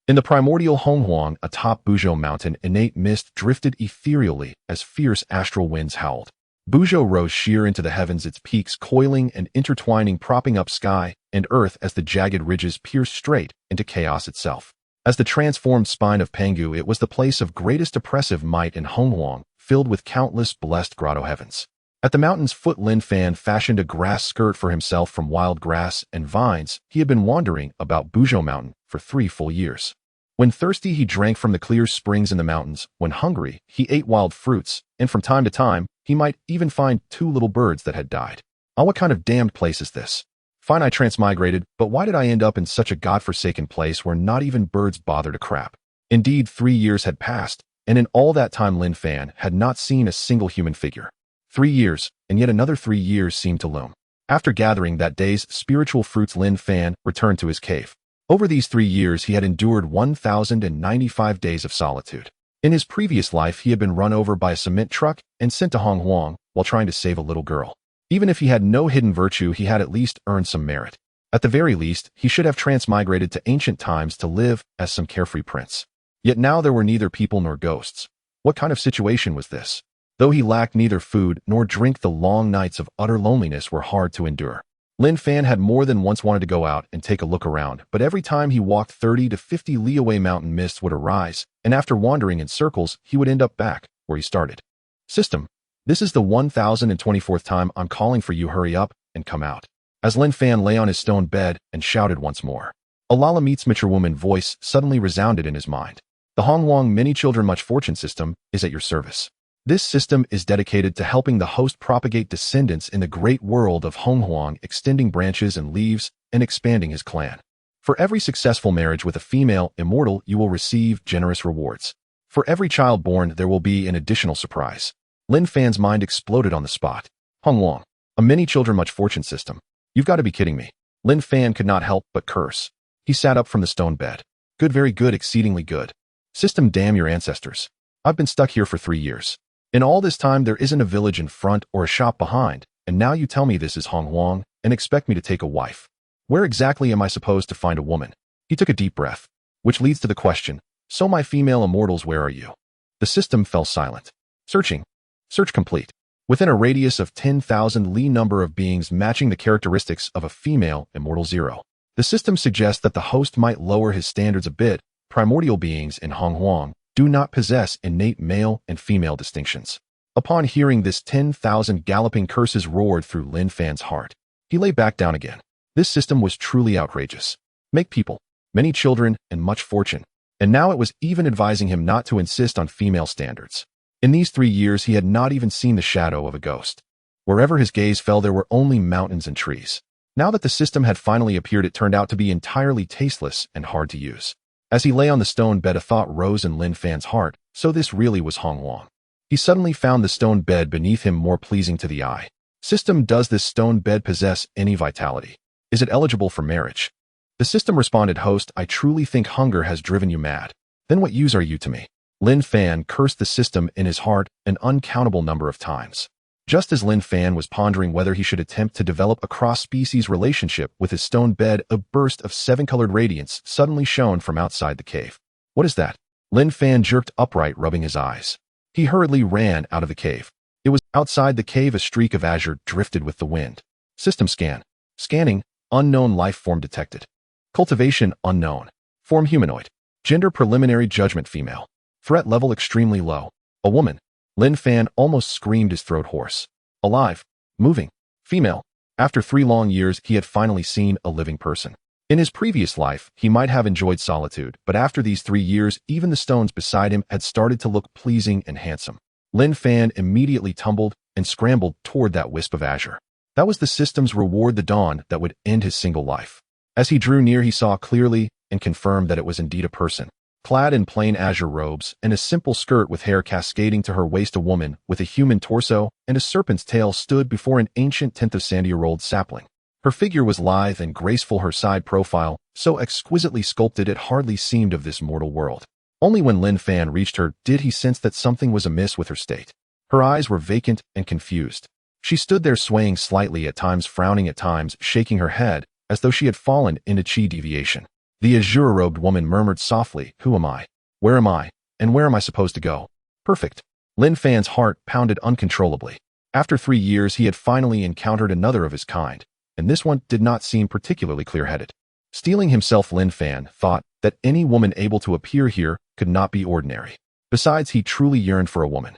In the Primordial Honghuang, atop Buzhou Mountain, innate mist drifted ethereally as fierce astral winds howled. Buzhou rose sheer into the heavens, its peaks coiling and intertwining, propping up sky and earth as the jagged ridges pierced straight into chaos itself. As the transformed spine of Pangu, it was the place of greatest oppressive might in Honghuang, filled with countless blessed grotto heavens. At the mountain's foot, Lin Fan fashioned a grass skirt for himself from wild grass and vines. He had been wandering about Buzhou Mountain for 3 full years. When thirsty, he drank from the clear springs in the mountains. When hungry, he ate wild fruits, and from time to time, he might even find 2 little birds that had died. Ah, what kind of damned place is this? Fine, I transmigrated, but why did I end up in such a godforsaken place where not even birds bother to crap? Indeed, 3 years had passed, and in all that time Lin Fan had not seen a single human figure. 3 years, and yet another 3 years seemed to loom. After gathering that day's spiritual fruits, Lin Fan returned to his cave. Over these 3 years, he had endured 1,095 days of solitude. In his previous life, he had been run over by a cement truck and sent to Honghuang while trying to save a little girl. Even if he had no hidden virtue, he had at least earned some merit. At the very least, he should have transmigrated to ancient times to live as some carefree prince. Yet now there were neither people nor ghosts. What kind of situation was this? Though he lacked neither food nor drink, the long nights of utter loneliness were hard to endure. Lin Fan had more than once wanted to go out and take a look around, but every time he walked 30 to 50 li away, mountain mists would arise, and after wandering in circles, he would end up back where he started. System, this is the 1024th time I'm calling for you. Hurry up and come out. As Lin Fan lay on his stone bed and shouted once more, a Lala meets mature woman voice suddenly resounded in his mind. The Honghuang Many Children Much Fortune system is at your service. This system is dedicated to helping the host propagate descendants in the great world of Honghuang, extending branches and leaves and expanding his clan. For every successful marriage with a female immortal, you will receive generous rewards. For every child born, there will be an additional surprise. Lin Fan's mind exploded on the spot. Honghuang, a Many Children Much Fortune system. You've got to be kidding me. Lin Fan could not help but curse. He sat up from the stone bed. Good, very good, exceedingly good. System, damn your ancestors. I've been stuck here for 3 years. In all this time, there isn't a village in front or a shop behind, and now you tell me this is Honghuang and expect me to take a wife. Where exactly am I supposed to find a woman? He took a deep breath, which leads to the question, so my female immortals, where are you? The system fell silent. Searching. Search complete. Within a radius of 10,000 li, number of beings matching the characteristics of a female immortal 0. The system suggests that the host might lower his standards a bit. Primordial beings in Honghuang do not possess innate male and female distinctions. Upon hearing this, 10,000 galloping curses roared through Lin Fan's heart. He lay back down again. This system was truly outrageous. Make people, many children, and much fortune. And now it was even advising him not to insist on female standards. In these 3 years, he had not even seen the shadow of a ghost. Wherever his gaze fell, there were only mountains and trees. Now that the system had finally appeared, it turned out to be entirely tasteless and hard to use. As he lay on the stone bed, a thought rose in Lin Fan's heart. So this really was Honghuang. He suddenly found the stone bed beneath him more pleasing to the eye. System, does this stone bed possess any vitality? Is it eligible for marriage? The system responded, host, I truly think hunger has driven you mad. Then what use are you to me? Lin Fan cursed the system in his heart an uncountable number of times. Just as Lin Fan was pondering whether he should attempt to develop a cross-species relationship with his stone bed, a burst of 7-colored radiance suddenly shone from outside the cave. What is that? Lin Fan jerked upright, rubbing his eyes. He hurriedly ran out of the cave. It was outside the cave. A streak of azure drifted with the wind. System scan. Scanning. Unknown life form detected. Cultivation unknown. Form humanoid. Gender preliminary judgment female. Threat level extremely low. A woman. Lin Fan almost screamed, his throat hoarse. Alive. Moving. Female. After 3 long years, he had finally seen a living person. In his previous life, he might have enjoyed solitude, but after these 3 years, even the stones beside him had started to look pleasing and handsome. Lin Fan immediately tumbled and scrambled toward that wisp of azure. That was the system's reward, the dawn that would end his single life. As he drew near, he saw clearly and confirmed that it was indeed a person. Clad in plain azure robes and a simple skirt with hair cascading to her waist, a woman with a human torso and a serpent's tail stood before an ancient 10th of sandy-year-old sapling. Her figure was lithe and graceful, her side profile so exquisitely sculpted it hardly seemed of this mortal world. Only when Lin Fan reached her did he sense that something was amiss with her state. Her eyes were vacant and confused. She stood there swaying slightly, at times frowning, at times shaking her head, as though she had fallen into chi deviation. The azure-robed woman murmured softly, "Who am I? Where am I? And where am I supposed to go?" Perfect. Lin Fan's heart pounded uncontrollably. After 3 years, he had finally encountered another of his kind, and this one did not seem particularly clear-headed. Steeling himself, Lin Fan thought that any woman able to appear here could not be ordinary. Besides, he truly yearned for a woman.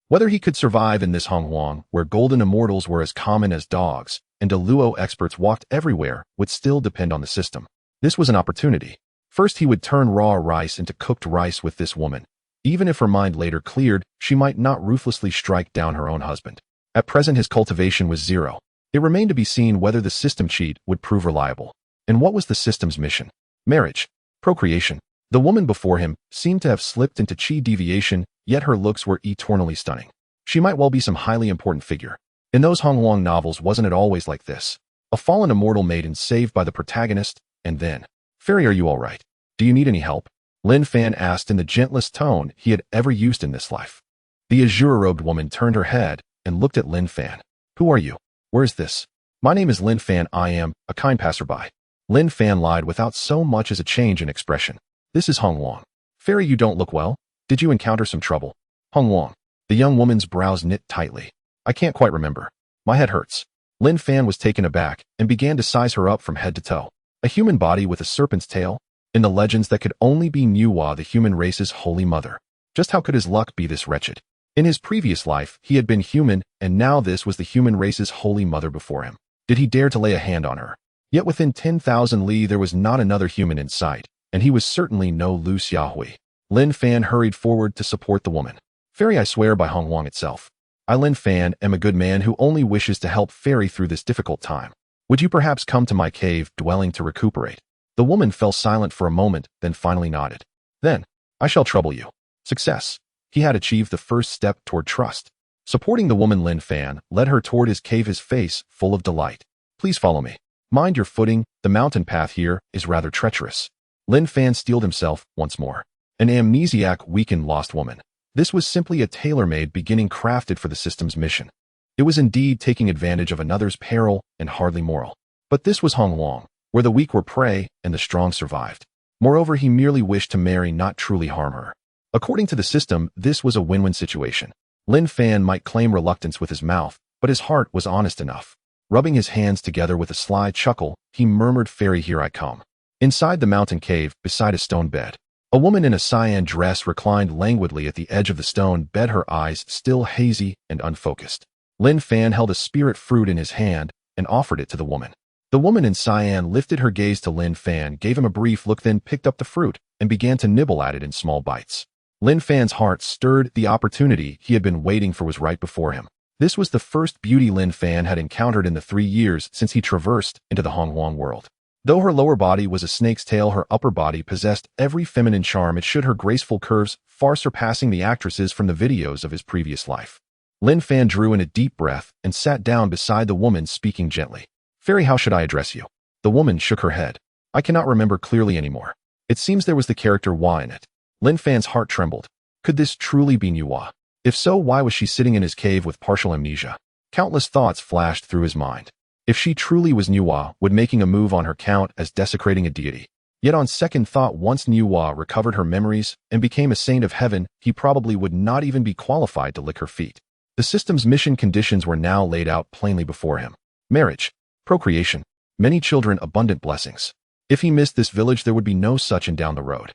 Whether he could survive in this Honghuang, where golden immortals were as common as dogs, and Luo experts walked everywhere, would still depend on the system. This was an opportunity. First, he would turn raw rice into cooked rice with this woman. Even if her mind later cleared, she might not ruthlessly strike down her own husband. At present, his cultivation was 0. It remained to be seen whether the system cheat would prove reliable. And what was the system's mission? Marriage. Procreation. The woman before him seemed to have slipped into chi deviation, yet her looks were eternally stunning. She might well be some highly important figure. In those Honghuang novels, wasn't it always like this? A fallen immortal maiden saved by the protagonist, and then, "Fairy, are you all right? Do you need any help?" Lin Fan asked in the gentlest tone he had ever used in this life. The azure-robed woman turned her head and looked at Lin Fan. "Who are you? Where is this?" "My name is Lin Fan. I am a kind passerby." Lin Fan lied without so much as a change in expression. "This is Honghuang. Fairy, you don't look well. Did you encounter some trouble?" "Honghuang." The young woman's brows knit tightly. "I can't quite remember. My head hurts." Lin Fan was taken aback and began to size her up from head to toe. A human body with a serpent's tail? In the legends, that could only be Nuwa, the human race's holy mother. Just how could his luck be this wretched? In his previous life, he had been human, and now this was the human race's holy mother before him. Did he dare to lay a hand on her? Yet within 10,000 li there was not another human in sight, and he was certainly no Lu Xiaohui. Lin Fan hurried forward to support the woman. "Fairy, I swear by Honghuang itself. I, Lin Fan, am a good man who only wishes to help Fairy through this difficult time. Would you perhaps come to my cave dwelling to recuperate?" The woman fell silent for a moment, then finally nodded. "Then, I shall trouble you." Success. He had achieved the first step toward trust. Supporting the woman, Lin Fan led her toward his cave, his face full of delight. "Please follow me. Mind your footing, the mountain path here is rather treacherous." Lin Fan steeled himself once more. An amnesiac, weakened, lost woman. This was simply a tailor-made beginning crafted for the system's mission. It was indeed taking advantage of another's peril and hardly moral. But this was Honghuang, where the weak were prey and the strong survived. Moreover, he merely wished to marry, not truly harm her. According to the system, this was a win-win situation. Lin Fan might claim reluctance with his mouth, but his heart was honest enough. Rubbing his hands together with a sly chuckle, he murmured, "Fairy, here I come." Inside the mountain cave, beside a stone bed, a woman in a cyan dress reclined languidly at the edge of the stone bed, her eyes still hazy and unfocused. Lin Fan held a spirit fruit in his hand and offered it to the woman. The woman in cyan lifted her gaze to Lin Fan, gave him a brief look, then picked up the fruit and began to nibble at it in small bites. Lin Fan's heart stirred. The opportunity he had been waiting for was right before him. This was the first beauty Lin Fan had encountered in the 3 years since he traversed into the Honghuang world. Though her lower body was a snake's tail, her upper body possessed every feminine charm. It showed her graceful curves, far surpassing the actresses from the videos of his previous life. Lin Fan drew in a deep breath and sat down beside the woman, speaking gently. "Fairy, how should I address you?" The woman shook her head. "I cannot remember clearly anymore. It seems there was the character Wa in it." Lin Fan's heart trembled. Could this truly be Nuwa? If so, why was she sitting in his cave with partial amnesia? Countless thoughts flashed through his mind. If she truly was Nuwa, would making a move on her count as desecrating a deity? Yet on second thought, once Nuwa recovered her memories and became a saint of heaven, he probably would not even be qualified to lick her feet. The system's mission conditions were now laid out plainly before him. Marriage, procreation, many children, abundant blessings. If he missed this village, there would be no such and down the road.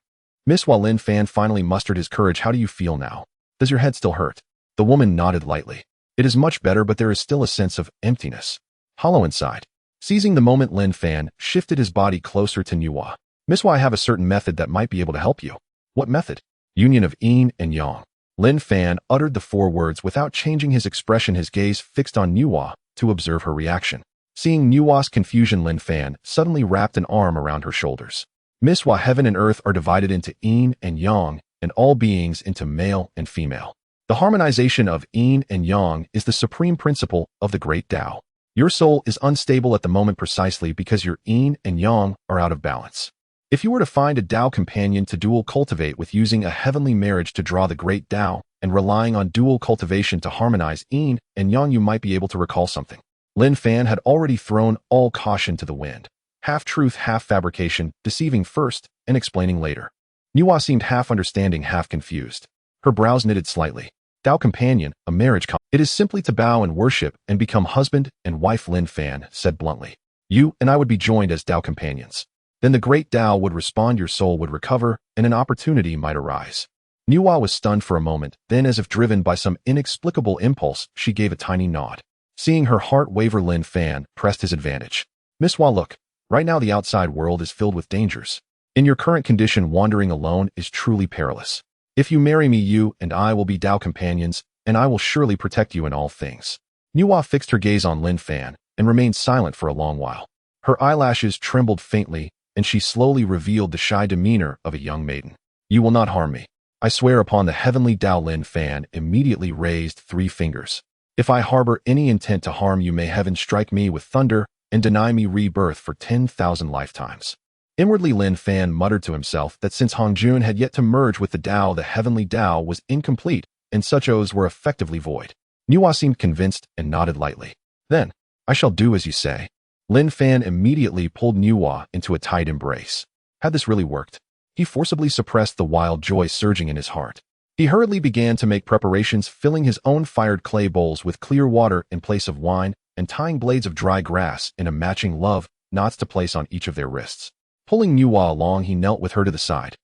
Miss, while Lin Fan finally mustered his courage, "How do you feel now? Does your head still hurt?" The woman nodded lightly. "It is much better, but there is still a sense of emptiness. Hollow inside." Seizing the moment, Lin Fan shifted his body closer to Nuwa. "Miss, why I have a certain method that might be able to help you." "What method?" "Union of yin and yang." Lin Fan uttered the 4 words without changing his expression, his gaze fixed on Nuwa to observe her reaction. Seeing Nuwa's confusion, Lin Fan suddenly wrapped an arm around her shoulders. "Miss, while heaven and earth are divided into yin and yang, and all beings into male and female, the harmonization of yin and yang is the supreme principle of the great Dao. Your soul is unstable at the moment precisely because your yin and yang are out of balance. If you were to find a Dao companion to dual cultivate with, using a heavenly marriage to draw the great Dao, and relying on dual cultivation to harmonize yin and yang, you might be able to recall something." Lin Fan had already thrown all caution to the wind. Half-truth, half-fabrication, deceiving first and explaining later. Nuwa seemed half-understanding, half-confused. Her brows knitted slightly. Dao companion, a marriage It is simply to bow and worship and become husband and wife, Lin Fan said bluntly. You and I would be joined as Dao companions. Then the great Dao would respond, your soul would recover, and an opportunity might arise. Nuwa was stunned for a moment, then as if driven by some inexplicable impulse, she gave a tiny nod. Seeing her heart waver, Lin Fan pressed his advantage. Miss Hua, look. Right now the outside world is filled with dangers. In your current condition, wandering alone is truly perilous. If you marry me, you and I will be Dao companions, and I will surely protect you in all things. Nuwa fixed her gaze on Lin Fan and remained silent for a long while. Her eyelashes trembled faintly, and she slowly revealed the shy demeanor of a young maiden. You will not harm me. I swear upon the heavenly Dao. Lin Fan immediately raised 3 fingers. If I harbor any intent to harm you, may heaven strike me with thunder and deny me rebirth for 10,000 lifetimes. Inwardly, Lin Fan muttered to himself that since Hongjun had yet to merge with the Dao, the heavenly Dao was incomplete, and such oaths were effectively void. Nuwa seemed convinced and nodded lightly. Then, I shall do as you say. Lin Fan immediately pulled Nuwa into a tight embrace. Had this really worked? He forcibly suppressed the wild joy surging in his heart. He hurriedly began to make preparations, filling his own fired clay bowls with clear water in place of wine, and tying blades of dry grass in a matching love knots to place on each of their wrists. Pulling Nuwa along, he knelt with her to the side.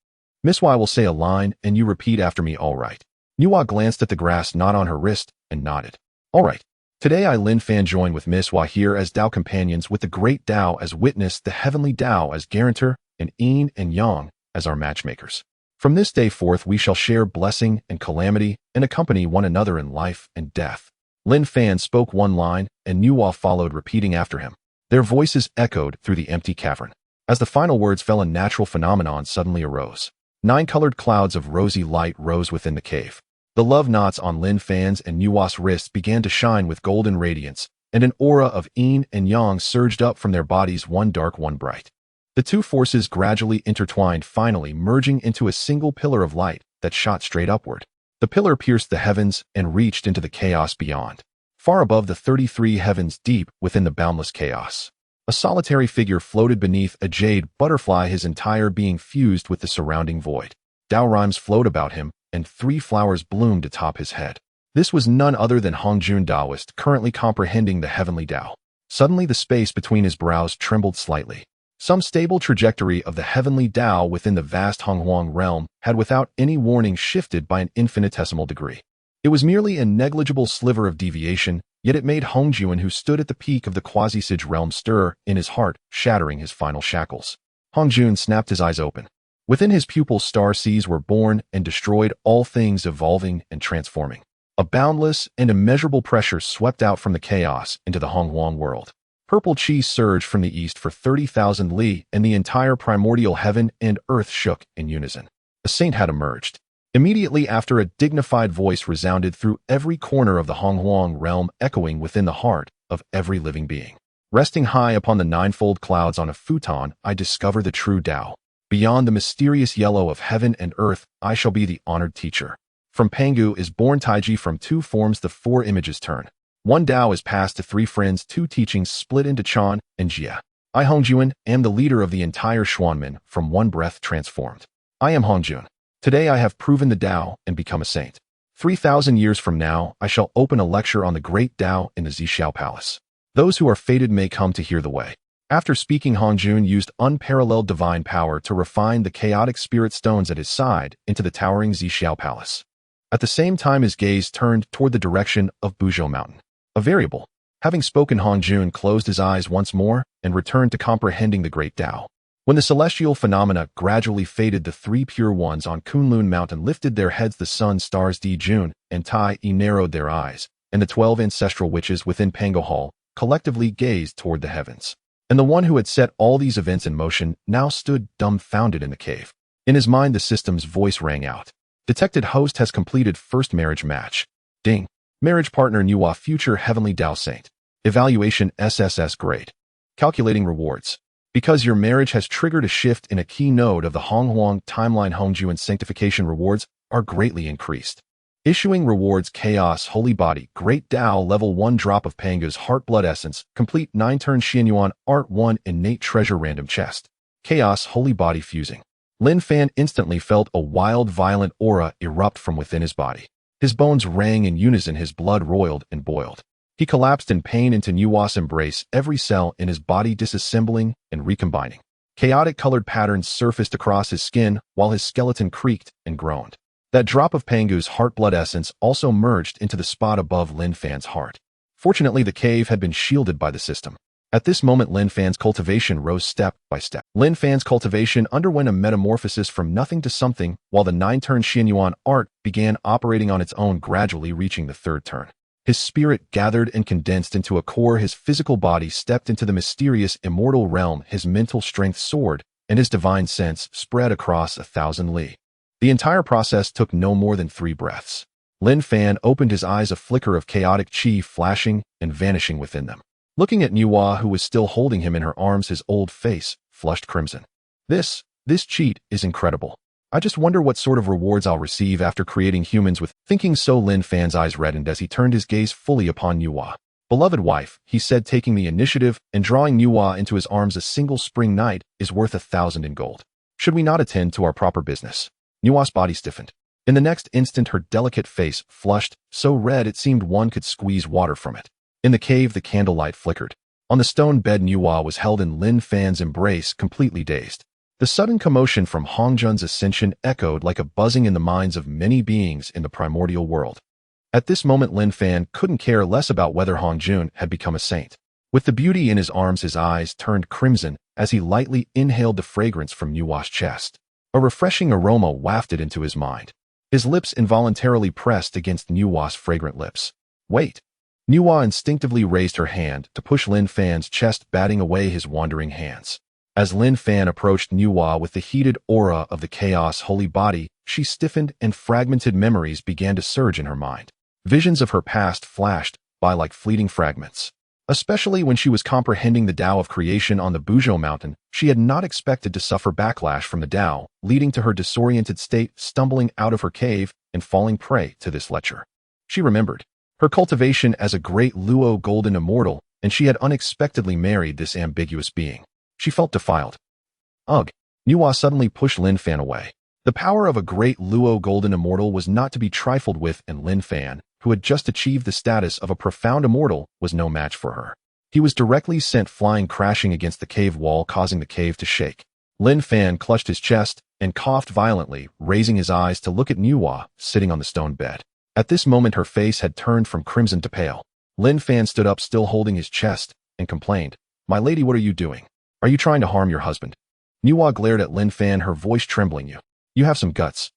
Miss Y will say a line, and you repeat after me, all right. Nuwa glanced at the grass knot on her wrist and nodded. All right. Today I, Lin Fan, join with Miss Y here as Dao companions, with the great Dao as witness, the heavenly Dao as guarantor, and Yin and Yang as our matchmakers. From this day forth we shall share blessing and calamity and accompany one another in life and death. Lin Fan spoke one line, and Nuwa followed, repeating after him. Their voices echoed through the empty cavern. As the final words fell, a natural phenomenon suddenly arose. 9 colored clouds of rosy light rose within the cave. The love knots on Lin Fan's and Nuwa's wrists began to shine with golden radiance, and an aura of Yin and Yang surged up from their bodies, one dark, one bright. The 2 forces gradually intertwined, finally merging into a single pillar of light that shot straight upward. The pillar pierced the heavens and reached into the chaos beyond, far above the 33 heavens, deep within the boundless chaos. A solitary figure floated beneath, a jade butterfly, his entire being fused with the surrounding void. Dao rhymes flowed about him, and 3 flowers bloomed atop his head. This was none other than Hongjun, Taoist, currently comprehending the heavenly Dao. Suddenly the space between his brows trembled slightly. Some stable trajectory of the heavenly Dao within the vast Honghuang realm had without any warning shifted by an infinitesimal degree. It was merely a negligible sliver of deviation, yet it made Hongjun, who stood at the peak of the quasi-Sage realm, stir in his heart, shattering his final shackles. Hongjun snapped his eyes open. Within his pupils, star seas were born and destroyed, all things evolving and transforming. A boundless and immeasurable pressure swept out from the chaos into the Honghuang world. Purple chi surged from the east for 30,000 li, and the entire primordial heaven and earth shook in unison. A saint had emerged. Immediately after, a dignified voice resounded through every corner of the Honghuang realm, echoing within the heart of every living being. Resting high upon the 9-fold clouds on a futon, I discover the true Dao. Beyond the mysterious yellow of heaven and earth, I shall be the honored teacher. From Pangu is born Taiji, from 2 forms the 4 images turn. 1 Dao is passed to 3 friends, 2 teachings split into Chan and Jia. I, Hongjun, am the leader of the entire Xuanmen, from 1 breath transformed. I am Hongjun. Today I have proven the Dao and become a saint. 3,000 years from now, I shall open a lecture on the great Dao in the Zixiao Palace. Those who are fated may come to hear the way. After speaking, Hongjun used unparalleled divine power to refine the chaotic spirit stones at his side into the towering Zixiao Palace. At the same time, his gaze turned toward the direction of Buzhou Mountain. A variable. Having spoken, Hongjun closed his eyes once more and returned to comprehending the great Dao. When the celestial phenomena gradually faded, the 3 pure ones on Kunlun Mountain lifted their heads. The sun, stars Di Jun and Tai E narrowed their eyes, and the 12 ancestral witches within Pango Hall collectively gazed toward the heavens. And the one who had set all these events in motion now stood dumbfounded in the cave. In his mind, the system's voice rang out. Detected host has completed first marriage match. Ding. Marriage partner Nuwa, future heavenly Dao saint. Evaluation SSS grade. Calculating rewards. Because your marriage has triggered a shift in a key node of the Honghuang timeline, Hongjun sanctification rewards are greatly increased. Issuing rewards: Chaos Holy Body, Great Dao, level 1, drop of Panga's Heart Blood Essence, complete 9-turn Xianyuan, Art 1, innate treasure, random chest. Chaos Holy Body fusing. Lin Fan instantly felt a wild, violent aura erupt from within his body. His bones rang in unison, his blood roiled and boiled. He collapsed in pain into Nuwa's embrace, every cell in his body disassembling and recombining. Chaotic colored patterns surfaced across his skin while his skeleton creaked and groaned. That drop of Pangu's heart blood essence also merged into the spot above Lin Fan's heart. Fortunately, the cave had been shielded by the system. At this moment, Lin Fan's cultivation rose step by step. Lin Fan's cultivation underwent a metamorphosis from nothing to something, while the 9-turn Xianyuan art began operating on its own, gradually reaching the 3rd turn. His spirit gathered and condensed into a core, his physical body stepped into the mysterious immortal realm, his mental strength soared, and his divine sense spread across 1,000 li. The entire process took no more than 3 breaths. Lin Fan opened his eyes, a flicker of chaotic chi flashing and vanishing within them. Looking at Nuwa, who was still holding him in her arms, his old face flushed crimson. This cheat is incredible. I just wonder what sort of rewards I'll receive after creating humans with. Thinking so, Lin Fan's eyes reddened as he turned his gaze fully upon Nuwa. Beloved wife, he said, taking the initiative and drawing Nuwa into his arms, a single spring night is worth 1,000 in gold. Should we not attend to our proper business? Nuwa's body stiffened. In the next instant, her delicate face flushed, so red it seemed one could squeeze water from it. In the cave, the candlelight flickered. On the stone bed, Nuwa was held in Lin Fan's embrace, completely dazed. The sudden commotion from Hongjun's ascension echoed like a buzzing in the minds of many beings in the primordial world. At this moment, Lin Fan couldn't care less about whether Hongjun had become a saint. With the beauty in his arms, his eyes turned crimson as he lightly inhaled the fragrance from Nuwa's chest. A refreshing aroma wafted into his mind. His lips involuntarily pressed against Nuwa's fragrant lips. Wait. Nuwa instinctively raised her hand to push Lin Fan's chest, batting away his wandering hands. As Lin Fan approached Nuwa with the heated aura of the Chaos Holy Body, she stiffened and fragmented memories began to surge in her mind. Visions of her past flashed by like fleeting fragments. Especially when she was comprehending the Dao of creation on the Buzhou mountain, she had not expected to suffer backlash from the Dao, leading to her disoriented state, stumbling out of her cave and falling prey to this lecture. She remembered her cultivation as a great Luo golden immortal, and she had unexpectedly married this ambiguous being. She felt defiled. Ugh! Nuwa suddenly pushed Lin Fan away. The power of a great Luo golden immortal was not to be trifled with, and Lin Fan, who had just achieved the status of a profound immortal, was no match for her. He was directly sent flying, crashing against the cave wall, causing the cave to shake. Lin Fan clutched his chest and coughed violently, raising his eyes to look at Nuwa, sitting on the stone bed. At this moment, her face had turned from crimson to pale. Lin Fan stood up, still holding his chest, and complained, "My lady, what are you doing? Are you trying to harm your husband?" Nuwa glared at Lin Fan, her voice trembling. You have some guts."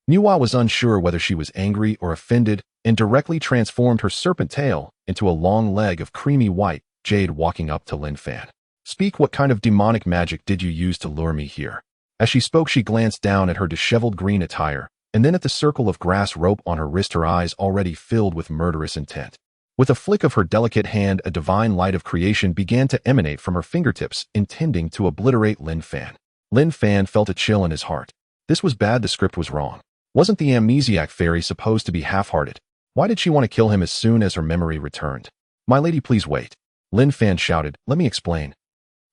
Nuwa was unsure whether she was angry or offended, and directly transformed her serpent tail into a long leg of creamy white jade, walking up to Lin Fan. "Speak, what kind of demonic magic did you use to lure me here?" As she spoke, she glanced down at her disheveled green attire, and then at the circle of grass rope on her wrist, her eyes already filled with murderous intent. With a flick of her delicate hand, a divine light of creation began to emanate from her fingertips, intending to obliterate Lin Fan. Lin Fan felt a chill in his heart. This was bad. The script was wrong. Wasn't the amnesiac fairy supposed to be half-hearted? Why did she want to kill him as soon as her memory returned? "My lady, please wait." Lin Fan shouted. "Let me explain."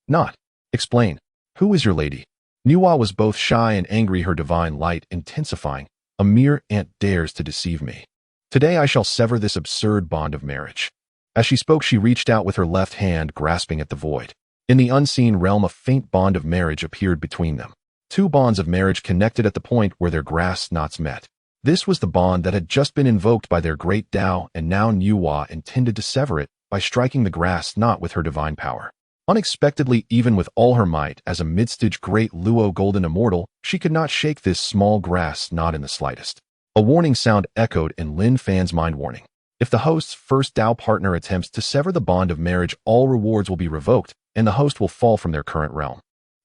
"Not. Explain. Who is your lady?" Nuwa was both shy and angry, her divine light intensifying. "A mere ant dares to deceive me. Today I shall sever this absurd bond of marriage." As she spoke, she reached out with her left hand, grasping at the void. In the unseen realm, a faint bond of marriage appeared between them. Two bonds of marriage connected at the point where their grass knots met. This was the bond that had just been invoked by their great Dao, and now Nuwa intended to sever it by striking the grass knot with her divine power. Unexpectedly, even with all her might, as a mid-stage great Luo golden immortal, she could not shake this small grass knot in the slightest. A warning sound echoed in Lin Fan's mind. Warning. If the host's first Dao partner attempts to sever the bond of marriage, all rewards will be revoked, and the host will fall from their current realm.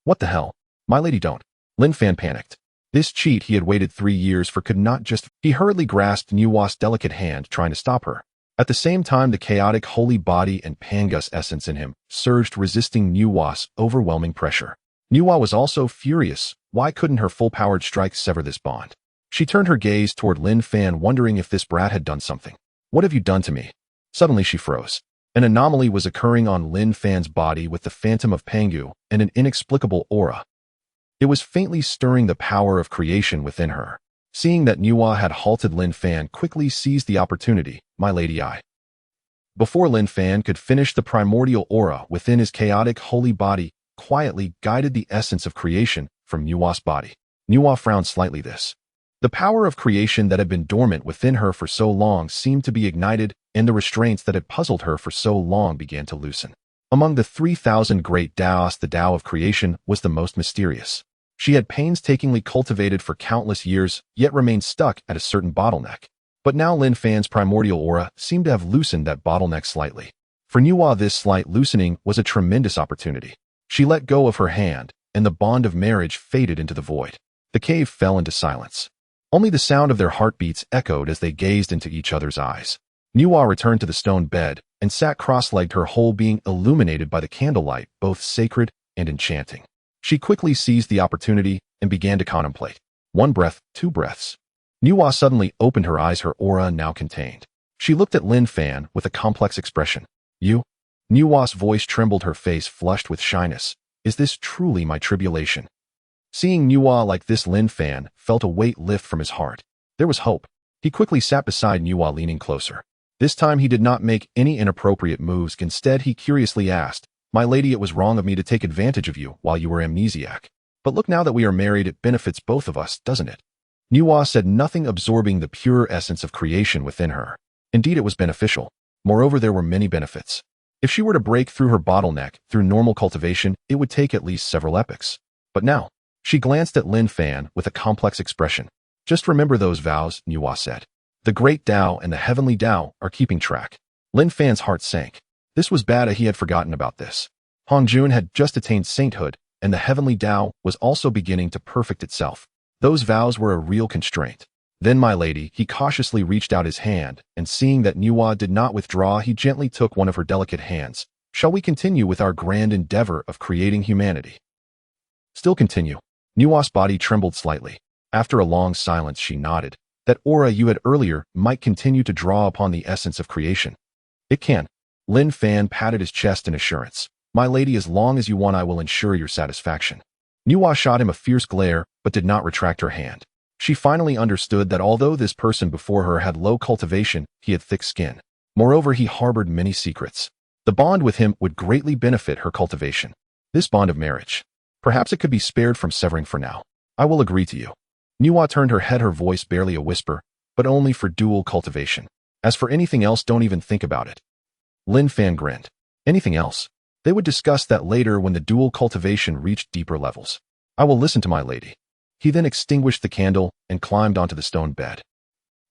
What the hell? My lady, don't. Lin Fan panicked. This cheat he had waited 3 years for could not just... He hurriedly grasped Nuwa's delicate hand, trying to stop her. At the same time, the chaotic holy body and Pangus essence in him surged, resisting Nuwa's overwhelming pressure. Nuwa was also furious. Why couldn't her full-powered strike sever this bond? She turned her gaze toward Lin Fan, wondering if this brat had done something. What have you done to me? Suddenly she froze. An anomaly was occurring on Lin Fan's body with the phantom of Pangu and an inexplicable aura. It was faintly stirring the power of creation within her. Seeing that Nuwa had halted, Lin Fan quickly seized the opportunity. My lady, I. Before Lin Fan could finish, the primordial aura within his chaotic holy body quietly guided the essence of creation from Nuwa's body. Nuwa frowned slightly. The power of creation that had been dormant within her for so long seemed to be ignited, and the restraints that had puzzled her for so long began to loosen. Among the 3,000 great Daos, the Dao of creation was the most mysterious. She had painstakingly cultivated for countless years, yet remained stuck at a certain bottleneck. But now Lin Fan's primordial aura seemed to have loosened that bottleneck slightly. For Nuwa, this slight loosening was a tremendous opportunity. She let go of her hand, and the bond of marriage faded into the void. The cave fell into silence. Only the sound of their heartbeats echoed as they gazed into each other's eyes. Nuwa returned to the stone bed and sat cross-legged, her whole being illuminated by the candlelight, both sacred and enchanting. She quickly seized the opportunity and began to contemplate. 1 breath, 2 breaths. Nuwa suddenly opened her eyes, her aura now contained. She looked at Lin Fan with a complex expression. You? Nuwa's voice trembled, her face flushed with shyness. Is this truly my tribulation? Seeing Nuwa like this, Lin Fan felt a weight lift from his heart. There was hope. He quickly sat beside Nuwa, leaning closer. This time he did not make any inappropriate moves. Instead, he curiously asked, My lady, it was wrong of me to take advantage of you while you were amnesiac. But look, now that we are married, it benefits both of us, doesn't it? Nuwa said nothing, absorbing the pure essence of creation within her. Indeed, it was beneficial. Moreover, there were many benefits. If she were to break through her bottleneck through normal cultivation, it would take at least several epochs. But now, she glanced at Lin Fan with a complex expression. Just remember those vows, Nuwa said. The great Dao and the heavenly Dao are keeping track. Lin Fan's heart sank. This was bad. He had forgotten about this. Hongjun had just attained sainthood, and the heavenly Dao was also beginning to perfect itself. Those vows were a real constraint. Then, my lady, he cautiously reached out his hand, and seeing that Nuwa did not withdraw, he gently took one of her delicate hands. Shall we continue with our grand endeavor of creating humanity? Still continue. Nuwa's body trembled slightly. After a long silence, she nodded. That aura you had earlier might continue to draw upon the essence of creation. It can. Lin Fan patted his chest in assurance. My lady, as long as you want, I will ensure your satisfaction. Nuwa shot him a fierce glare, but did not retract her hand. She finally understood that although this person before her had low cultivation, he had thick skin. Moreover, he harbored many secrets. The bond with him would greatly benefit her cultivation. This bond of marriage. Perhaps it could be spared from severing for now. I will agree to you. Nuwa turned her head, her voice barely a whisper, but only for dual cultivation. As for anything else, don't even think about it. Lin Fan grinned. Anything else? They would discuss that later when the dual cultivation reached deeper levels. I will listen to my lady. He then extinguished the candle and climbed onto the stone bed.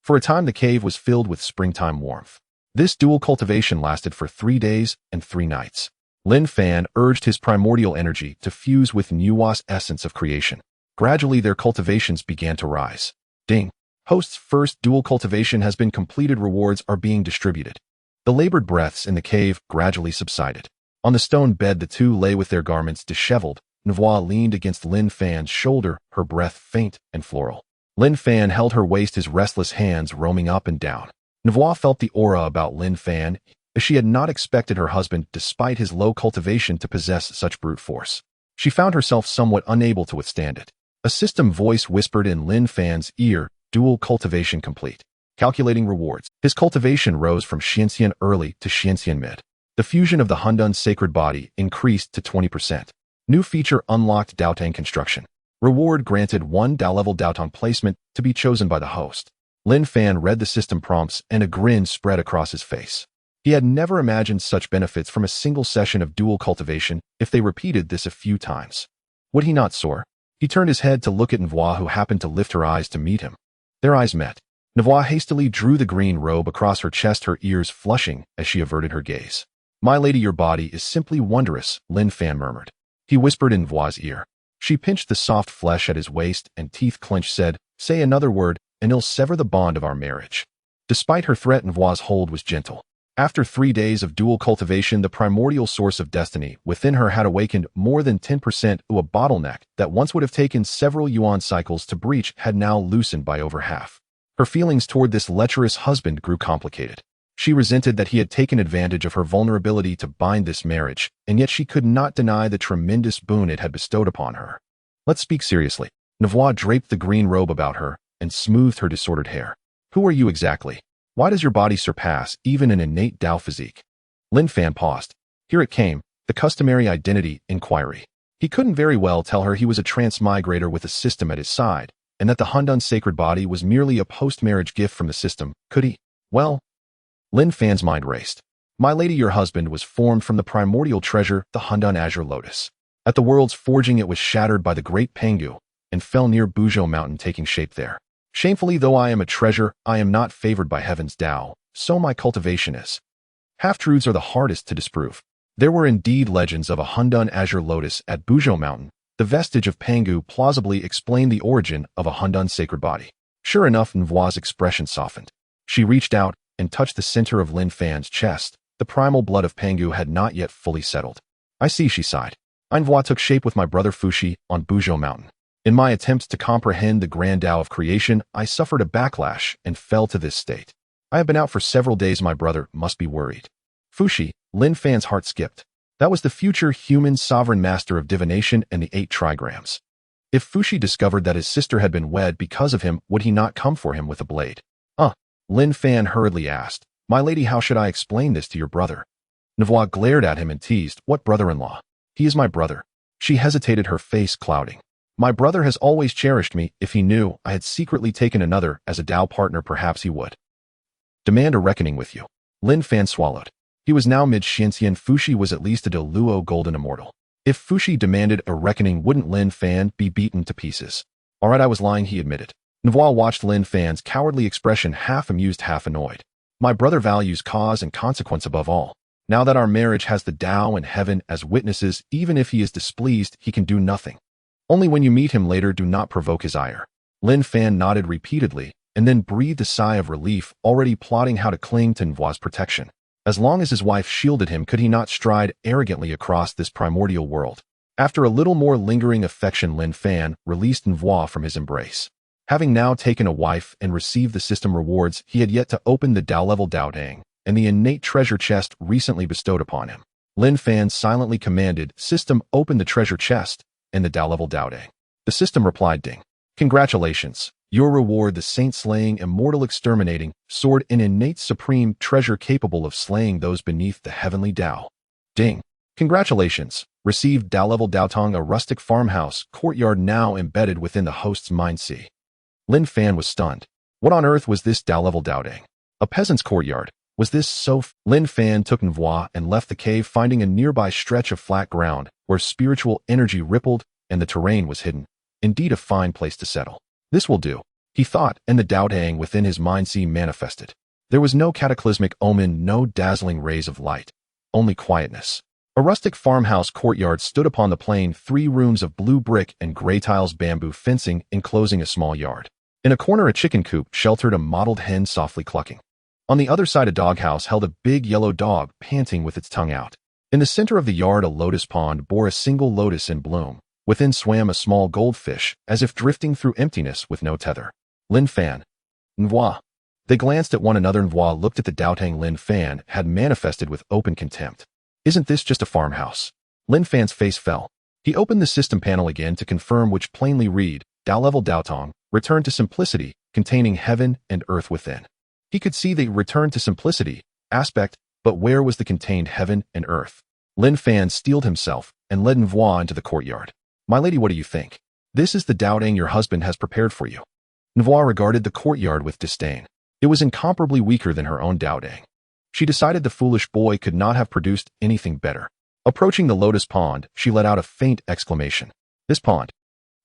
For a time the cave was filled with springtime warmth. This dual cultivation lasted for 3 days and 3 nights. Lin Fan urged his primordial energy to fuse with Nuwa's essence of creation. Gradually their cultivations began to rise. Ding! Host's first dual cultivation has been completed. Rewards are being distributed. The labored breaths in the cave gradually subsided. On the stone bed the two lay with their garments disheveled. Nuwa leaned against Lin Fan's shoulder, her breath faint and floral. Lin Fan held her waist, his restless hands roaming up and down. Nuwa felt the aura about Lin Fan, as she had not expected her husband, despite his low cultivation, to possess such brute force. She found herself somewhat unable to withstand it. A system voice whispered in Lin Fan's ear, dual cultivation complete. Calculating rewards. His cultivation rose from Xianxian early to Xianxian mid. The fusion of the Hongjun sacred body increased to 20%. New feature unlocked: Daotang construction. Reward granted: 1 Dao level Daotang placement to be chosen by the host. Lin Fan read the system prompts and a grin spread across his face. He had never imagined such benefits from a single session of dual cultivation if they repeated this a few times. Would he not soar? He turned his head to look at Nuwa, who happened to lift her eyes to meet him. Their eyes met. Nuwa hastily drew the green robe across her chest, her ears flushing as she averted her gaze. My lady, your body is simply wondrous, Lin Fan murmured. He whispered in Nuwa's ear. She pinched the soft flesh at his waist and, teeth clenched, said, Say another word, and it'll sever the bond of our marriage. Despite her threat, Nuwa's hold was gentle. After 3 days of dual cultivation, the primordial source of destiny within her had awakened more than 10%. A bottleneck that once would have taken several yuan cycles to breach had now loosened by over half. Her feelings toward this lecherous husband grew complicated. She resented that he had taken advantage of her vulnerability to bind this marriage, and yet she could not deny the tremendous boon it had bestowed upon her. Let's speak seriously. Nuwa draped the green robe about her and smoothed her disordered hair. Who are you exactly? Why does your body surpass even an innate Dao physique? Lin Fan paused. Here it came, the customary identity inquiry. He couldn't very well tell her he was a transmigrator with a system at his side, and that the Hongjun sacred body was merely a post-marriage gift from the system, could he? Well, Lin Fan's mind raced. My lady, your husband was formed from the primordial treasure, the Hongjun azure lotus. At the world's forging it was shattered by the great Pangu, and fell near Buzhou mountain taking shape there. Shamefully, though I am a treasure, I am not favored by heaven's Dao, so my cultivation is. Half-truths are the hardest to disprove. There were indeed legends of a Hongjun azure lotus at Buzhou mountain. The vestige of Pangu plausibly explained the origin of a Hongjun sacred body. Sure enough, Nuwa's expression softened. She reached out and touched the center of Lin Fan's chest. The primal blood of Pangu had not yet fully settled. I see, she sighed. Nuwa took shape with my brother Fuxi on Buzhou mountain. In my attempts to comprehend the grand Tao of creation, I suffered a backlash and fell to this state. I have been out for several days. My brother must be worried. Fuxi, Lin Fan's heart skipped. That was the future human sovereign master of divination and the 8 trigrams. If Fuxi discovered that his sister had been wed because of him, would he not come for him with a blade? Lin Fan hurriedly asked. My lady, how should I explain this to your brother? Nuwa glared at him and teased. What brother-in-law? He is my brother. She hesitated, her face clouding. My brother has always cherished me. If he knew I had secretly taken another as a Dao partner, perhaps he would demand a reckoning with you. Lin Fan swallowed. He was now mid-Shinxian. Fuxi was at least a Deluo golden immortal. If Fuxi demanded a reckoning, wouldn't Lin Fan be beaten to pieces? All right, I was lying, he admitted. Nuwa watched Lin Fan's cowardly expression, half amused, half annoyed. My brother values cause and consequence above all. Now that our marriage has the Dao and heaven as witnesses, even if he is displeased, he can do nothing. Only when you meet him later, do not provoke his ire. Lin Fan nodded repeatedly, and then breathed a sigh of relief, already plotting how to cling to Nuwa's protection. As long as his wife shielded him, could he not stride arrogantly across this primordial world? After a little more lingering affection, Lin Fan released Nuwa from his embrace. Having now taken a wife and received the system rewards, he had yet to open the Dao-level Daodang and the innate treasure chest recently bestowed upon him. Lin Fan silently commanded, System, open the treasure chest and the Dao-level Daodang. The system replied, Ding. Congratulations. Your reward, the saint-slaying, immortal exterminating, sword, an innate supreme treasure capable of slaying those beneath the heavenly Dao. Ding. Congratulations. Received Dao-level Daotong, a rustic farmhouse courtyard now embedded within the host's mind-sea. Lin Fan was stunned. What on earth was this Dao-level Daodang? A peasant's courtyard. Was this so? Lin Fan took Nuwa and left the cave, finding a nearby stretch of flat ground where spiritual energy rippled and the terrain was hidden. Indeed, a fine place to settle. This will do, he thought, and the Daodang within his mind-sea manifested. There was no cataclysmic omen, no dazzling rays of light, only quietness. A rustic farmhouse courtyard stood upon the plain, 3 rooms of blue brick and gray tiles, bamboo fencing enclosing a small yard. In a corner, a chicken coop sheltered a mottled hen softly clucking. On the other side, a doghouse held a big yellow dog panting with its tongue out. In the center of the yard, a lotus pond bore a single lotus in bloom. Within swam a small goldfish, as if drifting through emptiness with no tether. Lin Fan. Nuwa. They glanced at one another. Nuwa looked at the Daotang Lin Fan had manifested with open contempt. Isn't this just a farmhouse? Lin Fan's face fell. He opened the system panel again to confirm, which plainly read, Dao-level Daotong, return to simplicity, containing heaven and earth within. He could see the return to simplicity aspect, but where was the contained heaven and earth? Lin Fan steeled himself and led Nuwa into the courtyard. My lady, what do you think? This is the Daodang your husband has prepared for you. Nuwa regarded the courtyard with disdain. It was incomparably weaker than her own Daodang. She decided the foolish boy could not have produced anything better. Approaching the lotus pond, she let out a faint exclamation. This pond.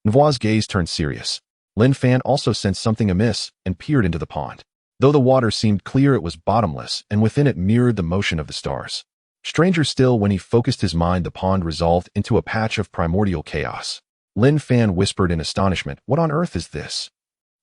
Nuwa's gaze turned serious. Lin Fan also sensed something amiss and peered into the pond. Though the water seemed clear, it was bottomless, and within it mirrored the motion of the stars. Stranger still, when he focused his mind, the pond resolved into a patch of primordial chaos. Lin Fan whispered in astonishment, What on earth is this?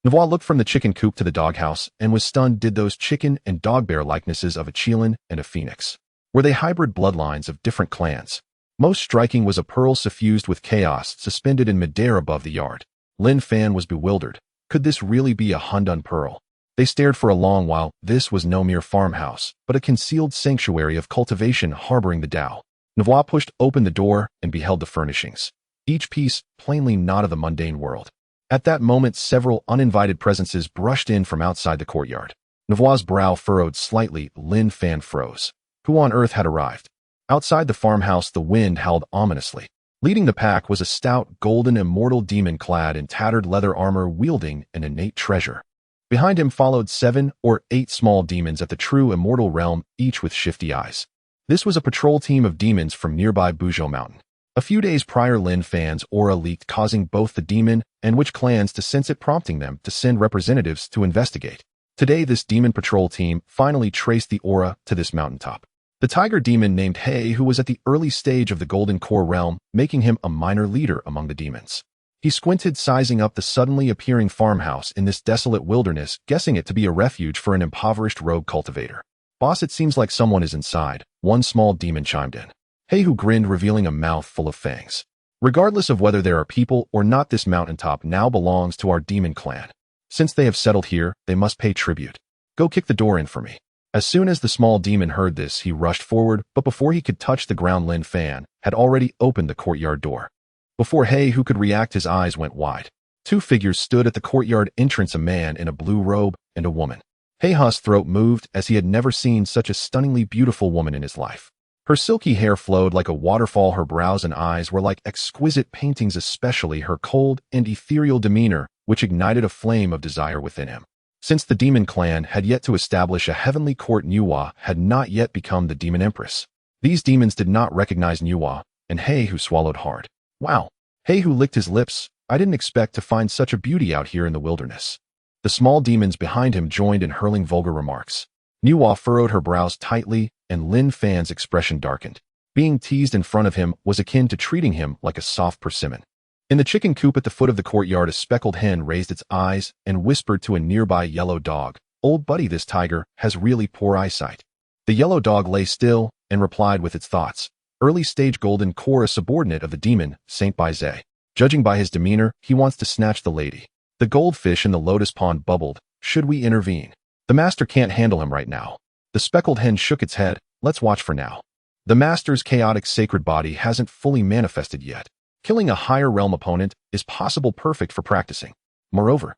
Nuwa looked from the chicken coop to the doghouse and was stunned. Did those chicken and dog bear likenesses of a Qilin and a phoenix? Were they hybrid bloodlines of different clans? Most striking was a pearl suffused with chaos suspended in midair above the yard. Lin Fan was bewildered. Could this really be a Hongjun pearl? They stared for a long while. This was no mere farmhouse, but a concealed sanctuary of cultivation harboring the Dao. Nuwa pushed open the door and beheld the furnishings, each piece plainly not of the mundane world. At that moment, several uninvited presences brushed in from outside the courtyard. Nuwa's brow furrowed slightly. Lin Fan froze. Who on earth had arrived? Outside the farmhouse, the wind howled ominously. Leading the pack was a stout, golden immortal demon clad in tattered leather armor wielding an innate treasure. Behind him followed 7 or 8 small demons at the true immortal realm, each with shifty eyes. This was a patrol team of demons from nearby Buzhou Mountain. A few days prior, Lin Fan's aura leaked, causing both the demon and witch clans to sense it, prompting them to send representatives to investigate. Today, this demon patrol team finally traced the aura to this mountaintop. The tiger demon named He, who was at the early stage of the Golden Core realm, making him a minor leader among the demons. He squinted, sizing up the suddenly appearing farmhouse in this desolate wilderness, guessing it to be a refuge for an impoverished rogue cultivator. "Boss, it seems like someone is inside," one small demon chimed in. He, who grinned, revealing a mouth full of fangs. "Regardless of whether there are people or not, this mountaintop now belongs to our demon clan. Since they have settled here, they must pay tribute. Go kick the door in for me." As soon as the small demon heard this, he rushed forward, but before he could touch the ground, Lin Fan had already opened the courtyard door. Before He, who could react, his eyes went wide. 2 figures stood at the courtyard entrance, a man in a blue robe and a woman. He's throat moved, as he had never seen such a stunningly beautiful woman in his life. Her silky hair flowed like a waterfall, her brows and eyes were like exquisite paintings, especially her cold and ethereal demeanor, which ignited a flame of desire within him. Since the demon clan had yet to establish a heavenly court, Nuwa had not yet become the demon empress. These demons did not recognize Nuwa, and He, who swallowed hard. "Wow." He, who licked his lips. "I didn't expect to find such a beauty out here in the wilderness." The small demons behind him joined in hurling vulgar remarks. Nuwa furrowed her brows tightly, and Lin Fan's expression darkened. Being teased in front of him was akin to treating him like a soft persimmon. In the chicken coop at the foot of the courtyard, a speckled hen raised its eyes and whispered to a nearby yellow dog, "Old buddy, this tiger has really poor eyesight." The yellow dog lay still and replied with its thoughts. Early stage Golden Core, a subordinate of the demon, Saint Baize. Judging by his demeanor, he wants to snatch the lady. The goldfish in the lotus pond bubbled. "Should we intervene? The master can't handle him right now." The speckled hen shook its head. "Let's watch for now. The master's chaotic sacred body hasn't fully manifested yet. Killing a higher realm opponent is possible, perfect for practicing. Moreover,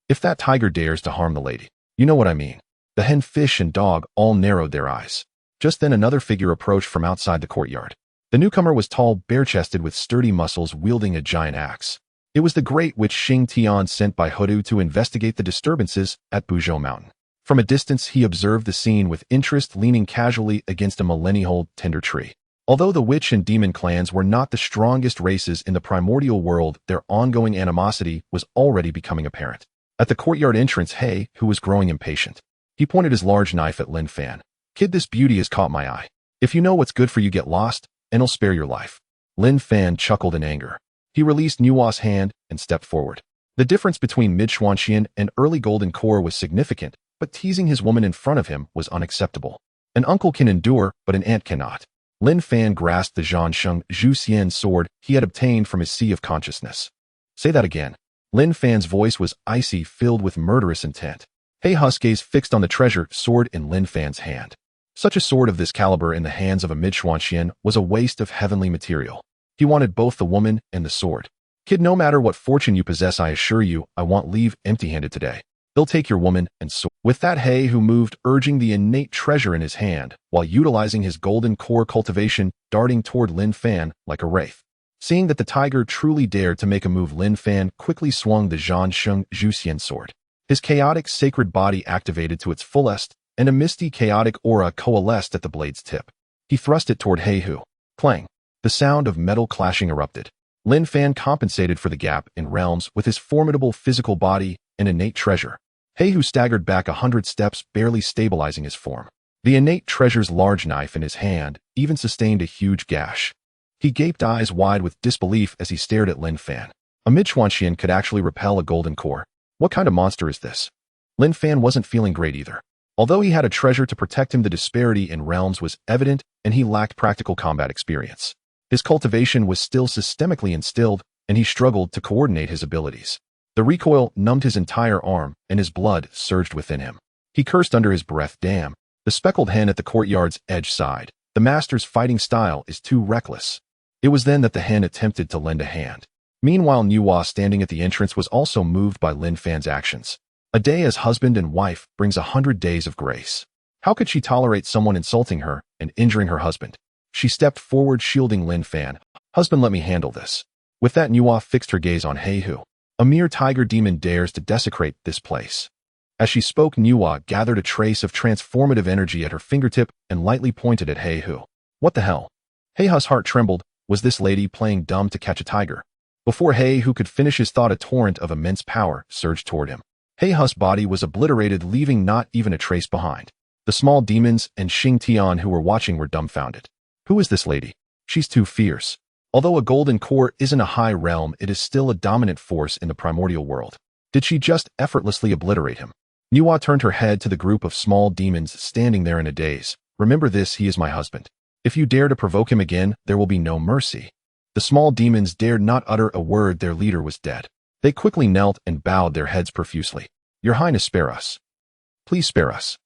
if that tiger dares to harm the lady, you know what I mean." The hen, fish, and dog all narrowed their eyes. Just then another figure approached from outside the courtyard. The newcomer was tall, bare-chested, with sturdy muscles, wielding a giant axe. It was the great witch Xing Tian, sent by Hudu to investigate the disturbances at Buzhou Mountain. From a distance, he observed the scene with interest, leaning casually against a millennia-old tinder tree. Although the witch and demon clans were not the strongest races in the primordial world, their ongoing animosity was already becoming apparent. At the courtyard entrance, He, who was growing impatient, he pointed his large knife at Lin Fan. "Kid, this beauty has caught my eye. If you know what's good for you, get lost, and I'll spare your life." Lin Fan chuckled in anger. He released Nuwa's hand and stepped forward. The difference between mid-Xuanxian and early Golden Core was significant, but teasing his woman in front of him was unacceptable. An uncle can endure, but an aunt cannot. Lin Fan grasped the Zhansheng Zhuxian sword he had obtained from his sea of consciousness. "Say that again." Lin Fan's voice was icy, filled with murderous intent. He's gaze fixed on the treasure sword in Lin Fan's hand. Such a sword of this caliber in the hands of a mid-Xuanxian was a waste of heavenly material. He wanted both the woman and the sword. "Kid, no matter what fortune you possess, I assure you, I won't leave empty-handed today. They'll take your woman and sword." With that, He, who moved, urging the innate treasure in his hand, while utilizing his Golden Core cultivation, darting toward Lin Fan like a wraith. Seeing that the tiger truly dared to make a move, Lin Fan quickly swung the Zhansheng Zhuxian sword. His chaotic sacred body activated to its fullest, and a misty chaotic aura coalesced at the blade's tip. He thrust it toward He, who, clang, the sound of metal clashing erupted. Lin Fan compensated for the gap in realms with his formidable physical body and innate treasure. He, who staggered back 100 steps, barely stabilizing his form. The innate treasure's large knife in his hand even sustained a huge gash. He gaped, eyes wide with disbelief, as he stared at Lin Fan. A mid-Xuanxian could actually repel a Golden Core. What kind of monster is this? Lin Fan wasn't feeling great either. Although he had a treasure to protect him, the disparity in realms was evident, and he lacked practical combat experience. His cultivation was still systemically instilled, and he struggled to coordinate his abilities. The recoil numbed his entire arm, and his blood surged within him. He cursed under his breath, "Damn, the speckled hen at the courtyard's edge sighed. The master's fighting style is too reckless." It was then that the hen attempted to lend a hand. Meanwhile, Nuwa, standing at the entrance, was also moved by Lin Fan's actions. A day as husband and wife brings 100 days of grace. How could she tolerate someone insulting her and injuring her husband? She stepped forward, shielding Lin Fan. "Husband, let me handle this." With that, Nuwa fixed her gaze on Heihu. "A mere tiger demon dares to desecrate this place." As she spoke, Nuwa gathered a trace of transformative energy at her fingertip and lightly pointed at Heihu. What the hell? Heihu's heart trembled. Was this lady playing dumb to catch a tiger? Before Heihu could finish his thought, a torrent of immense power surged toward him. Heihu's body was obliterated, leaving not even a trace behind. The small demons and Xing Tian who were watching were dumbfounded. Who is this lady? She's too fierce. Although a golden core isn't a high realm, it is still a dominant force in the primordial world. Did she just effortlessly obliterate him? Nuwa turned her head to the group of small demons standing there in a daze. "Remember this, he is my husband. If you dare to provoke him again, there will be no mercy." The small demons dared not utter a word. Their leader was dead. They quickly knelt and bowed their heads profusely. "Your Highness, spare us. Please spare us."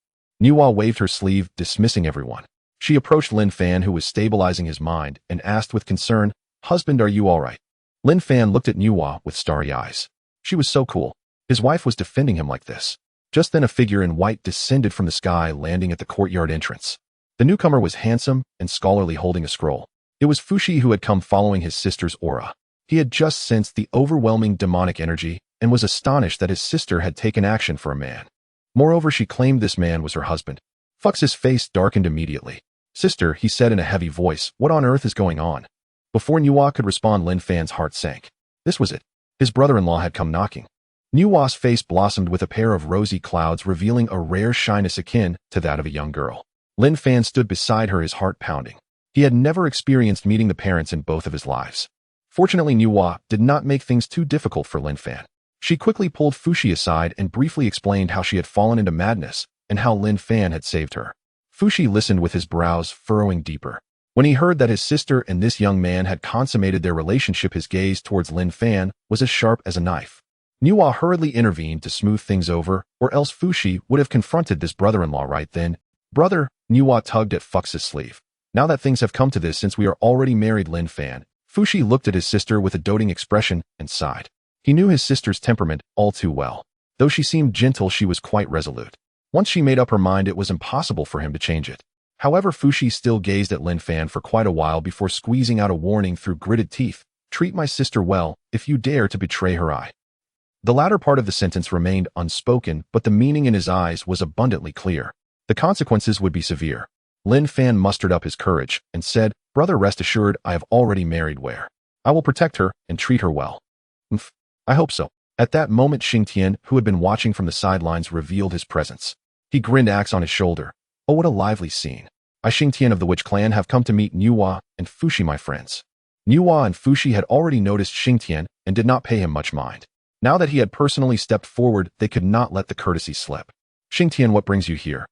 Nuwa waved her sleeve, dismissing everyone. She approached Lin Fan, who was stabilizing his mind, and asked with concern, "Husband, are you all right?" Lin Fan looked at Nuwa with starry eyes. She was so cool. His wife was defending him like this. Just then a figure in white descended from the sky, landing at the courtyard entrance. The newcomer was handsome and scholarly, holding a scroll. It was Fushi, who had come following his sister's aura. He had just sensed the overwhelming demonic energy and was astonished that his sister had taken action for a man. Moreover, she claimed this man was her husband. Fux's face darkened immediately. "Sister," he said in a heavy voice, "what on earth is going on?" Before Nuwa could respond, Lin Fan's heart sank. This was it. His brother-in-law had come knocking. Nuwa's face blossomed with a pair of rosy clouds, revealing a rare shyness akin to that of a young girl. Lin Fan stood beside her, his heart pounding. He had never experienced meeting the parents in both of his lives. Fortunately, Nuwa did not make things too difficult for Lin Fan. She quickly pulled Fushi aside and briefly explained how she had fallen into madness and how Lin Fan had saved her. Fushi listened with his brows furrowing deeper. When he heard that his sister and this young man had consummated their relationship, his gaze towards Lin Fan was as sharp as a knife. Nuwa hurriedly intervened to smooth things over, or else Fushi would have confronted this brother-in-law right then. "Brother," Nuwa tugged at Fux's sleeve. "Now that things have come to this, since we are already married, Lin Fan." Fushi looked at his sister with a doting expression and sighed. He knew his sister's temperament all too well. Though she seemed gentle, she was quite resolute. Once she made up her mind, it was impossible for him to change it. However, Fushi still gazed at Lin Fan for quite a while before squeezing out a warning through gritted teeth. "Treat my sister well, if you dare to betray her eye." The latter part of the sentence remained unspoken, but the meaning in his eyes was abundantly clear. The consequences would be severe. Lin Fan mustered up his courage and said, "Brother, rest assured, I have already married Ware. I will protect her and treat her well." "I hope so." At that moment, Xing Tian, who had been watching from the sidelines, revealed his presence. He grinned, axe on his shoulder. "Oh, what a lively scene. I, Xing Tian of the Witch Clan, have come to meet Nuwa and Fushi, my friends." Nuwa and Fushi had already noticed Xing Tian and did not pay him much mind. Now that he had personally stepped forward, they could not let the courtesy slip. "Xing Tian, what brings you here?"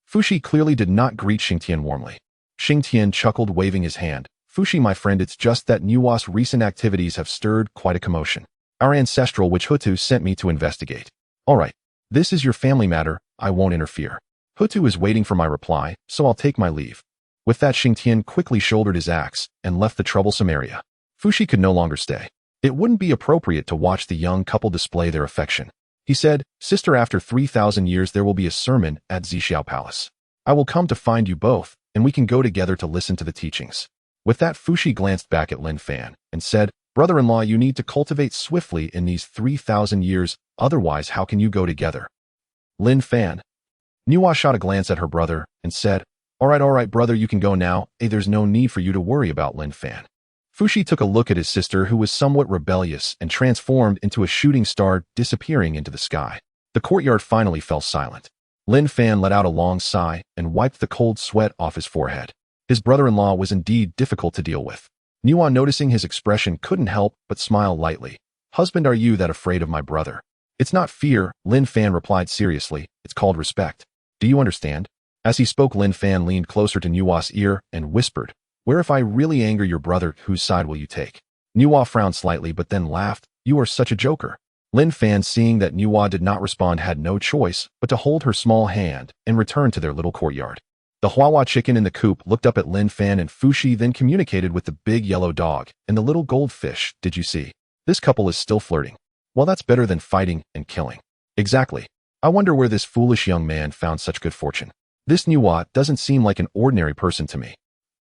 Fushi clearly did not greet Xing Tian warmly. Xing Tian chuckled, waving his hand. "Fushi, my friend, it's just that Nuwa's recent activities have stirred quite a commotion. Our ancestral witch Hutu sent me to investigate." "All right. This is your family matter. I won't interfere. Hutu is waiting for my reply, so I'll take my leave." With that, Xing Tian quickly shouldered his axe and left the troublesome area. Fushi could no longer stay. It wouldn't be appropriate to watch the young couple display their affection. He said, "Sister, after 3,000 years there will be a sermon at Zixiao Palace. I will come to find you both, and we can go together to listen to the teachings." With that, Fushi glanced back at Lin Fan and said, "Brother-in-law, you need to cultivate swiftly in these 3,000 years, otherwise how can you go together?" Lin Fan. Nuwa shot a glance at her brother and said, all right, brother, you can go now. There's no need for you to worry about Lin Fan." Fushi took a look at his sister, who was somewhat rebellious, and transformed into a shooting star, disappearing into the sky. The courtyard finally fell silent. Lin Fan let out a long sigh and wiped the cold sweat off his forehead. His brother-in-law was indeed difficult to deal with. Nuwa, noticing his expression, couldn't help but smile lightly. "Husband, are you that afraid of my brother? It's not fear, Lin Fan replied seriously. It's called respect. Do you understand? As he spoke, Lin Fan leaned closer to Nuwa's ear and whispered, "Where if I really anger your brother, whose side will you take?" Nuwa frowned slightly but then laughed. "You are such a joker." Lin Fan, seeing that Nuwa did not respond, had no choice but to hold her small hand and return to their little courtyard. The Huahua chicken in the coop looked up at Lin Fan and Fushi, then communicated with the big yellow dog and the little goldfish. "Did you see? This couple is still flirting. Well, that's better than fighting and killing." "Exactly. I wonder where this foolish young man found such good fortune. This Nuwa doesn't seem like an ordinary person to me."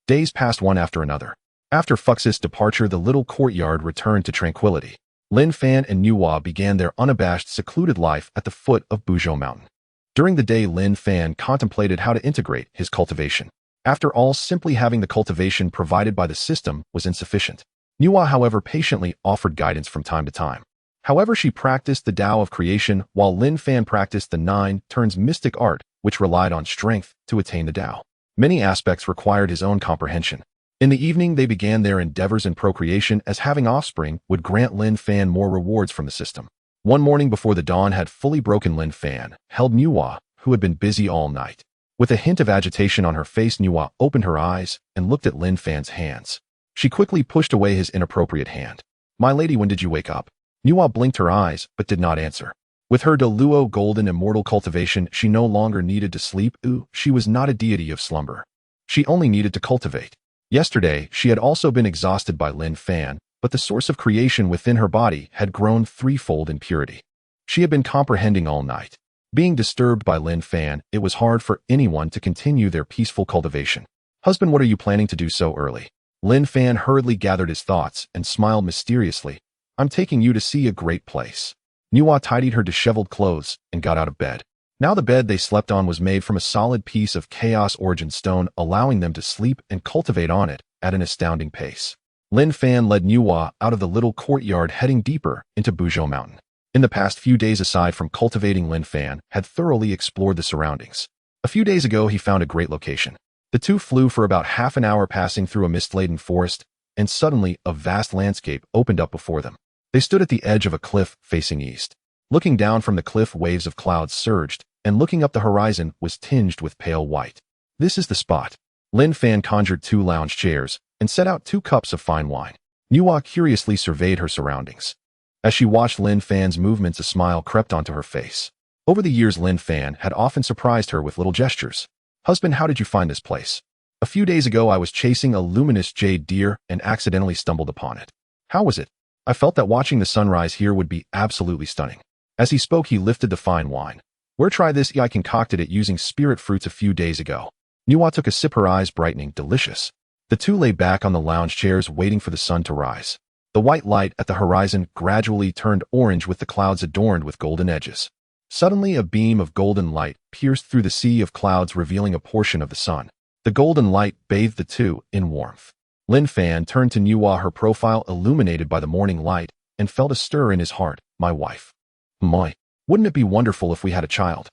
Days passed one after another. After Fux's departure, the little courtyard returned to tranquility. Lin Fan and Nuwa began their unabashed, secluded life at the foot of Buzhou Mountain. During the day, Lin Fan contemplated how to integrate his cultivation. After all, simply having the cultivation provided by the system was insufficient. Nuwa, however, patiently offered guidance from time to time. However, she practiced the Tao of creation, while Lin Fan practiced the 9 turns mystic art, which relied on strength to attain the Tao. Many aspects required his own comprehension. In the evening, they began their endeavors in procreation, as having offspring would grant Lin Fan more rewards from the system. One morning before the dawn had fully broken, Lin Fan held Nuwa, who had been busy all night. With a hint of agitation on her face, Nuwa opened her eyes and looked at Lin Fan's hands. She quickly pushed away his inappropriate hand. "My lady, when did you wake up?" Nuwa blinked her eyes but did not answer. With her Deluo golden immortal cultivation, she no longer needed to sleep. She was not a deity of slumber. She only needed to cultivate. Yesterday, she had also been exhausted by Lin Fan, but the source of creation within her body had grown threefold in purity. She had been comprehending all night. Being disturbed by Lin Fan, it was hard for anyone to continue their peaceful cultivation. "Husband, what are you planning to do so early?" Lin Fan hurriedly gathered his thoughts and smiled mysteriously. "I'm taking you to see a great place." Nuwa tidied her disheveled clothes and got out of bed. Now the bed they slept on was made from a solid piece of chaos origin stone, allowing them to sleep and cultivate on it at an astounding pace. Lin Fan led Nuwa out of the little courtyard, heading deeper into Buzhou Mountain. In the past few days, aside from cultivating, Lin Fan had thoroughly explored the surroundings. A few days ago, he found a great location. The two flew for about half an hour, passing through a mist-laden forest, and suddenly a vast landscape opened up before them. They stood at the edge of a cliff facing east. Looking down from the cliff, waves of clouds surged, and looking up the horizon was tinged with pale white. "This is the spot." Lin Fan conjured 2 lounge chairs and set out 2 cups of fine wine. Nuwa curiously surveyed her surroundings. As she watched Lin Fan's movements, a smile crept onto her face. Over the years, Lin Fan had often surprised her with little gestures. "Husband, how did you find this place?" "A few days ago, I was chasing a luminous jade deer and accidentally stumbled upon it." "How was it?" "I felt that watching the sunrise here would be absolutely stunning." As he spoke, he lifted the fine wine. "Where, try this. I concocted it using spirit fruits a few days ago." Nuwa took a sip, her eyes brightening. "Delicious." The two lay back on the lounge chairs, waiting for the sun to rise. The white light at the horizon gradually turned orange, with the clouds adorned with golden edges. Suddenly, a beam of golden light pierced through the sea of clouds, revealing a portion of the sun. The golden light bathed the two in warmth. Lin Fan turned to Nuwa, her profile illuminated by the morning light, and felt a stir in his heart. "My wife. My, wouldn't it be wonderful if we had a child?"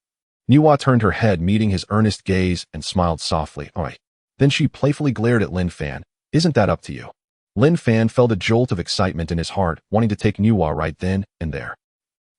Nuwa turned her head, meeting his earnest gaze, and smiled softly. "Oi." Then she playfully glared at Lin Fan. "Isn't that up to you?" Lin Fan felt a jolt of excitement in his heart, wanting to take Nuwa right then and there.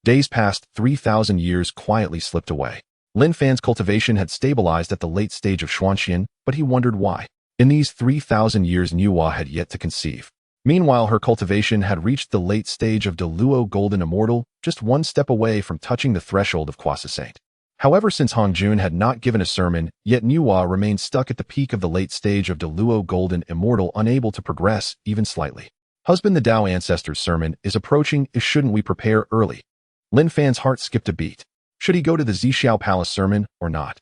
Days passed. 3,000 years quietly slipped away. Lin Fan's cultivation had stabilized at the late stage of Xuanxian, but he wondered why. In these 3,000 years, Nuwa had yet to conceive. Meanwhile, her cultivation had reached the late stage of Deluo Golden Immortal, just one step away from touching the threshold of Quasi-Saint. However, since Hongjun had not given a sermon, yet Nuwa remained stuck at the peak of the late stage of Deluo Golden Immortal, unable to progress even slightly. "Husband, the Tao Ancestor's sermon is approaching. Shouldn't we prepare early?" Lin Fan's heart skipped a beat. Should he go to the Zixiao Palace sermon or not?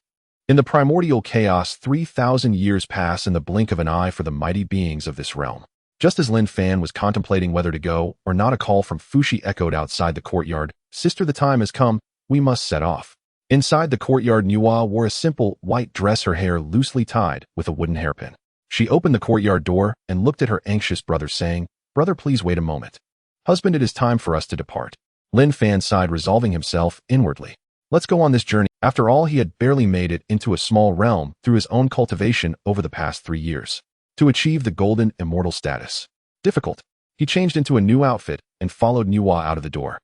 In the primordial chaos, 3,000 years pass in the blink of an eye for the mighty beings of this realm. Just as Lin Fan was contemplating whether to go or not, a call from Fushi echoed outside the courtyard. "Sister, the time has come. We must set off." Inside the courtyard, Nuwa wore a simple white dress, her hair loosely tied with a wooden hairpin. She opened the courtyard door and looked at her anxious brother, saying, "Brother, please wait a moment." "Husband, it is time for us to depart." Lin Fan sighed, resolving himself inwardly. Let's go on this journey. After all, he had barely made it into a small realm through his own cultivation over the past 3 years. To achieve the golden immortal status. Difficult. He changed into a new outfit and followed Nuwa out of the door.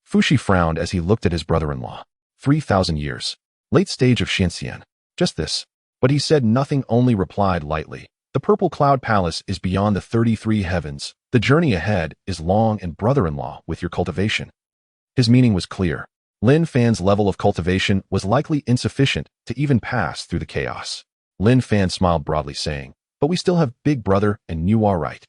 Fushi frowned as he looked at his brother-in-law. 3,000 years. Late stage of Shinxian. Just this. But he said nothing, only replied lightly. The Purple Cloud Palace is beyond the 33 heavens. The journey ahead is long, and brother-in-law, with your cultivation. His meaning was clear. Lin Fan's level of cultivation was likely insufficient to even pass through the chaos. Lin Fan smiled broadly, saying, but we still have Big Brother and Nuwa, right?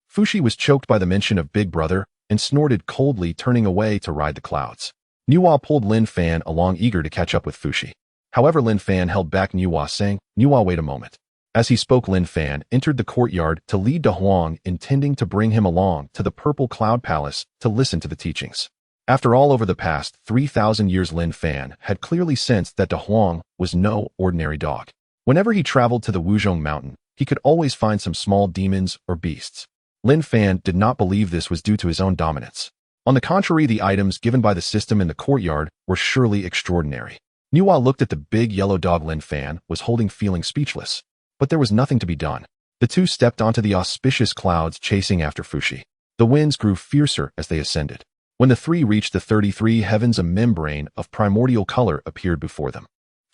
Fushi was choked by the mention of Big Brother and snorted coldly, turning away to ride the clouds. Nuwa pulled Lin Fan along, eager to catch up with Fushi. However, Lin Fan held back Nuwa, saying, Nuwa, wait a moment. As he spoke, Lin Fan entered the courtyard to lead De Huang, intending to bring him along to the Purple Cloud Palace to listen to the teachings. After all, over the past 3,000 years, Lin Fan had clearly sensed that De Huang was no ordinary dog. Whenever he traveled to the Wuzhong Mountain, he could always find some small demons or beasts. Lin Fan did not believe this was due to his own dominance. On the contrary, the items given by the system in the courtyard were surely extraordinary. Nuwa looked at the big yellow dog Lin Fan was holding, feeling speechless. But there was nothing to be done. The two stepped onto the auspicious clouds, chasing after Fushi. The winds grew fiercer as they ascended. When the three reached the 33 heavens, a membrane of primordial color appeared before them.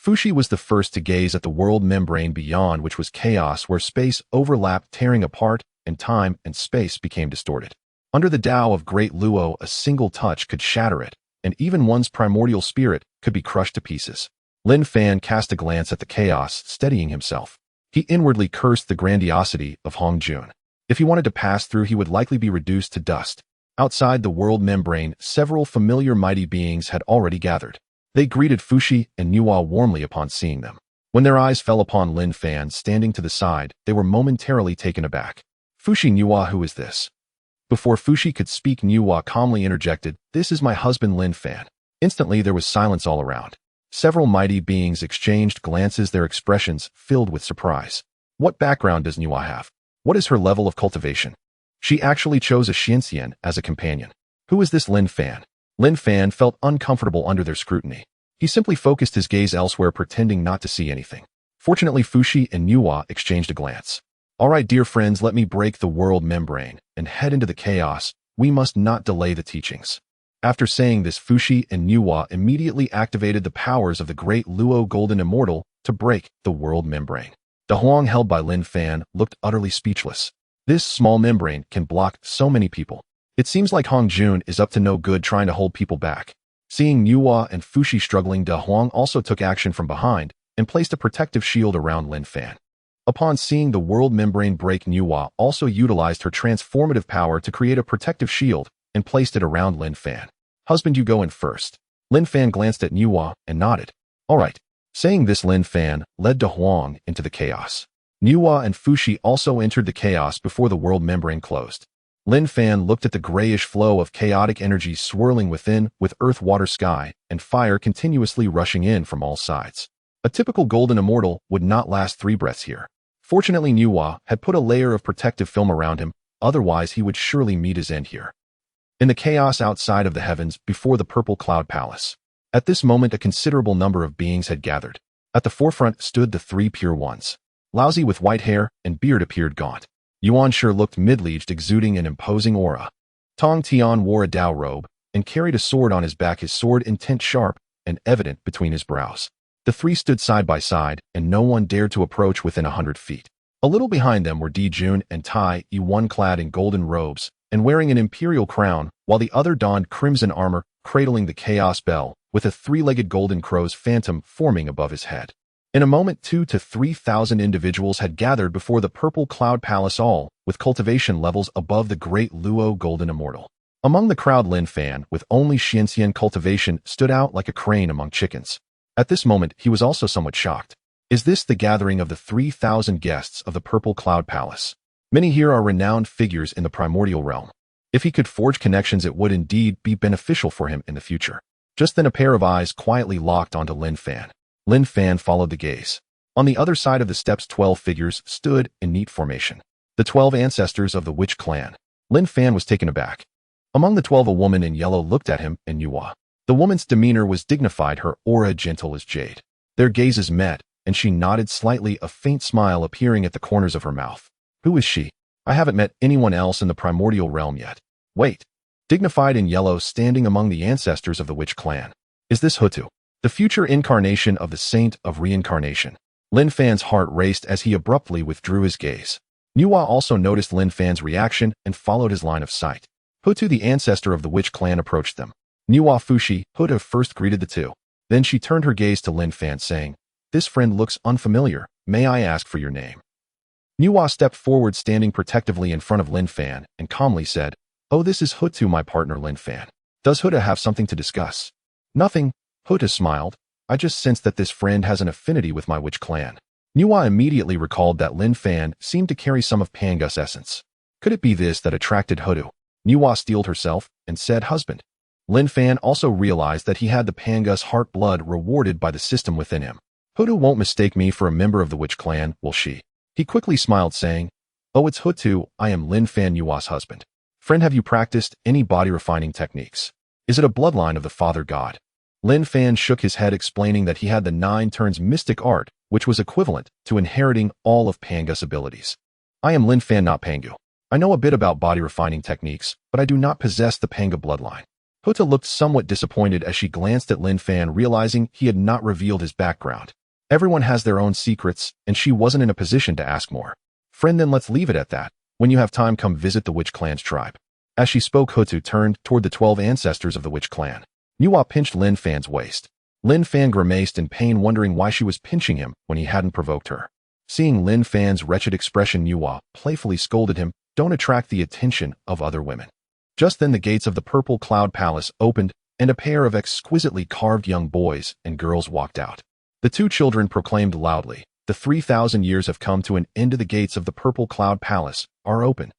Fushi was the first to gaze at the world membrane beyond, which was chaos, where space overlapped, tearing apart, and time and space became distorted. Under the Tao of Great Luo, a single touch could shatter it, and even one's primordial spirit could be crushed to pieces. Lin Fan cast a glance at the chaos, steadying himself. He inwardly cursed the grandiosity of Hongjun. If he wanted to pass through, he would likely be reduced to dust. Outside the world membrane, several familiar mighty beings had already gathered. They greeted Fushi and Nuwa warmly upon seeing them. When their eyes fell upon Lin Fan standing to the side, they were momentarily taken aback. Fushi, Nuwa, who is this? Before Fushi could speak, Nuwa calmly interjected, this is my husband Lin Fan. Instantly there was silence all around. Several mighty beings exchanged glances, their expressions filled with surprise. What background does Nuwa have? What is her level of cultivation? She actually chose a Shinxian as a companion. Who is this Lin Fan? Lin Fan felt uncomfortable under their scrutiny. He simply focused his gaze elsewhere, pretending not to see anything. Fortunately, Fushi and Nuwa exchanged a glance. All right, dear friends, let me break the world membrane and head into the chaos. We must not delay the teachings. After saying this, Fushi and Nuwa immediately activated the powers of the Great Luo Golden Immortal to break the world membrane. De Huang, held by Lin Fan, looked utterly speechless. This small membrane can block so many people. It seems like Hongjun is up to no good trying to hold people back. Seeing Nuwa and Fushi struggling, De Huang also took action from behind and placed a protective shield around Lin Fan. Upon seeing the world membrane break, Nuwa also utilized her transformative power to create a protective shield and placed it around Lin Fan. Husband, you go in first. Lin Fan glanced at Nuwa and nodded. All right. Saying this, Lin Fan led De Huang into the chaos. Nuwa and Fushi also entered the chaos before the world membrane closed. Lin Fan looked at the grayish flow of chaotic energy swirling within, with earth, water, sky, and fire continuously rushing in from all sides. A typical golden immortal would not last 3 breaths here. Fortunately, Nuwa had put a layer of protective film around him, otherwise he would surely meet his end here. In the chaos outside of the heavens, before the Purple Cloud Palace. At this moment, a considerable number of beings had gathered. At the forefront stood the 3 pure ones. Laozi, with white hair and beard, appeared gaunt. Yuan Shi looked middle-aged, exuding an imposing aura. Tong Tian wore a Dao robe and carried a sword on his back, his sword intent sharp and evident between his brows. The 3 stood side by side, and no one dared to approach within 100 feet. A little behind them were Di Jun and Tai Yi, one clad in golden robes and wearing an imperial crown, while the other donned crimson armor, cradling the chaos bell, with a 3-legged golden crow's phantom forming above his head. In a moment, 2,000 to 3,000 individuals had gathered before the Purple Cloud Palace, all with cultivation levels above the Great Luo Golden Immortal. Among the crowd, Lin Fan, with only Shinxian cultivation, stood out like a crane among chickens. At this moment, he was also somewhat shocked. Is this the gathering of the 3,000 guests of the Purple Cloud Palace? Many here are renowned figures in the primordial realm. If he could forge connections, it would indeed be beneficial for him in the future. Just then, a pair of eyes quietly locked onto Lin Fan. Lin Fan followed the gaze. On the other side of the steps, 12 figures stood in neat formation. The 12 ancestors of the Witch clan. Lin Fan was taken aback. Among the 12, a woman in yellow looked at him and Nuwa. The woman's demeanor was dignified, her aura gentle as jade. Their gazes met, and she nodded slightly, a faint smile appearing at the corners of her mouth. Who is she? I haven't met anyone else in the primordial realm yet. Wait. dignified in yellow, standing among the ancestors of the witch clan. Is this Hutu, the future incarnation of the saint of reincarnation? Lin Fan's heart raced as he abruptly withdrew his gaze. Nuwa also noticed Lin Fan's reaction and followed his line of sight. Hutu, the ancestor of the witch clan, approached them. Nuwa Fushi, Hutu, first greeted the two. Then she turned her gaze to Lin Fan, saying, "This friend looks unfamiliar. May I ask for your name?" Nuwa stepped forward, standing protectively in front of Lin Fan, and calmly said, "Oh, this is Hutu, my partner Lin Fan. Does Hutu have something to discuss?" "Nothing," Hutu smiled. "I just sense that this friend has an affinity with my witch clan." Nuwa immediately recalled that Lin Fan seemed to carry some of Pangus' essence. Could it be this that attracted Hutu? Nuwa steeled herself and said, "Husband." Lin Fan also realized that he had the Pangus heart blood rewarded by the system within him. Hutu won't mistake me for a member of the witch clan, will she? He quickly smiled, saying, "Oh, it's Hutu. I am Lin Fan, Nuwa's husband. Friend, have you practiced any body refining techniques? Is it a bloodline of the father god?" Lin Fan shook his head, explaining that he had the 9 turns mystic art, which was equivalent to inheriting all of Pangus' abilities. "I am Lin Fan, not Pangu. I know a bit about body refining techniques, but I do not possess the Panga bloodline." Hutu looked somewhat disappointed as she glanced at Lin Fan, realizing he had not revealed his background. Everyone has their own secrets, and she wasn't in a position to ask more. "Friend, then let's leave it at that. When you have time, come visit the witch clan's tribe." As she spoke, Hutu turned toward the 12 ancestors of the witch clan. Nuwa pinched Lin Fan's waist. Lin Fan grimaced in pain, wondering why she was pinching him when he hadn't provoked her. Seeing Lin Fan's wretched expression, Nuwa playfully scolded him, "Don't attract the attention of other women." Just then the gates of the Purple Cloud Palace opened, and a pair of exquisitely carved young boys and girls walked out. The 2 children proclaimed loudly, "The 3,000 years have come to an end. The gates of the Purple Cloud Palace are open."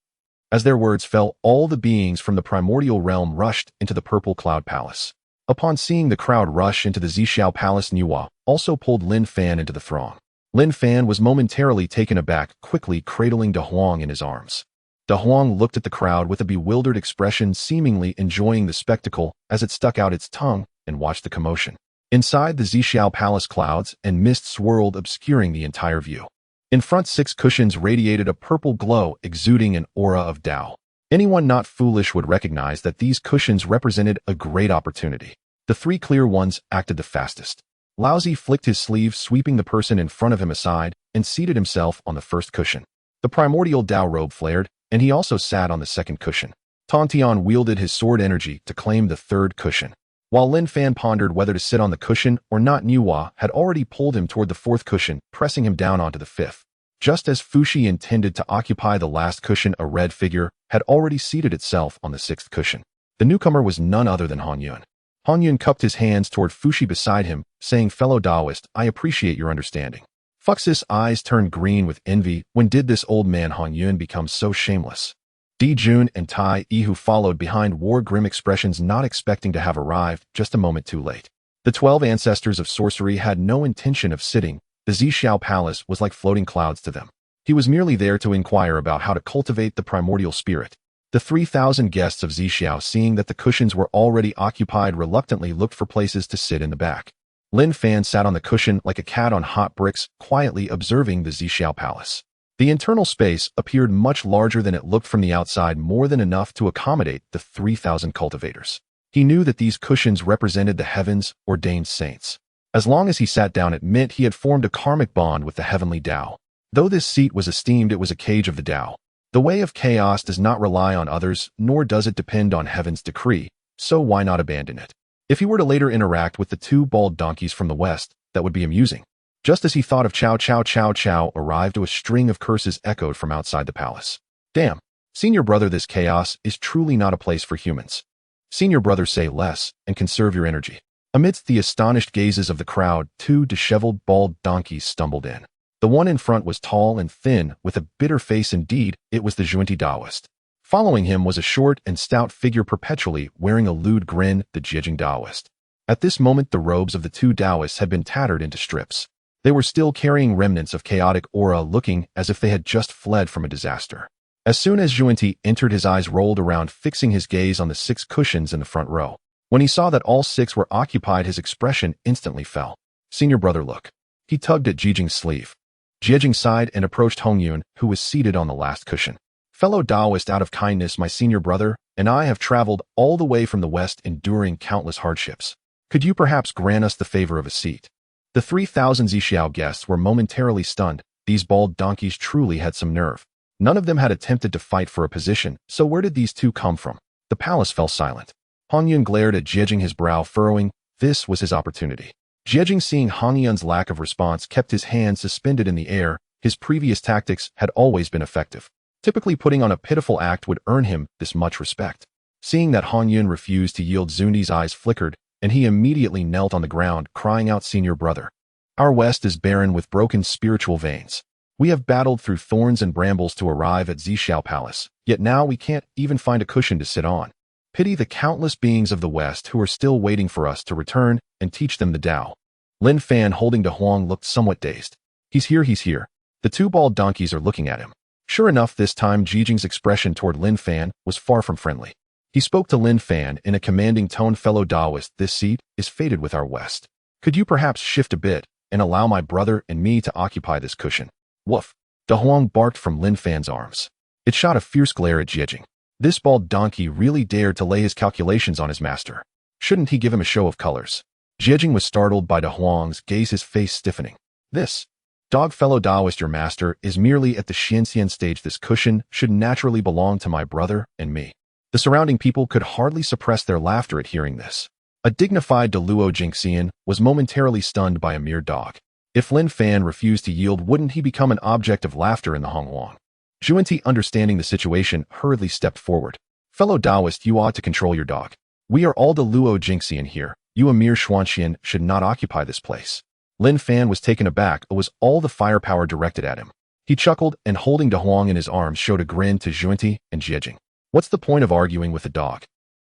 As their words fell, all the beings from the primordial realm rushed into the Purple Cloud Palace. Upon seeing the crowd rush into the Zixiao Palace, Nuwa also pulled Lin Fan into the throng. Lin Fan was momentarily taken aback, quickly cradling De Huang in his arms. De Huang looked at the crowd with a bewildered expression, seemingly enjoying the spectacle as it stuck out its tongue and watched the commotion. Inside the Zixiao Palace, clouds and mist swirled, obscuring the entire view. In front, 6 cushions radiated a purple glow, exuding an aura of Dao. Anyone not foolish would recognize that these cushions represented a great opportunity. The 3 clear ones acted the fastest. Laozi flicked his sleeve, sweeping the person in front of him aside, and seated himself on the first cushion. The primordial Dao robe flared, and he also sat on the second cushion. Tontian wielded his sword energy to claim the 3rd cushion. While Lin Fan pondered whether to sit on the cushion or not, Nuwa had already pulled him toward the 4th cushion, pressing him down onto the 5th. Just as Fushi intended to occupy the last cushion, a red figure had already seated itself on the 6th cushion. The newcomer was none other than Hongjun. Hongjun cupped his hands toward Fushi beside him, saying, "Fellow Taoist, I appreciate your understanding." Fux's eyes turned green with envy. When did this old man Hongjun become so shameless? Di Jun and Tai Yi, who followed behind, wore grim expressions, not expecting to have arrived just a moment too late. The 12 ancestors of sorcery had no intention of sitting. The Zixiao Palace was like floating clouds to them. He was merely there to inquire about how to cultivate the primordial spirit. The 3,000 guests of Zixiao, seeing that the cushions were already occupied, reluctantly looked for places to sit in the back. Lin Fan sat on the cushion like a cat on hot bricks, quietly observing the Zixiao Palace. The internal space appeared much larger than it looked from the outside, more than enough to accommodate the 3,000 cultivators. He knew that these cushions represented the heavens' ordained saints. As long as he sat down, it meant he had formed a karmic bond with the heavenly Dao. Though this seat was esteemed, it was a cage of the Dao. The way of chaos does not rely on others, nor does it depend on heaven's decree, so why not abandon it? If he were to later interact with the 2 bald donkeys from the west, that would be amusing. Just as he thought of Chow Chow Chow Chow, arrived a string of curses echoed from outside the palace. "Damn. Senior brother, this chaos is truly not a place for humans. Senior brother, say less and conserve your energy." Amidst the astonished gazes of the crowd, 2 disheveled bald donkeys stumbled in. The one in front was tall and thin, with a bitter face. Indeed, it was the Zhuanti Taoist. Following him was a short and stout figure, perpetually wearing a lewd grin, the Jiejing Taoist. At this moment, the robes of the 2 Taoists had been tattered into strips. They were still carrying remnants of chaotic aura, looking as if they had just fled from a disaster. As soon as Zhuanti entered, his eyes rolled around, fixing his gaze on the 6 cushions in the front row. When he saw that all 6 were occupied, his expression instantly fell. "Senior brother, look." He tugged at Jiejing's sleeve. Jiejing sighed and approached Hongjun, who was seated on the last cushion. "Fellow Taoist, out of kindness, my senior brother, and I have traveled all the way from the west enduring countless hardships. Could you perhaps grant us the favor of a seat? The 3,000 Zixiao guests were momentarily stunned. These bald donkeys truly had some nerve. None of them had attempted to fight for a position, so where did these two come from? The palace fell silent. Hongjun glared at Jiejing, his brow furrowing. This was his opportunity. Jiejing, seeing Hongyun's lack of response, kept his hands suspended in the air. His previous tactics had always been effective. Typically, putting on a pitiful act would earn him this much respect. Seeing that Hongjun refused to yield, Zundi's eyes flickered, and he immediately knelt on the ground, crying out, "Senior brother, our west is barren with broken spiritual veins. We have battled through thorns and brambles to arrive at Zixiao Palace, yet now we can't even find a cushion to sit on. Pity the countless beings of the west who are still waiting for us to return and teach them the Tao." Lin Fan, holding De Huang, looked somewhat dazed. He's here. The two bald donkeys are looking at him. Sure enough, this time Jiejing's expression toward Lin Fan was far from friendly. He spoke to Lin Fan in a commanding tone. "Fellow Taoist, this seat is fated with our west. Could you perhaps shift a bit and allow my brother and me to occupy this cushion?" "Woof!" De Huang barked from Lin Fan's arms. It shot a fierce glare at Jiejing. This bald donkey really dared to lay his calculations on his master. Shouldn't he give him a show of colors? Jiejing was startled by De Huang's gaze, his face stiffening. "This dog, fellow Taoist, your master is merely at the Xianxian stage. This cushion should naturally belong to my brother and me." The surrounding people could hardly suppress their laughter at hearing this. A dignified Deluo Jingxian was momentarily stunned by a mere dog. If Lin Fan refused to yield, wouldn't he become an object of laughter in the Honghuang? Zhuanti, understanding the situation, hurriedly stepped forward. "Fellow Taoist, you ought to control your dog. We are all Deluo Jingxian here. You, a mere Xuanxian, should not occupy this place." Lin Fan was taken aback. It was all the firepower directed at him. He chuckled and, holding De Huang in his arms, showed a grin to Zhuanti and Jiejing. "What's the point of arguing with a dog?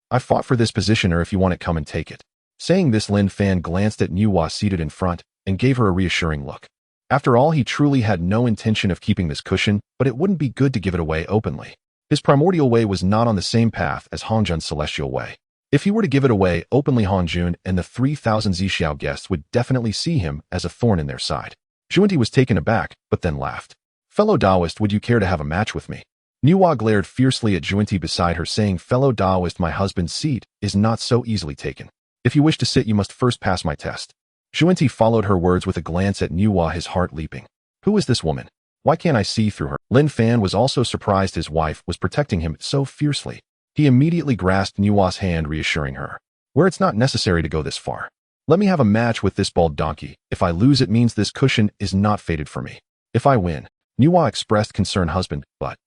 I fought for this position, or if you want it, come and take it." Saying this, Lin Fan glanced at Nuwa seated in front and gave her a reassuring look. After all, he truly had no intention of keeping this cushion, but it wouldn't be good to give it away openly. His primordial way was not on the same path as Hongjun's celestial way. If he were to give it away openly, Hongjun and the 3,000 Zixiao guests would definitely see him as a thorn in their side. Zhuanti was taken aback, but then laughed. "Fellow Taoist, would you care to have a match with me?" Nuwa glared fiercely at Zhuanti beside her, saying, "Fellow Taoist, my husband's seat is not so easily taken. If you wish to sit, you must first pass my test." Zhuanti followed her words with a glance at Nuwa, his heart leaping. Who is this woman? Why can't I see through her? Lin Fan was also surprised his wife was protecting him so fiercely. He immediately grasped Nuwa's hand, reassuring her. "Where it's not necessary to go this far. Let me have a match with this bald donkey. If I lose, it means this cushion is not fated for me. If I win," Nuwa expressed concern. "Husband, but..."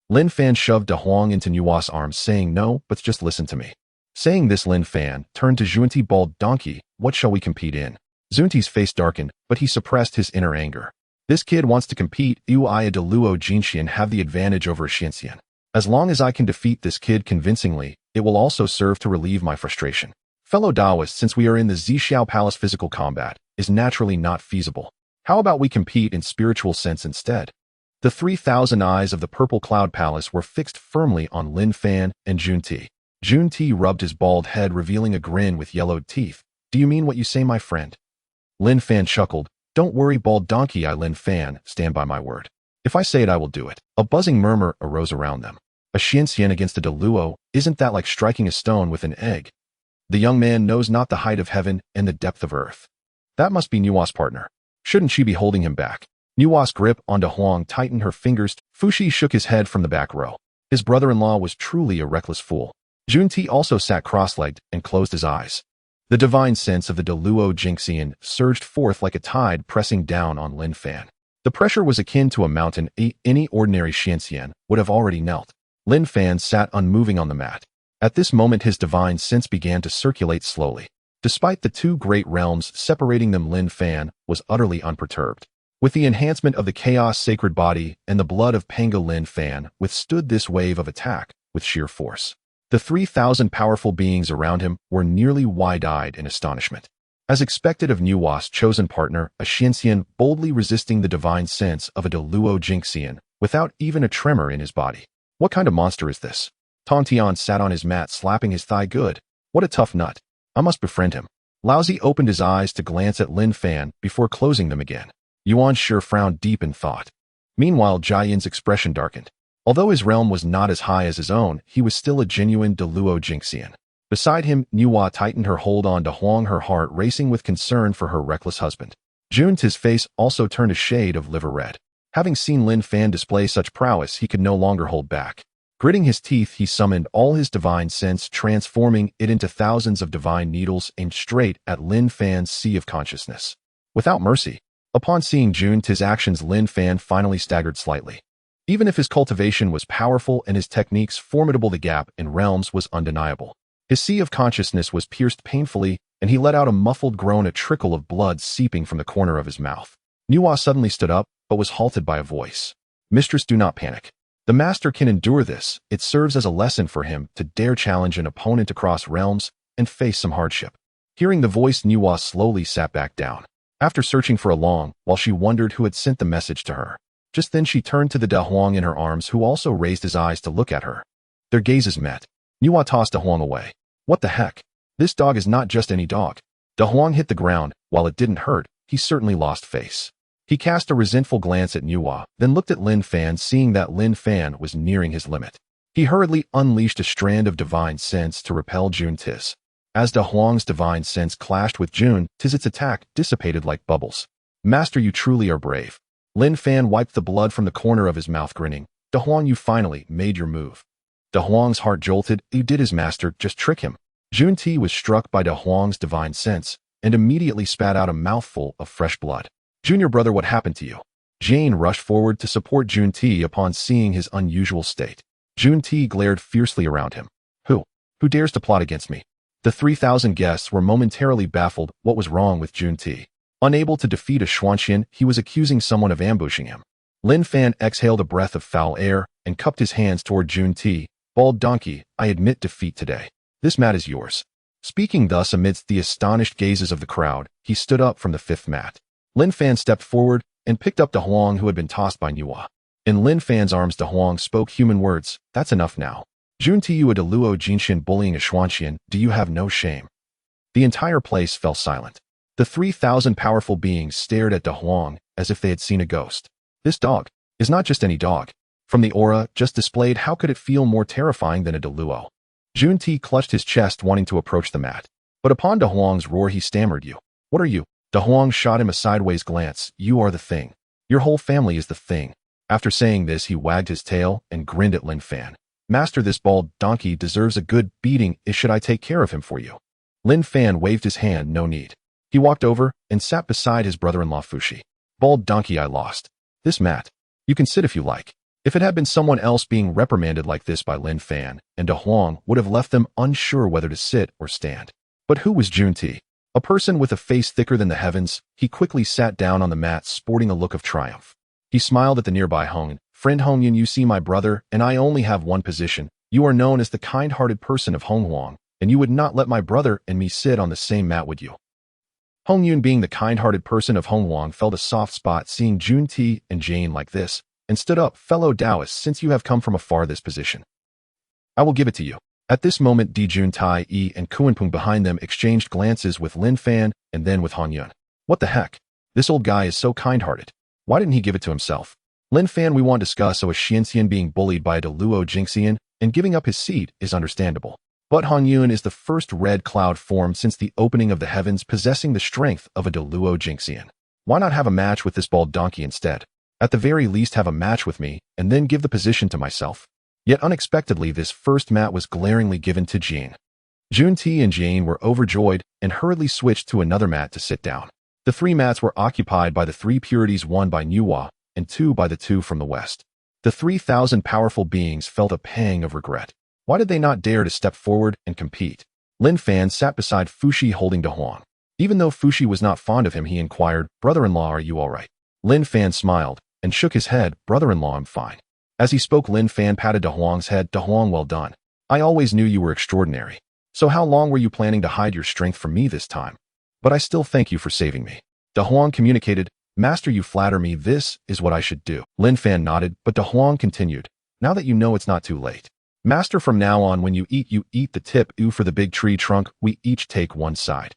Lin Fan shoved De Huang into Nuwa's arms, saying, "No, but just listen to me." Saying this, Lin Fan turned to Zhuanti. "Bald donkey, what shall we compete in?" Zunti's face darkened, but he suppressed his inner anger. This kid wants to compete. I, a Deluo Jingxian, have the advantage over a Xianxian. As long as I can defeat this kid convincingly, it will also serve to relieve my frustration. Fellow Taoists, since we are in the Zixiao Palace, physical combat is naturally not feasible. How about we compete in spiritual sense instead? The 3,000 eyes of the Purple Cloud Palace were fixed firmly on Lin Fan and Zhuanti. Zhuanti rubbed his bald head, revealing a grin with yellowed teeth. "Do you mean what you say, my friend?" Lin Fan chuckled. "Don't worry, bald donkey, I, Lin Fan, stand by my word. If I say it, I will do it." A buzzing murmur arose around them. A Xianxian against a Deluo, isn't that like striking a stone with an egg? The young man knows not the height of heaven and the depth of earth. That must be Nuwa's partner. Shouldn't she be holding him back? Nuwa's grip on De Huang tightened, her fingers. Fushi shook his head from the back row. His brother-in-law was truly a reckless fool. Zhuanti also sat cross-legged and closed his eyes. The divine sense of the Deluo Jingxian surged forth like a tide, pressing down on Lin Fan. The pressure was akin to a mountain. Any ordinary Xianxian would have already knelt. Lin Fan sat unmoving on the mat. At this moment, his divine sense began to circulate slowly. Despite the two great realms separating them, Lin Fan was utterly unperturbed. With the enhancement of the chaos sacred body and the blood of Pango, Lin Fan withstood this wave of attack with sheer force. The 3,000 powerful beings around him were nearly wide-eyed in astonishment. As expected of Nuwa's chosen partner, a Xianxian boldly resisting the divine sense of a Deluo Jingxian without even a tremor in his body. What kind of monster is this? Tong Tian sat on his mat, slapping his thigh. Good. What a tough nut. I must befriend him. Laozi opened his eyes to glance at Lin Fan before closing them again. Yuan Shi frowned deep in thought. Meanwhile, Jia Yin's expression darkened. Although his realm was not as high as his own, he was still a genuine Deluo Jinxian. Beside him, Nuwa tightened her hold on Honghuang, her heart racing with concern for her reckless husband. Jun's face also turned a shade of liver red. Having seen Lin Fan display such prowess, he could no longer hold back. Gritting his teeth, he summoned all his divine sense, transforming it into thousands of divine needles aimed straight at Lin Fan's sea of consciousness. Without mercy. Upon seeing Jun's actions, Lin Fan finally staggered slightly. Even if his cultivation was powerful and his techniques formidable, the gap in realms was undeniable. His sea of consciousness was pierced painfully, and he let out a muffled groan, a trickle of blood seeping from the corner of his mouth. Nuwa suddenly stood up, but was halted by a voice. Mistress, do not panic. The master can endure this. It serves as a lesson for him to dare challenge an opponent across realms and face some hardship. Hearing the voice, Nuwa slowly sat back down. After searching for a long while, she wondered who had sent the message to her. Just then she turned to the Honghuang in her arms, who also raised his eyes to look at her. Their gazes met. Nuwa tossed Honghuang away. What the heck? This dog is not just any dog. Honghuang hit the ground. While it didn't hurt, he certainly lost face. He cast a resentful glance at Nuwa, then looked at Lin Fan, seeing that Lin Fan was nearing his limit. He hurriedly unleashed a strand of divine sense to repel Jun's. As Honghuang's divine sense clashed with Jun's, its attack dissipated like bubbles. Master, you truly are brave. Lin Fan wiped the blood from the corner of his mouth, grinning. Honghuang, you finally made your move. Honghuang's heart jolted. You did his master just trick him? Jun was struck by Honghuang's divine sense and immediately spat out a mouthful of fresh blood. Junior brother, what happened to you? Jane rushed forward to support Jun upon seeing his unusual state. Jun glared fiercely around him. Who dares to plot against me? The 3,000 guests were momentarily baffled. What was wrong with Jun? Unable to defeat a Xuanxian, he was accusing someone of ambushing him. Lin Fan exhaled a breath of foul air and cupped his hands toward Jun. Bald donkey, I admit defeat today. This mat is yours. Speaking thus amidst the astonished gazes of the crowd, he stood up from the fifth mat. Lin Fan stepped forward and picked up Honghuang, who had been tossed by Nuwa. In Lin Fan's arms, Honghuang spoke human words. That's enough now. Jun, you a Deluo Jinxian bullying a Xuanxian, do you have no shame? The entire place fell silent. The 3,000 powerful beings stared at Honghuang as if they had seen a ghost. This dog is not just any dog. From the aura just displayed, how could it feel more terrifying than a Deluo? Jun clutched his chest, wanting to approach the mat. But upon Honghuang's roar, he stammered, You. What are you? Honghuang shot him a sideways glance. You are the thing. Your whole family is the thing. After saying this, he wagged his tail and grinned at Lin Fan. Master, this bald donkey deserves a good beating. Should I take care of him for you? Lin Fan waved his hand. No need. He walked over and sat beside his brother-in-law Fushi. Bald donkey, I lost. This mat. You can sit if you like. If it had been someone else being reprimanded like this by Lin Fan, and Honghuang would have left them unsure whether to sit or stand. But who was Jun? A person with a face thicker than the heavens. He quickly sat down on the mat, sporting a look of triumph. He smiled at the nearby Hongjun. Friend Hongjun, you see, my brother and I only have one position. You are known as the kind-hearted person of Honghuang, and you would not let my brother and me sit on the same mat, would you? Hongjun, being the kind-hearted person of Honghuang, felt a soft spot seeing Jun and Jane like this, and stood up. Fellow Taoists, since you have come from afar, this position, I will give it to you. At this moment, Jun and Kuanpung behind them exchanged glances with Lin Fan and then with Hongjun. What the heck? This old guy is so kind-hearted. Why didn't he give it to himself? Lin Fan, we won't discuss, so a Xianxian being bullied by a Deluo Jinxian and giving up his seat is understandable. But Hongjun is the first red cloud formed since the opening of the heavens, possessing the strength of a Deluo Jinxian. Why not have a match with this bald donkey instead? At the very least, have a match with me and then give the position to myself. Yet unexpectedly, this first mat was glaringly given to Jin. Jun and Jane were overjoyed and hurriedly switched to another mat to sit down. The 3 mats were occupied by the 3 purities, 1 by Nuwa and 2 by the 2 from the west. The 3,000 powerful beings felt a pang of regret. Why did they not dare to step forward and compete? Lin Fan sat beside Fushi holding Honghuang. Even though Fushi was not fond of him, he inquired, Brother-in-law, are you all right? Lin Fan smiled and shook his head. Brother-in-law, I'm fine. As he spoke, Lin Fan patted Honghuang's head. Honghuang, well done. I always knew you were extraordinary. So how long were you planning to hide your strength from me this time? But I still thank you for saving me. Honghuang communicated, Master, you flatter me. This is what I should do. Lin Fan nodded, but Honghuang continued, now that you know, it's not too late. Master, from now on, when you eat the tip. For the big tree trunk, we each take one side.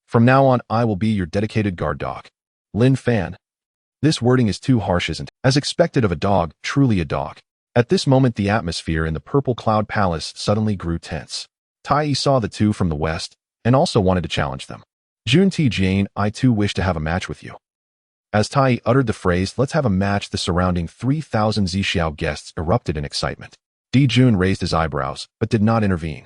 From now on, I will be your dedicated guard dog. Lin Fan. This wording is too harsh, isn't it? As expected of a dog, truly a dog. At this moment, the atmosphere in the Purple Cloud Palace suddenly grew tense. Tai saw the two from the west and also wanted to challenge them. Jun Ti Jane, I too wish to have a match with you. As Tai uttered the phrase, let's have a match, the surrounding 3,000 Zixiao guests erupted in excitement. Di Jun raised his eyebrows, but did not intervene.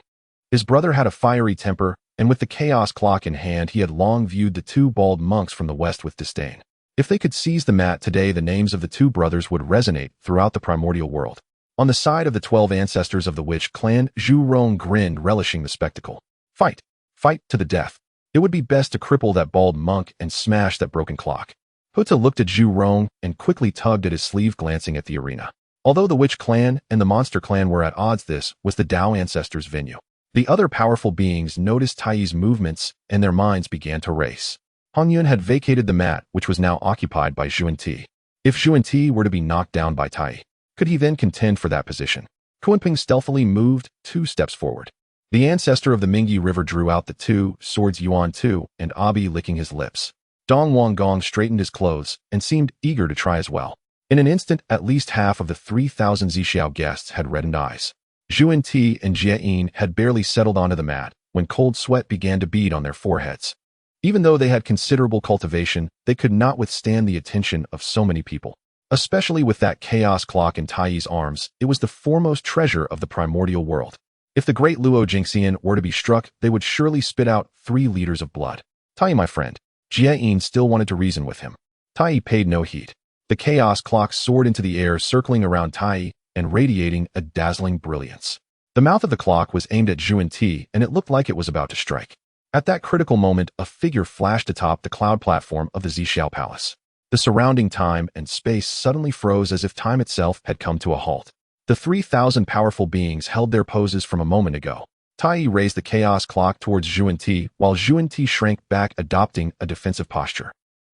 His brother had a fiery temper, and with the chaos clock in hand, he had long viewed the two bald monks from the west with disdain. If they could seize the mat today, the names of the two brothers would resonate throughout the primordial world. On the side of the 12 ancestors of the witch clan, Zhu Rong grinned, relishing the spectacle. Fight! Fight to the death. It would be best to cripple that bald monk and smash that broken clock. Huta looked at Zhu Rong and quickly tugged at his sleeve, glancing at the arena. Although the Witch Clan and the Monster Clan were at odds, this was the Dao Ancestors' venue. The other powerful beings noticed Tai's movements and their minds began to race. Hongjun had vacated the mat, which was now occupied by Zhuan-Ti. If Zhuan-Ti were to be knocked down by Tai, could he then contend for that position? Kunping stealthily moved 2 steps forward. The ancestor of the Mingyi River drew out the 2 swords, Yuan Tu and Abi, licking his lips. Dong Wanggong straightened his clothes and seemed eager to try as well. In an instant, at least half of the 3,000 Zixiao guests had reddened eyes. Zhuan-Ti and Jie-In had barely settled onto the mat when cold sweat began to bead on their foreheads. Even though they had considerable cultivation, they could not withstand the attention of so many people. Especially with that chaos clock in Tai's arms, it was the foremost treasure of the primordial world. If the great Luo Jingxian were to be struck, they would surely spit out 3 liters of blood. Tai, my friend. Jie-In still wanted to reason with him. Tai paid no heed. The chaos clock soared into the air, circling around Tai and radiating a dazzling brilliance. The mouth of the clock was aimed at Zhuan-Ti, and it looked like it was about to strike. At that critical moment, a figure flashed atop the cloud platform of the Zixiao Palace. The surrounding time and space suddenly froze as if time itself had come to a halt. The 3,000 powerful beings held their poses from a moment ago. Tai raised the chaos clock towards Zhuan-Ti, while Zhuan-Ti shrank back, adopting a defensive posture.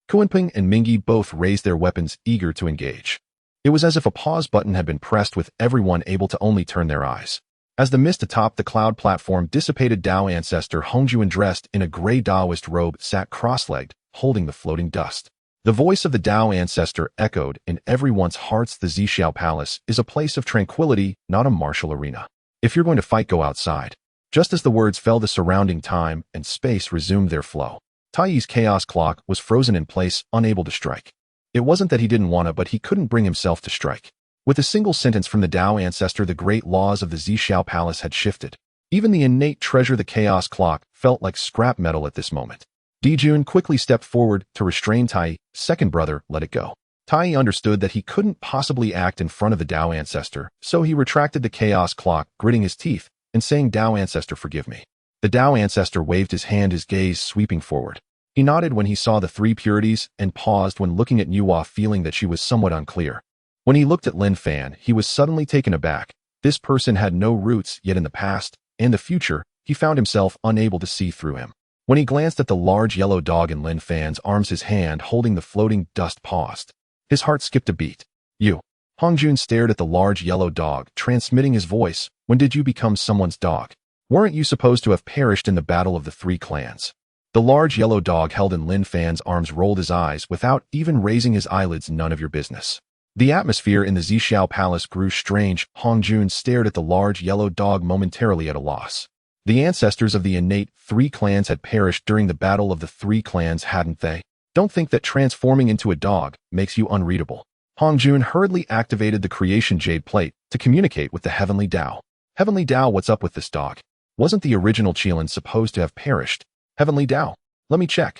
Kunping and Mingyi both raised their weapons, eager to engage. It was as if a pause button had been pressed, with everyone able to only turn their eyes. As the mist atop the cloud platform dissipated, Dao Ancestor Hongjun, dressed in a gray Daoist robe, sat cross-legged, holding the floating dust. The voice of the Dao Ancestor echoed in everyone's hearts. The Zixiao Palace is a place of tranquility, not a martial arena. If you're going to fight, go outside. Just as the words fell, the surrounding time and space resumed their flow. Tai's chaos clock was frozen in place, unable to strike. It wasn't that he didn't want to, but he couldn't bring himself to strike. With a single sentence from the Dao Ancestor, the great laws of the Zixiao Palace had shifted. Even the innate treasure, the chaos clock, felt like scrap metal at this moment. Dijun quickly stepped forward to restrain Tai. Second brother, let it go. Tai understood that he couldn't possibly act in front of the Dao Ancestor, so he retracted the chaos clock, gritting his teeth and saying, Dao Ancestor, forgive me. The Dao Ancestor waved his hand, his gaze sweeping forward. He nodded when he saw the 3 purities and paused when looking at Nuwa, feeling that she was somewhat unclear. When he looked at Lin Fan, he was suddenly taken aback. This person had no roots, yet in the past and the future, he found himself unable to see through him. When he glanced at the large yellow dog in Lin Fan's arms, his hand holding the floating dust paused. His heart skipped a beat. You. Hongjun stared at the large yellow dog, transmitting his voice. When did you become someone's dog? Weren't you supposed to have perished in the battle of the 3 clans? The large yellow dog held in Lin Fan's arms rolled his eyes without even raising his eyelids. None of your business. The atmosphere in the Zixiao Palace grew strange. Hongjun stared at the large yellow dog, momentarily at a loss. The ancestors of the innate 3 clans had perished during the battle of the 3 clans, hadn't they? Don't think that transforming into a dog makes you unreadable. Hongjun hurriedly activated the creation jade plate to communicate with the Heavenly Dao. Heavenly Dao, what's up with this dog? Wasn't the original Qilin supposed to have perished? Heavenly Dao, let me check.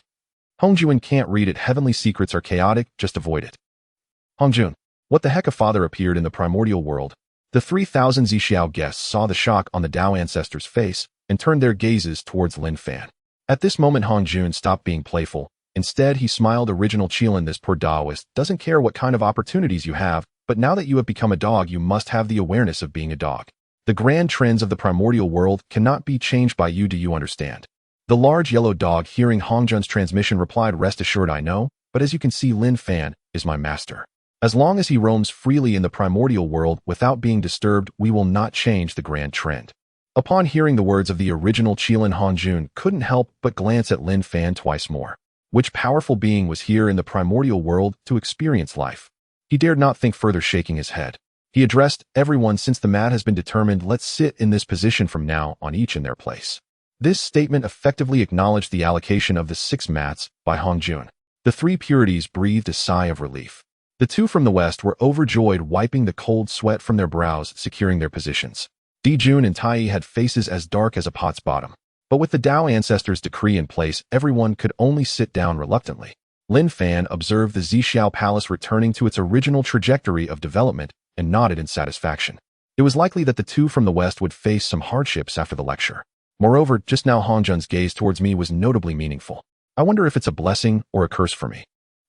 Hongjun can't read it. Heavenly secrets are chaotic, just avoid it. Hongjun, what the heck? A father appeared in the primordial world. The 3,000 Zixiao guests saw the shock on the Dao Ancestor's face and turned their gazes towards Lin Fan. At this moment, Hongjun stopped being playful. Instead, he smiled. Original Qilin, this poor Daoist doesn't care what kind of opportunities you have, but now that you have become a dog, you must have the awareness of being a dog. The grand trends of the primordial world cannot be changed by you. Do you understand? The large yellow dog, hearing Hongjun's transmission, replied, rest assured I know, but as you can see, Lin Fan is my master. As long as he roams freely in the primordial world without being disturbed, we will not change the grand trend. Upon hearing the words of the original Qilin, Hongjun couldn't help but glance at Lin Fan twice more. Which powerful being was here in the primordial world to experience life? He dared not think further, shaking his head. He addressed everyone. Since the mat has been determined, let's sit in this position from now on, each in their place. This statement effectively acknowledged the allocation of the 6 mats by Hongjun. The 3 purities breathed a sigh of relief. The 2 from the west were overjoyed, wiping the cold sweat from their brows, securing their positions. Dijun and Tai had faces as dark as a pot's bottom. But with the Dao ancestors' decree in place, everyone could only sit down reluctantly. Lin Fan observed the Zhixiao Palace returning to its original trajectory of development and nodded in satisfaction. It was likely that the 2 from the west would face some hardships after the lecture. Moreover, just now Hongjun's gaze towards me was notably meaningful. I wonder if it's a blessing or a curse for me.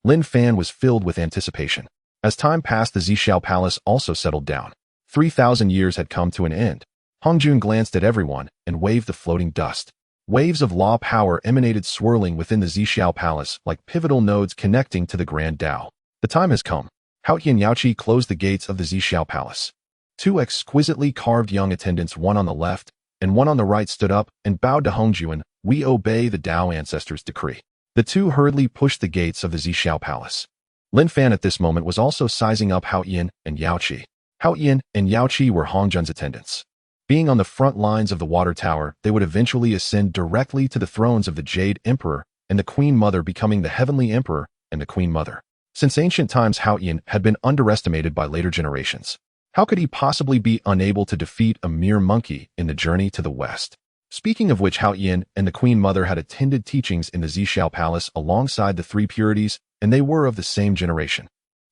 Lin Fan was filled with anticipation. As time passed, the Zhixiao Palace also settled down. 3,000 years had come to an end. Hongjun glanced at everyone and waved the floating dust. Waves of law power emanated, swirling within the Zhixiao Palace like pivotal nodes connecting to the Grand Dao. The time has come. Haotian and Yaoqi closed the gates of the Zhixiao Palace. 2 exquisitely carved young attendants, one on the left and one on the right, stood up and bowed to Hongjun. We obey the Dao ancestors' decree. The 2 hurriedly pushed the gates of the Zhixiao Palace. Lin Fan at this moment was also sizing up Haotian and Yaoqi. Haotian and Yaoqi were Hongjun's attendants. Being on the front lines of the water tower, they would eventually ascend directly to the thrones of the Jade Emperor and the Queen Mother, becoming the Heavenly Emperor and the Queen Mother. Since ancient times, Haotian had been underestimated by later generations. How could he possibly be unable to defeat a mere monkey in the journey to the west? Speaking of which, Haotian and the Queen Mother had attended teachings in the Zhixiao Palace alongside the 3 purities, and they were of the same generation.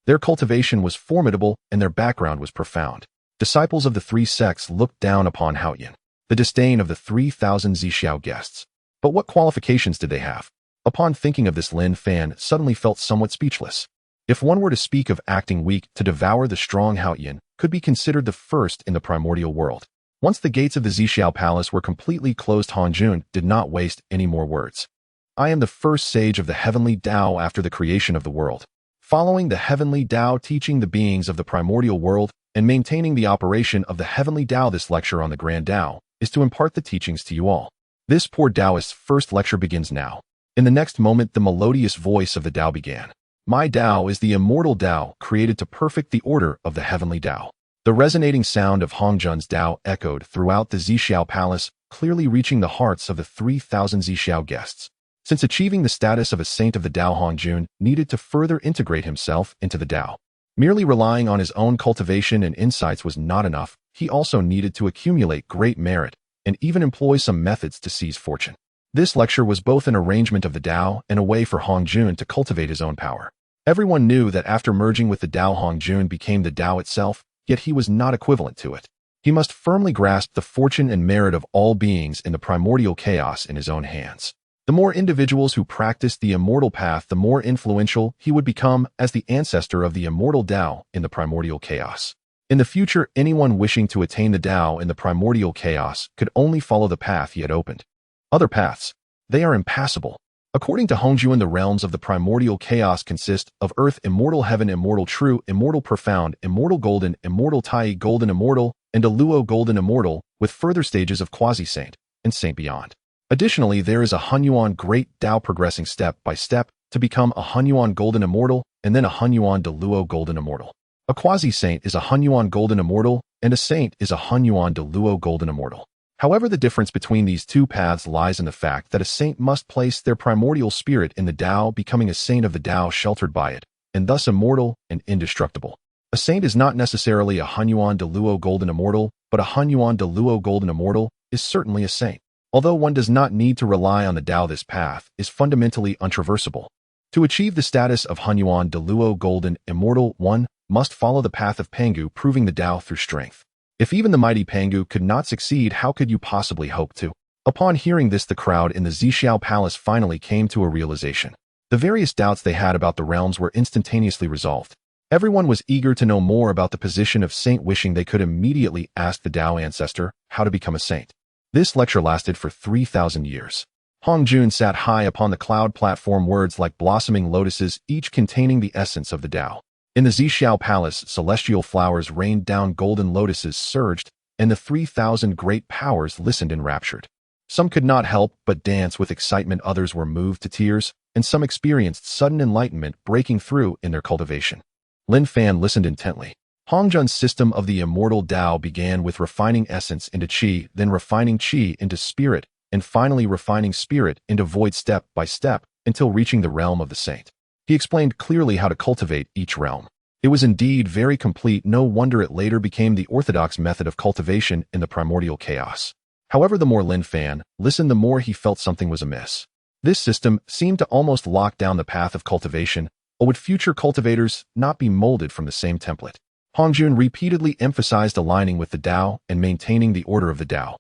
Their cultivation was formidable and their background was profound. Disciples of the 3 sects looked down upon Haotian, the disdain of the 3,000 Zhixiao guests. But what qualifications did they have? Upon thinking of this, Lin Fan suddenly felt somewhat speechless. If one were to speak of acting weak to devour, the strong Haotian could be considered the first in the primordial world. Once the gates of the Zhixiao Palace were completely closed, Hongjun did not waste any more words. I am the first sage of the heavenly Dao after the creation of the world. Following the heavenly Dao, teaching the beings of the primordial world, and maintaining the operation of the heavenly Dao, this lecture on the Grand Dao is to impart the teachings to you all. This poor Taoist's first lecture begins now. In the next moment, the melodious voice of the Dao began. My Dao is the immortal Dao, created to perfect the order of the heavenly Dao. The resonating sound of Hongjun's Dao echoed throughout the Zhixiao Palace, clearly reaching the hearts of the 3,000 Zhixiao guests. Since achieving the status of a saint of the Dao, Hongjun needed to further integrate himself into the Dao. Merely relying on his own cultivation and insights was not enough. He also needed to accumulate great merit and even employ some methods to seize fortune. This lecture was both an arrangement of the Dao and a way for Hongjun to cultivate his own power. Everyone knew that after merging with the Dao, Hongjun became the Dao itself, yet he was not equivalent to it. He must firmly grasp the fortune and merit of all beings in the primordial chaos in his own hands. The more individuals who practiced the Immortal Path, the more influential he would become as the ancestor of the Immortal Dao in the primordial chaos. In the future, anyone wishing to attain the Dao in the primordial chaos could only follow the path he had opened. Other paths, they are impassable. According to Hongjun, the realms of the primordial chaos consist of Earth, Immortal Heaven, Immortal True, Immortal Profound, Immortal Golden, Immortal Tai, Golden Immortal, and a Luo Golden Immortal, with further stages of Quasi-Saint and Saint beyond. Additionally, there is a Honghuang Great Dao, progressing step by step to become a Honghuang Golden Immortal and then a Honghuang de Luo Golden Immortal. A Quasi-Saint is a Honghuang Golden Immortal and a Saint is a Honghuang de Luo Golden Immortal. However, the difference between these two paths lies in the fact that a saint must place their primordial spirit in the Dao, becoming a saint of the Dao sheltered by it, and thus immortal and indestructible. A saint is not necessarily a Honghuang de Luo Golden Immortal, but a Honghuang de Luo Golden Immortal is certainly a saint. Although one does not need to rely on the Dao, this path is fundamentally untraversable. To achieve the status of Honghuang de Luo Golden Immortal, one must follow the path of Pangu, proving the Dao through strength. If even the mighty Pangu could not succeed, how could you possibly hope to? Upon hearing this, the crowd in the Zhixiao Palace finally came to a realization. The various doubts they had about the realms were instantaneously resolved. Everyone was eager to know more about the position of saint, wishing they could immediately ask the Dao ancestor how to become a saint. This lecture lasted for 3,000 years. Hongjun sat high upon the cloud platform, words like blossoming lotuses, each containing the essence of the Dao. In the Zhixiao Palace, celestial flowers rained down, golden lotuses surged, and the 3,000 great powers listened enraptured. Some could not help but dance with excitement, others were moved to tears, and some experienced sudden enlightenment breaking through in their cultivation. Lin Fan listened intently. Hongjun's system of the immortal Dao began with refining essence into qi, then refining qi into spirit, and finally refining spirit into void step by step until reaching the realm of the saint. He explained clearly how to cultivate each realm. It was indeed very complete, no wonder it later became the orthodox method of cultivation in the Primordial Chaos. However, the more Lin Fan listened, the more he felt something was amiss. This system seemed to almost lock down the path of cultivation, or would future cultivators not be molded from the same template? Hongjun repeatedly emphasized aligning with the Dao and maintaining the order of the Dao.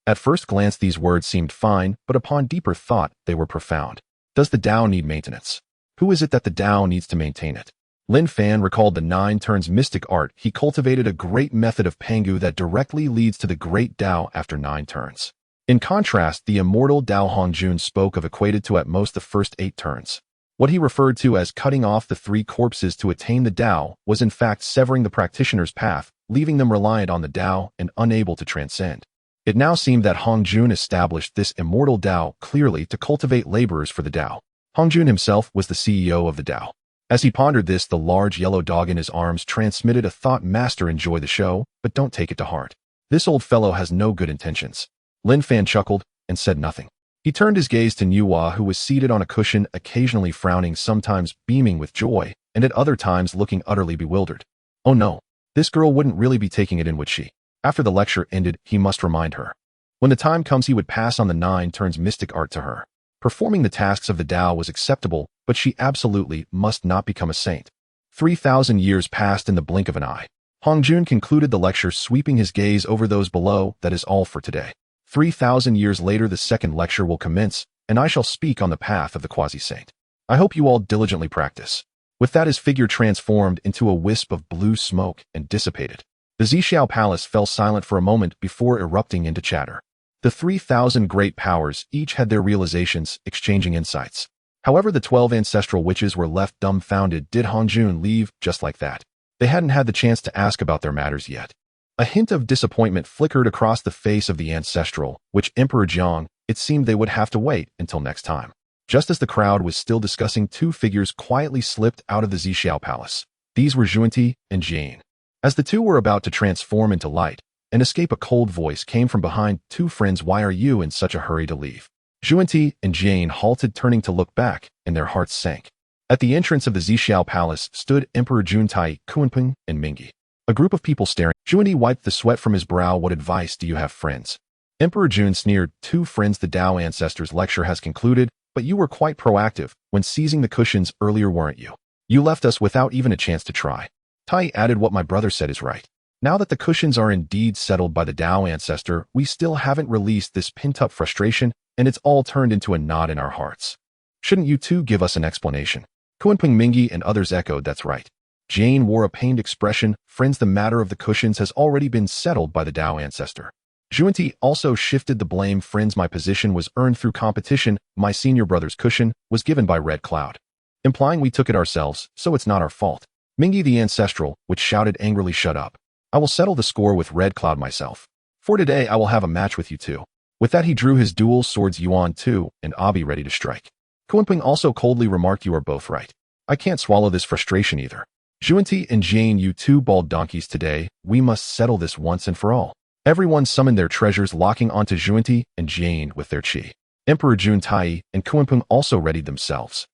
At first glance, these words seemed fine, but upon deeper thought, they were profound. Does the Dao need maintenance? Who is it that the Dao needs to maintain it? Lin Fan recalled the 9 turns mystic art. He cultivated a great method of Pangu that directly leads to the great Dao after 9 turns. In contrast, the immortal Dao Hongjun spoke of equated to at most the first 8 turns. What he referred to as cutting off the 3 corpses to attain the Dao was in fact severing the practitioner's path, leaving them reliant on the Dao and unable to transcend. It now seemed that Hongjun established this immortal Dao clearly to cultivate laborers for the Dao. Hongjun himself was the CEO of the Dao. As he pondered this, the large yellow dog in his arms transmitted a thought: Master, enjoy the show, but don't take it to heart. This old fellow has no good intentions. Lin Fan chuckled and said nothing. He turned his gaze to Nuwa, who was seated on a cushion, occasionally frowning, sometimes beaming with joy, and at other times looking utterly bewildered. Oh no, this girl wouldn't really be taking it in, would she? After the lecture ended, he must remind her. When the time comes, he would pass on the 9 turns mystic art to her. Performing the tasks of the Dao was acceptable, but she absolutely must not become a saint. 3,000 years passed in the blink of an eye. Hongjun concluded the lecture, sweeping his gaze over those below. That is all for today. 3,000 years later, the second lecture will commence, and I shall speak on the path of the quasi-saint. I hope you all diligently practice. With that, his figure transformed into a wisp of blue smoke and dissipated. The Zixiao Palace fell silent for a moment before erupting into chatter. The 3,000 great powers each had their realizations, exchanging insights. However, the 12 ancestral witches were left dumbfounded. Did Hongjun leave just like that? They hadn't had the chance to ask about their matters yet. A hint of disappointment flickered across the face of the ancestral, which Emperor Jiang. It seemed they would have to wait until next time. Just as the crowd was still discussing, 2 figures quietly slipped out of the Zixiao Palace. These were Xuanti and Jane. As the 2 were about to transform into light and escape, a cold voice came from behind. 2 friends, why are you in such a hurry to leave? Xuanti and Jane halted, turning to look back, and their hearts sank. At the entrance of the Zixiao Palace stood Emperor Juntai, Kunpeng, and Mingi. A group of people staring. Xuanti wiped the sweat from his brow. What advice do you have, friends? Emperor Jun sneered. 2 friends, the Dao Ancestors lecture has concluded, but you were quite proactive when seizing the cushions earlier, weren't you? You left us without even a chance to try. Tai added, what my brother said is right. Now that the cushions are indeed settled by the Dao Ancestor, we still haven't released this pent-up frustration, and it's all turned into a knot in our hearts. Shouldn't you 2 give us an explanation? Kunpeng, Mingi, and others echoed, that's right. Jane wore a pained expression. Friends, the matter of the cushions has already been settled by the Dao Ancestor. Xuanti also shifted the blame. Friends, my position was earned through competition. My senior brother's cushion was given by Red Cloud, implying we took it ourselves, so it's not our fault. Mingi the Ancestral, which shouted angrily, shut up. I will settle the score with Red Cloud myself. For today, I will have a match with you 2. With that, he drew his dual swords, Yuan 2 and Abi, ready to strike. Kunpeng also coldly remarked, you are both right. I can't swallow this frustration either. Xuanti and Jane, you 2 bald donkeys, today, we must settle this once and for all. Everyone summoned their treasures, locking onto Xuanti and Jane with their chi. Emperor Juntai and Kunpeng also readied themselves.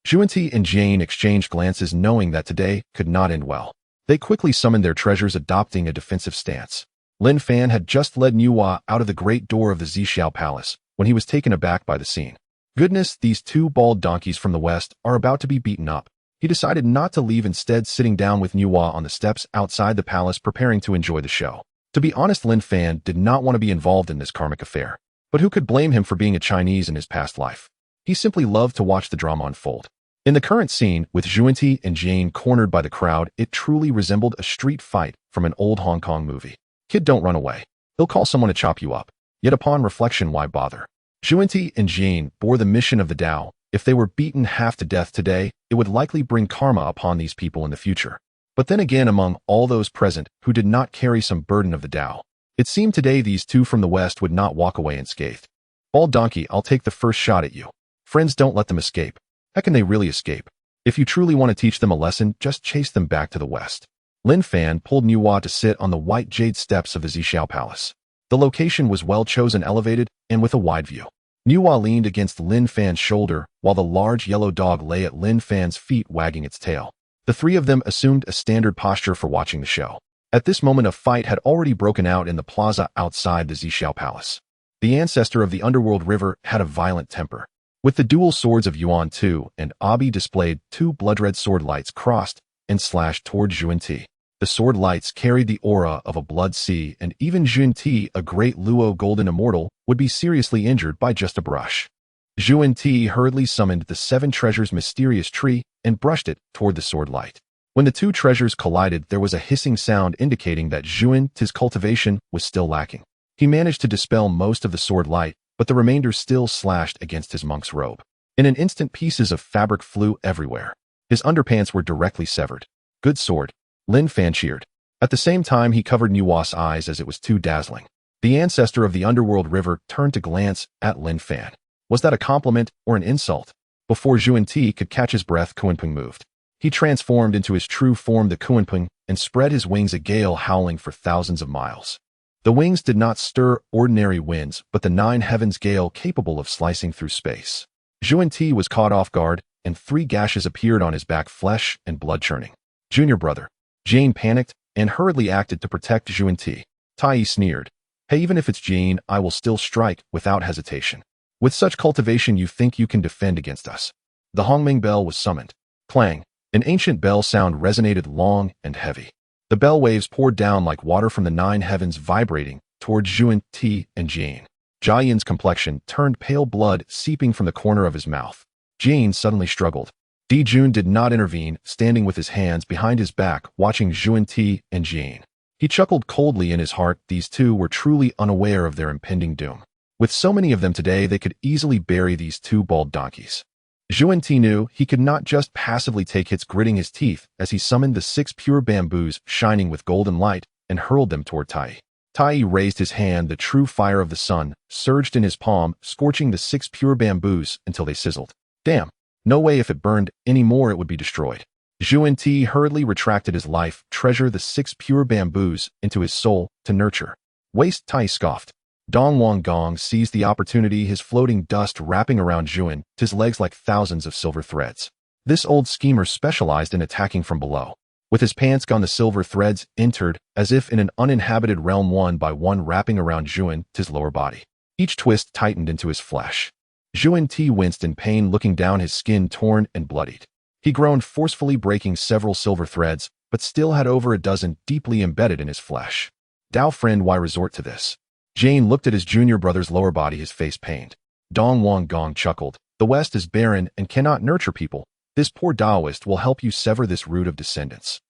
Xuanti and Jane exchanged glances, knowing that today could not end well. They quickly summoned their treasures, adopting a defensive stance. Lin Fan had just led Nuwa out of the great door of the Zixiao Palace when he was taken aback by the scene. Goodness, these 2 bald donkeys from the west are about to be beaten up. He decided not to leave, instead sitting down with Nuwa on the steps outside the palace, preparing to enjoy the show. To be honest, Lin Fan did not want to be involved in this karmic affair. But who could blame him for being a Chinese in his past life? He simply loved to watch the drama unfold. In the current scene, with Xuanti and Jane cornered by the crowd, it truly resembled a street fight from an old Hong Kong movie. Kid, don't run away. He'll call someone to chop you up. Yet upon reflection, why bother? Xuanti and Jane bore the mission of the Dao. If they were beaten half to death today, it would likely bring karma upon these people in the future. But then again, among all those present who did not carry some burden of the Dao, it seemed today these 2 from the west would not walk away unscathed. Bald donkey, I'll take the first shot at you. Friends, don't let them escape. How can they really escape? If you truly want to teach them a lesson, just chase them back to the west. Lin Fan pulled Nuwa to sit on the white jade steps of the Zixiao Palace. The location was well-chosen, elevated, and with a wide view. Nuwa leaned against Lin Fan's shoulder, while the large yellow dog lay at Lin Fan's feet wagging its tail. The three of them assumed a standard posture for watching the show. At this moment, a fight had already broken out in the plaza outside the Zixiao Palace. The ancestor of the underworld river had a violent temper. With the dual swords of Yuan Tu and Abi displayed, two blood-red sword lights crossed and slashed toward Zhuan-Ti. The sword lights carried the aura of a blood sea, and even Zhuan-Ti, a great Luo golden immortal, would be seriously injured by just a brush. Zhuan-Ti hurriedly summoned the seven treasures mysterious tree and brushed it toward the sword light. When the two treasures collided, there was a hissing sound indicating that Zhuan-Ti's cultivation was still lacking. He managed to dispel most of the sword light, but the remainder still slashed against his monk's robe. In an instant, pieces of fabric flew everywhere. His underpants were directly severed. Good sword, Lin Fan cheered. At the same time, he covered Nuwa's eyes as it was too dazzling. The ancestor of the underworld river turned to glance at Lin Fan. Was that a compliment or an insult? Before Zhuan-Ti could catch his breath, Kunpeng moved. He transformed into his true form, the Kunpeng, and spread his wings, a gale howling for thousands of miles. The wings did not stir ordinary winds, but the nine heavens gale capable of slicing through space. Zhuan-Ti was caught off guard, and 3 gashes appeared on his back, flesh and blood churning. Junior brother. Jane panicked and hurriedly acted to protect Zhuan-Ti. Tai sneered. Hey, even if it's Jane, I will still strike without hesitation. With such cultivation, you think you can defend against us? The Hongming bell was summoned. Clang. An ancient bell sound resonated long and heavy. The bell waves poured down like water from the 9 heavens, vibrating toward Zhuan-Ti and Jane. Jia Yin's complexion turned pale, blood seeping from the corner of his mouth. Jane suddenly struggled. Di Jun did not intervene, standing with his hands behind his back, watching Zhuan-Ti and Jane. He chuckled coldly in his heart. These two were truly unaware of their impending doom. With so many of them today, they could easily bury these 2 bald donkeys. Zhuan-Ti knew he could not just passively take hits, gritting his teeth as he summoned the 6 pure bamboos shining with golden light and hurled them toward Tai. Tai raised his hand. The true fire of the sun surged in his palm, scorching the 6 pure bamboos until they sizzled. Damn. No way, if it burned any more it would be destroyed. Zhuan-Ti hurriedly retracted his life, treasure the 6 pure bamboos into his soul to nurture. Waste, Tai scoffed. Dong Wang Gong seized the opportunity, his floating dust wrapping around Zhuan-Ti's legs like thousands of silver threads. This old schemer specialized in attacking from below. With his pants gone, the silver threads entered as if in an uninhabited realm, one by one wrapping around Zhuan-Ti's lower body. Each twist tightened into his flesh. Zhuan-Ti winced in pain, looking down, his skin torn and bloodied. He groaned, forcefully breaking several silver threads, but still had over a dozen deeply embedded in his flesh. Dao friend, why resort to this? Jane looked at his junior brother's lower body, his face pained. Dong Wang Gong chuckled. The West is barren and cannot nurture people. This poor Taoist will help you sever this root of descendants.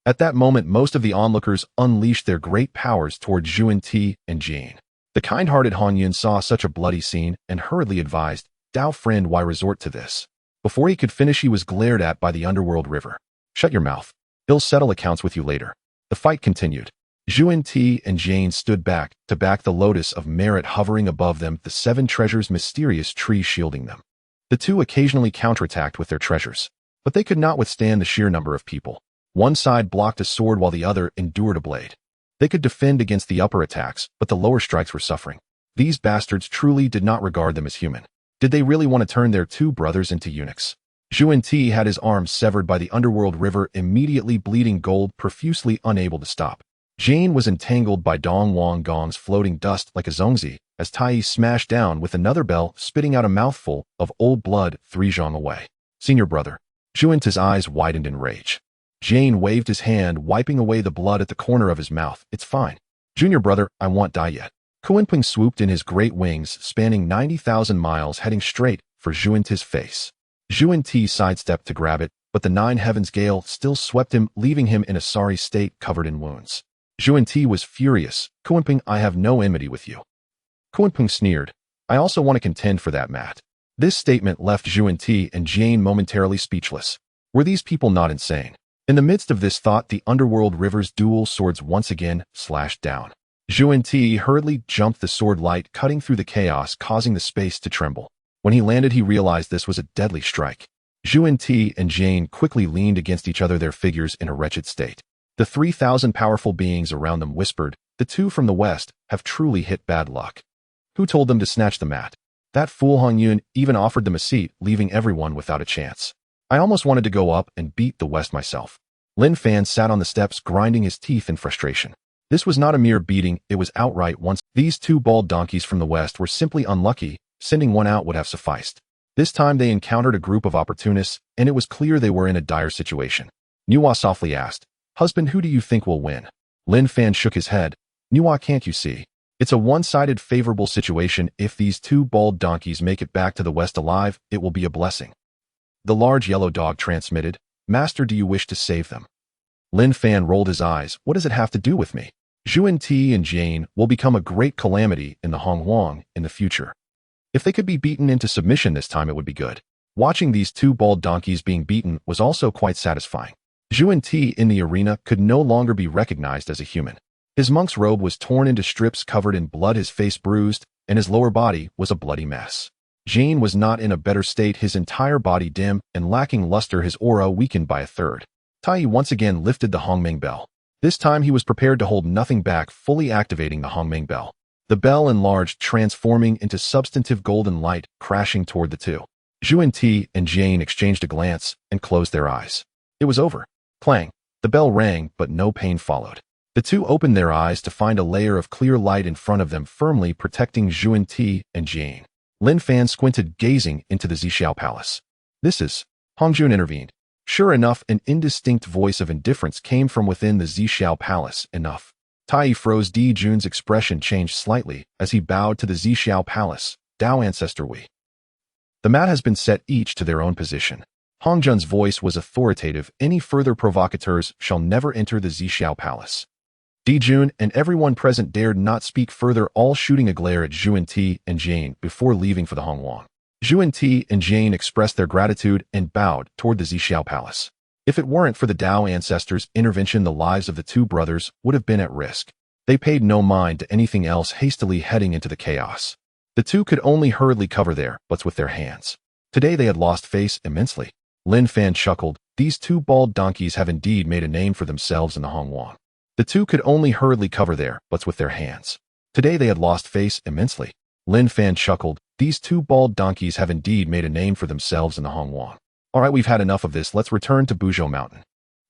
At that moment, most of the onlookers unleashed their great powers toward Zhuan-Ti and Jane. The kind-hearted Hongjun saw such a bloody scene and hurriedly advised, Dao friend, why resort to this? Before he could finish, he was glared at by the underworld river. Shut your mouth. He'll settle accounts with you later. The fight continued. Zhuan-Ti and Jane stood back to back, the lotus of merit hovering above them, the 7 treasures mysterious tree shielding them. The two occasionally counterattacked with their treasures, but they could not withstand the sheer number of people. One side blocked a sword while the other endured a blade. They could defend against the upper attacks, but the lower strikes were suffering. These bastards truly did not regard them as human. Did they really want to turn their 2 brothers into eunuchs? Zhuan-Ti had his arms severed by the underworld river, immediately bleeding gold profusely, unable to stop. Jane was entangled by Dong Wang Gong's floating dust like a zongzi, as Tai smashed down with another bell, spitting out a mouthful of old blood 3 zhang away. Senior brother. Zhuan-Ti's eyes widened in rage. Jane waved his hand, wiping away the blood at the corner of his mouth. It's fine. Junior brother, I won't die yet. Kunpeng swooped in his great wings, spanning 90,000 miles, heading straight for Zhuan-Ti's face. Zhuan-Ti sidestepped to grab it, but the 9 heavens gale still swept him, leaving him in a sorry state, covered in wounds. Zhuan-Ti was furious. Kunpeng, I have no enmity with you. Kunpeng sneered. I also want to contend for that mat. This statement left Zhuan-Ti and Jane momentarily speechless. Were these people not insane? In the midst of this thought, the underworld river's dual swords once again slashed down. Zhuan-Ti hurriedly jumped the sword light, cutting through the chaos, causing the space to tremble. When he landed, he realized this was a deadly strike. Zhuan-Ti and Jane quickly leaned against each other, their figures in a wretched state. The 3,000 powerful beings around them whispered, "The two from the west have truly hit bad luck. Who told them to snatch the mat? That fool Hongjun even offered them a seat, leaving everyone without a chance. I almost wanted to go up and beat the west myself." Lin Fan sat on the steps, grinding his teeth in frustration. This was not a mere beating, it was outright once. These two bald donkeys from the west were simply unlucky, sending one out would have sufficed. This time they encountered a group of opportunists, and it was clear they were in a dire situation. Nuwa softly asked, "Husband, who do you think will win?" Lin Fan shook his head. "Nuwa, can't you see? It's a one-sided favorable situation. If these two bald donkeys make it back to the west alive, it will be a blessing." The large yellow dog transmitted, "Master, do you wish to save them?" Lin Fan rolled his eyes. "What does it have to do with me? Zhuan Ti and Jane will become a great calamity in the Honghuang in the future. If they could be beaten into submission this time, it would be good." Watching these two bald donkeys being beaten was also quite satisfying. Zhuan Ti in the arena could no longer be recognized as a human. His monk's robe was torn into strips covered in blood, his face bruised, and his lower body was a bloody mess. Jane was not in a better state, his entire body dim and lacking luster, his aura weakened by a third. Tai once again lifted the Hongmeng bell. This time he was prepared to hold nothing back, fully activating the Hongmeng bell. The bell enlarged, transforming into substantive golden light, crashing toward the two. Zhuan Ti and Jane exchanged a glance and closed their eyes. It was over. Clang. The bell rang, but no pain followed. The two opened their eyes to find a layer of clear light in front of them, firmly protecting Zhuan Ti and Jane. Lin Fan squinted, gazing into the Zixiao Palace. "This is..." Hongjun intervened. Sure enough, an indistinct voice of indifference came from within the Zixiao Palace. "Enough." Tai froze. Di Jun's expression changed slightly as he bowed to the Zixiao Palace. "Dao ancestor, we. The mat has been set, each to their own position." Hongjun's voice was authoritative. "Any further provocateurs shall never enter the Zixiao Palace." Di Jun and everyone present dared not speak further, all shooting a glare at Zhuan Ti and Jane before leaving for the Honghuang. Zhuan Ti and Jane expressed their gratitude and bowed toward the Zixiao Palace. If it weren't for the Dao ancestors' intervention, the lives of the two brothers would have been at risk. They paid no mind to anything else, hastily heading into the chaos. The two could only hurriedly cover their butts with their hands. Today they had lost face immensely. Lin Fan chuckled. "These two bald donkeys have indeed made a name for themselves in the Honghuang." The two could only hurriedly cover their butts with their hands. Today they had lost face immensely. Lin Fan chuckled. "These two bald donkeys have indeed made a name for themselves in the Honghuang. All right, we've had enough of this. Let's return to Buzhou Mountain."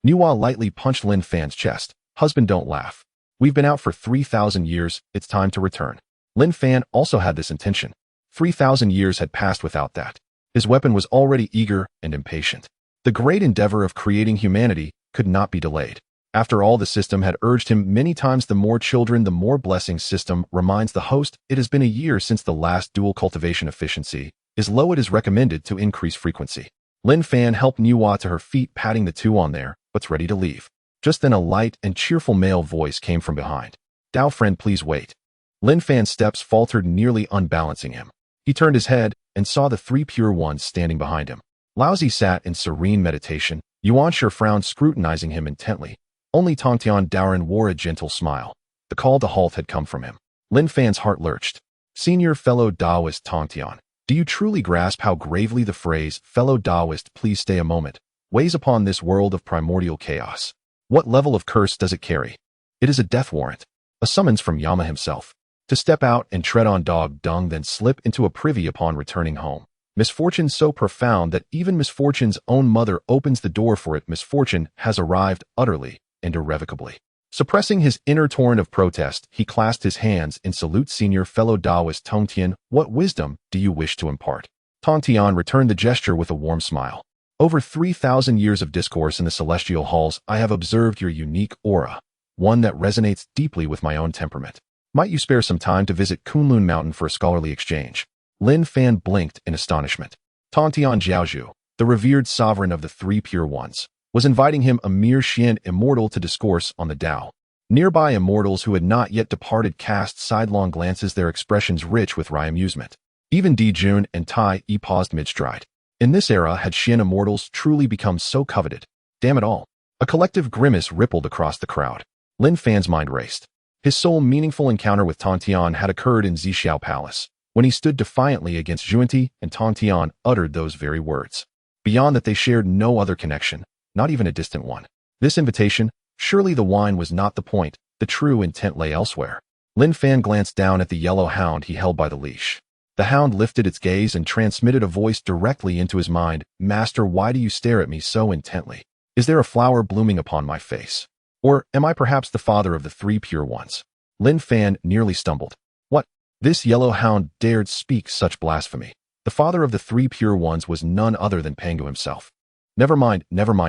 Nuwa lightly punched Lin Fan's chest. "Husband, don't laugh. We've been out for 3,000 years. It's time to return." Lin Fan also had this intention. 3,000 years had passed without that. His weapon was already eager and impatient. The great endeavor of creating humanity could not be delayed. After all, the system had urged him many times, the more children, the more blessings. System reminds the host, it has been a year since the last dual cultivation. Efficiency is low. It is recommended to increase frequency. Lin Fan helped Nuwa to her feet, patting the two on their butts, ready to leave. Just then a light and cheerful male voice came from behind. "Dao friend, please wait." Lin Fan's steps faltered, nearly unbalancing him. He turned his head and saw the three pure ones standing behind him. Laozi sat in serene meditation. Yuanshi frowned, scrutinizing him intently. Only Tongtian Daoren wore a gentle smile. The call to halt had come from him. Lin Fan's heart lurched. "Senior fellow Taoist Tongtian, do you truly grasp how gravely the phrase, fellow Taoist, please stay a moment, weighs upon this world of primordial chaos? What level of curse does it carry? It is a death warrant, a summons from Yama himself. To step out and tread on dog dung, then slip into a privy upon returning home. Misfortune so profound that even misfortune's own mother opens the door for it. Misfortune has arrived utterly and irrevocably." Suppressing his inner torrent of protest, he clasped his hands in salute. "Senior fellow Taoist Tongtian, what wisdom do you wish to impart?" Tongtian returned the gesture with a warm smile. "Over 3,000 years of discourse in the celestial halls, I have observed your unique aura, one that resonates deeply with my own temperament. Might you spare some time to visit Kunlun Mountain for a scholarly exchange?" Lin Fan blinked in astonishment. Tongtian Jiaozhu, the revered sovereign of the three pure ones, was inviting him, a mere Xian immortal, to discourse on the Tao. Nearby immortals who had not yet departed cast sidelong glances, their expressions rich with wry amusement. Even Di Jun and Tai paused mid-stride. In this era had Xian immortals truly become so coveted? Damn it all. A collective grimace rippled across the crowd. Lin Fan's mind raced. His sole meaningful encounter with Tongtian had occurred in Zixiao Palace, when he stood defiantly against Zhuanti, and Tongtian uttered those very words. Beyond that, they shared no other connection, not even a distant one. This invitation, Surely the wine was not the point, the true intent lay elsewhere. Lin Fan glanced down at the yellow hound he held by the leash. The hound lifted its gaze and transmitted a voice directly into his mind. Master, why do you stare at me so intently? Is there a flower blooming upon my face? Or am I perhaps the father of the three pure ones? Lin Fan nearly stumbled. What? This yellow hound dared speak such blasphemy. The father of the three pure ones was none other than Pangu himself. Never mind,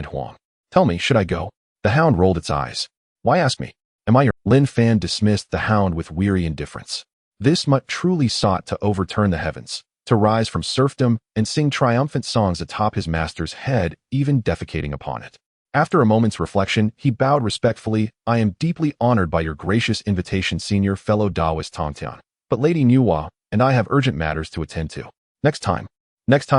Huang. Tell me, should I go? The hound rolled its eyes. Why ask me? Am I your— Lin Fan dismissed the hound with weary indifference. This mutt truly sought to overturn the heavens, to rise from serfdom and sing triumphant songs atop his master's head, even defecating upon it. After a moment's reflection, he bowed respectfully. I am deeply honored by your gracious invitation, senior fellow Taoist Tongtian. But Lady Nuwa and I have urgent matters to attend to. Next time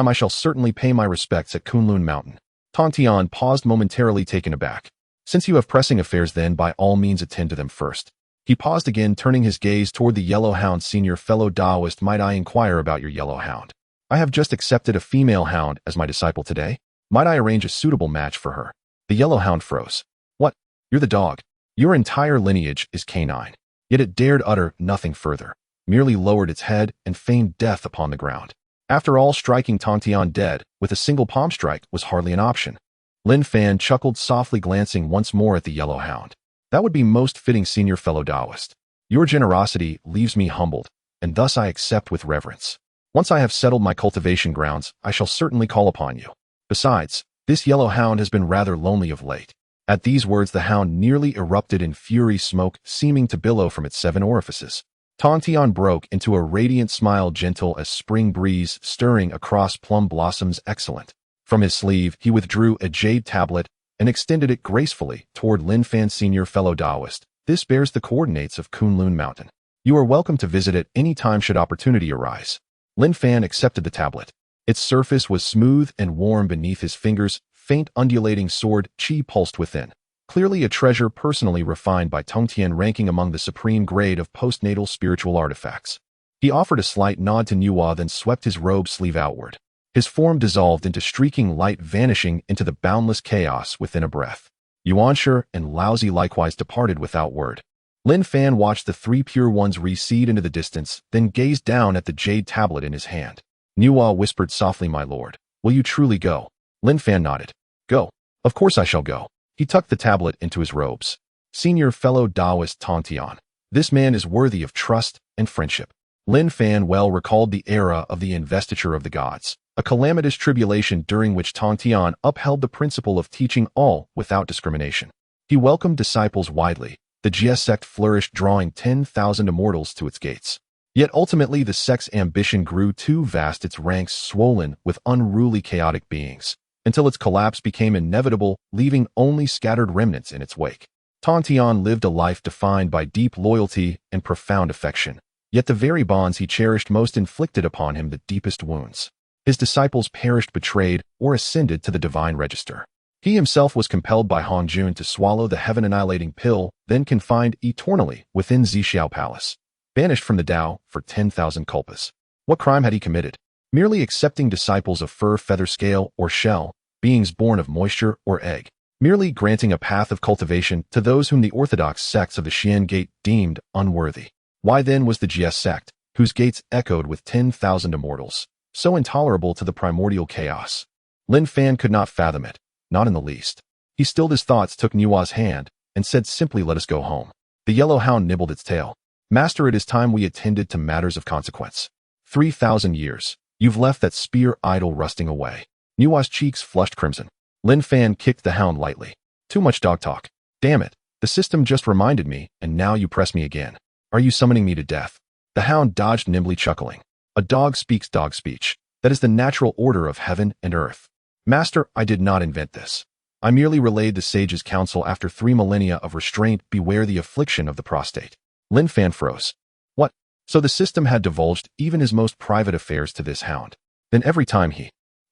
I shall certainly pay my respects at Kunlun Mountain. Tongtian paused momentarily, taken aback. Since you have pressing affairs, then by all means attend to them first. He paused again, turning his gaze toward the yellow hound. Senior fellow Taoist, might I inquire about your yellow hound? I have just accepted a female hound as my disciple today. Might I arrange a suitable match for her? The yellow hound froze. What? You're the dog. Your entire lineage is canine. Yet it dared utter nothing further, merely lowered its head and feigned death upon the ground. After all, striking Tongtian dead with a single palm strike was hardly an option. Lin Fan chuckled softly, glancing once more at the yellow hound. That would be most fitting, senior fellow Taoist. Your generosity leaves me humbled, and thus I accept with reverence. Once I have settled my cultivation grounds, I shall certainly call upon you. Besides, this yellow hound has been rather lonely of late. At these words, the hound nearly erupted in fury, smoke seeming to billow from its 7 orifices. Tongtian broke into a radiant smile, gentle as spring breeze stirring across plum blossoms. Excellent. From his sleeve, he withdrew a jade tablet and extended it gracefully toward Lin Fan. Senior fellow Taoist, this bears the coordinates of Kunlun Mountain. You are welcome to visit it any time should opportunity arise. Lin Fan accepted the tablet. Its surface was smooth and warm beneath his fingers, faint undulating sword chi pulsed within. Clearly a treasure personally refined by Tongtian, ranking among the supreme grade of postnatal spiritual artifacts. He offered a slight nod to Nuwa, then swept his robe sleeve outward. His form dissolved into streaking light, vanishing into the boundless chaos within a breath. Yuanshi and Laozi likewise departed without word. Lin Fan watched the 3 pure ones recede into the distance, then gazed down at the jade tablet in his hand. Nuwa whispered softly, my lord, will you truly go? Lin Fan nodded. Go. Of course I shall go. He tucked the tablet into his robes. Senior fellow Taoist Tongtian, this man is worthy of trust and friendship. Lin Fan well recalled the era of the investiture of the gods, a calamitous tribulation during which Tongtian upheld the principle of teaching all without discrimination. He welcomed disciples widely. The Jie sect flourished, drawing 10,000 immortals to its gates. Yet ultimately the sect's ambition grew too vast, its ranks swollen with unruly chaotic beings, until its collapse became inevitable, leaving only scattered remnants in its wake. Tongtian lived a life defined by deep loyalty and profound affection, yet the very bonds he cherished most inflicted upon him the deepest wounds. His disciples perished betrayed or ascended to the divine register. He himself was compelled by Hongjun to swallow the heaven-annihilating pill, then confined eternally within Zixiao Palace, banished from the Dao for 10,000 kulpas. What crime had he committed? Merely accepting disciples of fur, feather, scale, or shell, beings born of moisture or egg. Merely granting a path of cultivation to those whom the orthodox sects of the Xian Gate deemed unworthy. Why then was the Jie sect, whose gates echoed with 10,000 immortals, so intolerable to the primordial chaos? Lin Fan could not fathom it, not in the least. He stilled his thoughts, took Nuwa's hand, and said simply, let us go home. The yellow hound nibbled its tail. Master, it is time we attended to matters of consequence. 3,000 years. You've left that spear idle rusting away. Nuwa's cheeks flushed crimson. Lin Fan kicked the hound lightly. Too much dog talk. Damn it. The system just reminded me, and now you press me again. Are you summoning me to death? The hound dodged nimbly, chuckling. A dog speaks dog speech. That is the natural order of heaven and earth. Master, I did not invent this. I merely relayed the sage's counsel after 3 millennia of restraint. Beware the affliction of the prostate. Lin Fan froze. What? So the system had divulged even his most private affairs to this hound. Then every time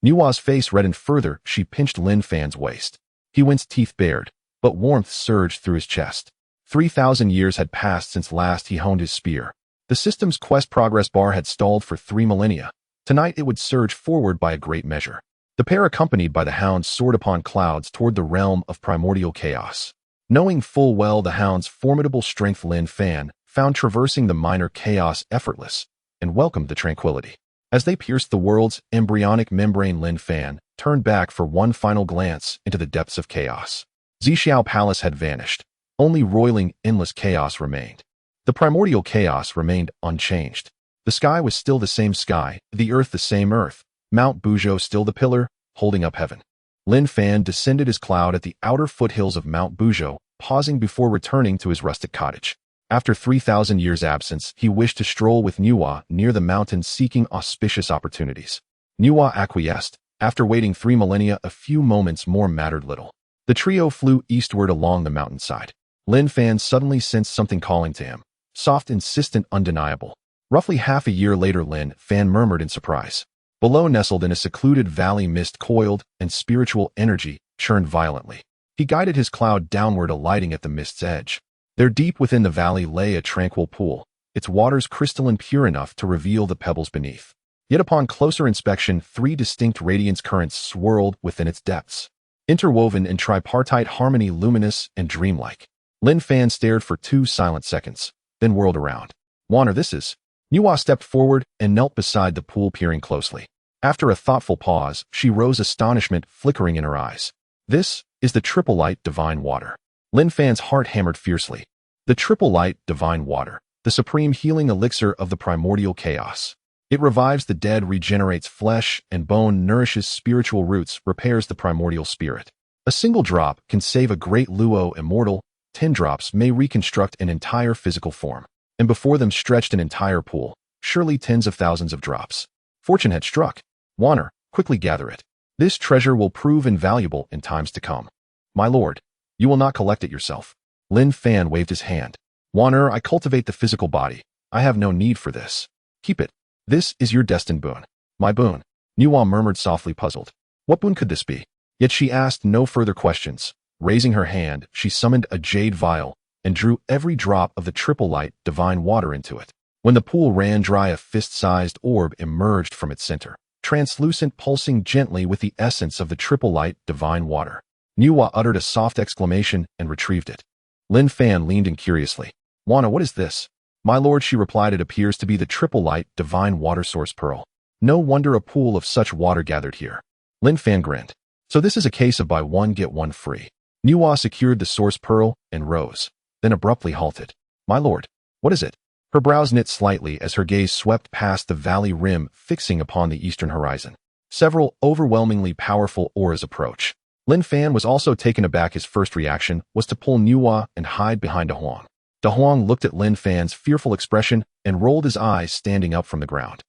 Nuwa's face reddened further, she pinched Lin Fan's waist. He winced, teeth bared, but warmth surged through his chest. 3,000 years had passed since last he honed his spear. The system's quest progress bar had stalled for 3 millennia. Tonight it would surge forward by a great measure. The pair, accompanied by the hound, soared upon clouds toward the realm of primordial chaos. Knowing full well the hound's formidable strength, Lin Fan found traversing the minor chaos effortless and welcomed the tranquility. As they pierced the world's embryonic membrane, Lin Fan turned back for one final glance into the depths of chaos. Zixiao Palace had vanished. Only roiling, endless chaos remained. The primordial chaos remained unchanged. The sky was still the same sky, the earth the same earth, Mount Buzhou still the pillar, holding up heaven. Lin Fan descended his cloud at the outer foothills of Mount Buzhou, pausing before returning to his rustic cottage. After 3,000 years' absence, he wished to stroll with Nuwa near the mountain, seeking auspicious opportunities. Nuwa acquiesced. After waiting 3 millennia, a few moments more mattered little. The trio flew eastward along the mountainside. Lin Fan suddenly sensed something calling to him. Soft, insistent, undeniable. Roughly half a year later, Lin Fan murmured in surprise. Below, nestled in a secluded valley, mist coiled, and spiritual energy churned violently. He guided his cloud downward, alighting at the mist's edge. There, deep within the valley, lay a tranquil pool, its waters crystalline, pure enough to reveal the pebbles beneath. Yet upon closer inspection, 3 distinct radiance currents swirled within its depths, interwoven in tripartite harmony, luminous and dreamlike. Lin Fan stared for 2 silent seconds, then whirled around. "Water, this is..." Nuwa stepped forward and knelt beside the pool, peering closely. After a thoughtful pause, she rose, astonishment flickering in her eyes. "This is the triple light divine water." Lin Fan's heart hammered fiercely. The triple light divine water, the supreme healing elixir of the primordial chaos. It revives the dead, regenerates flesh and bone, nourishes spiritual roots, repairs the primordial spirit. A single drop can save a great Luo immortal. 10 drops may reconstruct an entire physical form. And before them stretched an entire pool, surely tens of thousands of drops. Fortune had struck. "Waner, quickly gather it. This treasure will prove invaluable in times to come." "My lord, you will not collect it yourself." Lin Fan waved his hand. "Waner, I cultivate the physical body. I have no need for this. Keep it. This is your destined boon." "My boon?" Nuwa murmured softly, puzzled. What boon could this be? Yet she asked no further questions. Raising her hand, she summoned a jade vial and drew every drop of the triple light divine water into it. When the pool ran dry, a fist-sized orb emerged from its center, translucent, pulsing gently with the essence of the triple light divine water. Nuwa uttered a soft exclamation and retrieved it. Lin Fan leaned in curiously. "Wana, what is this?" "My lord," she replied, "it appears to be the triple light divine water source pearl. No wonder a pool of such water gathered here." Lin Fan grinned. "So this is a case of buy one, get one free." Nuwa secured the source pearl and rose, then abruptly halted. "My lord, what is it?" Her brows knit slightly as her gaze swept past the valley rim, fixing upon the eastern horizon. Several overwhelmingly powerful auras approach. Lin Fan was also taken aback. His first reaction was to pull Nuwa and hide behind Da Huang. Da Huang looked at Lin Fan's fearful expression and rolled his eyes, standing up from the ground.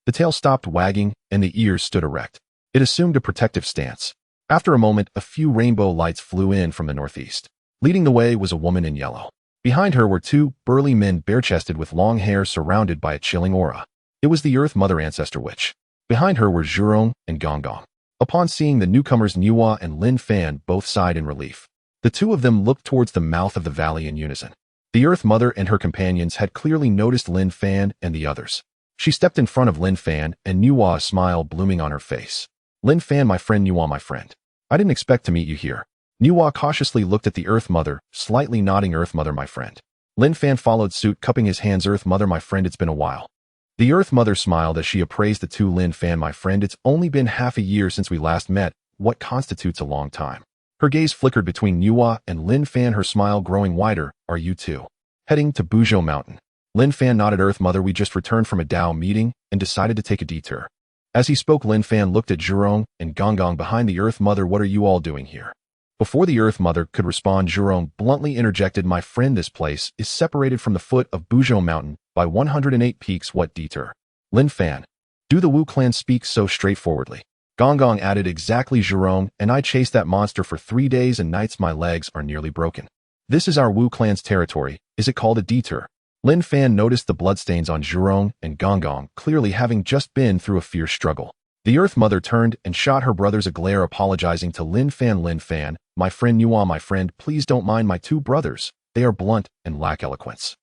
The tail stopped wagging and the ears stood erect. It assumed a protective stance. After a moment, a few rainbow lights flew in from the northeast. Leading the way was a woman in yellow. Behind her were 2 burly men, bare-chested with long hair, surrounded by a chilling aura. It was the Earth Mother Ancestor Witch. Behind her were Zhurong and Gonggong. Upon seeing the newcomers, Nuwa and Lin Fan both sighed in relief. The 2 of them looked towards the mouth of the valley in unison. The Earth Mother and her companions had clearly noticed Lin Fan and the others. She stepped in front of Lin Fan, and Nuwa, a smile blooming on her face. "Lin Fan, my friend. Nuwa, my friend. I didn't expect to meet you here." Nuwa cautiously looked at the Earth Mother, slightly nodding. "Earth Mother, my friend." Lin Fan followed suit, cupping his hands. "Earth Mother, my friend, it's been a while." The Earth Mother smiled as she appraised the 2. "Lin Fan, my friend, it's only been half a year since we last met. What constitutes a long time?" Her gaze flickered between Nuwa and Lin Fan, her smile growing wider. "Are you 2 heading to Buzhou Mountain?" Lin Fan nodded. "Earth Mother, we just returned from a Dao meeting and decided to take a detour." As he spoke, Lin Fan looked at Zhurong and Gonggong behind the Earth Mother. "What are you all doing here?" Before the Earth Mother could respond, Zhurong bluntly interjected. "My friend, this place is separated from the foot of Buzhou Mountain by 108 peaks. What detour?" Lin Fan, "Do the Wu clan speak so straightforwardly?" Gonggong added. "Exactly, Zhurong, and I chased that monster for 3 days and nights. My legs are nearly broken. This is our Wu clan's territory. Is it called a detour?" Lin Fan noticed the bloodstains on Zhurong and Gonggong, clearly having just been through a fierce struggle. The Earth Mother turned and shot her brothers a glare, apologizing to Lin Fan. "Lin Fan, my friend. Nuwa, my friend, please don't mind my 2 brothers. They are blunt and lack eloquence."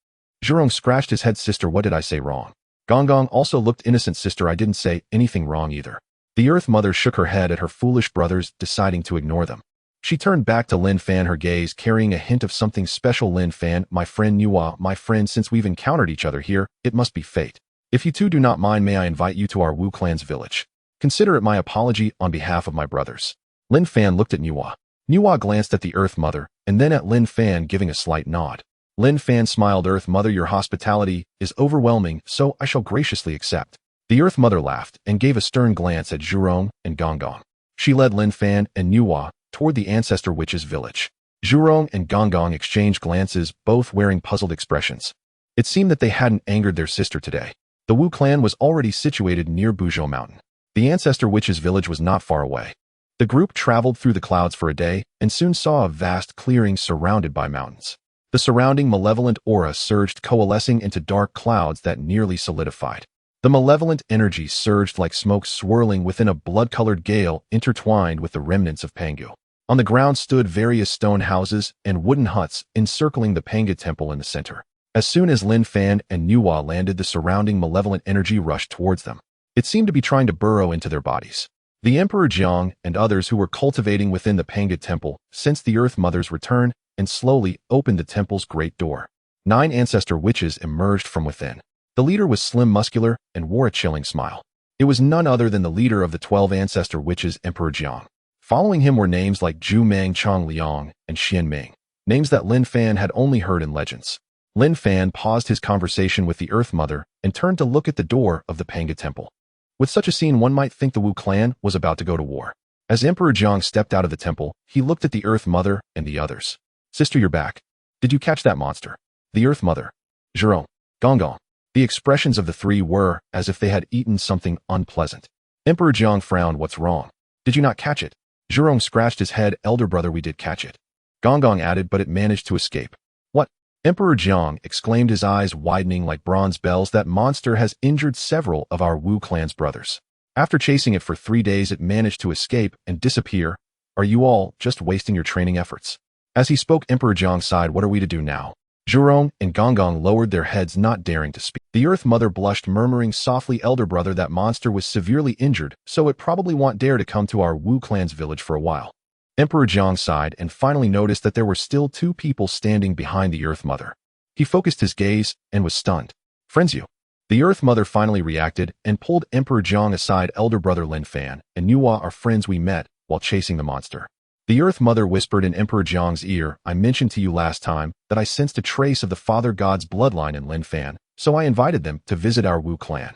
Zhurong scratched his head. "Sister, what did I say wrong?" Gonggong also looked innocent. "Sister, I didn't say anything wrong either." The Earth Mother shook her head at her foolish brothers, deciding to ignore them. She turned back to Lin Fan, her gaze carrying a hint of something special. Lin Fan, my friend Nuwa, my friend, since we've encountered each other here, it must be fate. If you two do not mind, may I invite you to our Wu clan's village? Consider it my apology on behalf of my brothers. Lin Fan looked at Nuwa. Nuwa glanced at the Earth Mother, and then at Lin Fan, giving a slight nod. Lin Fan smiled. Earth Mother, your hospitality is overwhelming, so I shall graciously accept. The Earth Mother laughed and gave a stern glance at Zhurong and Gonggong. She led Lin Fan and Nuwa toward the Ancestor Witch's village. Zhurong and Gonggong exchanged glances, both wearing puzzled expressions. It seemed that they hadn't angered their sister today. The Wu clan was already situated near Buzhou Mountain. The Ancestor Witch's village was not far away. The group traveled through the clouds for a day and soon saw a vast clearing surrounded by mountains. The surrounding malevolent aura surged, coalescing into dark clouds that nearly solidified. The malevolent energy surged like smoke, swirling within a blood-colored gale intertwined with the remnants of Pangu. On the ground stood various stone houses and wooden huts encircling the Panga temple in the center. As soon as Lin Fan and Nuwa landed, the surrounding malevolent energy rushed towards them. It seemed to be trying to burrow into their bodies. The Emperor Jiang and others who were cultivating within the Panga temple sensed the Earth Mother's return and slowly opened the temple's great door. 9 Ancestor Witches emerged from within. The leader was slim, muscular, and wore a chilling smile. It was none other than the leader of the 12 Ancestor Witches, Emperor Jiang. Following him were names like Zhu Meng, Chang Liang, and Xian Ming, names that Lin Fan had only heard in legends. Lin Fan paused his conversation with the Earth Mother and turned to look at the door of the Panga temple. With such a scene, one might think the Wu clan was about to go to war. As Emperor Jiang stepped out of the temple, he looked at the Earth Mother and the others. Sister, you're back. Did you catch that monster? The Earth Mother, Zhurong, Gonggong. The expressions of the three were as if they had eaten something unpleasant. Emperor Jiang frowned. What's wrong? Did you not catch it? Zhurong scratched his head. Elder brother, we did catch it. Gonggong added, but it managed to escape. What? Emperor Jiang exclaimed, his eyes widening like bronze bells. That monster has injured several of our Wu clan's brothers. After chasing it for 3 days, it managed to escape and disappear. Are you all just wasting your training efforts? As he spoke, Emperor Jiang sighed. What are we to do now? Zhurong and Gonggong lowered their heads, not daring to speak. The Earth Mother blushed, murmuring softly, Elder brother, that monster was severely injured, so it probably won't dare to come to our Wu clan's village for a while. Emperor Jiang sighed and finally noticed that there were still 2 people standing behind the Earth Mother. He focused his gaze and was stunned. Friends, you. The Earth Mother finally reacted and pulled Emperor Jiang aside. Elder brother Lin Fan and Nuwa are friends. We met while chasing the monster. The Earth Mother whispered in Emperor Jiang's ear, I mentioned to you last time that I sensed a trace of the Father God's bloodline in Lin Fan, so I invited them to visit our Wu clan.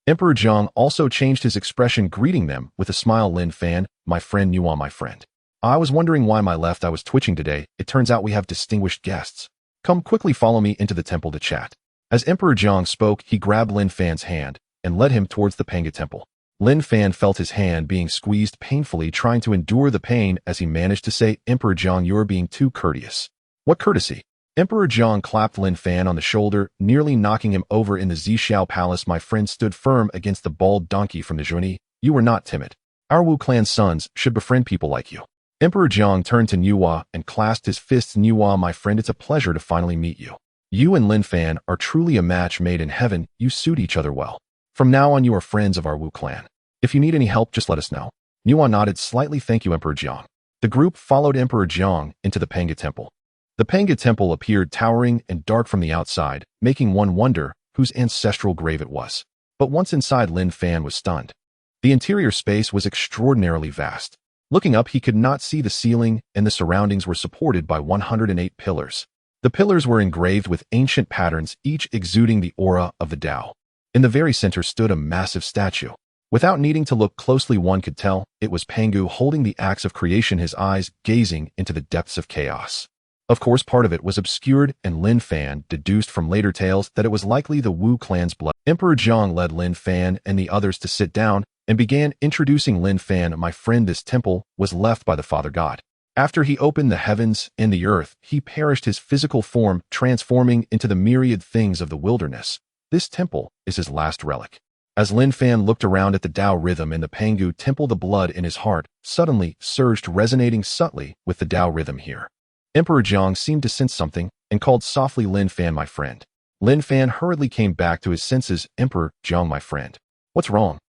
Emperor Jiang also changed his expression, greeting them with a smile. Lin Fan, my friend. Nuwa, my friend. I was wondering why my left eye was twitching today. It turns out we have distinguished guests. Come quickly, follow me into the temple to chat. As Emperor Jiang spoke, he grabbed Lin Fan's hand and led him towards the Panga temple. Lin Fan felt his hand being squeezed painfully, trying to endure the pain as he managed to say, Emperor Jiang, you're being too courteous. What courtesy? Emperor Jiang clapped Lin Fan on the shoulder, nearly knocking him over. In the Zixiao Palace, my friend stood firm against the bald donkey from the Zhuani. You were not timid. Our Wu clan's sons should befriend people like you. Emperor Jiang turned to Nuwa and clasped his fists. Nuwa, my friend, it's a pleasure to finally meet you. You and Lin Fan are truly a match made in heaven. You suit each other well. From now on, you are friends of our Wu clan. If you need any help, just let us know. Nuwa nodded slightly. Thank you, Emperor Jiang. The group followed Emperor Jiang into the Panga temple. The Panga temple appeared towering and dark from the outside, making one wonder whose ancestral grave it was. But once inside, Lin Fan was stunned. The interior space was extraordinarily vast. Looking up, he could not see the ceiling, and the surroundings were supported by 108 pillars. The pillars were engraved with ancient patterns, each exuding the aura of the Dao. In the very center stood a massive statue. Without needing to look closely, one could tell it was Pangu holding the axe of creation, his eyes gazing into the depths of chaos. Of course, part of it was obscured, and Lin Fan deduced from later tales that it was likely the Wu clan's blood. Emperor Jiang led Lin Fan and the others to sit down and began introducing Lin Fan. My friend, this temple was left by the Father God. After he opened the heavens and the earth, he perished his physical form, transforming into the myriad things of the wilderness. This temple is his last relic. As Lin Fan looked around at the Dao rhythm in the Pangu temple, the blood in his heart suddenly surged, resonating subtly with the Dao rhythm here. Emperor Jiang seemed to sense something and called softly, Lin Fan, my friend. Lin Fan hurriedly came back to his senses. Emperor Jiang, my friend. What's wrong?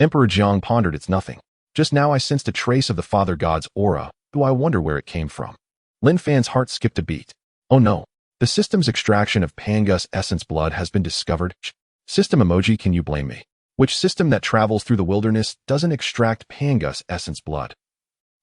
Emperor Jiang pondered. It's nothing. Just now I sensed a trace of the Father God's aura, do I wonder where it came from. Lin Fan's heart skipped a beat. Oh no. The system's extraction of Pangus essence blood has been discovered. System emoji, can you blame me? Which system that travels through the wilderness doesn't extract Pangus essence blood?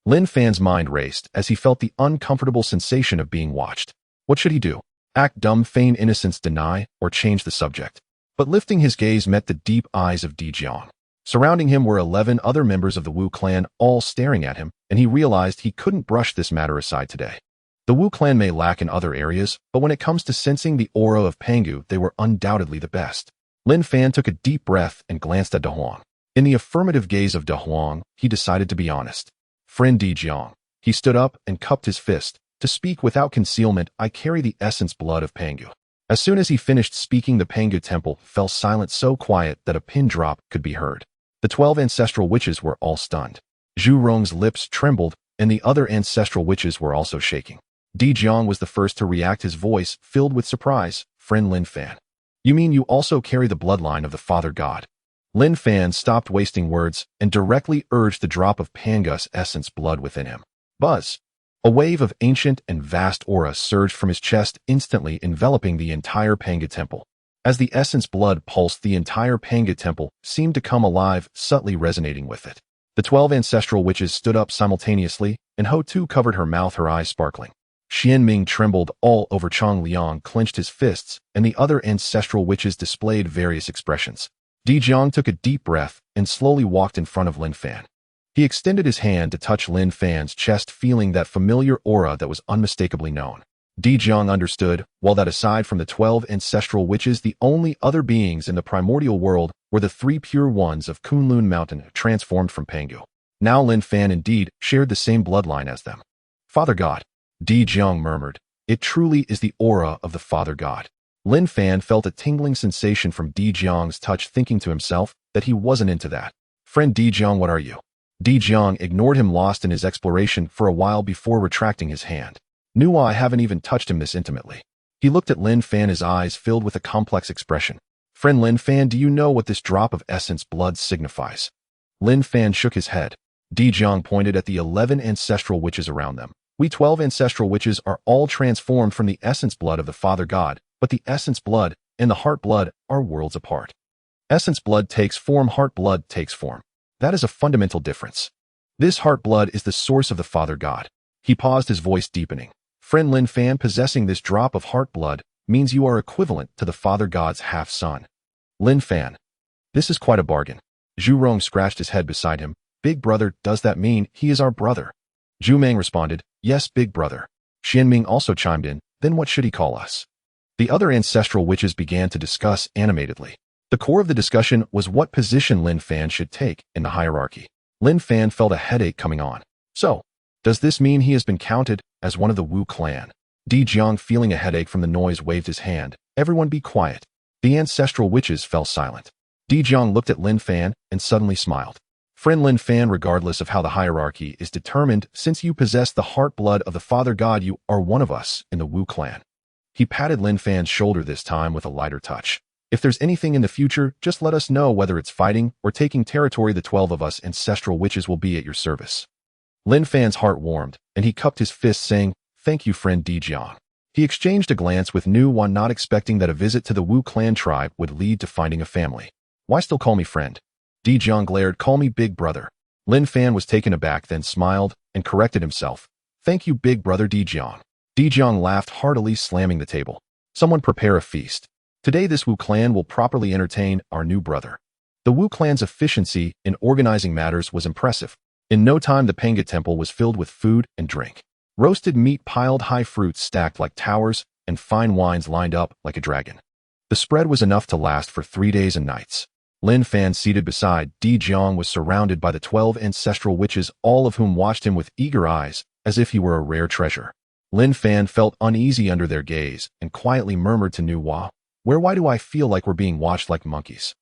Lin Fan's mind raced as he felt the uncomfortable sensation of being watched. What should he do? Act dumb, feign innocence, deny, or change the subject? But lifting his gaze met the deep eyes of Dijiang. Surrounding him were 11 other members of the Wu clan, all staring at him, and he realized he couldn't brush this matter aside today. The Wu clan may lack in other areas, but when it comes to sensing the aura of Pangu, they were undoubtedly the best. Lin Fan took a deep breath and glanced at De Huang. In the affirmative gaze of De Huang, he decided to be honest. Friend Dijiang. He stood up and cupped his fist. To speak without concealment, I carry the essence blood of Pangu. As soon as he finished speaking, the Pangu temple fell silent, so quiet that a pin drop could be heard. The 12 ancestral witches were all stunned. Zhu Rong's lips trembled, and the other ancestral witches were also shaking. Dijiang was the first to react, his voice filled with surprise. Friend Lin Fan. You mean you also carry the bloodline of the Father God? Lin Fan stopped wasting words and directly urged the drop of Pangus essence blood within him. Buzz. A wave of ancient and vast aura surged from his chest, instantly enveloping the entire Pangu temple. As the essence blood pulsed, the entire Pangu temple seemed to come alive, subtly resonating with it. The 12 ancestral witches stood up simultaneously, and Ho Tu covered her mouth, her eyes sparkling. Xian Ming trembled all over. Chong Liang clenched his fists, and the other ancestral witches displayed various expressions. Dijiang took a deep breath and slowly walked in front of Lin Fan. He extended his hand to touch Lin Fan's chest, feeling that familiar aura that was unmistakably known. Dijiang understood, while that aside from the 12 ancestral witches, the only other beings in the primordial world were the 3 pure ones of Kunlun Mountain, transformed from Pangu. Now Lin Fan indeed shared the same bloodline as them. Father God. Dijiang murmured. It truly is the aura of the Father God. Lin Fan felt a tingling sensation from Dijiang's touch, thinking to himself that he wasn't into that. Friend Dijiang, what are you? Dijiang ignored him, lost in his exploration for a while before retracting his hand. Nuwa, I haven't even touched him this intimately. He looked at Lin Fan, his eyes filled with a complex expression. Friend Lin Fan, do you know what this drop of essence blood signifies? Lin Fan shook his head. Dijiang pointed at the 11 ancestral witches around them. We 12 ancestral witches are all transformed from the essence blood of the Father God, but the essence blood and the heart blood are worlds apart. Essence blood takes form, heart blood takes form. That is a fundamental difference. This heart blood is the source of the Father God. He paused, his voice deepening. Friend Lin Fan, possessing this drop of heart blood means you are equivalent to the Father God's half-son. Lin Fan. This is quite a bargain. Zhu Rong scratched his head beside him. Big brother, does that mean he is our brother? Zhu Meng responded, yes, big brother. Xian Ming also chimed in, then what should he call us? The other ancestral witches began to discuss animatedly. The core of the discussion was what position Lin Fan should take in the hierarchy. Lin Fan felt a headache coming on. So, does this mean he has been counted as one of the Wu clan? Dijiang, feeling a headache from the noise, waved his hand. Everyone be quiet. The ancestral witches fell silent. Dijiang looked at Lin Fan and suddenly smiled. Friend Lin Fan, regardless of how the hierarchy is determined, since you possess the heart blood of the Father God, you are one of us in the Wu clan. He patted Lin Fan's shoulder, this time with a lighter touch. If there's anything in the future, just let us know, whether it's fighting or taking territory. The 12 of us ancestral witches will be at your service. Lin Fan's heart warmed, and he cupped his fist, saying, thank you, friend Dijiang. He exchanged a glance with Nuwa, not expecting that a visit to the Wu clan tribe would lead to finding a family. Why still call me friend? Dijiang glared. Call me big brother. Lin Fan was taken aback, then smiled and corrected himself. Thank you, big brother Dijiang. Dijiang laughed heartily, slamming the table. Someone prepare a feast. Today this Wu clan will properly entertain our new brother. The Wu clan's efficiency in organizing matters was impressive. In no time the Pangu temple was filled with food and drink. Roasted meat piled high, fruits stacked like towers, and fine wines lined up like a dragon. The spread was enough to last for 3 days and nights. Lin Fan, seated beside Dijiang, was surrounded by the 12 ancestral witches, all of whom watched him with eager eyes, as if he were a rare treasure. Lin Fan felt uneasy under their gaze and quietly murmured to Nuwa, why do I feel like we're being watched like monkeys?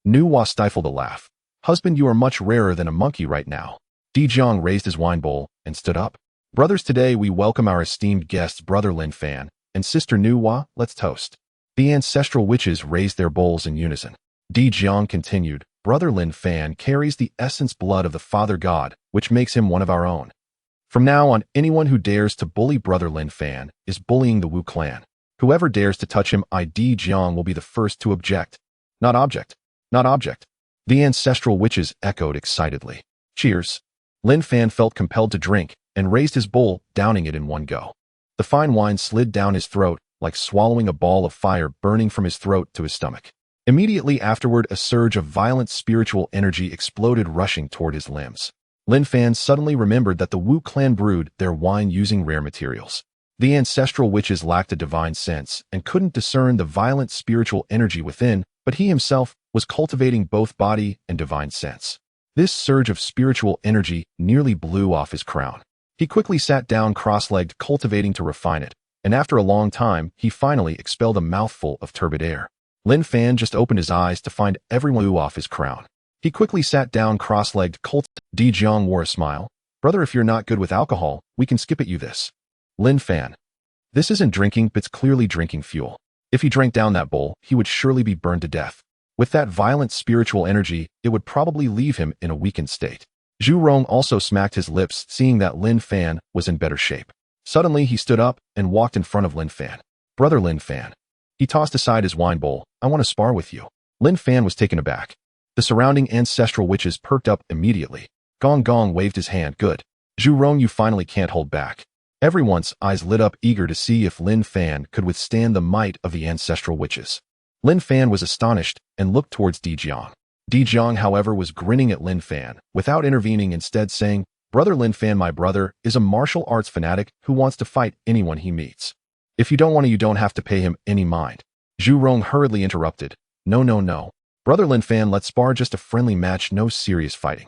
Nuwa stifled a laugh. Husband, you are much rarer than a monkey right now. Dijiang raised his wine bowl and stood up. Brothers, today we welcome our esteemed guests, brother Lin Fan and sister Nuwa. Let's toast. The ancestral witches raised their bowls in unison. Dijiang continued, brother Lin Fan carries the essence blood of the Father God, which makes him one of our own. From now on, anyone who dares to bully Brother Lin Fan is bullying the Wu clan. Whoever dares to touch him, ID Jiang will be the first to object. Not object. Not object. The ancestral witches echoed excitedly. Cheers. Lin Fan felt compelled to drink and raised his bowl, downing it in one go. The fine wine slid down his throat like swallowing a ball of fire burning from his throat to his stomach. Immediately afterward, a surge of violent spiritual energy exploded, rushing toward his limbs. Lin Fan suddenly remembered that the Wu clan brewed their wine using rare materials. The ancestral witches lacked a divine sense and couldn't discern the violent spiritual energy within, but he himself was cultivating both body and divine sense. This surge of spiritual energy nearly blew off his crown. He quickly sat down cross-legged, cultivating to refine it, and after a long time, he finally expelled a mouthful of turbid air. Lin Fan just opened his eyes to find everyone blew off his crown. He quickly sat down cross-legged, Di Jiang wore a smile. Brother, if you're not good with alcohol, we can skip at you this. Lin Fan. This isn't drinking, but it's clearly drinking fuel. If he drank down that bowl, he would surely be burned to death. With that violent spiritual energy, it would probably leave him in a weakened state. Zhu Rong also smacked his lips, seeing that Lin Fan was in better shape. Suddenly, he stood up and walked in front of Lin Fan. Brother Lin Fan. He tossed aside his wine bowl. I want to spar with you. Lin Fan was taken aback. The surrounding ancestral witches perked up immediately. Gong Gong waved his hand. Good. Zhu Rong, you finally can't hold back. Everyone's eyes lit up, eager to see if Lin Fan could withstand the might of the ancestral witches. Lin Fan was astonished and looked towards Di Jiang. Di Jiang, however, was grinning at Lin Fan, without intervening, instead saying, Brother Lin Fan, my brother, is a martial arts fanatic who wants to fight anyone he meets. If you don't want to, you don't have to pay him any mind. Zhu Rong hurriedly interrupted. No. Brother Lin Fan, let's spar, just a friendly match, no serious fighting.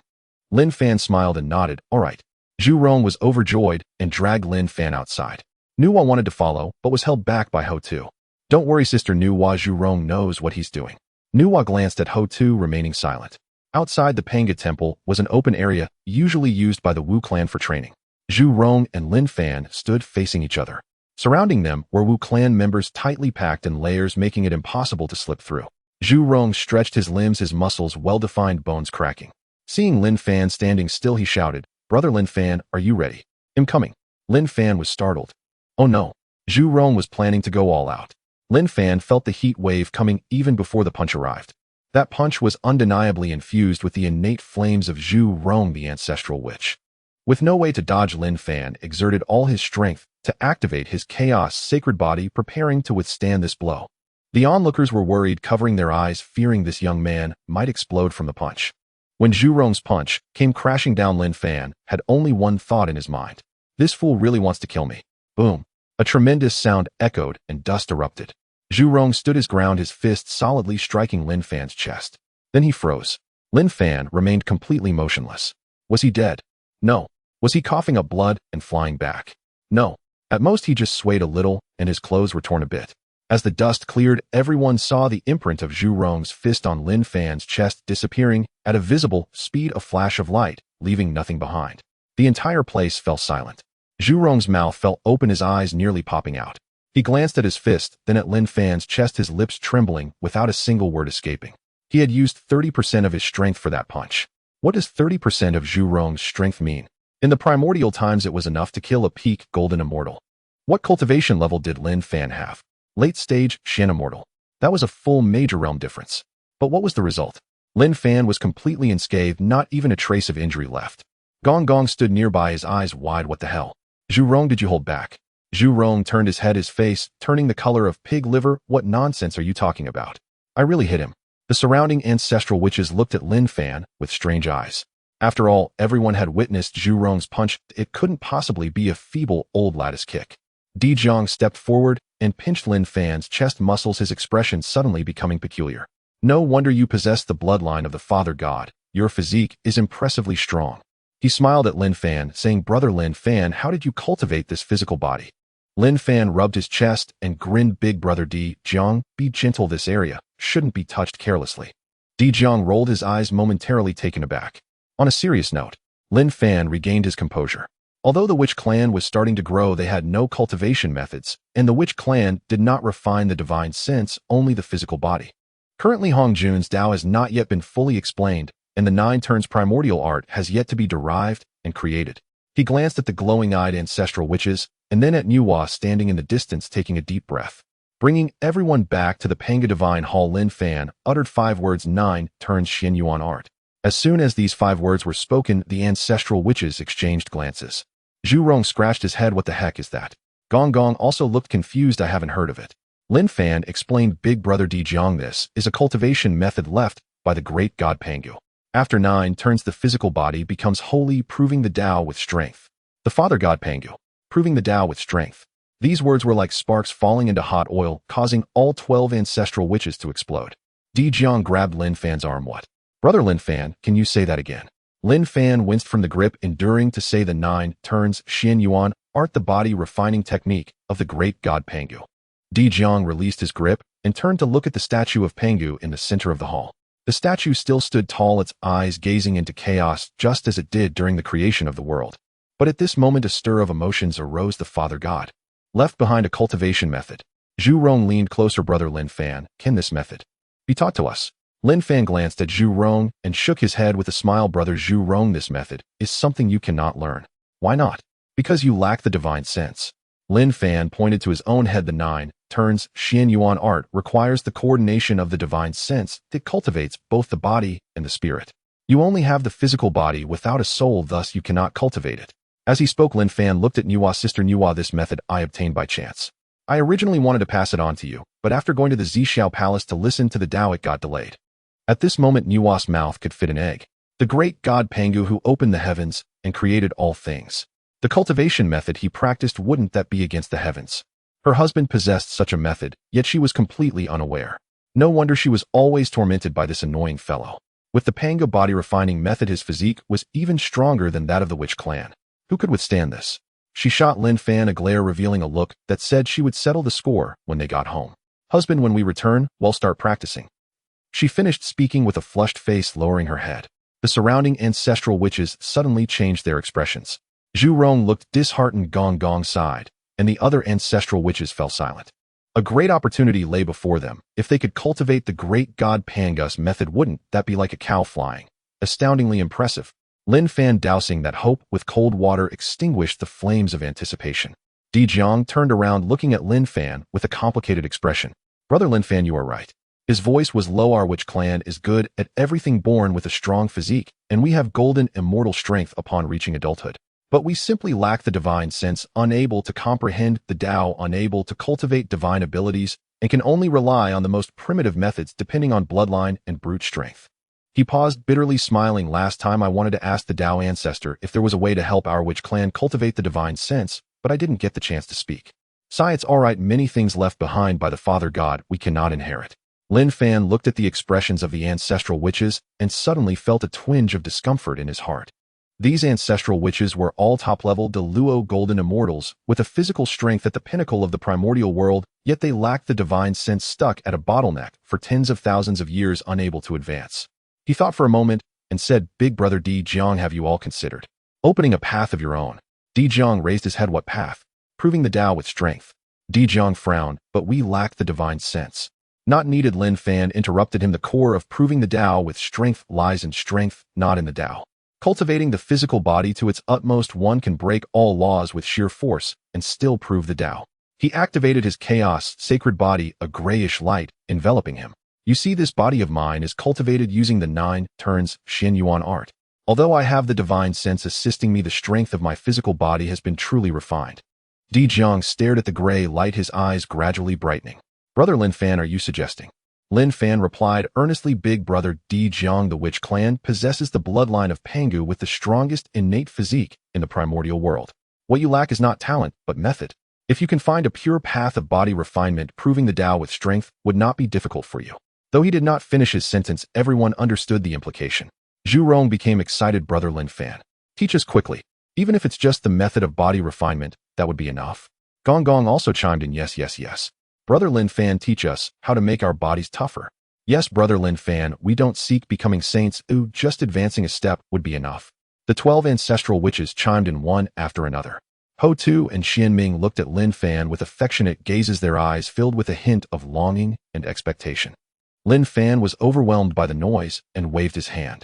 Lin Fan smiled and nodded. All right. Zhu Rong was overjoyed and dragged Lin Fan outside. Nuwa wanted to follow, but was held back by Ho Tu. Don't worry, Sister Nuwa, Zhu Rong knows what he's doing. Nuwa glanced at Ho Tu, remaining silent. Outside the Panga Temple was an open area, usually used by the Wu clan for training. Zhu Rong and Lin Fan stood facing each other. Surrounding them were Wu clan members tightly packed in layers, making it impossible to slip through. Zhu Rong stretched his limbs, his muscles well-defined, bones cracking. Seeing Lin Fan standing still, he shouted, Brother Lin Fan, are you ready? I'm coming. Lin Fan was startled. Oh no. Zhu Rong was planning to go all out. Lin Fan felt the heat wave coming even before the punch arrived. That punch was undeniably infused with the innate flames of Zhu Rong, the ancestral witch. With no way to dodge, Lin Fan exerted all his strength to activate his chaos sacred body, preparing to withstand this blow. The onlookers were worried, covering their eyes, fearing this young man might explode from the punch. When Zhu Rong's punch came crashing down, Lin Fan had only one thought in his mind. This fool really wants to kill me. Boom. A tremendous sound echoed and dust erupted. Zhu Rong stood his ground, his fist solidly striking Lin Fan's chest. Then he froze. Lin Fan remained completely motionless. Was he dead? No. Was he coughing up blood and flying back? No. At most, he just swayed a little and his clothes were torn a bit. As the dust cleared, everyone saw the imprint of Zhu Rong's fist on Lin Fan's chest disappearing at a visible speed, a flash of light, leaving nothing behind. The entire place fell silent. Zhu Rong's mouth fell open, his eyes nearly popping out. He glanced at his fist, then at Lin Fan's chest, his lips trembling without a single word escaping. He had used 30% of his strength for that punch. What does 30% of Zhu Rong's strength mean? In the primordial times, it was enough to kill a peak golden immortal. What cultivation level did Lin Fan have? Late stage, Shen immortal. That was a full major realm difference. But what was the result? Lin Fan was completely unscathed, not even a trace of injury left. Gong Gong stood nearby, his eyes wide. What the hell? Zhu Rong, did you hold back? Zhu Rong turned his head, his face turning the color of pig liver. What nonsense are you talking about? I really hit him. The surrounding ancestral witches looked at Lin Fan with strange eyes. After all, everyone had witnessed Zhu Rong's punch. It couldn't possibly be a feeble old lattice kick. Di Jiang stepped forward and pinched Lin Fan's chest muscles, his expression suddenly becoming peculiar. No wonder you possess the bloodline of the Father God. Your physique is impressively strong. He smiled at Lin Fan, saying, Brother Lin Fan, how did you cultivate this physical body? Lin Fan rubbed his chest and grinned. Big brother Di Jiang, be gentle, this area shouldn't be touched carelessly. Di Jiang rolled his eyes, momentarily taken aback. On a serious note, Lin Fan regained his composure. Although the Witch Clan was starting to grow, they had no cultivation methods, and the Witch Clan did not refine the divine sense, only the physical body. Currently, Hongjun's Dao has not yet been fully explained, and the 9 turns primordial art has yet to be derived and created. He glanced at the glowing-eyed ancestral witches, and then at Nuwa standing in the distance taking a deep breath. Bringing everyone back to the Panga Divine Hall, Lin Fan uttered 5 words: 9 turns Xian Yuan art. As soon as these 5 words were spoken, the ancestral witches exchanged glances. Zhu Rong scratched his head. What the heck is that? Gong Gong also looked confused. I haven't heard of it. Lin Fan explained Big Brother Di Jiang this is a cultivation method left by the great god Pangu. After 9 turns the physical body becomes holy, proving the Tao with strength. The father god Pangu, proving the Tao with strength. These words were like sparks falling into hot oil, causing all 12 ancestral witches to explode. Di Jiang grabbed Lin Fan's arm. What? Brother Lin Fan, can you say that again? Lin Fan winced from the grip, enduring to say the 9 turns Xian Yuan art, the body refining technique of the great god Pangu. Di Jiang released his grip and turned to look at the statue of Pangu in the center of the hall. The statue still stood tall, its eyes gazing into chaos just as it did during the creation of the world. But at this moment a stir of emotions arose. The father god left behind a cultivation method. Zhu Rong leaned closer. Brother Lin Fan, can this method be taught to us? Lin Fan glanced at Zhu Rong and shook his head with a smile. Brother Zhu Rong, this method is something you cannot learn. Why not? Because you lack the divine sense. Lin Fan pointed to his own head. The 9 turns Xian Yuan art requires the coordination of the divine sense that cultivates both the body and the spirit. You only have the physical body without a soul, thus you cannot cultivate it. As he spoke, Lin Fan looked at Nuwa. Sister Nuwa, this method I obtained by chance. I originally wanted to pass it on to you, but after going to the Zhixiao Palace to listen to the Tao, it got delayed. At this moment, Nuwa's mouth could fit an egg. The great god Pangu who opened the heavens and created all things. The cultivation method he practiced, wouldn't that be against the heavens? Her husband possessed such a method, yet she was completely unaware. No wonder she was always tormented by this annoying fellow. With the Pangu body refining method, his physique was even stronger than that of the witch clan. Who could withstand this? She shot Lin Fan a glare, revealing a look that said she would settle the score when they got home. Husband, when we return, we'll start practicing. She finished speaking with a flushed face, lowering her head. The surrounding ancestral witches suddenly changed their expressions. Zhu Rong looked disheartened. Gong Gong sighed, and the other ancestral witches fell silent. A great opportunity lay before them. If they could cultivate the great god Pangu's method, wouldn't that be like a cow flying? Astoundingly impressive. Lin Fan, dousing that hope with cold water, extinguished the flames of anticipation. Di Jiang turned around, looking at Lin Fan with a complicated expression. Brother Lin Fan, you are right. His voice was low. Our witch clan is good at everything, born with a strong physique, and we have golden immortal strength upon reaching adulthood. But we simply lack the divine sense, unable to comprehend the Tao, unable to cultivate divine abilities, and can only rely on the most primitive methods depending on bloodline and brute strength. He paused, bitterly smiling. Last time I wanted to ask the Tao ancestor if there was a way to help our witch clan cultivate the divine sense, but I didn't get the chance to speak. Sigh, it's alright, many things left behind by the Father God we cannot inherit. Lin Fan looked at the expressions of the ancestral witches and suddenly felt a twinge of discomfort in his heart. These ancestral witches were all top-level Deluo golden immortals with a physical strength at the pinnacle of the primordial world, yet they lacked the divine sense, stuck at a bottleneck for tens of thousands of years, unable to advance. He thought for a moment and said, Big Brother Di Jiang, have you all considered opening a path of your own? Di Jiang raised his head. What path? Proving the Tao with strength. Di Jiang frowned, but we lack the divine sense. Not needed, Lin Fan interrupted him. The core of proving the Tao with strength lies in strength, not in the Tao. Cultivating the physical body to its utmost, one can break all laws with sheer force and still prove the Tao. He activated his chaos sacred body, a grayish light enveloping him. You see, this body of mine is cultivated using the 9 turns Xian Yuan art. Although I have the divine sense assisting me, the strength of my physical body has been truly refined. Di Jiang stared at the gray light, his eyes gradually brightening. Brother Lin Fan, are you suggesting? Lin Fan replied earnestly, Big Brother Di Jiang, the witch clan possesses the bloodline of Pangu with the strongest innate physique in the primordial world. What you lack is not talent, but method. If you can find a pure path of body refinement, proving the Tao with strength would not be difficult for you. Though he did not finish his sentence, everyone understood the implication. Zhu Rong became excited. Brother Lin Fan, teach us quickly. Even if it's just the method of body refinement, that would be enough. Gong Gong also chimed in, yes, yes, yes. Brother Lin Fan, teach us how to make our bodies tougher. Yes, Brother Lin Fan, we don't seek becoming saints. Just advancing a step would be enough. The 12 ancestral witches chimed in one after another. Ho Tu and Xian Ming looked at Lin Fan with affectionate gazes, their eyes filled with a hint of longing and expectation. Lin Fan was overwhelmed by the noise and waved his hand.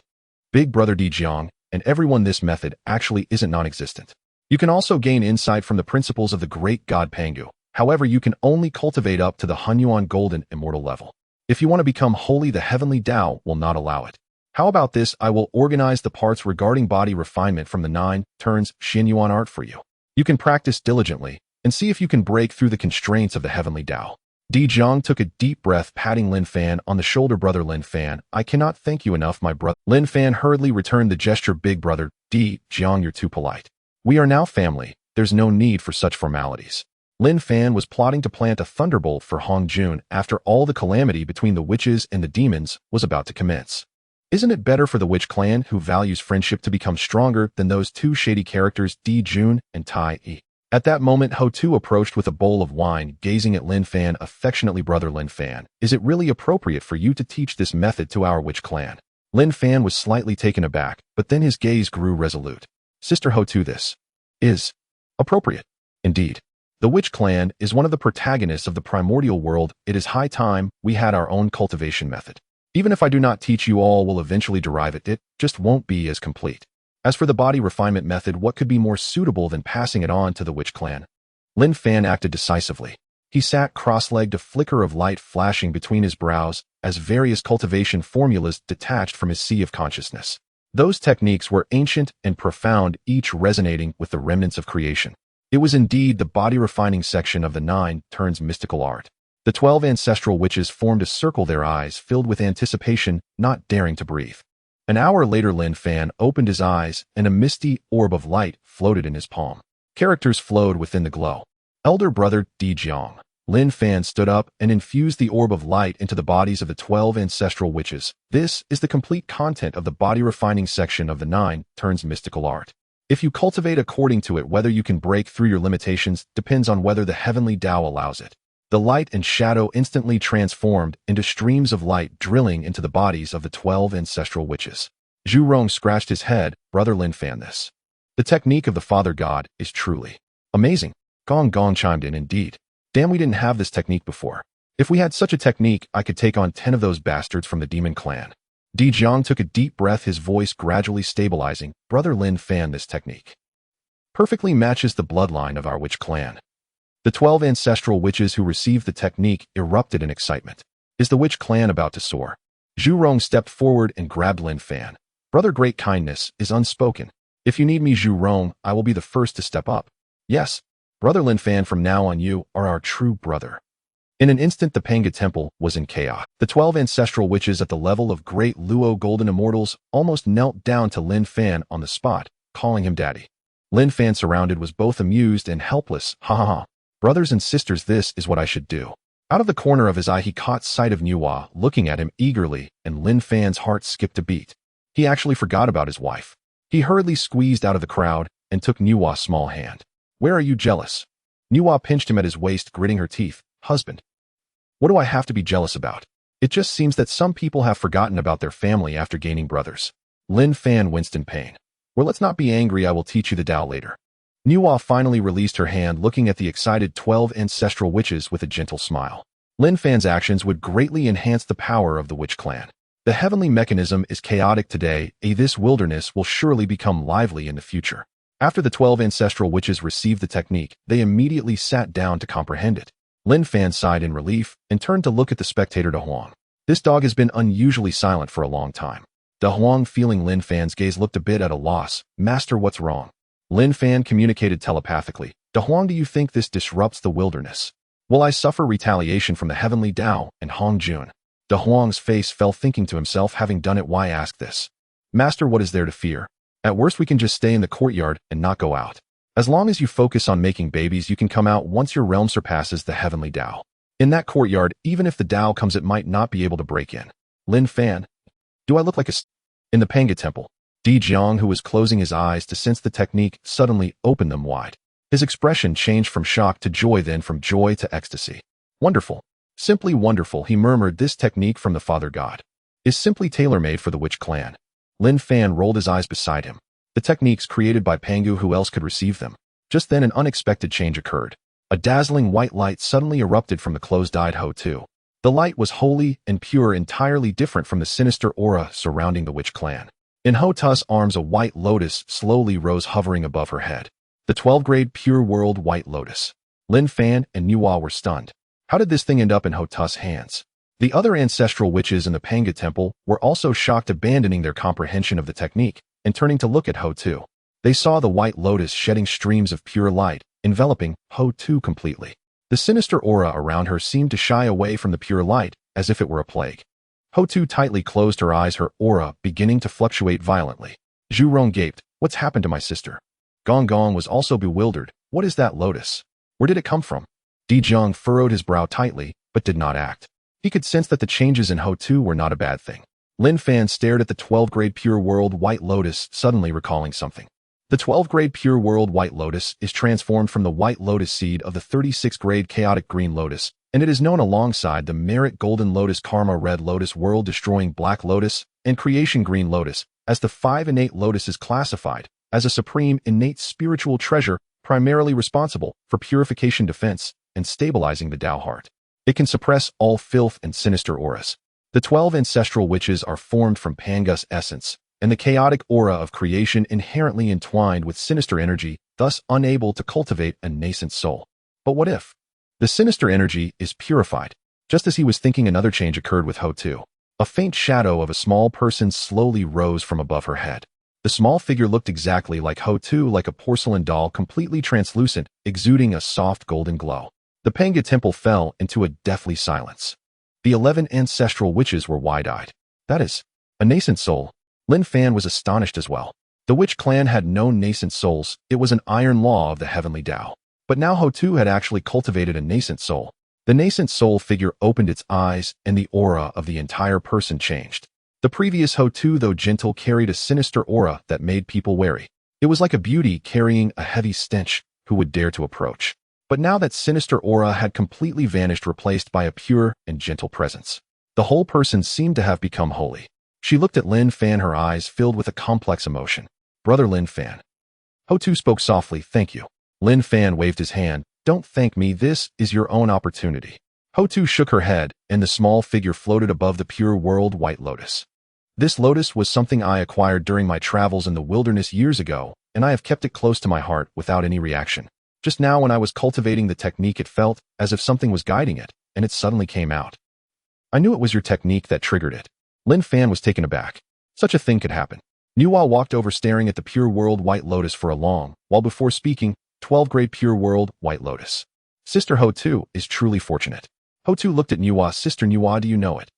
Big Brother Di Jiang and everyone, this method actually isn't non-existent. You can also gain insight from the principles of the great god Pangu. However, you can only cultivate up to the Honghuang Golden Immortal level. If you want to become holy, the heavenly Dao will not allow it. How about this? I will organize the parts regarding body refinement from the 9 turns Xinyuan art for you. You can practice diligently and see if you can break through the constraints of the heavenly Dao. Di Jiang took a deep breath, patting Lin Fan on the shoulder. Brother Lin Fan, I cannot thank you enough, my brother. Lin Fan hurriedly returned the gesture. Big brother, Di Jiang, you're too polite. We are now family. There's no need for such formalities. Lin Fan was plotting to plant a thunderbolt for Hongjun after all the calamity between the witches and the demons was about to commence. Isn't it better for the witch clan, who values friendship, to become stronger than those two shady characters, Di Jun and Tai Yi? At that moment, Ho Tu approached with a bowl of wine, gazing at Lin Fan affectionately. Brother Lin Fan, is it really appropriate for you to teach this method to our witch clan? Lin Fan was slightly taken aback, but then his gaze grew resolute. Sister Ho Tu, this is appropriate. Indeed. The witch clan is one of the protagonists of the primordial world. It is high time we had our own cultivation method. Even if I do not teach you, all will eventually derive it. It just won't be as complete. As for the body refinement method, what could be more suitable than passing it on to the witch clan? Lin Fan acted decisively. He sat cross-legged, a flicker of light flashing between his brows as various cultivation formulas detached from his sea of consciousness. Those techniques were ancient and profound, each resonating with the remnants of creation. It was indeed the body refining section of the 9 turns mystical art. The 12 ancestral witches formed a circle, their eyes filled with anticipation, not daring to breathe. An hour later, Lin Fan opened his eyes, and a misty orb of light floated in his palm. Characters flowed within the glow. Elder brother Di Jiang. Lin Fan stood up and infused the orb of light into the bodies of the 12 ancestral witches. This is the complete content of the body refining section of the 9 turns mystical art. If you cultivate according to it, whether you can break through your limitations depends on whether the heavenly Dao allows it. The light and shadow instantly transformed into streams of light, drilling into the bodies of the 12 ancestral witches. Zhu Rong scratched his head. Brother Lin Fan, this. The technique of the Father God is truly amazing. Gong Gong chimed in. Indeed. Damn, we didn't have this technique before. If we had such a technique, I could take on 10 of those bastards from the demon clan. Di Jiang took a deep breath, his voice gradually stabilizing. Brother Lin Fan, this technique perfectly matches the bloodline of our witch clan. The 12 ancestral witches who received the technique erupted in excitement. Is the witch clan about to soar? Zhu Rong stepped forward and grabbed Lin Fan. Brother, great kindness is unspoken. If you need me, Zhu Rong, I will be the first to step up. Yes, Brother Lin Fan, from now on you are our true brother. In an instant, the Panga temple was in chaos. The 12 ancestral witches at the level of great Luo golden immortals almost knelt down to Lin Fan on the spot, calling him daddy. Lin Fan, surrounded, was both amused and helpless. Ha ha ha. Brothers and sisters, this is what I should do. Out of the corner of his eye, he caught sight of Nuwa looking at him eagerly, and Lin Fan's heart skipped a beat. He actually forgot about his wife. He hurriedly squeezed out of the crowd and took Nuwa's small hand. Where are you jealous? Nuwa pinched him at his waist, gritting her teeth. Husband. What do I have to be jealous about? It just seems that some people have forgotten about their family after gaining brothers. Lin Fan winced in pain. Well, let's not be angry. I will teach you the Dao later. Nuwa finally released her hand, looking at the excited 12 ancestral witches with a gentle smile. Lin Fan's actions would greatly enhance the power of the witch clan. The heavenly mechanism is chaotic today. This wilderness will surely become lively in the future. After the 12 ancestral witches received the technique, they immediately sat down to comprehend it. Lin Fan sighed in relief and turned to look at the spectator De Huang. This dog has been unusually silent for a long time. De Huang, feeling Lin Fan's gaze, looked a bit at a loss. Master, what's wrong? Lin Fan communicated telepathically. De Huang, do you think this disrupts the wilderness? Will I suffer retaliation from the heavenly Dao and Hongjun? De Huang's face fell, thinking to himself, having done it, why ask this? Master, what is there to fear? At worst, we can just stay in the courtyard and not go out. As long as you focus on making babies, you can come out once your realm surpasses the heavenly Dao. In that courtyard, even if the Dao comes, it might not be able to break in. Lin Fan, do I look like a in the Panga temple? Di Jiang, who was closing his eyes to sense the technique, suddenly opened them wide. His expression changed from shock to joy, then from joy to ecstasy. Wonderful. Simply wonderful, he murmured. This technique from the Father God is simply tailor-made for the witch clan. Lin Fan rolled his eyes beside him. The techniques created by Pangu, who else could receive them? Just then an unexpected change occurred. A dazzling white light suddenly erupted from the closed-eyed Ho Tu. The light was holy and pure, entirely different from the sinister aura surrounding the witch clan. In Ho Tu's arms, a white lotus slowly rose, hovering above her head. The 12th-grade Pure World White Lotus. Lin Fan and Nuwa were stunned. How did this thing end up in Hotu's hands? The other ancestral witches in the Panga Temple were also shocked, abandoning their comprehension of the technique and turning to look at Hotu. They saw the White Lotus shedding streams of pure light, enveloping Hotu completely. The sinister aura around her seemed to shy away from the pure light, as if it were a plague. Hotu tightly closed her eyes, her aura beginning to fluctuate violently. Zhu Rong gaped. What's happened to my sister? Gong Gong was also bewildered. What is that lotus? Where did it come from? Di Zheng furrowed his brow tightly, but did not act. He could sense that the changes in Hotu were not a bad thing. Lin Fan stared at the 12th-grade Pure World White Lotus, suddenly recalling something. The 12th-grade Pure World White Lotus is transformed from the White Lotus seed of the 36th-grade Chaotic Green Lotus, and it is known alongside the Merit Golden Lotus, Karma Red Lotus, World-Destroying Black Lotus, and Creation Green Lotus, as the 5 innate lotuses classified as a supreme innate spiritual treasure primarily responsible for purification, defense, and stabilizing the Tao heart. It can suppress all filth and sinister auras. The 12 ancestral witches are formed from Panga's essence, and the chaotic aura of creation inherently entwined with sinister energy, thus unable to cultivate a nascent soul. But what if the sinister energy is purified? Just as he was thinking, another change occurred with Hotu. A faint shadow of a small person slowly rose from above her head. The small figure looked exactly like Hotu, like a porcelain doll, completely translucent, exuding a soft golden glow. The Panga Temple fell into a deathly silence. The 11 ancestral witches were wide-eyed. That is a nascent soul. Lin Fan was astonished as well. The witch clan had no nascent souls. It was an iron law of the heavenly Tao. But now Hotu had actually cultivated a nascent soul. The nascent soul figure opened its eyes, and the aura of the entire person changed. The previous Hotu, though gentle, carried a sinister aura that made people wary. It was like a beauty carrying a heavy stench who would dare to approach. But now that sinister aura had completely vanished, replaced by a pure and gentle presence. The whole person seemed to have become holy. She looked at Lin Fan, her eyes filled with a complex emotion. Brother Lin Fan. Hotu spoke softly. Thank you. Lin Fan waved his hand. Don't thank me, this is your own opportunity. Hotu shook her head, and the small figure floated above the Pure World White Lotus. This lotus was something I acquired during my travels in the wilderness years ago, and I have kept it close to my heart without any reaction. Just now when I was cultivating the technique, it felt as if something was guiding it, and it suddenly came out. I knew it was your technique that triggered it. Lin Fan was taken aback. Such a thing could happen. Nuwa walked over, staring at the Pure World White Lotus for a long while before speaking. 12th-grade Pure World White Lotus. Sister Hotu is truly fortunate. Hotu looked at Nuwa. Sister Nuwa, do you know it?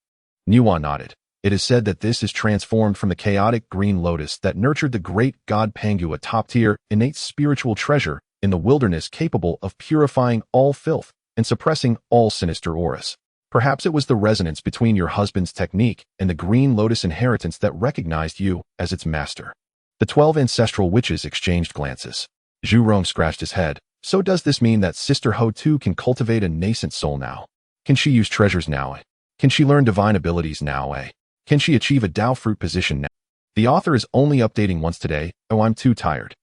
Nuwa nodded. It is said that this is transformed from the chaotic green lotus that nurtured the great god Pangu, a top-tier, innate spiritual treasure in the wilderness capable of purifying all filth and suppressing all sinister auras. Perhaps it was the resonance between your husband's technique and the green lotus inheritance that recognized you as its master. The 12 ancestral witches exchanged glances. Zhu Rong scratched his head. So does this mean that Sister Hotu can cultivate a nascent soul now? Can she use treasures now? Can she learn divine abilities now? Can she achieve a Tao fruit position now? The author is only updating once today. Oh, I'm too tired.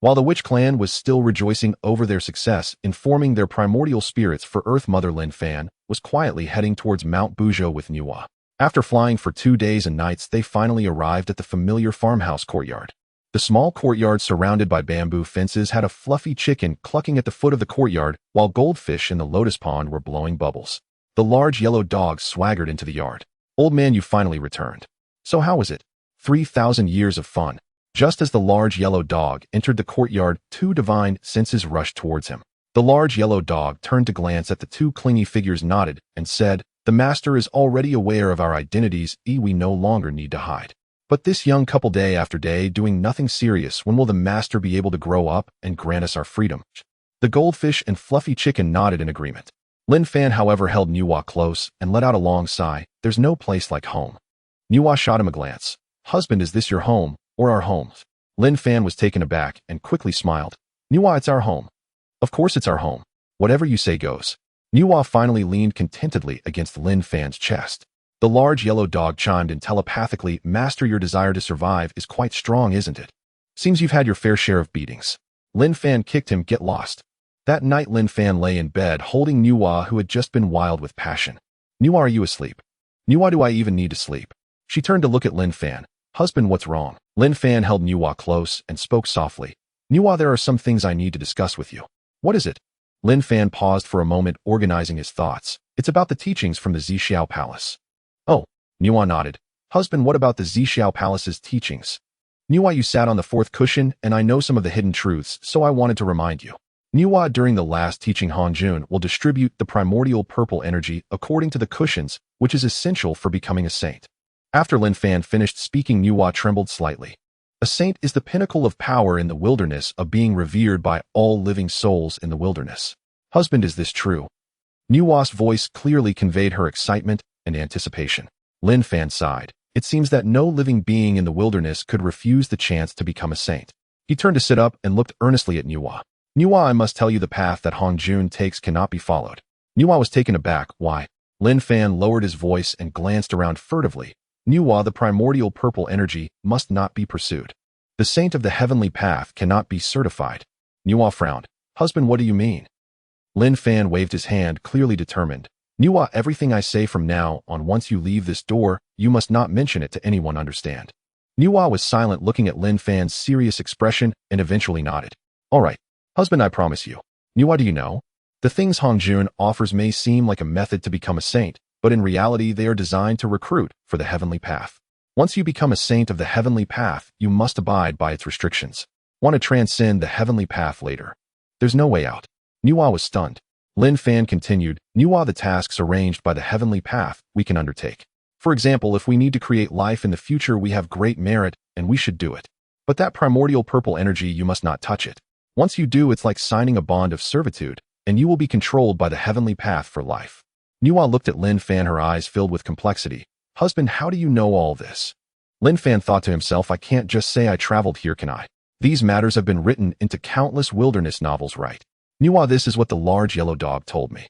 While the witch clan was still rejoicing over their success in forming their primordial spirits for Earth, Mother Lin Fan was quietly heading towards Mount Buzhou with Nuwa. After flying for 2 days and nights, they finally arrived at the familiar farmhouse courtyard. The small courtyard surrounded by bamboo fences had a fluffy chicken clucking at the foot of the courtyard, while goldfish in the lotus pond were blowing bubbles. The large yellow dog swaggered into the yard. Old man, you finally returned. So how was it? 3,000 years of fun. Just as the large yellow dog entered the courtyard, 2 divine senses rushed towards him. The large yellow dog turned to glance at the 2 clingy figures, nodded, and said, the master is already aware of our identities, we no longer need to hide. But this young couple, day after day, doing nothing serious, when will the master be able to grow up and grant us our freedom? The goldfish and fluffy chicken nodded in agreement. Lin Fan, however, held Nuwa close and let out a long sigh. There's no place like home. Nuwa shot him a glance. Husband, is this your home, or our home? Lin Fan was taken aback and quickly smiled. Nuwa, it's our home. Of course it's our home. Whatever you say goes. Nuwa finally leaned contentedly against Lin Fan's chest. The large yellow dog chimed in telepathically. Master, your desire to survive is quite strong, isn't it? Seems you've had your fair share of beatings. Lin Fan kicked him. Get lost. That night Lin Fan lay in bed holding Nuwa, who had just been wild with passion. Nuwa, are you asleep? Nuwa, do I even need to sleep? She turned to look at Lin Fan. Husband, what's wrong? Lin Fan held Nuwa close and spoke softly. Nuwa, there are some things I need to discuss with you. What is it? Lin Fan paused for a moment, organizing his thoughts. It's about the teachings from the Zixiao Palace. Oh, Nuwa nodded. Husband, what about the Zixiao Palace's teachings? Nuwa, you sat on the fourth cushion, and I know some of the hidden truths, so I wanted to remind you. Nuwa, during the last teaching, Hongjun will distribute the primordial purple energy according to the cushions, which is essential for becoming a saint. After Lin Fan finished speaking, Nuwa trembled slightly. A saint is the pinnacle of power in the wilderness, of being revered by all living souls in the wilderness. Husband, is this true? Nuwa's voice clearly conveyed her excitement and anticipation. Lin Fan sighed. It seems that no living being in the wilderness could refuse the chance to become a saint. He turned to sit up and looked earnestly at Nuwa. Nuwa, I must tell you, the path that Hongjun takes cannot be followed. Nuwa was taken aback. Why? Lin Fan lowered his voice and glanced around furtively. Nuwa, the primordial purple energy must not be pursued. The saint of the heavenly path cannot be certified. Nuwa frowned. Husband, what do you mean? Lin Fan waved his hand, clearly determined. Nuwa, everything I say from now on, once you leave this door, you must not mention it to anyone, understand? Nuwa was silent, looking at Lin Fan's serious expression, and eventually nodded. All right. Husband, I promise you. Nuwa, do you know? The things Hongjun offers may seem like a method to become a saint, but in reality they are designed to recruit for the heavenly path. Once you become a saint of the heavenly path, you must abide by its restrictions. Want to transcend the heavenly path later? There's no way out. Nuwa was stunned. Lin Fan continued, Nuwa, the tasks arranged by the heavenly path we can undertake. For example, if we need to create life in the future, we have great merit, and we should do it. But that primordial purple energy, you must not touch it. Once you do, it's like signing a bond of servitude, and you will be controlled by the heavenly path for life. Nuwa looked at Lin Fan, her eyes filled with complexity. Husband, how do you know all this? Lin Fan thought to himself, I can't just say I traveled here, can I? These matters have been written into countless wilderness novels, right? Nuwa, this is what the large yellow dog told me.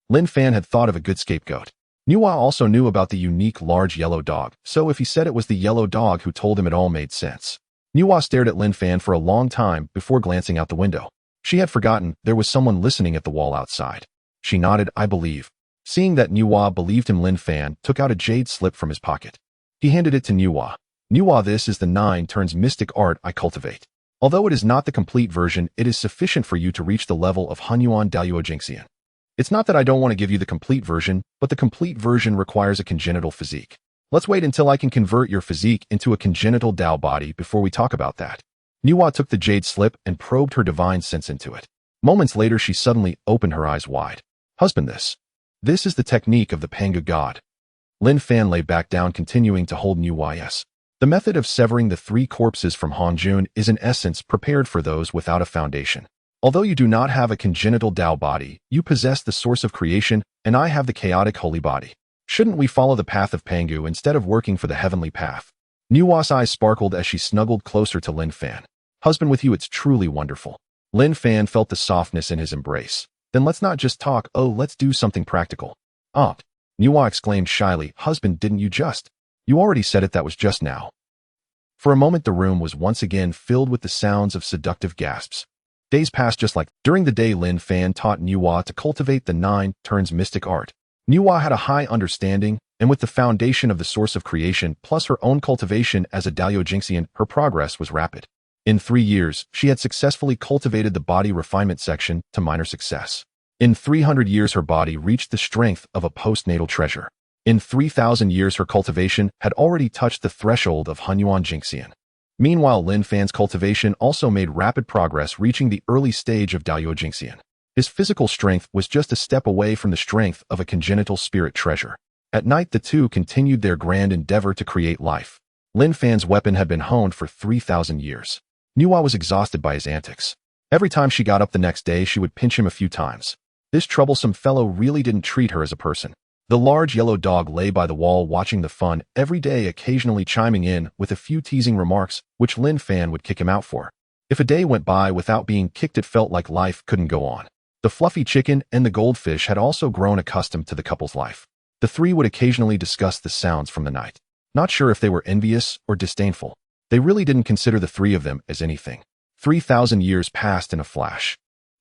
Lin Fan had thought of a good scapegoat. Nuwa also knew about the unique large yellow dog, so if he said it was the yellow dog who told him, it all made sense. Nuwa stared at Lin Fan for a long time before glancing out the window. She had forgotten there was someone listening at the wall outside. She nodded, I believe. Seeing that Nuwa believed him, Lin Fan took out a jade slip from his pocket. He handed it to Nuwa. Nuwa, this is the 9 turns mystic art I cultivate. Although it is not the complete version, it is sufficient for you to reach the level of Hunyuan Dao Jingxian. It's not that I don't want to give you the complete version, but the complete version requires a congenital physique. Let's wait until I can convert your physique into a congenital Dao body before we talk about that. Nuwa took the jade slip and probed her divine sense into it. Moments later, she suddenly opened her eyes wide. Husband, this is the technique of the Pangu god. Lin Fan lay back down, continuing to hold Nuwa. Yes. The method of severing the 3 corpses from Hongjun is in essence prepared for those without a foundation. Although you do not have a congenital Dao body, you possess the source of creation, and I have the chaotic holy body. Shouldn't we follow the path of Pangu instead of working for the heavenly path? Nuwa's eyes sparkled as she snuggled closer to Lin Fan. Husband, with you it's truly wonderful. Lin Fan felt the softness in his embrace. Then let's not just talk, let's do something practical. Nuwa exclaimed shyly, Husband, didn't you just? You already said it, that was just now. For a moment the room was once again filled with the sounds of seductive gasps. Days passed just like during the day. Lin Fan taught Nuwa to cultivate the 9 turns mystic art. Nuwa had a high understanding, and with the foundation of the source of creation plus her own cultivation as a Dao Jingxian, her progress was rapid. In 3 years, she had successfully cultivated the body refinement section to minor success. In 300 years, her body reached the strength of a postnatal treasure. In 3,000 years, her cultivation had already touched the threshold of Hunyuan Jingxian. Meanwhile, Lin Fan's cultivation also made rapid progress, reaching the early stage of Dao Jingxian. His physical strength was just a step away from the strength of a congenital spirit treasure. At night, the two continued their grand endeavor to create life. Lin Fan's weapon had been honed for 3,000 years. Nuwa was exhausted by his antics. Every time she got up the next day, she would pinch him a few times. This troublesome fellow really didn't treat her as a person. The large yellow dog lay by the wall watching the fun every day, occasionally chiming in with a few teasing remarks, which Lin Fan would kick him out for. If a day went by without being kicked, it felt like life couldn't go on. The fluffy chicken and the goldfish had also grown accustomed to the couple's life. The 3 would occasionally discuss the sounds from the night. Not sure if they were envious or disdainful. They really didn't consider the 3 of them as anything. 3,000 years passed in a flash.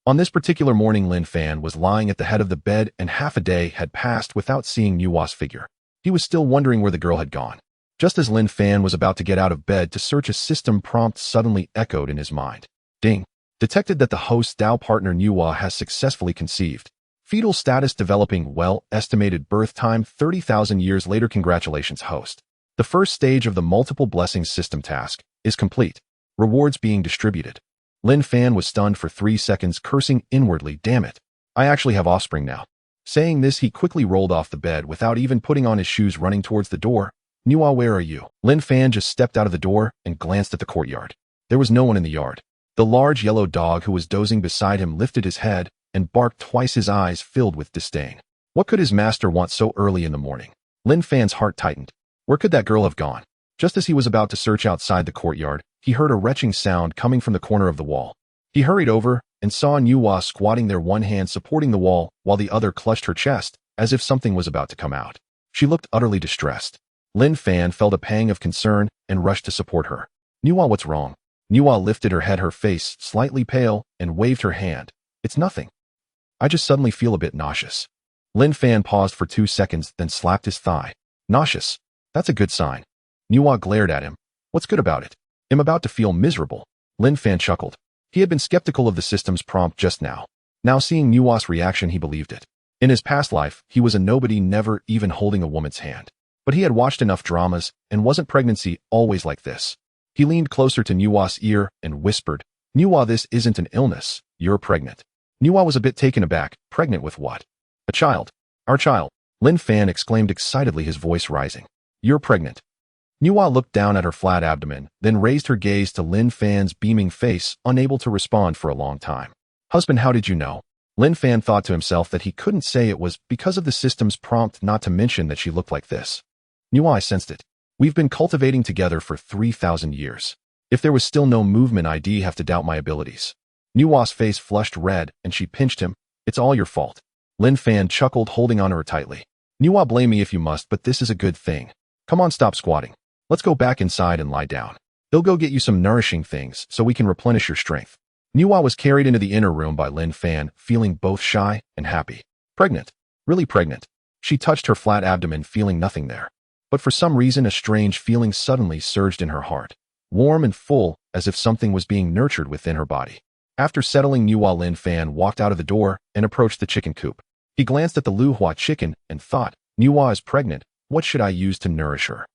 On this particular morning, Lin Fan was lying at the head of the bed, and half a day had passed without seeing Nuwa's figure. He was still wondering where the girl had gone. Just as Lin Fan was about to get out of bed to search, a system prompt suddenly echoed in his mind. Ding. Detected that the host's Dao partner Nuwa has successfully conceived. Fetal status developing well, estimated birth time 30,000 years later. Congratulations, host. The first stage of the multiple blessings system task is complete. Rewards being distributed. Lin Fan was stunned for 3 seconds, cursing inwardly, damn it. I actually have offspring now. Saying this, he quickly rolled off the bed without even putting on his shoes, running towards the door. Nuwa, where are you? Lin Fan just stepped out of the door and glanced at the courtyard. There was no one in the yard. The large yellow dog who was dozing beside him lifted his head and barked twice, his eyes filled with disdain. What could his master want so early in the morning? Lin Fan's heart tightened. Where could that girl have gone? Just as he was about to search outside the courtyard, he heard a retching sound coming from the corner of the wall. He hurried over and saw Nuwa squatting there, one hand supporting the wall while the other clutched her chest as if something was about to come out. She looked utterly distressed. Lin Fan felt a pang of concern and rushed to support her. Nuwa, what's wrong? Nuwa lifted her head, her face slightly pale, and waved her hand. It's nothing. I just suddenly feel a bit nauseous. Lin Fan paused for 2 seconds, then slapped his thigh. Nauseous? That's a good sign. Nuwa glared at him. What's good about it? I'm about to feel miserable. Lin Fan chuckled. He had been skeptical of the system's prompt just now. Now seeing Nuwa's reaction, he believed it. In his past life, he was a nobody, never even holding a woman's hand. But he had watched enough dramas, and wasn't pregnancy always like this? He leaned closer to Nuwa's ear and whispered, Nuwa, this isn't an illness. You're pregnant. Nuwa was a bit taken aback. Pregnant with what? A child. Our child. Lin Fan exclaimed excitedly, his voice rising. You're pregnant. Nuwa looked down at her flat abdomen, then raised her gaze to Lin Fan's beaming face, unable to respond for a long time. Husband, how did you know? Lin Fan thought to himself that he couldn't say it was because of the system's prompt, not to mention that she looked like this. Nuwa, I sensed it. We've been cultivating together for 3,000 years. If there was still no movement, I'd have to doubt my abilities. Nuwa's face flushed red, and she pinched him. It's all your fault. Lin Fan chuckled, holding on to her tightly. Nuwa, blame me if you must, but this is a good thing. Come on, stop squatting. Let's go back inside and lie down. He'll go get you some nourishing things so we can replenish your strength. Nuwa was carried into the inner room by Lin Fan, feeling both shy and happy. Pregnant. Really pregnant. She touched her flat abdomen, feeling nothing there. But for some reason, a strange feeling suddenly surged in her heart. Warm and full, as if something was being nurtured within her body. After settling Nuwa, Lin Fan walked out of the door and approached the chicken coop. He glanced at the Luhua chicken and thought, Nuwa is pregnant. What should I use to nourish her?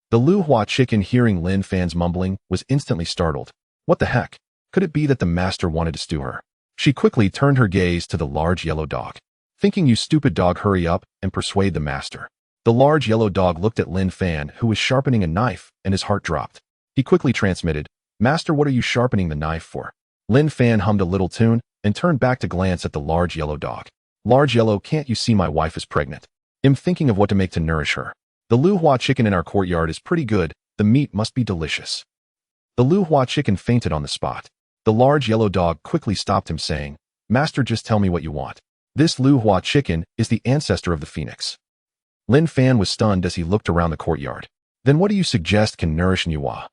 The Luhua chicken, hearing Lin Fan's mumbling, was instantly startled. What the heck? Could it be that the master wanted to stew her? She quickly turned her gaze to the large yellow dog. Thinking, you stupid dog, hurry up and persuade the master. The large yellow dog looked at Lin Fan, who was sharpening a knife, and his heart dropped. He quickly transmitted, Master, what are you sharpening the knife for? Lin Fan hummed a little tune and turned back to glance at the large yellow dog. Large yellow, can't you see my wife is pregnant? I'm thinking of what to make to nourish her. The Luhua chicken in our courtyard is pretty good. The meat must be delicious. The Luhua chicken fainted on the spot. The large yellow dog quickly stopped him, saying, Master, just tell me what you want. This Luhua chicken is the ancestor of the phoenix. Lin Fan was stunned as he looked around the courtyard. Then what do you suggest can nourish Nuwa?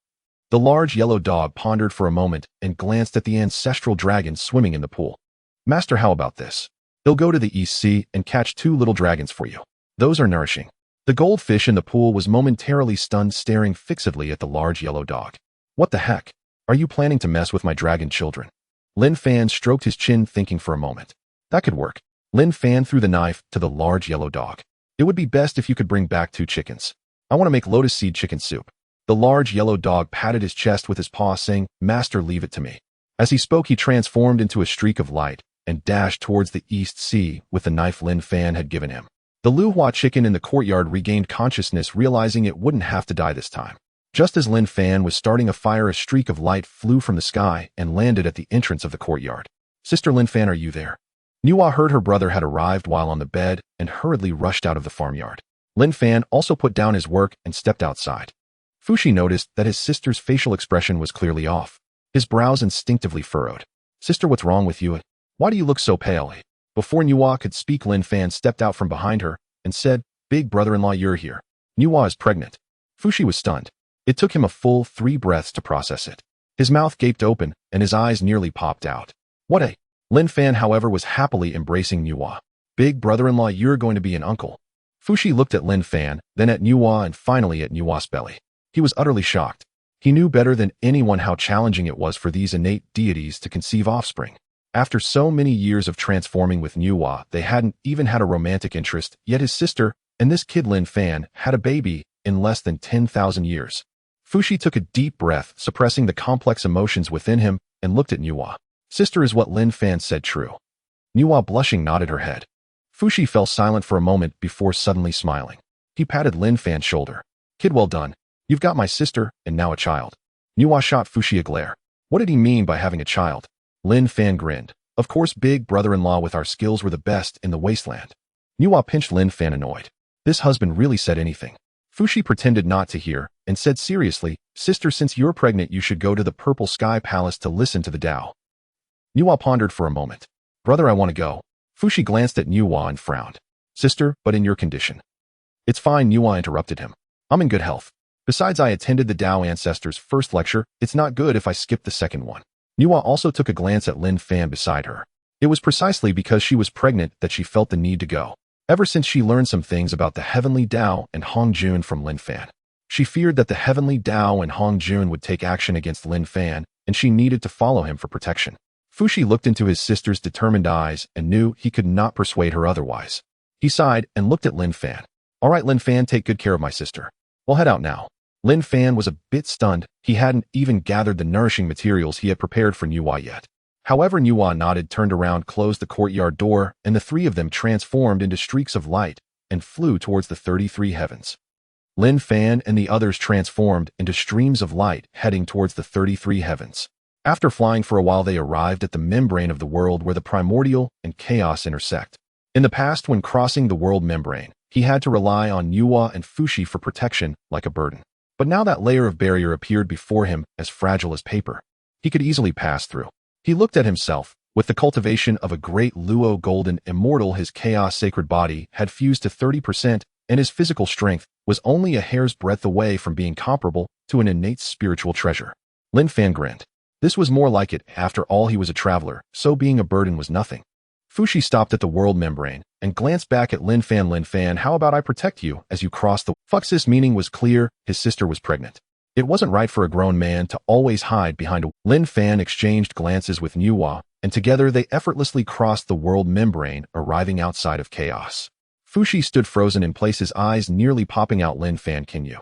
The large yellow dog pondered for a moment and glanced at the ancestral dragon swimming in the pool. Master, how about this? He'll go to the East Sea and catch 2 little dragons for you. Those are nourishing. The goldfish in the pool was momentarily stunned, staring fixedly at the large yellow dog. What the heck? Are you planning to mess with my dragon children? Lin Fan stroked his chin, thinking for a moment. That could work. Lin Fan threw the knife to the large yellow dog. It would be best if you could bring back 2 chickens. I want to make lotus seed chicken soup. The large yellow dog patted his chest with his paw, saying, Master, leave it to me. As he spoke, he transformed into a streak of light and dashed towards the East Sea with the knife Lin Fan had given him. The Luhua chicken in the courtyard regained consciousness, realizing it wouldn't have to die this time. Just as Lin Fan was starting a fire, a streak of light flew from the sky and landed at the entrance of the courtyard. Sister Lin Fan, are you there? Nuwa heard her brother had arrived while on the bed and hurriedly rushed out of the farmyard. Lin Fan also put down his work and stepped outside. Fushi noticed that his sister's facial expression was clearly off. His brows instinctively furrowed. Sister, what's wrong with you? Why do you look so pale? Before Nuwa could speak, Lin Fan stepped out from behind her and said, Big brother-in-law, you're here. Nuwa is pregnant. Fushi was stunned. It took him a full 3 breaths to process it. His mouth gaped open and his eyes nearly popped out. What a... Lin Fan, however, was happily embracing Nuwa. Big brother-in-law, you're going to be an uncle. Fushi looked at Lin Fan, then at Nuwa, and finally at Nuwa's belly. He was utterly shocked. He knew better than anyone how challenging it was for these innate deities to conceive offspring. After so many years of transforming with Nuwa, they hadn't even had a romantic interest, yet his sister and this kid Lin Fan had a baby in less than 10,000 years. Fushi took a deep breath, suppressing the complex emotions within him, and looked at Nuwa. Sister, is what Lin Fan said true? Nuwa, blushing, nodded her head. Fushi fell silent for a moment before suddenly smiling. He patted Lin Fan's shoulder. Kid, well done. You've got my sister, and now a child. Nuwa shot Fushi a glare. What did he mean by having a child? Lin Fan grinned. Of course, big brother-in-law with our skills were the best in the wasteland. Nuwa pinched Lin Fan, annoyed. This husband really said anything. Fushi pretended not to hear, and said seriously, Sister, since you're pregnant you should go to the Purple Sky Palace to listen to the Dao. Nuwa pondered for a moment. Brother, I want to go. Fushi glanced at Nuwa and frowned. Sister, but in your condition. It's fine, Nuwa interrupted him. I'm in good health. Besides, I attended the Dao ancestors' first lecture. It's not good if I skip the second one. Nuwa also took a glance at Lin Fan beside her. It was precisely because she was pregnant that she felt the need to go. Ever since she learned some things about the heavenly Dao and Hongjun from Lin Fan, she feared that the heavenly Dao and Hongjun would take action against Lin Fan, and she needed to follow him for protection. Fushi looked into his sister's determined eyes and knew he could not persuade her otherwise. He sighed and looked at Lin Fan. All right, Lin Fan, take good care of my sister. We'll head out now. Lin Fan was a bit stunned. He hadn't even gathered the nourishing materials he had prepared for Nuwa yet. However, Nuwa nodded, turned around, closed the courtyard door, and the three of them transformed into streaks of light and flew towards the 33 heavens. Lin Fan and the others transformed into streams of light heading towards the 33 heavens. After flying for a while, they arrived at the membrane of the world where the primordial and chaos intersect. In the past, when crossing the world membrane, he had to rely on Nuwa and Fushi for protection like a burden. But now that layer of barrier appeared before him as fragile as paper. He could easily pass through. He looked at himself. With the cultivation of a great Luo golden immortal, his chaos sacred body had fused to 30%, and his physical strength was only a hair's breadth away from being comparable to an innate spiritual treasure. Lin Fan grinned. This was more like it. After all, he was a traveler, so being a burden was nothing. Fushi stopped at the world membrane and glanced back at Lin Fan. Lin Fan, how about I protect you as you cross the Fux's meaning was clear. His sister was pregnant. It wasn't right for a grown man to always hide behind a Lin Fan exchanged glances with Nuwa, and together they effortlessly crossed the world membrane, arriving outside of chaos. Fushi stood frozen in place, his eyes nearly popping out. Lin Fan, can you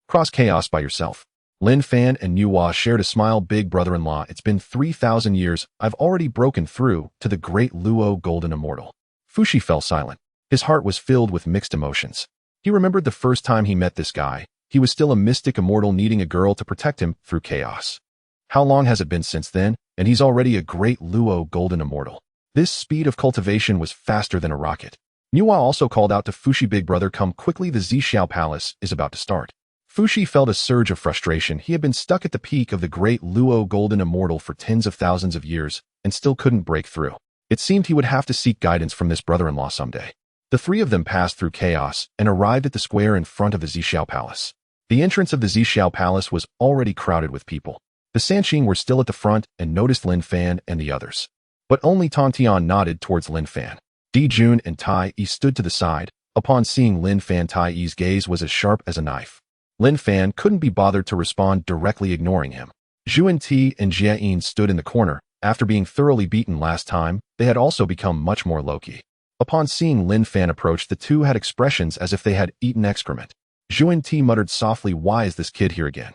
cross chaos by yourself? Lin Fan and Nuwa shared a smile. Big brother-in-law, it's been 3,000 years. I've already broken through to the great Luo golden immortal. Fushi fell silent. His heart was filled with mixed emotions. He remembered the first time he met this guy. He was still a mystic immortal needing a girl to protect him through chaos. How long has it been since then? And he's already a great Luo golden immortal. This speed of cultivation was faster than a rocket. Nuwa also called out to Fushi, big brother, come quickly, the Zixiao Palace is about to start. Fushi felt a surge of frustration. He had been stuck at the peak of the great Luo golden immortal for tens of thousands of years and still couldn't break through. It seemed he would have to seek guidance from this brother-in-law someday. The three of them passed through chaos and arrived at the square in front of the Zixiao Palace. The entrance of the Zixiao Palace was already crowded with people. The Sanqing were still at the front and noticed Lin Fan and the others. But only Tongtian nodded towards Lin Fan. Dijun and Tai Yi stood to the side. Upon seeing Lin Fan, Tai Yi's gaze was as sharp as a knife. Lin Fan couldn't be bothered to respond, directly ignoring him. Zhuan Ti and Jia Yin stood in the corner. After being thoroughly beaten last time, they had also become much more low-key. Upon seeing Lin Fan approach, the two had expressions as if they had eaten excrement. Zhuan Ti muttered softly, why is this kid here again?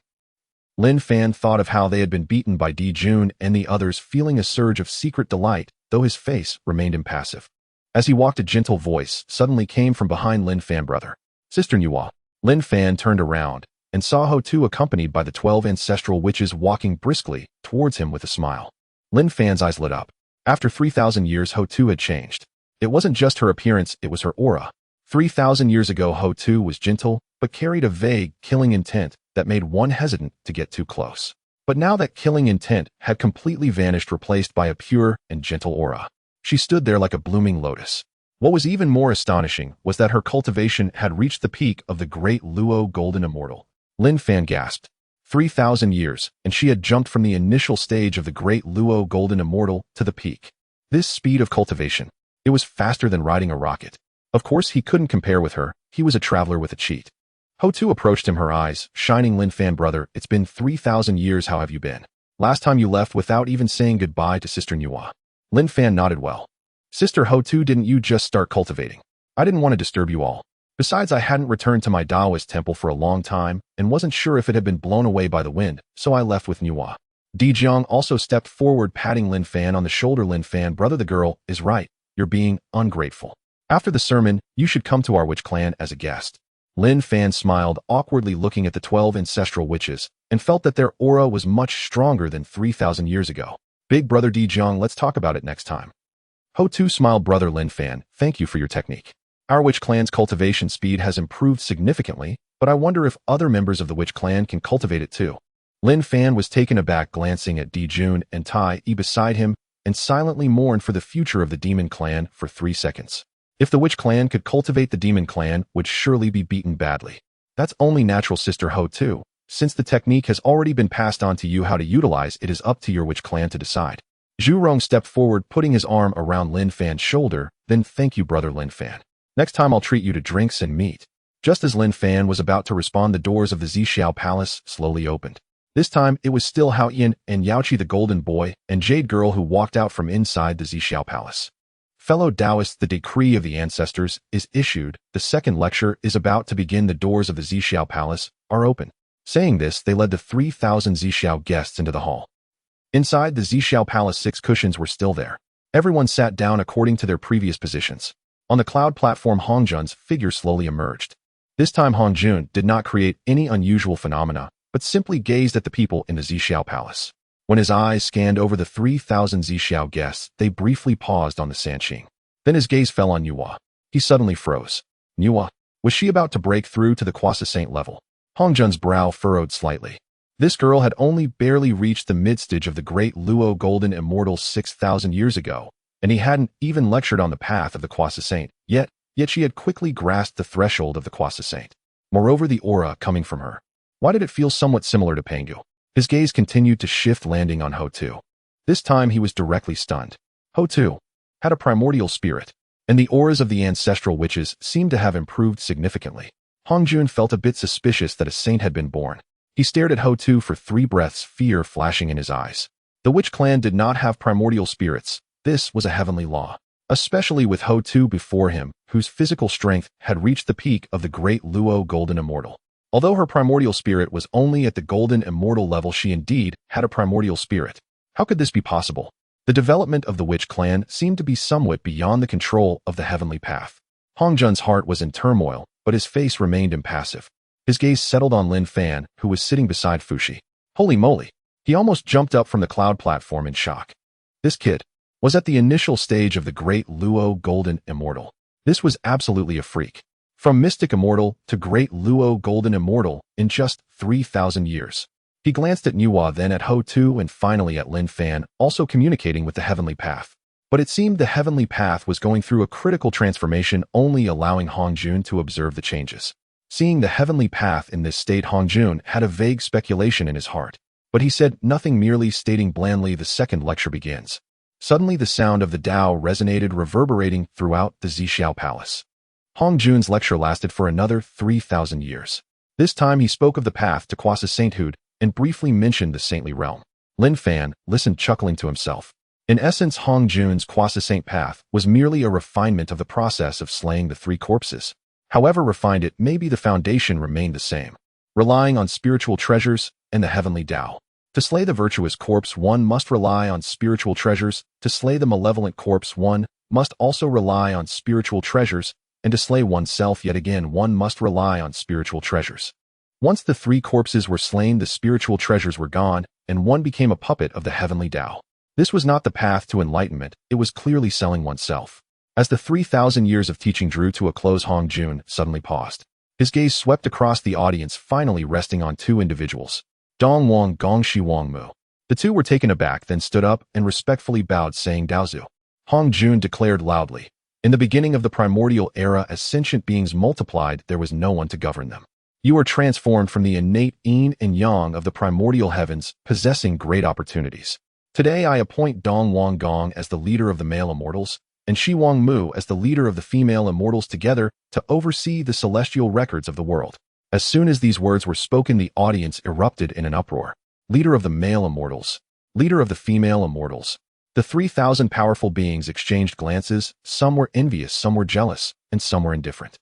Lin Fan thought of how they had been beaten by Dijun and the others, feeling a surge of secret delight, though his face remained impassive. As he walked, a gentle voice suddenly came from behind Lin Fan, brother. Sister Nuwa. Lin Fan turned around and saw Ho Tu accompanied by the 12 ancestral witches walking briskly towards him with a smile. Lin Fan's eyes lit up. After 3,000 years, Ho Tu had changed. It wasn't just her appearance, it was her aura. 3,000 years ago, Ho Tu was gentle, but carried a vague, killing intent that made one hesitant to get too close. But now that killing intent had completely vanished, replaced by a pure and gentle aura. She stood there like a blooming lotus. What was even more astonishing was that her cultivation had reached the peak of the great Luo golden immortal. Lin Fan gasped. 3,000 years, and she had jumped from the initial stage of the great Luo golden immortal to the peak. This speed of cultivation, it was faster than riding a rocket. Of course, he couldn't compare with her. He was a traveler with a cheat. Ho2 approached him, her eyes shining. Lin Fan, brother, it's been 3,000 years. How have you been? Last time you left without even saying goodbye to Sister Nuwa. Lin Fan nodded. Well, Sister Ho2, didn't you just start cultivating? I didn't want to disturb you all. Besides, I hadn't returned to my Taoist temple for a long time and wasn't sure if it had been blown away by the wind, so I left with Nuwa. Dijiang also stepped forward, patting Lin Fan on the shoulder. Lin Fan, brother, the girl is right. You're being ungrateful. After the sermon, you should come to our witch clan as a guest. Lin Fan smiled awkwardly, looking at the 12 ancestral witches, and felt that their aura was much stronger than 3,000 years ago. Big brother Dijiang, let's talk about it next time. Ho2 smiled. Brother Lin Fan, thank you for your technique. Our witch clan's cultivation speed has improved significantly, but I wonder if other members of the witch clan can cultivate it too. Lin Fan was taken aback, glancing at Dijun and Tai Yi beside him, and silently mourned for the future of the demon clan for 3 seconds. If the witch clan could cultivate, the demon clan would surely be beaten badly. That's only natural, Sister Ho2. Since the technique has already been passed on to you, how to utilize it is up to your witch clan to decide. Zhu Rong stepped forward, putting his arm around Lin Fan's shoulder. Then thank you, brother Lin Fan. Next time I'll treat you to drinks and meat. Just as Lin Fan was about to respond, the doors of the Zixiao Palace slowly opened. This time, it was still Hao Yin and Yaoqi, the golden boy and jade girl, who walked out from inside the Zixiao Palace. Fellow Taoists, the decree of the ancestors is issued. The second lecture is about to begin. The doors of the Zixiao Palace are open. Saying this, they led the 3,000 Zixiao guests into the hall. Inside the Zixiao Palace, 6 cushions were still there. Everyone sat down according to their previous positions. On the cloud platform, Hongjun's figure slowly emerged. This time, Hongjun did not create any unusual phenomena, but simply gazed at the people in the Zixiao Palace. When his eyes scanned over the 3,000 Zixiao guests, they briefly paused on the Sanqing. Then his gaze fell on Nuwa. He suddenly froze. Nuwa? Was she about to break through to the quasi-saint level? Hongjun's brow furrowed slightly. This girl had only barely reached the mid-stage of the great Luo golden immortals 6,000 years ago, and he hadn't even lectured on the path of the quasi-saint, yet she had quickly grasped the threshold of the quasi-saint. Moreover, the aura coming from her. Why did it feel somewhat similar to Pangu? His gaze continued to shift, landing on Ho2. This time he was directly stunned. Ho2 had a primordial spirit, and the auras of the ancestral witches seemed to have improved significantly. Hongjun felt a bit suspicious that a saint had been born. He stared at Ho2 for 3 breaths, fear flashing in his eyes. The witch clan did not have primordial spirits. This was a heavenly law, especially with Ho2 before him, whose physical strength had reached the peak of the great Luo golden immortal. Although her primordial spirit was only at the golden immortal level, she indeed had a primordial spirit. How could this be possible? The development of the witch clan seemed to be somewhat beyond the control of the heavenly path. Hongjun's heart was in turmoil, but his face remained impassive. His gaze settled on Lin Fan, who was sitting beside Fuxi. Holy moly! He almost jumped up from the cloud platform in shock. This kid was at the initial stage of the great Luo golden immortal. This was absolutely a freak. From mystic immortal to great Luo golden immortal in just 3,000 years. He glanced at Nuwa, then at Ho2, and finally at Lin Fan, also communicating with the heavenly path. But it seemed the heavenly path was going through a critical transformation, only allowing Hongjun to observe the changes. Seeing the heavenly path in this state, Hongjun had a vague speculation in his heart. But he said nothing, merely stating blandly, the second lecture begins. Suddenly the sound of the Tao resonated, reverberating throughout the Zixiao Palace. Hongjun's lecture lasted for another 3,000 years. This time he spoke of the path to quasi-sainthood and briefly mentioned the saintly realm. Lin Fan listened, chuckling to himself. In essence, Hongjun's quasi-saint path was merely a refinement of the process of slaying the 3 corpses. However refined it may be, the foundation remained the same, relying on spiritual treasures and the heavenly Tao. To slay the virtuous corpse, one must rely on spiritual treasures. To slay the malevolent corpse, one must also rely on spiritual treasures. And to slay oneself, yet again, one must rely on spiritual treasures. Once the 3 corpses were slain, the spiritual treasures were gone, and one became a puppet of the heavenly Tao. This was not the path to enlightenment, it was clearly selling oneself. As the 3,000 years of teaching drew to a close, Hongjun suddenly paused. His gaze swept across the audience, finally resting on 2 individuals. Dong Wang, Gongxi Wang Mu. The 2 were taken aback, then stood up and respectfully bowed, saying Daozu. Hongjun declared loudly. In the beginning of the primordial era, as sentient beings multiplied, there was no one to govern them. You are transformed from the innate yin and yang of the primordial heavens, possessing great opportunities. Today I appoint Dong Wang Gong as the leader of the male immortals, and Shi Wang Mu as the leader of the female immortals, together to oversee the celestial records of the world. As soon as these words were spoken, the audience erupted in an uproar. Leader of the male immortals. Leader of the female immortals. The 3,000 powerful beings exchanged glances. Some were envious, some were jealous, and some were indifferent.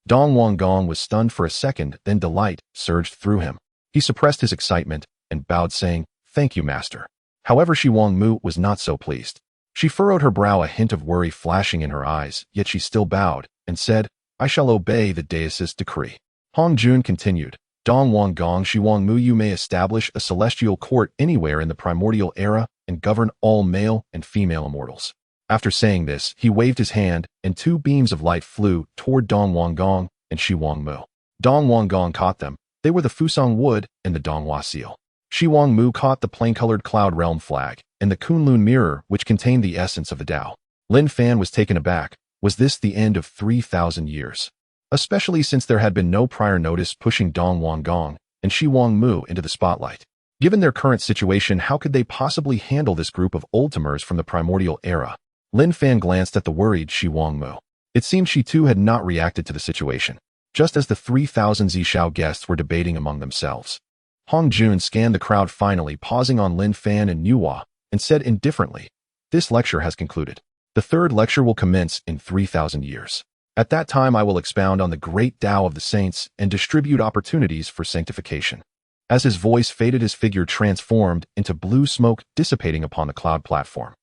Dong Honghuang was stunned for a second, then delight surged through him. He suppressed his excitement and bowed, saying, "Thank you, master." However, Shi Wangmu was not so pleased. She furrowed her brow, a hint of worry flashing in her eyes, yet she still bowed and said, "I shall obey the dais' decree." Hongjun continued, "Dong Honghuang, Shi Wangmu, you may establish a celestial court anywhere in the primordial era and govern all male and female immortals." After saying this, he waved his hand, and 2 beams of light flew toward Dong Honghuang and Shi Wangmu. Dong Honghuang caught them. They were the Fusang Wood and the Donghua Seal. Shi Wangmu caught the plain-colored Cloud Realm flag and the Kunlun Mirror, which contained the essence of the Tao. Lin Fan was taken aback. Was this the end of 3,000 years? Especially since there had been no prior notice pushing Dong Honghuang and Shi Wangmu into the spotlight. Given their current situation, how could they possibly handle this group of old-timers from the primordial era? Lin Fan glanced at the worried Shi Wangmu. It seemed she too had not reacted to the situation, just as the 3,000 Zishao guests were debating among themselves. Hongjun scanned the crowd, finally pausing on Lin Fan and Nuwa, and said indifferently, "This lecture has concluded. The 3rd lecture will commence in 3,000 years. At that time I will expound on the great Tao of the saints and distribute opportunities for sanctification." As his voice faded, his figure transformed into blue smoke dissipating upon the cloud platform.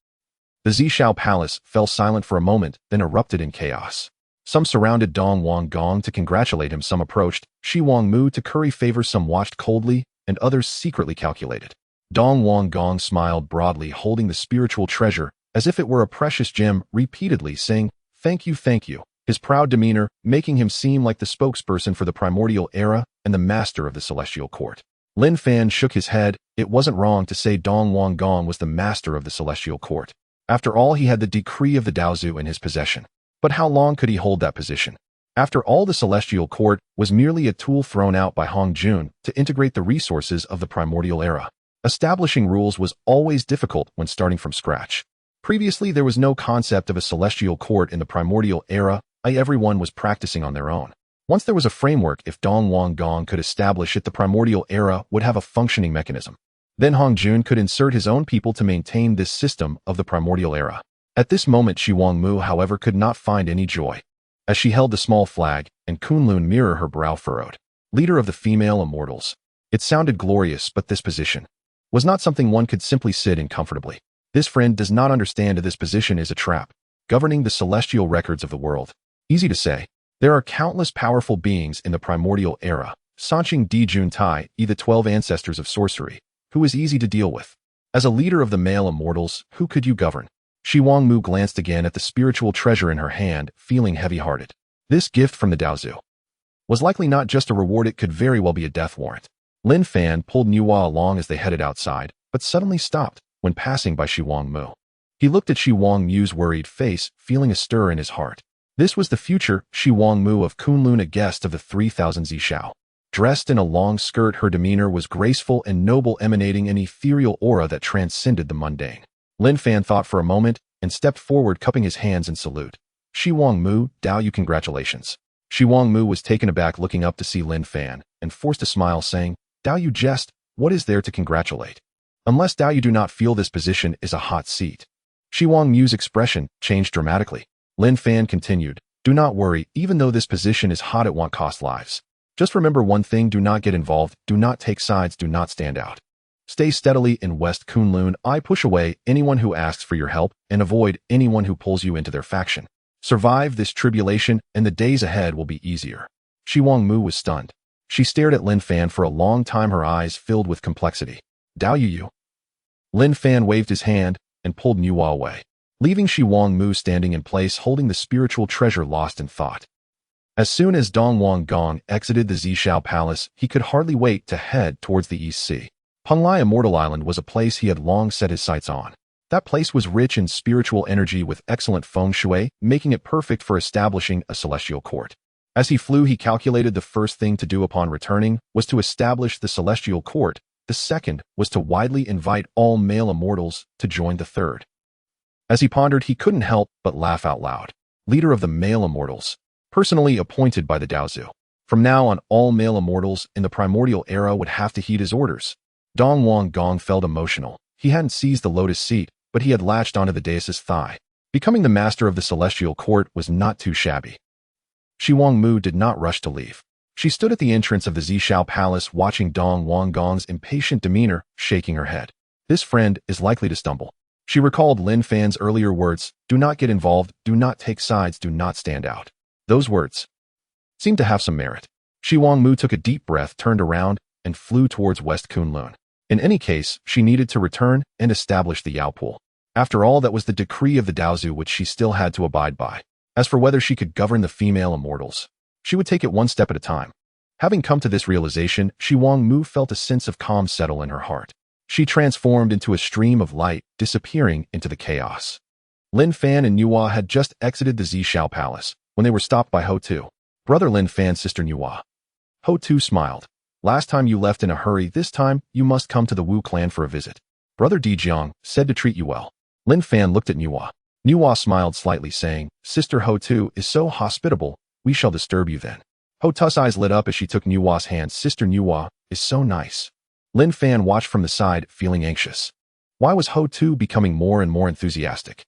The Zishao Palace fell silent for a moment, then erupted in chaos. Some surrounded Dong Honghuang to congratulate him, some approached Shi Wangmu to curry favor, some watched coldly, and others secretly calculated. Dong Honghuang smiled broadly, holding the spiritual treasure as if it were a precious gem, repeatedly saying, "Thank you, thank you," his proud demeanor making him seem like the spokesperson for the primordial era and the master of the celestial court. Lin Fan shook his head. It wasn't wrong to say Dong Honghuang was the master of the celestial court. After all, he had the decree of the Daozu in his possession. But how long could he hold that position? After all, the celestial court was merely a tool thrown out by Hongjun to integrate the resources of the primordial era. Establishing rules was always difficult when starting from scratch. Previously, there was no concept of a celestial court in the primordial era. Everyone was practicing on their own. Once there was a framework, if Dong Honghuang could establish it, the primordial era would have a functioning mechanism. Then Hongjun could insert his own people to maintain this system of the primordial era. At this moment, Shi Wangmu, however, could not find any joy. As she held the small flag and Kunlun Mirror, her brow furrowed. Leader of the female immortals. It sounded glorious, but this position was not something one could simply sit in comfortably. This friend does not understand this position is a trap. Governing the celestial records of the world. Easy to say. There are countless powerful beings in the primordial era. Sanqing Di Jun Tai, the 12 ancestors of sorcery, who is easy to deal with. As a leader of the male immortals, who could you govern? Shi Wangmu glanced again at the spiritual treasure in her hand, feeling heavy-hearted. This gift from the Daozu was likely not just a reward, it could very well be a death warrant. Lin Fan pulled Nuwa along as they headed outside, but suddenly stopped when passing by Shi Wangmu. He looked at Shi Wangmu's worried face, feeling a stir in his heart. This was the future Shi Wangmu of Kunlun, a guest of the 3,000 Zishao. Dressed in a long skirt, her demeanor was graceful and noble, emanating an ethereal aura that transcended the mundane. Lin Fan thought for a moment and stepped forward, cupping his hands in salute. Shi Wangmu, Dao Yu, congratulations. Shi Wangmu was taken aback, looking up to see Lin Fan, and forced a smile, saying, Dao Yu, jest, what is there to congratulate? Unless Dao Yu do not feel this position is a hot seat. Shi Wangmu's expression changed dramatically. Lin Fan continued, do not worry, even though this position is hot, it won't cost lives. Just remember one thing, do not get involved, do not take sides, do not stand out. Stay steadily in West Kunlun. I push away anyone who asks for your help and avoid anyone who pulls you into their faction. Survive this tribulation and the days ahead will be easier. Shi Wangmu was stunned. She stared at Lin Fan for a long time, her eyes filled with complexity. Dao Yu. Lin Fan waved his hand and pulled Nuwa away, leaving Shi Wangmu standing in place, holding the spiritual treasure, lost in thought. As soon as Dong Honghuang exited the Zishao Palace, he could hardly wait to head towards the East Sea. Penglai Immortal Island was a place he had long set his sights on. That place was rich in spiritual energy with excellent feng shui, making it perfect for establishing a celestial court. As he flew, he calculated the first thing to do upon returning was to establish the celestial court. The second was to widely invite all male immortals to join the third. As he pondered, he couldn't help but laugh out loud. Leader of the male immortals, personally appointed by the Daozu. From now on, all male immortals in the primordial era would have to heed his orders. Dong Wang Gong felt emotional. He hadn't seized the lotus seat, but he had latched onto the dais' thigh. Becoming the master of the celestial court was not too shabby. Shi Wangmu did not rush to leave. She stood at the entrance of the Zishao Palace watching Dong Wang Gong's impatient demeanor, shaking her head. This friend is likely to stumble. She recalled Lin Fan's earlier words, do not get involved, do not take sides, do not stand out. Those words seemed to have some merit. Shi Wangmu took a deep breath, turned around, and flew towards West Kunlun. In any case, she needed to return and establish the Yao Pool. After all, that was the decree of the Daozu which she still had to abide by. As for whether she could govern the female immortals, she would take it one step at a time. Having come to this realization, Shi Wangmu felt a sense of calm settle in her heart. She transformed into a stream of light, disappearing into the chaos. Lin Fan and Nuwa had just exited the Zishao Palace when they were stopped by Ho Tu. Brother Lin Fan, sister Nuwa. Ho Tu smiled. Last time you left in a hurry, this time you must come to the Wu clan for a visit. Brother Dijiang said to treat you well. Lin Fan looked at Nuwa. Nuwa smiled slightly, saying, Sister Ho Tu is so hospitable, we shall disturb you then. Ho Tu's eyes lit up as she took Nuwa's hand. Sister Nuwa is so nice. Lin Fan watched from the side, feeling anxious. Why was Ho Tu becoming more and more enthusiastic?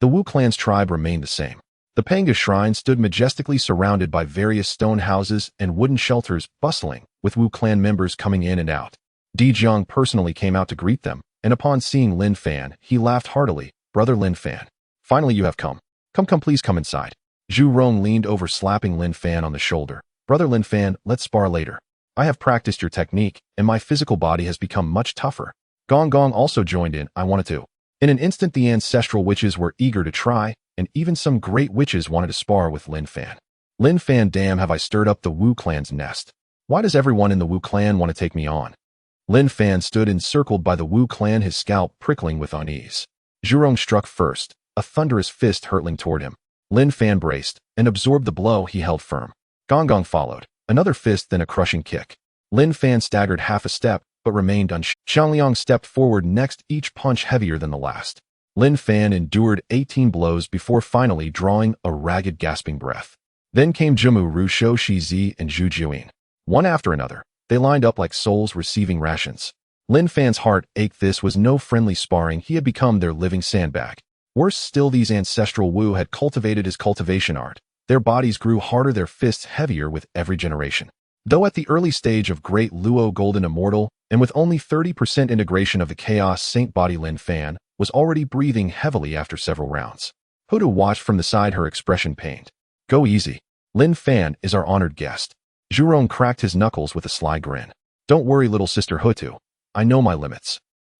The Wu clan's tribe remained the same. The Panga shrine stood majestically surrounded by various stone houses and wooden shelters, bustling, with Wu clan members coming in and out. Dijiang personally came out to greet them, and upon seeing Lin Fan, he laughed heartily. Brother Lin Fan, finally you have come. Come, please come inside. Zhu Rong leaned over, slapping Lin Fan on the shoulder. Brother Lin Fan, let's spar later. I have practiced your technique, and my physical body has become much tougher. Gong Gong also joined in. I wanted to. In an instant, the ancestral witches were eager to try, and even some great witches wanted to spar with Lin Fan. Lin Fan, damn, have I stirred up the Wu clan's nest. Why does everyone in the Wu clan want to take me on? Lin Fan stood encircled by the Wu clan, his scalp prickling with unease. Zhurong struck first, a thunderous fist hurtling toward him. Lin Fan braced and absorbed the blow. He held firm. Gong Gong followed, another fist, then a crushing kick. Lin Fan staggered half a step, but remained unshaken. Xiangliang stepped forward next, each punch heavier than the last. Lin Fan endured 18 blows before finally drawing a ragged, gasping breath. Then came Jimu Ru, Shou Shizi, and Zhu Jiuyin. One after another, they lined up like souls receiving rations. Lin Fan's heart ached. This was no friendly sparring. He had become their living sandbag. Worse still, these ancestral Wu had cultivated his cultivation art. Their bodies grew harder, their fists heavier with every generation. Though at the early stage of Great Luo Golden Immortal, and with only 30% integration of the Chaos Saint body, Lin Fan was already breathing heavily after several rounds. Hodu watched from the side, her expression pained. Go easy. Lin Fan is our honored guest. Zhurong cracked his knuckles with a sly grin. Don't worry, little sister Hotu. I know my limits.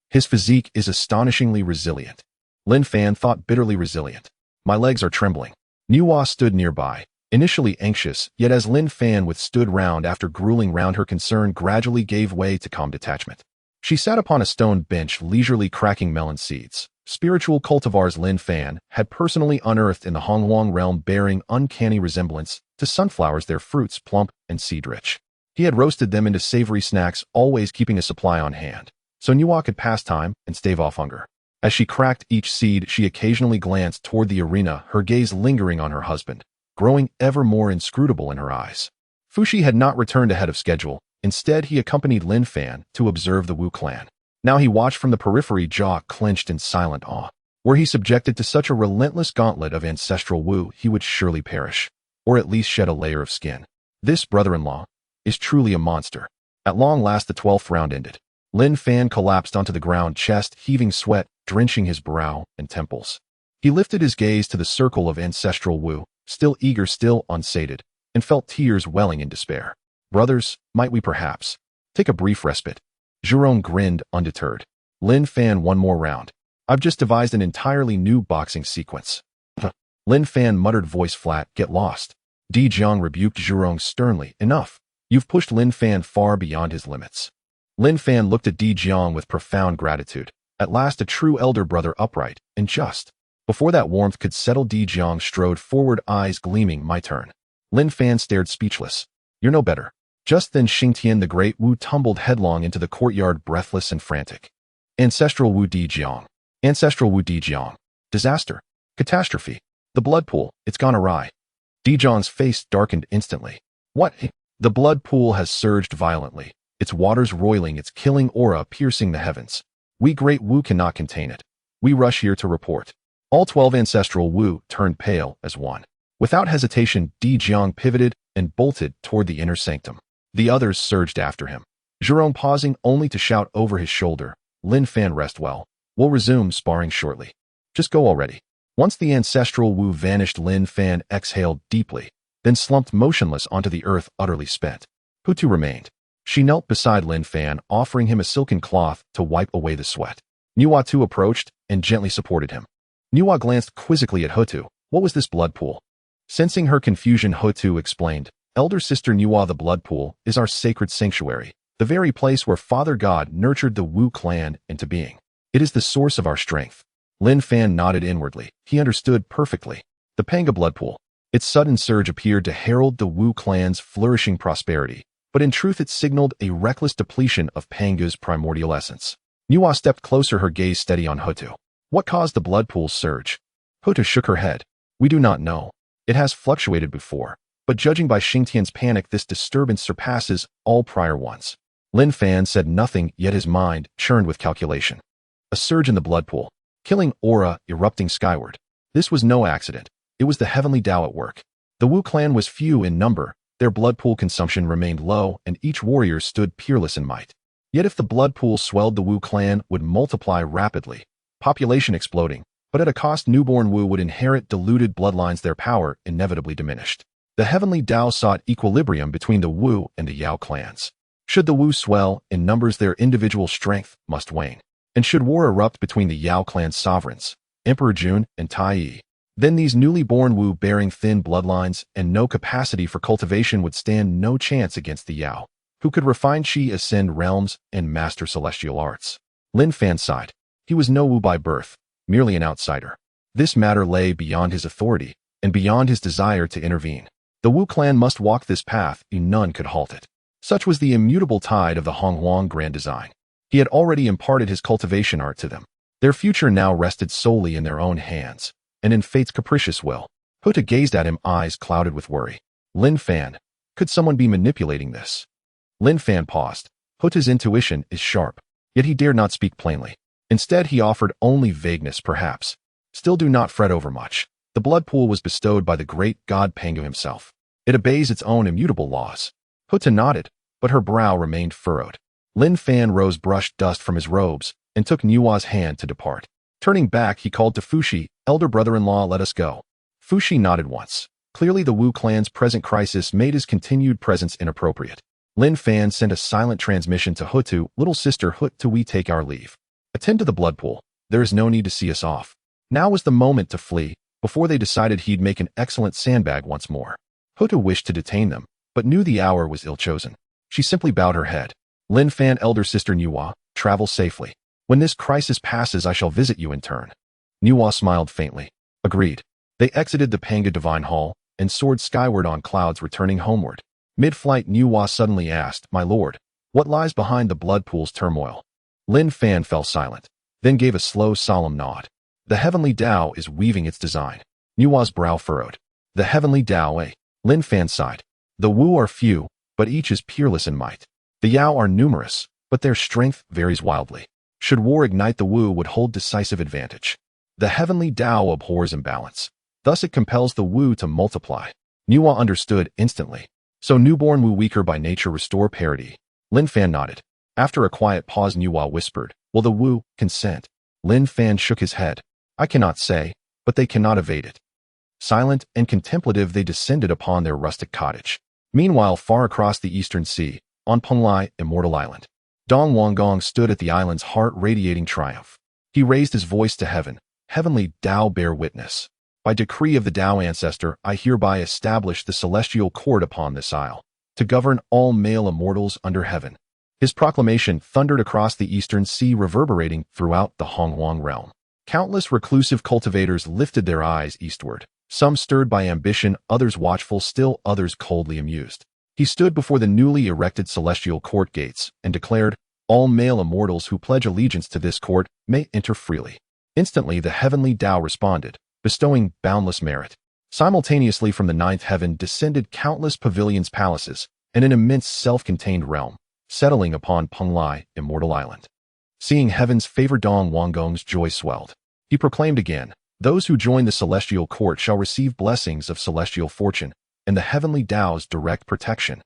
His physique is astonishingly resilient. Lin Fan thought, bitterly resilient. My legs are trembling. Nuwa stood nearby, initially anxious, yet as Lin Fan withstood round after grueling round, her concern gradually gave way to calm detachment. She sat upon a stone bench, leisurely cracking melon seeds. Spiritual cultivars Lin Fan had personally unearthed in the Honghuang realm, bearing uncanny resemblance to sunflowers, their fruits plump and seed-rich. He had roasted them into savory snacks, always keeping a supply on hand, so Nuwa could pass time and stave off hunger. As she cracked each seed, she occasionally glanced toward the arena, her gaze lingering on her husband, growing ever more inscrutable in her eyes. Fushi had not returned ahead of schedule. Instead, he accompanied Lin Fan to observe the Wu clan. Now he watched from the periphery, jaw clenched in silent awe. Were he subjected to such a relentless gauntlet of ancestral Wu, he would surely perish, or at least shed a layer of skin. This brother-in-law is truly a monster. At long last, the 12th round ended. Lin Fan collapsed onto the ground, chest heaving, sweat drenching his brow and temples. He lifted his gaze to the circle of ancestral Wu, still eager, still unsated, and felt tears welling in despair. Brothers, might we perhaps take a brief respite? Zhurong grinned, undeterred. Lin Fan, one more round. I've just devised an entirely new boxing sequence. Lin Fan muttered, voice flat. Get lost. Dijiang rebuked Zhurong sternly. Enough. You've pushed Lin Fan far beyond his limits. Lin Fan looked at Dijiang with profound gratitude. At last, a true elder brother, upright and just. Before that warmth could settle, Dijiang strode forward, eyes gleaming. My turn. Lin Fan stared, speechless. You're no better. Just then Xingtian the Great Wu tumbled headlong into the courtyard, breathless and frantic. Ancestral Wu Dijiang. Ancestral Wu Dijiang. Disaster. Catastrophe. The blood pool, it's gone awry. Dijiang's face darkened instantly. What? The blood pool has surged violently, its waters roiling, its killing aura piercing the heavens. We Great Wu cannot contain it. We rush here to report. All 12 ancestral Wu turned pale as one. Without hesitation, Di Jiang pivoted and bolted toward the inner sanctum. The others surged after him. Jerome pausing only to shout over his shoulder, Lin Fan, rest well. We'll resume sparring shortly. Just go already. Once the ancestral Wu vanished, Lin Fan exhaled deeply, then slumped motionless onto the earth, utterly spent. Hutu remained. She knelt beside Lin Fan, offering him a silken cloth to wipe away the sweat. Nuwa too approached and gently supported him. Nuwa glanced quizzically at Hutu. What was this blood pool? Sensing her confusion, Hutu explained, Elder Sister Nuwa, the blood pool is our sacred sanctuary, the very place where Father God nurtured the Wu clan into being. It is the source of our strength. Lin Fan nodded inwardly. He understood perfectly. The Panga blood pool. Its sudden surge appeared to herald the Wu clan's flourishing prosperity, but in truth it signaled a reckless depletion of Panga's primordial essence. Nuwa stepped closer, her gaze steady on Hutu. What caused the blood pool's surge? Hutu shook her head. We do not know. It has fluctuated before, but judging by Xingtian's panic, this disturbance surpasses all prior ones. Lin Fan said nothing, yet his mind churned with calculation. A surge in the blood pool. Killing aura erupting skyward. This was no accident. It was the heavenly Dao at work. The Wu clan was few in number, their blood pool consumption remained low, and each warrior stood peerless in might. Yet if the blood pool swelled, the Wu clan would multiply rapidly, population exploding, but at a cost. Newborn Wu would inherit diluted bloodlines, their power inevitably diminished. The heavenly Dao sought equilibrium between the Wu and the Yao clans. Should the Wu swell in numbers, their individual strength must wane. And should war erupt between the Yao clan sovereigns, Emperor Jun and Tai Yi, then these newly born Wu bearing thin bloodlines and no capacity for cultivation would stand no chance against the Yao, who could refine Qi, ascend realms, and master celestial arts. Lin Fan sighed. He was no Wu by birth, merely an outsider. This matter lay beyond his authority, and beyond his desire to intervene. The Wu clan must walk this path, and none could halt it. Such was the immutable tide of the Honghuang grand design. He had already imparted his cultivation art to them. Their future now rested solely in their own hands, and in fate's capricious will. Hutu gazed at him, eyes clouded with worry. Lin Fan, could someone be manipulating this? Lin Fan paused. Hutu's intuition is sharp, yet he dared not speak plainly. Instead, he offered only vagueness, perhaps. Still, do not fret over much. The blood pool was bestowed by the great god Pangu himself. It obeys its own immutable laws. Hutu nodded, but her brow remained furrowed. Lin Fan rose, brushed dust from his robes, and took Nuwa's hand to depart. Turning back, he called to Fushi, elder brother-in-law, let us go. Fushi nodded once. Clearly the Wu clan's present crisis made his continued presence inappropriate. Lin Fan sent a silent transmission to Hutu, little sister Hutu, we take our leave. Attend to the blood pool. There is no need to see us off. Now was the moment to flee, before they decided he'd make an excellent sandbag once more. Hutu wished to detain them, but knew the hour was ill-chosen. She simply bowed her head. Lin Fan, elder sister Nuwa, travel safely. When this crisis passes, I shall visit you in turn. Nuwa smiled faintly. Agreed. They exited the Panga Divine Hall and soared skyward on clouds, returning homeward. Mid-flight, Nuwa suddenly asked, My lord, what lies behind the blood pool's turmoil? Lin Fan fell silent, then gave a slow, solemn nod. The heavenly Dao is weaving its design. Nuwa's brow furrowed. The heavenly Dao, eh? Lin Fan sighed. The Wu are few, but each is peerless in might. The Yao are numerous, but their strength varies wildly. Should war ignite, the Wu would hold decisive advantage. The heavenly Dao abhors imbalance. Thus it compels the Wu to multiply. Nuwa understood instantly. So newborn Wu, weaker by nature, restore parity. Lin Fan nodded. After a quiet pause, Nuwa whispered, Will the Wu consent? Lin Fan shook his head. I cannot say, but they cannot evade it. Silent and contemplative, they descended upon their rustic cottage. Meanwhile, far across the eastern sea, on Penglai, Immortal Island, Dong Wanggong stood at the island's heart, radiating triumph. He raised his voice to heaven. Heavenly Dao, bear witness. By decree of the Dao ancestor, I hereby establish the celestial court upon this isle, to govern all male immortals under heaven. His proclamation thundered across the eastern sea, reverberating throughout the Honghuang realm. Countless reclusive cultivators lifted their eyes eastward, some stirred by ambition, others watchful, still others coldly amused. He stood before the newly erected celestial court gates and declared, All male immortals who pledge allegiance to this court may enter freely. Instantly the heavenly Dao responded, bestowing boundless merit. Simultaneously from the ninth heaven descended countless pavilions, palaces, and an immense self-contained realm, settling upon Penglai, Immortal Island. Seeing heaven's favor, Dong Wanggong's joy swelled. He proclaimed again, "Those who join the celestial court shall receive blessings of celestial fortune, and the heavenly Tao's direct protection."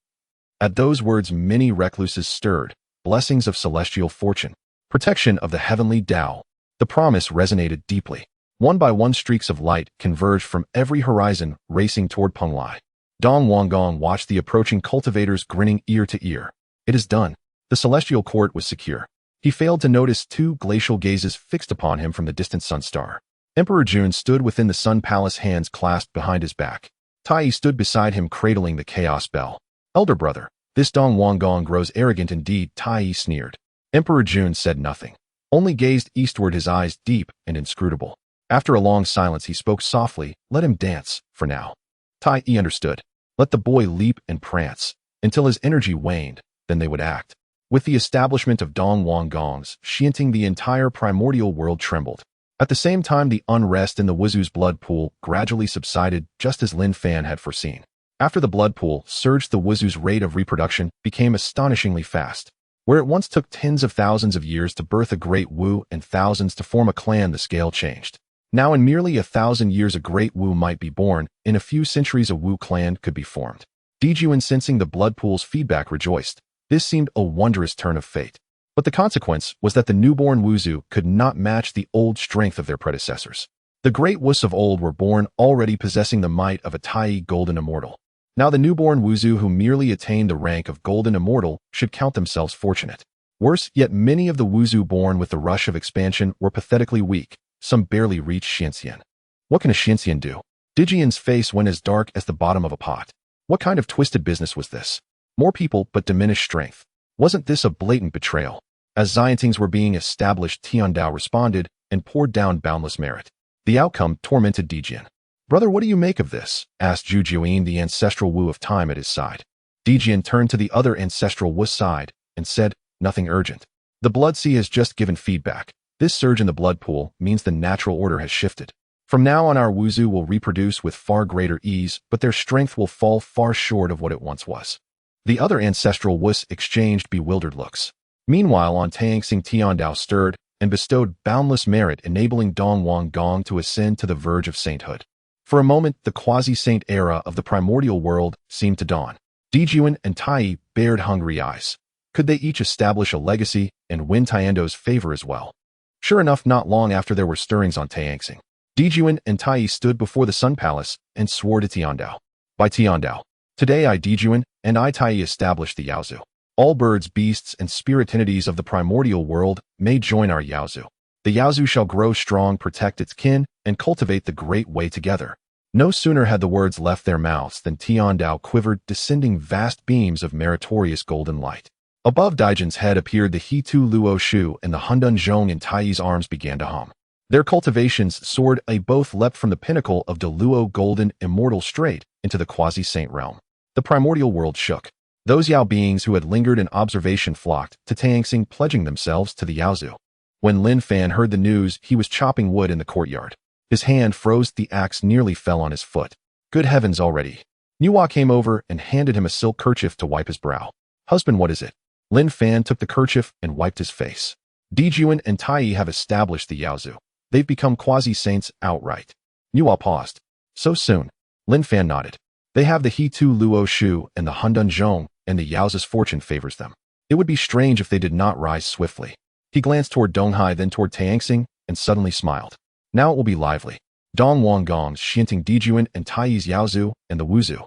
At those words many recluses stirred, blessings of celestial fortune, protection of the heavenly Tao. The promise resonated deeply. One by one streaks of light converged from every horizon, racing toward Penglai. Dong Wanggong watched the approaching cultivators, grinning ear to ear. It is done. The celestial court was secure. He failed to notice two glacial gazes fixed upon him from the distant sun star. Emperor Jun stood within the Sun Palace, hands clasped behind his back. Tai stood beside him, cradling the chaos bell. "Elder brother, this Dong Wanggong grows arrogant indeed," Tai sneered. Emperor Jun said nothing, only gazed eastward, his eyes deep and inscrutable. After a long silence, he spoke softly, "Let him dance, for now." Tai understood. Let the boy leap and prance, until his energy waned, then they would act. With the establishment of Dong Wanggong's Xianting, the entire primordial world trembled. At the same time, the unrest in the Wuzu's blood pool gradually subsided, just as Lin Fan had foreseen. After the blood pool surged, the Wuzu's rate of reproduction became astonishingly fast. Where it once took tens of thousands of years to birth a great Wu and thousands to form a clan, the scale changed. Now in merely 1,000 years a great Wu might be born, in a few centuries a Wu clan could be formed. Dijuan, sensing the blood pool's feedback, rejoiced. This seemed a wondrous turn of fate. But the consequence was that the newborn Wuzu could not match the old strength of their predecessors. The great Wus of old were born already possessing the might of a Tai golden immortal. Now the newborn Wuzu who merely attained the rank of golden immortal should count themselves fortunate. Worse yet, many of the Wuzu born with the rush of expansion were pathetically weak. Some barely reached Xianxian. What can a Xianxian do? Dijian's face went as dark as the bottom of a pot. What kind of twisted business was this? More people but diminished strength. Wasn't this a blatant betrayal? As Xiantings were being established, Tiandao responded and poured down boundless merit. The outcome tormented Dijian. "Brother, what do you make of this?" asked Zhu Juyin, the ancestral Wu of time, at his side. Dijian turned to the other ancestral Wu side and said, "Nothing urgent. The blood sea has just given feedback. This surge in the blood pool means the natural order has shifted. From now on, our Wuzu will reproduce with far greater ease, but their strength will fall far short of what it once was." The other ancestral Wus exchanged bewildered looks. Meanwhile, on Tangsing, Tiandao stirred and bestowed boundless merit, enabling Dong Wanggong to ascend to the verge of sainthood. For a moment, the quasi-saint era of the primordial world seemed to dawn. Dijuan and Tai bared hungry eyes. Could they each establish a legacy and win Tiando's favor as well? Sure enough, not long after, there were stirrings on Tangsing. Dijuan and Tai stood before the Sun Palace and swore to Tiandao. "By Tiandao, today I, Dijuan, and I, Tai, establish the Yaozu. All birds, beasts, and spirit entities of the primordial world may join our Yaozu. The Yaozu shall grow strong, protect its kin, and cultivate the great way together." No sooner had the words left their mouths than Tiandao quivered, descending vast beams of meritorious golden light. Above Dijuan's head appeared the He-Tu Luo Shu, and the Hundun Zhong in Tai's arms began to hum. Their cultivations soared, both leapt from the pinnacle of De Luo golden immortal straight into the quasi-saint realm. The primordial world shook. Those Yao beings who had lingered in observation flocked to Tangsing, pledging themselves to the Yaozu. When Lin Fan heard the news, he was chopping wood in the courtyard. His hand froze, the axe nearly fell on his foot. Good heavens already. Nuwa came over and handed him a silk kerchief to wipe his brow. "Husband, what is it?" Lin Fan took the kerchief and wiped his face. "Dijuan and Tai have established the Yaozu. They've become quasi-saints outright." Nuwa paused. "So soon?" Lin Fan nodded. "They have the He-Tu Luo Shu and the Hundun Zhong, and the Yaozu's fortune favors them. It would be strange if they did not rise swiftly." He glanced toward Donghai, then toward Tangsing, and suddenly smiled. "Now it will be lively. Dong Wanggong's Xianting, Dijuan and Tai's Yaozu, and the Wuzu.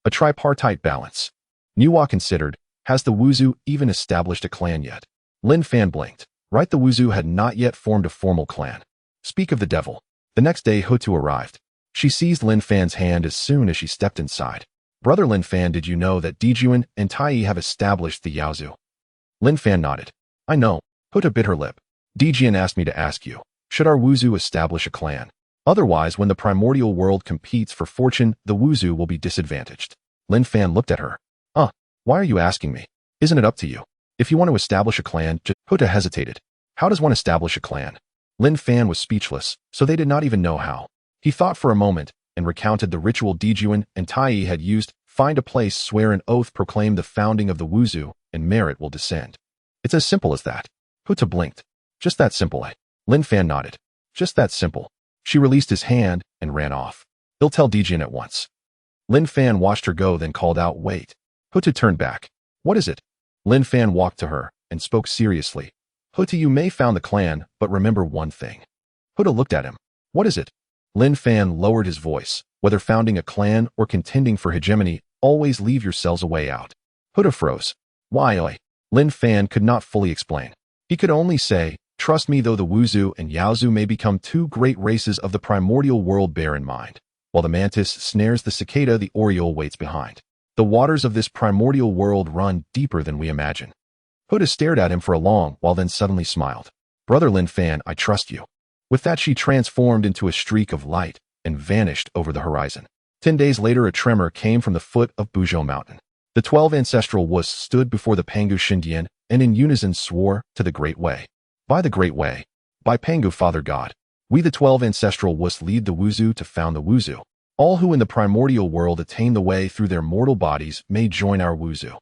A tripartite balance." Nuwa considered. Has the Wuzu even established a clan yet? Lin Fan blinked. Right, the Wuzu had not yet formed a formal clan. Speak of the devil. The next day, He-Tu arrived. She seized Lin Fan's hand as soon as she stepped inside. "Brother Lin Fan, did you know that Dijuan and Tai have established the Yaozu?" Lin Fan nodded. "I know." He-Tu bit her lip. "Dijian asked me to ask you, should our Wuzu establish a clan? Otherwise, when the primordial world competes for fortune, the Wuzu will be disadvantaged." Lin Fan looked at her. Why are you asking me? Isn't it up to you? If you want to establish a clan, He-Tu hesitated. How does one establish a clan? Lin Fan was speechless, so they did not even know how. He thought for a moment and recounted the ritual Dijuan and Tai had used Find a place, swear an oath, proclaim the founding of the Wuzu, and merit will descend. It's as simple as that. Huta blinked. Just that simple, eh? Lin Fan nodded. Just that simple. She released his hand and ran off. He'll tell Dijin at once. Lin Fan watched her go, then called out, wait. Huta turned back. What is it? Lin Fan walked to her and spoke seriously. Huta, you may found the clan, but remember one thing. Huta looked at him. What is it? Lin Fan lowered his voice. Whether founding a clan or contending for hegemony, always leave yourselves a way out. Huta froze. Why, oi? Lin Fan could not fully explain. He could only say, trust me, though the Wuzu and Yaozu may become two great races of the primordial world, bear in mind. While the mantis snares the cicada, the oriole waits behind. The waters of this primordial world run deeper than we imagine. Huta stared at him for a long while, then suddenly smiled. Brother Lin Fan, I trust you. With that, she transformed into a streak of light and vanished over the horizon. 10 days later, a tremor came from the foot of Buzhou Mountain. The 12 ancestral Wus stood before the Pangu Shindian and in unison swore to the Great Way. By the Great Way, by Pangu Father God, we the 12 ancestral Wus lead the Wuzu to found the Wuzu. All who in the primordial world attain the way through their mortal bodies may join our Wuzu.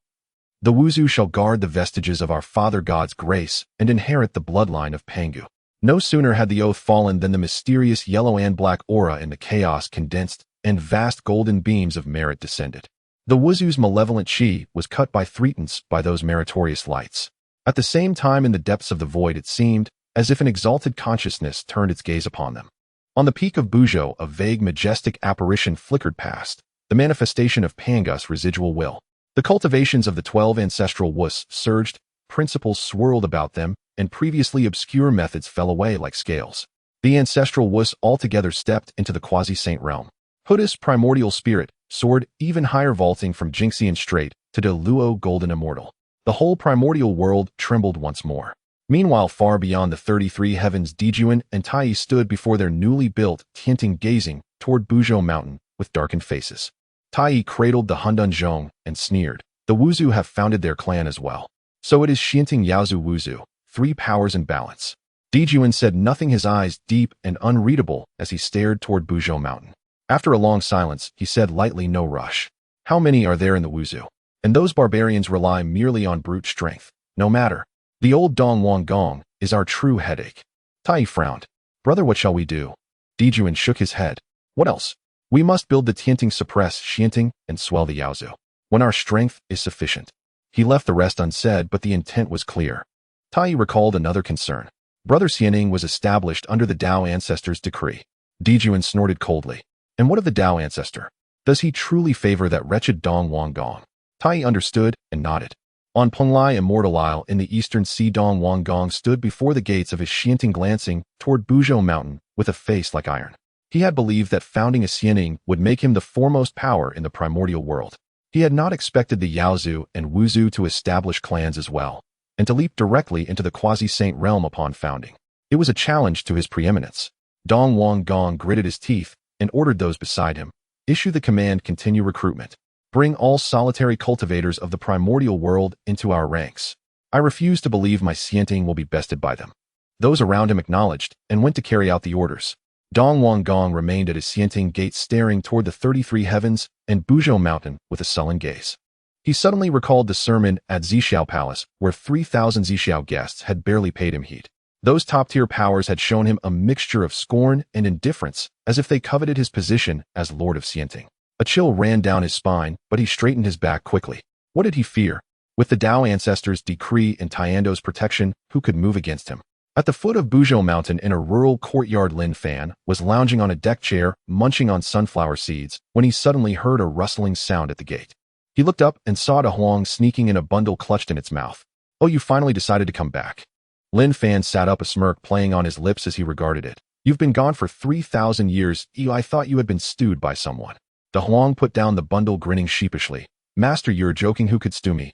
The Wuzu shall guard the vestiges of our Father God's grace and inherit the bloodline of Pangu. No sooner had the oath fallen than the mysterious yellow and black aura in the chaos condensed and vast golden beams of merit descended. The Wuzu's malevolent chi was cut by threetance by those meritorious lights. At the same time, in the depths of the void, it seemed as if an exalted consciousness turned its gaze upon them. On the peak of Buzhou, a vague, majestic apparition flickered past, the manifestation of Pangu's residual will. The cultivations of the 12 ancestral Wus surged, principles swirled about them, and previously obscure methods fell away like scales. The ancestral Wus altogether stepped into the quasi-saint realm. Huta's primordial spirit soared even higher, vaulting from Jinxian Strait to the Luo Golden Immortal. The whole primordial world trembled once more. Meanwhile, far beyond the 33 heavens, Dijun and Tai stood before their newly built Tianting, gazing toward Buzhou Mountain with darkened faces. Tai cradled the Hongjun and sneered. The Wuzu have founded their clan as well. So it is Xianting Yaozu Wuzu, 3 powers in balance. Dijun said nothing, his eyes deep and unreadable as he stared toward Buzhou Mountain. After a long silence, he said lightly, no rush. How many are there in the Wuzu? And those barbarians rely merely on brute strength. No matter. The old Dong Wang Gong is our true headache. Tai frowned. Brother, what shall we do? Dijun shook his head. What else? We must build the Tianting, suppress Xianting, and swell the Yaozu. When our strength is sufficient. He left the rest unsaid, but the intent was clear. Tai recalled another concern. Brother Xianting was established under the Dao ancestor's decree. Dijun snorted coldly. And what of the Dao ancestor? Does he truly favor that wretched Dong Wang Gong? Tai understood and nodded. On Penglai Immortal Isle in the eastern sea, Dong Wang Gong stood before the gates of his Xianting, glancing toward Buzhou Mountain with a face like iron. He had believed that founding a Xianting would make him the foremost power in the primordial world. He had not expected the Yaozu and Wuzu to establish clans as well, and to leap directly into the quasi-saint realm upon founding. It was a challenge to his preeminence. Dong Wang Gong gritted his teeth and ordered those beside him, issue the command, continue recruitment. Bring all solitary cultivators of the primordial world into our ranks. I refuse to believe my Xianting will be bested by them. Those around him acknowledged and went to carry out the orders. Dong Wang Gong remained at his Xianting gate, staring toward the 33 heavens and Buzhou Mountain with a sullen gaze. He suddenly recalled the sermon at Zixiao Palace, where 3,000 Zixiao guests had barely paid him heed. Those top-tier powers had shown him a mixture of scorn and indifference, as if they coveted his position as Lord of Xianting. A chill ran down his spine, but he straightened his back quickly. What did he fear? With the Dao ancestors' decree and Tiando's protection, who could move against him? At the foot of Buzhou Mountain in a rural courtyard, Lin Fan was lounging on a deck chair, munching on sunflower seeds, when he suddenly heard a rustling sound at the gate. He looked up and saw Da Huang sneaking in, a bundle clutched in its mouth. Oh, you finally decided to come back. Lin Fan sat up, a smirk playing on his lips as he regarded it. You've been gone for 3,000 years. I thought you had been stewed by someone. Da Huang put down the bundle, grinning sheepishly. Master, you're joking. Who could stew me?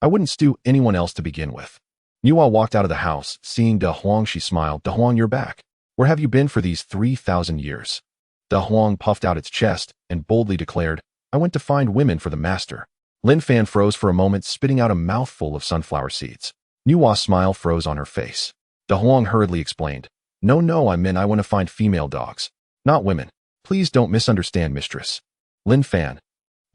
I wouldn't stew anyone else to begin with. Nuwa walked out of the house. Seeing Da Huang, she smiled. Da Huang, you're back. Where have you been for these 3,000 years? Da Huang puffed out its chest and boldly declared, I went to find women for the master. Lin Fan froze for a moment, spitting out a mouthful of sunflower seeds. Nuwa's smile froze on her face. Da Huang hurriedly explained, No, I meant I want to find female dogs. Not women. Please don't misunderstand, mistress. Lin Fan.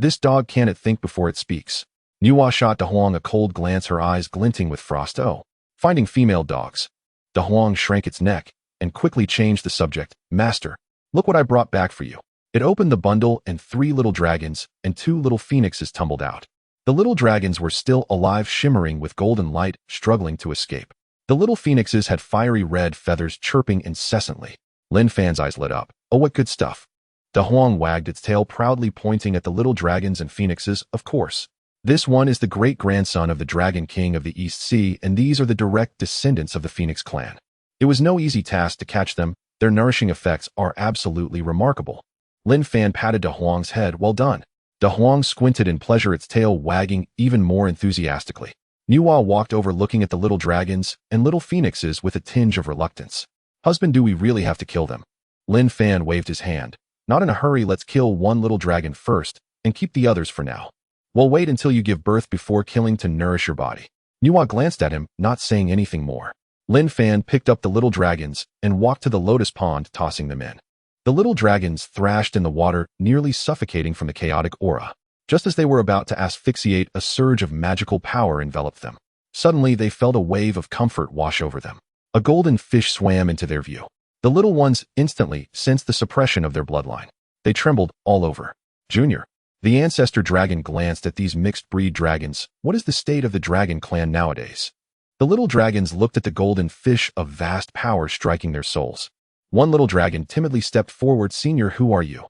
This dog can't think before it speaks. Nuwa shot Dahuang a cold glance, her eyes glinting with frost. Oh, finding female dogs. Dahuang shrank its neck and quickly changed the subject. Master, look what I brought back for you. It opened the bundle and 3 little dragons and 2 little phoenixes tumbled out. The little dragons were still alive, shimmering with golden light, struggling to escape. The little phoenixes had fiery red feathers chirping incessantly. Lin Fan's eyes lit up. Oh, what good stuff. Dahuang wagged its tail, proudly pointing at the little dragons and phoenixes. Of course. This one is the great-grandson of the Dragon King of the East Sea, and these are the direct descendants of the Phoenix clan. It was no easy task to catch them. Their nourishing effects are absolutely remarkable. Lin Fan patted Dahuang's head. Well done. Dahuang squinted in pleasure, its tail wagging even more enthusiastically. Nuwa walked over, looking at the little dragons and little phoenixes with a tinge of reluctance. Husband, do we really have to kill them? Lin Fan waved his hand. Not in a hurry, let's kill one little dragon first and keep the others for now. We'll wait until you give birth before killing to nourish your body. Nuwa glanced at him, not saying anything more. Lin Fan picked up the little dragons and walked to the lotus pond, tossing them in. The little dragons thrashed in the water, nearly suffocating from the chaotic aura. Just as they were about to asphyxiate, a surge of magical power enveloped them. Suddenly, they felt a wave of comfort wash over them. A golden fish swam into their view. The little ones instantly sensed the suppression of their bloodline. They trembled all over. Junior. The ancestor dragon glanced at these mixed-breed dragons. What is the state of the dragon clan nowadays? The little dragons looked at the golden fish, of vast power striking their souls. One little dragon timidly stepped forward. Senior, who are you?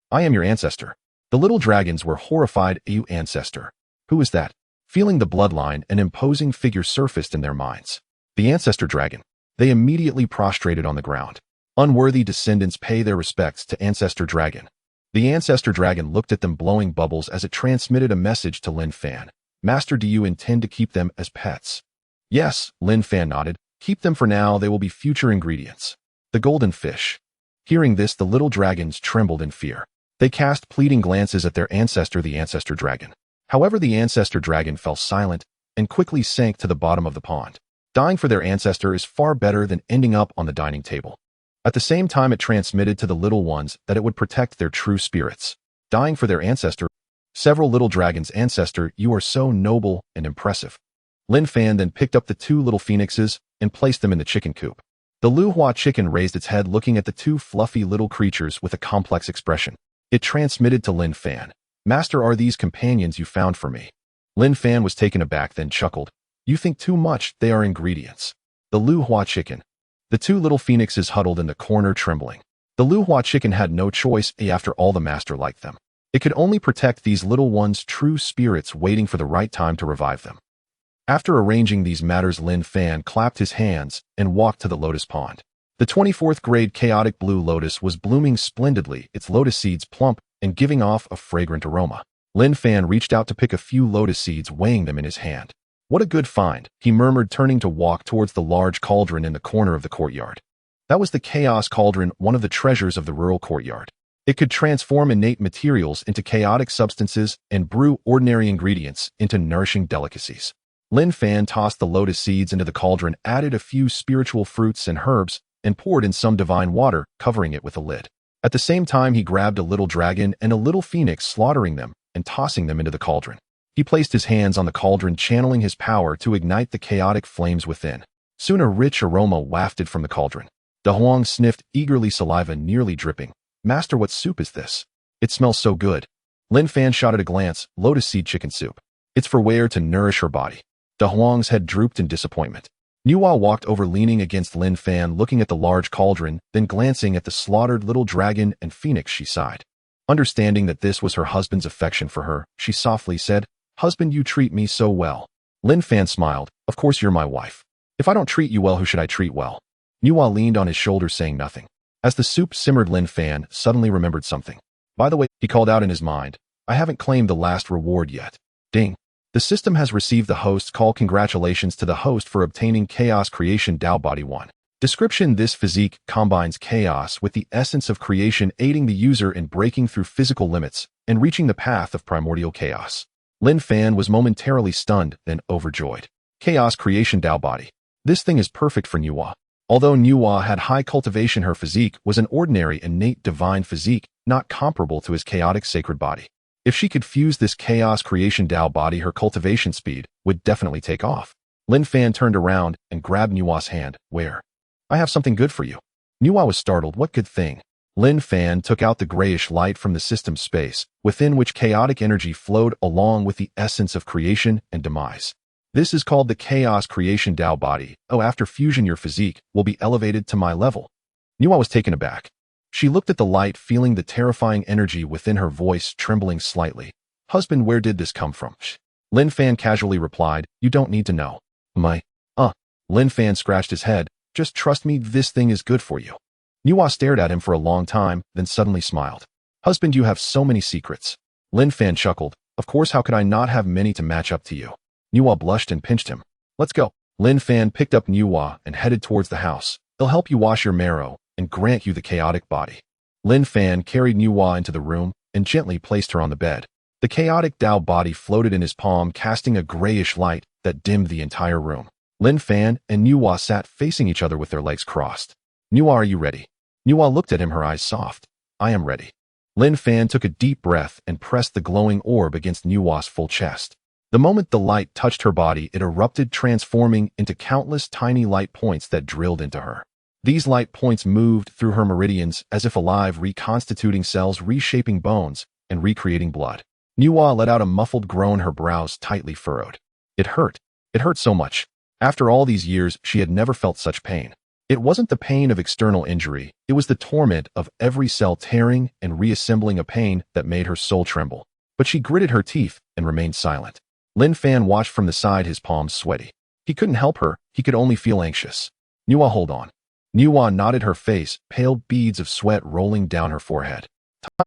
I am your ancestor. The little dragons were horrified. You ancestor? Who is that? Feeling the bloodline, an imposing figure surfaced in their minds. The ancestor dragon. They immediately prostrated on the ground. Unworthy descendants pay their respects to ancestor dragon. The ancestor dragon looked at them, blowing bubbles as it transmitted a message to Lin Fan. Master, do you intend to keep them as pets? Yes, Lin Fan nodded. Keep them for now, they will be future ingredients. The golden fish. Hearing this, the little dragons trembled in fear. They cast pleading glances at their ancestor, the ancestor dragon. However, the ancestor dragon fell silent and quickly sank to the bottom of the pond. Dying for their ancestor is far better than ending up on the dining table. At the same time, it transmitted to the little ones that it would protect their true spirits. Dying for their ancestor. Several little dragons. Ancestor, you are so noble and impressive. Lin Fan then picked up the 2 little phoenixes and placed them in the chicken coop. The Luhua chicken raised its head, looking at the 2 fluffy little creatures with a complex expression. It transmitted to Lin Fan. Master, are these companions you found for me? Lin Fan was taken aback, then chuckled. You think too much, they are ingredients. The Luhua chicken. The 2 little phoenixes huddled in the corner, trembling. The Luhua chicken had no choice. After all, the master liked them. It could only protect these little ones' true spirits, waiting for the right time to revive them. After arranging these matters, Lin Fan clapped his hands and walked to the lotus pond. The 24th grade chaotic blue lotus was blooming splendidly, its lotus seeds plump and giving off a fragrant aroma. Lin Fan reached out to pick a few lotus seeds, weighing them in his hand. What a good find, he murmured, turning to walk towards the large cauldron in the corner of the courtyard. That was the Chaos Cauldron, one of the treasures of the rural courtyard. It could transform innate materials into chaotic substances and brew ordinary ingredients into nourishing delicacies. Lin Fan tossed the lotus seeds into the cauldron, added a few spiritual fruits and herbs, and poured in some divine water, covering it with a lid. At the same time, he grabbed a little dragon and a little phoenix, slaughtering them and tossing them into the cauldron. He placed his hands on the cauldron, channeling his power to ignite the chaotic flames within. Soon a rich aroma wafted from the cauldron. Dahuang sniffed eagerly, saliva nearly dripping. Master, what soup is this? It smells so good. Lin Fan shot at a glance. Lotus seed chicken soup. It's for Wei to nourish her body. Dahuang's head drooped in disappointment. Nuwa walked over, leaning against Lin Fan, looking at the large cauldron, then glancing at the slaughtered little dragon and phoenix. She sighed. Understanding that this was her husband's affection for her, she softly said, Husband, you treat me so well. Lin Fan smiled. Of course you're my wife. If I don't treat you well, who should I treat well? Nuwa leaned on his shoulder, saying nothing. As the soup simmered, Lin Fan suddenly remembered something. By the way, he called out in his mind, I haven't claimed the last reward yet. Ding. The system has received the host's call. Congratulations to the host for obtaining Chaos Creation Dao Body 1. Description: this physique combines chaos with the essence of creation, aiding the user in breaking through physical limits and reaching the path of primordial chaos. Lin Fan was momentarily stunned, then overjoyed. Chaos Creation Dao Body. This thing is perfect for Nuwa. Although Nuwa had high cultivation, her physique was an ordinary innate divine physique, not comparable to his chaotic sacred body. If she could fuse this chaos creation Dao body, her cultivation speed would definitely take off. Lin Fan turned around and grabbed Nuwa's hand. Where? I have something good for you. Nuwa was startled. What good thing? Lin Fan took out the grayish light from the system space, within which chaotic energy flowed along with the essence of creation and demise. This is called the Chaos Creation Dao body. Oh, after fusion your physique will be elevated to my level. Nuwa was taken aback. She looked at the light, feeling the terrifying energy within her, voice trembling slightly. Husband, where did this come from? Lin Fan casually replied, you don't need to know. Lin Fan scratched his head. Just trust me, this thing is good for you. Nuwa stared at him for a long time, then suddenly smiled. Husband, you have so many secrets. Lin Fan chuckled. Of course, how could I not have many to match up to you? Nuwa blushed and pinched him. Let's go. Lin Fan picked up Nuwa and headed towards the house. It'll help you wash your marrow and grant you the chaotic body. Lin Fan carried Nuwa into the room and gently placed her on the bed. The chaotic Dao body floated in his palm, casting a grayish light that dimmed the entire room. Lin Fan and Nuwa sat facing each other with their legs crossed. Nuwa, are you ready? Nuwa looked at him, her eyes soft. I am ready. Lin Fan took a deep breath and pressed the glowing orb against Nuwa's full chest. The moment the light touched her body, it erupted, transforming into countless tiny light points that drilled into her. These light points moved through her meridians as if alive, reconstituting cells, reshaping bones, and recreating blood. Nuwa let out a muffled groan, her brows tightly furrowed. It hurt. It hurt so much. After all these years, she had never felt such pain. It wasn't the pain of external injury, it was the torment of every cell tearing and reassembling, a pain that made her soul tremble. But she gritted her teeth and remained silent. Lin Fan watched from the side, his palms sweaty. He couldn't help her, he could only feel anxious. Nuwa, hold on. Nuwa nodded, her face, pale beads of sweat rolling down her forehead.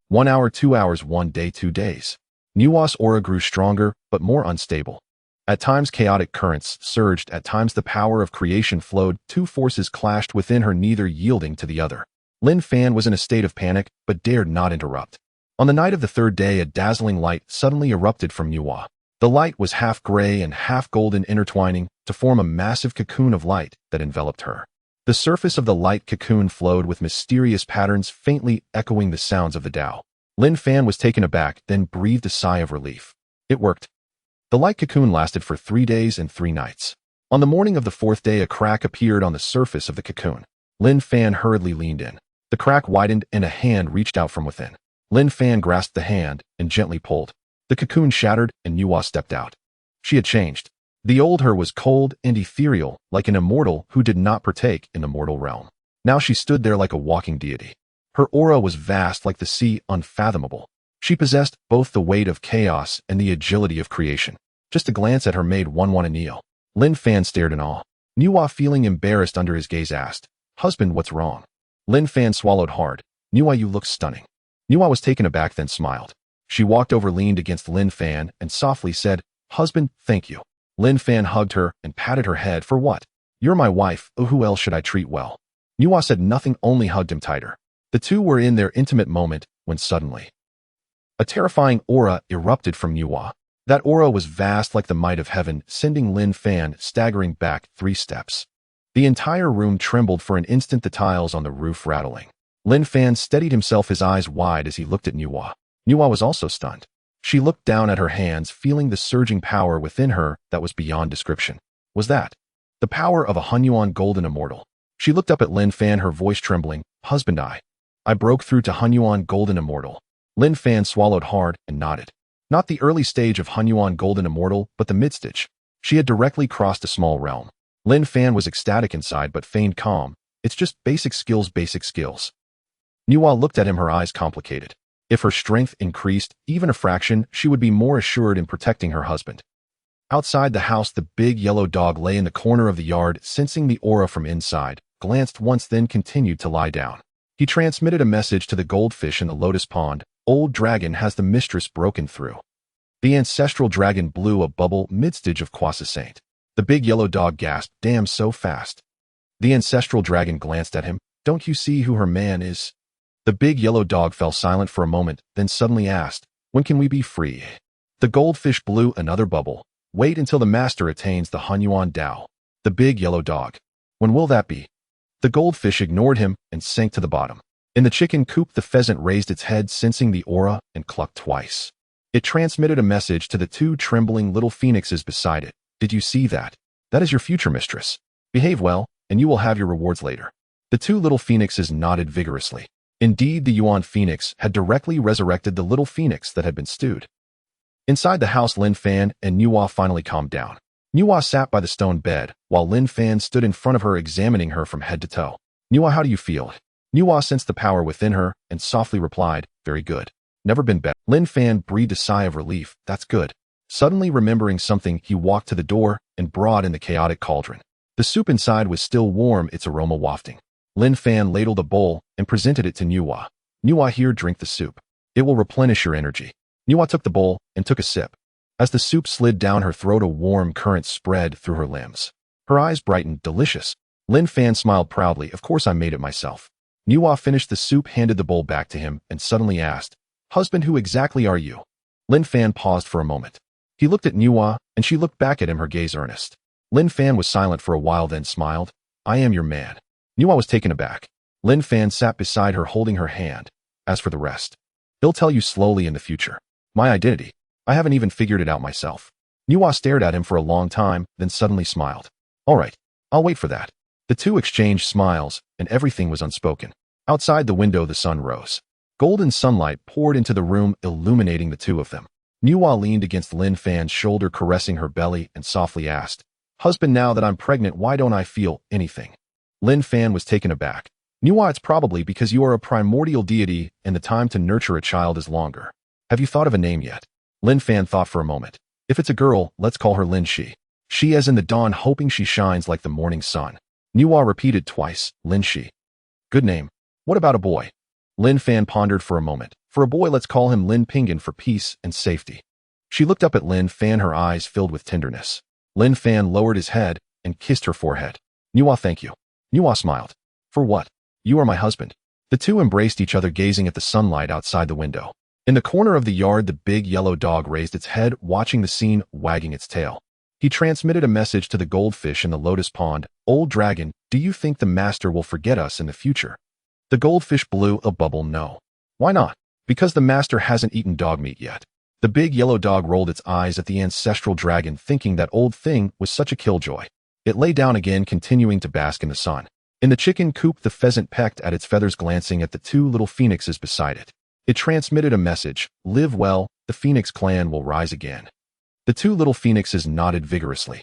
1 hour, 2 hours, 1 day, 2 days. Nuwa's aura grew stronger, but more unstable. At times chaotic currents surged, at times the power of creation flowed, two forces clashed within her, neither yielding to the other. Lin Fan was in a state of panic, but dared not interrupt. On the night of the third day, a dazzling light suddenly erupted from Nuwa. The light was half gray and half golden, intertwining to form a massive cocoon of light that enveloped her. The surface of the light cocoon flowed with mysterious patterns, faintly echoing the sounds of the Dao. Lin Fan was taken aback, then breathed a sigh of relief. It worked. The light cocoon lasted for 3 days and 3 nights. On the morning of the 4th day, a crack appeared on the surface of the cocoon. Lin Fan hurriedly leaned in. The crack widened and a hand reached out from within. Lin Fan grasped the hand and gently pulled. The cocoon shattered and Nuwa stepped out. She had changed. The old her was cold and ethereal, like an immortal who did not partake in the mortal realm. Now she stood there like a walking deity. Her aura was vast, like the sea, unfathomable. She possessed both the weight of chaos and the agility of creation. Just a glance at her made one want to kneel. Lin Fan stared in awe. Nuwa, feeling embarrassed under his gaze, asked, Husband, what's wrong? Lin Fan swallowed hard. Nuwa, you look stunning. Nuwa was taken aback, then smiled. She walked over, leaned against Lin Fan, and softly said, Husband, thank you. Lin Fan hugged her and patted her head. For what? You're my wife, oh, who else should I treat well? Nuwa said nothing, only hugged him tighter. The two were in their intimate moment when suddenly a terrifying aura erupted from Nuwa. That aura was vast, like the might of heaven, sending Lin Fan staggering back 3 steps. The entire room trembled for an instant, the tiles on the roof rattling. Lin Fan steadied himself, his eyes wide as he looked at Nuwa. Nuwa was also stunned. She looked down at her hands, feeling the surging power within her that was beyond description. Was that the power of a Hongyuan golden immortal? She looked up at Lin Fan, her voice trembling. Husband, I broke through to Hongyuan golden immortal. Lin Fan swallowed hard and nodded. Not the early stage of Hongyuan golden immortal, but the mid-stage. She had directly crossed a small realm. Lin Fan was ecstatic inside but feigned calm. It's just basic skills, basic skills. Nuwa looked at him, her eyes complicated. If her strength increased, even a fraction, she would be more assured in protecting her husband. Outside the house, the big yellow dog lay in the corner of the yard, sensing the aura from inside, glanced once, then continued to lie down. He transmitted a message to the goldfish in the lotus pond. Old dragon, has the mistress broken through? The ancestral dragon blew a bubble mid-stage of Quasi-Saint. The big yellow dog gasped, damn, so fast. The ancestral dragon glanced at him. Don't you see who her man is? The big yellow dog fell silent for a moment, then suddenly asked, when can we be free? The goldfish blew another bubble. Wait until the master attains the Hongyuan Dao. The big yellow dog. When will that be? The goldfish ignored him and sank to the bottom. In the chicken coop, the pheasant raised its head, sensing the aura, and clucked twice. It transmitted a message to the two trembling little phoenixes beside it. Did you see that? That is your future mistress. Behave well, and you will have your rewards later. The two little phoenixes nodded vigorously. Indeed, the Yuan phoenix had directly resurrected the little phoenix that had been stewed. Inside the house, Lin Fan and Nuwa finally calmed down. Nuwa sat by the stone bed, while Lin Fan stood in front of her examining her from head to toe. Nuwa, how do you feel? Nuwa sensed the power within her and softly replied, very good. Never been better. Lin Fan breathed a sigh of relief. That's good. Suddenly remembering something, he walked to the door and brought in the chaotic cauldron. The soup inside was still warm, its aroma wafting. Lin Fan ladled a bowl and presented it to Nuwa. Nuwa, here, drink the soup. It will replenish your energy. Nuwa took the bowl and took a sip. As the soup slid down her throat, a warm current spread through her limbs. Her eyes brightened. Delicious. Lin Fan smiled proudly. Of course I made it myself. Nuwa finished the soup, handed the bowl back to him, and suddenly asked, Husband, who exactly are you? Lin Fan paused for a moment. He looked at Nuwa, and she looked back at him, her gaze earnest. Lin Fan was silent for a while, then smiled. I am your man. Nuwa was taken aback. Lin Fan sat beside her, holding her hand. As for the rest, he'll tell you slowly in the future. My identity. I haven't even figured it out myself. Nuwa stared at him for a long time, then suddenly smiled. All right, I'll wait for that. The two exchanged smiles, and everything was unspoken. Outside the window, the sun rose. Golden sunlight poured into the room, illuminating the two of them. Nuwa leaned against Lin Fan's shoulder, caressing her belly, and softly asked, Husband, now that I'm pregnant, why don't I feel anything? Lin Fan was taken aback. Nuwa, it's probably because you are a primordial deity and the time to nurture a child is longer. Have you thought of a name yet? Lin Fan thought for a moment. If it's a girl, let's call her Lin Shi. She as in the dawn, hoping she shines like the morning sun. Nuwa repeated twice, Lin Shi. Good name. What about a boy? Lin Fan pondered for a moment. For a boy, let's call him Lin Pingan for peace and safety. She looked up at Lin Fan, her eyes filled with tenderness. Lin Fan lowered his head and kissed her forehead. Nuwa, thank you. Nuwa smiled. For what? You are my husband. The two embraced each other, gazing at the sunlight outside the window. In the corner of the yard, the big yellow dog raised its head, watching the scene, wagging its tail. He transmitted a message to the goldfish in the lotus pond. Old dragon, do you think the master will forget us in the future? The goldfish blew a bubble. No. Why not? Because the master hasn't eaten dog meat yet. The big yellow dog rolled its eyes at the ancestral dragon, thinking that old thing was such a killjoy. It lay down again, continuing to bask in the sun. In the chicken coop, the pheasant pecked at its feathers, glancing at the two little phoenixes beside it. It transmitted a message. Live well, the phoenix clan will rise again. The two little phoenixes nodded vigorously.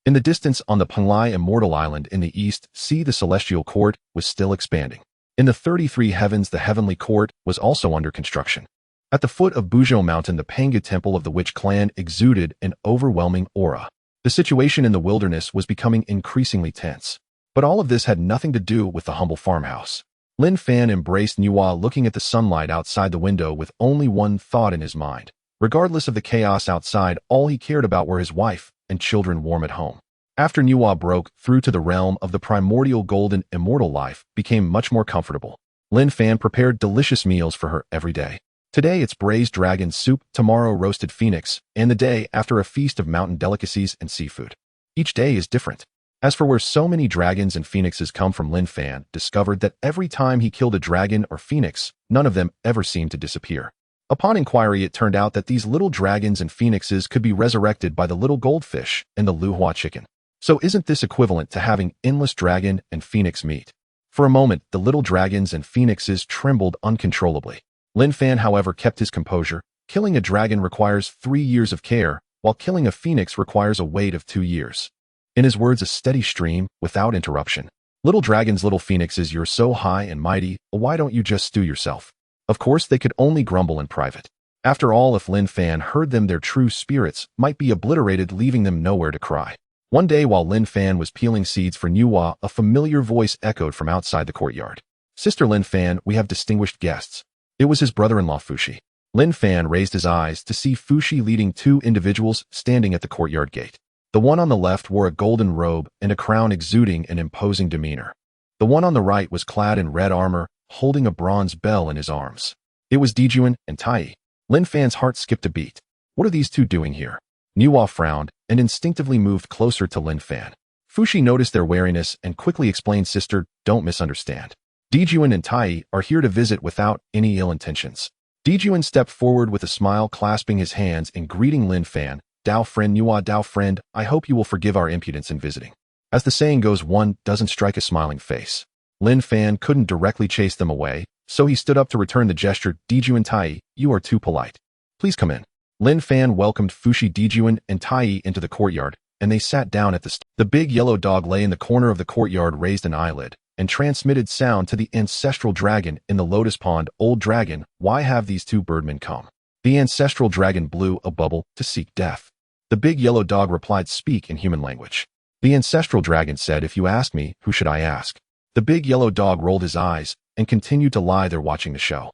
In the distance, on the Penglai Immortal Island in the east, the celestial court was still expanding. In the 33 heavens, the heavenly court was also under construction. At the foot of Buzhou Mountain, the Panga temple of the witch clan exuded an overwhelming aura. The situation in the wilderness was becoming increasingly tense. But all of this had nothing to do with the humble farmhouse. Lin Fan embraced Nuwa, looking at the sunlight outside the window with only one thought in his mind. Regardless of the chaos outside, all he cared about were his wife and children warm at home. After Nuwa broke through to the realm of the primordial golden immortal life became much more comfortable. Lin Fan prepared delicious meals for her every day. Today it's braised dragon soup, tomorrow roasted phoenix, and the day after a feast of mountain delicacies and seafood. Each day is different. As for where so many dragons and phoenixes come from, Lin Fan discovered that every time he killed a dragon or phoenix, none of them ever seemed to disappear. Upon inquiry, it turned out that these little dragons and phoenixes could be resurrected by the little goldfish and the Luhua chicken. So isn't this equivalent to having endless dragon and phoenix meat? For a moment, the little dragons and phoenixes trembled uncontrollably. Lin Fan, however, kept his composure. Killing a dragon requires 3 years of care, while killing a phoenix requires a wait of 2 years. In his words, a steady stream, without interruption. Little dragons, little phoenixes, you're so high and mighty, why don't you just stew yourself? Of course, they could only grumble in private. After all, if Lin Fan heard them, their true spirits might be obliterated, leaving them nowhere to cry. One day, while Lin Fan was peeling seeds for Nuwa, a familiar voice echoed from outside the courtyard. Sister Lin Fan, we have distinguished guests. It was his brother-in-law Fushi. Lin Fan raised his eyes to see Fushi leading 2 individuals standing at the courtyard gate. The one on the left wore a golden robe and a crown, exuding an imposing demeanor. The one on the right was clad in red armor, holding a bronze bell in his arms. It was Dejuan and Tai. Lin Fan's heart skipped a beat. What are these two doing here? Nuwa frowned and instinctively moved closer to Lin Fan. Fushi noticed their wariness and quickly explained, Sister, don't misunderstand. Dejuan and Tai are here to visit without any ill intentions. Dijuan stepped forward with a smile, clasping his hands and greeting Lin Fan. Dao friend Nuwa, Dao friend, I hope you will forgive our impudence in visiting. As the saying goes, one doesn't strike a smiling face. Lin Fan couldn't directly chase them away, so he stood up to return the gesture. Dijuan Tai, you are too polite. Please come in. Lin Fan welcomed Fushi, Dijuan, and Tai into the courtyard, and they sat down at the big yellow dog lay in the corner of the courtyard, raised an eyelid, and transmitted sound to the ancestral dragon in the lotus pond. Old dragon, why have these two birdmen come? The ancestral dragon blew a bubble to seek death. The big yellow dog replied, speak in human language. The ancestral dragon said, if you ask me, who should I ask? The big yellow dog rolled his eyes and continued to lie there watching the show.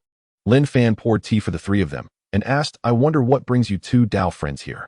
Lin Fan poured tea for the three of them and asked, I wonder what brings you two Dao friends here.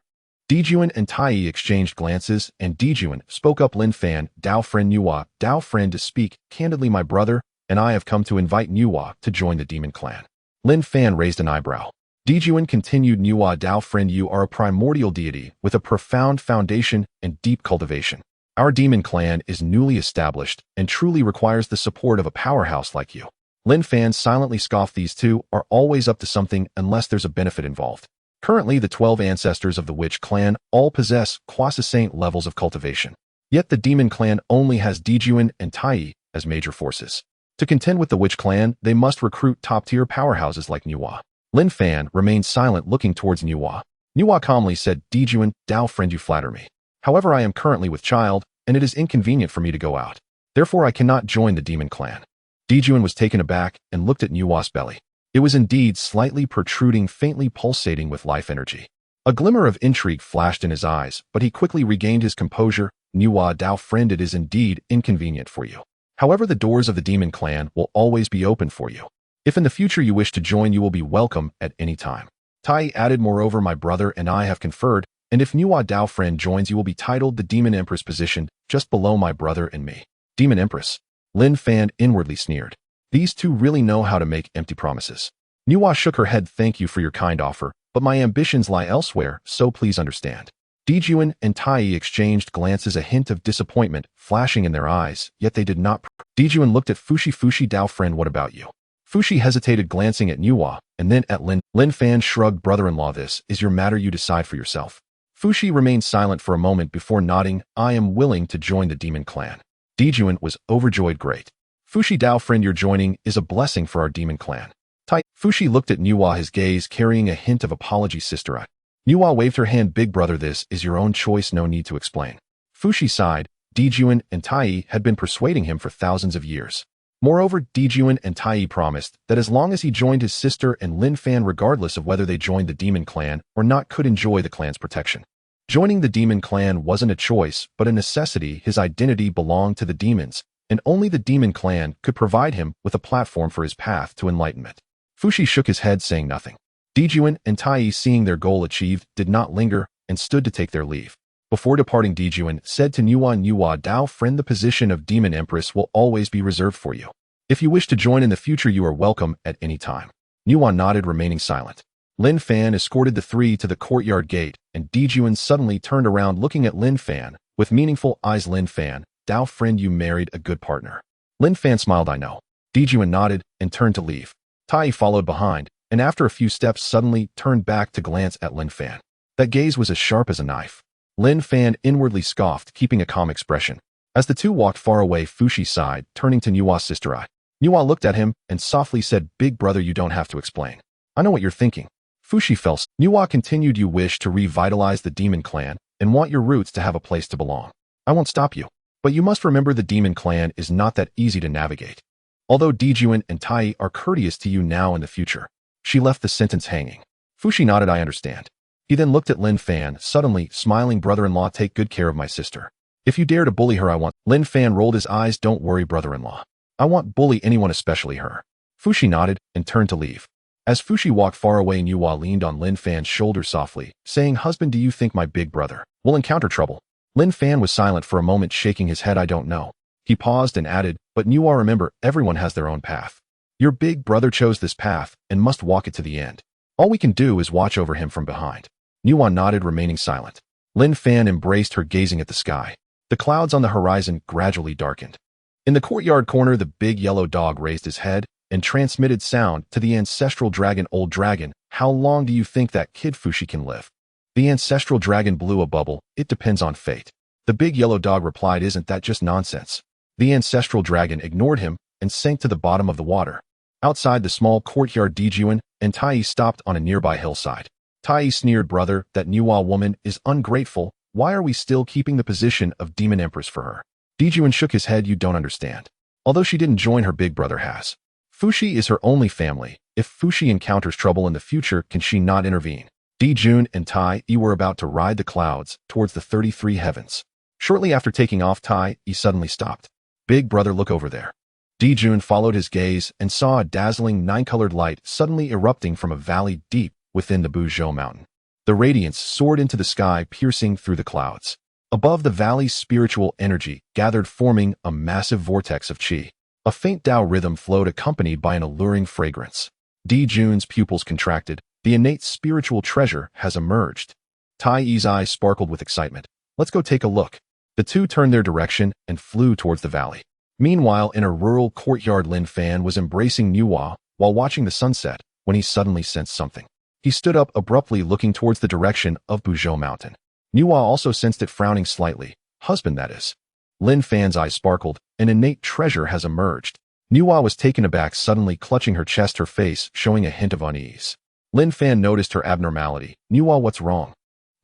Dijuan and Tai exchanged glances, and Dijuan spoke up. Lin Fan, Dao friend Nuwa, Dao friend, to speak candidly, my brother and I have come to invite Nuwa to join the demon clan. Lin Fan raised an eyebrow. Dijuan continued, Nuwa, Dao friend, you are a primordial deity with a profound foundation and deep cultivation. Our demon clan is newly established and truly requires the support of a powerhouse like you. Lin Fan silently scoffed. These two are always up to something unless there's a benefit involved. Currently, the 12 ancestors of the witch clan all possess quasi-saint levels of cultivation. Yet the demon clan only has Dijuan and Tai as major forces. To contend with the witch clan, they must recruit top-tier powerhouses like Nuwa. Lin Fan remained silent, looking towards Nuwa. Nuwa calmly said, Dijuan, Dao friend, you flatter me. However, I am currently with child, and it is inconvenient for me to go out. Therefore, I cannot join the demon clan. Dijuan was taken aback and looked at Nuwa's belly. It was indeed slightly protruding, faintly pulsating with life energy. A glimmer of intrigue flashed in his eyes, but he quickly regained his composure. Nuwa, Dao friend, it is indeed inconvenient for you. However, the doors of the demon clan will always be open for you. If in the future you wish to join, you will be welcome at any time. Tai added, moreover, my brother and I have conferred, and if Nuwa, Dao friend, joins, you will be titled the Demon Empress, positioned just below my brother and me. Demon Empress. Lin Fan inwardly sneered. These two really know how to make empty promises. Nuwa shook her head. Thank you for your kind offer, but my ambitions lie elsewhere, so please understand. Dijuan and Tai exchanged glances, a hint of disappointment flashing in their eyes, yet they did not. Dijuan looked at Fushi. Fushi, Dao friend, what about you? Fushi hesitated, glancing at Nuwa, and then at Lin. Lin Fan shrugged. Brother-in-law, this is your matter, you decide for yourself. Fushi remained silent for a moment before nodding. I am willing to join the demon clan. Dijuan was overjoyed. Great. Fushi, Dao friend, your joining is a blessing for our demon clan. Fushi looked at Nuwa, his gaze carrying a hint of apology. Sister, Nuwa waved her hand. Big brother, this is your own choice, no need to explain. Fushi sighed. Dijuan and Tai had been persuading him for thousands of years. Moreover, Dijuan and Tai promised that as long as he joined his sister and Lin Fan, regardless of whether they joined the demon clan or not, could enjoy the clan's protection. Joining the demon clan wasn't a choice, but a necessity. His identity belonged to the demons, and only the demon clan could provide him with a platform for his path to enlightenment. Fushi shook his head, saying nothing. Dijuan and Tai, seeing their goal achieved, did not linger and stood to take their leave. Before departing, Dijuan said to Nuwa, Nuwa, Dao friend, the position of Demon Empress will always be reserved for you. If you wish to join in the future, you are welcome at any time. Nuwa nodded, remaining silent. Lin Fan escorted the three to the courtyard gate, and Dijuan suddenly turned around, looking at Lin Fan with meaningful eyes. Lin Fan, Dao friend, you married a good partner. Lin Fan smiled. I know. Dijuan nodded and turned to leave. Tai followed behind, and after a few steps suddenly turned back to glance at Lin Fan. That gaze was as sharp as a knife. Lin Fan inwardly scoffed, keeping a calm expression. As the two walked far away, Fushi sighed, turning to Nuwa's sister. Nuwa looked at him and softly said, Big brother, you don't have to explain. I know what you're thinking. Fushi fell. Nuwa continued, you wish to revitalize the demon clan and want your roots to have a place to belong. I won't stop you. But you must remember the demon clan is not that easy to navigate. Although Dijuan and Tai are courteous to you now and the future. She left the sentence hanging. Fushi nodded, I understand. He then looked at Lin Fan, suddenly smiling, brother-in-law, take good care of my sister. If you dare to bully her, I won't. Lin Fan rolled his eyes, don't worry, brother-in-law. I won't bully anyone, especially her. Fushi nodded and turned to leave. As Fushi walked far away, Nuwa leaned on Lin Fan's shoulder softly, saying, husband, do you think my big brother will encounter trouble? Lin Fan was silent for a moment, shaking his head, I don't know. He paused and added, but Nuwa, remember, everyone has their own path. Your big brother chose this path and must walk it to the end. All we can do is watch over him from behind. Nuwa nodded, remaining silent. Lin Fan embraced her, gazing at the sky. The clouds on the horizon gradually darkened. In the courtyard corner, the big yellow dog raised his head and transmitted sound to the ancestral dragon. Old dragon, how long do you think that kid Fushi can live? The ancestral dragon blew a bubble. It depends on fate. The big yellow dog replied, isn't that just nonsense? The ancestral dragon ignored him and sank to the bottom of the water. Outside the small courtyard, Dijun and Tai stopped on a nearby hillside. Tai sneered, brother, that Nuwa woman is ungrateful. Why are we still keeping the position of demon empress for her? Dijun shook his head. You don't understand. Although she didn't join, her big brother has. Fushi is her only family. If Fushi encounters trouble in the future, can she not intervene? Dijun and Tai were about to ride the clouds towards the 33 heavens. Shortly after taking off, Tai suddenly stopped. Big brother, look over there. Dijun followed his gaze and saw a dazzling 9-colored light suddenly erupting from a valley deep within the Buzhou mountain. The radiance soared into the sky, piercing through the clouds. Above the valley's spiritual energy gathered, forming a massive vortex of qi. A faint Dao rhythm flowed, accompanied by an alluring fragrance. Dijun's pupils contracted. The innate spiritual treasure has emerged. Tai's eyes sparkled with excitement. Let's go take a look. The two turned their direction and flew towards the valley. Meanwhile, in a rural courtyard, Lin Fan was embracing Nuwa while watching the sunset when he suddenly sensed something. He stood up abruptly, looking towards the direction of Buzhou Mountain. Nuwa also sensed it, frowning slightly. Husband, that is. Lin Fan's eyes sparkled. An innate treasure has emerged. Nuwa was taken aback, suddenly clutching her chest, her face showing a hint of unease. Lin Fan noticed her abnormality. Nuwa, what's wrong?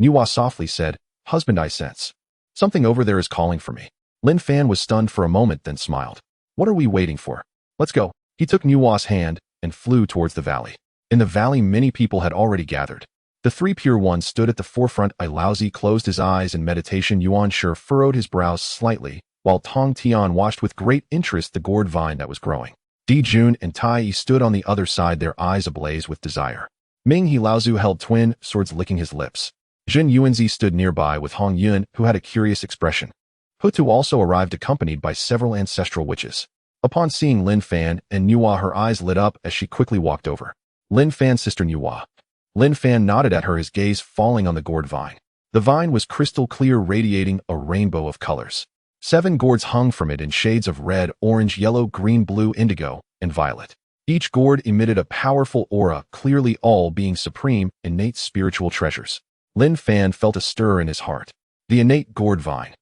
Nuwa softly said, husband, I sense something over there is calling for me. Lin Fan was stunned for a moment, then smiled. What are we waiting for? Let's go. He took Nuwa's hand and flew towards the valley. In the valley, many people had already gathered. The three pure ones stood at the forefront. Laozi closed his eyes in meditation. Yuan Shi furrowed his brows slightly, while Tong Tian watched with great interest the gourd vine that was growing. Dijun and Tai stood on the other side, their eyes ablaze with desire. Ming He Laozu held twin swords, licking his lips. Jin Yuanzi stood nearby with Hongjun, who had a curious expression. Hutu also arrived, accompanied by several ancestral witches. Upon seeing Lin Fan and Nuwa, her eyes lit up as she quickly walked over. Lin Fan's sister Nuwa. Lin Fan nodded at her, his gaze falling on the gourd vine. The vine was crystal clear, radiating a rainbow of colors. 7 gourds hung from it in shades of red, orange, yellow, green, blue, indigo, and violet. Each gourd emitted a powerful aura, clearly all being supreme, innate spiritual treasures. Lin Fan felt a stir in his heart. The innate gourd vine.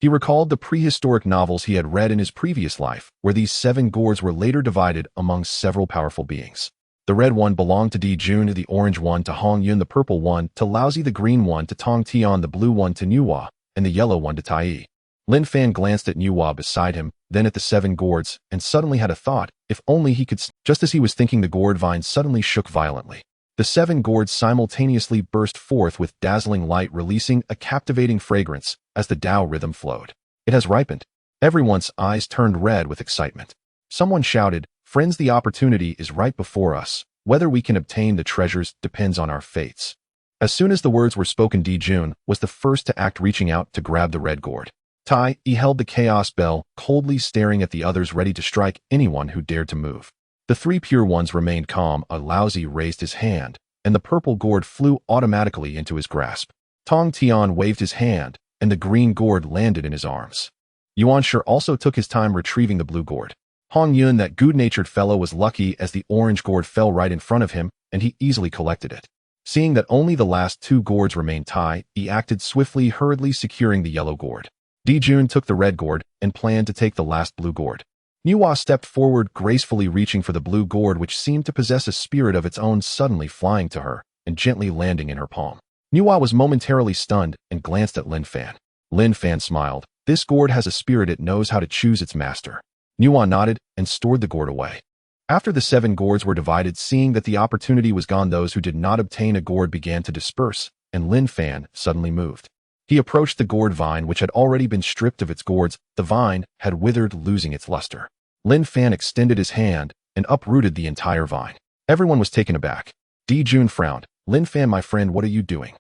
He recalled the prehistoric novels he had read in his previous life, where these 7 gourds were later divided among several powerful beings. The red one belonged to Dijun, the orange one to Hongjun, the purple one to Laozi, the green one to Tong Tian, the blue one to Nuwa, and the yellow one to Tai. Lin Fan glanced at Nuwa beside him, then at the 7 gourds, and suddenly had a thought. If only he could. Just as he was thinking, the gourd vine suddenly shook violently. The 7 gourds simultaneously burst forth with dazzling light, releasing a captivating fragrance as the Dao rhythm flowed. It has ripened. Everyone's eyes turned red with excitement. Someone shouted, friends, the opportunity is right before us. Whether we can obtain the treasures depends on our fates. As soon as the words were spoken, Dijun was the first to act, reaching out to grab the red gourd. Tai held the chaos bell, coldly staring at the others, ready to strike anyone who dared to move. The 3 pure ones remained calm. Laozi raised his hand, and the purple gourd flew automatically into his grasp. Tong Tian waved his hand, and the green gourd landed in his arms. Yuan Shi also took his time retrieving the blue gourd. Hongjun, that good-natured fellow, was lucky as the orange gourd fell right in front of him, and he easily collected it. Seeing that only the last 2 gourds remained, Tai acted swiftly, hurriedly securing the yellow gourd. Dijun took the red gourd and planned to take the last blue gourd. Nuwa stepped forward, gracefully reaching for the blue gourd, which seemed to possess a spirit of its own, suddenly flying to her and gently landing in her palm. Nuwa was momentarily stunned and glanced at Lin Fan. Lin Fan smiled. This gourd has a spirit, it knows how to choose its master. Nuwa nodded and stored the gourd away. After the 7 gourds were divided, seeing that the opportunity was gone, those who did not obtain a gourd began to disperse, and Lin Fan suddenly moved. He approached the gourd vine, which had already been stripped of its gourds. The vine had withered, losing its luster. Lin Fan extended his hand and uprooted the entire vine. Everyone was taken aback. Dijun frowned. Lin Fan, my friend, what are you doing?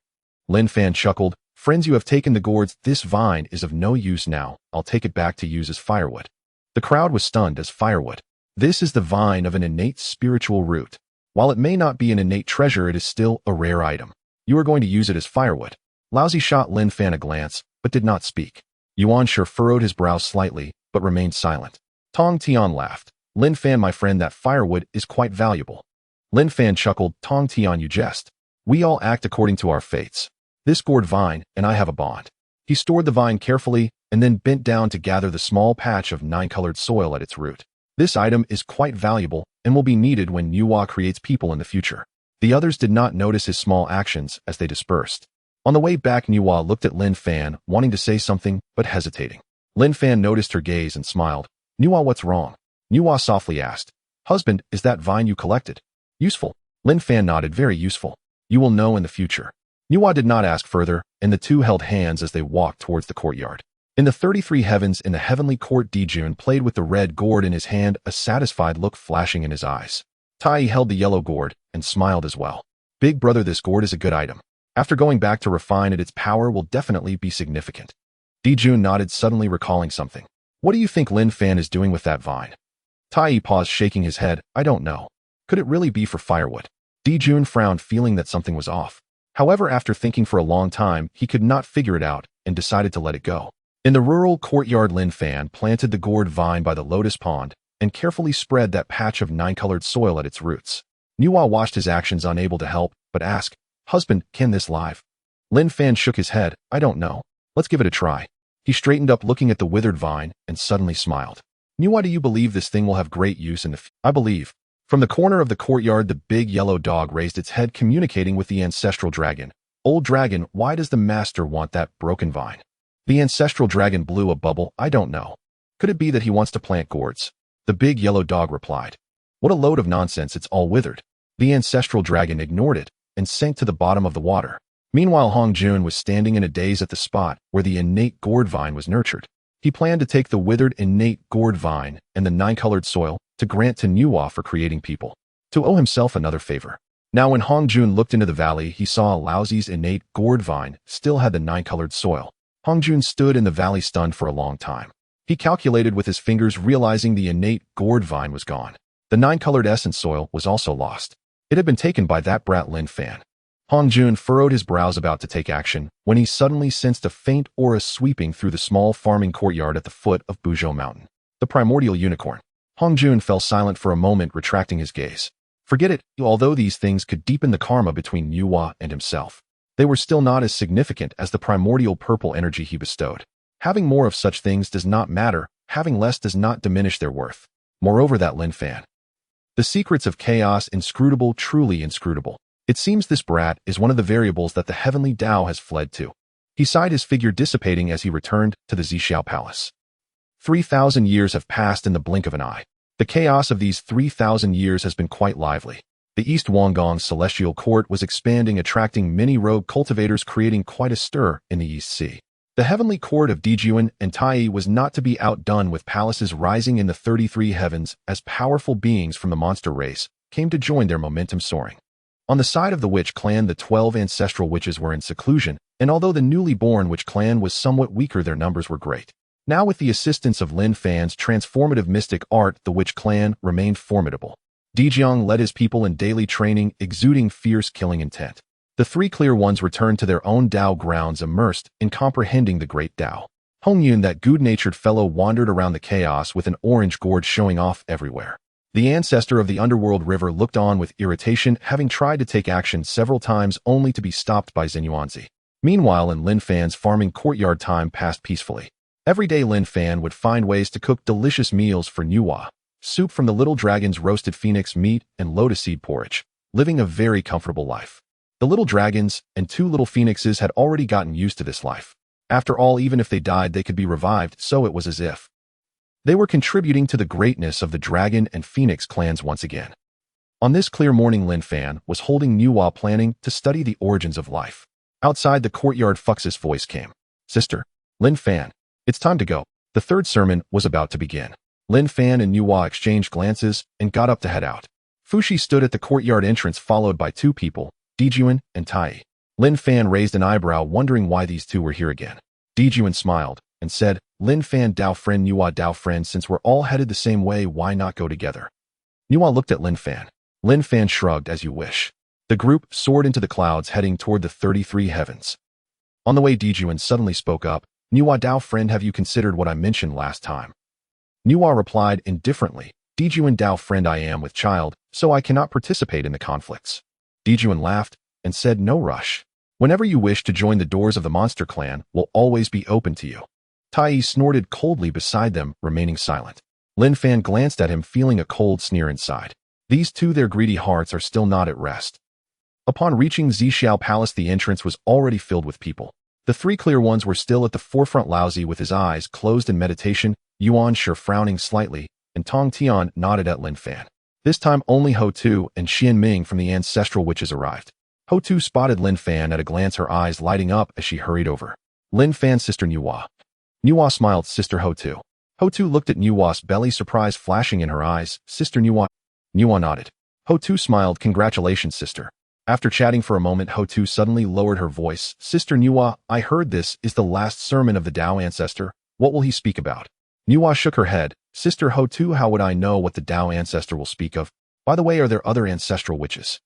Lin Fan chuckled. Friends, you have taken the gourds. This vine is of no use now. I'll take it back to use as firewood. The crowd was stunned. As firewood? This is the vine of an innate spiritual root. While it may not be an innate treasure, it is still a rare item. You are going to use it as firewood. Laozi shot Lin Fan a glance, but did not speak. Yuan Shi furrowed his brows slightly, but remained silent. Tong Tian laughed. Lin Fan, my friend, that firewood is quite valuable. Lin Fan chuckled, Tong Tian, you jest. We all act according to our fates. This gourd vine and I have a bond. He stored the vine carefully and then bent down to gather the small patch of 9-colored soil at its root. This item is quite valuable and will be needed when Nuwa creates people in the future. The others did not notice his small actions as they dispersed. On the way back, Nuwa looked at Lin Fan, wanting to say something, but hesitating. Lin Fan noticed her gaze and smiled. Nuwa, what's wrong? Nuwa softly asked. Husband, is that vine you collected? Useful. Lin Fan nodded, very useful. You will know in the future. Nuwa did not ask further, and the two held hands as they walked towards the courtyard. In the 33 heavens in the heavenly court, Dijun played with the red gourd in his hand, a satisfied look flashing in his eyes. Tai held the yellow gourd and smiled as well. Big brother, this gourd is a good item. After going back to refine it, its power will definitely be significant. Dijun nodded, suddenly recalling something. What do you think Lin Fan is doing with that vine? Tai paused, shaking his head. I don't know. Could it really be for firewood? Dijun frowned, feeling that something was off. However, after thinking for a long time, he could not figure it out and decided to let it go. In the rural courtyard, Lin Fan planted the gourd vine by the lotus pond and carefully spread that patch of 9-colored soil at its roots. Nuwa watched his actions, unable to help, but asked, Husband, can this live? Lin Fan shook his head. I don't know. Let's give it a try. He straightened up, looking at the withered vine, and suddenly smiled. Nuwa, do you believe this thing will have great use in the I believe. From the corner of the courtyard, the big yellow dog raised its head, communicating with the ancestral dragon. Old dragon, why does the master want that broken vine? The ancestral dragon blew a bubble. I don't know. Could it be that he wants to plant gourds? The big yellow dog replied. What a load of nonsense, it's all withered. The ancestral dragon ignored it and sank to the bottom of the water. Meanwhile, Hongjun was standing in a daze at the spot where the innate gourd vine was nurtured. He planned to take the withered innate gourd vine and the 9-colored soil to grant to Nuwa for creating people, to owe himself another favor. Now when Hongjun looked into the valley, he saw Laozi's innate gourd vine still had the 9-colored soil. Hongjun stood in the valley, stunned for a long time. He calculated with his fingers, realizing the innate gourd vine was gone. The 9-colored essence soil was also lost. It had been taken by that brat Lin Fan. Hongjun furrowed his brows, about to take action, when he suddenly sensed a faint aura sweeping through the small farming courtyard at the foot of Buzhou Mountain. The primordial unicorn. Hongjun fell silent for a moment, retracting his gaze. Forget it. Although these things could deepen the karma between Nuwa and himself, they were still not as significant as the primordial purple energy he bestowed. Having more of such things does not matter, having less does not diminish their worth. Moreover, that Lin Fan. The secrets of chaos, inscrutable, truly inscrutable. It seems this brat is one of the variables that the heavenly Dao has fled to. He sighed, his figure dissipating as he returned to the Zixiao Palace. 3,000 years have passed in the blink of an eye. The chaos of these 3,000 years has been quite lively. The East Wangong celestial court was expanding, attracting many rogue cultivators, creating quite a stir in the East Sea. The heavenly court of Dijun and Tai was not to be outdone, with palaces rising in the 33 heavens as powerful beings from the monster race came to join, their momentum soaring. On the side of the witch clan, the 12 ancestral witches were in seclusion, and although the newly born witch clan was somewhat weaker, their numbers were great. Now, with the assistance of Lin Fan's transformative mystic art, the witch clan remained formidable. Dijiang led his people in daily training, exuding fierce killing intent. The three clear ones returned to their own Dao grounds, immersed in comprehending the great Dao. Hongjun, that good-natured fellow, wandered around the chaos with an orange gourd showing off everywhere. The ancestor of the underworld river looked on with irritation, having tried to take action several times only to be stopped by Xinyuanzi. Meanwhile, in Lin Fan's farming courtyard, time passed peacefully. Every day Lin Fan would find ways to cook delicious meals for Nuwa. Soup from the little dragon's roasted phoenix meat and lotus seed porridge, living a very comfortable life. The little dragons and 2 little phoenixes had already gotten used to this life. After all, even if they died, they could be revived, so it was as if they were contributing to the greatness of the dragon and phoenix clans once again. On this clear morning, Lin Fan was holding Nuwa, planning to study the origins of life. Outside the courtyard, Fux's voice came. Sister, Lin Fan, it's time to go. The third sermon was about to begin. Lin Fan and Nuwa exchanged glances and got up to head out. Fuxi stood at the courtyard entrance, followed by 2 people, Dijuan and Tai. Lin Fan raised an eyebrow, wondering why these 2 were here again. Dijuan smiled and said, Lin Fan, Dao friend, Nuwa, Dao friend, since we're all headed the same way, why not go together? Nuwa looked at Lin Fan. Lin Fan shrugged, as you wish. The group soared into the clouds, heading toward the 33 heavens. On the way, Dijuan suddenly spoke up. Nuwa, Dao friend, have you considered what I mentioned last time? Nuwa replied indifferently, Dijuan Dao friend I am with child, so I cannot participate in the conflicts. Dijuan laughed and said no rush. Whenever you wish to join the doors of the monster clan will always be open to you. Tai snorted coldly beside them, remaining silent. Lin Fan glanced at him, feeling a cold sneer inside. These two, their greedy hearts are still not at rest. Upon reaching Zixiao Palace, the entrance was already filled with people. The three clear ones were still at the forefront. Laozi with his eyes closed in meditation, Yuan Shi frowning slightly, and Tong Tian nodded at Lin Fan. This time only Ho Tu and Xian Ming from the ancestral witches arrived. Ho Tu spotted Lin Fan at a glance, her eyes lighting up as she hurried over. Lin Fan's sister Nuwa. Nuwa smiled. Sister Ho Tu. Ho Tu looked at Nuwa's belly, surprise flashing in her eyes. Sister Nuwa. Nuwa nodded. Ho Tu smiled. Congratulations, sister. After chatting for a moment, Ho Tu suddenly lowered her voice. Sister Nuwa, I heard this is the last sermon of the Dao ancestor. What will he speak about? Nuwa shook her head. Sister Ho Tu, how would I know what the Dao ancestor will speak of? By the way, are there other ancestral witches?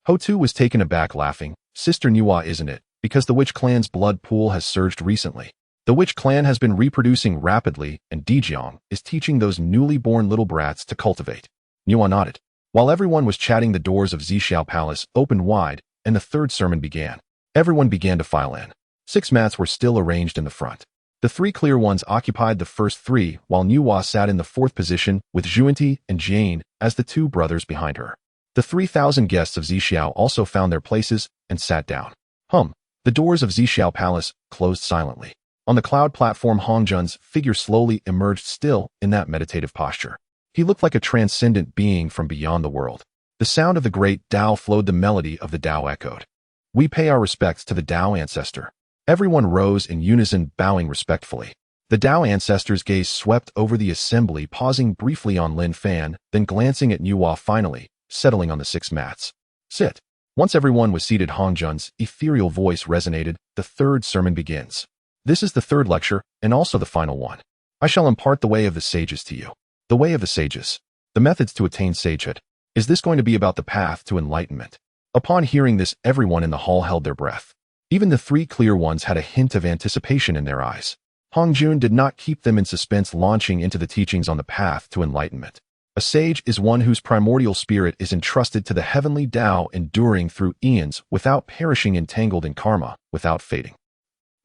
Ho Tu was taken aback, laughing. Sister Nuwa, isn't it? Because the witch clan's blood pool has surged recently. The witch clan has been reproducing rapidly, and Dijiang is teaching those newly born little brats to cultivate. Nuwa nodded. While everyone was chatting, the doors of Zixiao Palace opened wide, and the third sermon began. Everyone began to file in. 6 mats were still arranged in the front. The 3 clear ones occupied the first 3, while Nuwa sat in the 4th position with Zhuanti and Jane as the 2 brothers behind her. The 3,000 guests of Zixiao also found their places and sat down. The doors of Zixiao Palace closed silently. On the cloud platform, Hongjun's figure slowly emerged, still in that meditative posture. He looked like a transcendent being from beyond the world. The sound of the great Dao flowed, the melody of the Dao echoed. We pay our respects to the Dao ancestor. Everyone rose in unison, bowing respectfully. The Dao ancestor's gaze swept over the assembly, pausing briefly on Lin Fan, then glancing at Nuwa, finally settling on the 6 mats. Sit. Once everyone was seated, Hongjun's ethereal voice resonated. The third sermon begins. This is the third lecture, and also the final one. I shall impart the way of the sages to you. The way of the sages. The methods to attain sagehood. Is this going to be about the path to enlightenment? Upon hearing this, everyone in the hall held their breath. Even the 3 clear ones had a hint of anticipation in their eyes. Hongjun did not keep them in suspense, launching into the teachings on the path to enlightenment. A sage is one whose primordial spirit is entrusted to the heavenly Dao, enduring through eons without perishing, entangled in karma, without fading.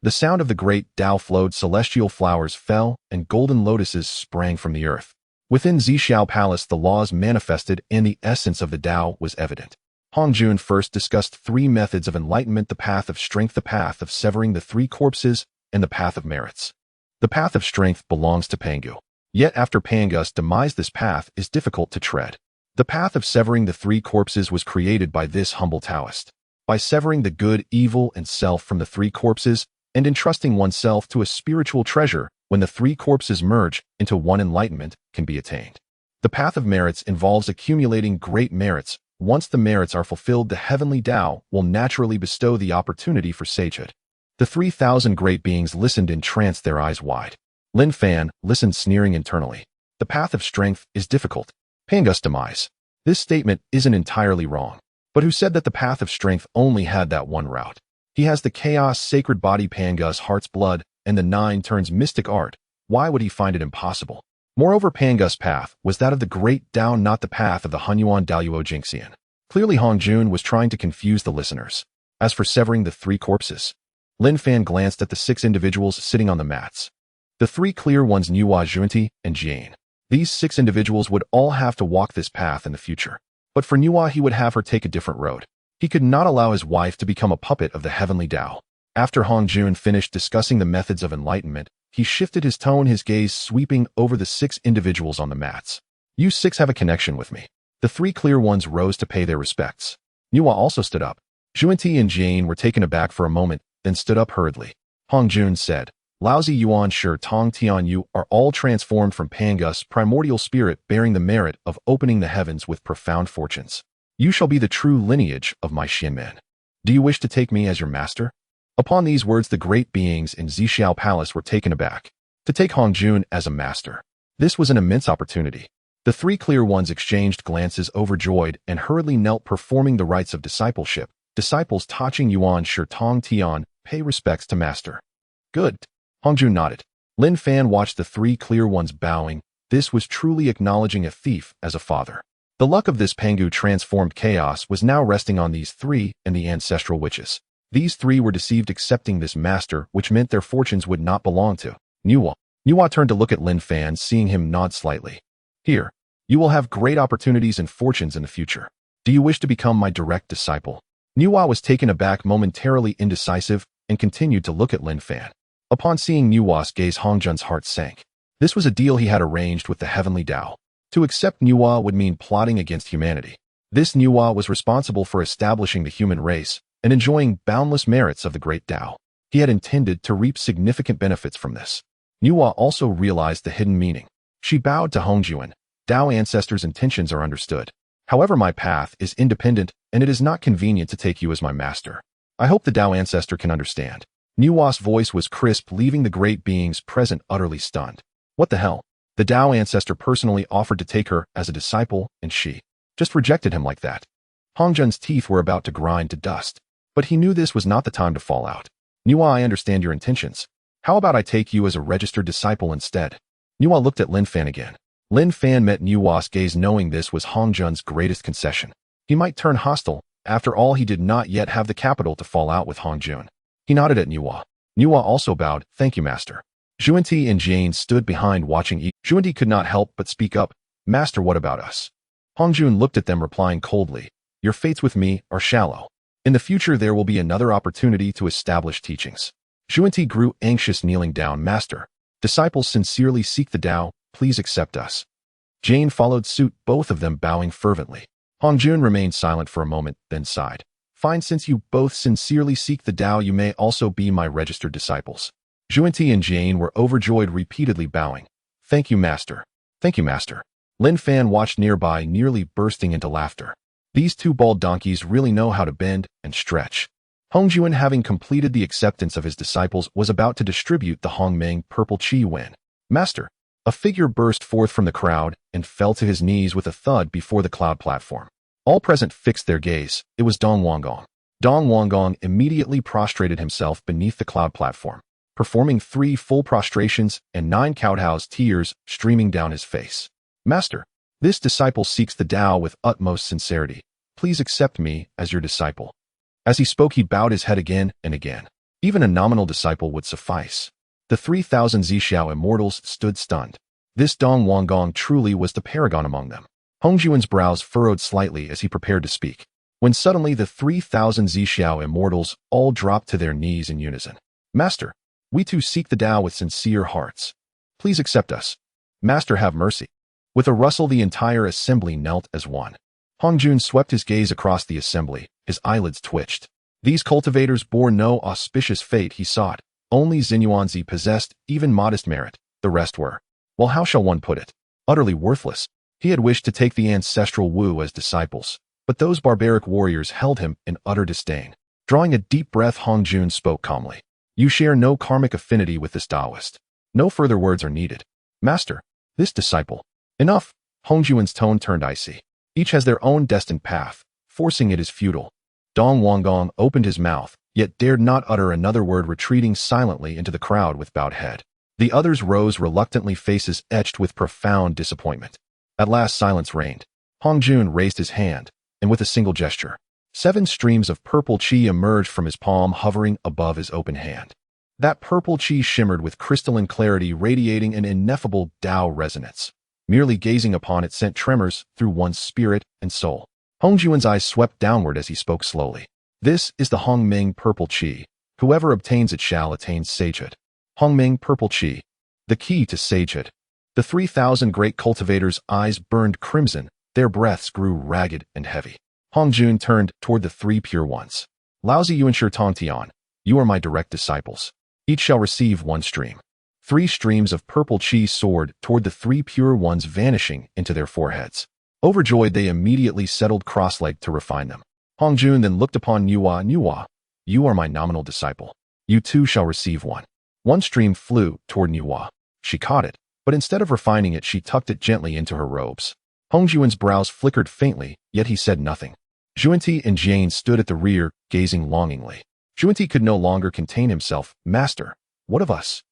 The sound of the great Dao flowed, celestial flowers fell, and golden lotuses sprang from the earth. Within Zixiao Palace, the laws manifested, and the essence of the Dao was evident. Hongjun first discussed 3 methods of enlightenment: the path of strength, the path of severing the 3 corpses, and the path of merits. The path of strength belongs to Pangu. Yet after Pangu's demise, this path is difficult to tread. The path of severing the 3 corpses was created by this humble Taoist. By severing the good, evil, and self from the 3 corpses, and entrusting oneself to a spiritual treasure, when the 3 corpses merge into one, enlightenment can be attained. The path of merits involves accumulating great merits. Once the merits are fulfilled, the heavenly Dao will naturally bestow the opportunity for sagehood. The 3,000 great beings listened entranced, their eyes wide. Lin Fan listened, sneering internally. The path of strength is difficult. Pangu's demise. This statement isn't entirely wrong. But who said that the path of strength only had that one route? He has the chaos sacred body, Pangu's heart's blood, and the 9 turns mystic art. Why would he find it impossible? Moreover, Pangu's path was that of the great Dao, not the path of the Hunyuan Daoyuo Jingxian. Clearly, Hongjun was trying to confuse the listeners. As for severing the 3 corpses, Lin Fan glanced at the 6 individuals sitting on the mats. The 3 clear ones, Nuwa, Zhuanti, and Jane. These 6 individuals would all have to walk this path in the future. But for Nuwa, he would have her take a different road. He could not allow his wife to become a puppet of the heavenly Dao. After Hongjun finished discussing the methods of enlightenment, he shifted his tone, his gaze sweeping over the 6 individuals on the mats. You 6 have a connection with me. The 3 clear ones rose to pay their respects. Nuwa also stood up. Zhuanti and Jane were taken aback for a moment, then stood up hurriedly. Hongjun said, Laozi, Yuan Shi, Tong Tian, you are all transformed from Pangu's primordial spirit, bearing the merit of opening the heavens with profound fortunes. You shall be the true lineage of my Xianmen. Do you wish to take me as your master? Upon these words, the great beings in Zixiao Palace were taken aback. To take Hongjun as a master. This was an immense opportunity. The 3 clear ones exchanged glances, overjoyed, and hurriedly knelt, performing the rites of discipleship. Disciples touching Yuan Shi, Tong Tian, pay respects to master. Good. Hongjun nodded. Lin Fan watched the 3 clear ones bowing, This was truly acknowledging a thief as a father. The luck of this Pangu transformed chaos was now resting on these three and the ancestral witches. These three were deceived accepting this master, which meant their fortunes would not belong to Nuwa. Nuwa turned to look at Lin Fan, seeing him nod slightly. Here, you will have great opportunities and fortunes in the future. Do you wish to become my direct disciple? Nuwa was taken aback, momentarily indecisive, and continued to look at Lin Fan. Upon seeing Nuwa's gaze, Hongjun's heart sank. This was a deal he had arranged with the heavenly Dao. To accept Nuwa would mean plotting against humanity. This Nuwa was responsible for establishing the human race and enjoying boundless merits of the great Dao. He had intended to reap significant benefits from this. Nuwa also realized the hidden meaning. She bowed to Hongjun. Dao ancestors' intentions are understood. However, my path is independent, and it is not convenient to take you as my master. I hope the Dao ancestor can understand. Nuwa's voice was crisp, leaving the great beings present utterly stunned. What the hell? The Dao ancestor personally offered to take her as a disciple, and she just rejected him like that. Hongjun's teeth were about to grind to dust, but he knew this was not the time to fall out. Nuwa, I understand your intentions. How about I take you as a registered disciple instead? Nuwa looked at Lin Fan again. Lin Fan met Nuwa's gaze, knowing this was Hongjun's greatest concession. He might turn hostile. After all, he did not yet have the capital to fall out with Hongjun. He nodded at Nuwa. Nuwa also bowed. Thank you, master. Xuanti and Jane stood behind watching. Xuanti could not help but speak up. Master, what about us? Hongjun looked at them, replying coldly. Your fates with me are shallow. In the future, there will be another opportunity to establish teachings. Xuanti grew anxious, kneeling down. Master, disciples sincerely seek the Dao. Please accept us. Jane followed suit, both of them bowing fervently. Hongjun remained silent for a moment, then sighed. Fine, since you both sincerely seek the Dao, you may also be my registered disciples. Xuanti and Jane were overjoyed, repeatedly bowing. Thank you, master. Thank you, master. Lin Fan watched nearby, nearly bursting into laughter. These two bald donkeys really know how to bend and stretch. Hongjun, having completed the acceptance of his disciples, was about to distribute the Hongmeng purple chi when, Master, a figure burst forth from the crowd and fell to his knees with a thud before the cloud platform. All present fixed their gaze. It was Dong Wanggong. Dong Wanggong immediately prostrated himself beneath the cloud platform, performing 3 full prostrations and 9 Kowtow's, tears streaming down his face. Master, this disciple seeks the Dao with utmost sincerity. Please accept me as your disciple. As he spoke, he bowed his head again and again. Even a nominal disciple would suffice. The 3,000 Zixiao immortals stood stunned. This Dong Wanggong truly was the paragon among them. Hongjun's brows furrowed slightly as he prepared to speak, when suddenly the 3,000 Zixiao immortals all dropped to their knees in unison. Master, we too seek the Dao with sincere hearts. Please accept us. Master, have mercy. With a rustle, the entire assembly knelt as one. Hongjun swept his gaze across the assembly. His eyelids twitched. These cultivators bore no auspicious fate he sought. Only Xinyuanzi possessed even modest merit. The rest were, well, how shall one put it? Utterly worthless. He had wished to take the ancestral Wu as disciples, but those barbaric warriors held him in utter disdain. Drawing a deep breath, Hongjun spoke calmly. You share no karmic affinity with this Taoist. No further words are needed. Master, this disciple. Enough. Hongjun's tone turned icy. Each has their own destined path. Forcing it is futile. Dong Wanggong opened his mouth, yet dared not utter another word, retreating silently into the crowd with bowed head. The others rose reluctantly, faces etched with profound disappointment. At last silence reigned. Hongjun raised his hand, and with a single gesture, 7 streams of purple chi emerged from his palm, hovering above his open hand. That purple chi shimmered with crystalline clarity, radiating an ineffable Dao resonance. Merely gazing upon it sent tremors through one's spirit and soul. Hongjun's eyes swept downward as he spoke slowly. This is the Hongmeng purple chi. Whoever obtains it shall attain sagehood. Hongmeng purple chi, the key to sagehood. The 3,000 great cultivators' eyes burned crimson. Their breaths grew ragged and heavy. Hongjun turned toward the 3 pure ones. Laozi Yuanshi Tongtian, you are my direct disciples. Each shall receive 1 stream. 3 streams of purple chi soared toward the 3 pure ones, vanishing into their foreheads. Overjoyed, they immediately settled cross-legged to refine them. Hongjun then looked upon Nuwa. Nuwa, you are my nominal disciple. You too shall receive 1. 1 stream flew toward Nuwa. She caught it, but instead of refining it, she tucked it gently into her robes. Hongjun's brows flickered faintly, yet he said nothing. Xuanti and Jane stood at the rear, gazing longingly. Xuanti could no longer contain himself. Master, what of us?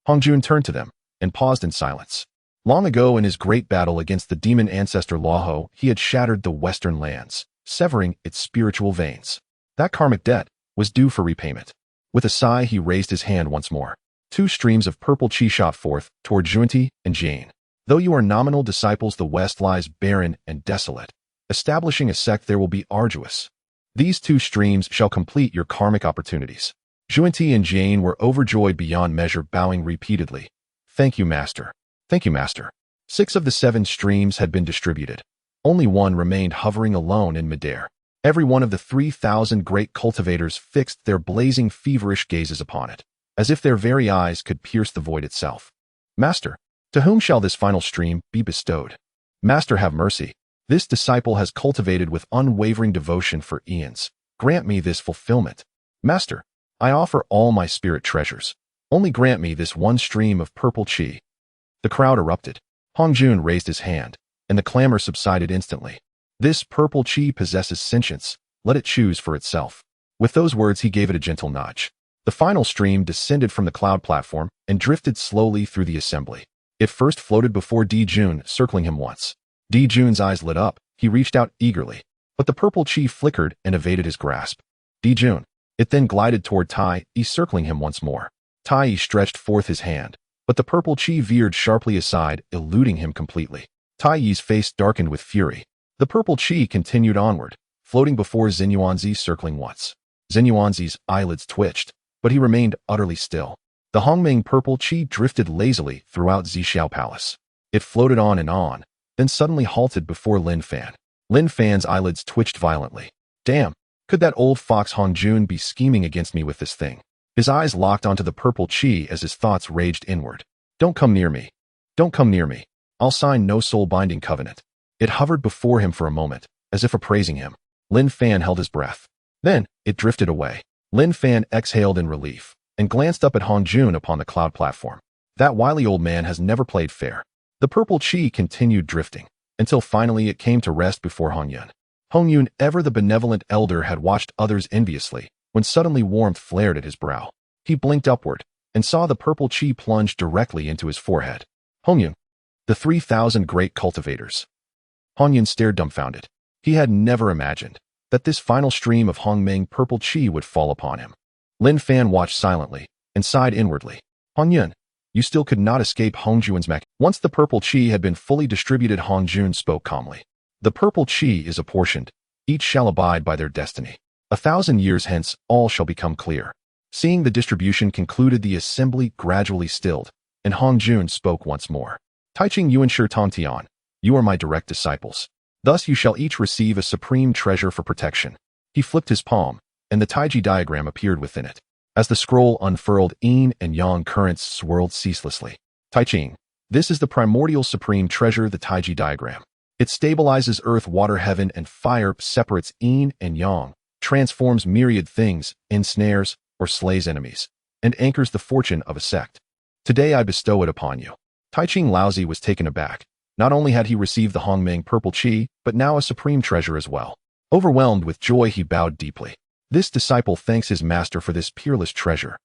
Hongjun turned to them and paused in silence. Long ago in his great battle against the demon ancestor Laho, he had shattered the western lands, severing its spiritual veins. That karmic debt was due for repayment. With a sigh, he raised his hand once more. Two streams of purple chi shot forth toward Junti and Jane. Though you are nominal disciples, the West lies barren and desolate. Establishing a sect there will be arduous. These two streams shall complete your karmic opportunities. Junti and Jane were overjoyed beyond measure, bowing repeatedly. Thank you, Master. Thank you, Master. 6 of the 7 streams had been distributed. Only one remained hovering alone in midair. Every one of the 3,000 great cultivators fixed their blazing, feverish gazes upon it, as if their very eyes could pierce the void itself. Master, to whom shall this final stream be bestowed? Master, have mercy. This disciple has cultivated with unwavering devotion for eons. Grant me this fulfillment. Master, I offer all my spirit treasures. Only grant me this one stream of purple chi. The crowd erupted. Hongjun raised his hand, and the clamor subsided instantly. This purple chi possesses sentience. Let it choose for itself. With those words, he gave it a gentle nudge. The final stream descended from the cloud platform and drifted slowly through the assembly. It first floated before Di-jun, circling him once. Di-jun's eyes lit up. He reached out eagerly, but the purple chi flickered and evaded his grasp. Di-jun. It then glided toward Tai, circling him once more. Tai stretched forth his hand, but the purple chi veered sharply aside, eluding him completely. Tai's face darkened with fury. The purple chi continued onward, floating before Xinyuanzi's, circling once. Xinyuanzi's eyelids twitched, but he remained utterly still. The Hongmeng purple chi drifted lazily throughout Zhixiao Palace. It floated on, then suddenly halted before Lin Fan. Lin Fan's eyelids twitched violently. Damn, could that old fox Hongjun be scheming against me with this thing? His eyes locked onto the purple chi as his thoughts raged inward. Don't come near me. Don't come near me. I'll sign no soul-binding covenant. It hovered before him for a moment, as if appraising him. Lin Fan held his breath. Then, it drifted away. Lin Fan exhaled in relief, and glanced up at Hongjun upon the cloud platform. That wily old man has never played fair. The purple chi continued drifting, until finally it came to rest before Hongjun. Hongjun, ever the benevolent elder, had watched others enviously, when suddenly warmth flared at his brow. He blinked upward, and saw the purple chi plunge directly into his forehead. Hongjun. The 3,000 great cultivators. Hongjun stared dumbfounded. He had never imagined that this final stream of Hongmeng purple chi would fall upon him. Lin Fan watched silently, and sighed inwardly. Hongjun, you still could not escape Hongjun's mech. Once the purple chi had been fully distributed, Hongjun spoke calmly. The purple chi is apportioned. Each shall abide by their destiny. 1,000 years hence, all shall become clear. Seeing the distribution concluded, the assembly gradually stilled, and Hongjun spoke once more. Taiching Yuanshi Tongtian, you are my direct disciples. Thus you shall each receive a supreme treasure for protection. He flipped his palm, and the Taiji diagram appeared within it. As the scroll unfurled, yin and yang currents swirled ceaselessly. Taiching, this is the primordial supreme treasure, the Taiji diagram. It stabilizes earth, water, heaven, and fire, separates yin and yang, transforms myriad things, ensnares or slays enemies, and anchors the fortune of a sect. Today I bestow it upon you. Taiching Laozi was taken aback. Not only had he received the Hongmeng purple chi, but now a supreme treasure as well. Overwhelmed with joy, he bowed deeply. This disciple thanks his master for this peerless treasure.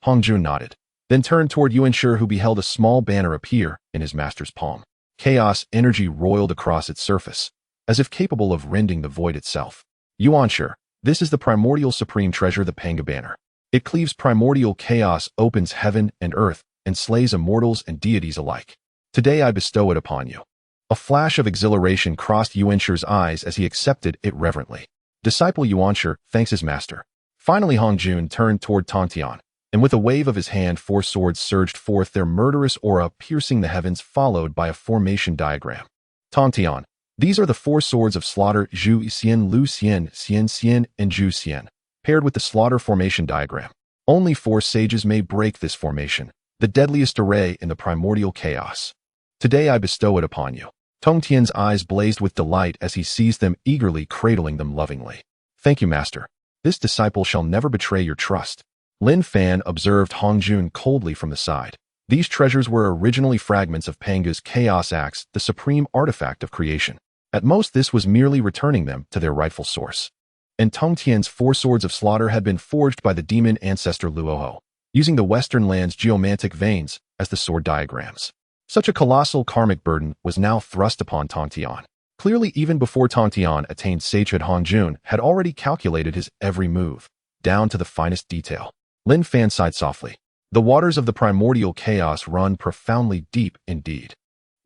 Hongjun nodded, then turned toward Yuanshi, who beheld a small banner appear in his master's palm. Chaos energy roiled across its surface, as if capable of rending the void itself. Yuanshi, this is the primordial supreme treasure, the Panga banner. It cleaves primordial chaos, opens heaven and earth, and slays immortals and deities alike. Today I bestow it upon you. A flash of exhilaration crossed Yuanshi's eyes as he accepted it reverently. Disciple Yuanshi thanks his master. Finally Hongjun turned toward Tongtian, and with a wave of his hand 4 swords surged forth, their murderous aura piercing the heavens, followed by a formation diagram. Tongtian, these are the 4 swords of slaughter, Zhu Xian, Lu Xian, Xian Xian, and Zhu Xian, paired with the slaughter formation diagram. Only 4 sages may break this formation, the deadliest array in the primordial chaos. Today I bestow it upon you. Tongtian's eyes blazed with delight as he seized them, eagerly cradling them lovingly. Thank you, master. This disciple shall never betray your trust. Lin Fan observed Hongjun coldly from the side. These treasures were originally fragments of Panga's chaos axe, the supreme artifact of creation. At most, this was merely returning them to their rightful source. And Tongtian's 4 swords of slaughter had been forged by the demon ancestor Luoho, using the western land's geomantic veins as the sword diagrams. Such a colossal karmic burden was now thrust upon Tongtian. Clearly, even before Tongtian attained sagehood, Hongjun had already calculated his every move, down to the finest detail. Lin Fan sighed softly. The waters of the primordial chaos run profoundly deep indeed.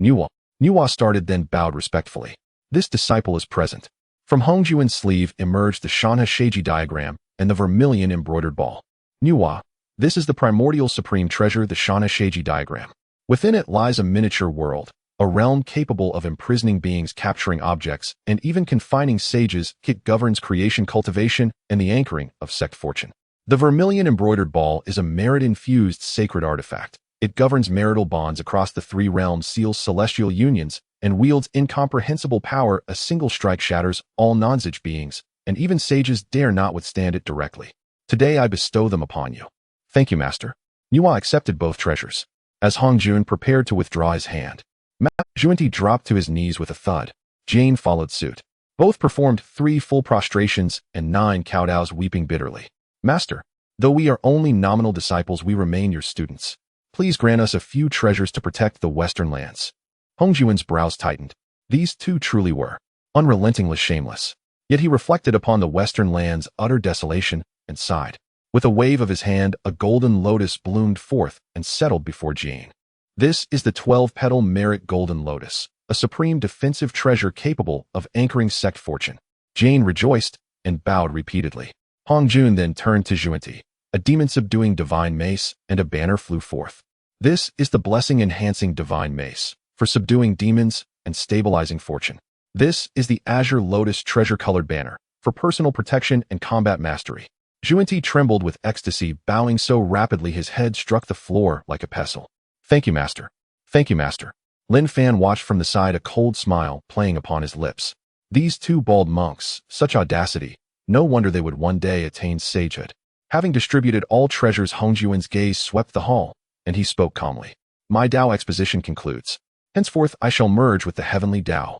Nuwa started, then bowed respectfully. This disciple is present. From Hongjun's sleeve emerged the Shanha Sheiji diagram and the vermilion embroidered ball. Nuwa, this is the primordial supreme treasure, the Shanha Sheiji diagram. Within it lies a miniature world, a realm capable of imprisoning beings, capturing objects, and even confining sages. It governs creation, cultivation, and the anchoring of sect fortune. The vermilion embroidered ball is a merit-infused sacred artifact. It governs marital bonds across the three realms, seals celestial unions, and wields incomprehensible power. A single strike shatters all non-sage beings, and even sages dare not withstand it directly. Today I bestow them upon you. Thank you, Master. Nuwa accepted both treasures. As Hongjun prepared to withdraw his hand, Zhuanti dropped to his knees with a thud. Jane followed suit. Both performed 3 full prostrations and 9 kowtows, weeping bitterly. Master, though we are only nominal disciples, we remain your students. Please grant us a few treasures to protect the western lands. Hongjun's brows tightened. These two truly were unrelentingly shameless. Yet he reflected upon the western land's utter desolation and sighed. With a wave of his hand, a golden lotus bloomed forth and settled before Jane. This is the 12-petal merit golden lotus, a supreme defensive treasure capable of anchoring sect fortune. Jane rejoiced and bowed repeatedly. Hongjun then turned to Zhuanti. A demon-subduing divine mace and a banner flew forth. This is the blessing-enhancing divine mace, for subduing demons and stabilizing fortune. This is the azure lotus treasure-colored banner, for personal protection and combat mastery. Zhuanti trembled with ecstasy, bowing so rapidly his head struck the floor like a pestle. Thank you, Master. Thank you, Master. Lin Fan watched from the side, a cold smile playing upon his lips. These two bald monks, such audacity. No wonder they would one day attain sagehood. Having distributed all treasures, Hongjun's gaze swept the hall, and he spoke calmly. My Dao exposition concludes. Henceforth I shall merge with the heavenly Dao.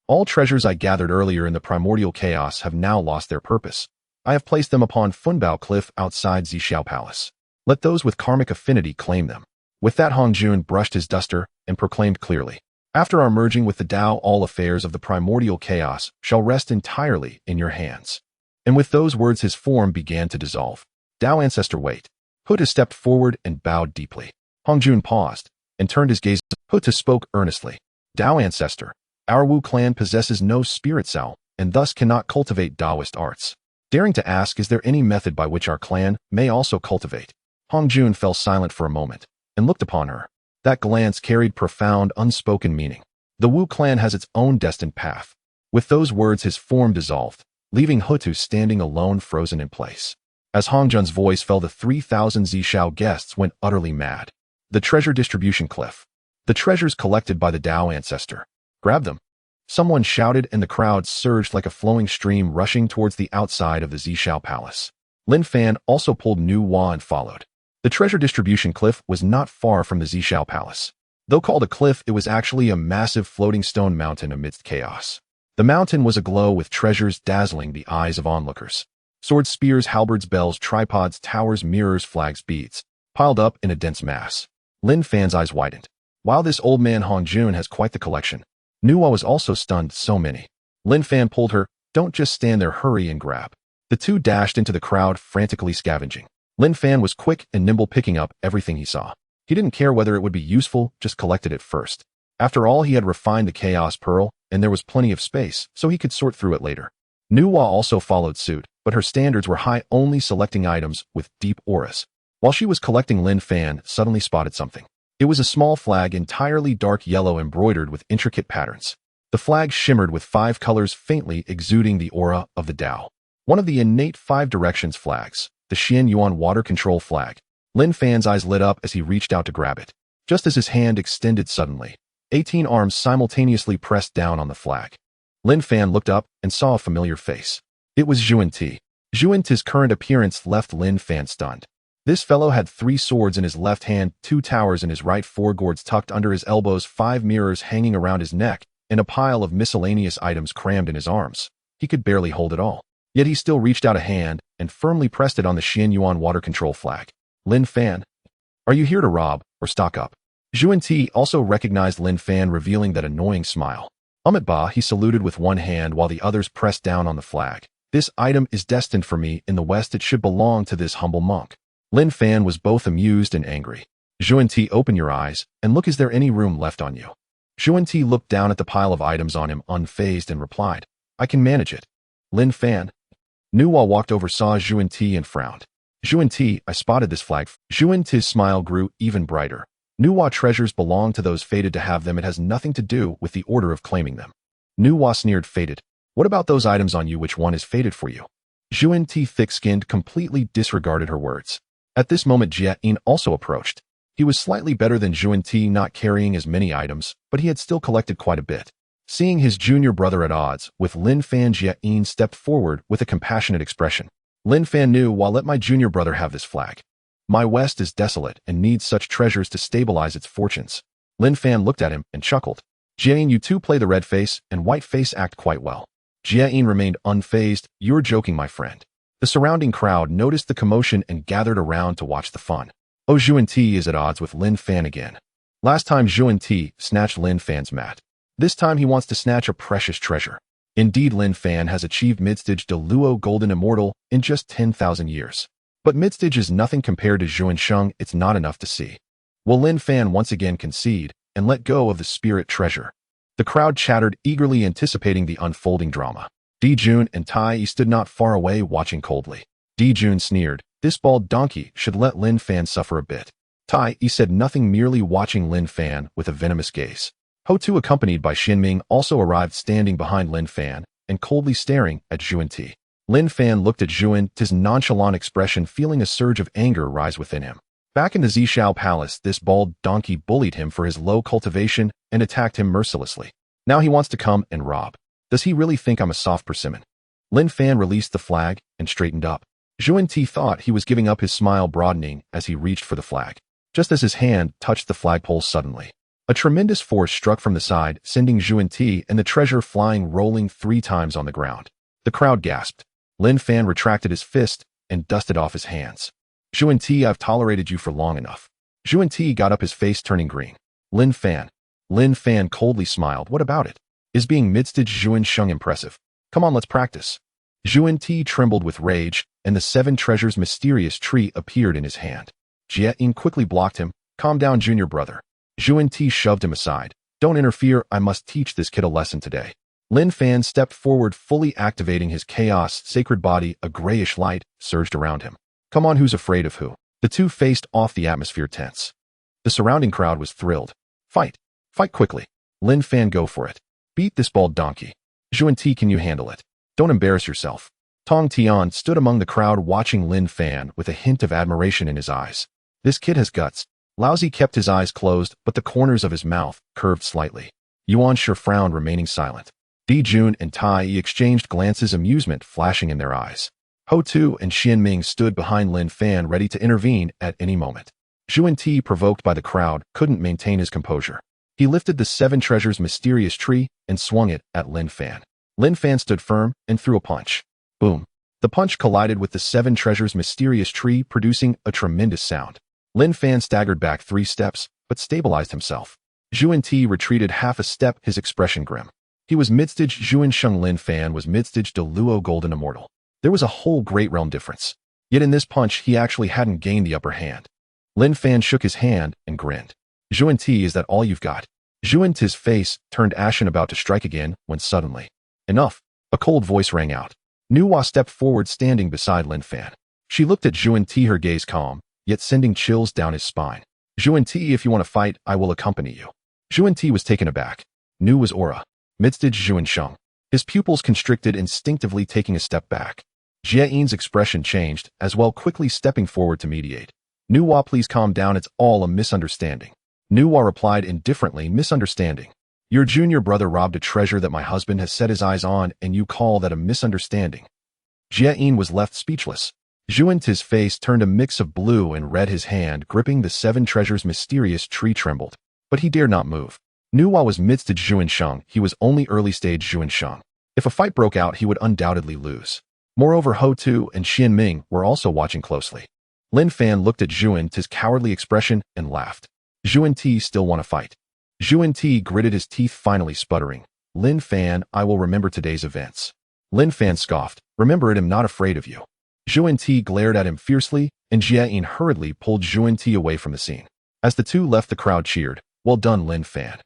All treasures I gathered earlier in the primordial chaos have now lost their purpose. I have placed them upon Funbao Cliff outside Zhixiao Palace. Let those with karmic affinity claim them. With that, Hongjun brushed his duster and proclaimed clearly. After our merging with the Dao, all affairs of the primordial chaos shall rest entirely in your hands. And with those words his form began to dissolve. Dao ancestor, wait. Huta stepped forward and bowed deeply. Hongjun paused and turned his gaze. Huta spoke earnestly. Dao ancestor, our Wu clan possesses no spirit cell and thus cannot cultivate Daoist arts. Daring to ask, is there any method by which our clan may also cultivate? Hongjun fell silent for a moment and looked upon her. That glance carried profound, unspoken meaning. The Wu clan has its own destined path. With those words his form dissolved, leaving Hutu standing alone, frozen in place. As Hongjun's voice fell, the 3,000 Zhixiao guests went utterly mad. The treasure distribution cliff. The treasures collected by the Dao ancestor. Grab them. Someone shouted, and the crowd surged like a flowing stream, rushing towards the outside of the Zhixiao Palace. Lin Fan also pulled Nuwa and followed. The treasure distribution cliff was not far from the Zhixiao Palace. Though called a cliff, it was actually a massive floating stone mountain amidst chaos. The mountain was aglow with treasures dazzling the eyes of onlookers. Swords, spears, halberds, bells, tripods, towers, mirrors, flags, beads, piled up in a dense mass. Lin Fan's eyes widened. While this old man Hongjun has quite the collection, Nuwa was also stunned. So many. Lin Fan pulled her. Don't just stand there, hurry and grab. The two dashed into the crowd, frantically scavenging. Lin Fan was quick and nimble, picking up everything he saw. He didn't care whether it would be useful, just collected it first. After all, he had refined the Chaos Pearl, and there was plenty of space, so he could sort through it later. Nuwa also followed suit, but her standards were high, only selecting items with deep auras. While she was collecting, Lin Fan suddenly spotted something. It was a small flag, entirely dark yellow, embroidered with intricate patterns. The flag shimmered with 5 colors, faintly exuding the aura of the Dao. One of the innate 5 directions flags, the Xian Yuan water control flag. Lin Fan's eyes lit up as he reached out to grab it. Just as his hand extended suddenly, 18 arms simultaneously pressed down on the flag. Lin Fan looked up and saw a familiar face. It was Zhuanti. Zhuanti's current appearance left Lin Fan stunned. This fellow had 3 swords in his left hand, 2 towers in his right, 4 gourds tucked under his elbows, 5 mirrors hanging around his neck, and a pile of miscellaneous items crammed in his arms. He could barely hold it all. Yet he still reached out a hand and firmly pressed it on the Xian Yuan water control flag. Lin Fan, are you here to rob or stock up? Zhuan also recognized Lin Fan, revealing that annoying smile. Ba, he saluted with one hand while the others pressed down on the flag. This item is destined for me. In the West, it should belong to this humble monk. Lin Fan was both amused and angry. Zhuan, open your eyes and look, is there any room left on you? Zhuan looked down at the pile of items on him, unfazed, and replied, I can manage it. Lin Fan. Nuwa walked over, saw Zhuan and frowned. Zhuan, I spotted this flag. Zhuan's smile grew even brighter. Nuwa treasures belong to those fated to have them. It has nothing to do with the order of claiming them. Nuwa sneered, fated. What about those items on you? Which one is fated for you? Zhuan, thick-skinned, completely disregarded her words. At this moment, Jia also approached. He was slightly better than Zhuan, not carrying as many items, but he had still collected quite a bit. Seeing his junior brother at odds with Lin Fan, Jia stepped forward with a compassionate expression. Lin Fan knew, while let my junior brother have this flag. My West is desolate and needs such treasures to stabilize its fortunes. Lin Fan looked at him and chuckled. Jia, you two play the red face and white face act quite well. Jia remained unfazed. You're joking, my friend. The surrounding crowd noticed the commotion and gathered around to watch the fun. Oh, Zhuan is at odds with Lin Fan again. Last time Zhuan snatched Lin Fan's mat. This time he wants to snatch a precious treasure. Indeed, Lin Fan has achieved midstage de luo golden immortal in just 10,000 years. But midstage is nothing compared to Zhuan. It's not enough to see. Will Lin Fan once again concede and let go of the spirit treasure? The crowd chattered, eagerly anticipating the unfolding drama. Dijun and Tai stood not far away, watching coldly. Dijun sneered, this bald donkey should let Lin Fan suffer a bit. Tai said nothing, merely watching Lin Fan with a venomous gaze. Ho Tu, accompanied by Xinming, also arrived, standing behind Lin Fan and coldly staring at Zhuan. Lin Fan looked at Zhuan's nonchalant expression, feeling a surge of anger rise within him. Back in the Zishao Palace, this bald donkey bullied him for his low cultivation and attacked him mercilessly. Now he wants to come and rob. Does he really think I'm a soft persimmon? Lin Fan released the flag and straightened up. Zhuan thought he was giving up, his smile broadening as he reached for the flag. Just as his hand touched the flagpole, suddenly, a tremendous force struck from the side, sending Zhuan and the treasure flying, rolling 3 times on the ground. The crowd gasped. Lin Fan retracted his fist and dusted off his hands. Zhuan, I've tolerated you for long enough. Zhuan got up, his face turning green. Lin Fan. Lin Fan coldly smiled. What about it? Is being midstage Zhuan impressive? Come on, let's practice. Zhuan trembled with rage, and the 7 treasures mysterious tree appeared in his hand. Jia quickly blocked him. Calm down, junior brother. Zhuan shoved him aside. Don't interfere, I must teach this kid a lesson today. Lin Fan stepped forward, fully activating his chaos sacred body. A grayish light surged around him. Come on, who's afraid of who? The two faced off, the atmosphere tense. The surrounding crowd was thrilled. Fight. Fight quickly. Lin Fan, go for it. Beat this bald donkey. Zhuan, can you handle it? Don't embarrass yourself. Tong Tian stood among the crowd, watching Lin Fan with a hint of admiration in his eyes. This kid has guts. Laozi kept his eyes closed, but the corners of his mouth curved slightly. Yuan Shi frowned, remaining silent. Dijun and Tai exchanged glances, amusement flashing in their eyes. Ho Tu and Xinming stood behind Lin Fan, ready to intervene at any moment. Zhuan, provoked by the crowd, couldn't maintain his composure. He lifted the 7 treasures mysterious tree and swung it at Lin Fan. Lin Fan stood firm and threw a punch. Boom. The punch collided with the 7 treasures mysterious tree, producing a tremendous sound. Lin Fan staggered back 3 steps, but stabilized himself. Zhuan retreated half a step, his expression grim. He was midstage Zhuan. Lin Fan was midstage de luo golden immortal. There was a whole great realm difference. Yet in this punch, he actually hadn't gained the upper hand. Lin Fan shook his hand and grinned. Zhuan, is that all you've got? Zhuan's face turned ashen, about to strike again, when suddenly, enough, a cold voice rang out. Nuwa stepped forward, standing beside Lin Fan. She looked at Zhuan, her gaze calm, yet sending chills down his spine. Zhuan, if you want to fight, I will accompany you. Zhuan was taken aback. Nuwa's aura. Midstage Zhuan. His pupils constricted, instinctively taking a step back. Jia expression changed, as well, quickly stepping forward to mediate. Nuwa, please calm down, it's all a misunderstanding. Nuwa replied indifferently, misunderstanding. Your junior brother robbed a treasure that my husband has set his eyes on, and you call that a misunderstanding? Jia was left speechless. Zhuan's face turned a mix of blue and red, his hand gripping the 7 treasures mysterious tree trembled, but he dared not move. Nuwa was midstage Zhuan. He was only early stage Zhuan. If a fight broke out, he would undoubtedly lose. Moreover, Ho Tu and Xinming were also watching closely. Lin Fan looked at Zhuan's cowardly expression and laughed. Zhuan Ti still want to fight. Zhuan Ti gritted his teeth, finally sputtering. Lin Fan, I will remember today's events. Lin Fan scoffed. Remember it, I'm not afraid of you. Zhuan Ti glared at him fiercely, and Jiayin hurriedly pulled Zhuan Ti away from the scene. As the two left, the crowd cheered. Well done, Lin Fan.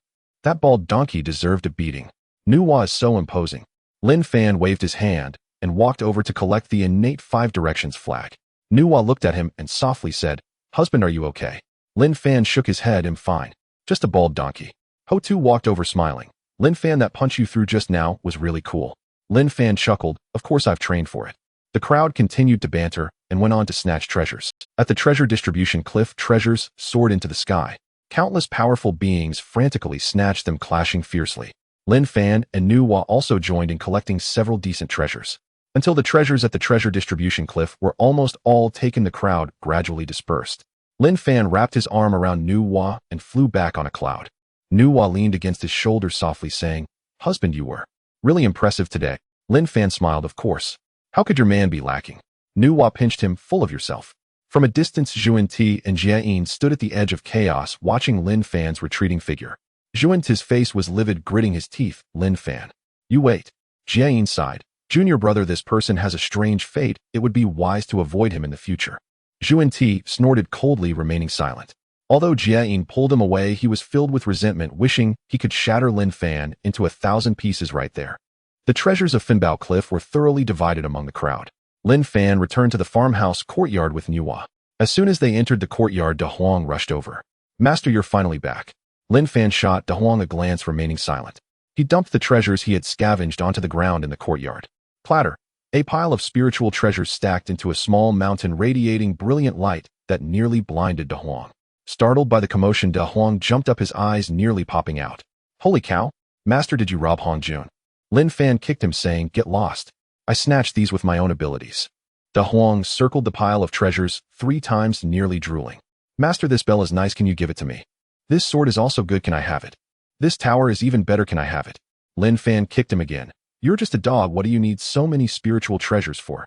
That bald donkey deserved a beating. Nuwa is so imposing. Lin Fan waved his hand and walked over to collect the innate 5 directions flag. Nuwa looked at him and softly said, Husband, are you okay? Lin Fan shook his head. I'm fine. Just a bald donkey. Ho Tu walked over smiling. Lin Fan, that punch you threw just now was really cool. Lin Fan chuckled. Of course I've trained for it. The crowd continued to banter and went on to snatch treasures. At the treasure distribution cliff, treasures soared into the sky. Countless powerful beings frantically snatched them, clashing fiercely. Lin Fan and Nuwa also joined in collecting several decent treasures. Until the treasures at the treasure distribution cliff were almost all taken, the crowd gradually dispersed. Lin Fan wrapped his arm around Nuwa and flew back on a cloud. Nuwa leaned against his shoulder softly, saying, Husband, you were really impressive today. Lin Fan smiled. Of course. How could your man be lacking? Nuwa pinched him. Full of yourself. From a distance, Zhuan Ti and Jiayin stood at the edge of chaos, watching Lin Fan's retreating figure. Zhuan Ti's face was livid, gritting his teeth. Lin Fan. You wait. Jiayin sighed. Junior brother, this person has a strange fate. It would be wise to avoid him in the future. Zhuan Ti snorted coldly, remaining silent. Although Jiayin pulled him away, he was filled with resentment, wishing he could shatter Lin Fan into 1,000 pieces right there. The treasures of Finbao Cliff were thoroughly divided among the crowd. Lin Fan returned to the farmhouse courtyard with Nuwa. As soon as they entered the courtyard, De Huang rushed over. Master, you're finally back. Lin Fan shot De Huang a glance, remaining silent. He dumped the treasures he had scavenged onto the ground in the courtyard. Clatter. A pile of spiritual treasures stacked into a small mountain, radiating brilliant light that nearly blinded De Huang. Startled by the commotion, De Huang jumped up, his eyes nearly popping out. Holy cow! Master, did you rob Hongjun? Lin Fan kicked him, saying, Get lost. I snatched these with my own abilities. De Huang circled the pile of treasures 3 times, nearly drooling. Master, this bell is nice. Can you give it to me? This sword is also good. Can I have it? This tower is even better. Can I have it? Lin Fan kicked him again. You're just a dog. What do you need so many spiritual treasures for?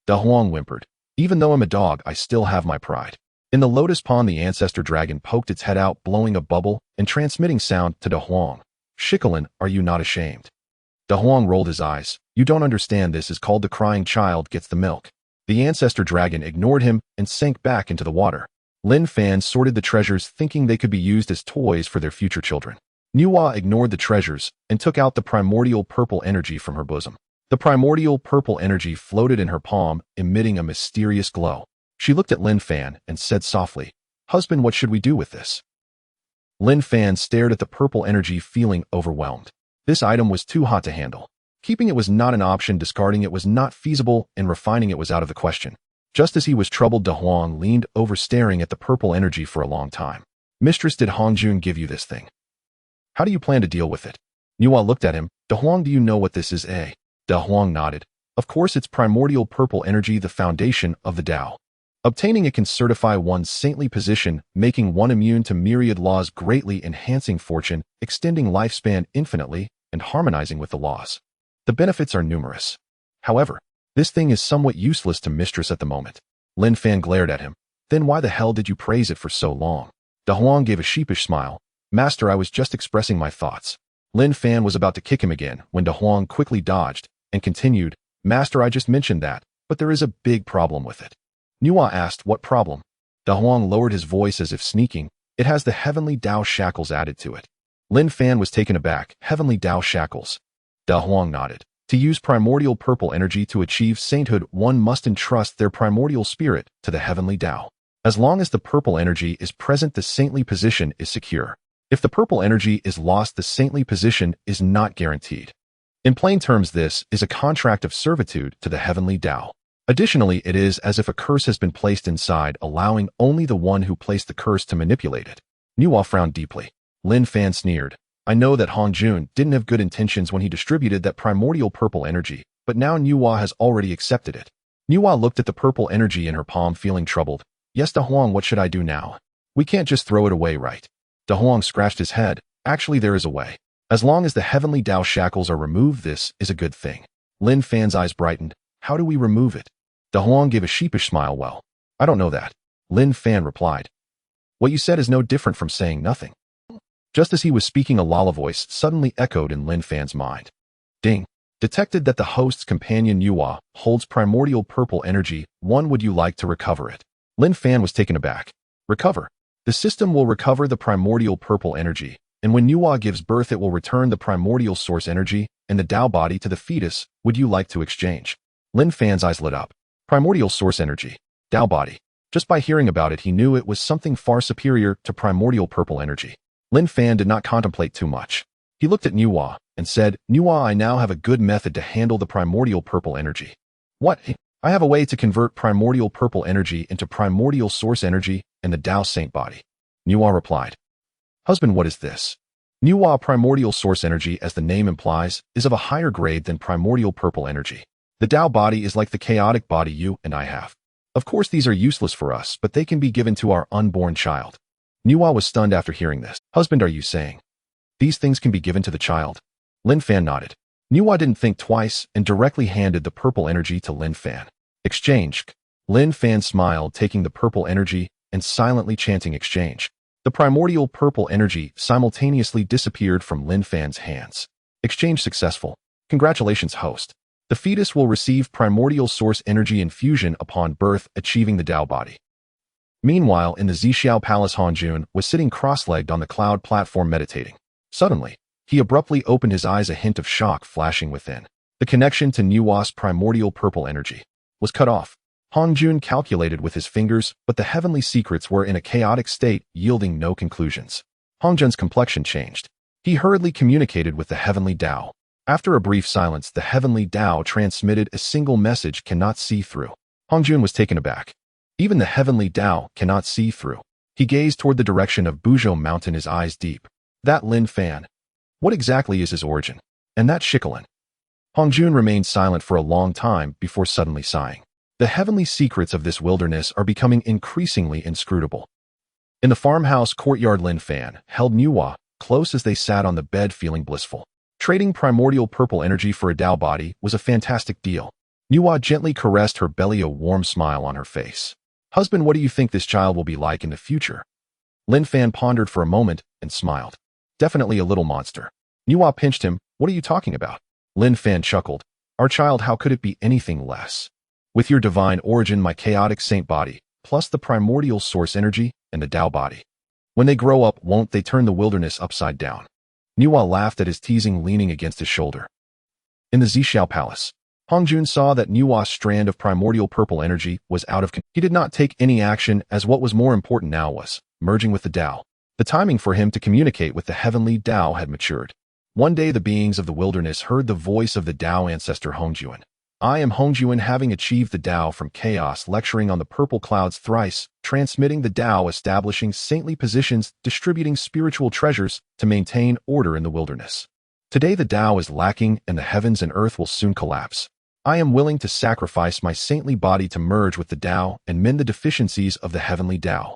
De Huang whimpered. Even though I'm a dog, I still have my pride. In the lotus pond, the ancestor dragon poked its head out, blowing a bubble and transmitting sound to De Huang. Shikolin, are you not ashamed? De Huang rolled his eyes. You don't understand. This is called the crying child gets the milk. The ancestor dragon ignored him and sank back into the water. Lin Fan sorted the treasures, thinking they could be used as toys for their future children. Nuwa ignored the treasures and took out the primordial purple energy from her bosom. The primordial purple energy floated in her palm, emitting a mysterious glow. She looked at Lin Fan and said softly, Husband, what should we do with this? Lin Fan stared at the purple energy, feeling overwhelmed. This item was too hot to handle. Keeping it was not an option, discarding it was not feasible, and refining it was out of the question. Just as he was troubled, De Huang leaned over, staring at the purple energy for a long time. Mistress, did Hongjun give you this thing? How do you plan to deal with it? Nuwa looked at him. De Huang, do you know what this is? De Huang nodded. Of course, it's primordial purple energy, the foundation of the Dao. Obtaining it can certify one's saintly position, making one immune to myriad laws, greatly enhancing fortune, extending lifespan infinitely, and harmonizing with the laws. The benefits are numerous. However, this thing is somewhat useless to Mistress at the moment. Lin Fan glared at him. Then why the hell did you praise it for so long? De Huang gave a sheepish smile. Master, I was just expressing my thoughts. Lin Fan was about to kick him again when De Huang quickly dodged and continued, Master, I just mentioned that, but there is a big problem with it. Nuwa asked, What problem? De Huang lowered his voice as if sneaking. It has the heavenly Dao shackles added to it. Lin Fan was taken aback. Heavenly Dao shackles. De Huang nodded. To use primordial purple energy to achieve sainthood, one must entrust their primordial spirit to the heavenly Dao. As long as the purple energy is present, the saintly position is secure. If the purple energy is lost, the saintly position is not guaranteed. In plain terms, this is a contract of servitude to the heavenly Dao. Additionally, it is as if a curse has been placed inside, allowing only the one who placed the curse to manipulate it. Nuwa frowned deeply. Lin Fan sneered. I know that Hongjun didn't have good intentions when he distributed that primordial purple energy, but now Nuwa has already accepted it. Nuwa looked at the purple energy in her palm, feeling troubled. Yes, De Huang, what should I do now? We can't just throw it away, right? De Huang scratched his head. Actually, there is a way. As long as the heavenly Dao shackles are removed, this is a good thing. Lin Fan's eyes brightened. How do we remove it? De Huang gave a sheepish smile. Well, I don't know that. Lin Fan replied. What you said is no different from saying nothing. Just as he was speaking, a lull voice suddenly echoed in Lin Fan's mind. Ding. Detected that the host's companion Nuwa holds primordial purple energy. Would you like to recover it? Lin Fan was taken aback. Recover? The system will recover the primordial purple energy, and when Nuwa gives birth it will return the primordial source energy and the Dao body to the fetus. Would you like to exchange? Lin Fan's eyes lit up. Primordial source energy. Dao body. Just by hearing about it he knew it was something far superior to primordial purple energy. Lin Fan did not contemplate too much. He looked at Nuwa and said, Nuwa, I now have a good method to handle the primordial purple energy. What? I have a way to convert primordial purple energy into primordial source energy and the Dao Saint body. Nuwa replied. Husband, what is this? Nuwa, primordial source energy, as the name implies, is of a higher grade than primordial purple energy. The Dao body is like the chaotic body you and I have. Of course these are useless for us, but they can be given to our unborn child. Nuwa was stunned after hearing this. Husband, are you saying these things can be given to the child? Lin Fan nodded. Nuwa didn't think twice and directly handed the purple energy to Lin Fan. Exchange. Lin Fan smiled, taking the purple energy and silently chanting exchange. The primordial purple energy simultaneously disappeared from Lin Fan's hands. Exchange successful. Congratulations, host. The fetus will receive primordial source energy infusion upon birth, achieving the Dao body. Meanwhile, in the Zixiao Palace, Hongjun was sitting cross-legged on the cloud platform meditating. Suddenly, he abruptly opened his eyes, a hint of shock flashing within. The connection to Nuwa's primordial purple energy was cut off. Hongjun calculated with his fingers, but the heavenly secrets were in a chaotic state, yielding no conclusions. Hongjun's complexion changed. He hurriedly communicated with the heavenly Dao. After a brief silence, the heavenly Dao transmitted a single message: cannot see through. Hongjun was taken aback. Even the heavenly Dao cannot see through. He gazed toward the direction of Buzhou Mountain, his eyes deep. That Lin Fan. What exactly is his origin? And that Shikolin? Hongjun remained silent for a long time before suddenly sighing. The heavenly secrets of this wilderness are becoming increasingly inscrutable. In the farmhouse courtyard, Lin Fan held Nuwa close as they sat on the bed feeling blissful. Trading primordial purple energy for a Dao body was a fantastic deal. Nuwa gently caressed her belly, a warm smile on her face. Husband, what do you think this child will be like in the future? Lin Fan pondered for a moment and smiled. Definitely a little monster. Nuwa pinched him. What are you talking about? Lin Fan chuckled. Our child, how could it be anything less? With your divine origin, my chaotic saint body, plus the primordial source energy and the Dao body. When they grow up, won't they turn the wilderness upside down? Nuwa laughed at his teasing, leaning against his shoulder. In the Zixiao Palace, Hongjun saw that Nuwa's strand of primordial purple energy was out of control. He did not take any action, as what was more important now was merging with the Dao. The timing for him to communicate with the heavenly Dao had matured. One day the beings of the wilderness heard the voice of the Dao ancestor Hongjun. I am Hongjun, having achieved the Dao from chaos, lecturing on the purple clouds thrice, transmitting the Dao, establishing saintly positions, distributing spiritual treasures to maintain order in the wilderness. Today the Dao is lacking and the heavens and earth will soon collapse. I am willing to sacrifice my saintly body to merge with the Dao and mend the deficiencies of the heavenly Dao.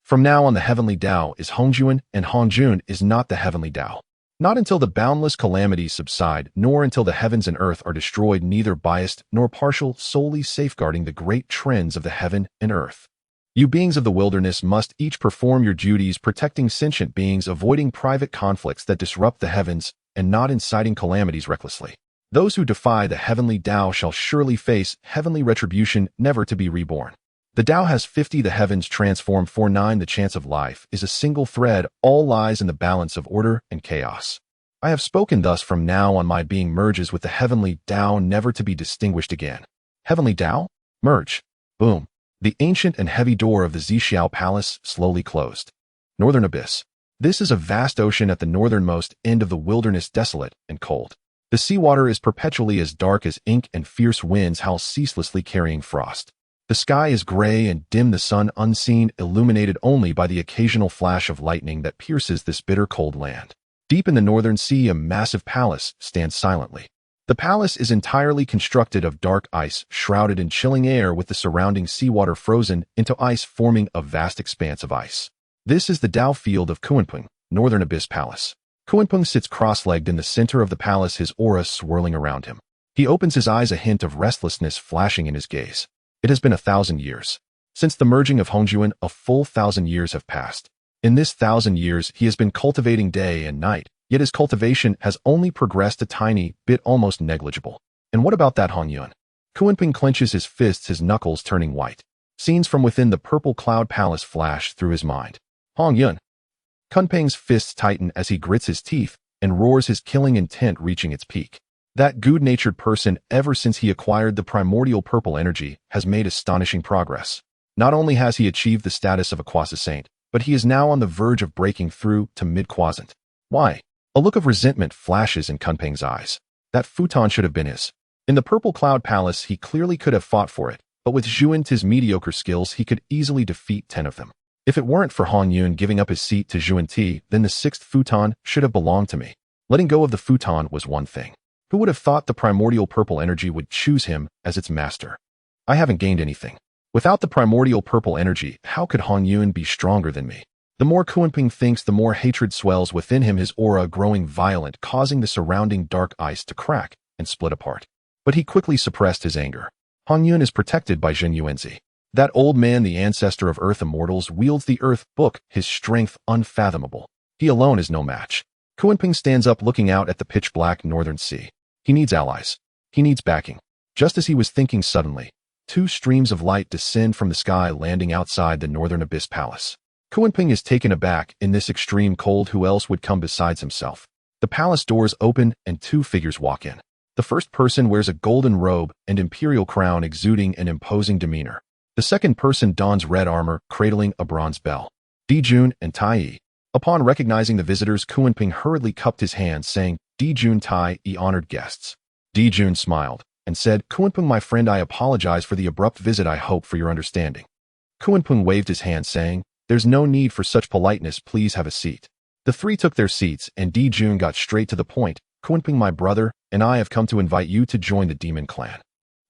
From now on, the heavenly Dao is Hongjun and Hongjun is not the heavenly Dao. Not until the boundless calamities subside, nor until the heavens and earth are destroyed, neither biased nor partial, solely safeguarding the great trends of the heaven and earth. You beings of the wilderness must each perform your duties, protecting sentient beings, avoiding private conflicts that disrupt the heavens, and not inciting calamities recklessly. Those who defy the heavenly Dao shall surely face heavenly retribution, never to be reborn. The Dao has 50, the heavens transform 49, the chance of life is a single thread, all lies in the balance of order and chaos. I have spoken thus, from now on my being merges with the heavenly Dao, never to be distinguished again. Heavenly Dao? Merge. Boom. The ancient and heavy door of the Zixiao Palace slowly closed. Northern Abyss. This is a vast ocean at the northernmost end of the wilderness, desolate and cold. The seawater is perpetually as dark as ink and fierce winds howl ceaselessly, carrying frost. The sky is gray and dim, the sun unseen, illuminated only by the occasional flash of lightning that pierces this bitter cold land. Deep in the northern sea, a massive palace stands silently. The palace is entirely constructed of dark ice, shrouded in chilling air, with the surrounding seawater frozen into ice, forming a vast expanse of ice. This is the Dao field of Kuanping, Northern Abyss Palace. Kuanping sits cross-legged in the center of the palace, his aura swirling around him. He opens his eyes, a hint of restlessness flashing in his gaze. It has been 1,000 years Since the merging of Hongjun, a full 1,000 years have passed. In this 1,000 years, he has been cultivating day and night, yet his cultivation has only progressed a tiny bit, almost negligible. And what about that Hongyun? Kunpeng clenches his fists, his knuckles turning white. Scenes from within the purple cloud palace flash through his mind. Hongyun. Kunpeng's fists tighten as he grits his teeth and roars, his killing intent reaching its peak. That good-natured person, ever since he acquired the primordial purple energy, has made astonishing progress. Not only has he achieved the status of a quasi-saint, but he is now on the verge of breaking through to mid-quasant. Why? A look of resentment flashes in Kunpeng's eyes. That futon should have been his. In the purple cloud palace, he clearly could have fought for it, but with Zhuan Ti's mediocre skills, he could easily defeat 10 of them. If it weren't for Hongyun giving up his seat to Zhuan Ti, then the 6th futon should have belonged to me. Letting go of the futon was one thing. Who would have thought the primordial purple energy would choose him as its master? I haven't gained anything. Without the primordial purple energy, how could Hongyun be stronger than me? The more Kunpeng thinks, the more hatred swells within him, his aura growing violent, causing the surrounding dark ice to crack and split apart. But he quickly suppressed his anger. Hongyun is protected by Zhen Yuanzi. That old man, the ancestor of Earth Immortals, wields the Earth Book, his strength unfathomable. He alone is no match. Kunpeng stands up, looking out at the pitch-black northern sea. He needs allies. He needs backing. Just as he was thinking, suddenly, 2 streams of light descend from the sky, landing outside the northern abyss palace. Kunpeng is taken aback. In this extreme cold, who else would come besides himself? The palace doors open and 2 figures walk in. The first person wears a golden robe and imperial crown, exuding an imposing demeanor. The second person dons red armor, cradling a bronze bell. Dijun and Tai. Upon recognizing the visitors, Kunpeng hurriedly cupped his hands, saying, Dijun, Tai, honored guests. Dijun smiled and said, Kunpeng, my friend, I apologize for the abrupt visit. I hope for your understanding. Kunpeng waved his hand, saying, there's no need for such politeness. Please have a seat. The 3 took their seats, and Dijun got straight to the point. Kunpeng, my brother, and I have come to invite you to join the demon clan.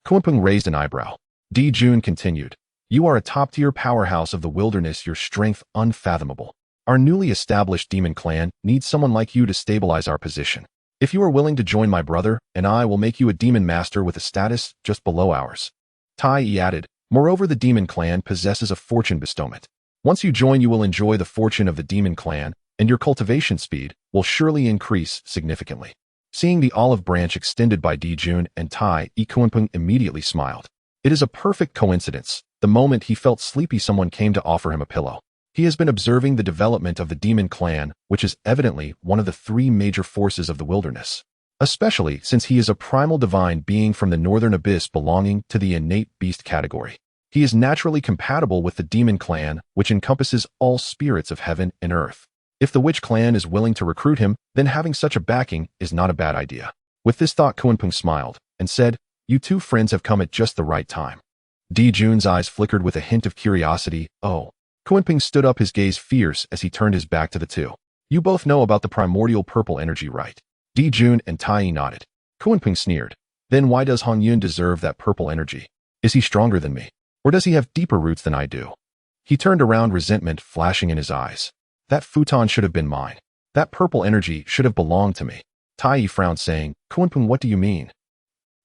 Kunpeng raised an eyebrow. Dijun continued, you are a top-tier powerhouse of the wilderness, your strength unfathomable. Our newly established demon clan needs someone like you to stabilize our position. If you are willing to join my brother, and I will make you a demon master with a status just below ours. Tai added, moreover, the demon clan possesses a fortune bestowment. Once you join, you will enjoy the fortune of the demon clan, and your cultivation speed will surely increase significantly. Seeing the olive branch extended by Dijun and Tai, Kunpeng immediately smiled. It is a perfect coincidence. The moment he felt sleepy, someone came to offer him a pillow. He has been observing the development of the demon clan, which is evidently one of the 3 major forces of the wilderness. Especially since he is a primal divine being from the northern abyss belonging to the innate beast category. He is naturally compatible with the demon clan, which encompasses all spirits of heaven and earth. If the witch clan is willing to recruit him, then having such a backing is not a bad idea. With this thought, Kunpeng smiled and said, you 2 friends have come at just the right time. Dijun's eyes flickered with a hint of curiosity. Oh. Kunpeng stood up, his gaze fierce as he turned his back to the 2. You both know about the primordial purple energy, right? Dijun and Tai nodded. Kunpeng sneered. Then why does Hongyun deserve that purple energy? Is he stronger than me? Or does he have deeper roots than I do? He turned around, resentment flashing in his eyes. That futon should have been mine. That purple energy should have belonged to me. Tai frowned, saying, Kunpeng, what do you mean?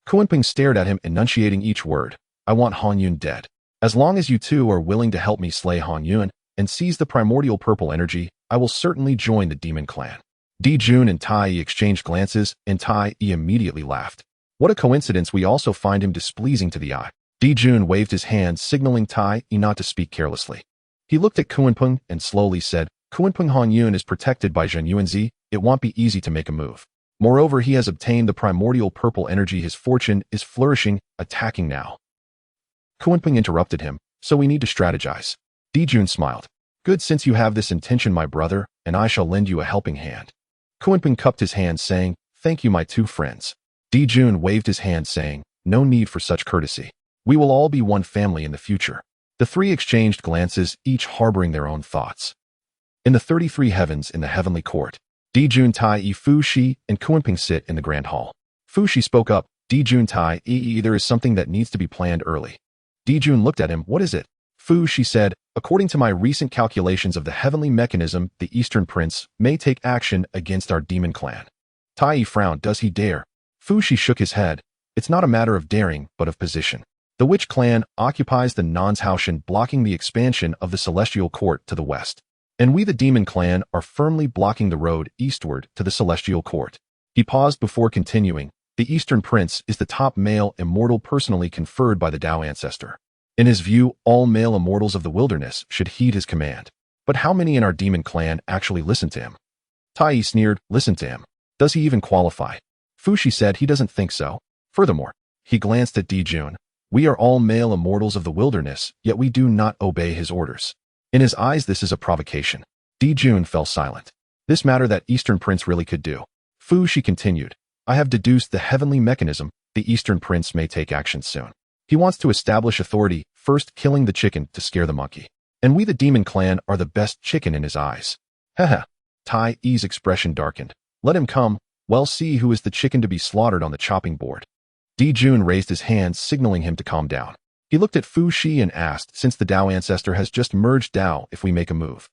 Kunpeng stared at him, enunciating each word. I want Hongyun dead. As long as you 2 are willing to help me slay Hongyun and seize the primordial purple energy, I will certainly join the demon clan. Dijun and Tai exchanged glances, and Tai immediately laughed. What a coincidence, we also find him displeasing to the eye. Dijun waved his hand, signaling Tai not to speak carelessly. He looked at Kunpeng and slowly said, Kunpeng, Hongyun is protected by Zhen Yuanzi. It won't be easy to make a move. Moreover, he has obtained the primordial purple energy. His fortune is flourishing, attacking now. Kunpeng interrupted him, so we need to strategize. Dijun smiled. Good, since you have this intention, my brother, and I shall lend you a helping hand. Kunpeng cupped his hands, saying, thank you, my 2 friends. Dijun waved his hand, saying, no need for such courtesy. We will all be one family in the future. The 3 exchanged glances, each harboring their own thoughts. In the 33 heavens in the heavenly court, Dijun, Tai, Fu Shi, and Kunpeng sit in the grand hall. Fu Shi spoke up. Dijun, Tai, there is something that needs to be planned early. Dijun looked at him. What is it? Fu Shi said, according to my recent calculations of the heavenly mechanism, the Eastern Prince may take action against our demon clan. Tai frowned. Does he dare? Fu Shi shook his head. It's not a matter of daring, but of position. The Witch clan occupies the Nanshaoshan, blocking the expansion of the Celestial Court to the west. And we the Demon clan are firmly blocking the road eastward to the Celestial Court. He paused before continuing. The Eastern Prince is the top male immortal personally conferred by the Dao ancestor. In his view, all male immortals of the wilderness should heed his command. But how many in our Demon clan actually listen to him? Tai sneered, listen to him. Does he even qualify? Fushi said he doesn't think so. Furthermore, he glanced at Dijun. We are all male immortals of the wilderness, yet we do not obey his orders. In his eyes, this is a provocation. Dijun fell silent. This matter that Eastern Prince really could do. Fushi continued. I have deduced the heavenly mechanism. The Eastern Prince may take action soon. He wants to establish authority, first killing the chicken to scare the monkey. And we the Demon clan are the best chicken in his eyes. Haha. Tai-E's expression darkened. Let him come. Well, see who is the chicken to be slaughtered on the chopping board. Dijun raised his hands, signaling him to calm down. He looked at Fushi and asked, since the Dao ancestor has just merged Dao, if we make a move.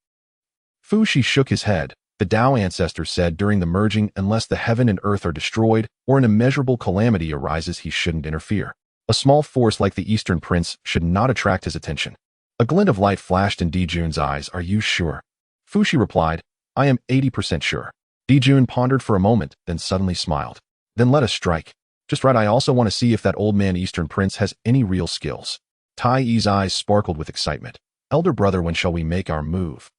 Fushi shook his head. The Dao ancestor said during the merging, unless the heaven and earth are destroyed or an immeasurable calamity arises, he shouldn't interfere. A small force like the Eastern Prince should not attract his attention. A glint of light flashed in Dijun's eyes. Are you sure? Fushi replied, I am 80% sure. Dijun pondered for a moment, then suddenly smiled. Then let us strike. Just right, I also want to see if that old man Eastern Prince has any real skills. Tai-E's eyes sparkled with excitement. Elder brother, when shall we make our move?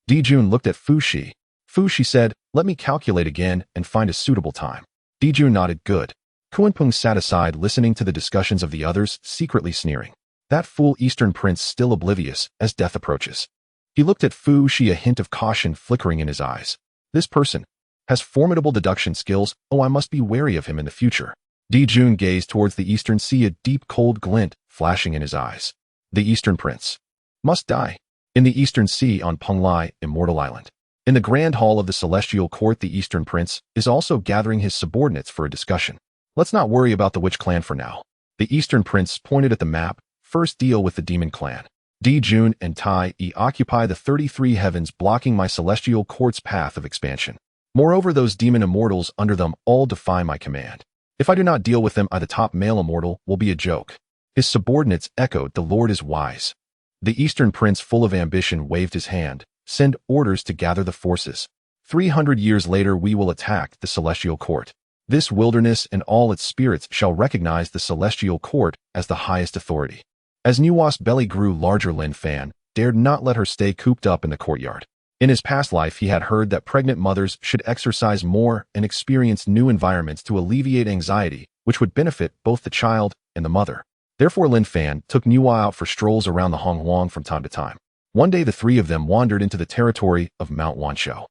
Dijun looked at Fushi. Fushi said, let me calculate again and find a suitable time. Dijun nodded. Good. Kuanpeng sat aside, listening to the discussions of the others, secretly sneering. That fool Eastern Prince still oblivious as death approaches. He looked at Fushi, a hint of caution flickering in his eyes. This person has formidable deduction skills. Oh, I must be wary of him in the future. Dijun gazed towards the Eastern Sea, a deep cold glint flashing in his eyes. The Eastern Prince must die. In the Eastern Sea on Penglai, Immortal Island. In the Grand Hall of the Celestial Court, the Eastern Prince is also gathering his subordinates for a discussion. Let's not worry about the Witch clan for now. The Eastern Prince pointed at the map. First deal with the Demon clan. Dijun and Tai-E occupy the 33 heavens, blocking my Celestial Court's path of expansion. Moreover, those demon immortals under them all defy my command. If I do not deal with them, I, the top male immortal, will be a joke. His subordinates echoed, the Lord is wise. The Eastern Prince, full of ambition, waved his hand. Send orders to gather the forces. 300 years later, we will attack the Celestial Court. This wilderness and all its spirits shall recognize the Celestial Court as the highest authority. As Nuwa's belly grew larger, Lin Fan dared not let her stay cooped up in the courtyard. In his past life, he had heard that pregnant mothers should exercise more and experience new environments to alleviate anxiety, which would benefit both the child and the mother. Therefore, Lin Fan took Nuwa out for strolls around the Honghuang from time to time. One day, the three of them wandered into the territory of Mount Wanshou.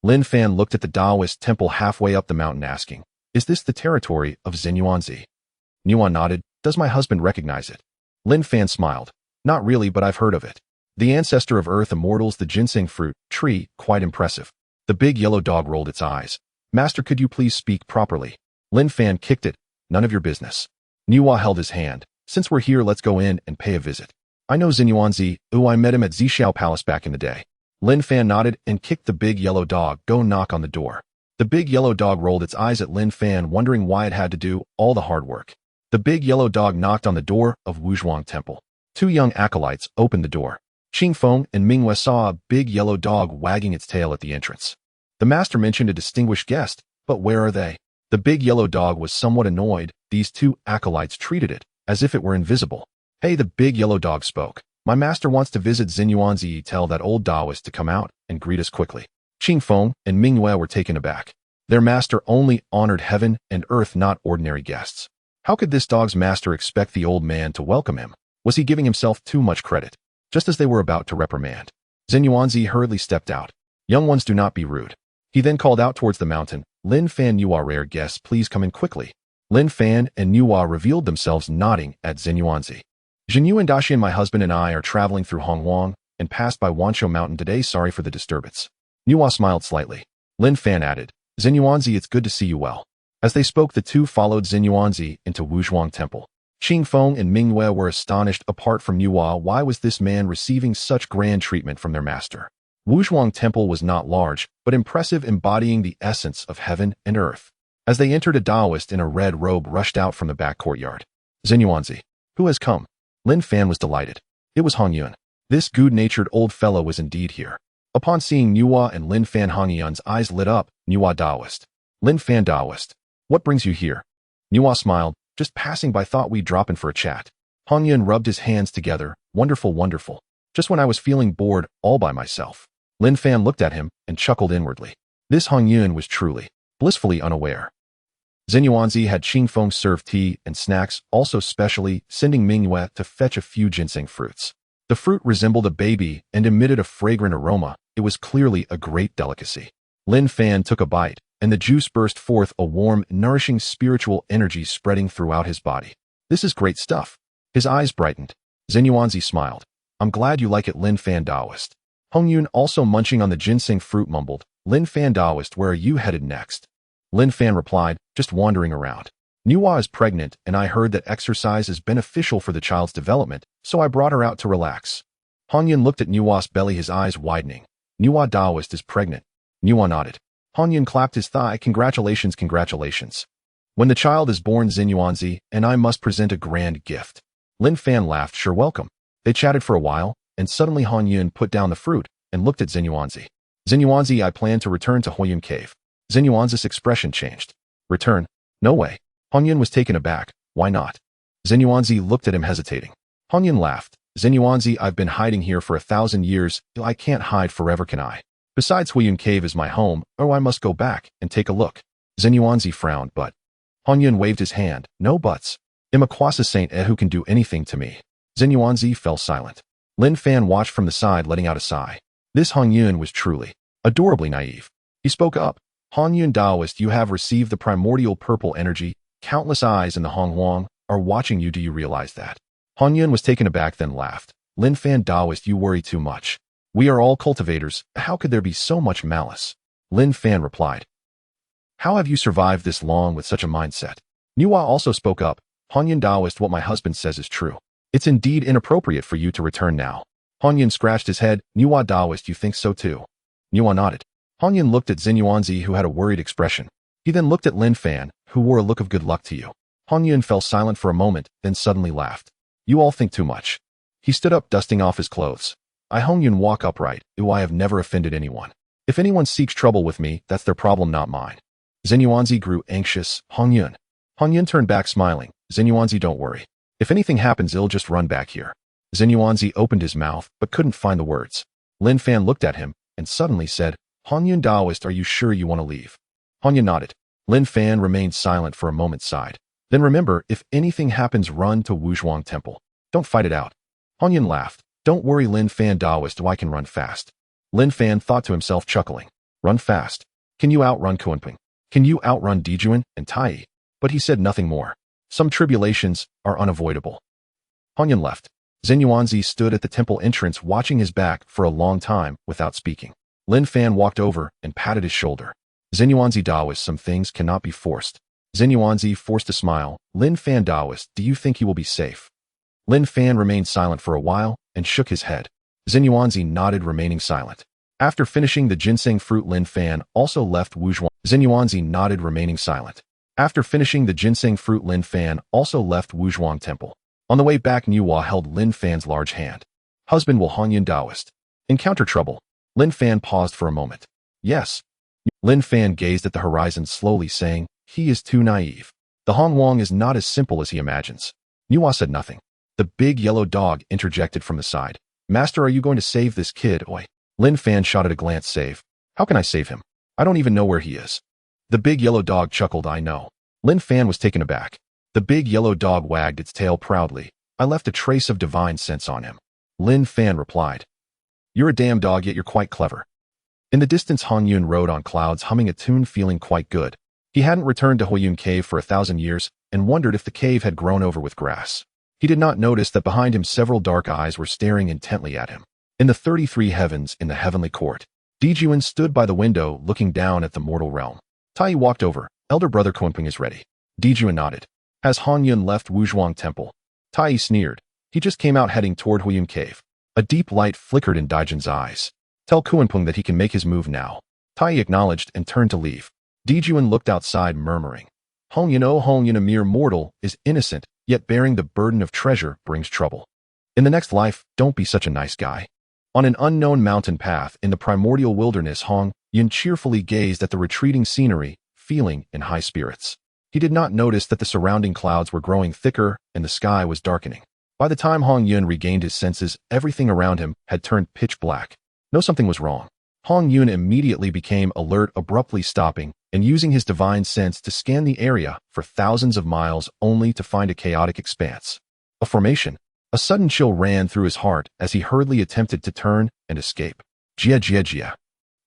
Lin Fan looked at the Taoist temple halfway up the mountain, asking, is this the territory of Xinyuanzi? Nuwa nodded. Does my husband recognize it? Lin Fan smiled. Not really, but I've heard of it. The ancestor of Earth immortals, the ginseng fruit tree, quite impressive. The big yellow dog rolled its eyes. Master, could you please speak properly? Lin Fan kicked it. None of your business. Nuwa held his hand. Since we're here, let's go in and pay a visit. I know Xinyuanzi. I met him at Zhixiao Palace back in the day. Lin Fan nodded and kicked the big yellow dog. Go knock on the door. The big yellow dog rolled its eyes at Lin Fan, wondering why it had to do all the hard work. The big yellow dog knocked on the door of Wuzhuang Temple. Two young acolytes opened the door. Qingfeng and Mingwei saw a big yellow dog wagging its tail at the entrance. The master mentioned a distinguished guest, but where are they? The big yellow dog was somewhat annoyed. These two acolytes treated it as if it were invisible. Hey, the big yellow dog spoke. My master wants to visit Xinyuanzi. Tell that old Taoist to come out and greet us quickly. Qingfeng and Mingwei were taken aback. Their master only honored heaven and earth, not ordinary guests. How could this dog's master expect the old man to welcome him? Was he giving himself too much credit? Just as they were about to reprimand, Xinyuanzi hurriedly stepped out. Young ones, do not be rude. He then called out towards the mountain. Lin Fan, Nuwa, rare guests, please come in quickly. Lin Fan and Nuwa revealed themselves, nodding at Xinyuanzi. Xinyuandashi and my husband and I are traveling through Honghuang and passed by Wanshou Mountain today. Sorry for the disturbance. Nuwa smiled slightly. Lin Fan added, Xinyuanzi, it's good to see you well. As they spoke, the two followed Xinyuanzi into Wuzhuang Temple. Qingfeng and Mingwei were astonished. Apart from Nuwa, why was this man receiving such grand treatment from their master? Wuzhuang Temple was not large, but impressive, embodying the essence of heaven and earth. As they entered, a Taoist in a red robe rushed out from the back courtyard. Xinyuanzi, Who has come? Lin Fan was delighted. It was Hongjun. This good-natured old fellow was indeed here. Upon seeing Nuwa and Lin Fan, Hongjun's eyes lit up. Nuwa Daoist. Lin Fan Daoist. What brings you here? Nuwa smiled. Just passing by, thought we'd drop in for a chat. Hongjun rubbed his hands together. Wonderful, wonderful. Just when I was feeling bored, all by myself. Lin Fan looked at him and chuckled inwardly. This Hongjun was truly, blissfully unaware. Zenyuanzi had Qingfeng serve tea and snacks, also specially sending Mingyue to fetch a few ginseng fruits. The fruit resembled a baby and emitted a fragrant aroma. It was clearly a great delicacy. Lin Fan took a bite, and the juice burst forth, a warm, nourishing spiritual energy spreading throughout his body. This is great stuff. His eyes brightened. Zenyuanzi smiled. I'm glad you like it, Lin Fan Daoist. Hongjun, also munching on the ginseng fruit, mumbled, Lin Fan Daoist, where are you headed next? Lin Fan replied, just wandering around. Nuwa is pregnant, and I heard that exercise is beneficial for the child's development, so I brought her out to relax. Hongjun looked at Nuwa's belly, his eyes widening. Nuwa Daoist is pregnant. Nuwa nodded. Hongjun clapped his thigh. Congratulations, congratulations. When the child is born, Zenyuanzi and I must present a grand gift. Lin Fan laughed. Sure, welcome. They chatted for a while, and suddenly Hongjun put down the fruit and looked at Zenyuanzi. Zenyuanzi, I plan to return to Huoyun Cave. Zenyuanzi's expression changed. Return? No way. Hongjun was taken aback. Why not? Zenyuanzi looked at him, hesitating. Hongjun laughed. Zenyuanzi, I've been hiding here for 1,000 years. I can't hide forever, can I? Besides, Huoyun Cave is my home, or I must go back and take a look. Zenyuanzi frowned, but Hongjun waved his hand. No buts. Imakwasa Saint who can do anything to me. Zenyuanzi fell silent. Lin Fan watched from the side, letting out a sigh. This Hongjun was truly, adorably naive. He spoke up. Hongjun Daoist, you have received the primordial purple energy. Countless eyes in the Honghuang are watching you. Do you realize that? Hongjun was taken aback, then laughed. Lin Fan Daoist, you worry too much. We are all cultivators. How could there be so much malice? Lin Fan replied. How have you survived this long with such a mindset? Nuwa also spoke up. Hongjun Daoist, what my husband says is true. It's indeed inappropriate for you to return now. Hongjun scratched his head. Nuwa Daoist, you think so too? Nuwa nodded. Hongjun looked at Zenyuanzi, who had a worried expression. He then looked at Lin Fan, who wore a look of good luck to you. Hongjun fell silent for a moment, then suddenly laughed. You all think too much. He stood up, dusting off his clothes. I, Hongjun, walk upright. I have never offended anyone. If anyone seeks trouble with me, that's their problem, not mine. Zenyuanzi grew anxious. Hongjun. Hongjun turned back, smiling. Zenyuanzi, don't worry. If anything happens, I'll just run back here. Zenyuanzi opened his mouth, but couldn't find the words. Lin Fan looked at him, and suddenly said, Hongjun Daoist, are you sure you want to leave? Hongjun nodded. Lin Fan remained silent for a moment, sighed. Then remember, if anything happens, run to Wuzhuang Temple. Don't fight it out. Hongjun laughed. Don't worry, Lin Fan Daoist, I can run fast. Lin Fan thought to himself, chuckling. Run fast. Can you outrun Kuanping? Can you outrun Dijuan and Tai? But he said nothing more. Some tribulations are unavoidable. Hongjun left. Zenyuanzi stood at the temple entrance, watching his back for a long time without speaking. Lin Fan walked over and patted his shoulder. Zenyuanzi Daoist, some things cannot be forced. Zenyuanzi forced a smile. Lin Fan Daoist, do you think you will be safe? Lin Fan remained silent for a while and shook his head. Zenyuanzi nodded, remaining silent. After finishing the ginseng fruit, Lin Fan also left Wuzhuang. Zenyuanzi nodded, remaining silent. After finishing the ginseng fruit, Lin Fan also left Wuzhuang Temple. On the way back, Nuwa held Lin Fan's large hand. Husband, will Hongjun Daoist encounter trouble? Lin Fan paused for a moment. Yes. Lin Fan gazed at the horizon slowly, saying, he is too naive. The Honghuang is not as simple as he imagines. Nuwa said nothing. The big yellow dog interjected from the side. Master, are you going to save this kid? Oi. Lin Fan shot at a glance. Save? How can I save him? I don't even know where he is. The big yellow dog chuckled. I know. Lin Fan was taken aback. The big yellow dog wagged its tail proudly. I left a trace of divine sense on him. Lin Fan replied. You're a damn dog, yet you're quite clever. In the distance, Hongjun rode on clouds, humming a tune, feeling quite good. He hadn't returned to Huoyun Cave for 1,000 years and wondered if the cave had grown over with grass. He did not notice that behind him several dark eyes were staring intently at him. In the 33 heavens, in the heavenly court, Dijuan stood by the window looking down at the mortal realm. Tai walked over. Elder brother Kuanping is ready. Dijuan nodded. As Hongjun left Wuzhuang Temple, Tai sneered. He just came out heading toward Huoyun Cave. A deep light flickered in Dijuan's eyes. Tell Kuanping that he can make his move now. Tai acknowledged and turned to leave. Dijuan looked outside, murmuring. Hongyun, a mere mortal, is innocent, yet bearing the burden of treasure brings trouble. In the next life, don't be such a nice guy. On an unknown mountain path in the primordial wilderness, Hongyun cheerfully gazed at the retreating scenery, feeling in high spirits. He did not notice that the surrounding clouds were growing thicker and the sky was darkening. By the time Hongyun regained his senses, everything around him had turned pitch black. No, something was wrong. Hongyun immediately became alert, abruptly stopping and using his divine sense to scan the area for thousands of miles only to find a chaotic expanse. A formation. A sudden chill ran through his heart as he hurriedly attempted to turn and escape. Jia jia jia.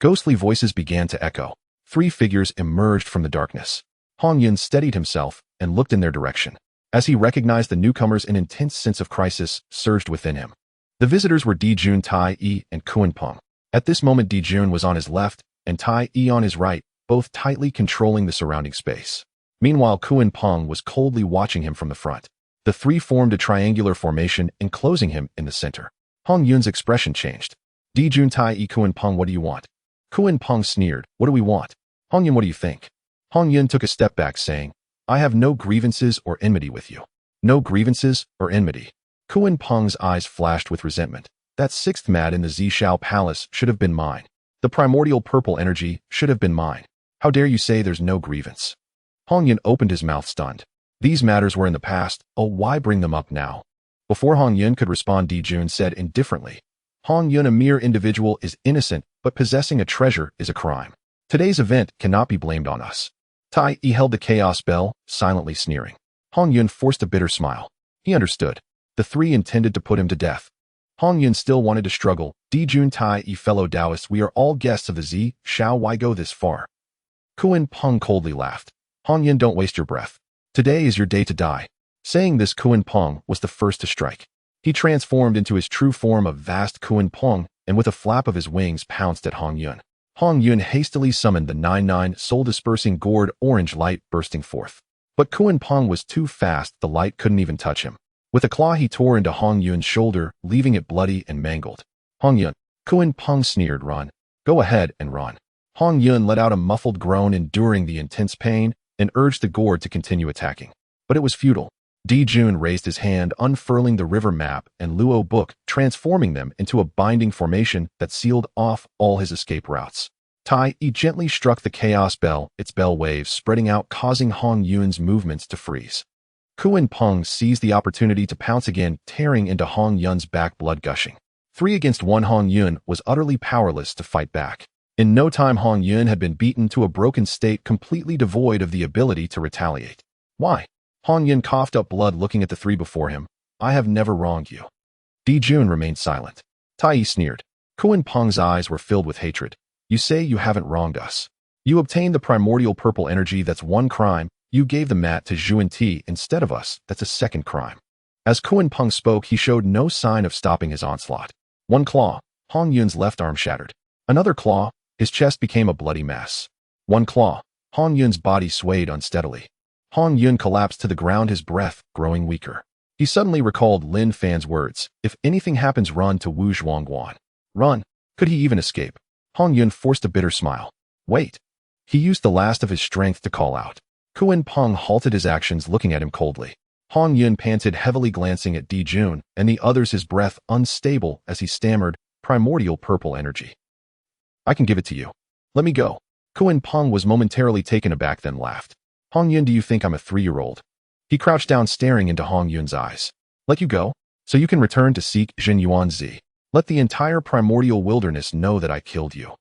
Ghostly voices began to echo. 3 figures emerged from the darkness. Hongyun steadied himself and looked in their direction. As he recognized the newcomers, an intense sense of crisis surged within him. The visitors were Dijun, Tai Yi, and Kuan Peng. At this moment, Dijun was on his left and Tai Yi on his right, both tightly controlling the surrounding space. Meanwhile, Kuan Peng was coldly watching him from the front. The 3 formed a triangular formation, enclosing him in the center. Hongyun's expression changed. Dijun, Tai Yi, Kuan Peng, what do you want? Kuan Peng sneered, what do we want? Hongyun, what do you think? Hongyun took a step back, saying, I have no grievances or enmity with you. No grievances or enmity. Kuan Peng's eyes flashed with resentment. That 6th mat in the Zishao Palace should have been mine. The primordial purple energy should have been mine. How dare you say there's no grievance? Hongyun opened his mouth, stunned. These matters were in the past. Oh, why bring them up now? Before Hongyun could respond, Dijun said indifferently, Hongyun, a mere individual, is innocent, but possessing a treasure is a crime. Today's event cannot be blamed on us. Tai Yi held the chaos bell, silently sneering. Hongyun forced a bitter smile. He understood. The 3 intended to put him to death. Hongyun still wanted to struggle. Dijun, Tai Yi, fellow Taoists, we are all guests of the Zishao. Why go this far? Kuan Peng coldly laughed. Hongyun, don't waste your breath. Today is your day to die. Saying this, Kuan Peng was the first to strike. He transformed into his true form of vast Kuan Peng and with a flap of his wings pounced at Hongyun. Hongyun hastily summoned the 99 soul-dispersing gourd, orange light bursting forth. But Kuan Peng was too fast, the light couldn't even touch him. With a claw he tore into Hongyun's shoulder, leaving it bloody and mangled. Hongyun, Kuan Peng sneered, run. Go ahead and run. Hongyun let out a muffled groan, enduring the intense pain, and urged the gourd to continue attacking. But it was futile. Dijun raised his hand, unfurling the river map and Luo book, transforming them into a binding formation that sealed off all his escape routes. Tai Yi gently struck the chaos bell, its bell waves spreading out, causing Hongyun's movements to freeze. Kuan Peng seized the opportunity to pounce again, tearing into Hongyun's back, blood gushing. 3 against 1, Hongyun was utterly powerless to fight back. In no time, Hongyun had been beaten to a broken state, completely devoid of the ability to retaliate. Why? Hongyun coughed up blood, looking at the 3 before him. I have never wronged you. Dijun remained silent. Tai Yi sneered. Kuan Peng's eyes were filled with hatred. You say you haven't wronged us. You obtained the primordial purple energy, that's 1 crime. You gave the mat to Zhuan Ti instead of us, that's a 2nd crime. As Kuan Peng spoke, he showed no sign of stopping his onslaught. 1 claw. Hongyun's left arm shattered. Another claw. His chest became a bloody mess. 1 claw. Hongyun's body swayed unsteadily. Hongyun collapsed to the ground, his breath growing weaker. He suddenly recalled Lin Fan's words, if anything happens, run to Wu Zhuangguan. Run. Could he even escape? Hongyun forced a bitter smile. Wait. He used the last of his strength to call out. Kuan Peng halted his actions, looking at him coldly. Hongyun panted heavily, glancing at Dijun and the others, his breath unstable as he stammered, primordial purple energy. I can give it to you. Let me go. Kuan Peng was momentarily taken aback, then laughed. Hongyun, do you think I'm a 3-year-old? He crouched down, staring into Hongyun's eyes. Let you go? So you can return to seek Zhenyuan Zi. Let the entire primordial wilderness know that I killed you.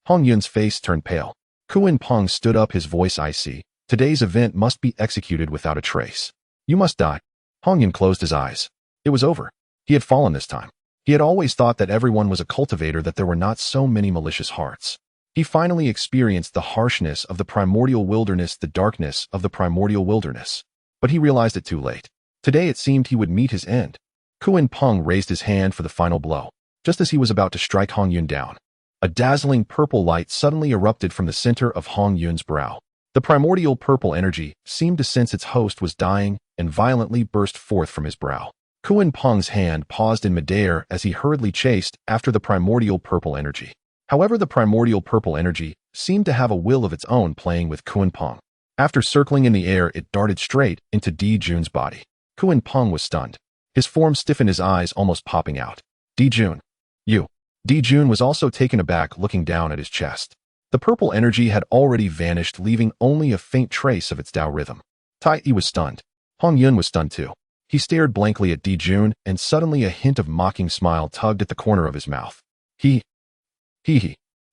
Hongyun's face turned pale. Kuan Peng stood up, his voice icy. Today's event must be executed without a trace. You must die. Hongyun closed his eyes. It was over. He had fallen this time. He had always thought that everyone was a cultivator, that there were not so many malicious hearts. He finally experienced the harshness of the primordial wilderness, the darkness of the primordial wilderness. But he realized it too late. Today it seemed he would meet his end. Kuan Peng raised his hand for the final blow. Just as he was about to strike Hongyun down, a dazzling purple light suddenly erupted from the center of Hongyun's brow. The primordial purple energy seemed to sense its host was dying and violently burst forth from his brow. Kuan Peng's hand paused in midair as he hurriedly chased after the primordial purple energy. However, the primordial purple energy seemed to have a will of its own, playing with Kuan Peng. After circling in the air, it darted straight into Di Jun's body. Kuan Peng was stunned. His form stiffened, his eyes almost popping out. Di Jun. You. Di Jun was also taken aback, looking down at his chest. The purple energy had already vanished, leaving only a faint trace of its Dao rhythm. Tai Yi was stunned. Hongjun was stunned too. He stared blankly at Di Jun, and suddenly a hint of mocking smile tugged at the corner of his mouth. He.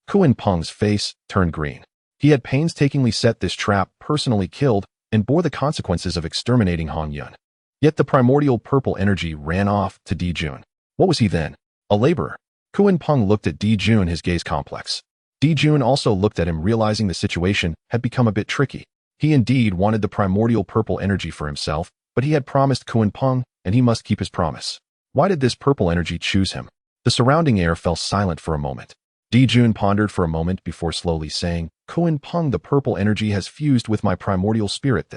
Kuan Peng's face turned green. He had painstakingly set this trap, personally killed, and bore the consequences of exterminating Hongjun. Yet the primordial purple energy ran off to Di Jun. What was he then? A laborer? Kuan Peng looked at Di Jun, his gaze complex. Di Jun also looked at him, realizing the situation had become a bit tricky. He indeed wanted the primordial purple energy for himself, but he had promised Kuan Peng, and he must keep his promise. Why did this purple energy choose him? The surrounding air fell silent for a moment. Di Jun pondered for a moment before slowly saying, Kuan Peng, the purple energy has fused with my primordial spirit.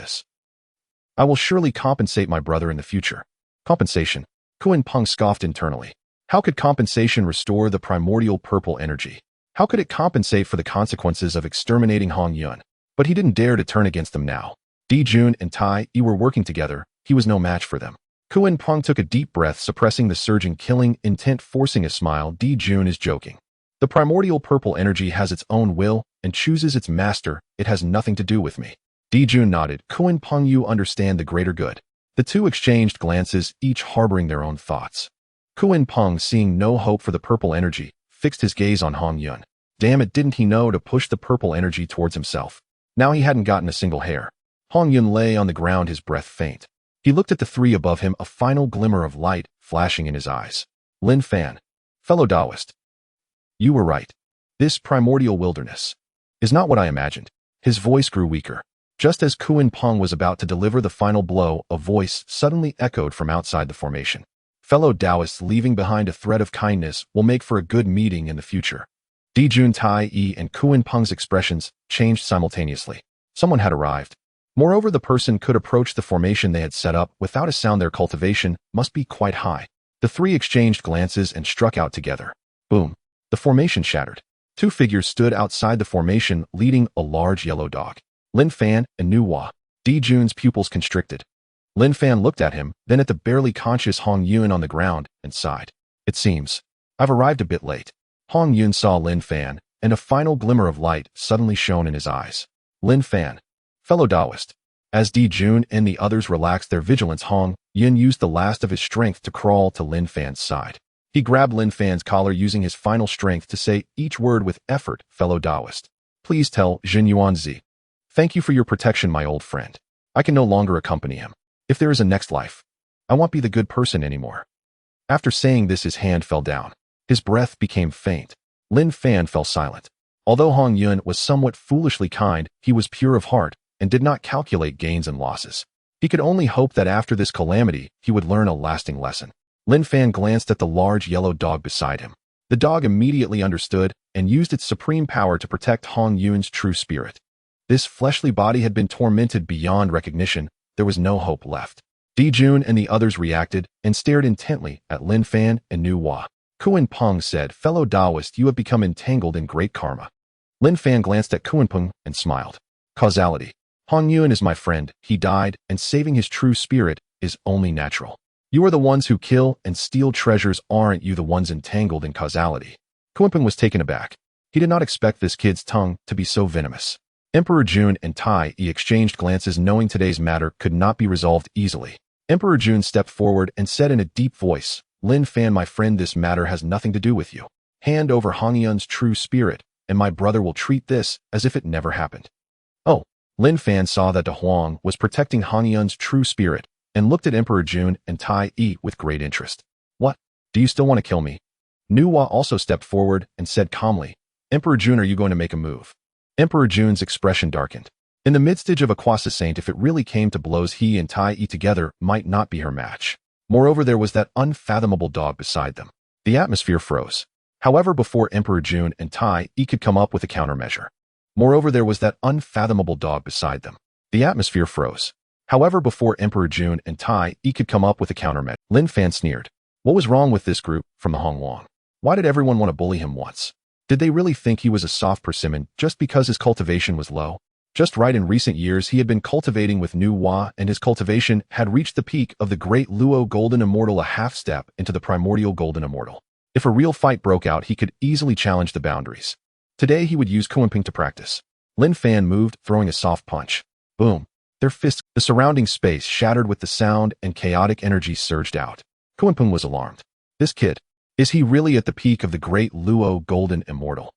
I will surely compensate my brother in the future. Compensation? Kuan Peng scoffed internally. How could compensation restore the primordial purple energy? How could it compensate for the consequences of exterminating Hongjun? But he didn't dare to turn against them now. Di Jun and Tai Yi were working together. He was no match for them. Kuan Peng took a deep breath, suppressing the surging killing intent, forcing a smile. Di Jun is joking. The primordial purple energy has its own will and chooses its master. It has nothing to do with me. Di Jun nodded. Kuan Peng, you understand the greater good. The two exchanged glances, each harboring their own thoughts. Kuan Peng, seeing no hope for the purple energy, fixed his gaze on Hongjun. Damn it, didn't he know to push the purple energy towards himself? Now he hadn't gotten a single hair. Hongjun lay on the ground, his breath faint. He looked at the three above him, a final glimmer of light flashing in his eyes. Lin Fan. Fellow Taoist. You were right. This primordial wilderness is not what I imagined. His voice grew weaker. Just as Kuan Peng was about to deliver the final blow, a voice suddenly echoed from outside the formation. Fellow Taoists, leaving behind a thread of kindness will make for a good meeting in the future. Di Jun, Tai Yi, and Kuan Peng's expressions changed simultaneously. Someone had arrived. Moreover, the person could approach the formation they had set up without a sound. Their cultivation must be quite high. The three exchanged glances and struck out together. Boom. The formation shattered. Two figures stood outside the formation, leading a large yellow dog. Lin Fan and Nuwa. Di Jun's pupils constricted. Lin Fan looked at him, then at the barely conscious Hongjun on the ground, and sighed. It seems I've arrived a bit late. Hongjun saw Lin Fan, and a final glimmer of light suddenly shone in his eyes. Lin Fan. Fellow Taoist. As Di Jun and the others relaxed their vigilance, Hongjun used the last of his strength to crawl to Lin Fan's side. He grabbed Lin Fan's collar, using his final strength to say each word with effort. Fellow Taoist. Please tell Jin Yuanzi. Thank you for your protection, my old friend. I can no longer accompany him. If there is a next life, I won't be the good person anymore. After saying this, his hand fell down. His breath became faint. Lin Fan fell silent. Although Hongjun was somewhat foolishly kind, he was pure of heart and did not calculate gains and losses. He could only hope that after this calamity, he would learn a lasting lesson. Lin Fan glanced at the large yellow dog beside him. The dog immediately understood and used its supreme power to protect Hongjun's true spirit. This fleshly body had been tormented beyond recognition. There was no hope left. Di Jun and the others reacted and stared intently at Lin Fan and Nuwa. Kuan Peng said, Fellow Taoist, you have become entangled in great karma. Lin Fan glanced at Kuan Peng and smiled. Causality. Hongjun is my friend. He died, and saving his true spirit is only natural. You are the ones who kill and steal treasures, aren't you the ones entangled in causality? Kuan Peng was taken aback. He did not expect this kid's tongue to be so venomous. Emperor Jun and Tai Yi exchanged glances, knowing today's matter could not be resolved easily. Emperor Jun stepped forward and said in a deep voice, Lin Fan, my friend, this matter has nothing to do with you. Hand over Hongjun's true spirit, and my brother will treat this as if it never happened. Oh, Lin Fan saw that De Huang was protecting Hongjun's true spirit and looked at Emperor Jun and Tai Yi with great interest. What? Do you still want to kill me? Nuwa also stepped forward and said calmly, Emperor Jun, are you going to make a move? Emperor Jun's expression darkened. In the midst of a quasi saint, if it really came to blows, he and Tai Yi together might not be her match. Moreover, there was that unfathomable dog beside them. The atmosphere froze. However, before Emperor Jun and Tai Yi could come up with a countermeasure. Moreover, there was that unfathomable dog beside them. The atmosphere froze. However, before Emperor Jun and Tai Yi could come up with a countermeasure, Lin Fan sneered. What was wrong with this group from the Honghuang? Why did everyone want to bully him once? Did they really think he was a soft persimmon just because his cultivation was low? Just right. In recent years, he had been cultivating with Nuwa, and his cultivation had reached the peak of the Great Luo Golden Immortal, a half step into the Primordial Golden Immortal. If a real fight broke out, he could easily challenge the boundaries. Today, he would use Kunpeng to practice. Lin Fan moved, throwing a soft punch. Boom. Their fists, the surrounding space shattered with the sound, and chaotic energy surged out. Kunpeng was alarmed. This kid, is he really at the peak of the Great Luo Golden Immortal?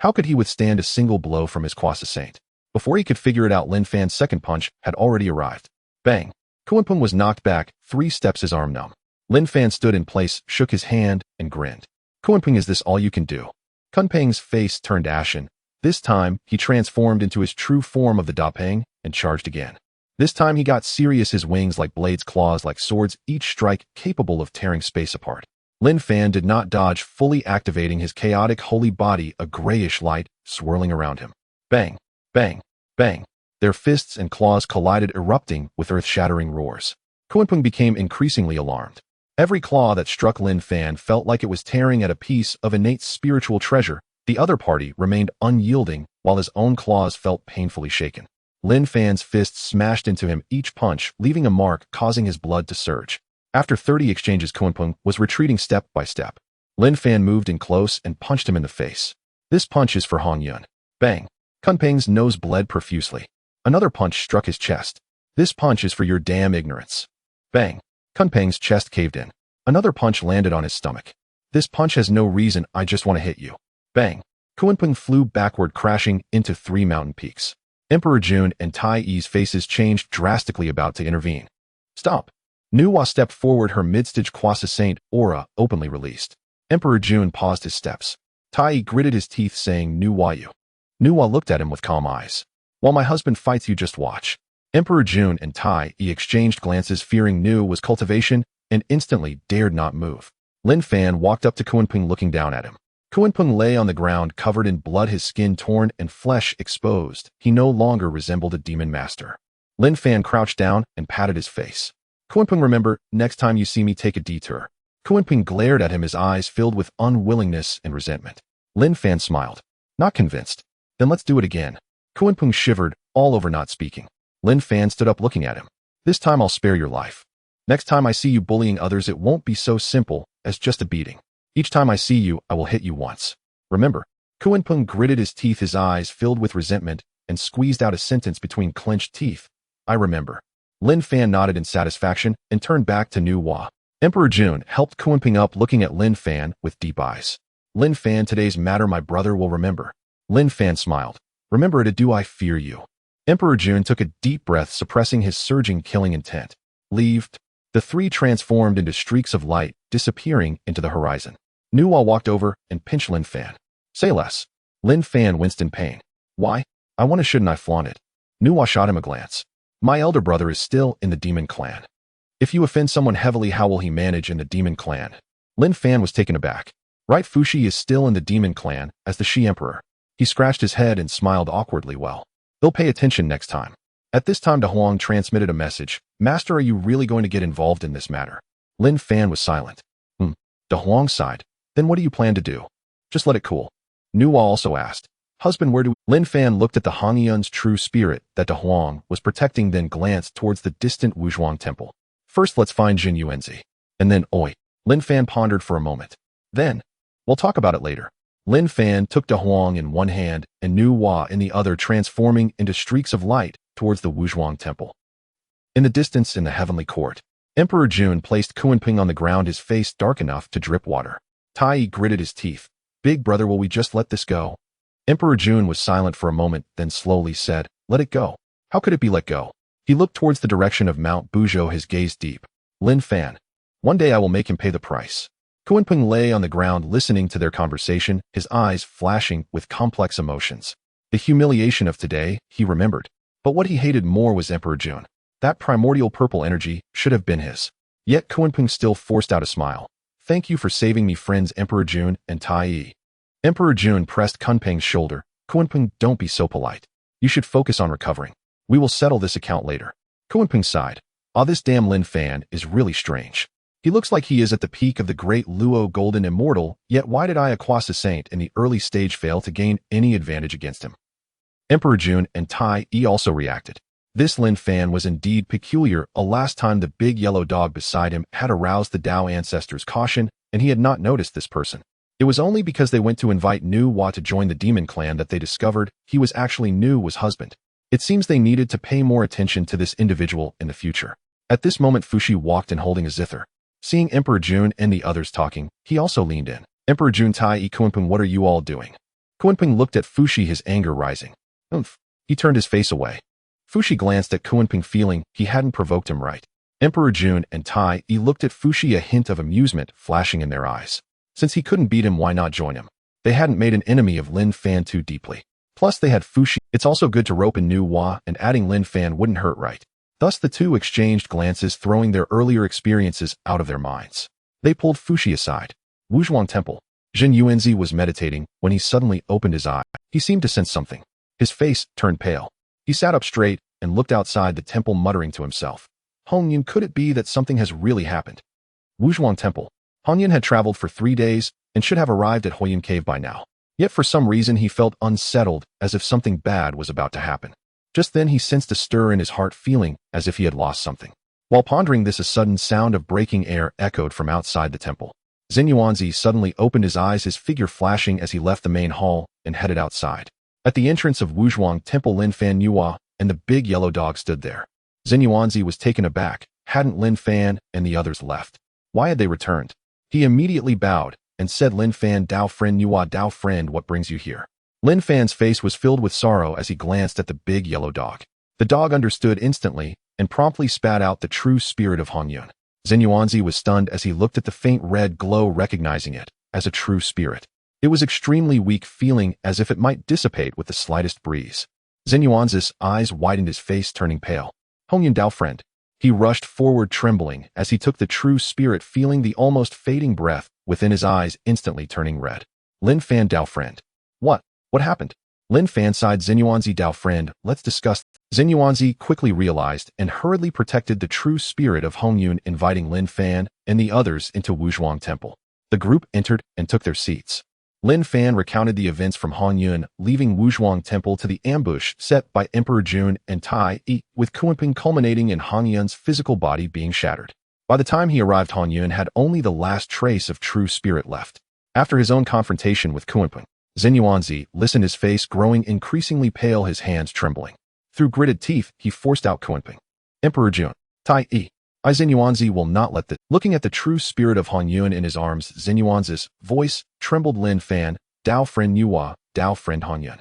How could he withstand a single blow from his coaxes? Before he could figure it out, Lin Fan's second punch had already arrived. Bang! Kunpeng was knocked back 3 steps, his arm numb. Lin Fan stood in place, shook his hand, and grinned. Kunpeng, is this all you can do? Kunpeng's face turned ashen. This time, he transformed into his true form of the Dapeng and charged again. This time he got serious, his wings like blades, claws like swords, each strike capable of tearing space apart. Lin Fan did not dodge, fully activating his chaotic holy body, a grayish light swirling around him. Bang! Bang! Bang! Their fists and claws collided, erupting with earth-shattering roars. Kunpeng became increasingly alarmed. Every claw that struck Lin Fan felt like it was tearing at a piece of innate spiritual treasure. The other party remained unyielding, while his own claws felt painfully shaken. Lin Fan's fists smashed into him, each punch leaving a mark, causing his blood to surge. After 30 exchanges, Kunpeng was retreating step by step. Lin Fan moved in close and punched him in the face. This punch is for Hongjun. Bang! Kunpeng's nose bled profusely. Another punch struck his chest. This punch is for your damn ignorance. Bang! Kunpeng's chest caved in. Another punch landed on his stomach. This punch has no reason, I just want to hit you. Bang! Kunpeng flew backward, crashing into 3 mountain peaks. Emperor Jun and Tai Yi's faces changed drastically, about to intervene. Stomp! Nuwa stepped forward, her mid-stage coaxes aura openly released. Emperor Jun paused his steps. Tai Yi gritted his teeth, saying, Nuwa, you. Nuwa looked at him with calm eyes. While my husband fights, you just watch. Emperor Jun and Tai Yi exchanged glances, fearing Nu was cultivation, and instantly dared not move. Lin Fan walked up to Kunpeng, looking down at him. Kunpeng lay on the ground, covered in blood, his skin torn and flesh exposed. He no longer resembled a demon master. Lin Fan crouched down and patted his face. Kunpeng, remember, next time you see me, take a detour. Kunpeng glared at him, his eyes filled with unwillingness and resentment. Lin Fan smiled. Not convinced. Then let's do it again. Kunpeng shivered, all over, not speaking. Lin Fan stood up, looking at him. This time I'll spare your life. Next time I see you bullying others, it won't be so simple as just a beating. Each time I see you, I will hit you once. Remember? Kunpeng gritted his teeth, his eyes filled with resentment, and squeezed out a sentence between clenched teeth. I remember. Lin Fan nodded in satisfaction and turned back to Nuwa. Emperor Jun helped Kunpeng up, looking at Lin Fan with deep eyes. Lin Fan, today's matter my brother will remember. Lin Fan smiled. Remember it, do I fear you? Emperor Jun took a deep breath, suppressing his surging killing intent. Leave. The 3 transformed into streaks of light, disappearing into the horizon. Nuwa walked over and pinched Lin Fan. Say less. Lin Fan winced in pain. Why? I want to, shouldn't I flaunt it? Nuwa shot him a glance. My elder brother is still in the demon clan. If you offend someone heavily, how will he manage in the demon clan? Lin Fan was taken aback. Right, Fushi is still in the demon clan as the Shi Emperor. He scratched his head and smiled awkwardly. Well, they'll pay attention next time. At this time, De Huang transmitted a message. Master, are you really going to get involved in this matter? Lin Fan was silent. De Huang sighed. Then what do you plan to do? Just let it cool. Nuwa also asked. Husband, where do we? Lin Fan looked at the Hongjun's true spirit that De Huang was protecting, then glanced towards the distant Wuzhuang temple. First, let's find Jin Yuanzi. And then, oi. Lin Fan pondered for a moment. Then, we'll talk about it later. Lin Fan took De Huang in one hand and Nuwa in the other, transforming into streaks of light towards the Wuzhuang temple. In the distance, in the heavenly court, Emperor Jun placed Kunpeng on the ground, his face dark enough to drip water. Tai Yi gritted his teeth. Big brother, will we just let this go? Emperor Jun was silent for a moment, then slowly said, let it go. How could it be let go? He looked towards the direction of Mount Buzhou, his gaze deep. Lin Fan. One day I will make him pay the price. Kunpeng lay on the ground, listening to their conversation, his eyes flashing with complex emotions. The humiliation of today, he remembered. But what he hated more was Emperor Jun. That primordial purple energy should have been his. Yet Kunpeng still forced out a smile. Thank you for saving me, friends Emperor Jun and Tai Yi. Emperor Jun pressed Kunpeng's shoulder. Kunpeng, don't be so polite. You should focus on recovering. We will settle this account later. Kunpeng sighed. This damn Lin Fan is really strange. He looks like he is at the peak of the Great Luo Golden Immortal, yet why did Iacqua's Saint in the early stage fail to gain any advantage against him? Emperor Jun and Tai E also reacted. This Lin Fan was indeed peculiar. A last time the big yellow dog beside him had aroused the Dao ancestors' caution, and he had not noticed this person. It was only because they went to invite Nuwa to join the demon clan that they discovered he was actually Nuwa's husband. It seems they needed to pay more attention to this individual in the future. At this moment Fushi walked in holding a zither. Seeing Emperor Jun and the others talking, he also leaned in. Emperor Jun, Tai E, Kunpeng, what are you all doing? Kunpeng looked at Fushi, his anger rising. Oomph. He turned his face away. Fushi glanced at Kunpeng, feeling he hadn't provoked him right. Emperor Jun and Tai E looked at Fushi, a hint of amusement flashing in their eyes. Since he couldn't beat him, why not join him? They hadn't made an enemy of Lin Fan too deeply. Plus they had Fushi. It's also good to rope in Nuwa, and adding Lin Fan wouldn't hurt, right? Thus the two exchanged glances, throwing their earlier experiences out of their minds. They pulled Fushi aside. Wuzhuang Temple. Jin Yuanzi was meditating when he suddenly opened his eye. He seemed to sense something. His face turned pale. He sat up straight and looked outside the temple, muttering to himself. Hongjun, could it be that something has really happened? Wuzhuang Temple. Hongjun had traveled for 3 days and should have arrived at Huoyan Cave by now. Yet for some reason he felt unsettled, as if something bad was about to happen. Just then he sensed a stir in his heart, feeling as if he had lost something. While pondering this, a sudden sound of breaking air echoed from outside the temple. Yuanzi suddenly opened his eyes, his figure flashing as he left the main hall and headed outside. At the entrance of Wuzhuang Temple, Lin Fan, Nuwa, and the big yellow dog stood there. Yuanzi was taken aback. Hadn't Lin Fan and the others left? Why had they returned? He immediately bowed and said, Lin Fan, Dao friend, Nuwa, Dao friend, what brings you here? Lin Fan's face was filled with sorrow as he glanced at the big yellow dog. The dog understood instantly and promptly spat out the true spirit of Hongjun. Yuanzi was stunned as he looked at the faint red glow, recognizing it as a true spirit. It was extremely weak, feeling as if it might dissipate with the slightest breeze. Yuanzi's eyes widened, his face turning pale. Hongjun, Dao friend. He rushed forward, trembling as he took the true spirit, feeling the almost fading breath within his eyes instantly turning red. Lin Fan, Dao friend. What happened? Lin Fan sighed. Yuanzi, Dao friend, let's discuss. Yuanzi quickly realized and hurriedly protected the true spirit of Hongjun, inviting Lin Fan and the others into Wuzhuang Temple. The group entered and took their seats. Lin Fan recounted the events from Hongjun leaving Wuzhuang Temple to the ambush set by Emperor Jun and Tai E, with Kunpeng culminating in Hongjun's physical body being shattered. By the time he arrived, Hongjun had only the last trace of true spirit left. After his own confrontation with Kunpeng, Yuanzi listened, his face growing increasingly pale, his hands trembling. Through gritted teeth, he forced out Kunpeng. Emperor Jun, Tai E, Yuanzi will not let the... Looking at the true spirit of Hongjun in his arms, Yuanzi's voice trembled. Lin Fan, Dao friend, Nuwa, Dao friend, Hongjun.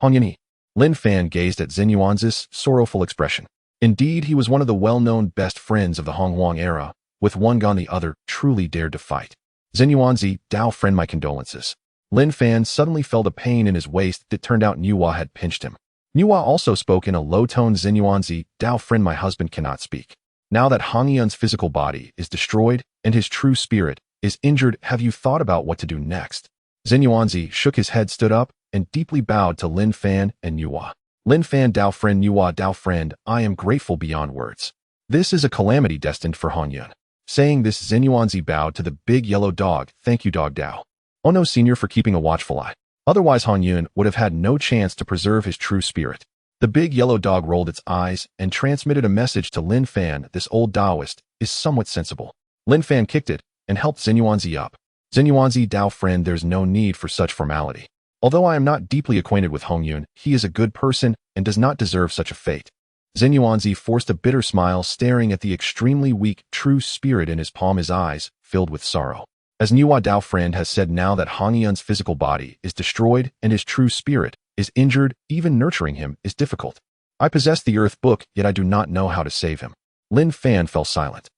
Hongjun. Lin Fan gazed at Yuanzi's sorrowful expression. Indeed, he was one of the well-known best friends of the Honghuang era. With one gone, the other truly dared to fight. Yuanzi, Dao friend, my condolences. Lin Fan suddenly felt a pain in his waist. It turned out Nuwa had pinched him. Nuwa also spoke in a low tone. Yuanzi, Dao friend, my husband cannot speak. Now that Hongjun's physical body is destroyed and his true spirit is injured, have you thought about what to do next? Yuanzi shook his head, stood up, and deeply bowed to Lin Fan and Nuwa. Lin Fan, Dao friend, Nuwa, Dao friend, I am grateful beyond words. This is a calamity destined for Hongjun. Saying this, Yuanzi bowed to the big yellow dog. Thank you, Dog Dao. Oh no, senior, for keeping a watchful eye. Otherwise Hongjun would have had no chance to preserve his true spirit. The big yellow dog rolled its eyes and transmitted a message to Lin Fan. This old Taoist is somewhat sensible. Lin Fan kicked it and helped Yuanzi up. Yuanzi, Dao friend, there's no need for such formality. Although I am not deeply acquainted with Hongjun, he is a good person and does not deserve such a fate. Yuanzi forced a bitter smile, staring at the extremely weak true spirit in his palm, his eyes filled with sorrow. As Nuwa, Dao friend, has said, now that Hongjun's physical body is destroyed and his true spirit is injured, even nurturing him is difficult. I possess the Earth Book, yet I do not know how to save him. Lin Fan fell silent.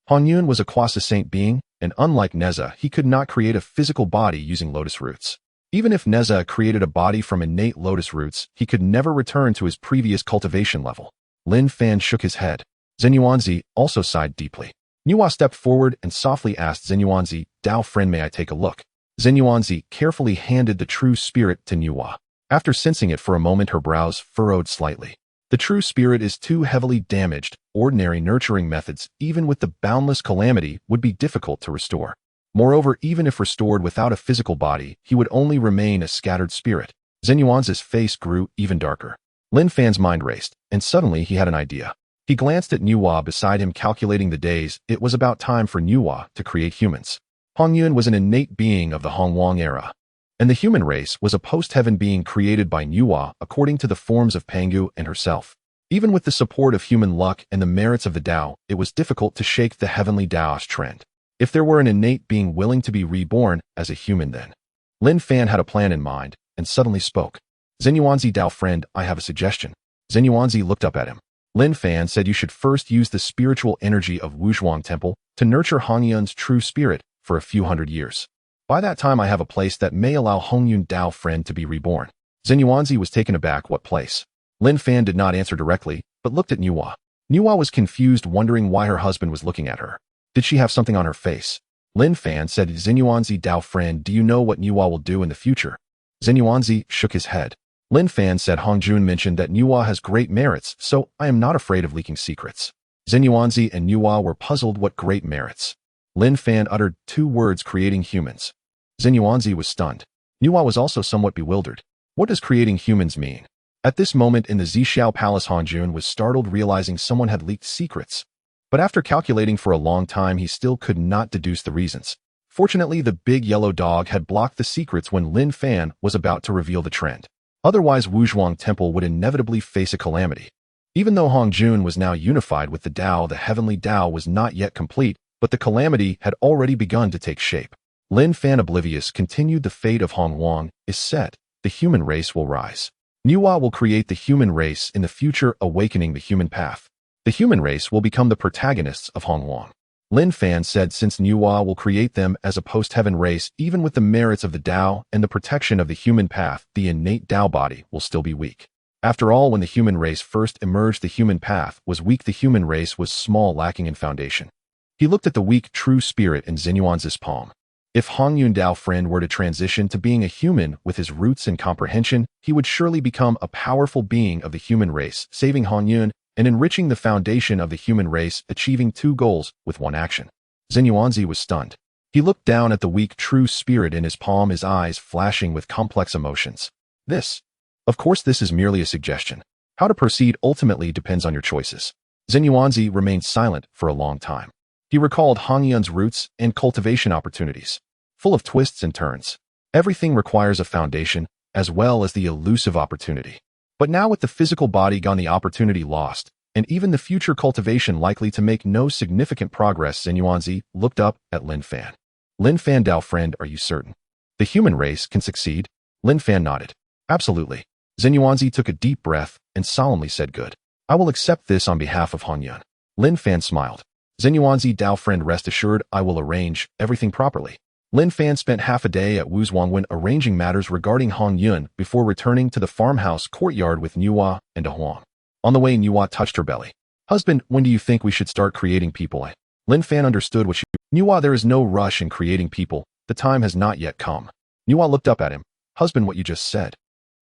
Hongjun was a quasi-saint being, and unlike Neza, he could not create a physical body using lotus roots. Even if Neza created a body from innate lotus roots, he could never return to his previous cultivation level. Lin Fan shook his head. Yuanzi also sighed deeply. Nuwa stepped forward and softly asked Yuanzi, Dao friend, may I take a look? Yuanzi carefully handed the true spirit to Nuwa. After sensing it for a moment, her brows furrowed slightly. The true spirit is too heavily damaged. Ordinary nurturing methods, even with the boundless calamity, would be difficult to restore. Moreover, even if restored without a physical body, he would only remain a scattered spirit. Zenyuan's face grew even darker. Lin Fan's mind raced, and suddenly he had an idea. He glanced at Nuwa beside him, calculating the days. It was about time for Nuwa to create humans. Hongjun was an innate being of the Honghuang era, and the human race was a post-heaven being created by Nuwa according to the forms of Pangu and herself. Even with the support of human luck and the merits of the Dao, it was difficult to shake the heavenly Daoist trend. If there were an innate being willing to be reborn as a human, then Lin Fan had a plan in mind and suddenly spoke. Zenyuanzi Dao friend, I have a suggestion. Zenyuanzi looked up at him. Lin Fan said you should first use the spiritual energy of Wuzhuang Temple to nurture Hongyun's true spirit for a few hundred years. By that time I have a place that may allow Hongyun Dao friend to be reborn. Zenyuanzi was taken aback. What place? Lin Fan did not answer directly, but looked at Nuwa. Nuwa was confused, wondering why her husband was looking at her. Did she have something on her face? Lin Fan said, Zenyuanzi Dao friend, do you know what Nuwa will do in the future? Zenyuanzi shook his head. Lin Fan said, Hongjun mentioned that Nuwa has great merits, so I am not afraid of leaking secrets. Zenyuanzi and Nuwa were puzzled. What great merits? Lin Fan uttered 2 words, creating humans. Zenyuanzi was stunned. Nuwa was also somewhat bewildered. What does creating humans mean? At this moment in the Zhixiao Palace, Hongjun was startled, realizing someone had leaked secrets. But after calculating for a long time, he still could not deduce the reasons. Fortunately, the big yellow dog had blocked the secrets when Lin Fan was about to reveal the trend. Otherwise, Wuzhuang Temple would inevitably face a calamity. Even though Hongjun was now unified with the Dao, the heavenly Dao was not yet complete, but the calamity had already begun to take shape. Lin Fan, oblivious, continued. The fate of Honghuang is set. The human race will rise. Nuwa will create the human race in the future, awakening the human path. The human race will become the protagonists of Honghuang. Lin Fan said, since Nuwa will create them as a post-heaven race, even with the merits of the Dao and the protection of the human path, the innate Dao body will still be weak. After all, when the human race first emerged, the human path was weak. The human race was small, lacking in foundation. He looked at the weak true spirit in Zenyuan's palm. If Hongyun Dao friend were to transition to being a human with his roots and comprehension, he would surely become a powerful being of the human race, saving Hongyun and enriching the foundation of the human race, achieving 2 goals with 1 action. Zenyuanzi was stunned. He looked down at the weak true spirit in his palm, his eyes flashing with complex emotions. Of course, this is merely a suggestion. How to proceed ultimately depends on your choices. Zenyuanzi remained silent for a long time. He recalled Hongyun's roots and cultivation opportunities, full of twists and turns. Everything requires a foundation, as well as the elusive opportunity. But now with the physical body gone, the opportunity lost, and even the future cultivation likely to make no significant progress, Zenyuanzi looked up at Lin Fan. Lin Fan Dao friend, are you certain the human race can succeed? Lin Fan nodded. Absolutely. Zenyuanzi took a deep breath and solemnly said, good. I will accept this on behalf of Hongyun. Lin Fan smiled. Zenyuanzi Dao friend, rest assured, I will arrange everything properly. Lin Fan spent half a day at Wuzhuangwen arranging matters regarding Hongyun before returning to the farmhouse courtyard with Nuwa and Huang. On the way, Nuwa touched her belly. Husband, when do you think we should start creating people? Lin Fan understood what she... Nuwa, there is no rush in creating people. The time has not yet come. Nuwa looked up at him. Husband, what you just said.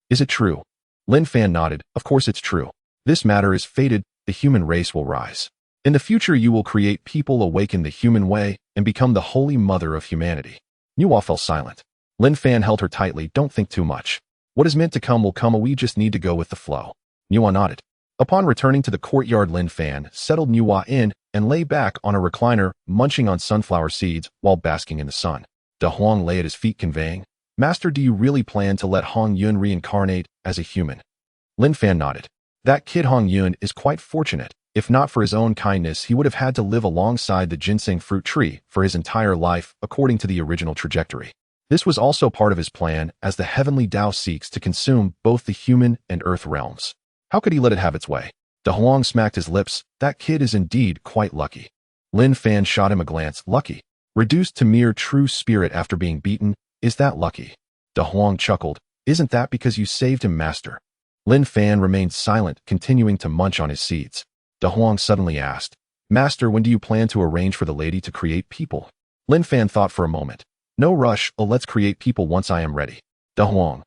Is it true? Lin Fan nodded. Of course it's true. This matter is fated. The human race will rise. In the future, you will create people, awaken the human way, and become the holy mother of humanity. Nuwa fell silent. Lin Fan held her tightly. Don't think too much. What is meant to come will come. We just need to go with the flow. Nuwa nodded. Upon returning to the courtyard, Lin Fan settled Nuwa in and lay back on a recliner, munching on sunflower seeds while basking in the sun. De Huang lay at his feet, conveying, Master, do you really plan to let Hongyun reincarnate as a human? Lin Fan nodded. That kid Hongyun is quite fortunate. If not for his own kindness, he would have had to live alongside the ginseng fruit tree for his entire life, according to the original trajectory. This was also part of his plan, as the heavenly Dao seeks to consume both the human and earth realms. How could he let it have its way? De Huang smacked his lips. That kid is indeed quite lucky. Lin Fan shot him a glance. Lucky? Reduced to mere true spirit after being beaten, is that lucky? De Huang chuckled. Isn't that because you saved him, master? Lin Fan remained silent, continuing to munch on his seeds. De Huang suddenly asked, Master, when do you plan to arrange for the lady to create people? Lin Fan thought for a moment. No rush, let's create people once I am ready. De Huang.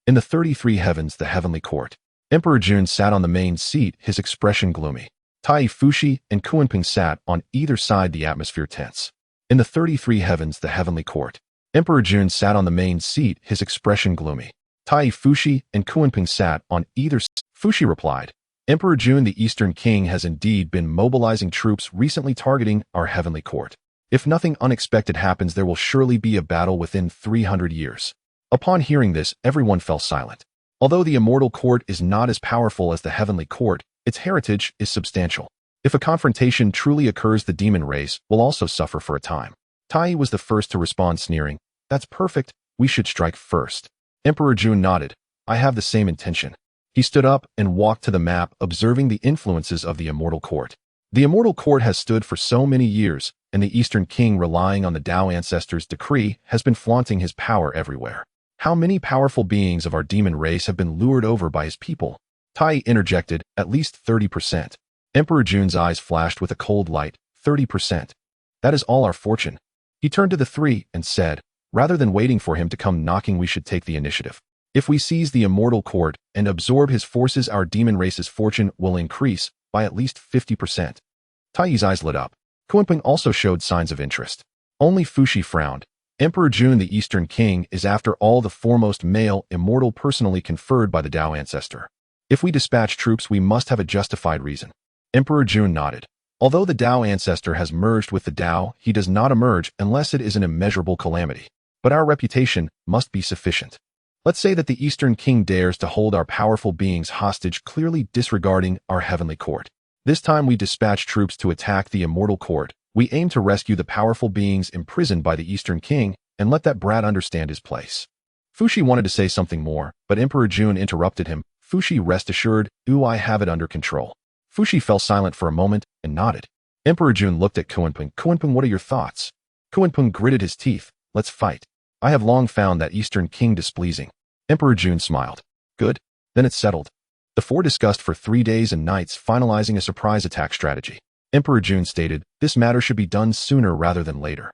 In the 33 heavens, the heavenly court, Emperor Jun sat on the main seat, his expression gloomy. Tai Fushi and Kuanping sat on either side, the atmosphere tense. In the 33 heavens, the heavenly court, Emperor Jun sat on the main seat, his expression gloomy. Tai Fushi and Kunping sat on either side. Fushi replied, Emperor Jun the Eastern King has indeed been mobilizing troops recently targeting our heavenly court. If nothing unexpected happens, there will surely be a battle within 300 years. Upon hearing this, everyone fell silent. Although the immortal court is not as powerful as the heavenly court, its heritage is substantial. If a confrontation truly occurs, the demon race will also suffer for a time. Tai was the first to respond, sneering, That's perfect, we should strike first. Emperor Jun nodded, I have the same intention. He stood up and walked to the map, observing the influences of the immortal court. The immortal court has stood for so many years, and the Eastern King, relying on the Dao ancestors' decree, has been flaunting his power everywhere. How many powerful beings of our demon race have been lured over by his people? Tai interjected, at least 30%. Emperor Jun's eyes flashed with a cold light, 30%. That is all our fortune. He turned to the three and said, rather than waiting for him to come knocking, we should take the initiative. If we seize the immortal court and absorb his forces, our demon race's fortune will increase by at least 50%. Tai's eyes lit up. Kunping also showed signs of interest. Only Fushi frowned. Emperor Jun the Eastern King is after all the foremost male immortal personally conferred by the Dao ancestor. If we dispatch troops, we must have a justified reason. Emperor Jun nodded. Although the Dao ancestor has merged with the Dao, he does not emerge unless it is an immeasurable calamity. But our reputation must be sufficient. Let's say that the Eastern King dares to hold our powerful beings hostage, clearly disregarding our heavenly court. This time we dispatch troops to attack the immortal court. We aim to rescue the powerful beings imprisoned by the Eastern King and let that brat understand his place. Fushi wanted to say something more, but Emperor Jun interrupted him. Fushi, rest assured, I have it under control. Fushi fell silent for a moment and nodded. Emperor Jun looked at Kunping. Kunping, what are your thoughts? Kunping gritted his teeth. Let's fight. I have long found that Eastern King displeasing. Emperor Jun smiled. Good. Then it's settled. The four discussed for 3 days and nights, finalizing a surprise attack strategy. Emperor Jun stated, this matter should be done sooner rather than later.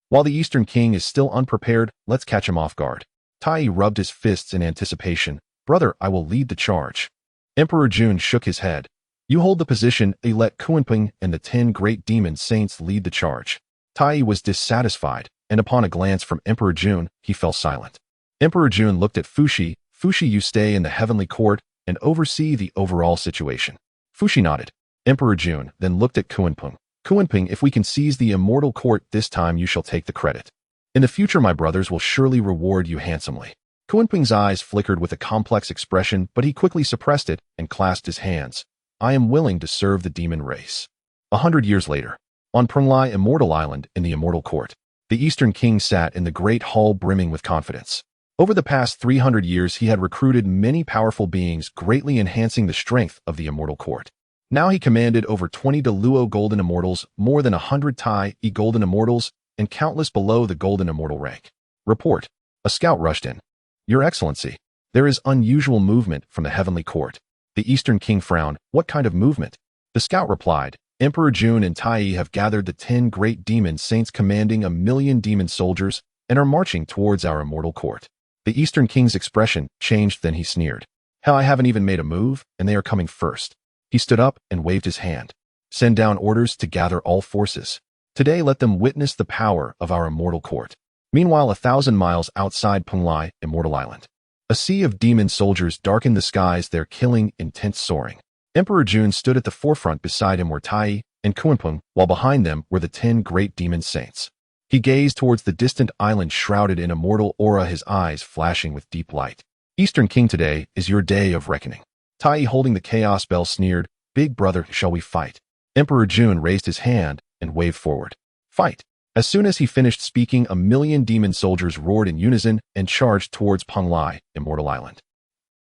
While the Eastern King is still unprepared, let's catch him off guard. Tai rubbed his fists in anticipation. Brother, I will lead the charge. Emperor Jun shook his head. You hold the position, let Kunping and the 10 great demon saints lead the charge. Tai was dissatisfied, and upon a glance from Emperor Jun, he fell silent. Emperor Jun looked at Fushi. Fushi, you stay in the heavenly court and oversee the overall situation. Fushi nodded. Emperor Jun then looked at Kunping. Kunping, if we can seize the immortal court this time, you shall take the credit. In the future, my brothers will surely reward you handsomely. Kunping's eyes flickered with a complex expression, but he quickly suppressed it and clasped his hands. I am willing to serve the demon race. 100 years later, on Primordial Immortal Island in the immortal court, the Eastern King sat in the great hall brimming with confidence. Over the past 300 years, he had recruited many powerful beings, greatly enhancing the strength of the immortal court. Now he commanded over 20 Deluo golden immortals, more than 100 Tai golden immortals, and countless below the golden immortal rank. Report. A scout rushed in. Your Excellency, there is unusual movement from the heavenly court. The Eastern King frowned. What kind of movement? The scout replied, Emperor Jun and Tai have gathered the 10 great demon saints commanding 1,000,000 demon soldiers and are marching towards our immortal court. The Eastern King's expression changed, then he sneered. Hell, I haven't even made a move, and they are coming first. He stood up and waved his hand. Send down orders to gather all forces. Today let them witness the power of our immortal court. Meanwhile, 1,000 miles outside Primordial Immortal Island, a sea of demon soldiers darkened the skies, their killing intent soaring. Emperor Jun stood at the forefront. Beside him were Tai and Kunping, while behind them were the 10 great demon saints. He gazed towards the distant island shrouded in immortal aura, his eyes flashing with deep light. Eastern King, today is your day of reckoning. Tai, holding the chaos bell, sneered, Big brother, shall we fight? Emperor Jun raised his hand and waved forward. Fight! As soon as he finished speaking, 1,000,000 demon soldiers roared in unison and charged towards Primordial Immortal Island.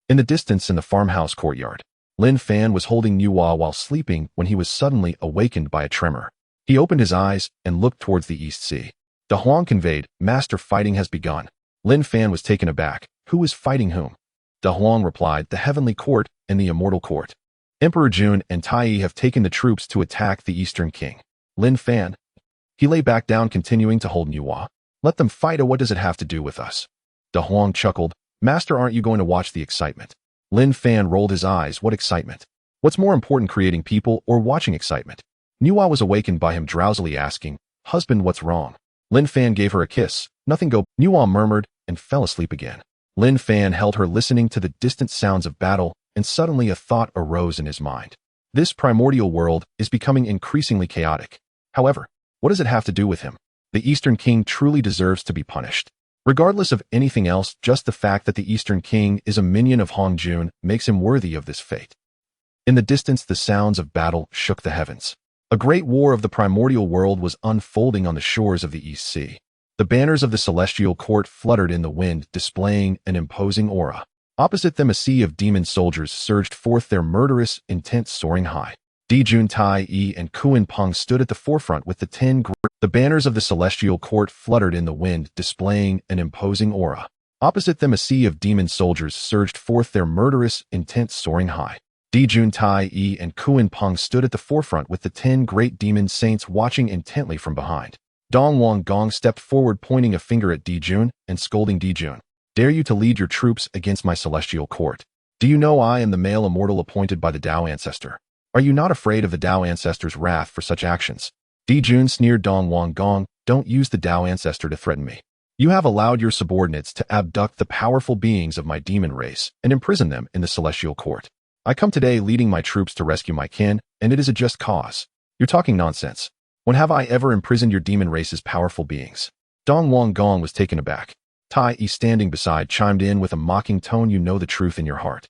In the distance, in the farmhouse courtyard, Lin Fan was holding Nuwa while sleeping when he was suddenly awakened by a tremor. He opened his eyes and looked towards the East Sea. Da Huang conveyed, Master, fighting has begun. Lin Fan was taken aback. Who is fighting whom? Da Huang replied, the heavenly court and the immortal court. Emperor Jun and Tai have taken the troops to attack the Eastern King. Lin Fan. He lay back down, continuing to hold Nuwa. Let them fight, or what does it have to do with us? Da Huang chuckled. Master, aren't you going to watch the excitement? Lin Fan rolled his eyes. What excitement? What's more important, creating people or watching excitement? Nuwa was awakened by him drowsily asking, Husband, what's wrong? Lin Fan gave her a kiss. Nothing, go. Nuwa murmured and fell asleep again. Lin Fan held her listening to the distant sounds of battle, and suddenly a thought arose in his mind. This primordial world is becoming increasingly chaotic. However, what does it have to do with him? The Eastern King truly deserves to be punished. Regardless of anything else, just the fact that the Eastern King is a minion of Hongjun makes him worthy of this fate. In the distance, the sounds of battle shook the heavens. A great war of the primordial world was unfolding on the shores of the East Sea. The banners of the celestial court fluttered in the wind, displaying an imposing aura. Opposite them, a sea of demon soldiers surged forth, their murderous intent soaring high. Dijun Tai and Kuan Peng stood at the forefront with the banners of the celestial court fluttered in the wind, displaying an imposing aura. Opposite them, a sea of demon soldiers surged forth, their murderous intent soaring high. Dijun Tai and Kuan Peng stood at the forefront with the 10 great demon saints watching intently from behind. Dong Wang stepped forward, pointing a finger at Dijun and scolding Dijun. Dare you to lead your troops against my celestial court? Do you know I am the male immortal appointed by the Dao ancestor? Are you not afraid of the Dao ancestor's wrath for such actions? Dijun sneered. Dong Wang, don't use the Dao ancestor to threaten me. You have allowed your subordinates to abduct the powerful beings of my demon race and imprison them in the celestial court. I come today leading my troops to rescue my kin, and it is a just cause. You're talking nonsense. When have I ever imprisoned your demon race's powerful beings? Dong Wang was taken aback. Tai standing beside chimed in with a mocking tone. You know the truth in your heart.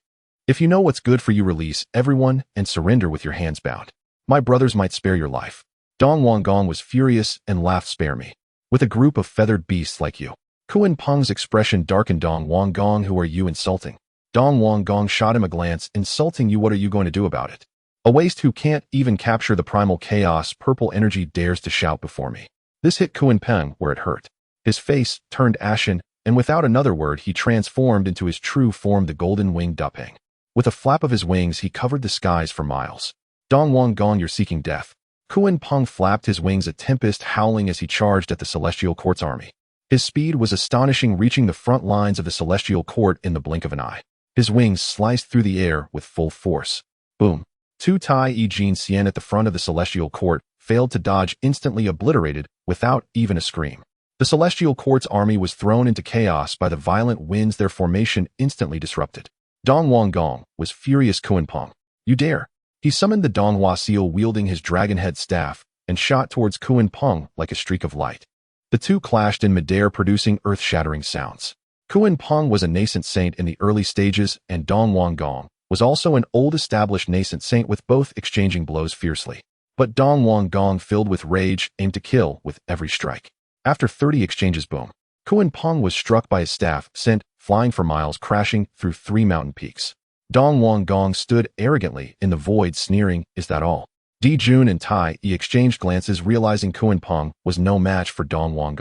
If you know what's good for you, release everyone and surrender with your hands bound. My brothers might spare your life. Dong Wang was furious and laughed. Spare me. With a group of feathered beasts like you. Kuan Peng's expression darkened. Dong Wang, who are you insulting? Dong Wang shot him a glance. Insulting you? What are you going to do about it? A waste who can't even capture the primal chaos purple energy dares to shout before me. This hit Kuan Peng where it hurt. His face turned ashen, and without another word he transformed into his true form, the golden-winged Dupeng. With a flap of his wings he covered the skies for miles. Dong Wang, you're seeking death. Kuan Peng flapped his wings, a tempest howling as he charged at the celestial court's army. His speed was astonishing, reaching the front lines of the celestial court in the blink of an eye. His wings sliced through the air with full force. Boom. Tu Tai Jin Xian at the front of the celestial court failed to dodge, instantly obliterated without even a scream. The celestial court's army was thrown into chaos by the violent winds, their formation instantly disrupted. Dong Wang was furious. Kuan Peng, you dare! He summoned the Donghua seal wielding his dragon head staff and shot towards Kuan Peng like a streak of light. The two clashed in midair, producing earth-shattering sounds. Kuan Peng was a nascent saint in the early stages, and Dong Wang was also an old established nascent saint, with both exchanging blows fiercely. But Dong Wang, filled with rage, aimed to kill with every strike. After 30 exchanges, boom, Kuan Peng was struck by his staff, sent flying for miles, crashing through 3 mountain peaks. Dong Wang stood arrogantly in the void, sneering, is that all? Dijun and Tai exchanged glances, realizing Kuan Peng was no match for Dong Wang.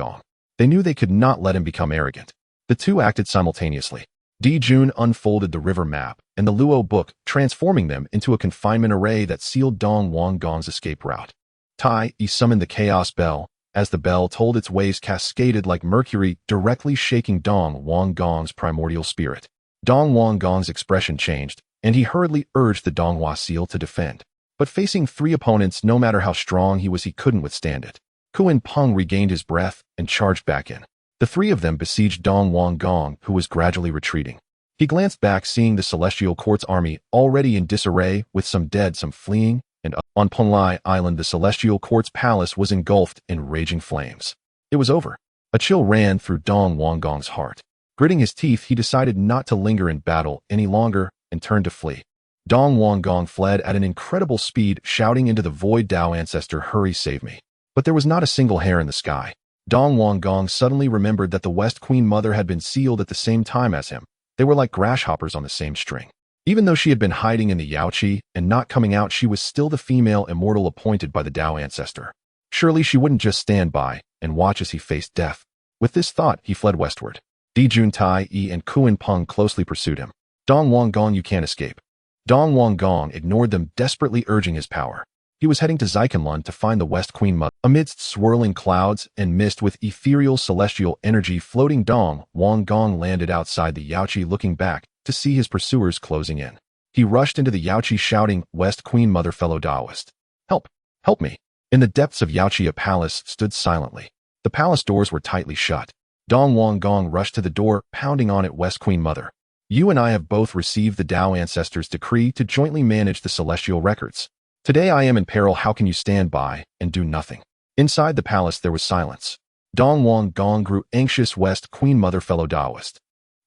They knew they could not let him become arrogant. The two acted simultaneously. Dijun unfolded the river map and the Luo book, transforming them into a confinement array that sealed Dong Wang's escape route. Tai summoned the chaos bell. As the bell tolled, its waves cascaded like mercury, directly shaking Dong Wang's primordial spirit. Dong Wang's expression changed, and he hurriedly urged the Donghua seal to defend. But facing 3 opponents, no matter how strong he was, he couldn't withstand it. Kuan Peng regained his breath and charged back in. The 3 of them besieged Dong Wang, who was gradually retreating. He glanced back, seeing the celestial court's army already in disarray, with some dead, some fleeing, and on Penglai Island the celestial court's palace was engulfed in raging flames. It was over. A chill ran through Dong Wang's heart. Gritting his teeth, he decided not to linger in battle any longer and turned to flee. Dong Wang fled at an incredible speed, shouting into the void, Dao ancestor, hurry, save me. But there was not a single hair in the sky. Dong Wang suddenly remembered that the West Queen Mother had been sealed at the same time as him. They were like grasshoppers on the same string. Even though she had been hiding in the Yaoqi and not coming out, she was still the female immortal appointed by the Dao ancestor. Surely she wouldn't just stand by and watch as he faced death. With this thought, he fled westward. Dijun Tai and Kuan Peng closely pursued him. Dong Wang, you can't escape. Dong Wang ignored them, desperately urging his power. He was heading to Zikenlund to find the West Queen Mother. Amidst swirling clouds and mist with ethereal celestial energy floating, Dong Wang landed outside the Yaoqi, looking back to see his pursuers closing in. He rushed into the Yaoqi, shouting, West Queen Mother, fellow Taoist. Help! Help me! In the depths of Yaoqi, a palace stood silently. The palace doors were tightly shut. Dong Wang Gong rushed to the door, pounding on it. West Queen Mother, you and I have both received the Dao Ancestors' decree to jointly manage the celestial records. Today I am in peril. How can you stand by and do nothing? Inside the palace there was silence. Dong Wang Gong grew anxious. West Queen Mother, fellow Daoist.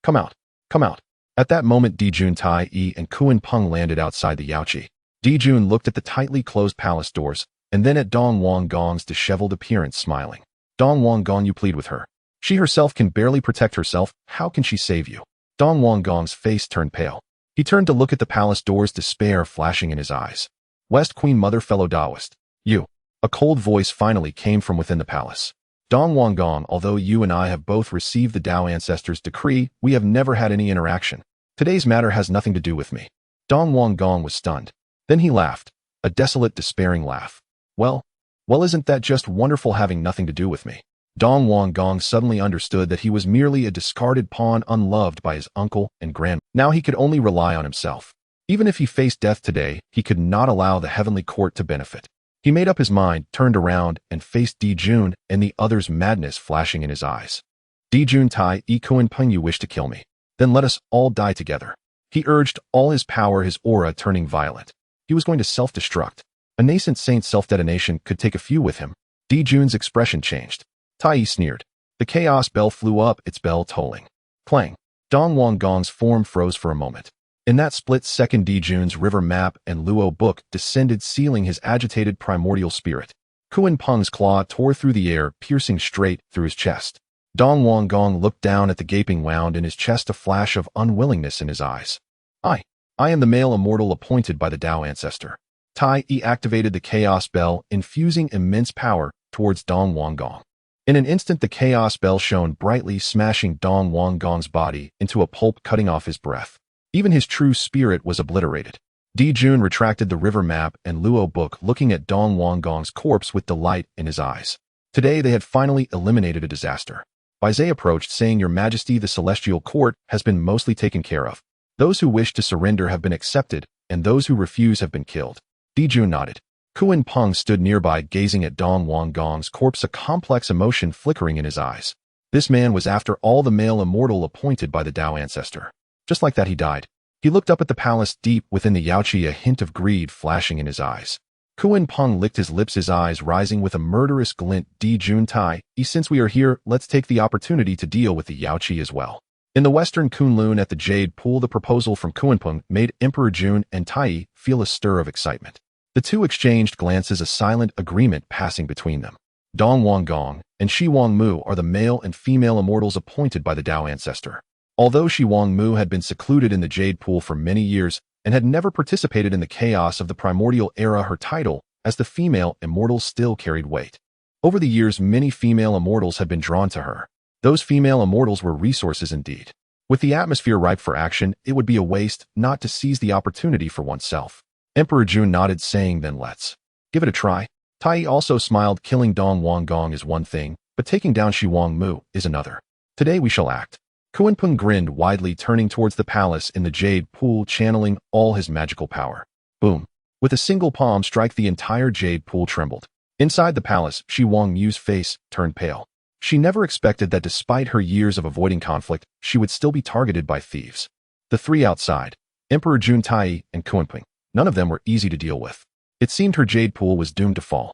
Come out. Come out. At that moment Dijun Tai Yi and Kuan Peng landed outside the Yaoqi. Dijun looked at the tightly closed palace doors, and then at Dong Wang Gong's disheveled appearance, smiling. Dong Wang Gong, you plead with her. She herself can barely protect herself. How can she save you? Dong Wang Gong's face turned pale. He turned to look at the palace doors, despair flashing in his eyes. West Queen Mother, fellow Daoist. You. A cold voice finally came from within the palace. Dong Wang Gong, although you and I have both received the Dao Ancestors' decree, we have never had any interaction. Today's matter has nothing to do with me. Dong Wang Gong was stunned. Then he laughed. A desolate, despairing laugh. Well, isn't that just wonderful, having nothing to do with me? Dong Wang Gong suddenly understood that he was merely a discarded pawn, unloved by his uncle and grandmother. Now he could only rely on himself. Even if he faced death today, he could not allow the heavenly court to benefit. He made up his mind, turned around, and faced Dijun and the others, madness flashing in his eyes. Dijun Tai Yi, Kuan Peng, you wish to kill me? Then let us all die together. He urged, all his power, his aura turning violent. He was going to self-destruct. A nascent saint's self-detonation could take a few with him. Dijun's expression changed. Tai Yi sneered. The chaos bell flew up, its bell tolling. Clang. Dong Wang Gong's form froze for a moment. In that split second, Dijun's river map and Luo book descended, sealing his agitated primordial spirit. Kuan Peng's claw tore through the air, piercing straight through his chest. Dong Wang Gong looked down at the gaping wound in his chest, a flash of unwillingness in his eyes. I am the male immortal appointed by the Dao Ancestor. Tai Yi activated the chaos bell, infusing immense power towards Dong Wang Gong. In an instant, the chaos bell shone brightly, smashing Dong Wang Gong's body into a pulp, cutting off his breath. Even his true spirit was obliterated. Dijun retracted the river map and Luo book, looking at Dong Wang Gong's corpse with delight in his eyes. Today they had finally eliminated a disaster. Baizé approached, saying, Your Majesty, the celestial court has been mostly taken care of. Those who wish to surrender have been accepted, and those who refuse have been killed. Dijun nodded. Kuan Peng stood nearby, gazing at Dong Wang Gong's corpse, a complex emotion flickering in his eyes. This man was, after all, the male immortal appointed by the Dao Ancestor. Just like that, he died. He looked up at the palace deep within the Yaoqi, a hint of greed flashing in his eyes. Kuan Peng licked his lips, his eyes rising with a murderous glint. Dijun Tai Yi, since we are here, let's take the opportunity to deal with the Yaoqi as well. In the western Kunlun at the Jade Pool, the proposal from Kuan Peng made Emperor Jun and Tai Yi feel a stir of excitement. The two exchanged glances, a silent agreement passing between them. Dong Wang Gong and Shi Wang Mu are the male and female immortals appointed by the Dao Ancestor. Although Shi Wang Mu had been secluded in the Jade Pool for many years and had never participated in the chaos of the primordial era, her title as the female immortal still carried weight. Over the years, many female immortals had been drawn to her. Those female immortals were resources indeed. With the atmosphere ripe for action, it would be a waste not to seize the opportunity for oneself. Emperor Jun nodded, saying, Then let's give it a try. Tai Yi also smiled. Killing Dong Wang Gong is one thing, but taking down Shi Wang Mu is another. Today we shall act. Kuan Peng grinned widely, turning towards the palace in the Jade Pool, channeling all his magical power. Boom. With a single palm strike, the entire Jade Pool trembled. Inside the palace, Shi Wang Mu's face turned pale. She never expected that despite her years of avoiding conflict, she would still be targeted by thieves. The three outside, Emperor Jun, Tai Yi, and Kuan Peng, none of them were easy to deal with. It seemed her Jade Pool was doomed to fall.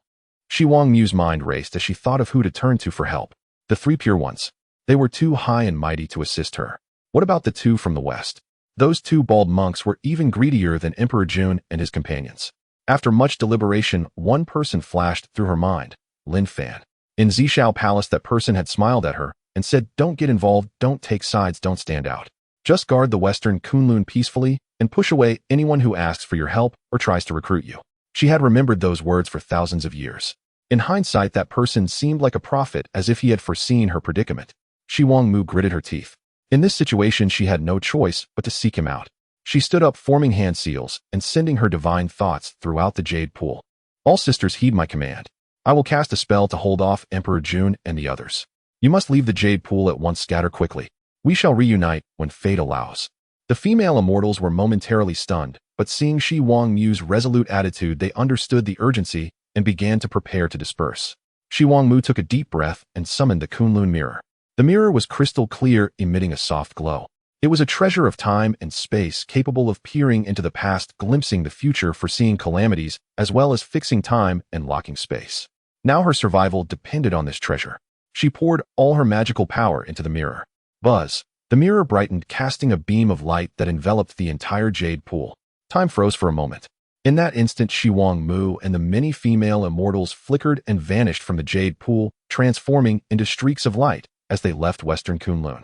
Shi Wang Mu's mind raced as she thought of who to turn to for help. The three pure ones. They were too high and mighty to assist her. What about the two from the west? Those two bald monks were even greedier than Emperor Jun and his companions. After much deliberation, one person flashed through her mind, Lin Fan. In Zishao Palace, that person had smiled at her and said, Don't get involved, don't take sides, don't stand out. Just guard the western Kunlun peacefully and push away anyone who asks for your help or tries to recruit you. She had remembered those words for thousands of years. In hindsight, that person seemed like a prophet, as if he had foreseen her predicament. Shi Wang Mu gritted her teeth. In this situation, she had no choice but to seek him out. She stood up, forming hand seals and sending her divine thoughts throughout the Jade Pool. All sisters, heed my command. I will cast a spell to hold off Emperor Jun and the others. You must leave the Jade Pool at once. Scatter quickly. We shall reunite when fate allows. The female immortals were momentarily stunned, but seeing Shi Wang Mu's resolute attitude, they understood the urgency and began to prepare to disperse. Shi Wang Mu took a deep breath and summoned the Kunlun mirror. The mirror was crystal clear, emitting a soft glow. It was a treasure of time and space, capable of peering into the past, glimpsing the future, foreseeing calamities, as well as fixing time and locking space. Now her survival depended on this treasure. She poured all her magical power into the mirror. Buzz. The mirror brightened, casting a beam of light that enveloped the entire jade pool. Time froze for a moment. In that instant, Honghuang Mu and the many female immortals flickered and vanished from the jade pool, transforming into streaks of light as they left Western Kunlun.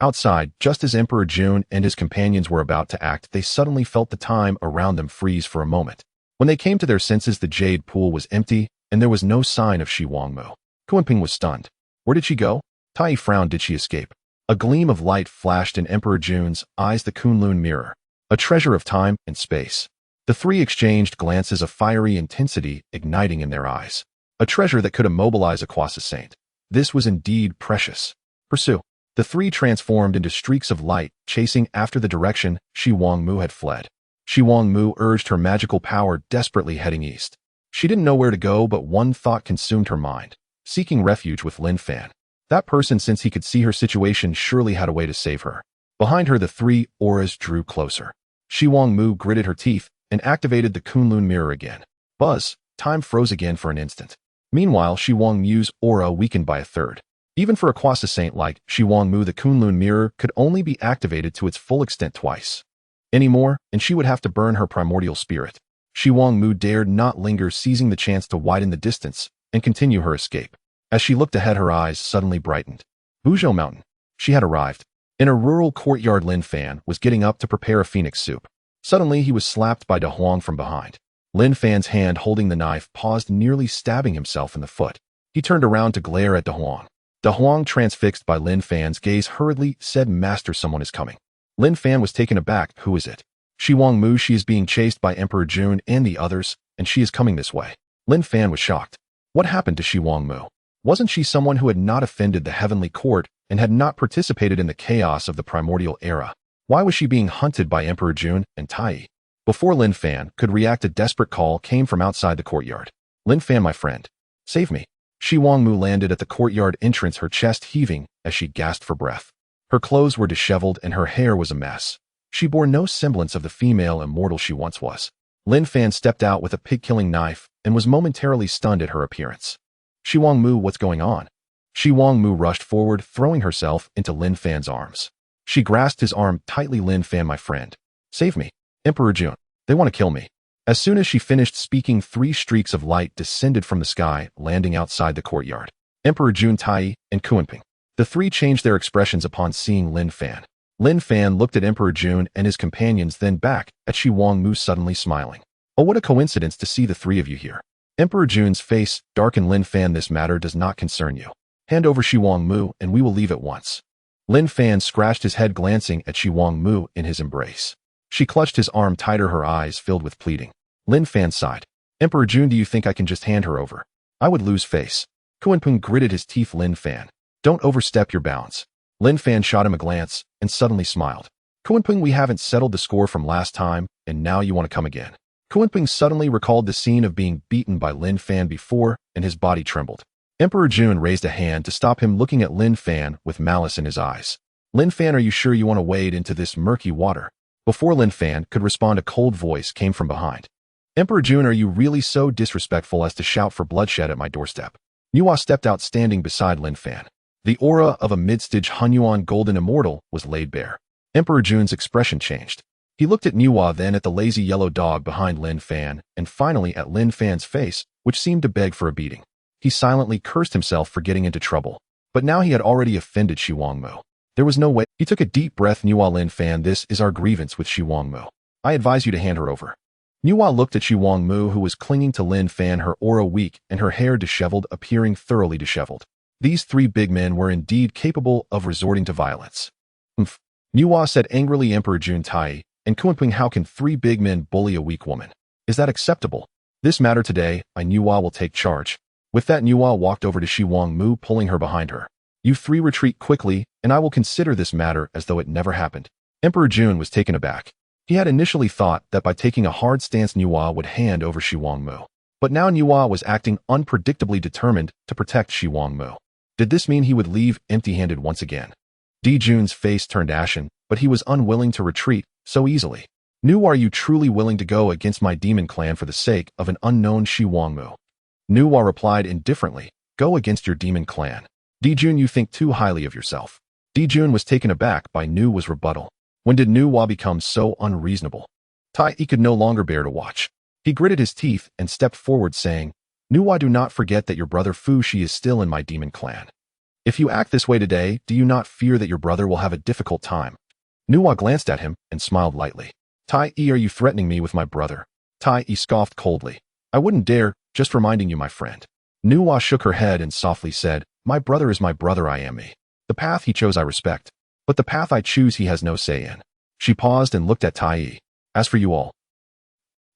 Outside, just as Emperor Jun and his companions were about to act, they suddenly felt the time around them freeze for a moment. When they came to their senses, the jade pool was empty, and there was no sign of Honghuang Mu. Kunping was stunned. Where did she go? Tai frowned. Did she escape? A gleam of light flashed in Emperor Jun's eyes, the Kunlun mirror, a treasure of time and space. The three exchanged glances of fiery intensity igniting in their eyes. A treasure that could immobilize a coaxes saint. This was indeed precious. Pursue. The three transformed into streaks of light, chasing after the direction Honghuang Mu had fled. Honghuang Mu urged her magical power, desperately heading east. She didn't know where to go, but one thought consumed her mind: seeking refuge with Lin Fan. That person, since he could see her situation, surely had a way to save her. Behind her, the three auras drew closer. Honghuang Mu gritted her teeth and activated the Kunlun mirror again. Buzz. Time froze again for an instant. Meanwhile, Honghuang Mu's aura weakened by a third. Even for a coaxes saint like Honghuang Mu, the Kunlun mirror could only be activated to its full extent twice. Anymore, and she would have to burn her primordial spirit. Honghuang Mu dared not linger, seizing the chance to widen the distance and continue her escape. As she looked ahead, her eyes suddenly brightened. Buzhou Mountain. She had arrived. In a rural courtyard, Lin Fan was getting up to prepare a phoenix soup. Suddenly, he was slapped by De Huang from behind. Lin Fan's hand holding the knife paused, nearly stabbing himself in the foot. He turned around to glare at De Huang. De Huang, transfixed by Lin Fan's gaze, hurriedly said, "Master, someone is coming." Lin Fan was taken aback. "Who is it?" "Honghuang Mu. She is being chased by Emperor Jun and the others, and she is coming this way." Lin Fan was shocked. What happened to Honghuang Mu? Wasn't she someone who had not offended the heavenly court and had not participated in the chaos of the primordial era? Why was she being hunted by Emperor Jun and Tai? Before Lin Fan could react, a desperate call came from outside the courtyard. "Lin Fan, my friend. Save me." Honghuang Mu landed at the courtyard entrance, her chest heaving as she gasped for breath. Her clothes were disheveled and her hair was a mess. She bore no semblance of the female immortal she once was. Lin Fan stepped out with a pig-killing knife and was momentarily stunned at her appearance. "Honghuang Mu, what's going on?" Honghuang Mu rushed forward, throwing herself into Lin Fan's arms. She grasped his arm tightly. "Lin Fan, my friend. Save me. Emperor Jun. They want to kill me." As soon as she finished speaking, 3 streaks of light descended from the sky, landing outside the courtyard. Emperor Jun, Tai, and Kunping. The 3 changed their expressions upon seeing Lin Fan. Lin Fan looked at Emperor Jun and his companions, then back at Honghuang Mu, suddenly smiling. "Oh, what a coincidence to see the 3 of you here." Emperor Jun's face darkened. "Lin Fan, this matter does not concern you. Hand over Honghuang Mu and we will leave at once." Lin Fan scratched his head, glancing at Honghuang Mu in his embrace. She clutched his arm tighter, her eyes filled with pleading. Lin Fan sighed. "Emperor Jun, do you think I can just hand her over? I would lose face." Kunping gritted his teeth. "Lin Fan, don't overstep your bounds." Lin Fan shot him a glance and suddenly smiled. "Kunping, we haven't settled the score from last time, and now you want to come again." Kunping suddenly recalled the scene of being beaten by Lin Fan before, and his body trembled. Emperor Jun raised a hand to stop him, looking at Lin Fan with malice in his eyes. "Lin Fan, are you sure you want to wade into this murky water?" Before Lin Fan could respond, a cold voice came from behind. "Emperor Jun, are you really so disrespectful as to shout for bloodshed at my doorstep?" Nuwa stepped out, standing beside Lin Fan. The aura of a mid-stage Hongyuan golden immortal was laid bare. Emperor Jun's expression changed. He looked at Nuwa, then at the lazy yellow dog behind Lin Fan, and finally at Lin Fan's face, which seemed to beg for a beating. He silently cursed himself for getting into trouble. But now he had already offended Honghuang Mu. There was no way. He took a deep breath. "Nuwa, Lin Fan, this is our grievance with Honghuang Mu. I advise you to hand her over." Nuwa looked at Honghuang Mu, who was clinging to Lin Fan, her aura weak and her hair disheveled, appearing thoroughly disheveled. These 3 big men were indeed capable of resorting to violence. "Umph," Nuwa said angrily. "Emperor Jun, Tai, and Kunping, how can 3 big men bully a weak woman? Is that acceptable? This matter today, I, Nuwa, will take charge." With that, Nuwa walked over to Honghuang Mu, pulling her behind her. "You 3 retreat quickly, and I will consider this matter as though it never happened." Emperor Jun was taken aback. He had initially thought that by taking a hard stance, Nuwa would hand over Honghuang Mu. But now Nuwa was acting unpredictably determined to protect Honghuang Mu. Did this mean he would leave empty-handed once again? Jun's face turned ashen, but he was unwilling to retreat so easily. Nu, are you truly willing to go against my demon clan for the sake of an unknown Shi Wangmu? Nuwa replied indifferently, go against your demon clan. Jun, you think too highly of yourself. Jun was taken aback by Nuwa's rebuttal. When did Nuwa become so unreasonable? Tai could no longer bear to watch. He gritted his teeth and stepped forward saying, Nuwa, do not forget that your brother Fu Shi is still in my demon clan. If you act this way today, do you not fear that your brother will have a difficult time? Nuwa glanced at him and smiled lightly. Tai, are you threatening me with my brother? Tai scoffed coldly. I wouldn't dare, just reminding you, my friend. Nuwa shook her head and softly said, my brother is my brother, I am me. The path he chose I respect, but the path I choose he has no say in. She paused and looked at Tai. As for you all,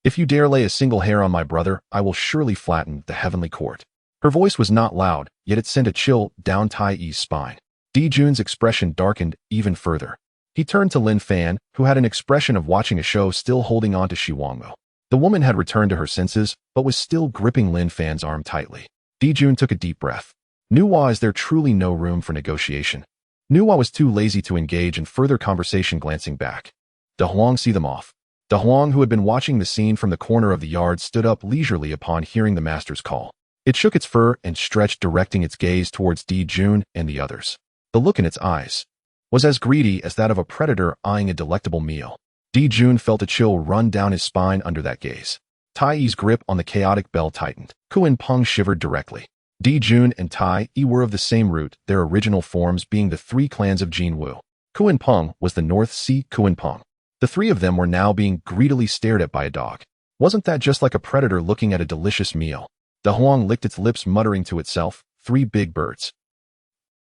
if you dare lay a single hair on my brother, I will surely flatten the heavenly court. Her voice was not loud, yet it sent a chill down Tai's spine. Jun's expression darkened even further. He turned to Lin Fan, who had an expression of watching a show, still holding on to Shi Wangmu. The woman had returned to her senses, but was still gripping Lin Fan's arm tightly. Jun took a deep breath. Nuwa, is there truly no room for negotiation? Nuwa was too lazy to engage in further conversation. Glancing back, De Huang, see them off. De Huang, who had been watching the scene from the corner of the yard, stood up leisurely upon hearing the master's call. It shook its fur and stretched, directing its gaze towards Jun and the others. The look in its eyes was as greedy as that of a predator eyeing a delectable meal. Jun felt a chill run down his spine under that gaze. Tai's grip on the chaotic bell tightened. Kuan Peng shivered directly. Jun and Tai were of the same root, their original forms being the three clans of Jinwu. Kuan Peng was the North Sea Kuan Peng. The three of them were now being greedily stared at by a dog. Wasn't that just like a predator looking at a delicious meal? De Huang licked its lips, muttering to itself, 3 big birds.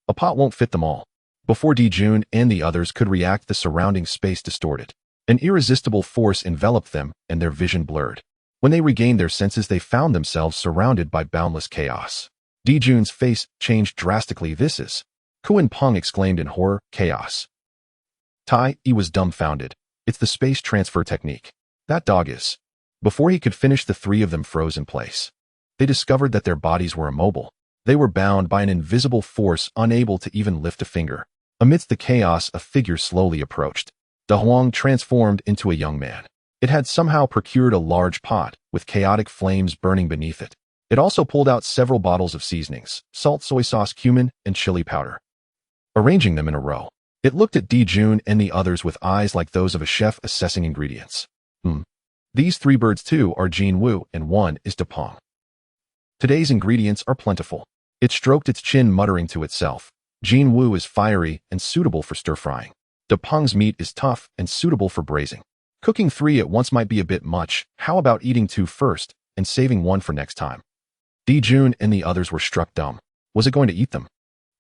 A pot won't fit them all. Before Jun and the others could react, the surrounding space distorted. An irresistible force enveloped them, and their vision blurred. When they regained their senses, they found themselves surrounded by boundless chaos. Jun's face changed drastically. This is... Kuan Peng exclaimed in horror, chaos. Tai was dumbfounded. It's the space transfer technique. That dog is... Before he could finish, the three of them froze in place. They discovered that their bodies were immobile. They were bound by an invisible force, unable to even lift a finger. Amidst the chaos, a figure slowly approached. De Huang transformed into a young man. It had somehow procured a large pot, with chaotic flames burning beneath it. It also pulled out several bottles of seasonings, salt, soy sauce, cumin, and chili powder. Arranging them in a row, it looked at Jun and the others with eyes like those of a chef assessing ingredients. These 3 birds too are Jinwu, and one is De Peng. Today's ingredients are plentiful. It stroked its chin, muttering to itself. Jinwu is fiery and suitable for stir-frying. De Peng's meat is tough and suitable for braising. Cooking 3 at once might be a bit much. How about eating 2 first and saving 1 for next time? Jun and the others were struck dumb. Was it going to eat them?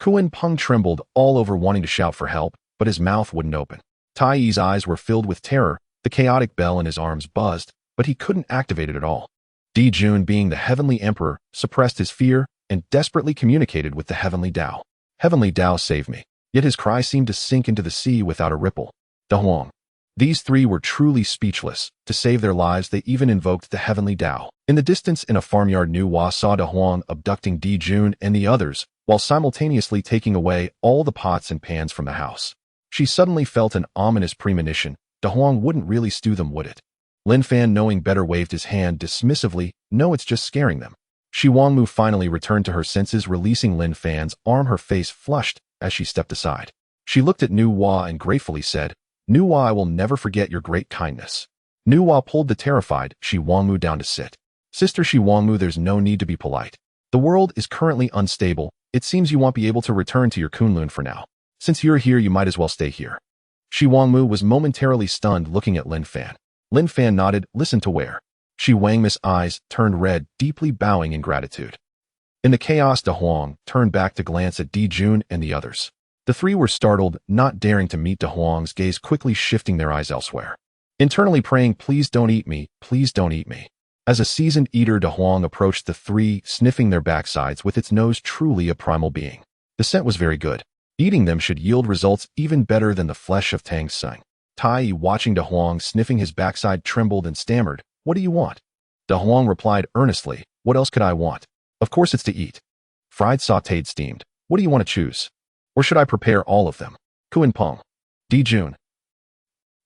Kuan Peng trembled all over, wanting to shout for help, but his mouth wouldn't open. Tai's eyes were filled with terror. The chaotic bell in his arms buzzed, but he couldn't activate it at all. Jun, being the Heavenly Emperor, suppressed his fear and desperately communicated with the Heavenly Dao. Heavenly Dao, save me. Yet his cry seemed to sink into the sea without a ripple. De Huang. These 3 were truly speechless. To save their lives, they even invoked the Heavenly Dao. In the distance, in a farmyard, Nuwa saw De Huang abducting Jun and the others, while simultaneously taking away all the pots and pans from the house. She suddenly felt an ominous premonition. De Huang wouldn't really stew them, would it? Lin Fan, knowing better, waved his hand dismissively. No, it's just scaring them. Shi Wangmu finally returned to her senses, releasing Lin Fan's arm. Her face flushed as she stepped aside. She looked at Nuwa and gratefully said, Nuwa, I will never forget your great kindness. Nuwa pulled the terrified Shi Wangmu down to sit. Sister Shi Wangmu, there's no need to be polite. The world is currently unstable. It seems you won't be able to return to your Kunlun for now. Since you're here, you might as well stay here. Shi Wangmu was momentarily stunned, looking at Lin Fan. Lin Fan nodded. Listen to where? Shi Wangmu's eyes turned red, deeply bowing in gratitude. In the chaos, De Huang turned back to glance at Jun and the others. The 3 were startled, not daring to meet De Huang's gaze, quickly shifting their eyes elsewhere. Internally praying, please don't eat me, please don't eat me. As a seasoned eater, De Huang approached the 3, sniffing their backsides with its nose, truly a primal being. The scent was very good. Eating them should yield results even better than the flesh of Tang Sung. Tai, watching De Huang sniffing his backside, trembled and stammered, what do you want? De Huang replied earnestly, what else could I want? Of course it's to eat. Fried, sautéed, steamed. What do you want to choose? Or should I prepare all of them? Kuan Peng. Dijun.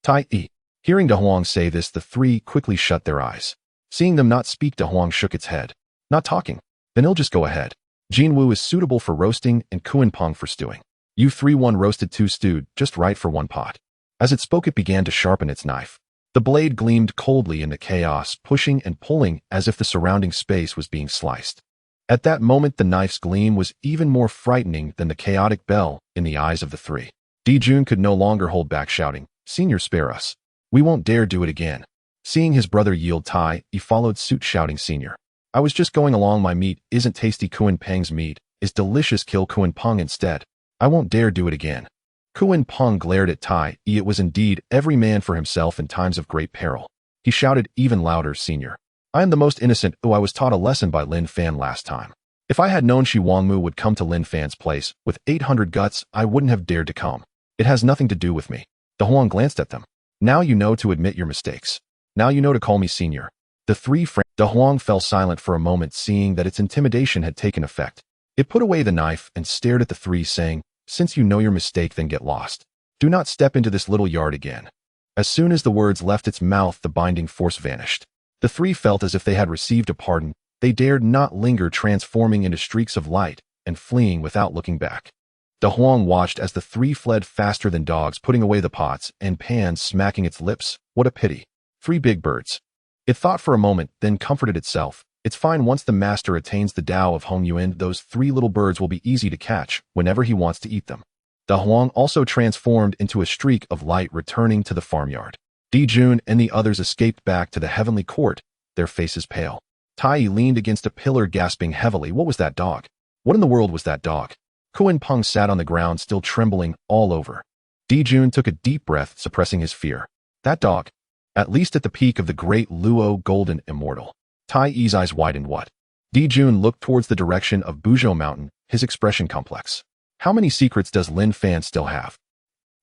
Tai Yi. Hearing De Huang say this, the three quickly shut their eyes. Seeing them not speak, De Huang shook its head. Not talking. Then he'll just go ahead. Jinwu is suitable for roasting and Kuan Peng for stewing. You 3 1 roasted 2 stewed, just right for 1 pot. As it spoke, it began to sharpen its knife. The blade gleamed coldly in the chaos, pushing and pulling as if the surrounding space was being sliced. At that moment, the knife's gleam was even more frightening than the chaotic bell in the eyes of the three. Dijun could no longer hold back, shouting, "Senior, spare us. We won't dare do it again." Seeing his brother yield, Tai Yi followed suit, shouting, "Senior, I was just going along. My meat isn't tasty. Kuan Peng's meat is delicious. Kill Kuan Peng instead. I won't dare do it again." Kuan Peng glared at Tai Yi. It was indeed every man for himself in times of great peril. He shouted even louder, "Senior, I am the most innocent. I was taught a lesson by Lin Fan last time. If I had known Shi Wangmu would come to Lin Fan's place with 800 guts, I wouldn't have dared to come. It has nothing to do with me." De Huang glanced at them. "Now you know to admit your mistakes. Now you know to call me senior." The three friends. De Huang fell silent for a moment, seeing that its intimidation had taken effect. It put away the knife and stared at the three, saying, "Since you know your mistake, then get lost. Do not step into this little yard again." As soon as the words left its mouth, the binding force vanished. The three felt as if they had received a pardon. They dared not linger, transforming into streaks of light and fleeing without looking back. De Huang watched as the three fled faster than dogs, putting away the pots and pans, smacking its lips. What a pity. 3 big birds. It thought for a moment, then comforted itself. It's fine. Once the master attains the Dao of Hongjun, those 3 little birds will be easy to catch whenever he wants to eat them. De Huang also transformed into a streak of light, returning to the farmyard. Dijun and the others escaped back to the heavenly court, their faces pale. Tai Yi leaned against a pillar, gasping heavily. What was that dog? What in the world was that dog? Kuan Peng sat on the ground, still trembling all over. Dijun took a deep breath, suppressing his fear. That dog? At least at the peak of the great Luo golden immortal. Tai Yi's eyes widened. What? Dijun looked towards the direction of Buzhou Mountain, his expression complex. How many secrets does Lin Fan still have?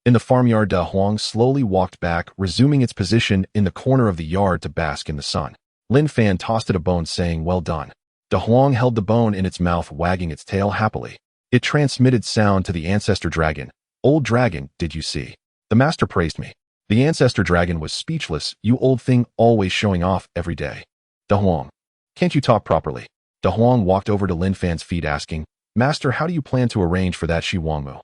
In the farmyard, De Huang slowly walked back, resuming its position in the corner of the yard to bask in the sun. Lin Fan tossed it a bone, saying, "Well done." De Huang held the bone in its mouth, wagging its tail happily. It transmitted sound to the ancestor dragon. "Old dragon, did you see? The master praised me." The ancestor dragon was speechless. "You old thing, always showing off every day." De Huang, can't you talk properly? De Huang walked over to Lin Fan's feet, asking, "Master, how do you plan to arrange for that Shi Wangmu?"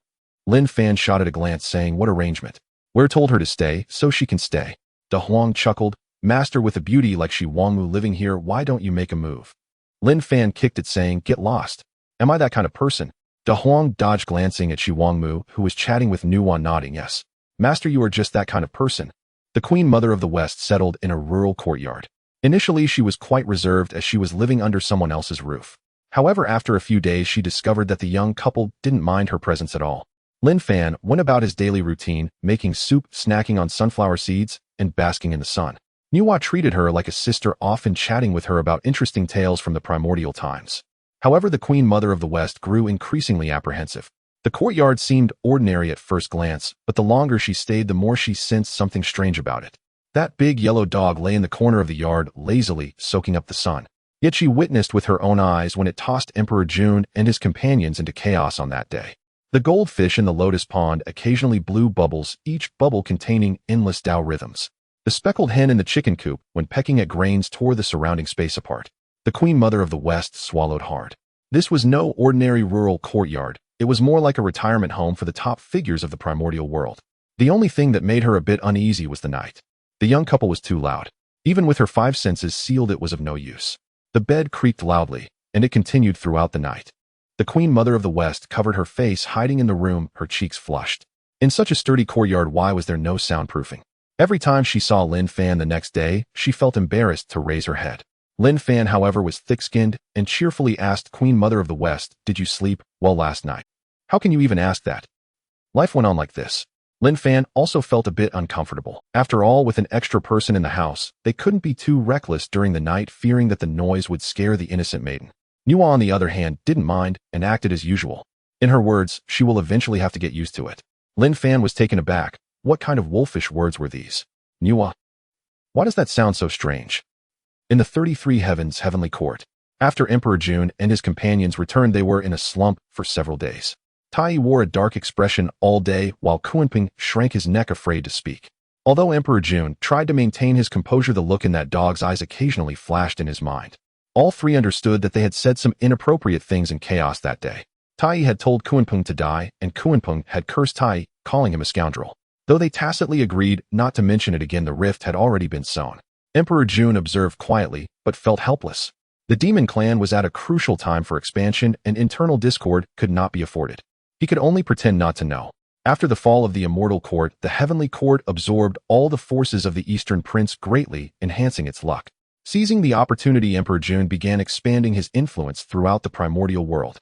Lin Fan shot at a glance, saying, "What arrangement? We're told her to stay, so she can stay." De Huang chuckled, "Master, with a beauty like Shi Wangmu living here, why don't you make a move?" Lin Fan kicked it, saying, "Get lost. Am I that kind of person?" De Huang dodged, glancing at Shi Wangmu, who was chatting with Nuwa, nodding, "Yes. Master, you are just that kind of person." The Queen Mother of the West settled in a rural courtyard. Initially, she was quite reserved as she was living under someone else's roof. However, after a few days, she discovered that the young couple didn't mind her presence at all. Lin Fan went about his daily routine, making soup, snacking on sunflower seeds, and basking in the sun. Nuwa treated her like a sister, often chatting with her about interesting tales from the primordial times. However, the Queen Mother of the West grew increasingly apprehensive. The courtyard seemed ordinary at first glance, but the longer she stayed, the more she sensed something strange about it. That big yellow dog lay in the corner of the yard, lazily soaking up the sun. Yet she witnessed with her own eyes when it tossed Emperor Jun and his companions into chaos on that day. The goldfish in the lotus pond occasionally blew bubbles, each bubble containing endless Dao rhythms. The speckled hen in the chicken coop, when pecking at grains, tore the surrounding space apart. The Queen Mother of the West swallowed hard. This was no ordinary rural courtyard. It was more like a retirement home for the top figures of the primordial world. The only thing that made her a bit uneasy was the night. The young couple was too loud. Even with her 5 senses sealed, it was of no use. The bed creaked loudly, and it continued throughout the night. The Queen Mother of the West covered her face, hiding in the room, her cheeks flushed. In such a sturdy courtyard, why was there no soundproofing? Every time she saw Lin Fan the next day, she felt embarrassed to raise her head. Lin Fan, however, was thick-skinned and cheerfully asked Queen Mother of the West, "Did you sleep well last night?" "How can you even ask that?" Life went on like this. Lin Fan also felt a bit uncomfortable. After all, with an extra person in the house, they couldn't be too reckless during the night, fearing that the noise would scare the innocent maiden. Nuwa, on the other hand, didn't mind and acted as usual. In her words, "She will eventually have to get used to it." Lin Fan was taken aback. What kind of wolfish words were these? Nuwa? Why does that sound so strange? In the 33 Heavens heavenly court, After Emperor Jun and his companions returned, they were in a slump for several days. Tai wore a dark expression all day while Kunping shrank his neck afraid to speak. Although Emperor Jun tried to maintain his composure, the look in that dog's eyes occasionally flashed in his mind. All three understood that they had said some inappropriate things in chaos that day. Tai had told Kunping to die, and Kunping had cursed Tai, calling him a scoundrel. Though they tacitly agreed not to mention it again, the rift had already been sown. Emperor Jun observed quietly, but felt helpless. The demon clan was at a crucial time for expansion, and internal discord could not be afforded. He could only pretend not to know. After the fall of the Immortal Court, the Heavenly Court absorbed all the forces of the Eastern Prince, greatly enhancing its luck. Seizing the opportunity, Emperor Jun began expanding his influence throughout the primordial world.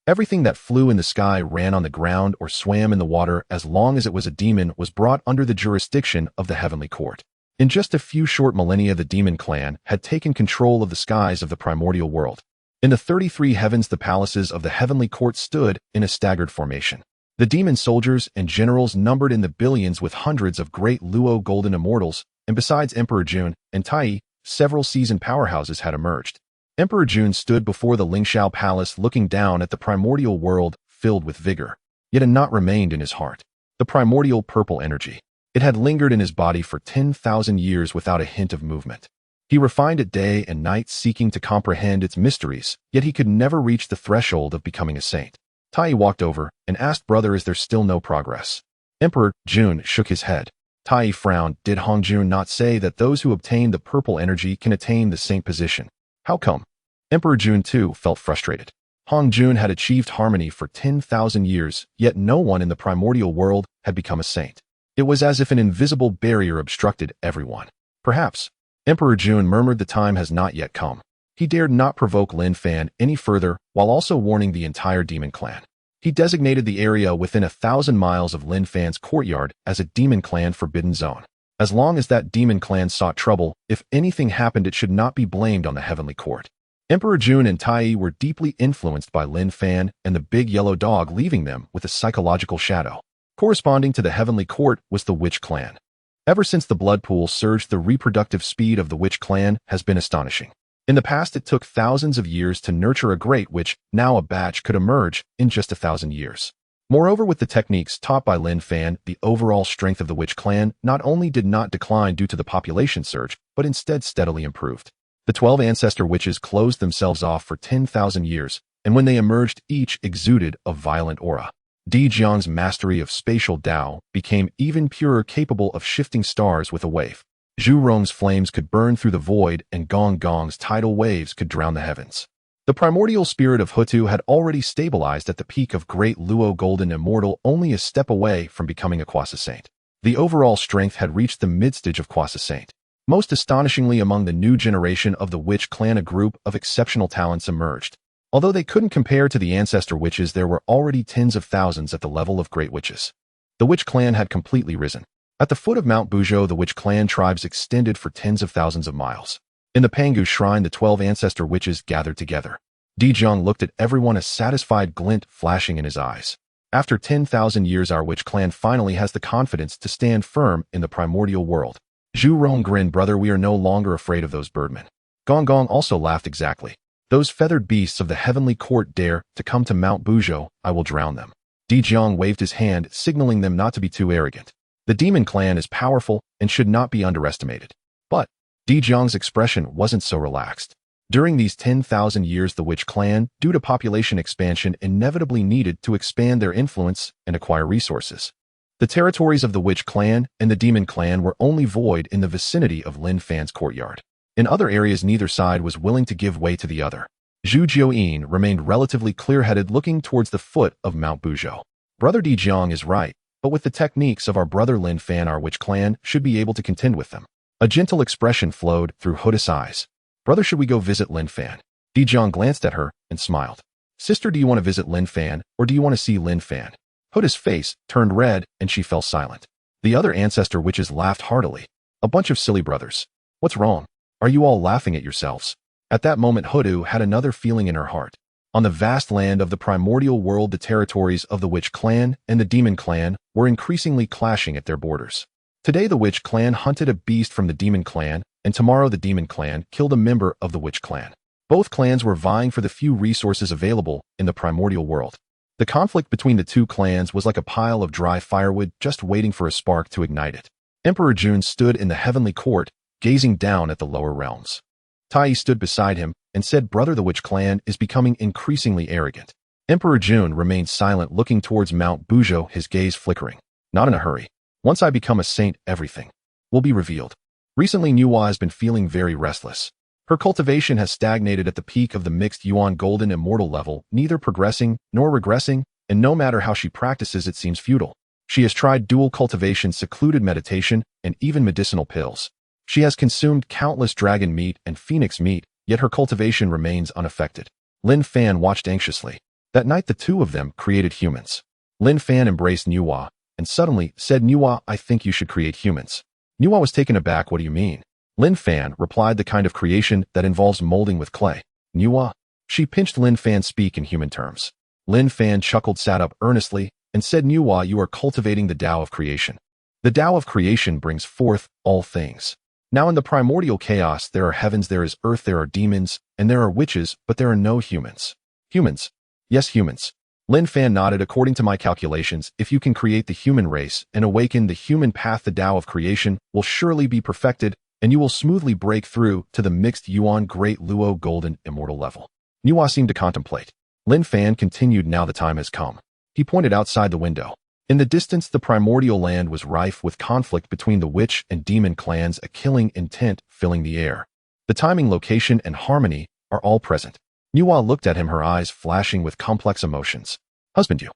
Everything that flew in the sky, ran on the ground, or swam in the water, as long as it was a demon, was brought under the jurisdiction of the Heavenly Court. In just a few short millennia, the demon clan had taken control of the skies of the primordial world. In the 33 heavens, the palaces of the Heavenly Court stood in a staggered formation. The demon soldiers and generals numbered in the billions, with hundreds of great Luo golden immortals, and besides Emperor Jun and Tai, several seasoned powerhouses had emerged. Emperor Jun stood before the Lingxiao Palace, looking down at the primordial world, filled with vigor. Yet a knot remained in his heart. The primordial purple energy. It had lingered in his body for 10,000 years without a hint of movement. He refined it day and night, seeking to comprehend its mysteries, yet he could never reach the threshold of becoming a saint. Tai walked over and asked, "Brother, is there still no progress?" Emperor Jun shook his head. Tai frowned. Did Hongjun not say that those who obtain the purple energy can attain the saint position? How come? Emperor Jun too felt frustrated. Hongjun had achieved harmony for 10,000 years, yet no one in the primordial world had become a saint. It was as if an invisible barrier obstructed everyone. Perhaps. Emperor Jun murmured, the time has not yet come. He dared not provoke Lin Fan any further, while also warning the entire demon clan. He designated the area within 1,000 miles of Lin Fan's courtyard as a demon clan forbidden zone. As long as that demon clan sought trouble, if anything happened, it should not be blamed on the Heavenly Court. Emperor Jun and Tai were deeply influenced by Lin Fan and the big yellow dog, leaving them with a psychological shadow. Corresponding to the Heavenly Court was the Witch Clan. Ever since the blood pool surged, the reproductive speed of the Witch Clan has been astonishing. In the past, it took thousands of years to nurture a great witch. Now a batch could emerge in just 1,000 years. Moreover, with the techniques taught by Lin Fan, the overall strength of the Witch Clan not only did not decline due to the population surge, but instead steadily improved. The 12 ancestor witches closed themselves off for 10,000 years, and when they emerged, each exuded a violent aura. Di Jiang's mastery of spatial Dao became even purer, capable of shifting stars with a wave. Zhu Rong's flames could burn through the void, and Gong Gong's tidal waves could drown the heavens. The primordial spirit of Hutu had already stabilized at the peak of Great Luo Golden Immortal, only a step away from becoming a quasi saint. The overall strength had reached the mid-stage of quasi saint. Most astonishingly, among the new generation of the Witch Clan, a group of exceptional talents emerged. Although they couldn't compare to the ancestor witches, there were already tens of thousands at the level of great witches. The Witch Clan had completely risen. At the foot of Mount Buzhou, the Witch Clan tribes extended for tens of thousands of miles. In the Pangu Shrine, the 12 ancestor witches gathered together. Di Jiang looked at everyone, a satisfied glint flashing in his eyes. After 10,000 years, our Witch Clan finally has the confidence to stand firm in the primordial world. Zhu Rong grinned. Brother, we are no longer afraid of those birdmen. Gong Gong also laughed. Exactly. Those feathered beasts of the Heavenly Court dare to come to Mount Buzhou, I will drown them. Di Jiang waved his hand, signaling them not to be too arrogant. The demon clan is powerful and should not be underestimated. But Di Jiang's expression wasn't so relaxed. During these 10,000 years, the Witch Clan, due to population expansion, inevitably needed to expand their influence and acquire resources. The territories of the Witch Clan and the Demon Clan were only void in the vicinity of Lin Fan's courtyard. In other areas, neither side was willing to give way to the other. Zhu Jiuyin remained relatively clear-headed, looking towards the foot of Mount Buzhou. Brother Di Jiang is right, but with the techniques of our brother Lin Fan, our Witch Clan should be able to contend with them. A gentle expression flowed through Huda's eyes. Brother, should we go visit Lin Fan? Di Jiang glanced at her and smiled. Sister, do you want to visit Lin Fan, or do you want to see Lin Fan? Huda's face turned red and she fell silent. The other ancestor witches laughed heartily. A bunch of silly brothers. What's wrong? Are you all laughing at yourselves? At that moment, Hudu had another feeling in her heart. On the vast land of the primordial world, the territories of the Witch Clan and the Demon Clan were increasingly clashing at their borders. Today, the Witch Clan hunted a beast from the Demon Clan, and tomorrow the Demon Clan killed a member of the Witch Clan. Both clans were vying for the few resources available in the Primordial World. The conflict between the two clans was like a pile of dry firewood just waiting for a spark to ignite it. Emperor Jun stood in the heavenly court, gazing down at the lower realms. Tai stood beside him and said, "Brother, the Witch clan is becoming increasingly arrogant." Emperor Jun remained silent, looking towards Mount Buzhou, his gaze flickering. "Not in a hurry. Once I become a saint, everything will be revealed." Recently, Nuwa has been feeling very restless. Her cultivation has stagnated at the peak of the mixed Yuan golden immortal level, neither progressing nor regressing, and no matter how she practices it seems futile. She has tried dual cultivation, secluded meditation, and even medicinal pills. She has consumed countless dragon meat and phoenix meat, yet her cultivation remains unaffected. Lin Fan watched anxiously. That night the two of them created humans. Lin Fan embraced Nuwa, and suddenly said, "Nuwa, I think you should create humans." Nuwa was taken aback. "What do you mean?" Lin Fan replied, "The kind of creation that involves molding with clay." "Nuwa?" She pinched Lin Fan. "Speak in human terms." Lin Fan chuckled, sat up earnestly, and said, "Nuwa, you are cultivating the Tao of creation. The Tao of creation brings forth all things. Now in the primordial chaos there are heavens, there is earth, there are demons, and there are witches, but there are no humans." "Humans?" "Yes, humans." Lin Fan nodded. "According to my calculations, if you can create the human race and awaken the human path, the Tao of creation will surely be perfected, and you will smoothly break through to the mixed Yuan Great Luo Golden Immortal level." Nuwa seemed to contemplate. Lin Fan continued, "Now the time has come." He pointed outside the window. In the distance, the primordial land was rife with conflict between the witch and demon clans, a killing intent filling the air. The timing, location, and harmony are all present. Nuwa looked at him, her eyes flashing with complex emotions. "Husband, you.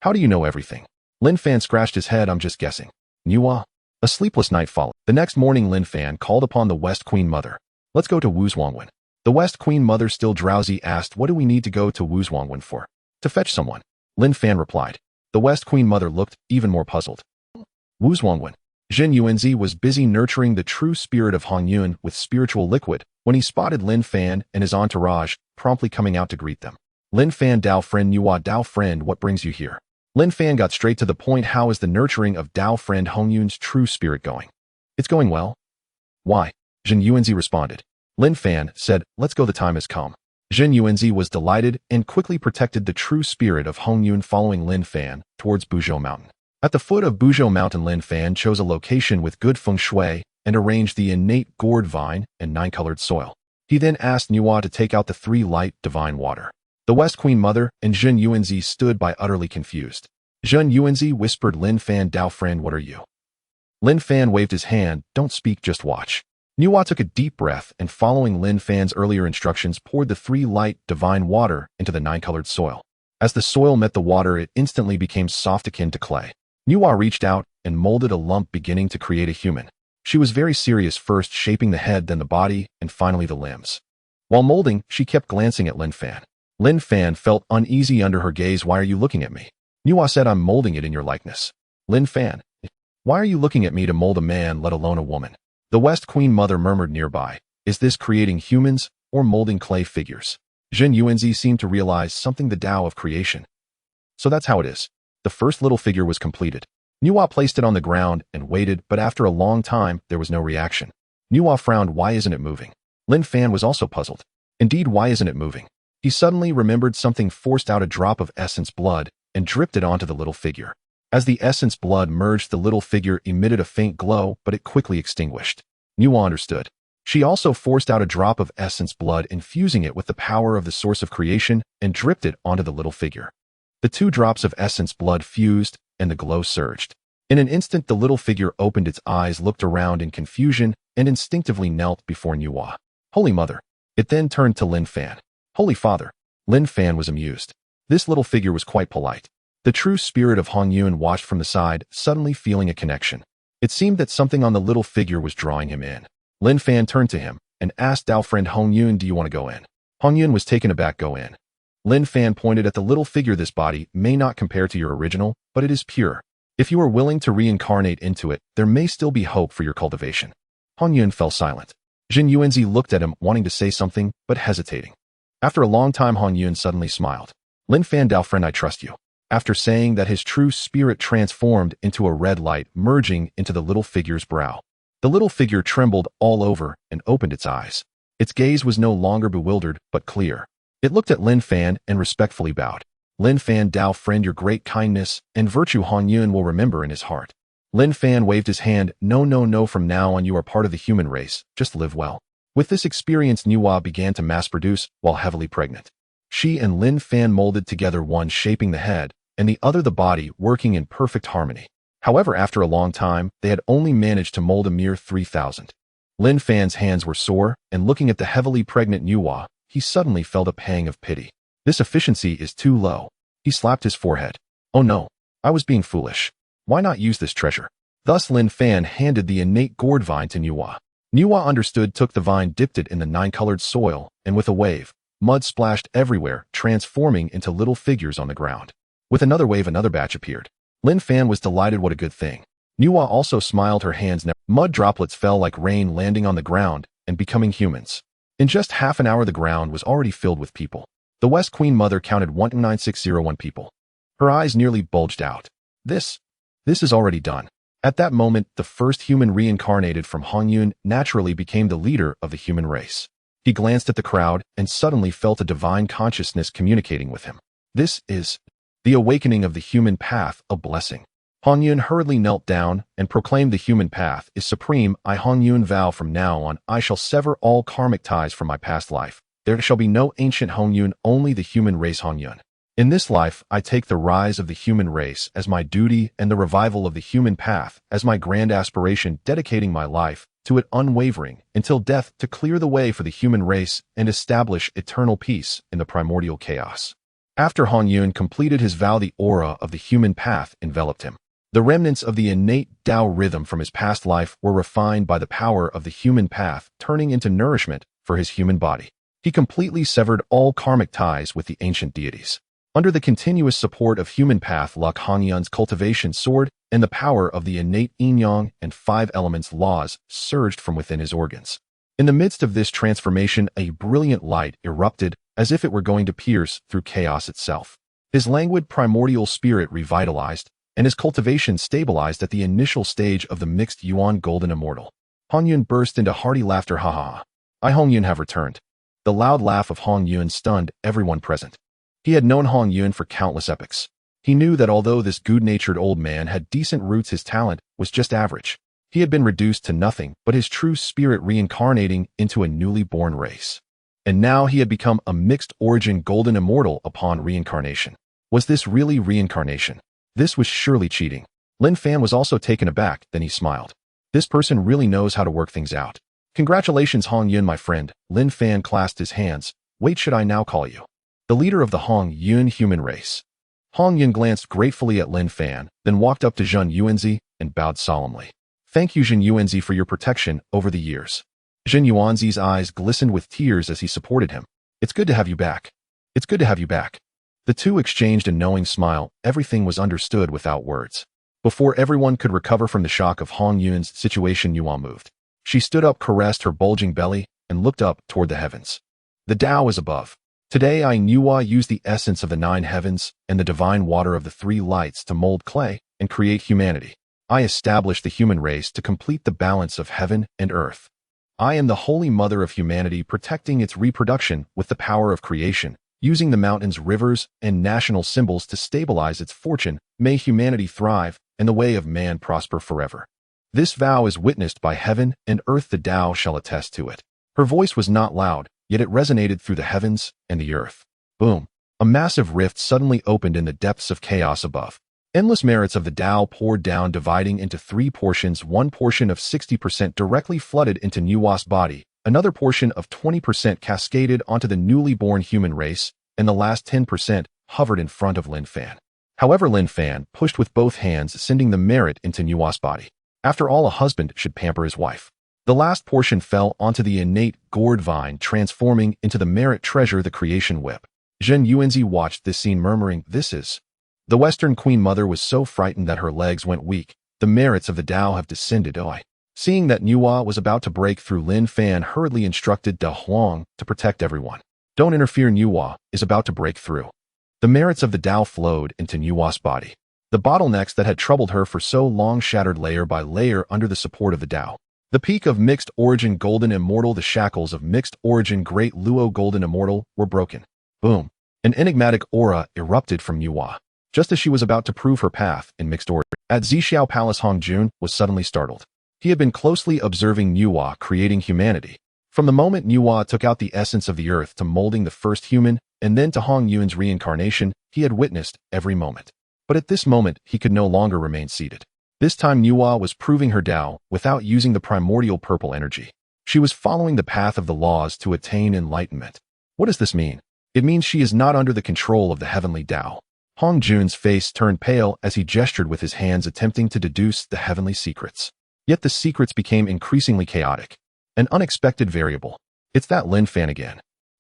How do you know everything?" Lin Fan scratched his head. "I'm just guessing." "Nuwa?" A sleepless night followed. The next morning, Lin Fan called upon the West Queen Mother. "Let's go to Wuzhuangwen." The West Queen Mother, still drowsy, asked, "What do we need to go to Wuzhuangwen for?" "To fetch someone," Lin Fan replied. The West Queen Mother looked even more puzzled. Wuzhuangwen. Jin Yuanzi was busy nurturing the true spirit of Hongjun with spiritual liquid when he spotted Lin Fan and his entourage promptly coming out to greet them. "Lin Fan, Dao friend." "Nuwa, Dao friend, what brings you here?" Lin Fan got straight to the point. "How is the nurturing of Dao friend Hongjun's true spirit going?" "It's going well." "Why?" Jin Yuanzi responded. Lin Fan said, "Let's go, the time has come." Jin Yuanzi was delighted and quickly protected the true spirit of Hongjun, following Lin Fan towards Buzhou Mountain. At the foot of Buzhou Mountain, Lin Fan chose a location with good feng shui and arranged the innate gourd vine and nine-colored soil. He then asked Nuwa to take out the 3 light divine water. The West Queen Mother and Jin Yuanzi stood by, utterly confused. Jin Yuanzi whispered, "Lin Fan, Dao friend, what are you?" Lin Fan waved his hand. "Don't speak, just watch." Nuwa took a deep breath and, following Lin Fan's earlier instructions, poured the 3 light divine water into the 9-colored soil. As the soil met the water, it instantly became soft, akin to clay. Nuwa reached out and molded a lump, beginning to create a human. She was very serious, first shaping the head, then the body, and finally the limbs. While molding, she kept glancing at Lin Fan. Lin Fan felt uneasy under her gaze. "Why are you looking at me?" Nuwa said, "I'm molding it in your likeness." Lin Fan, "Why are you looking at me to mold a man, let alone a woman?" The West Queen Mother murmured nearby, "Is this creating humans or molding clay figures?" Jin Yuanzi seemed to realize something, the Tao of creation. "So that's how it is." The first little figure was completed. Nuwa placed it on the ground and waited, but after a long time, there was no reaction. Nuwa frowned. "Why isn't it moving?" Lin Fan was also puzzled. "Indeed, why isn't it moving?" He suddenly remembered something, forced out a drop of essence blood and dripped it onto the little figure. As the essence blood merged, the little figure emitted a faint glow, but it quickly extinguished. Nuwa understood. She also forced out a drop of essence blood, infusing it with the power of the source of creation, and dripped it onto the little figure. The 2 drops of essence blood fused, and the glow surged. In an instant, the little figure opened its eyes, looked around in confusion, and instinctively knelt before Nuwa. "Holy Mother." It then turned to Lin Fan. "Holy Father." Lin Fan was amused. This little figure was quite polite. The true spirit of Hongjun watched from the side, suddenly feeling a connection. It seemed that something on the little figure was drawing him in. Lin Fan turned to him and asked, "Dao friend Hongjun, do you want to go in?" Hongjun was taken aback. "Go in." Lin Fan pointed at the little figure. "This body may not compare to your original, but it is pure. If you are willing to reincarnate into it, there may still be hope for your cultivation." Hongjun fell silent. Jin Yuanzi looked at him, wanting to say something, but hesitating. After a long time, Hongjun suddenly smiled. "Lin Fan, Dao friend, I trust you." After saying that, his true spirit transformed into a red light, merging into the little figure's brow. The little figure trembled all over and opened its eyes. Its gaze was no longer bewildered, but clear. It looked at Lin Fan and respectfully bowed. Lin Fan, Dao friend, your great kindness and virtue Hongjun will remember in his heart. Lin Fan waved his hand. No, from now on you are part of the human race, just live well. With this experience, Nuwa began to mass produce while heavily pregnant. She and Lin Fan molded together, one shaping the head, and the other the body, working in perfect harmony. However, after a long time, they had only managed to mold a mere 3,000. Lin Fan's hands were sore, and looking at the heavily pregnant Nuwa, he suddenly felt a pang of pity. This efficiency is too low. He slapped his forehead. Oh no, I was being foolish. Why not use this treasure? Thus Lin Fan handed the innate gourd vine to Nuwa. Nuwa understood, took the vine, dipped it in the 9-colored soil, and with a wave, mud splashed everywhere, transforming into little figures on the ground. With another wave, another batch appeared. Lin Fan was delighted. What a good thing. Nuwa also smiled. Her hands mud droplets fell like rain, landing on the ground and becoming humans. In just half an hour, the ground was already filled with people. The West Queen Mother counted 19601 people. Her eyes nearly bulged out. This is already done. At that moment, the first human reincarnated from Hongjun naturally became the leader of the human race. He glanced at the crowd and suddenly felt a divine consciousness communicating with him. This is the awakening of the human path, a blessing. Hongjun hurriedly knelt down and proclaimed, the human path is supreme. I, Hongjun, vow from now on I shall sever all karmic ties from my past life. There shall be no ancient Hongjun, only the human race Hongjun. In this life, I take the rise of the human race as my duty and the revival of the human path as my grand aspiration, dedicating my life to it unwavering until death, to clear the way for the human race and establish eternal peace in the primordial chaos. After Hongjun completed his vow, the aura of the human path enveloped him. The remnants of the innate Dao rhythm from his past life were refined by the power of the human path, turning into nourishment for his human body. He completely severed all karmic ties with the ancient deities. Under the continuous support of human path luck, Hongjun's cultivation soared, and the power of the innate yin-yang and 5 elements laws surged from within his organs. In the midst of this transformation, a brilliant light erupted as if it were going to pierce through chaos itself. His languid primordial spirit revitalized, and his cultivation stabilized at the initial stage of the mixed yuan golden immortal. Hongjun burst into hearty laughter. Ha ha ha. I, Hongjun, have returned. The loud laugh of Hongjun stunned everyone present. He had known Hongjun for countless epochs. He knew that although this good-natured old man had decent roots, his talent was just average. He had been reduced to nothing but his true spirit reincarnating into a newly born race. And now he had become a mixed origin golden immortal upon reincarnation. Was this really reincarnation? This was surely cheating. Lin Fan was also taken aback, then he smiled. This person really knows how to work things out. Congratulations, Hongjun, my friend. Lin Fan clasped his hands. Wait, should I now call you the leader of the Hongjun human race? Hongjun glanced gratefully at Lin Fan, then walked up to Zhen Yuanzi and bowed solemnly. Thank you, Zhen Yuanzi, for your protection over the years. Zhen Yuanzi's eyes glistened with tears as he supported him. It's good to have you back. It's good to have you back. The two exchanged a knowing smile. Everything was understood without words. Before everyone could recover from the shock of Hongjun's situation, Nuwa moved. She stood up, caressed her bulging belly, and looked up toward the heavens. The Tao is above. Today I, Nuwa, use the essence of the 9 heavens and the divine water of the 3 lights to mold clay and create humanity. I establish the human race to complete the balance of heaven and earth. I am the Holy Mother of humanity, protecting its reproduction with the power of creation, using the mountains, rivers, and national symbols to stabilize its fortune. May humanity thrive and the way of man prosper forever. This vow is witnessed by heaven and earth. The Tao shall attest to it. Her voice was not loud, yet it resonated through the heavens and the earth. Boom! A massive rift suddenly opened in the depths of chaos above. Endless merits of the Tao poured down, dividing into 3 portions. One portion of 60% directly flooded into Nuwa's body, another portion of 20% cascaded onto the newly born human race, and the last 10% hovered in front of Lin Fan. However, Lin Fan pushed with both hands, sending the merit into Nuwa's body. After all, a husband should pamper his wife. The last portion fell onto the innate gourd vine, transforming into the merit treasure, the creation whip. Zhen Yuanzi watched this scene, murmuring, "This is..." The Western Queen Mother was so frightened that her legs went weak. The merits of the Tao have descended. Seeing that Nuwa was about to break through, Lin Fan hurriedly instructed Da Huang to protect everyone. Don't interfere, Nuwa is about to break through. The merits of the Tao flowed into Nuwa's body. The bottlenecks that had troubled her for so long shattered layer by layer under the support of the Tao. The peak of mixed origin golden immortal, the shackles of mixed origin great Luo golden immortal were broken. Boom. An enigmatic aura erupted from Nuwa. Just as she was about to prove her path in mixed origin, at Zixiao Palace, Hongjun was suddenly startled. He had been closely observing Nuwa creating humanity. From the moment Nuwa took out the essence of the earth to molding the first human, and then to Hongyun's reincarnation, he had witnessed every moment. But at this moment, he could no longer remain seated. This time Nuwa was proving her Dao without using the primordial purple energy. She was following the path of the laws to attain enlightenment. What does this mean? It means she is not under the control of the heavenly Dao. Hongjun's face turned pale as he gestured with his hands, attempting to deduce the heavenly secrets. Yet the secrets became increasingly chaotic. An unexpected variable. It's that Lin Fan again.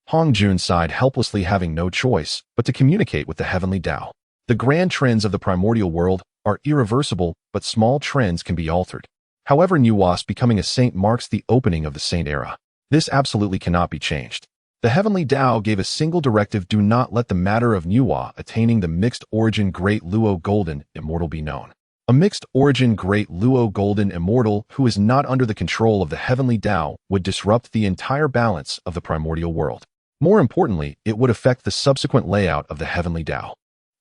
Hongjun sighed helplessly, having no choice but to communicate with the heavenly Dao. The grand trends of the primordial world are irreversible, but small trends can be altered. However, Nuwa's becoming a saint marks the opening of the saint era. This absolutely cannot be changed. The heavenly Dao gave a single directive: do not let the matter of Nuwa attaining the mixed origin great Luo golden immortal be known. A mixed origin great Luo golden immortal who is not under the control of the heavenly Dao would disrupt the entire balance of the primordial world. More importantly, it would affect the subsequent layout of the heavenly Dao.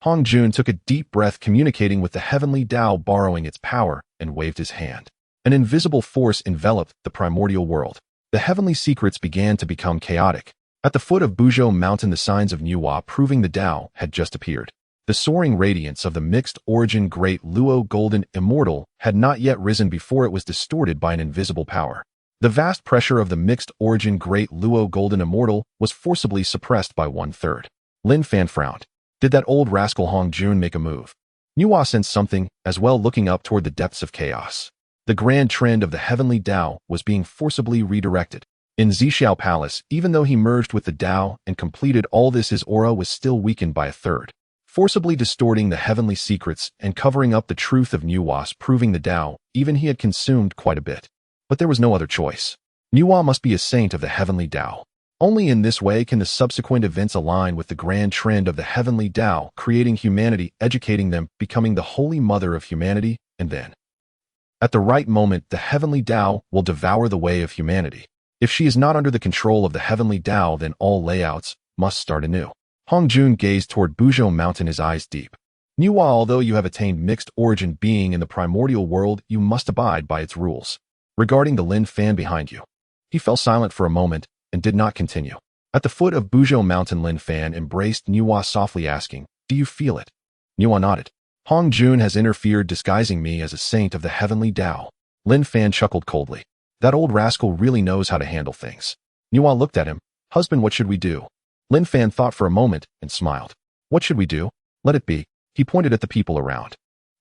Hongjun took a deep breath, communicating with the heavenly Dao, borrowing its power, and waved his hand. An invisible force enveloped the primordial world. The heavenly secrets began to become chaotic. At the foot of Buzhou Mountain, the signs of Nuwa proving the Dao had just appeared. The soaring radiance of the mixed origin great Luo golden immortal had not yet risen before it was distorted by an invisible power. The vast pressure of the mixed origin great Luo golden immortal was forcibly suppressed by 1/3. Lin Fan frowned. Did that old rascal Hongjun make a move? Nuwa sensed something as well, looking up toward the depths of chaos. The grand trend of the heavenly Dao was being forcibly redirected. In Zixiao Palace, even though he merged with the Dao and completed all this, his aura was still weakened by 1/3, forcibly distorting the heavenly secrets and covering up the truth of Nuwa's proving the Dao. Even he had consumed quite a bit. But there was no other choice. Nuwa must be a saint of the heavenly Dao. Only in this way can the subsequent events align with the grand trend of the heavenly Dao, creating humanity, educating them, becoming the holy mother of humanity, and then, at the right moment, the heavenly Dao will devour the way of humanity. If she is not under the control of the heavenly Dao, then all layouts must start anew. Hongjun gazed toward Buzhou Mountain, his eyes deep. Nuwa, although you have attained mixed origin being in the primordial world, you must abide by its rules. Regarding the Lin Fan behind you, he fell silent for a moment and did not continue. At the foot of Buzhou Mountain, Lin Fan embraced Nuwa, softly asking, "Do you feel it?" Nuwa nodded. Hongjun has interfered, disguising me as a saint of the heavenly Dao. Lin Fan chuckled coldly. That old rascal really knows how to handle things. Nuwa looked at him. Husband, what should we do? Lin Fan thought for a moment and smiled. What should we do? Let it be. He pointed at the people around.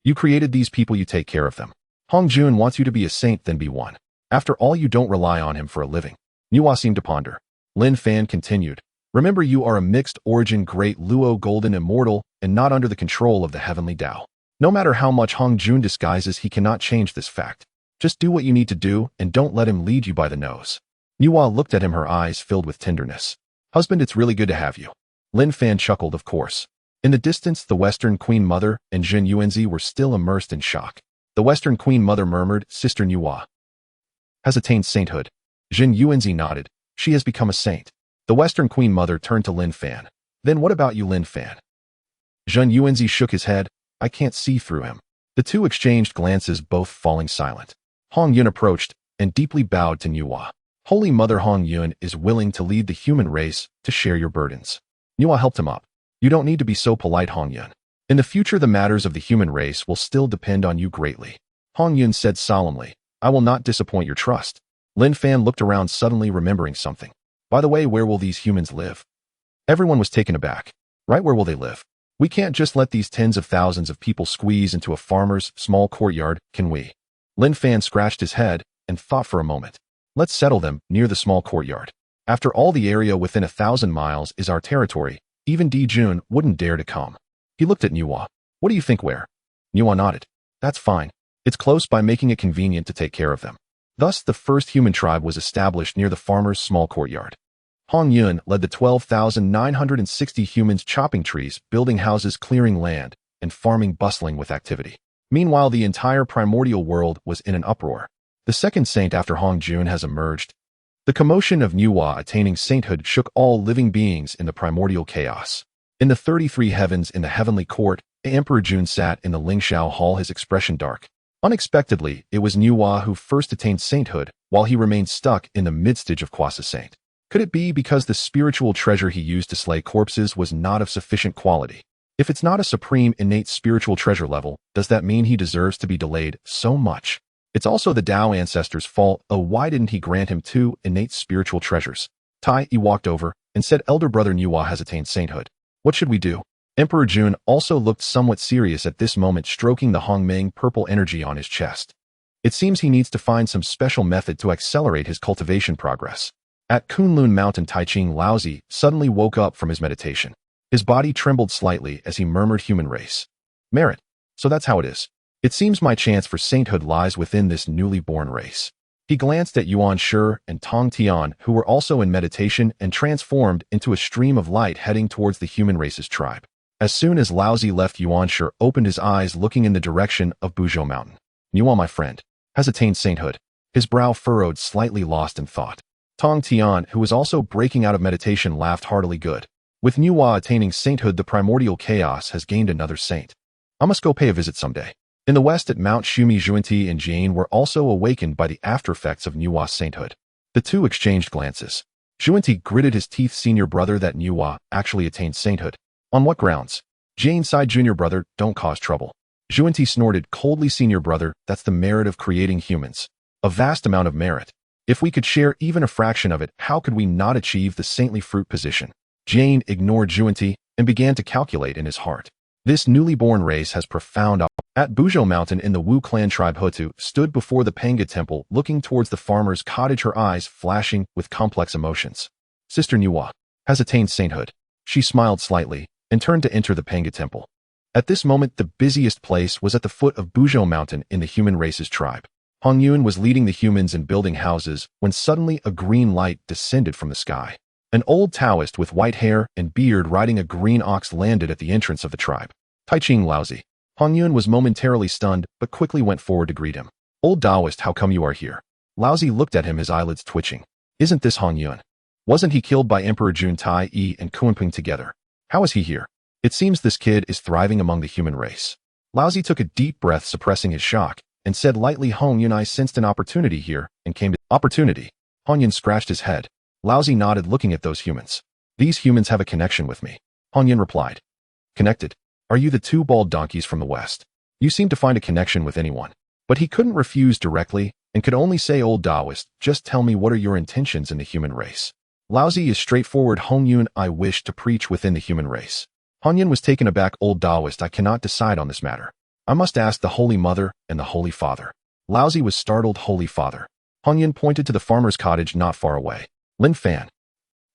You created these people, you take care of them. Hongjun wants you to be a saint, then be one. After all, you don't rely on him for a living. Nuwa seemed to ponder. Lin Fan continued. Remember, you are a mixed origin great Luo golden immortal and not under the control of the heavenly Dao. No matter how much Hongjun disguises, he cannot change this fact. Just do what you need to do and don't let him lead you by the nose. Nuwa looked at him, her eyes filled with tenderness. Husband, it's really good to have you. Lin Fan chuckled, of course. In the distance, the Western Queen Mother and Jin Yuanzi were still immersed in shock. The Western Queen Mother murmured, Sister Nuwa has attained sainthood. Jin Yuanzi nodded. She has become a saint. The Western Queen Mother turned to Lin Fan. Then what about you, Lin Fan? Jin Yuanzi shook his head. I can't see through him. The two exchanged glances, both falling silent. Hongyun approached and deeply bowed to Nuwa. Holy Mother, Hongyun is willing to lead the human race to share your burdens. Nuwa helped him up. You don't need to be so polite, Hongyun. In the future, the matters of the human race will still depend on you greatly. Hongyun said solemnly, I will not disappoint your trust. Lin Fan looked around, suddenly remembering something. By the way, where will these humans live? Everyone was taken aback. Right, where will they live? We can't just let these tens of thousands of people squeeze into a farmer's small courtyard, can we? Lin Fan scratched his head and thought for a moment. Let's settle them near the small courtyard. After all, the area within 1,000 miles is our territory. Even Di Jun wouldn't dare to come. He looked at Nuwa. What do you think, where? Nuwa nodded. That's fine. It's close by, making it convenient to take care of them. Thus, the first human tribe was established near the farmer's small courtyard. Hongyun led the 12,960 humans, chopping trees, building houses, clearing land, and farming, bustling with activity. Meanwhile, the entire primordial world was in an uproar. The second saint after Hongjun has emerged. The commotion of Nuwa attaining sainthood shook all living beings in the primordial chaos. In the 33 heavens in the heavenly court, Emperor Jun sat in the Lingxiao Hall, his expression dark. Unexpectedly, it was Nuwa who first attained sainthood, while he remained stuck in the mid-stage of quasi-saint. Could it be because the spiritual treasure he used to slay corpses was not of sufficient quality? If it's not a supreme innate spiritual treasure level, does that mean he deserves to be delayed so much? It's also the Dao ancestor's fault. Oh, why didn't he grant him 2 innate spiritual treasures? Tai Yi walked over and said, elder brother Nuwa has attained sainthood. What should we do? Emperor Jun also looked somewhat serious at this moment, stroking the Hongmeng purple energy on his chest. It seems he needs to find some special method to accelerate his cultivation progress. At Kunlun Mountain, Taiching Laozi suddenly woke up from his meditation. His body trembled slightly as he murmured, human race. Merit. So that's how it is. It seems my chance for sainthood lies within this newly born race. He glanced at Yuan Shi and Tong Tian, who were also in meditation and transformed into a stream of light heading towards the human race's tribe. As soon as Laozi left, Yuan Shi opened his eyes, looking in the direction of Buzhou Mountain. Nuwa, my friend, has attained sainthood. His brow furrowed, slightly lost in thought. Tong Tian, who was also breaking out of meditation, laughed heartily. Good. With Nuwa attaining sainthood, the primordial chaos has gained another saint. I must go pay a visit someday. In the west at Mount Shumi, Zhuanti and Jane were also awakened by the aftereffects of Nuwa's sainthood. The two exchanged glances. Zhuanti gritted his teeth. Senior brother, that Nuwa actually attained sainthood. On what grounds? Jane sighed. Junior brother, don't cause trouble. Zhuanti snorted coldly. Senior brother, that's the merit of creating humans. A vast amount of merit. If we could share even a fraction of it, how could we not achieve the saintly fruit position? Jane ignored Zhuanti and began to calculate in his heart. This newly born race has profound. At Buzhou Mountain in the Wu clan tribe, Hutu stood before the Panga temple, looking towards the farmer's cottage, her eyes flashing with complex emotions. Sister Nuwa has attained sainthood. She smiled slightly and turned to enter the Panga temple. At this moment, the busiest place was at the foot of Buzhou Mountain in the human race's tribe. Hongjun was leading the humans in building houses when suddenly a green light descended from the sky. An old Taoist with white hair and beard riding a green ox landed at the entrance of the tribe. Taiching Laozi. Hongjun was momentarily stunned, but quickly went forward to greet him. Old Taoist, how come you are here? Laozi looked at him, his eyelids twitching. Isn't this Hongjun? Wasn't he killed by Emperor Jun Tai Yi and Kunping together? How is he here? It seems this kid is thriving among the human race. Laozi took a deep breath, suppressing his shock, and said lightly, Hongjun, I sensed an opportunity here and came to... Opportunity? Hongjun scratched his head. Laozi nodded, looking at those humans. These humans have a connection with me. Hongjun replied. Connected? Are you the 2 bald donkeys from the west? You seem to find a connection with anyone. But he couldn't refuse directly and could only say, old Taoist, just tell me, what are your intentions in the human race? Laozi is straightforward. Hongjun, I wish to preach within the human race. Hongjun was taken aback. Old Taoist, I cannot decide on this matter. I must ask the Holy Mother and the Holy Father. Laozi was startled. Holy Father. Hongjun pointed to the farmer's cottage not far away. Lin Fan.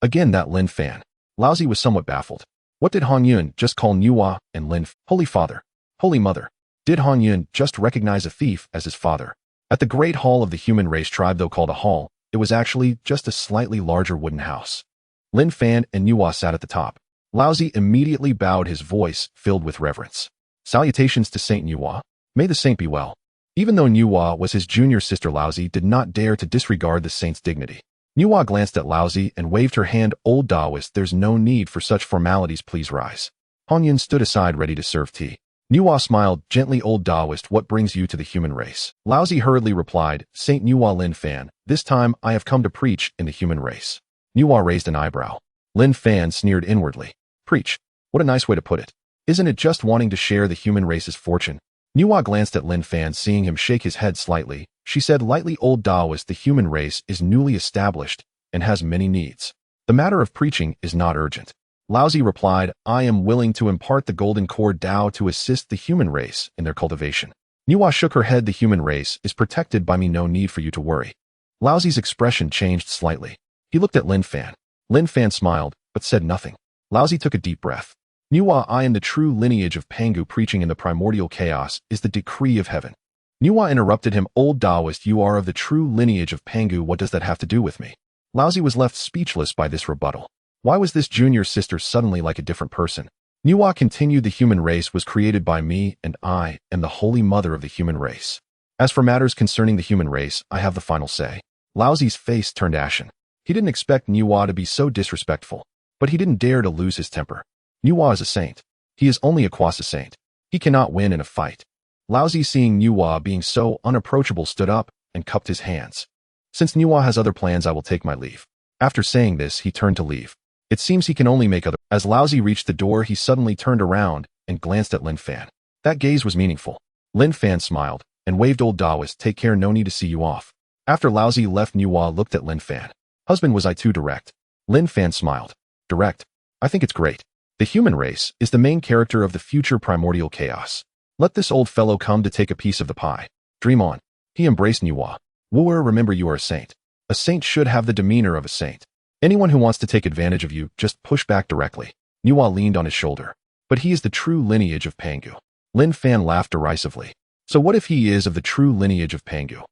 Again, that Lin Fan. Laozi was somewhat baffled. What did Hongjun just call Nuwa and Lin? Holy Father. Holy Mother. Did Hongjun just recognize a thief as his father? At the great hall of the human race tribe, though called a hall, it was actually just a slightly larger wooden house. Lin Fan and Nuwa sat at the top. Laozi immediately bowed, his voice filled with reverence. Salutations to Saint Nuwa. May the saint be well. Even though Nuwa was his junior sister, Laozi did not dare to disregard the saint's dignity. Nuwa glanced at Laozi and waved her hand. Old Taoist, there's no need for such formalities, please rise. Hongjun stood aside, ready to serve tea. Nuwa smiled gently. Old Taoist, what brings you to the human race? Laozi hurriedly replied, Saint Nuwa Lin Fan, this time I have come to preach in the human race. Nuwa raised an eyebrow. Lin Fan sneered inwardly. Preach? What a nice way to put it. Isn't it just wanting to share the human race's fortune? Nuwa glanced at Lin Fan, seeing him shake his head slightly. She said lightly, Old Taoist, the human race is newly established and has many needs. The matter of preaching is not urgent. Laozi replied, I am willing to impart the golden core Dao to assist the human race in their cultivation. Nuwa shook her head. The human race is protected by me, no need for you to worry. Laozi's expression changed slightly. He looked at Lin Fan. Lin Fan smiled, but said nothing. Laozi took a deep breath. Nuwa, I am the true lineage of Pangu. Preaching in the primordial chaos is the decree of heaven. Nuwa interrupted him. Old Taoist, you are of the true lineage of Pangu. What does that have to do with me? Laozi was left speechless by this rebuttal. Why was this junior sister suddenly like a different person? Nuwa continued, the human race was created by me, and I am the holy mother of the human race. As for matters concerning the human race, I have the final say. Laozi's face turned ashen. He didn't expect Nuwa to be so disrespectful, but he didn't dare to lose his temper. Nuwa is a saint. He is only a quasi-saint. He cannot win in a fight. Laozi, seeing Nuwa being so unapproachable, stood up and cupped his hands. Since Nuwa has other plans, I will take my leave. After saying this, he turned to leave. It seems he can only make other. As Laozi reached the door, he suddenly turned around and glanced at Lin Fan. That gaze was meaningful. Lin Fan smiled and waved. Old Taoist, take care, no need to see you off. After Laozi left, Nuwa looked at Lin Fan. Husband, was I too direct? Lin Fan smiled. Direct? I think it's great. The human race is the main character of the future primordial chaos. Let this old fellow come to take a piece of the pie. Dream on. He embraced Nuwa. Wooer, remember you are a saint. A saint should have the demeanor of a saint. Anyone who wants to take advantage of you, just push back directly. Nuwa leaned on his shoulder. But he is the true lineage of Pangu. Lin Fan laughed derisively. So what if he is of the true lineage of Pangu?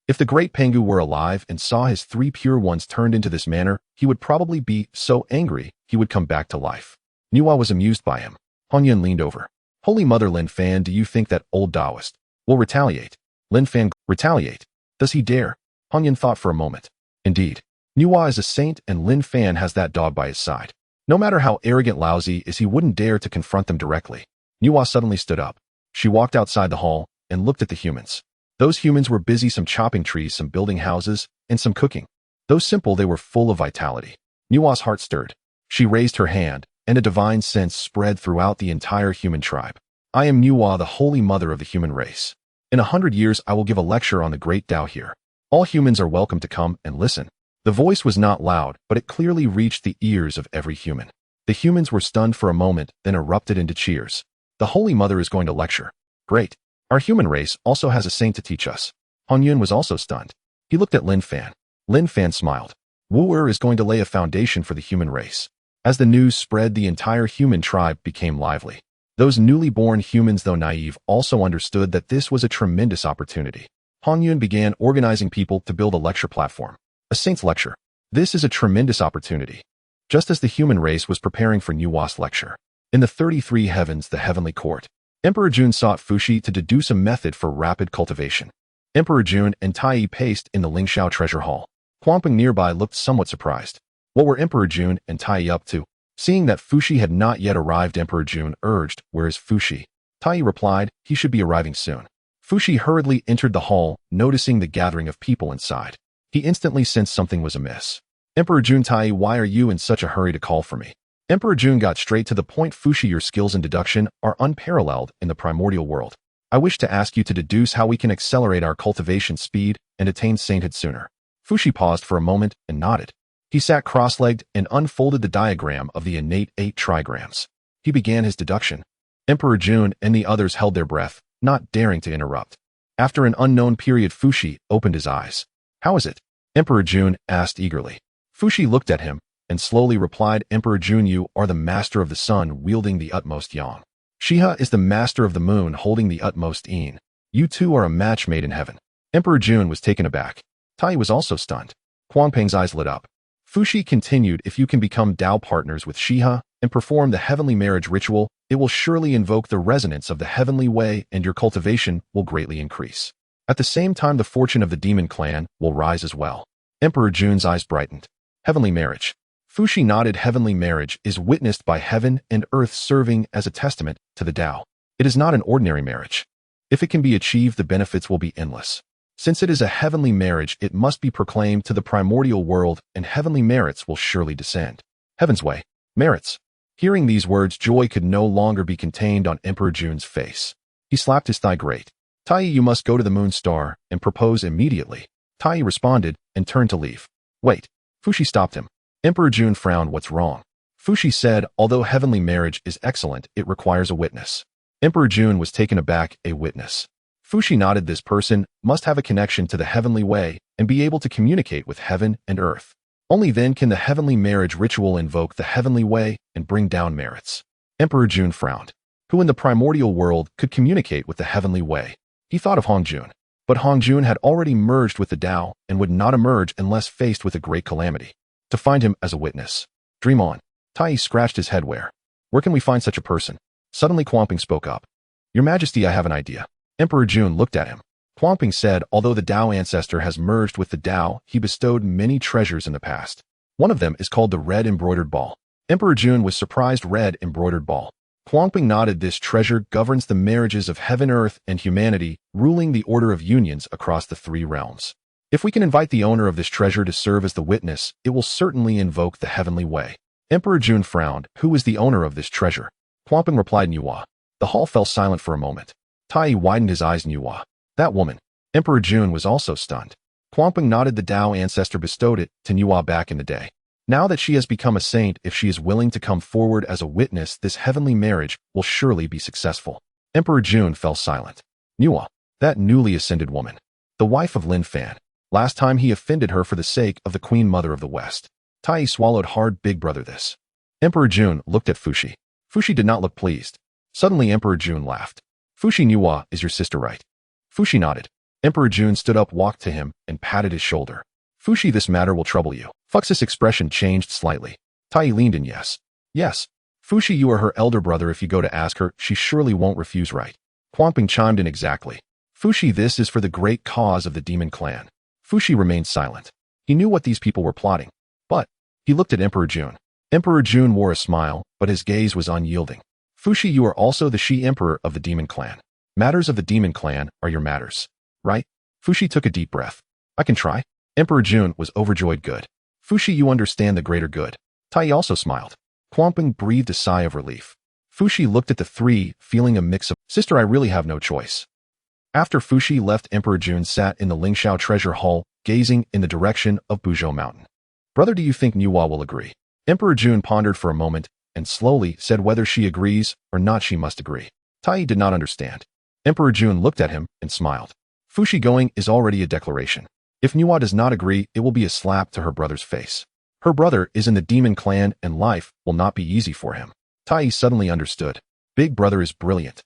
If the great Pangu were alive and saw his 3 pure ones turned into this manner, he would probably be so angry he would come back to life. Nuwa was amused by him. Hongjun leaned over. Holy Mother, Lin Fan, do you think that old Taoist will retaliate? Lin Fan, retaliate? Does he dare? Hongjun thought for a moment. Indeed. Nuwa is a saint and Lin Fan has that dog by his side. No matter how arrogant Laozi is, he wouldn't dare to confront them directly. Nuwa suddenly stood up. She walked outside the hall and looked at the humans. Those humans were busy, some chopping trees, some building houses, and some cooking. Though simple, they were full of vitality. Nuwa's heart stirred. She raised her hand, and a divine sense spread throughout the entire human tribe. I am Nuwa, the holy mother of the human race. In 100 years, I will give a lecture on the great Tao here. All humans are welcome to come and listen. The voice was not loud, but it clearly reached the ears of every human. The humans were stunned for a moment, then erupted into cheers. The Holy Mother is going to lecture. Great. Our human race also has a saint to teach us. Hongjun was also stunned. He looked at Lin Fan. Lin Fan smiled. Wooer is going to lay a foundation for the human race. As the news spread, the entire human tribe became lively. Those newly born humans, though naive, also understood that this was a tremendous opportunity. Hongjun began organizing people to build a lecture platform. A saint's lecture. This is a tremendous opportunity. Just as the human race was preparing for Nuwa's lecture. In the 33 heavens, the heavenly court, Emperor Jun sought Fushi to deduce a method for rapid cultivation. Emperor Jun and Tai paced in the Lingxiao treasure hall. Huangping nearby looked somewhat surprised. What were Emperor Jun and Tai up to? Seeing that Fushi had not yet arrived, Emperor Jun urged, "Where is Fushi?" Tai replied, "He should be arriving soon." Fushi hurriedly entered the hall, noticing the gathering of people inside. He instantly sensed something was amiss. Emperor Jun, Tai, why are you in such a hurry to call for me? Emperor Jun got straight to the point. Fushi, your skills in deduction are unparalleled in the primordial world. I wish to ask you to deduce how we can accelerate our cultivation speed and attain sainthood sooner. Fushi paused for a moment and nodded. He sat cross-legged and unfolded the diagram of the innate 8 trigrams. He began his deduction. Emperor Jun and the others held their breath, not daring to interrupt. After an unknown period, Fushi opened his eyes. How is it? Emperor Jun asked eagerly. Fushi looked at him and slowly replied, Emperor Jun, you are the master of the sun, wielding the utmost yang. Shiha is the master of the moon, holding the utmost yin. You two are a match made in heaven. Emperor Jun was taken aback. Tai was also stunned. Huangpeng's eyes lit up. Fushi continued, if you can become Dao partners with Shiha and perform the heavenly marriage ritual, it will surely invoke the resonance of the heavenly way and your cultivation will greatly increase. At the same time, the fortune of the demon clan will rise as well. Emperor Jun's eyes brightened. Heavenly marriage. Fushi nodded. Heavenly marriage is witnessed by heaven and earth, serving as a testament to the Tao. It is not an ordinary marriage. If it can be achieved, the benefits will be endless. Since it is a heavenly marriage, it must be proclaimed to the primordial world, and heavenly merits will surely descend. Heaven's way. Merits. Hearing these words, joy could no longer be contained on Emperor Jun's face. He slapped his thigh. Great. Tai, you must go to the moon star and propose immediately. Tai responded and turned to leave. Wait. Fushi stopped him. Emperor Jun frowned. What's wrong? Fushi said, although heavenly marriage is excellent, it requires a witness. Emperor Jun was taken aback. A witness. Fushi nodded. This person must have a connection to the heavenly way and be able to communicate with heaven and earth. Only then can the heavenly marriage ritual invoke the heavenly way and bring down merits. Emperor Jun frowned. Who in the primordial world could communicate with the heavenly way? He thought of Hongjun. But Hongjun had already merged with the Tao and would not emerge unless faced with a great calamity. To find him as a witness. Dream on. Tai scratched his head. Where can we find such a person? Suddenly Huangpeng spoke up. Your Majesty, I have an idea. Emperor Jun looked at him. Huangping said, although the Dao ancestor has merged with the Dao, he bestowed many treasures in the past. One of them is called the Red Embroidered Ball. Emperor Jun was surprised. Red Embroidered Ball. Huangping nodded. This treasure governs the marriages of heaven, earth, and humanity, ruling the order of unions across the three realms. If we can invite the owner of this treasure to serve as the witness, it will certainly invoke the heavenly way. Emperor Jun frowned. Who is the owner of this treasure? Huangping replied, Nuwa. The hall fell silent for a moment. Tai widened his eyes. Nuwa. That woman. Emperor Jun was also stunned. Huangping nodded. The Dao ancestor bestowed it to Nuwa back in the day. Now that she has become a saint, if she is willing to come forward as a witness, this heavenly marriage will surely be successful. Emperor Jun fell silent. Nuwa. That newly ascended woman. The wife of Lin Fan. Last time he offended her for the sake of the Queen Mother of the West. Tai swallowed hard. Big brother this. Emperor Jun looked at Fushi. Fushi did not look pleased. Suddenly Emperor Jun laughed. Fushi, Nuwa is your sister, right? Fushi nodded. Emperor Jun stood up, walked to him, and patted his shoulder. Fushi, this matter will trouble you. Fux's expression changed slightly. Tai leaned in. Yes. Yes. Fushi, you are her elder brother. If you go to ask her, she surely won't refuse, right? Huangping chimed in. Exactly. Fushi, this is for the great cause of the demon clan. Fushi remained silent. He knew what these people were plotting. But he looked at Emperor Jun. Emperor Jun wore a smile, but his gaze was unyielding. Fushi, you are also the she-emperor of the demon clan. Matters of the demon clan are your matters, right? Fushi took a deep breath. I can try. Emperor Jun was overjoyed. Good. Fushi, you understand the greater good. Tai also smiled. Huangping breathed a sigh of relief. Fushi looked at the three, feeling a mix of, sister, I really have no choice. After Fushi left, Emperor Jun sat in the Lingxiao treasure hall, gazing in the direction of Buzhou Mountain. Brother, do you think Nuwa will agree? Emperor Jun pondered for a moment, and slowly said whether she agrees or not she must agree. Tai did not understand. Emperor Jun looked at him and smiled. Fushi going is already a declaration. If Nuwa does not agree, it will be a slap to her brother's face. Her brother is in the demon clan and life will not be easy for him. Tai suddenly understood. Big brother is brilliant.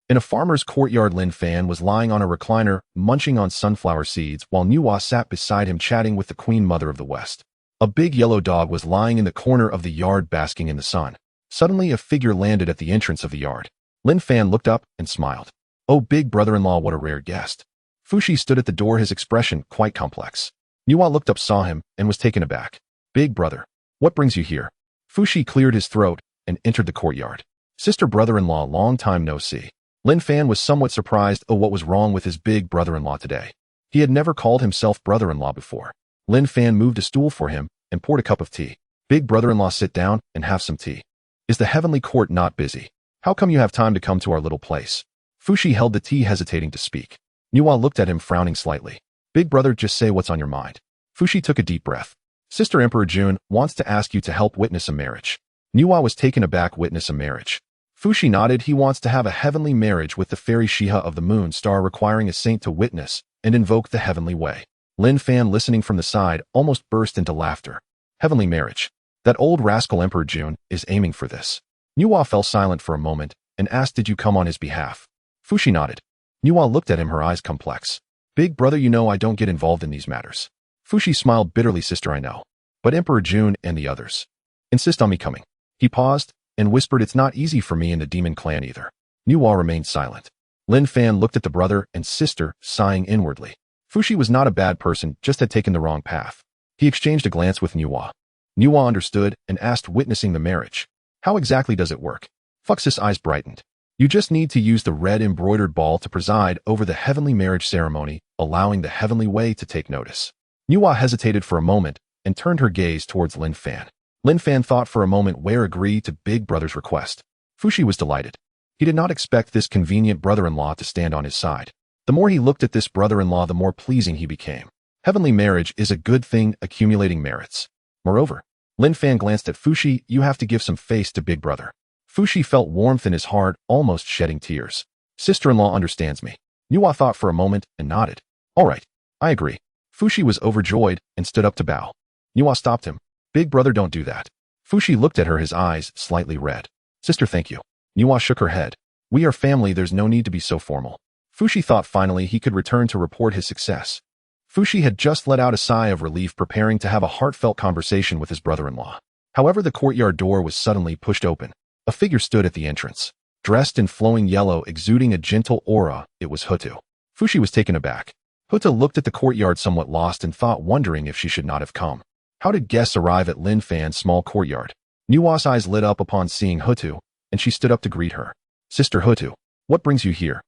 In a farmer's courtyard, Lin Fan was lying on a recliner, munching on sunflower seeds, while Nuwa sat beside him chatting with the Queen Mother of the West. A big yellow dog was lying in the corner of the yard basking in the sun. Suddenly a figure landed at the entrance of the yard. Lin Fan looked up and smiled. Oh, big brother-in-law, what a rare guest. Fushi stood at the door, his expression quite complex. Nuwa looked up, saw him, and was taken aback. Big brother, what brings you here? Fushi cleared his throat and entered the courtyard. Sister, brother-in-law, long time no see. Lin Fan was somewhat surprised. Oh, what was wrong with his big brother-in-law today? He had never called himself brother-in-law before. Lin Fan moved a stool for him and poured a cup of tea. Big brother-in-law, sit down and have some tea. Is the heavenly court not busy? How come you have time to come to our little place? Fushi held the tea, hesitating to speak. Nuwa looked at him, frowning slightly. Big brother, just say what's on your mind. Fushi took a deep breath. Sister, Emperor Jun wants to ask you to help witness a marriage. Nuwa was taken aback. Witness a marriage? Fushi nodded. He wants to have a heavenly marriage with the fairy Shiha of the moon star, requiring a saint to witness and invoke the heavenly way. Lin Fan, listening from the side, almost burst into laughter. Heavenly marriage. That old rascal Emperor Jun is aiming for this. Nuwa fell silent for a moment and asked, did you come on his behalf? Fushi nodded. Nuwa looked at him, her eyes complex. Big brother, you know I don't get involved in these matters. Fushi smiled bitterly. Sister, I know. But Emperor Jun and the others insist on me coming. He paused and whispered, it's not easy for me in the demon clan either. Nuwa remained silent. Lin Fan looked at the brother and sister, sighing inwardly. Fushi was not a bad person, just had taken the wrong path. He exchanged a glance with Nuwa. Nuwa understood and asked, witnessing the marriage. How exactly does it work? Fux's eyes brightened. You just need to use the red embroidered ball to preside over the heavenly marriage ceremony, allowing the heavenly way to take notice. Nuwa hesitated for a moment and turned her gaze towards Lin Fan. Lin Fan thought for a moment where agree to big brother's request. Fushi was delighted. He did not expect this convenient brother-in-law to stand on his side. The more he looked at this brother-in-law, the more pleasing he became. Heavenly marriage is a good thing, accumulating merits. Moreover, Lin Fan glanced at Fushi. You have to give some face to big brother. Fushi felt warmth in his heart, almost shedding tears. Sister-in-law understands me. Nuwa thought for a moment and nodded. All right, I agree. Fushi was overjoyed and stood up to bow. Nuwa stopped him. Big brother, don't do that. Fushi looked at her, his eyes slightly red. Sister, thank you. Nuwa shook her head. We are family, there's no need to be so formal. Fushi thought finally he could return to report his success. Fushi had just let out a sigh of relief, preparing to have a heartfelt conversation with his brother-in-law. However, the courtyard door was suddenly pushed open. A figure stood at the entrance. Dressed in flowing yellow, exuding a gentle aura, it was Hutu. Fushi was taken aback. Huta looked at the courtyard somewhat lost and thought, wondering if she should not have come. How did guests arrive at Lin Fan's small courtyard? Nuwa's eyes lit up upon seeing Hutu, and she stood up to greet her. Sister Hutu, what brings you here?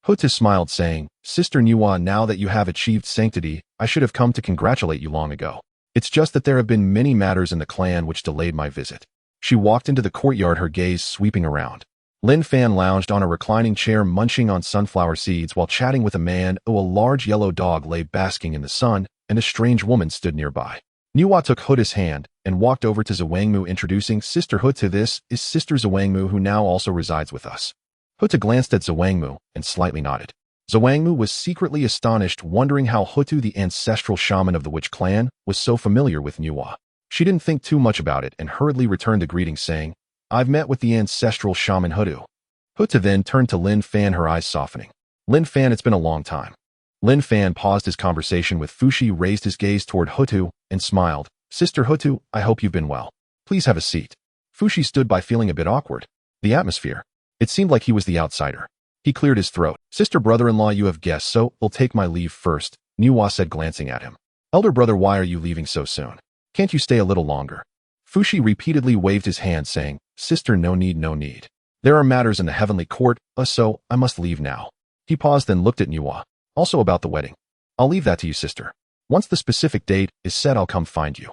Hutu smiled, saying, Sister Nuwa, now that you have achieved sanctity, I should have come to congratulate you long ago. It's just that there have been many matters in the clan which delayed my visit. She walked into the courtyard, her gaze sweeping around. Lin Fan lounged on a reclining chair, munching on sunflower seeds while chatting with a man. A large yellow dog lay basking in the sun, and a strange woman stood nearby. Nuwa took Huta's hand and walked over to Zhuangmu, introducing Sister Hutu. This is Sister Zhuangmu, who now also resides with us. Huta glanced at Zhuangmu and slightly nodded. Zhuangmu was secretly astonished, wondering how Hutu, the ancestral shaman of the witch clan, was so familiar with Nuwa. She didn't think too much about it and hurriedly returned the greeting, saying, I've met with the ancestral shaman Hutu. Huta then turned to Lin Fan, her eyes softening. Lin Fan, it's been a long time. Lin Fan paused his conversation with Fushi, raised his gaze toward Hutu, and smiled. Sister Hutu, I hope you've been well. Please have a seat. Fushi stood by, feeling a bit awkward. The atmosphere. It seemed like he was the outsider. He cleared his throat. Sister brother-in-law, you have guests, so I'll take my leave first, Nuwa said, glancing at him. Elder brother, why are you leaving so soon? Can't you stay a little longer? Fushi repeatedly waved his hand, saying, Sister, no need, no need. There are matters in the heavenly court, so I must leave now. He paused, then looked at Nuwa. Also about the wedding. I'll leave that to you, sister. Once the specific date is set, I'll come find you.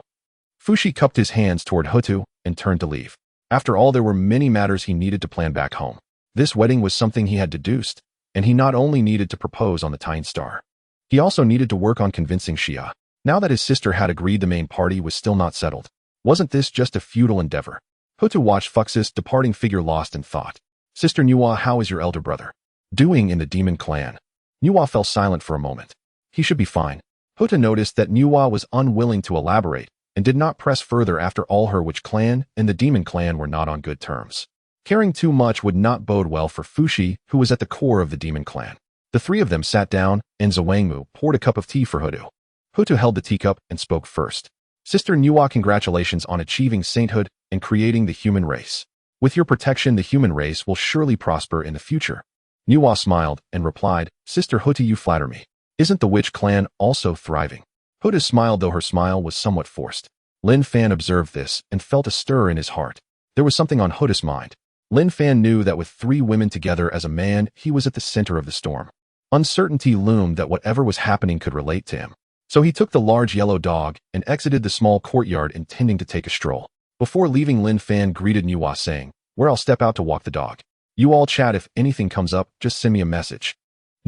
Fushi cupped his hands toward Hutu and turned to leave. After all, there were many matters he needed to plan back home. This wedding was something he had deduced, and he not only needed to propose on the Tyne Star. He also needed to work on convincing Xia. Now that his sister had agreed, the main party was still not settled. Wasn't this just a futile endeavor? Hutu watched Fux's departing figure, lost in thought. Sister Nuwa, how is your elder brother doing in the demon clan? Nuwa fell silent for a moment. He should be fine. Hutu noticed that Nuwa was unwilling to elaborate and did not press further. After all, her witch clan and the demon clan were not on good terms. Caring too much would not bode well for Fushi, who was at the core of the demon clan. The three of them sat down, and Zhuangmu poured a cup of tea for Hutu. Hutu held the teacup and spoke first. Sister Nuwa, congratulations on achieving sainthood and creating the human race. With your protection, the human race will surely prosper in the future. Nuwa smiled and replied, Sister Hutu, you flatter me. Isn't the witch clan also thriving? Hutu smiled, though her smile was somewhat forced. Lin Fan observed this and felt a stir in his heart. There was something on Hutu's mind. Lin Fan knew that with three women together as a man, he was at the center of the storm. Uncertainty loomed that whatever was happening could relate to him. So he took the large yellow dog and exited the small courtyard, intending to take a stroll. Before leaving, Lin Fan greeted Nuwa, saying, Where I'll step out to walk the dog. You all chat. If anything comes up, just send me a message.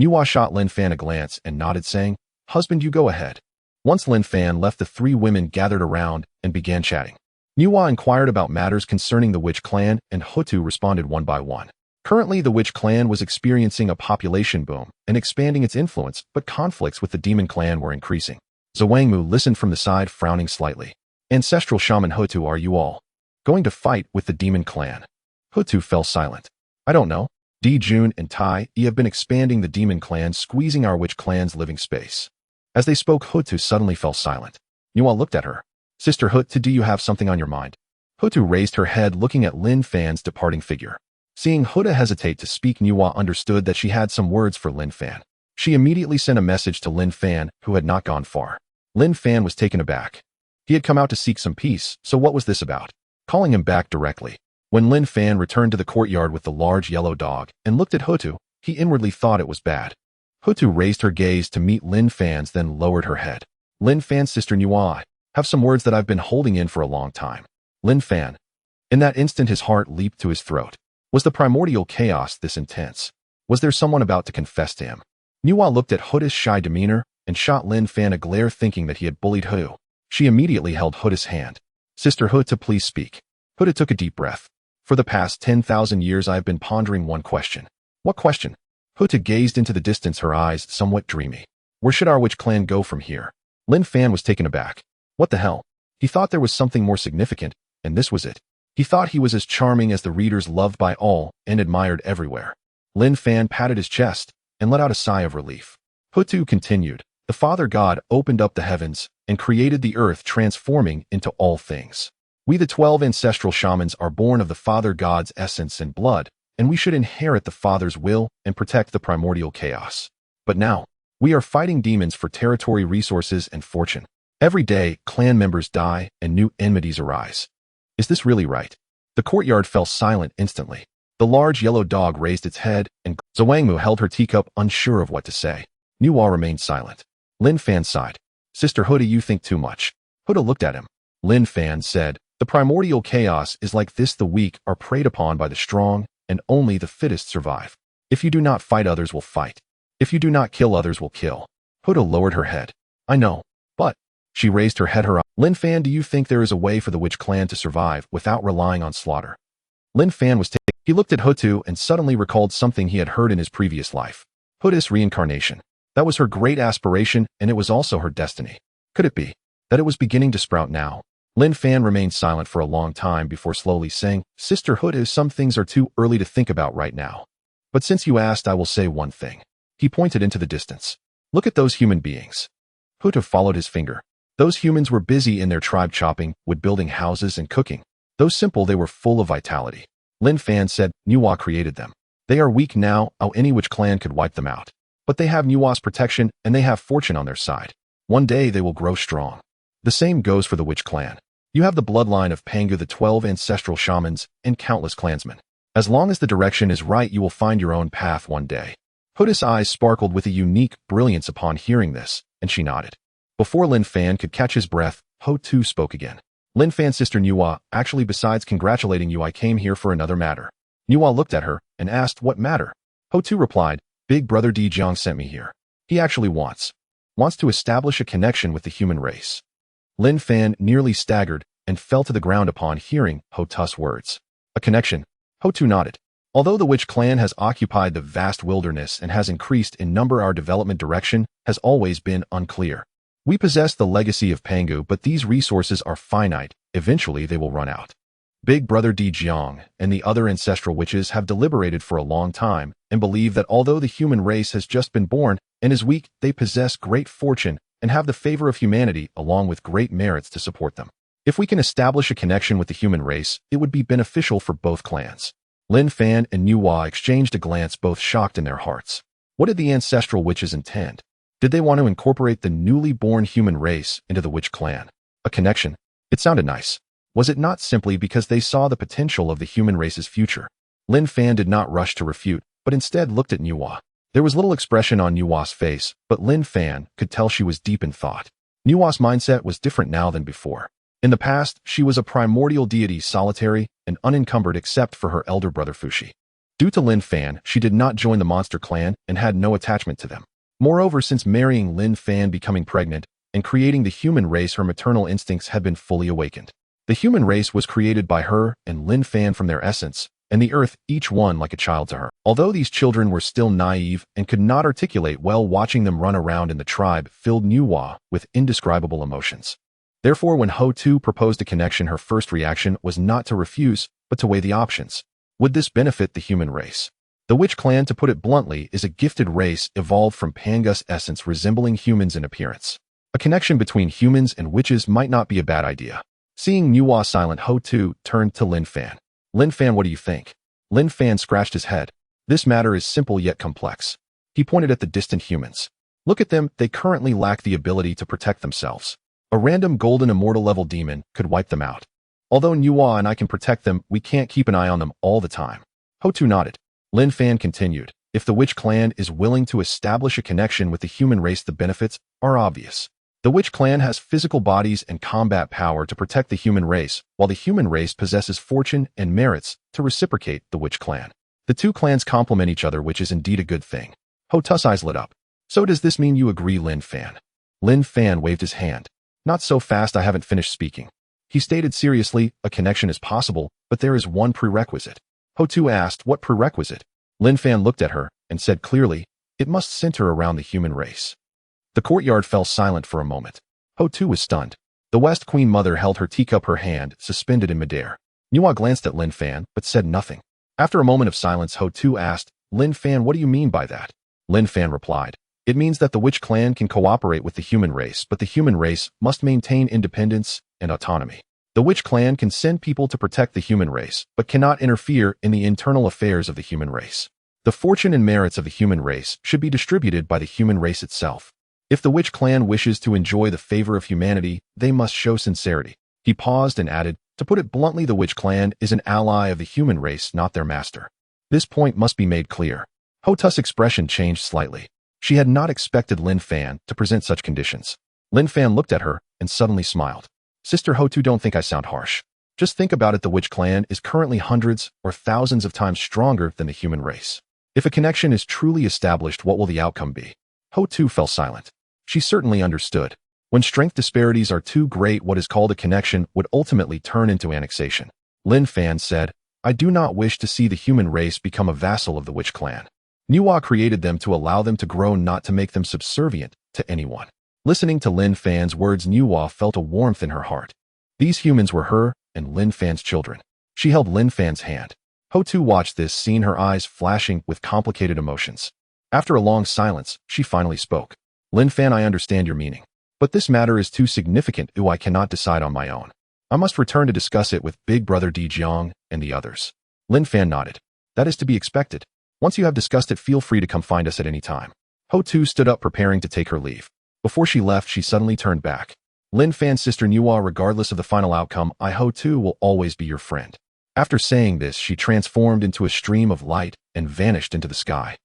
Nuwa shot Lin Fan a glance and nodded, saying, Husband, you go ahead. Once Lin Fan left, the three women gathered around and began chatting. Nuwa inquired about matters concerning the witch clan, and Hutu responded one by one. Currently, the witch clan was experiencing a population boom and expanding its influence, but conflicts with the demon clan were increasing. Zhuangmu listened from the side, frowning slightly. Ancestral shaman Hutu, are you all going to fight with the demon clan? Hutu fell silent. I don't know. Di Jun and Tai have been expanding the demon clan, squeezing our witch clan's living space. As they spoke, Hutu suddenly fell silent. Nuwa looked at her. Sister Hutu, do you have something on your mind? Hutu raised her head, looking at Lin Fan's departing figure. Seeing Hutu hesitate to speak, Nuwa understood that she had some words for Lin Fan. She immediately sent a message to Lin Fan, who had not gone far. Lin Fan was taken aback. He had come out to seek some peace, so what was this about? Calling him back directly. When Lin Fan returned to the courtyard with the large yellow dog and looked at Hutu, he inwardly thought it was bad. Hutu raised her gaze to meet Lin Fan's, then lowered her head. Lin Fan, Sister Nuwa, I have some words that I've been holding in for a long time. Lin Fan. In that instant, his heart leaped to his throat. Was the primordial chaos this intense? Was there someone about to confess to him? Nuwa looked at Hutu's shy demeanor and shot Lin Fan a glare, thinking that he had bullied Hutu. She immediately held Hutu's hand. Sister Hutu, please speak. Hutu took a deep breath. For the past 10,000 years, I have been pondering one question. What question? Hutu gazed into the distance, her eyes somewhat dreamy. Where should our witch clan go from here? Lin Fan was taken aback. What the hell? He thought there was something more significant, and this was it. He thought he was as charming as the readers, loved by all and admired everywhere. Lin Fan patted his chest and let out a sigh of relief. Hutu continued. The Father God opened up the heavens and created the earth, transforming into all things. We, the 12 ancestral shamans, are born of the Father God's essence and blood, and we should inherit the Father's will and protect the primordial chaos. But now, we are fighting demons for territory, resources, and fortune. Every day, clan members die and new enmities arise. Is this really right? The courtyard fell silent instantly. The large yellow dog raised its head, and Zhuangmu held her teacup, unsure of what to say. Nuwa remained silent. Lin Fan sighed. Sister Huda, you think too much. Huda looked at him. Lin Fan said, the primordial chaos is like this. The weak are preyed upon by the strong, and only the fittest survive. If you do not fight, others will fight. If you do not kill, others will kill. Huda lowered her head. I know, but... She raised her head. Lin Fan, do you think there is a way for the witch clan to survive without relying on slaughter? Lin Fan was taken. He looked at Hutu and suddenly recalled something he had heard in his previous life. Huda's reincarnation. That was her great aspiration, and it was also her destiny. Could it be that it was beginning to sprout now? Lin Fan remained silent for a long time before slowly saying, Sister Huda, some things are too early to think about right now. But since you asked, I will say one thing. He pointed into the distance. Look at those human beings. Hutu followed his finger. Those humans were busy in their tribe, chopping wood, building houses, and cooking. Though simple, they were full of vitality. Lin Fan said, Nuwa created them. They are weak now, any witch clan could wipe them out. But they have Nuwa's protection, and they have fortune on their side. One day they will grow strong. The same goes for the witch clan. You have the bloodline of Pangu, the 12 ancestral shamans, and countless clansmen. As long as the direction is right, you will find your own path one day. Huda's eyes sparkled with a unique brilliance upon hearing this, and she nodded. Before Lin Fan could catch his breath, Ho-Tu spoke again. Lin Fan's sister Nuwa, actually, besides congratulating you, I came here for another matter. Nuwa looked at her and asked, what matter? Ho-Tu replied, Big Brother Di Jiang sent me here. He actually wants to establish a connection with the human race. Lin Fan nearly staggered and fell to the ground upon hearing Ho-Tu's words. A connection? Ho-Tu nodded. Although the witch clan has occupied the vast wilderness and has increased in number, our development direction has always been unclear. We possess the legacy of Pangu, but these resources are finite. Eventually, they will run out. Big Brother Di Jiang and the other ancestral witches have deliberated for a long time and believe that although the human race has just been born and is weak, they possess great fortune and have the favor of humanity along with great merits to support them. If we can establish a connection with the human race, it would be beneficial for both clans. Lin Fan and Nuwa exchanged a glance, both shocked in their hearts. What did the ancestral witches intend? Did they want to incorporate the newly born human race into the witch clan? A connection? It sounded nice. Was it not simply because they saw the potential of the human race's future? Lin Fan did not rush to refute, but instead looked at Nuwa. There was little expression on Nuwa's face, but Lin Fan could tell she was deep in thought. Nuwa's mindset was different now than before. In the past, she was a primordial deity, solitary and unencumbered except for her elder brother Fushi. Due to Lin Fan, she did not join the monster clan and had no attachment to them. Moreover, since marrying Lin Fan, becoming pregnant, and creating the human race, her maternal instincts had been fully awakened. The human race was created by her and Lin Fan from their essence, and the earth, each one like a child to her. Although these children were still naive and could not articulate well, watching them run around in the tribe filled Nuwa with indescribable emotions. Therefore, when Ho-Tu proposed a connection, her first reaction was not to refuse, but to weigh the options. Would this benefit the human race? The witch clan, to put it bluntly, is a gifted race evolved from Pangu's essence, resembling humans in appearance. A connection between humans and witches might not be a bad idea. Seeing Nuwa silent, Ho-Tu turned to Lin Fan. Lin Fan, what do you think? Lin Fan scratched his head. This matter is simple yet complex. He pointed at the distant humans. Look at them, they currently lack the ability to protect themselves. A random golden immortal level demon could wipe them out. Although Nuwa and I can protect them, we can't keep an eye on them all the time. Ho-Tu nodded. Lin Fan continued, if the witch clan is willing to establish a connection with the human race, the benefits are obvious. The witch clan has physical bodies and combat power to protect the human race, while the human race possesses fortune and merits to reciprocate the witch clan. The two clans complement each other, which is indeed a good thing. Ho-Tu's eyes lit up. So does this mean you agree, Lin Fan? Lin Fan waved his hand. Not so fast, I haven't finished speaking. He stated seriously, a connection is possible, but there is one prerequisite. Ho-Tu asked, what prerequisite? Lin Fan looked at her and said clearly, it must center around the human race. The courtyard fell silent for a moment. Ho-Tu was stunned. The West Queen Mother held her teacup, her hand suspended in midair. Nuwa glanced at Lin Fan, but said nothing. After a moment of silence, Ho-Tu asked, Lin Fan, what do you mean by that? Lin Fan replied, it means that the witch clan can cooperate with the human race, but the human race must maintain independence and autonomy. The witch clan can send people to protect the human race, but cannot interfere in the internal affairs of the human race. The fortune and merits of the human race should be distributed by the human race itself. If the witch clan wishes to enjoy the favor of humanity, they must show sincerity. He paused and added, to put it bluntly, the witch clan is an ally of the human race, not their master. This point must be made clear. Hotu's expression changed slightly. She had not expected Lin Fan to present such conditions. Lin Fan looked at her and suddenly smiled. Sister Hotu, don't think I sound harsh. Just think about it, the witch clan is currently hundreds or thousands of times stronger than the human race. If a connection is truly established, what will the outcome be? Hotu fell silent. She certainly understood. When strength disparities are too great, what is called a connection would ultimately turn into annexation. Lin Fan said, I do not wish to see the human race become a vassal of the witch clan. Nuwa created them to allow them to grow, not to make them subservient to anyone. Listening to Lin Fan's words, Nuwa felt a warmth in her heart. These humans were her and Lin Fan's children. She held Lin Fan's hand. Hotu watched this scene, her eyes flashing with complicated emotions. After a long silence, she finally spoke. Lin Fan, I understand your meaning. But this matter is too significant. I cannot decide on my own. I must return to discuss it with Big Brother Dijiang and the others. Lin Fan nodded. That is to be expected. Once you have discussed it, feel free to come find us at any time. Hotu stood up, preparing to take her leave. Before she left, she suddenly turned back. Lin Fan's sister Nuwa, regardless of the final outcome, I Hotu will always be your friend. After saying this, she transformed into a stream of light and vanished into the sky.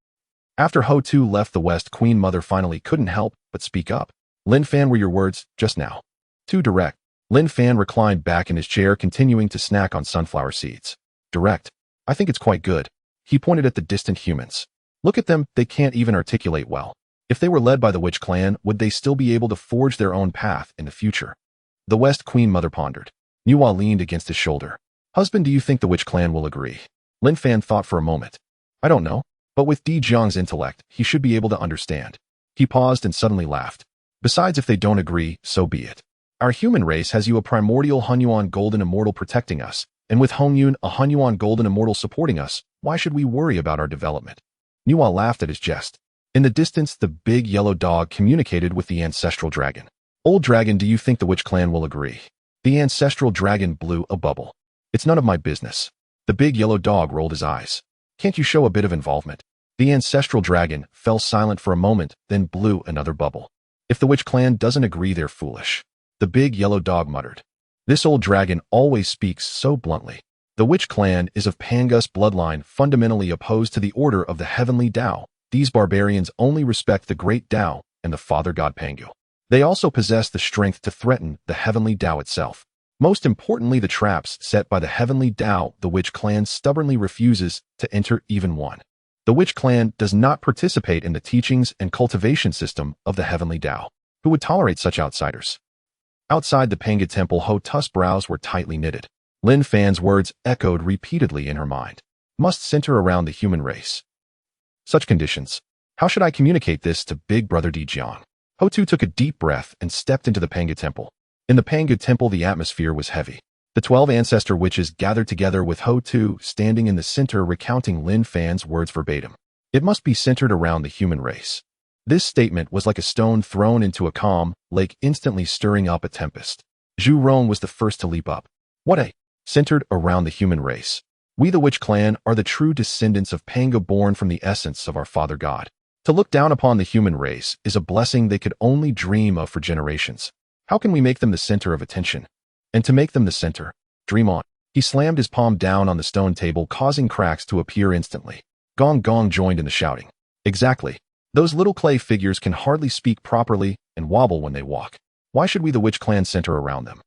After Hotu left, the West Queen Mother finally couldn't help but speak up. Lin Fan, were your words just now too direct? Lin Fan reclined back in his chair, continuing to snack on sunflower seeds. Direct? I think it's quite good. He pointed at the distant humans. Look at them, they can't even articulate well. If they were led by the witch clan, would they still be able to forge their own path in the future? The West Queen Mother pondered. Nuwa leaned against his shoulder. Husband, do you think the witch clan will agree? Lin Fan thought for a moment. I don't know, but with Di Jiang's intellect, he should be able to understand. He paused and suddenly laughed. Besides, if they don't agree, so be it. Our human race has a Primordial Honghuang Golden Immortal protecting us, and with Hongjun, a Honghuang Golden Immortal supporting us, why should we worry about our development? Nuwa laughed at his jest. In the distance, the big yellow dog communicated with the ancestral dragon. Old dragon, do you think the witch clan will agree? The ancestral dragon blew a bubble. It's none of my business. The big yellow dog rolled his eyes. Can't you show a bit of involvement? The ancestral dragon fell silent for a moment, then blew another bubble. If the witch clan doesn't agree, they're foolish. The big yellow dog muttered. This old dragon always speaks so bluntly. The witch clan is of Pangus bloodline, fundamentally opposed to the order of the heavenly Dao. These barbarians only respect the great Dao and the father god Pangu. They also possess the strength to threaten the heavenly Dao itself. Most importantly, the traps set by the heavenly Dao, the witch clan stubbornly refuses to enter even one. The witch clan does not participate in the teachings and cultivation system of the heavenly Dao. Who would tolerate such outsiders? Outside the Pangu temple, Hotu's brows were tightly knitted. Lin Fan's words echoed repeatedly in her mind. Must center around the human race. Such conditions. How should I communicate this to Big Brother Dijiang? Hotu took a deep breath and stepped into the Pangu temple. In the Pangu temple, the atmosphere was heavy. The 12 ancestor witches gathered together with Hotu standing in the center, recounting Lin Fan's words verbatim. It must be centered around the human race. This statement was like a stone thrown into a calm lake, instantly stirring up a tempest. Zhu Rong was the first to leap up. What a centered around the human race. We the witch clan are the true descendants of Pangu, born from the essence of our father god. To look down upon the human race is a blessing they could only dream of for generations. How can we make them the center of attention? And to make them the center, dream on. He slammed his palm down on the stone table, causing cracks to appear instantly. Gong Gong joined in the shouting. Exactly. Those little clay figures can hardly speak properly and wobble when they walk. Why should we the witch clan center around them?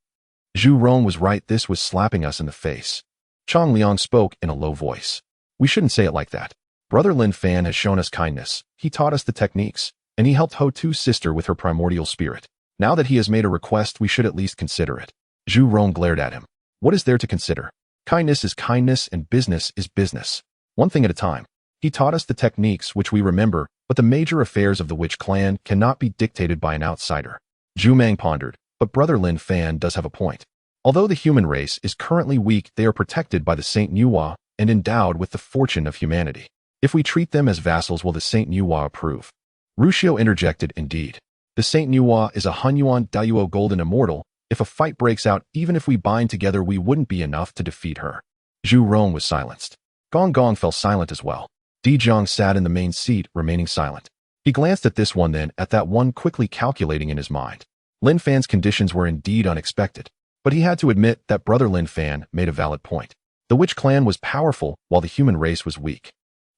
Zhu Rong was right, this was slapping us in the face. Chong Liang spoke in a low voice. We shouldn't say it like that. Brother Lin Fan has shown us kindness. He taught us the techniques, and he helped Hotu's sister with her primordial spirit. Now that he has made a request, we should at least consider it. Zhu Rong glared at him. What is there to consider? Kindness is kindness and business is business. One thing at a time. He taught us the techniques which we remember, but the major affairs of the witch clan cannot be dictated by an outsider. Zhu Mang pondered, but Brother Lin Fan does have a point. Although the human race is currently weak, they are protected by the Saint Nuwa and endowed with the fortune of humanity. If we treat them as vassals, will the Saint Nuwa approve? Rushio interjected, indeed. The Saint Nuwa is a Honghuang Dao golden immortal. If a fight breaks out, even if we bind together, we wouldn't be enough to defeat her. Zhu Rong was silenced. Gong Gong fell silent as well. Di Jiang sat in the main seat, remaining silent. He glanced at this one, then at that one, quickly calculating in his mind. Lin Fan's conditions were indeed unexpected, but he had to admit that brother Lin Fan made a valid point. The witch clan was powerful while the human race was weak.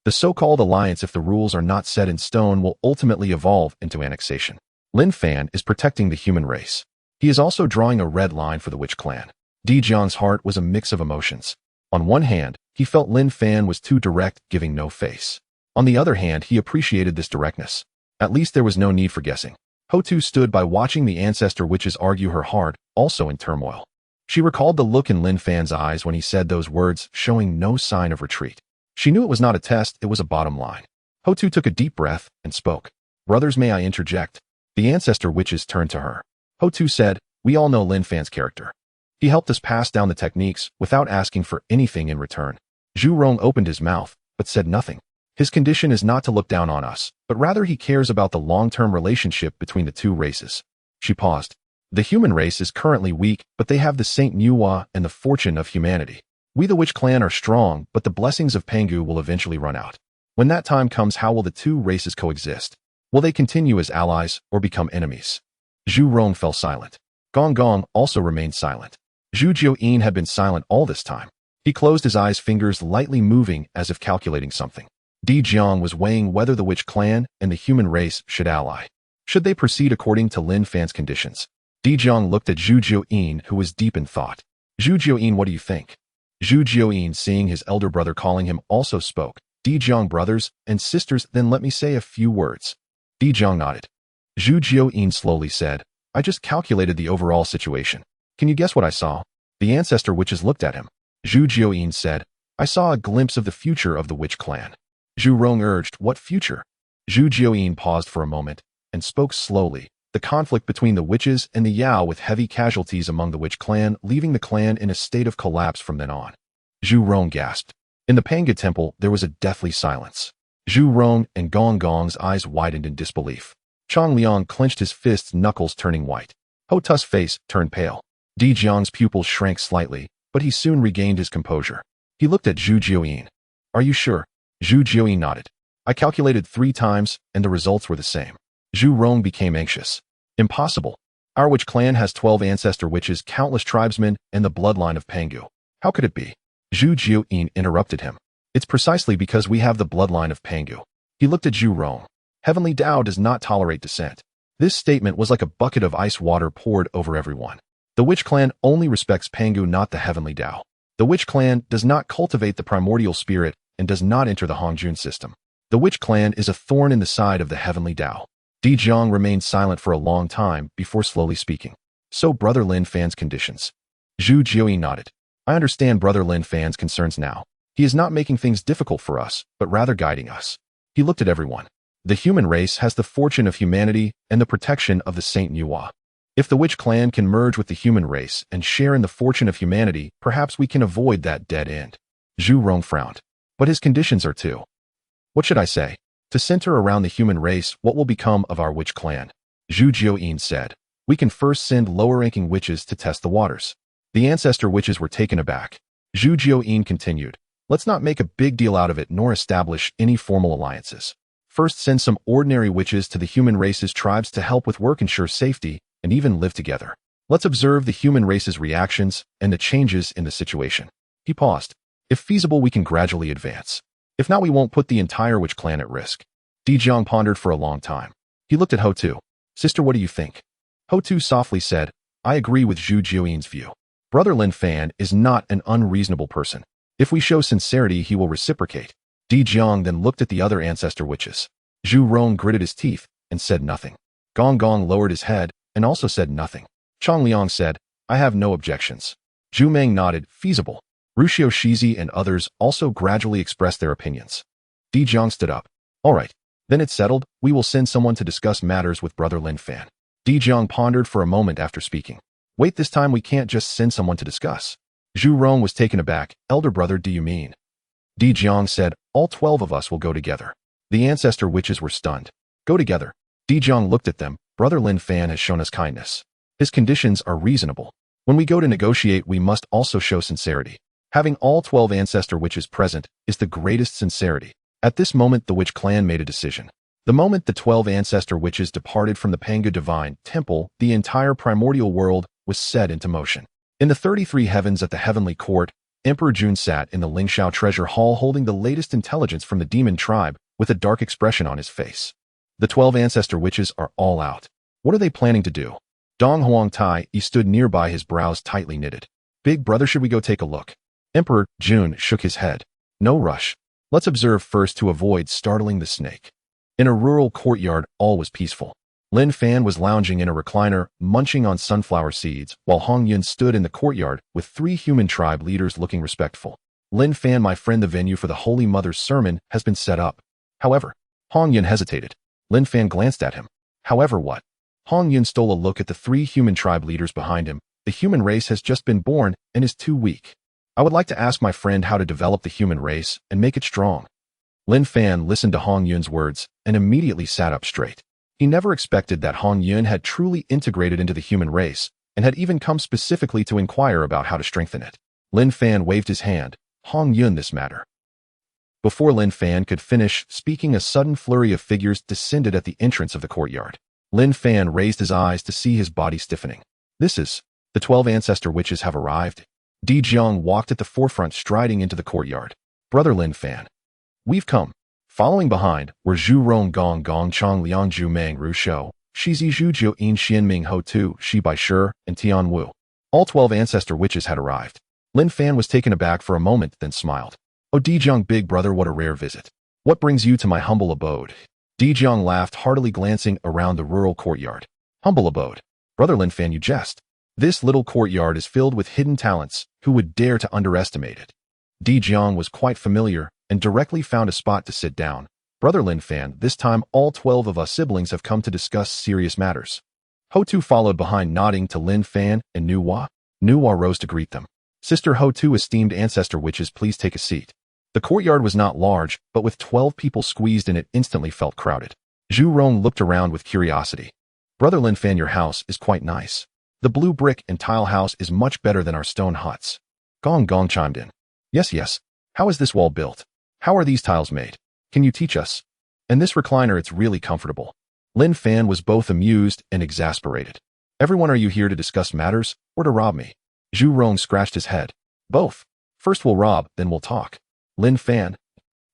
The so-called alliance, if the rules are not set in stone, will ultimately evolve into annexation. Lin Fan is protecting the human race. He is also drawing a red line for the witch clan. Di Jiang's heart was a mix of emotions. On one hand, he felt Lin Fan was too direct, giving no face. On the other hand, he appreciated this directness. At least there was no need for guessing. Ho-Tu stood by, watching the ancestor witches argue her heart, also in turmoil. She recalled the look in Lin Fan's eyes when he said those words, showing no sign of retreat. She knew it was not a test, it was a bottom line. Ho-Tu took a deep breath and spoke. Brothers, may I interject? The ancestor witches turned to her. Ho-Tu said, we all know Lin Fan's character. He helped us pass down the techniques without asking for anything in return. Zhu Rong opened his mouth, but said nothing. His condition is not to look down on us, but rather he cares about the long-term relationship between the two races. She paused. The human race is currently weak, but they have the Saint Nuwa and the fortune of humanity. We the Witch Clan are strong, but the blessings of Pangu will eventually run out. When that time comes, how will the two races coexist? Will they continue as allies or become enemies? Zhu Rong fell silent. Gong Gong also remained silent. Zhu Jiuyin had been silent all this time. He closed his eyes, fingers lightly moving as if calculating something. Di Jiang was weighing whether the Witch Clan and the human race should ally. Should they proceed according to Lin Fan's conditions? Di Jiang looked at Zhu Jiuyin, who was deep in thought. Zhu Jiuyin, what do you think? Zhu Jiuyin, seeing his elder brother calling him, also spoke. Di Jiang, brothers and sisters, then let me say a few words. Di Jiang nodded. Zhu Jiuyin slowly said, I just calculated the overall situation. Can you guess what I saw? The ancestor witches looked at him. Zhu Jiuyin said, I saw a glimpse of the future of the Witch Clan. Zhu Rong urged, what future? Zhu Jiuyin paused for a moment and spoke slowly. The conflict between the witches and the Yao, with heavy casualties among the Witch Clan, leaving the clan in a state of collapse from then on. Zhu Rong gasped. In the Panga temple, there was a deathly silence. Zhu Rong and Gong Gong's eyes widened in disbelief. Chang Liang clenched his fists, knuckles turning white. Ho Tu's face turned pale. Di Jiang's pupils shrank slightly, but he soon regained his composure. He looked at Zhu Jiuyin. Are you sure? Zhu Jiuyin nodded. I calculated 3 times, and the results were the same. Zhu Rong became anxious. Impossible. Our Witch Clan has 12 ancestor witches, countless tribesmen, and the bloodline of Pangu. How could it be? Zhu Jiuyin interrupted him. It's precisely because we have the bloodline of Pangu. He looked at Zhu Rong. Heavenly Dao does not tolerate dissent. This statement was like a bucket of ice water poured over everyone. The Witch Clan only respects Pangu, not the Heavenly Dao. The Witch Clan does not cultivate the primordial spirit and does not enter the Hongjun system. The Witch Clan is a thorn in the side of the Heavenly Dao. Di Jiang remained silent for a long time before slowly speaking. So brother Lin Fan's conditions. Zhu Jiuyin nodded. I understand brother Lin Fan's concerns now. He is not making things difficult for us, but rather guiding us. He looked at everyone. The human race has the fortune of humanity and the protection of the Saint Nuwa. If the Witch Clan can merge with the human race and share in the fortune of humanity, perhaps we can avoid that dead end. Zhu Rong frowned. But his conditions are too. What should I say? To center around the human race, what will become of our Witch Clan? Zhu Jiuyin said. We can first send lower-ranking witches to test the waters. The ancestor witches were taken aback. Zhu Jiuyin continued. Let's not make a big deal out of it nor establish any formal alliances. First, send some ordinary witches to the human race's tribes to help with work, ensure safety, and even live together. Let's observe the human race's reactions and the changes in the situation. He paused. If feasible, we can gradually advance. If not, we won't put the entire Witch Clan at risk. Di Jiang pondered for a long time. He looked at Ho-Tu. Sister, what do you think? Ho-Tu softly said, I agree with Zhu Jiuyin's view. Brother Lin Fan is not an unreasonable person. If we show sincerity, he will reciprocate. Di Jiang then looked at the other ancestor witches. Zhu Rong gritted his teeth and said nothing. Gong Gong lowered his head and also said nothing. Chang Liang said, I have no objections. Zhu Meng nodded, feasible. Rushio Shizi and others also gradually expressed their opinions. Di Jiang stood up. All right, then it's settled. We will send someone to discuss matters with brother Lin Fan. Di Jiang pondered for a moment after speaking. Wait, this time we can't just send someone to discuss. Zhu Rong was taken aback. Elder brother, do you mean? Di Jiang said, all 12 of us will go together. The ancestor witches were stunned. Go together. Di Jiang looked at them. Brother Lin Fan has shown us kindness. His conditions are reasonable. When we go to negotiate, we must also show sincerity. Having all 12 ancestor witches present is the greatest sincerity. At this moment, the witch clan made a decision. The moment the 12 ancestor witches departed from the Pangu Divine Temple, the entire primordial world was set into motion. In the 33 heavens at the heavenly court, Emperor Jun sat in the Lingxiao treasure hall holding the latest intelligence from the demon tribe with a dark expression on his face. The 12 ancestor witches are all out. What are they planning to do? Dong Huang Tai stood nearby, his brows tightly knitted. Big brother, should we go take a look? Emperor Jun shook his head. No rush. Let's observe first to avoid startling the snake. In a rural courtyard, all was peaceful. Lin Fan was lounging in a recliner, munching on sunflower seeds, while Hongjun stood in the courtyard with 3 human tribe leaders looking respectful. Lin Fan, my friend, the venue for the Holy Mother's sermon has been set up. However, Hongjun hesitated. Lin Fan glanced at him. However what? Hongjun stole a look at the 3 human tribe leaders behind him. The human race has just been born and is too weak. I would like to ask my friend how to develop the human race and make it strong. Lin Fan listened to Hongjun's words and immediately sat up straight. He never expected that Hongjun had truly integrated into the human race and had even come specifically to inquire about how to strengthen it. Lin Fan waved his hand. Hongjun, this matter. Before Lin Fan could finish speaking, a sudden flurry of figures descended at the entrance of the courtyard. Lin Fan raised his eyes to see his body stiffening. This is, the 12 ancestor witches have arrived. Di Jiang walked at the forefront, striding into the courtyard. Brother Lin Fan. We've come. Following behind were Zhu Rong Gong Gong Chong Liang Zhu Mang Ru Shou, Shizi Zhu Jiu In Xian Ming Ho Tu, Shi Bai Shi, and Tian Wu. All 12 ancestor witches had arrived. Lin Fan was taken aback for a moment, then smiled. Oh, Di Jiang, big brother, what a rare visit. What brings you to my humble abode? Di Jiang laughed heartily, glancing around the rural courtyard. Humble abode. Brother Lin Fan, you jest. This little courtyard is filled with hidden talents. Who would dare to underestimate it? Di Jiang was quite familiar and directly found a spot to sit down. Brother Lin Fan, this time all 12 of us siblings have come to discuss serious matters. Ho Tu followed behind, nodding to Lin Fan and Nuwa. Nuwa rose to greet them. Sister Ho Tu, esteemed ancestor witches, please take a seat. The courtyard was not large, but with 12 people squeezed in it instantly felt crowded. Zhu Rong looked around with curiosity. Brother Lin Fan, your house is quite nice. The blue brick and tile house is much better than our stone huts. Gong Gong chimed in. Yes, yes. How is this wall built? How are these tiles made? Can you teach us? And this recliner, it's really comfortable. Lin Fan was both amused and exasperated. Everyone, are you here to discuss matters or to rob me? Zhu Rong scratched his head. Both. First we'll rob, then we'll talk. Lin Fan.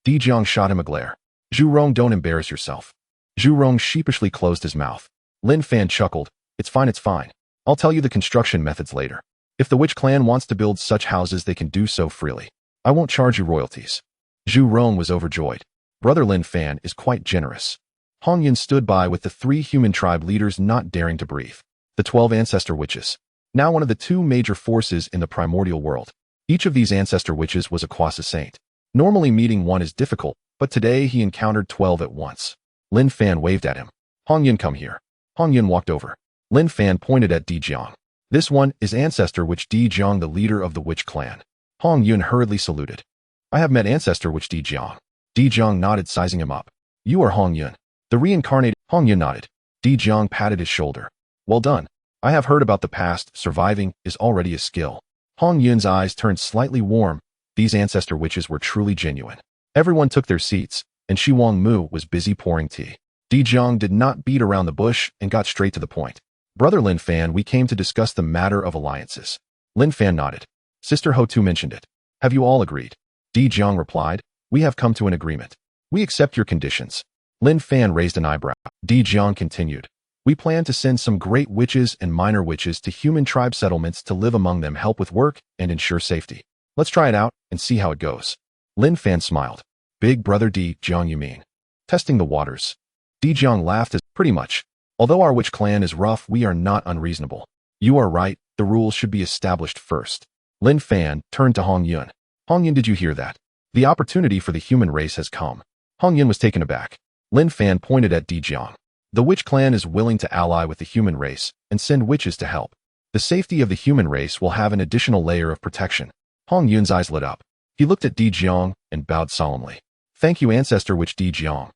Di Jiang shot him a glare. Zhu Rong, don't embarrass yourself. Zhu Rong sheepishly closed his mouth. Lin Fan chuckled. It's fine, it's fine. I'll tell you the construction methods later. If the witch clan wants to build such houses, they can do so freely. I won't charge you royalties. Zhu Rong was overjoyed. Brother Lin Fan is quite generous. Hongjun stood by with the 3 human tribe leaders, not daring to breathe. The 12 ancestor witches. Now one of the 2 major forces in the primordial world. Each of these ancestor witches was a quasi saint. Normally meeting one is difficult, but today he encountered 12 at once. Lin Fan waved at him. Hongjun, come here. Hongjun walked over. Lin Fan pointed at Di Jiang. This one is ancestor witch Di Jiang, the leader of the witch clan. Hongjun hurriedly saluted. I have met ancestor witch Di Jiang. Di Jiang nodded, sizing him up. You are Hongjun, the reincarnated. Hongjun nodded. Di Jiang patted his shoulder. Well done. I have heard about the past. Surviving is already a skill. Hongyun's eyes turned slightly warm. These ancestor witches were truly genuine. Everyone took their seats, and Shi Wang Mu was busy pouring tea. Di Jiang did not beat around the bush and got straight to the point. Brother Lin Fan, we came to discuss the matter of alliances. Lin Fan nodded. Sister Ho Tu mentioned it. Have you all agreed? Di Jiang replied. We have come to an agreement. We accept your conditions. Lin Fan raised an eyebrow. Di Jiang continued. We plan to send some great witches and minor witches to human tribe settlements to live among them, help with work, and ensure safety. Let's try it out and see how it goes. Lin Fan smiled. Big brother Di Jiang, you mean? Testing the waters. Di Jiang laughed as, pretty much. Although our witch clan is rough, we are not unreasonable. You are right, the rules should be established first. Lin Fan turned to Hongjun. Hongjun, did you hear that? The opportunity for the human race has come. Hongjun was taken aback. Lin Fan pointed at Di Jiang. The witch clan is willing to ally with the human race and send witches to help. The safety of the human race will have an additional layer of protection. Hongjun's eyes lit up. He looked at Di Jiang and bowed solemnly. Thank you, ancestor witch Di Jiang.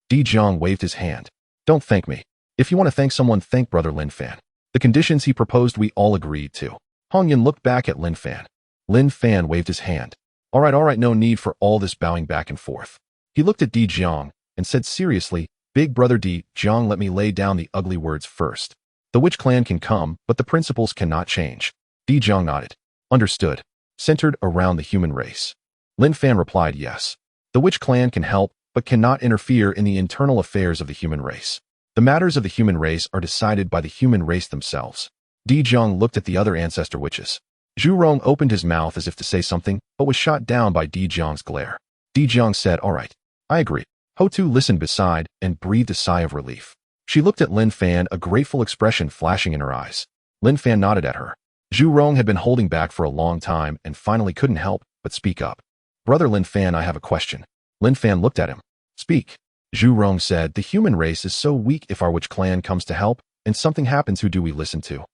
Di Jiang waved his hand. Don't thank me. If you want to thank someone, thank brother Lin Fan. The conditions he proposed we all agreed to. Hongjun looked back at Lin Fan. Lin Fan waved his hand. All right, no need for all this bowing back and forth. He looked at Di Jiang and said seriously, Big brother Di Jiang, let me lay down the ugly words first. The witch clan can come, but the principles cannot change. Di Jiang nodded. Understood. Centered around the human race. Lin Fan replied yes. The witch clan can help, but cannot interfere in the internal affairs of the human race. The matters of the human race are decided by the human race themselves. Di Jiang looked at the other ancestor witches. Zhu Rong opened his mouth as if to say something, but was shot down by Di Jiang's glare. Di Jiang said, all right, I agree. Ho Tu listened beside and breathed a sigh of relief. She looked at Lin Fan, a grateful expression flashing in her eyes. Lin Fan nodded at her. Zhu Rong had been holding back for a long time and finally couldn't help but speak up. Brother Lin Fan, I have a question. Lin Fan looked at him. Speak. Zhu Rong said, the human race is so weak. If our witch clan comes to help and something happens, who do we listen to?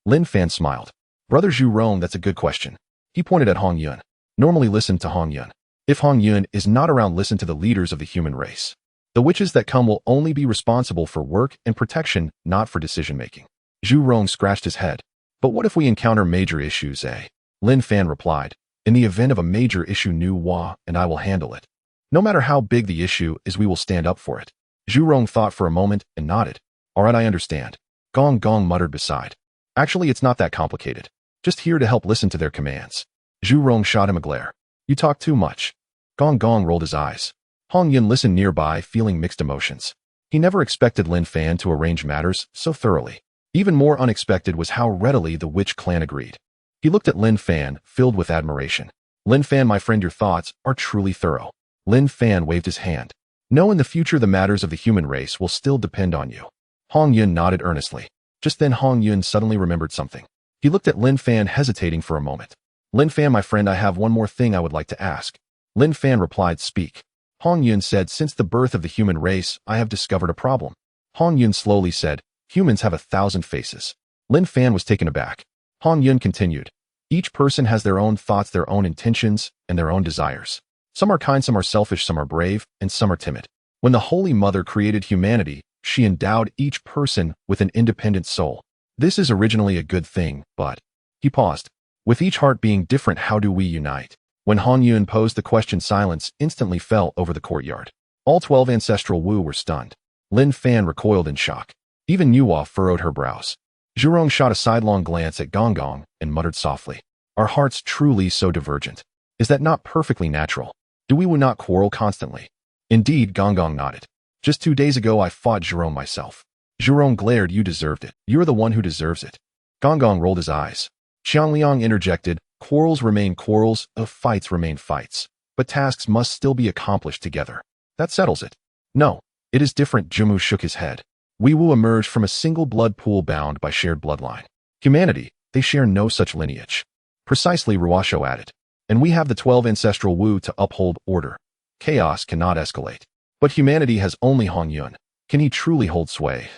Lin Fan smiled. Brother Zhu Rong, that's a good question. He pointed at Hongjun. Normally listen to Hongjun. If Hongjun is not around, listen to the leaders of the human race. The witches that come will only be responsible for work and protection, not for decision-making. Zhu Rong scratched his head. But what if we encounter major issues, eh? Lin Fan replied. In the event of a major issue, Nuwa and I will handle it. No matter how big the issue is, we will stand up for it. Zhu Rong thought for a moment and nodded. All right, I understand. Gong Gong muttered beside. Actually, it's not that complicated. Just here to help, listen to their commands. Zhu Rong shot him a glare. You talk too much. Gong Gong rolled his eyes. Hongjun listened nearby, feeling mixed emotions. He never expected Lin Fan to arrange matters so thoroughly. Even more unexpected was how readily the witch clan agreed. He looked at Lin Fan, filled with admiration. Lin Fan, my friend, your thoughts are truly thorough. Lin Fan waved his hand. No, in the future the matters of the human race will still depend on you. Hongjun nodded earnestly. Just then Hongjun suddenly remembered something. He looked at Lin Fan, hesitating for a moment. Lin Fan, my friend, I have one more thing I would like to ask. Lin Fan replied, speak. Hongjun said, since the birth of the human race, I have discovered a problem. Hongjun slowly said, humans have 1,000 faces. Lin Fan was taken aback. Hongjun continued. Each person has their own thoughts, their own intentions, and their own desires. Some are kind, some are selfish, some are brave, and some are timid. When the Holy Mother created humanity, she endowed each person with an independent soul. This is originally a good thing, but... He paused. With each heart being different, how do we unite? When Hongjun posed the question, silence instantly fell over the courtyard. All 12 ancestral Wu were stunned. Lin Fan recoiled in shock. Even Nuwa furrowed her brows. Zhu Rong shot a sidelong glance at Gong Gong and muttered softly. Are hearts truly so divergent? Is that not perfectly natural? Do we not quarrel constantly? Indeed, Gong Gong nodded. Just 2 days ago I fought Zhu Rong myself. Zhu Rong glared, you deserved it. You're the one who deserves it. Gong Gong rolled his eyes. Qiangliang interjected, quarrels remain quarrels, fights remain fights. But tasks must still be accomplished together. That settles it. No, it is different. Jumu shook his head. We will emerge from a single blood pool bound by shared bloodline. Humanity, they share no such lineage. Precisely, Ruosho added. And we have the 12 ancestral Wu to uphold order. Chaos cannot escalate. But humanity has only Hongjun. Can he truly hold sway?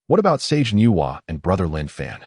What about Sage Nuwa and Brother Lin Fan?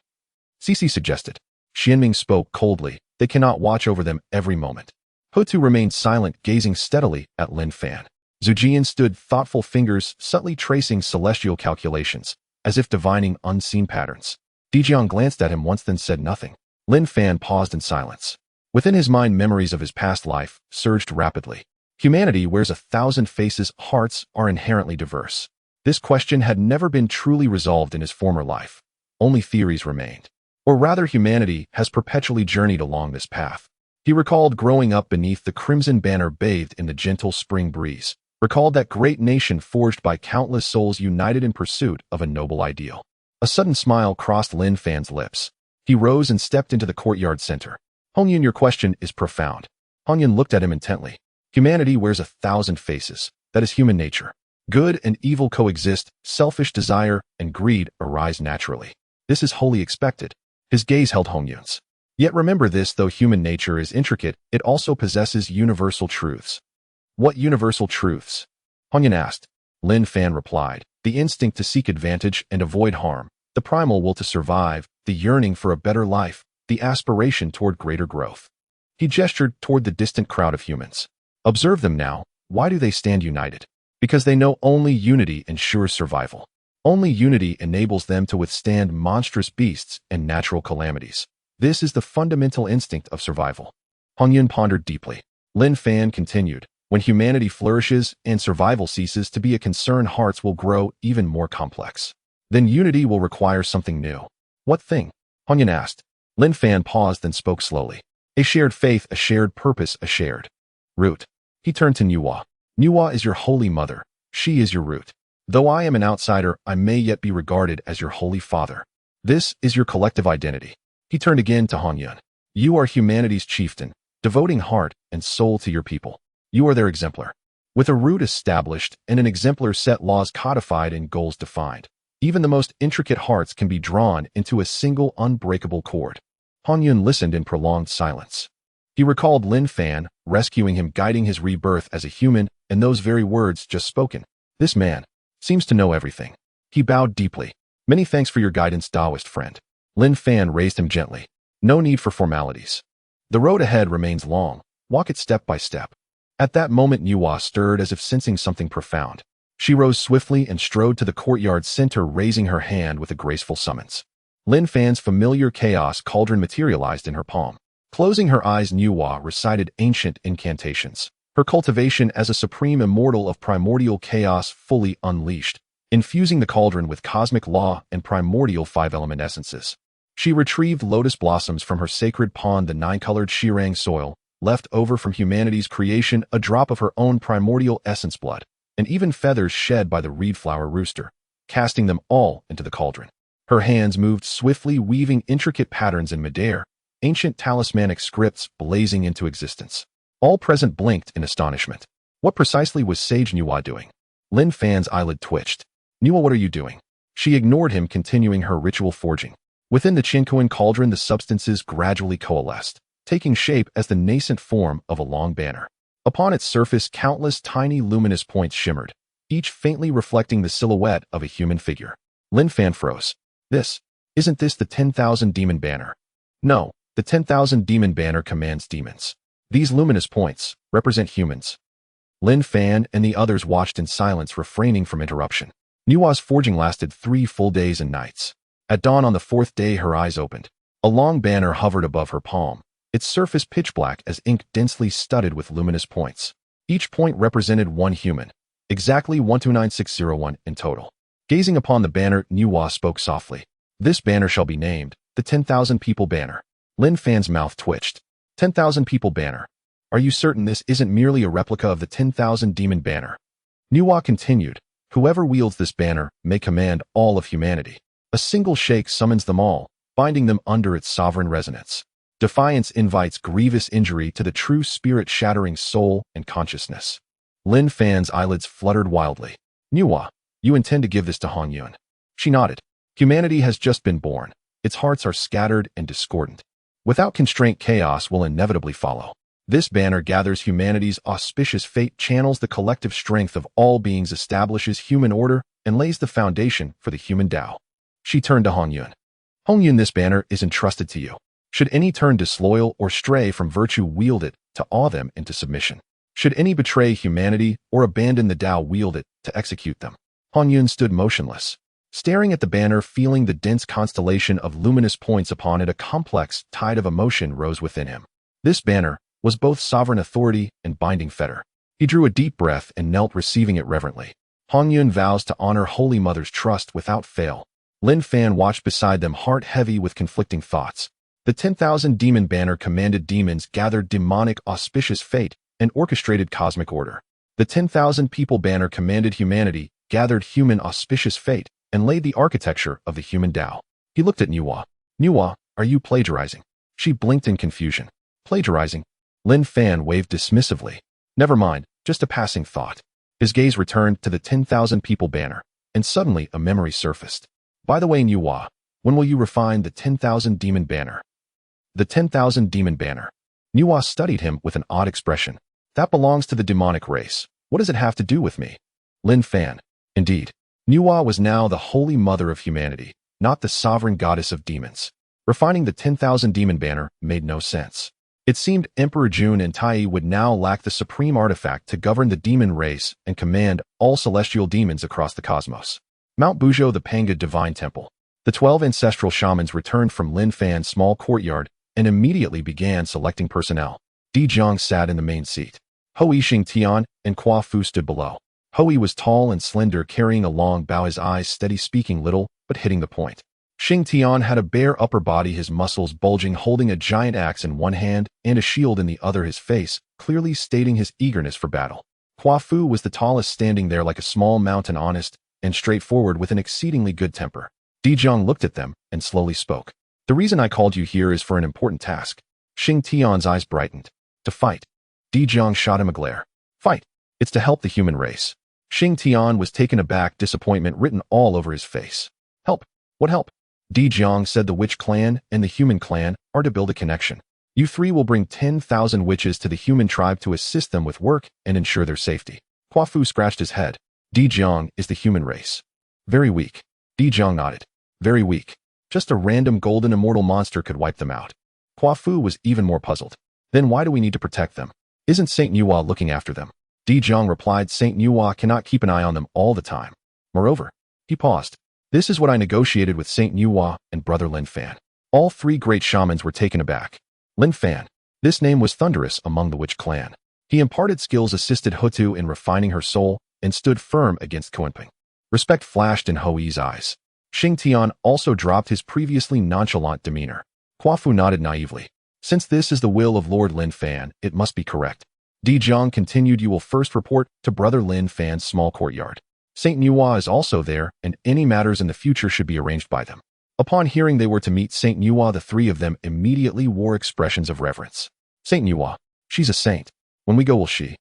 Cece suggested. Xianming spoke coldly. They cannot watch over them every moment. Hotu remained silent, gazing steadily at Lin Fan. Zujian stood, thoughtful, fingers subtly tracing celestial calculations, as if divining unseen patterns. Dijiang glanced at him once, then said nothing. Lin Fan paused in silence. Within his mind, memories of his past life surged rapidly. Humanity wears 1,000 faces, hearts are inherently diverse. This question had never been truly resolved in his former life. Only theories remained. Or rather, humanity has perpetually journeyed along this path. He recalled growing up beneath the crimson banner, bathed in the gentle spring breeze. Recalled that great nation forged by countless souls united in pursuit of a noble ideal. A sudden smile crossed Lin Fan's lips. He rose and stepped into the courtyard center. Hongjun, your question is profound. Hongjun looked at him intently. Humanity wears 1,000 faces. That is human nature. Good and evil coexist, selfish desire and greed arise naturally. This is wholly expected. His gaze held Hongjun's. Yet remember this, though human nature is intricate, it also possesses universal truths. What universal truths? Hongjun asked. Lin Fan replied. The instinct to seek advantage and avoid harm, the primal will to survive, the yearning for a better life, the aspiration toward greater growth. He gestured toward the distant crowd of humans. Observe them now. Why do they stand united? Because they know only unity ensures survival. Only unity enables them to withstand monstrous beasts and natural calamities. This is the fundamental instinct of survival. Hongjun pondered deeply. Lin Fan continued. When humanity flourishes and survival ceases to be a concern, hearts will grow even more complex. Then unity will require something new. What thing? Hongjun asked. Lin Fan paused then spoke slowly. A shared faith, a shared purpose, a shared root. He turned to Nuwa. Nuwa is your holy mother. She is your root. Though I am an outsider, I may yet be regarded as your holy father. This is your collective identity. He turned again to Hongjun. You are humanity's chieftain, devoting heart and soul to your people. You are their exemplar. With a root established and an exemplar set, laws codified and goals defined, even the most intricate hearts can be drawn into a single unbreakable cord. Hongjun listened in prolonged silence. He recalled Lin Fan, rescuing him, guiding his rebirth as a human, and those very words just spoken. This man seems to know everything. He bowed deeply. Many thanks for your guidance, Taoist friend. Lin Fan raised him gently. No need for formalities. The road ahead remains long. Walk it step by step. At that moment, Nuwa stirred as if sensing something profound. She rose swiftly and strode to the courtyard center, raising her hand with a graceful summons. Lin Fan's familiar chaos cauldron materialized in her palm. Closing her eyes, Nuwa recited ancient incantations. Her cultivation as a supreme immortal of primordial chaos fully unleashed, infusing the cauldron with cosmic law and primordial five-element essences. She retrieved lotus blossoms from her sacred pond, the nine-colored Shirang soil, left over from humanity's creation, a drop of her own primordial essence blood, and even feathers shed by the reed flower rooster, casting them all into the cauldron. Her hands moved swiftly, weaving intricate patterns in midair, ancient talismanic scripts blazing into existence. All present blinked in astonishment. What precisely was Sage Nuwa doing? Lin Fan's eyelid twitched. Nuwa, what are you doing? She ignored him, continuing her ritual forging. Within the Chinkoan cauldron, the substances gradually coalesced, taking shape as the nascent form of a long banner. Upon its surface, countless tiny luminous points shimmered, each faintly reflecting the silhouette of a human figure. Lin Fan froze. Isn't this the 10,000 demon banner? No, the 10,000 demon banner commands demons. These luminous points represent humans. Lin Fan and the others watched in silence, refraining from interruption. Nuwa's forging lasted 3 full days and nights. At dawn on the 4th day, her eyes opened. A long banner hovered above her palm, its surface pitch black as ink, densely studded with luminous points. Each point represented one human, exactly 129601 in total. Gazing upon the banner, Nuwa spoke softly. This banner shall be named the 10,000 People Banner. Lin Fan's mouth twitched. 10,000 People Banner. Are you certain this isn't merely a replica of the 10,000 Demon Banner? Nuwa continued. Whoever wields this banner may command all of humanity. A single shake summons them all, binding them under its sovereign resonance. Defiance invites grievous injury to the true spirit, shattering soul and consciousness. Lin Fan's eyelids fluttered wildly. Nuwa, you intend to give this to Hongjun? She nodded. Humanity has just been born. Its hearts are scattered and discordant. Without constraint, chaos will inevitably follow. This banner gathers humanity's auspicious fate, channels the collective strength of all beings, establishes human order, and lays the foundation for the human Tao. She turned to Hongjun. Hongjun, this banner is entrusted to you. Should any turn disloyal or stray from virtue, wield it to awe them into submission. Should any betray humanity or abandon the Tao, wield it to execute them. Hongjun stood motionless, staring at the banner, feeling the dense constellation of luminous points upon it. A complex tide of emotion rose within him. This banner was both sovereign authority and binding fetter. He drew a deep breath and knelt, receiving it reverently. Hongjun vows to honor Holy Mother's trust without fail. Lin Fan watched beside them, heart heavy with conflicting thoughts. The 10,000 Demon Banner commanded demons, gathered demonic auspicious fate, and orchestrated cosmic order. The 10,000 People Banner commanded humanity, gathered human auspicious fate, and laid the architecture of the human Tao. He looked at Nuwa. Nuwa, are you plagiarizing? She blinked in confusion. Plagiarizing? Lin Fan waved dismissively. Never mind, just a passing thought. His gaze returned to the 10,000 People Banner, and suddenly a memory surfaced. By the way, Nuwa, when will you refine the 10,000 Demon Banner? The 10,000 Demon Banner. Nuwa studied him with an odd expression. That belongs to the demonic race. What does it have to do with me? Lin Fan. Indeed. Nuwa was now the holy mother of humanity, not the sovereign goddess of demons. Refining the 10,000 Demon Banner made no sense. It seemed Emperor Jun and Tai would now lack the supreme artifact to govern the demon race and command all celestial demons across the cosmos. Mount Buzhou, the Panga Divine Temple. The 12 ancestral shamans returned from Lin Fan's small courtyard and immediately began selecting personnel. Di Jiang sat in the main seat. Hui Xingtian and Kua Fu stood below. Hui was tall and slender, carrying a long bow, his eyes steady, speaking little, but hitting the point. Xingtian had a bare upper body, his muscles bulging, holding a giant axe in one hand and a shield in the other, his face clearly stating his eagerness for battle. Kua Fu was the tallest, standing there like a small mountain, honest and straightforward with an exceedingly good temper. Dijiang looked at them and slowly spoke. The reason I called you here is for an important task. Xingtian's eyes brightened. To fight. Dijiang shot him a glare. Fight. It's to help the human race. Xingtian was taken aback, disappointment written all over his face. Help. What help? Dijiang said the witch clan and the human clan are to build a connection. You three will bring 10,000 witches to the human tribe to assist them with work and ensure their safety. Kua Fu scratched his head. Dijiang is the human race. Very weak. Dijiang nodded. Very weak. Just a random golden immortal monster could wipe them out. Kua Fu was even more puzzled. Then why do we need to protect them? Isn't Saint Nuwa looking after them? Dijiang replied, Saint Nuwa cannot keep an eye on them all the time. Moreover, he paused. This is what I negotiated with Saint Nuwa and brother Lin Fan. All three great shamans were taken aback. Lin Fan. This name was thunderous among the witch clan. He imparted skills, assisted Hutu in refining her soul, and stood firm against Kuenping. Respect flashed in Hui's eyes. Xingtian also dropped his previously nonchalant demeanor. Kua Fu nodded naively. Since this is the will of Lord Lin Fan, it must be correct. Dijiang continued, you will first report to brother Lin Fan's small courtyard. Saint Nuwa is also there, and any matters in the future should be arranged by them. Upon hearing they were to meet Saint Nuwa, the three of them immediately wore expressions of reverence. Saint Nuwa. She's a saint. When we go, will she?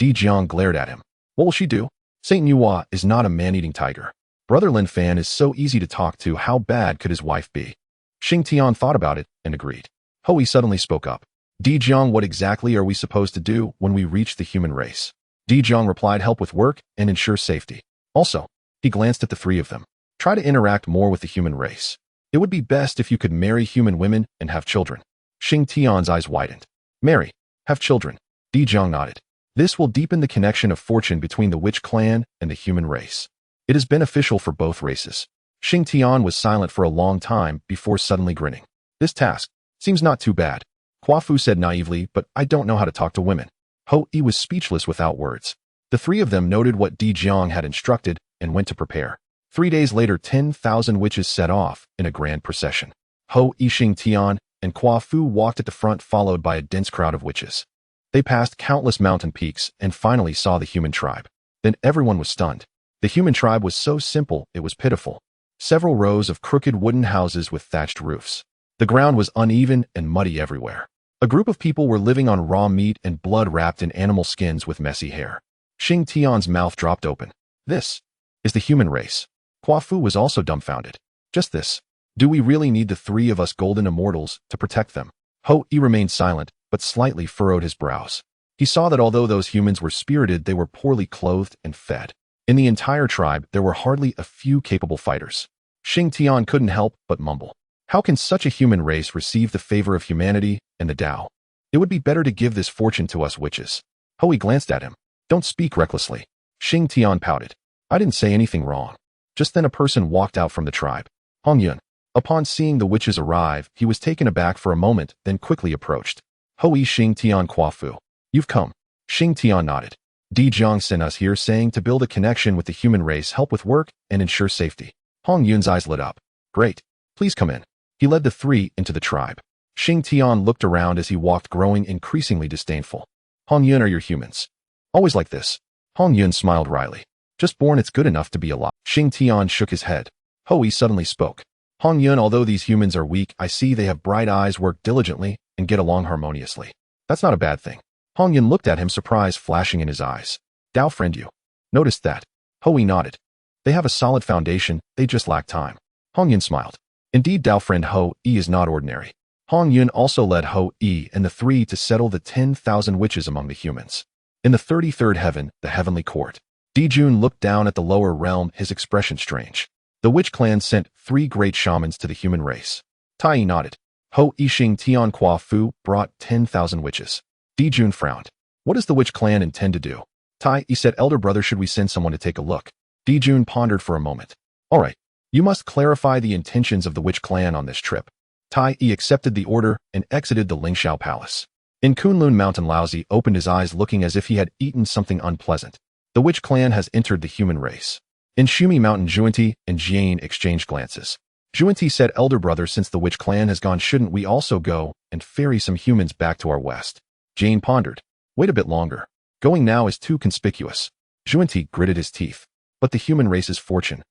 Dijiang glared at him. What will she do? Saint Nuwa is not a man-eating tiger. Brother Lin Fan is so easy to talk to, how bad could his wife be? Xingtian thought about it and agreed. Hui suddenly spoke up. Dijiang, what exactly are we supposed to do when we reach the human race? Dijiang replied, help with work and ensure safety. Also, he glanced at the three of them. Try to interact more with the human race. It would be best if you could marry human women and have children. Xingtian's eyes widened. Marry. Have children. Dijiang nodded. This will deepen the connection of fortune between the witch clan and the human race. It is beneficial for both races. Xingtian was silent for a long time before suddenly grinning. This task seems not too bad. Kua Fu said naively, but I don't know how to talk to women. Hui was speechless without words. The three of them noted what Dijiang had instructed and went to prepare. 3 days later, 10,000 witches set off in a grand procession. Hui Xingtian and Kua Fu walked at the front, followed by a dense crowd of witches. They passed countless mountain peaks and finally saw the human tribe. Then everyone was stunned. The human tribe was so simple, it was pitiful. Several rows of crooked wooden houses with thatched roofs. The ground was uneven and muddy everywhere. A group of people were living on raw meat and blood wrapped in animal skins with messy hair. Xingtian's mouth dropped open. This is the human race. Kua Fu was also dumbfounded. Just this. Do we really need the three of us golden immortals to protect them? Hui remained silent, but slightly furrowed his brows. He saw that although those humans were spirited, they were poorly clothed and fed. In the entire tribe, there were hardly a few capable fighters. Xingtian couldn't help but mumble. How can such a human race receive the favor of humanity and the Dao? It would be better to give this fortune to us witches. Hui glanced at him. Don't speak recklessly. Xingtian pouted. I didn't say anything wrong. Just then a person walked out from the tribe. Hongjun. Upon seeing the witches arrive, he was taken aback for a moment, then quickly approached. Hui Xingtian, Kua Fu. You've come. Xingtian nodded. Dijiang sent us here saying to build a connection with the human race, help with work, and ensure safety. Hongjun's eyes lit up. Great. Please come in. He led the three into the tribe. Xingtian looked around as he walked, growing increasingly disdainful. Hongjun, are your humans always like this? Hongjun smiled wryly. Just born, it's good enough to be alive. Xingtian shook his head. Hui suddenly spoke. Hongjun, although these humans are weak, I see they have bright eyes, work diligently, and get along harmoniously. That's not a bad thing. Hongjun looked at him, surprise flashing in his eyes. Dao friend you. Noticed that. Hui nodded. They have a solid foundation, they just lack time. Hongjun smiled. Indeed, Dao friend Hui is not ordinary. Hongjun also led Hui and the three to settle the 10,000 witches among the humans. In the 33rd heaven, the heavenly court, Dijun looked down at the lower realm, his expression strange. The witch clan sent 3 great shamans to the human race. Tai nodded. Hui Xingtian, Kua Fu brought 10,000 witches. Dijun frowned. What does the witch clan intend to do? Tai said, elder brother, should we send someone to take a look? Dijun pondered for a moment. All right. You must clarify the intentions of the witch clan on this trip. Tai accepted the order and exited the Lingxiao palace. In Kunlun Mountain, Laozi opened his eyes looking as if he had eaten something unpleasant. The witch clan has entered the human race. In Shumi Mountain, Juanti and Jiane exchanged glances. Juanti said, Elder brother, since the witch clan has gone, shouldn't we also go and ferry some humans back to our west? Jiane pondered. Wait a bit longer. Going now is too conspicuous. Juanti gritted his teeth. But the human race's fortune.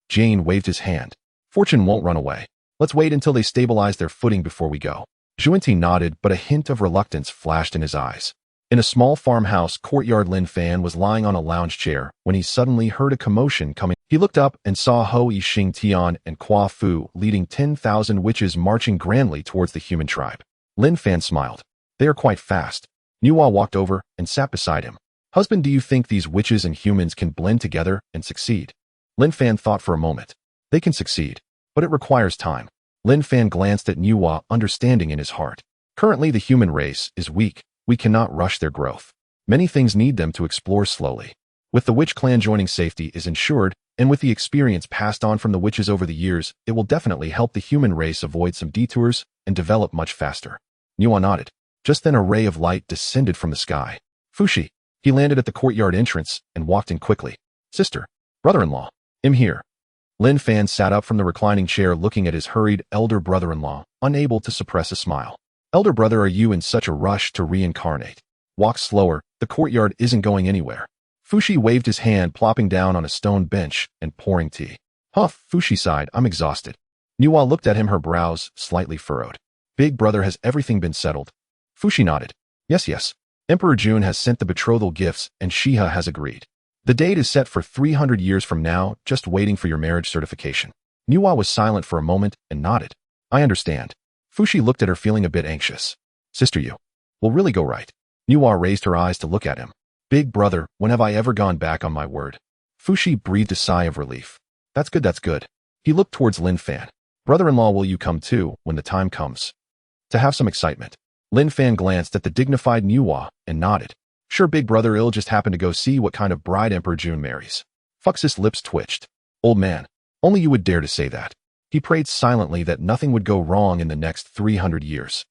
Jiane waved his hand. Fortune won't run away. Let's wait until they stabilize their footing before we go. Juanti nodded, but a hint of reluctance flashed in his eyes. In a small farmhouse courtyard, Lin Fan was lying on a lounge chair when he suddenly heard a commotion coming. He looked up and saw Ho Yixing Tian and Kwa Fu leading 10,000 witches marching grandly towards the human tribe. Lin Fan smiled. They are quite fast. Nuwa walked over and sat beside him. Husband, do you think these witches and humans can blend together and succeed? Lin Fan thought for a moment. They can succeed, but it requires time. Lin Fan glanced at Nuwa, understanding in his heart. Currently the human race is weak. We cannot rush their growth. Many things need them to explore slowly. With the witch clan joining, safety is ensured, and with the experience passed on from the witches over the years, it will definitely help the human race avoid some detours and develop much faster. Nuwa nodded. Just then a ray of light descended from the sky. Fushi. He landed at the courtyard entrance and walked in quickly. Sister. Brother-in-law. I'm here. Lin Fan sat up from the reclining chair looking at his hurried elder brother-in-law, unable to suppress a smile. Elder brother, are you in such a rush to reincarnate? Walk slower, the courtyard isn't going anywhere. Fushi waved his hand, plopping down on a stone bench and pouring tea. Huff, Fushi sighed, I'm exhausted. Nuwa looked at him, her brows slightly furrowed. Big brother, has everything been settled? Fushi nodded. Yes. Emperor Jun has sent the betrothal gifts and Shiha has agreed. The date is set for 300 years from now, just waiting for your marriage certification. Nuwa was silent for a moment and nodded. I understand. Fushi looked at her, feeling a bit anxious. Sister, you will really go right. Nuwa raised her eyes to look at him. Big brother, when have I ever gone back on my word? Fushi breathed a sigh of relief. That's good. He looked towards Lin Fan. Brother-in-law, will you come too, when the time comes? To have some excitement. Lin Fan glanced at the dignified Nuwa and nodded. Sure, big brother, I'll just happen to go see what kind of bride Emperor Jun marries. Fux's lips twitched. Old man, only you would dare to say that. He prayed silently that nothing would go wrong in the next 300 years.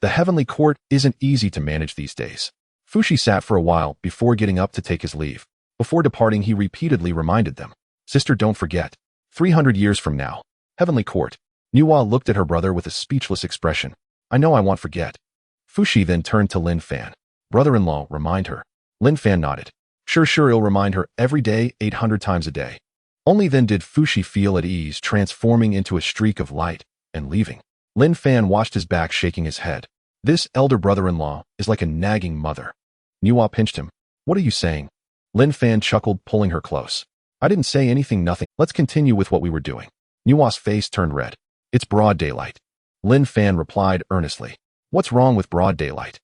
The heavenly court isn't easy to manage these days. Fushi sat for a while before getting up to take his leave. Before departing, he repeatedly reminded them. Sister, don't forget. 300 years from now. Heavenly court. Nuwa looked at her brother with a speechless expression. I know I won't forget. Fushi then turned to Lin Fan. Brother-in-law, remind her. Lin Fan nodded. Sure, he'll remind her every day, 800 times a day. Only then did Fushi feel at ease, transforming into a streak of light and leaving. Lin Fan watched his back, shaking his head. This elder brother-in-law is like a nagging mother. Nuwa pinched him. What are you saying? Lin Fan chuckled, pulling her close. I didn't say anything, nothing. Let's continue with what we were doing. Nuwa's face turned red. It's broad daylight. Lin Fan replied earnestly. What's wrong with broad daylight?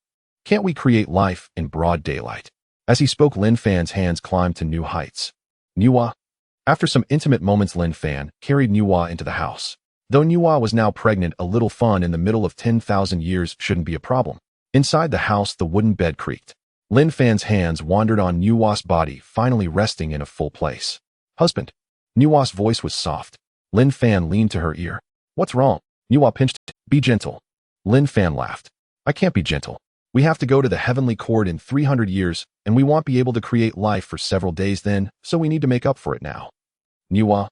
Can't we create life in broad daylight? As he spoke, Lin Fan's hands climbed to new heights. Nuwa. After some intimate moments, Lin Fan carried Nuwa into the house. Though Nuwa was now pregnant, a little fun in the middle of 10,000 years shouldn't be a problem. Inside the house, the wooden bed creaked. Lin Fan's hands wandered on Nuwa's body, finally resting in a full place. Husband. Nuwa's voice was soft. Lin Fan leaned to her ear. What's wrong? Nuwa pinched. Be gentle. Lin Fan laughed. I can't be gentle. We have to go to the heavenly court in 300 years, and we won't be able to create life for several days then, so we need to make up for it now. Nuwa.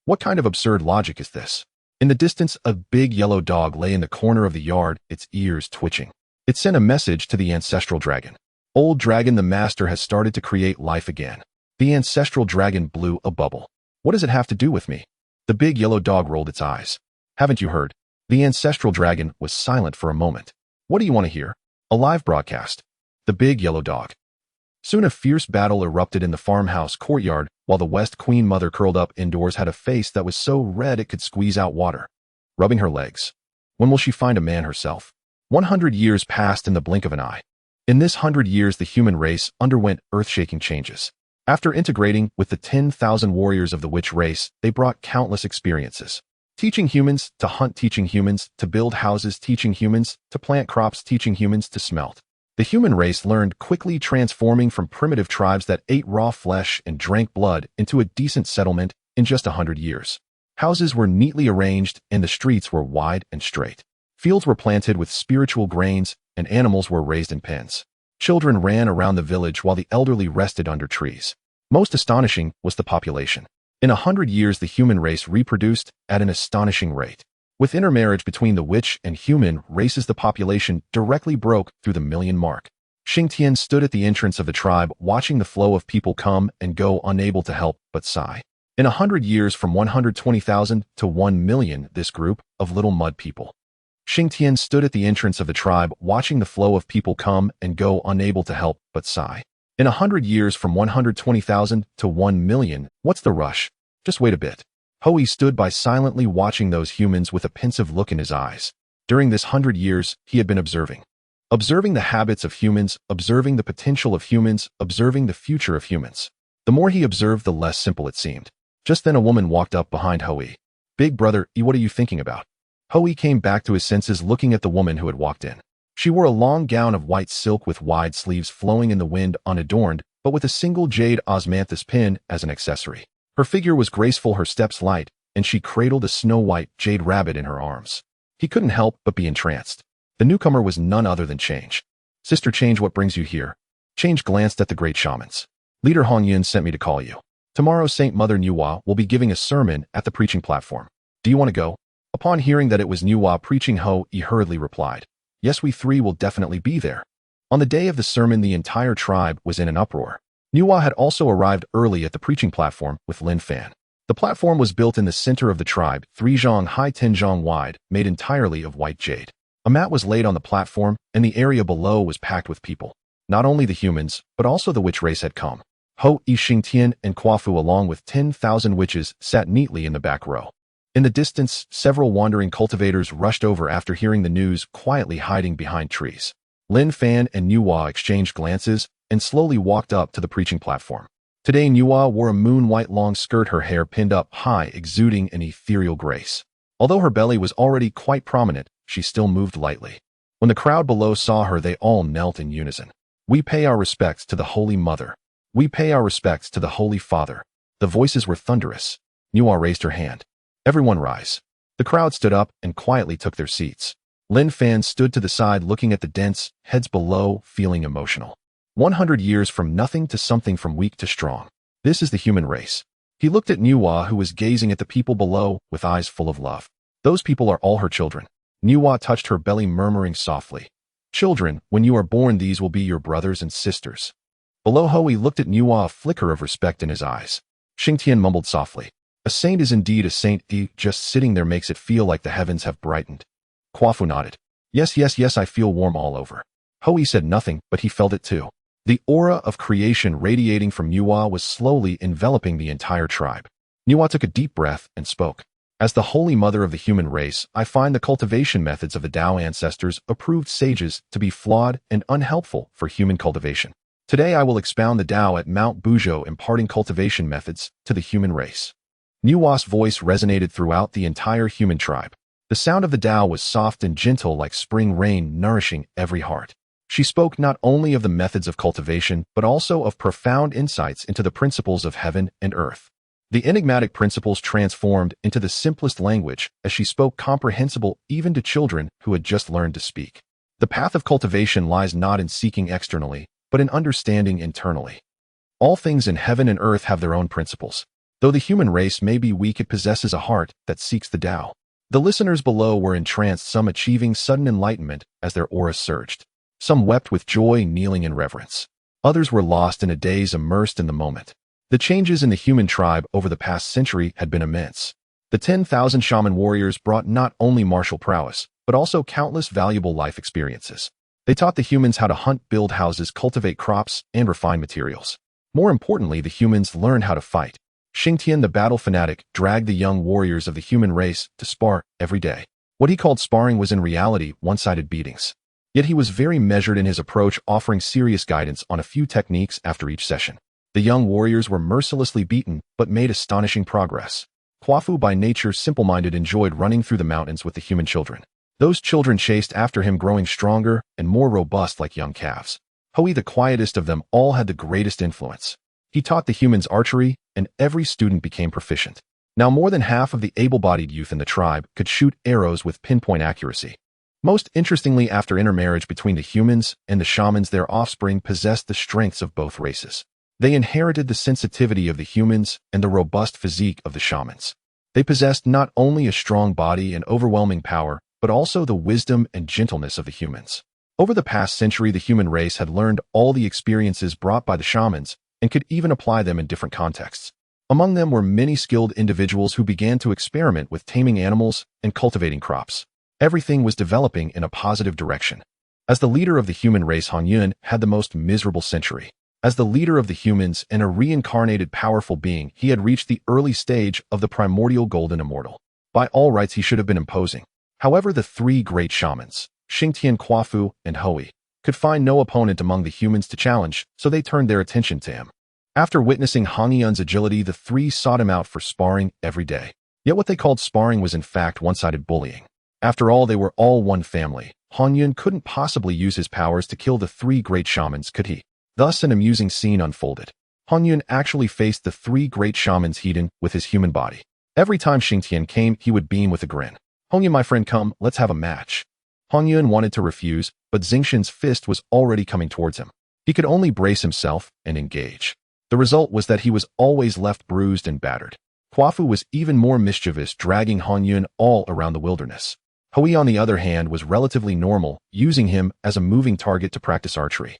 What kind of absurd logic is this? In the distance, a big yellow dog lay in the corner of the yard, its ears twitching. It sent a message to the ancestral dragon. Old dragon, the master has started to create life again. The ancestral dragon blew a bubble. What does it have to do with me? The big yellow dog rolled its eyes. Haven't you heard? The ancestral dragon was silent for a moment. What do you want to hear? A live broadcast. The big yellow dog. Soon a fierce battle erupted in the farmhouse courtyard, while the West Queen Mother, curled up indoors, had a face that was so red it could squeeze out water. Rubbing her legs. When will she find a man herself? 100 years passed in the blink of an eye. In this 100 years, the human race underwent earth-shaking changes. After integrating with the 10,000 warriors of the witch race, they brought countless experiences. Teaching humans to hunt, teaching humans to build houses, teaching humans to plant crops, teaching humans to smelt. The human race learned quickly, transforming from primitive tribes that ate raw flesh and drank blood into a decent settlement in just 100 years. Houses were neatly arranged and the streets were wide and straight. Fields were planted with spiritual grains and animals were raised in pens. Children ran around the village while the elderly rested under trees. Most astonishing was the population. In 100 years, the human race reproduced at an astonishing rate. With intermarriage between the witch and human races, the population directly broke through the million mark. Xingtian stood at the entrance of the tribe, watching the flow of people come and go, unable to help but sigh. In 100 years, from 120,000 to 1 million, this group of little mud people. Xingtian stood at the entrance of the tribe, watching the flow of people come and go, unable to help but sigh. In 100 years, from 120,000 to 1 million, what's the rush? Just wait a bit. Hui stood by silently watching those humans with a pensive look in his eyes. During this 100 years, he had been observing. Observing the habits of humans, observing the potential of humans, observing the future of humans. The more he observed, the less simple it seemed. Just then a woman walked up behind Hui. "Big brother, what are you thinking about?" Hui came back to his senses, looking at the woman who had walked in. She wore a long gown of white silk with wide sleeves flowing in the wind, unadorned, but with a single jade osmanthus pin as an accessory. Her figure was graceful, her steps light, and she cradled a snow-white jade rabbit in her arms. He couldn't help but be entranced. The newcomer was none other than Change. "Sister Change, what brings you here?" Change glanced at the great shamans. "Leader Hongjun sent me to call you. Tomorrow Saint Mother Nuwa will be giving a sermon at the preaching platform. Do you want to go?" Upon hearing that it was Nuwa preaching, He hurriedly replied, "Yes, we three will definitely be there." On the day of the sermon, the entire tribe was in an uproar. Nuwa had also arrived early at the preaching platform with Lin Fan. The platform was built in the center of the tribe, 3 zhang high, 10 zhang wide, made entirely of white jade. A mat was laid on the platform, and the area below was packed with people. Not only the humans, but also the witch race had come. Xingtian and Quafu, along with 10,000 witches, sat neatly in the back row. In the distance, several wandering cultivators rushed over after hearing the news, quietly hiding behind trees. Lin Fan and Nuwa exchanged glances and slowly walked up to the preaching platform. Today, Nuwa wore a moon-white long skirt, her hair pinned up high, exuding an ethereal grace. Although her belly was already quite prominent, she still moved lightly. When the crowd below saw her, they all knelt in unison. "We pay our respects to the Holy Mother. We pay our respects to the Holy Father." The voices were thunderous. Nuwa raised her hand. "Everyone rise." The crowd stood up and quietly took their seats. Lin Fan stood to the side, looking at the dense heads below, feeling emotional. 100 years from nothing to something, from weak to strong. This is the human race. He looked at Nuwa, who was gazing at the people below with eyes full of love. Those people are all her children. Nuwa touched her belly, murmuring softly, "Children, when you are born, these will be your brothers and sisters." Below, Hui looked at Nuwa, a flicker of respect in his eyes. Xingtian mumbled softly, "A saint is indeed a saint. Just sitting there makes it feel like the heavens have brightened." Quafu nodded. Yes, I feel warm all over." Hui said nothing, but he felt it too. The aura of creation radiating from Nuwa was slowly enveloping the entire tribe. Nuwa took a deep breath and spoke. "As the Holy Mother of the human race, I find the cultivation methods of the Dao ancestors approved sages to be flawed and unhelpful for human cultivation. Today I will expound the Dao at Mount Buzhou, imparting cultivation methods to the human race." Nuwa's voice resonated throughout the entire human tribe. The sound of the Dao was soft and gentle, like spring rain, nourishing every heart. She spoke not only of the methods of cultivation, but also of profound insights into the principles of heaven and earth. The enigmatic principles transformed into the simplest language as she spoke, comprehensible even to children who had just learned to speak. The path of cultivation lies not in seeking externally, but in understanding internally. All things in heaven and earth have their own principles. Though the human race may be weak, it possesses a heart that seeks the Tao. The listeners below were entranced, some achieving sudden enlightenment as their auras surged. Some wept with joy, kneeling in reverence. Others were lost in a daze, immersed in the moment. The changes in the human tribe over the past century had been immense. The 10,000 shaman warriors brought not only martial prowess, but also countless valuable life experiences. They taught the humans how to hunt, build houses, cultivate crops, and refine materials. More importantly, the humans learned how to fight. Xingtian, the battle fanatic, dragged the young warriors of the human race to spar every day. What he called sparring was in reality one-sided beatings. Yet he was very measured in his approach, offering serious guidance on a few techniques after each session. The young warriors were mercilessly beaten, but made astonishing progress. Quafu, by nature simple-minded, enjoyed running through the mountains with the human children. Those children chased after him, growing stronger and more robust like young calves. Hui, the quietest of them all, had the greatest influence. He taught the humans archery, and every student became proficient. Now more than half of the able-bodied youth in the tribe could shoot arrows with pinpoint accuracy. Most interestingly, after intermarriage between the humans and the shamans, their offspring possessed the strengths of both races. They inherited the sensitivity of the humans and the robust physique of the shamans. They possessed not only a strong body and overwhelming power, but also the wisdom and gentleness of the humans. Over the past century, the human race had learned all the experiences brought by the shamans and could even apply them in different contexts. Among them were many skilled individuals who began to experiment with taming animals and cultivating crops. Everything was developing in a positive direction. As the leader of the human race, Hongjun had the most miserable century. As the leader of the humans and a reincarnated powerful being, he had reached the early stage of the primordial golden immortal. By all rights, he should have been imposing. However, the three great shamans, Xingtian, Quafu, and Hui, could find no opponent among the humans to challenge, so they turned their attention to him. After witnessing Hongjun's agility, the three sought him out for sparring every day. Yet what they called sparring was in fact one-sided bullying. After all, they were all one family. Hongjun couldn't possibly use his powers to kill the three great shamans, could he? Thus, an amusing scene unfolded. Hongjun actually faced the three great shamans head-on with his human body. Every time Xingtian came, he would beam with a grin. "Hongjun, my friend, come, let's have a match." Hongjun wanted to refuse, but Xingtian's fist was already coming towards him. He could only brace himself and engage. The result was that he was always left bruised and battered. Quafu was even more mischievous, dragging Hongjun all around the wilderness. Hui, on the other hand, was relatively normal, using him as a moving target to practice archery.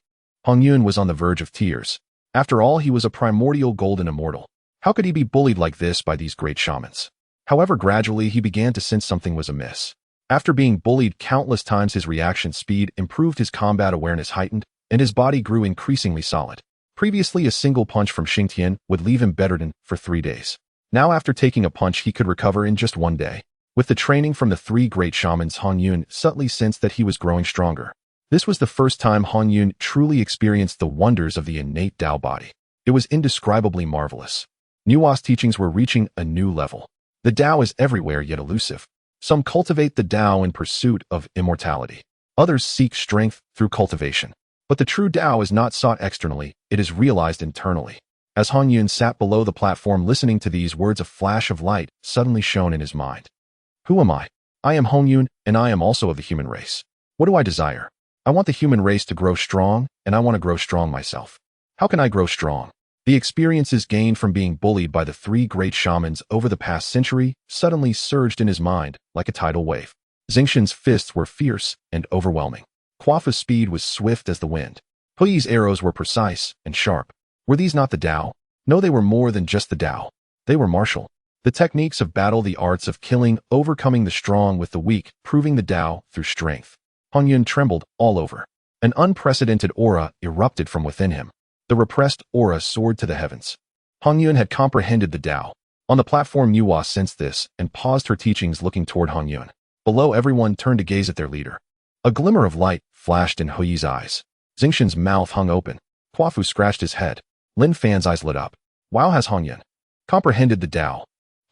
Hongjun was on the verge of tears. After all, he was a primordial golden immortal. How could he be bullied like this by these great shamans? However, gradually he began to sense something was amiss. After being bullied countless times, his reaction speed improved, his combat awareness heightened, and his body grew increasingly solid. Previously, a single punch from Xingtian would leave him bedridden for 3 days. Now, after taking a punch, he could recover in just 1 day. With the training from the three great shamans, Hongjun subtly sensed that he was growing stronger. This was the first time Hongjun truly experienced the wonders of the innate Dao body. It was indescribably marvelous. Nuwa's teachings were reaching a new level. The Dao is everywhere yet elusive. Some cultivate the Dao in pursuit of immortality. Others seek strength through cultivation. But the true Dao is not sought externally, it is realized internally. As Hongjun sat below the platform listening to these words, a flash of light suddenly shone in his mind. Who am I? I am Hongjun, and I am also of the human race. What do I desire? I want the human race to grow strong, and I want to grow strong myself. How can I grow strong? The experiences gained from being bullied by the three great shamans over the past century suddenly surged in his mind like a tidal wave. Xingtian's fists were fierce and overwhelming. Quafu's speed was swift as the wind. Hui's arrows were precise and sharp. Were these not the Dao? No, they were more than just the Dao. They were martial. The techniques of battle, the arts of killing, overcoming the strong with the weak, proving the Dao through strength. Hongjun trembled all over. An unprecedented aura erupted from within him. The repressed aura soared to the heavens. Hongjun had comprehended the Dao. On the platform, Nuwa sensed this and paused her teachings, looking toward Hongjun. Below, everyone turned to gaze at their leader. A glimmer of light flashed in Hui's eyes. Xingtian's mouth hung open. Quafu scratched his head. Lin Fan's eyes lit up. Wow, has Hongjun comprehended the Dao?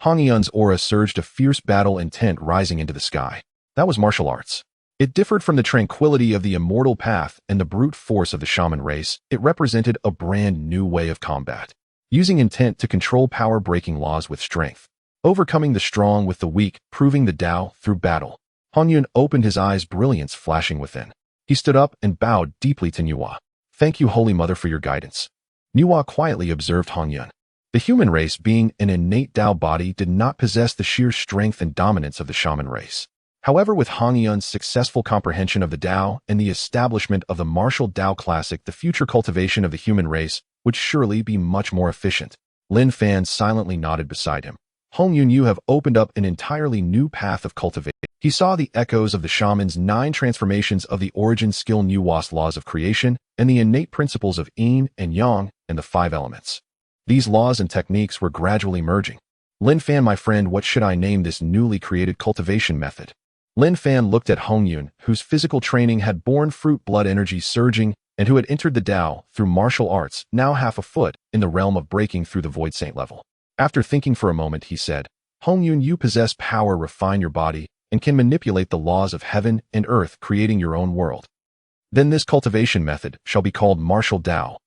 Hongjun's aura surged, a fierce battle intent rising into the sky. That was martial arts. It differed from the tranquility of the Immortal Path and the brute force of the shaman race. It represented a brand new way of combat, using intent to control power, breaking laws with strength, overcoming the strong with the weak, proving the Dao through battle. Hongjun opened his eyes, brilliance flashing within. He stood up and bowed deeply to Nuwa. Thank you, Holy Mother, for your guidance. Nuwa quietly observed Hongjun. The human race, being an innate Dao body, did not possess the sheer strength and dominance of the shaman race. However, with Hongjun's successful comprehension of the Dao and the establishment of the martial Dao classic, the future cultivation of the human race would surely be much more efficient. Lin Fan silently nodded beside him. Hongjun, you have opened up an entirely new path of cultivation. He saw the echoes of the shaman's 9 transformations of the origin skill, Nuwa's laws of creation, and the innate principles of yin and yang and the 5 elements. These laws and techniques were gradually merging. Lin Fan, my friend, what should I name this newly created cultivation method? Lin Fan looked at Hongjun, whose physical training had borne fruit, blood energy surging, and who had entered the Dao through martial arts, now half a foot in the realm of breaking through the void saint level. After thinking for a moment, he said, Hongjun, you possess power, refine your body, and can manipulate the laws of heaven and earth, creating your own world. Then this cultivation method shall be called martial Dao.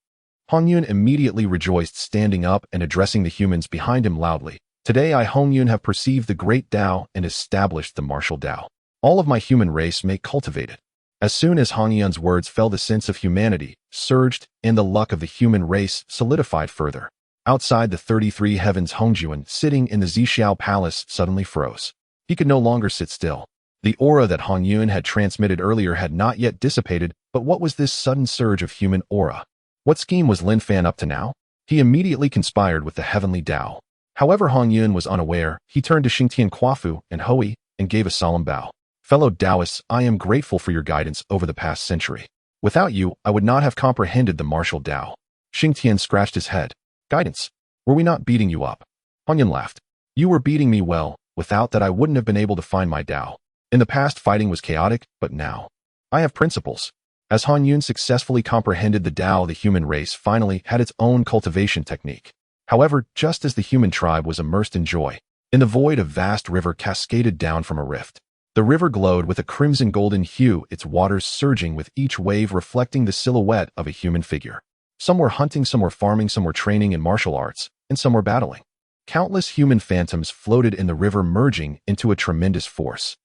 Hongjun immediately rejoiced, standing up and addressing the humans behind him loudly. Today I, Hongjun, have perceived the great Dao and established the martial Dao. All of my human race may cultivate it. As soon as Hongjun's words fell, the sense of humanity surged, and the luck of the human race solidified further. Outside the 33 heavens, Hongjun, sitting in the Zixiao Palace, suddenly froze. He could no longer sit still. The aura that Hongjun had transmitted earlier had not yet dissipated, but what was this sudden surge of human aura? What scheme was Lin Fan up to now? He immediately conspired with the heavenly Dao. However, Hongjun was unaware. He turned to Xingtian Quafu and Hui and gave a solemn bow. Fellow Taoists, I am grateful for your guidance over the past century. Without you, I would not have comprehended the martial Dao. Xingtian scratched his head. Guidance? Were we not beating you up? Hongjun laughed. You were beating me well. Without that, I wouldn't have been able to find my Dao. In the past, fighting was chaotic, but now, I have principles. As Hongjun successfully comprehended the Dao, the human race finally had its own cultivation technique. However, just as the human tribe was immersed in joy, in the void a vast river cascaded down from a rift. The river glowed with a crimson-golden hue, its waters surging with each wave reflecting the silhouette of a human figure. Some were hunting, some were farming, some were training in martial arts, and some were battling. Countless human phantoms floated in the river, merging into a tremendous force.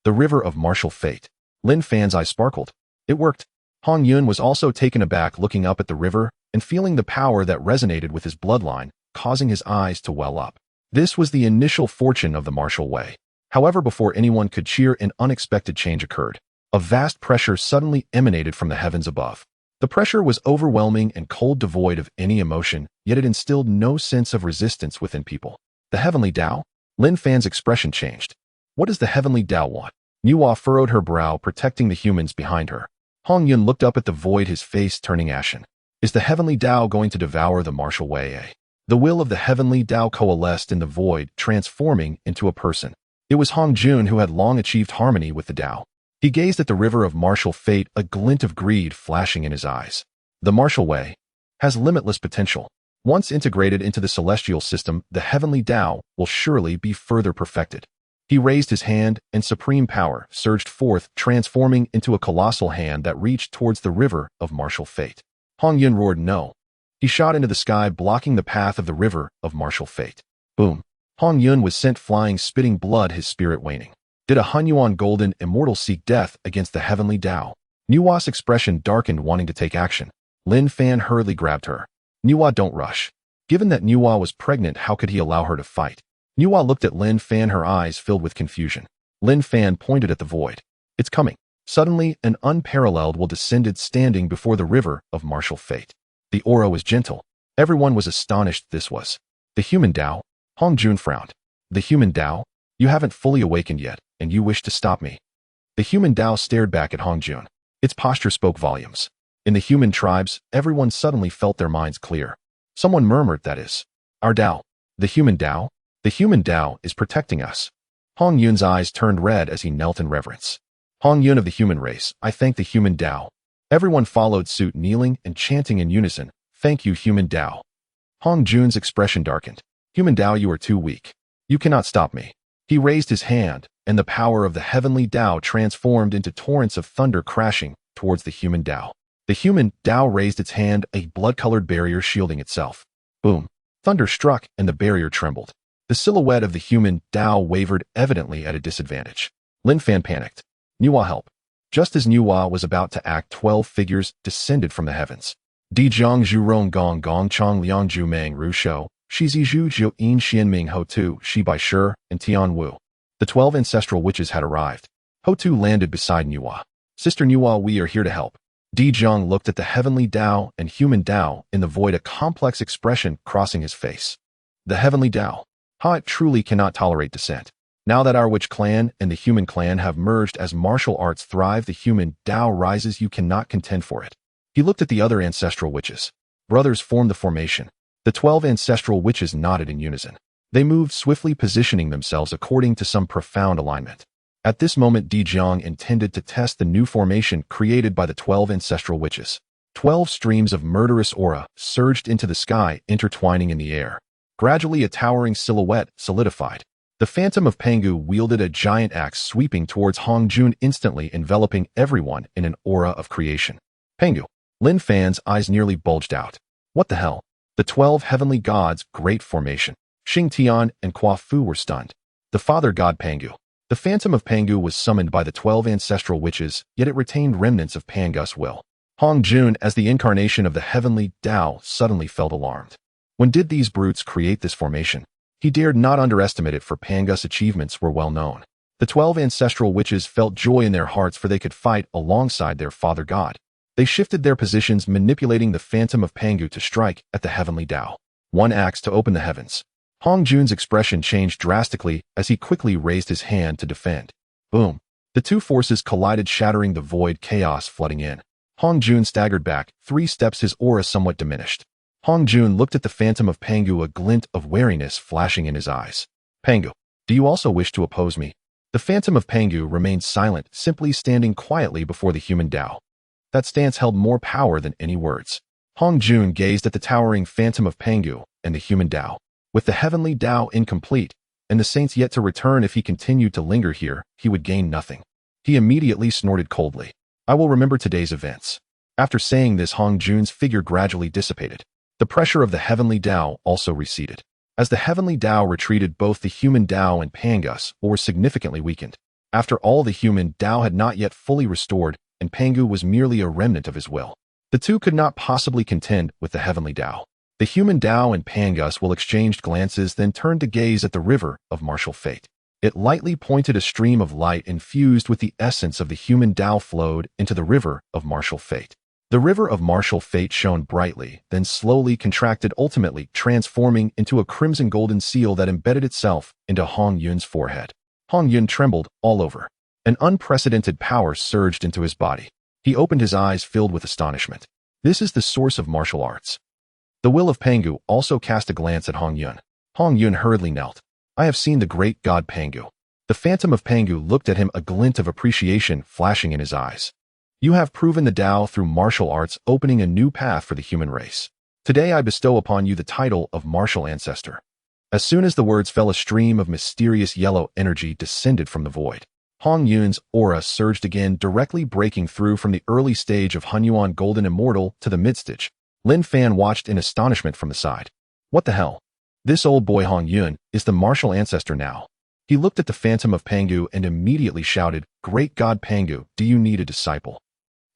The river of martial fate. Lin Fan's eyes sparkled. It worked. Hongjun was also taken aback, looking up at the river and feeling the power that resonated with his bloodline, causing his eyes to well up. This was the initial fortune of the martial way. However, before anyone could cheer, an unexpected change occurred. A vast pressure suddenly emanated from the heavens above. The pressure was overwhelming and cold, devoid of any emotion, yet it instilled no sense of resistance within people. The heavenly Dao? Lin Fan's expression changed. What does the heavenly Dao want? Nuwa furrowed her brow, protecting the humans behind her. Hongjun looked up at the void, his face turning ashen. Is the heavenly Dao going to devour the martial way? The will of the heavenly Dao coalesced in the void, transforming into a person. It was Hongjun, who had long achieved harmony with the Dao. He gazed at the river of martial fate, a glint of greed flashing in his eyes. The martial way has limitless potential. Once integrated into the celestial system, the heavenly Dao will surely be further perfected. He raised his hand, and supreme power surged forth, transforming into a colossal hand that reached towards the river of martial fate. Hongjun roared no. He shot into the sky, blocking the path of the river of martial fate. Boom. Hongjun was sent flying, spitting blood, his spirit waning. Did a Hunyuan golden immortal seek death against the heavenly Dao? Nuwa's expression darkened, wanting to take action. Lin Fan hurriedly grabbed her. Nuwa, don't rush. Given that Nuwa was pregnant, how could he allow her to fight? Nuwa looked at Lin Fan, her eyes filled with confusion. Lin Fan pointed at the void. It's coming. Suddenly, an unparalleled will descended, standing before the river of martial fate. The aura was gentle. Everyone was astonished. This was the human Dao. Hongjun frowned. The human Dao? You haven't fully awakened yet, and you wish to stop me. The human Dao stared back at Hongjun. Its posture spoke volumes. In the human tribes, everyone suddenly felt their minds clear. Someone murmured, that is our Dao. The human Dao? The human Dao is protecting us. Hongjun's eyes turned red as he knelt in reverence. Hongjun of the human race, I thank the human Dao. Everyone followed suit, kneeling and chanting in unison, thank you, human Dao. Hongjun's expression darkened. Human Dao, you are too weak. You cannot stop me. He raised his hand, and the power of the heavenly Dao transformed into torrents of thunder, crashing towards the human Dao. The human Dao raised its hand, a blood-colored barrier shielding itself. Boom. Thunder struck, and the barrier trembled. The silhouette of the human Dao wavered, evidently at a disadvantage. Lin Fan panicked. Nuwa, help. Just as Nuwa was about to act, 12 figures descended from the heavens. Di Zhang Zhu Rong Gong Gong Chong Liang Zhu Meng Ru Shou, Shi Zi Zhu Zhou Yin Xian Ming Ho Tu, Shi Bai Shi, and Tian Wu. The 12 ancestral witches had arrived. Ho Tu landed beside Nuwa. Sister Nuwa, we are here to help. Di Zhang looked at the heavenly Dao and human Dao in the void, a complex expression crossing his face. The heavenly Dao. Ha, it truly cannot tolerate dissent. Now that our witch clan and the human clan have merged, as martial arts thrive, the human Dao rises, you cannot contend for it. He looked at the other ancestral witches. Brothers formed the formation. The 12 ancestral witches nodded in unison. They moved swiftly, positioning themselves according to some profound alignment. At this moment, Di Zhang intended to test the new formation created by the 12 ancestral witches. 12 streams of murderous aura surged into the sky, intertwining in the air. Gradually, a towering silhouette solidified. The Phantom of Pangu wielded a giant axe, sweeping towards Hongjun, instantly enveloping everyone in an aura of creation. Pangu. Lin Fan's eyes nearly bulged out. What the hell? The 12 heavenly gods' great formation. Xing Tian and Qua Fu were stunned. The father god Pangu. The phantom of Pangu was summoned by the 12 ancestral witches, yet it retained remnants of Pangus will. Hongjun, as the incarnation of the heavenly Dao, suddenly felt alarmed. When did these brutes create this formation? He dared not underestimate it, for Pangus' achievements were well known. The 12 ancestral witches felt joy in their hearts, for they could fight alongside their father god. They shifted their positions, manipulating the phantom of Pangu to strike at the heavenly Dao. One axe to open the heavens. Hongjun's expression changed drastically as he quickly raised his hand to defend. Boom. The two forces collided, shattering the void, chaos flooding in. Hongjun staggered back 3 steps, his aura somewhat diminished. Hongjun looked at the phantom of Pangu, a glint of wariness flashing in his eyes. Pangu, do you also wish to oppose me? The phantom of Pangu remained silent, simply standing quietly before the human Dao. That stance held more power than any words. Hongjun gazed at the towering phantom of Pangu and the human Dao. With the heavenly Dao incomplete, and the saints yet to return, if he continued to linger here, he would gain nothing. He immediately snorted coldly. I will remember today's events. After saying this, Hongjun's figure gradually dissipated. The pressure of the heavenly Dao also receded. As the heavenly Dao retreated, both the human Dao and Pangus were significantly weakened. After all, the human Dao had not yet fully restored, and Pangu was merely a remnant of his will. The two could not possibly contend with the heavenly Dao. The human Dao and Pangus will exchanged glances, then turned to gaze at the river of martial fate. It lightly pointed. A stream of light infused with the essence of the human Dao flowed into the river of martial fate. The river of martial fate shone brightly, then slowly contracted, ultimately transforming into a crimson golden seal that embedded itself into Hongyun's forehead. Hongyun trembled all over. An unprecedented power surged into his body. He opened his eyes, filled with astonishment. This is the source of martial arts. The will of Pangu also cast a glance at Hongyun. Hongyun hurriedly knelt. I have seen the great god Pangu. The phantom of Pangu looked at him, a glint of appreciation flashing in his eyes. You have proven the Dao through martial arts, opening a new path for the human race. Today I bestow upon you the title of martial ancestor. As soon as the words fell, a stream of mysterious yellow energy descended from the void. Hongyun's aura surged again, directly breaking through from the early stage of Honghuang Golden Immortal to the mid-stage. Lin Fan watched in astonishment from the side. What the hell? This old boy Hongyun is the martial ancestor now. He looked at the phantom of Pangu and immediately shouted, Great God Pangu, do you need a disciple?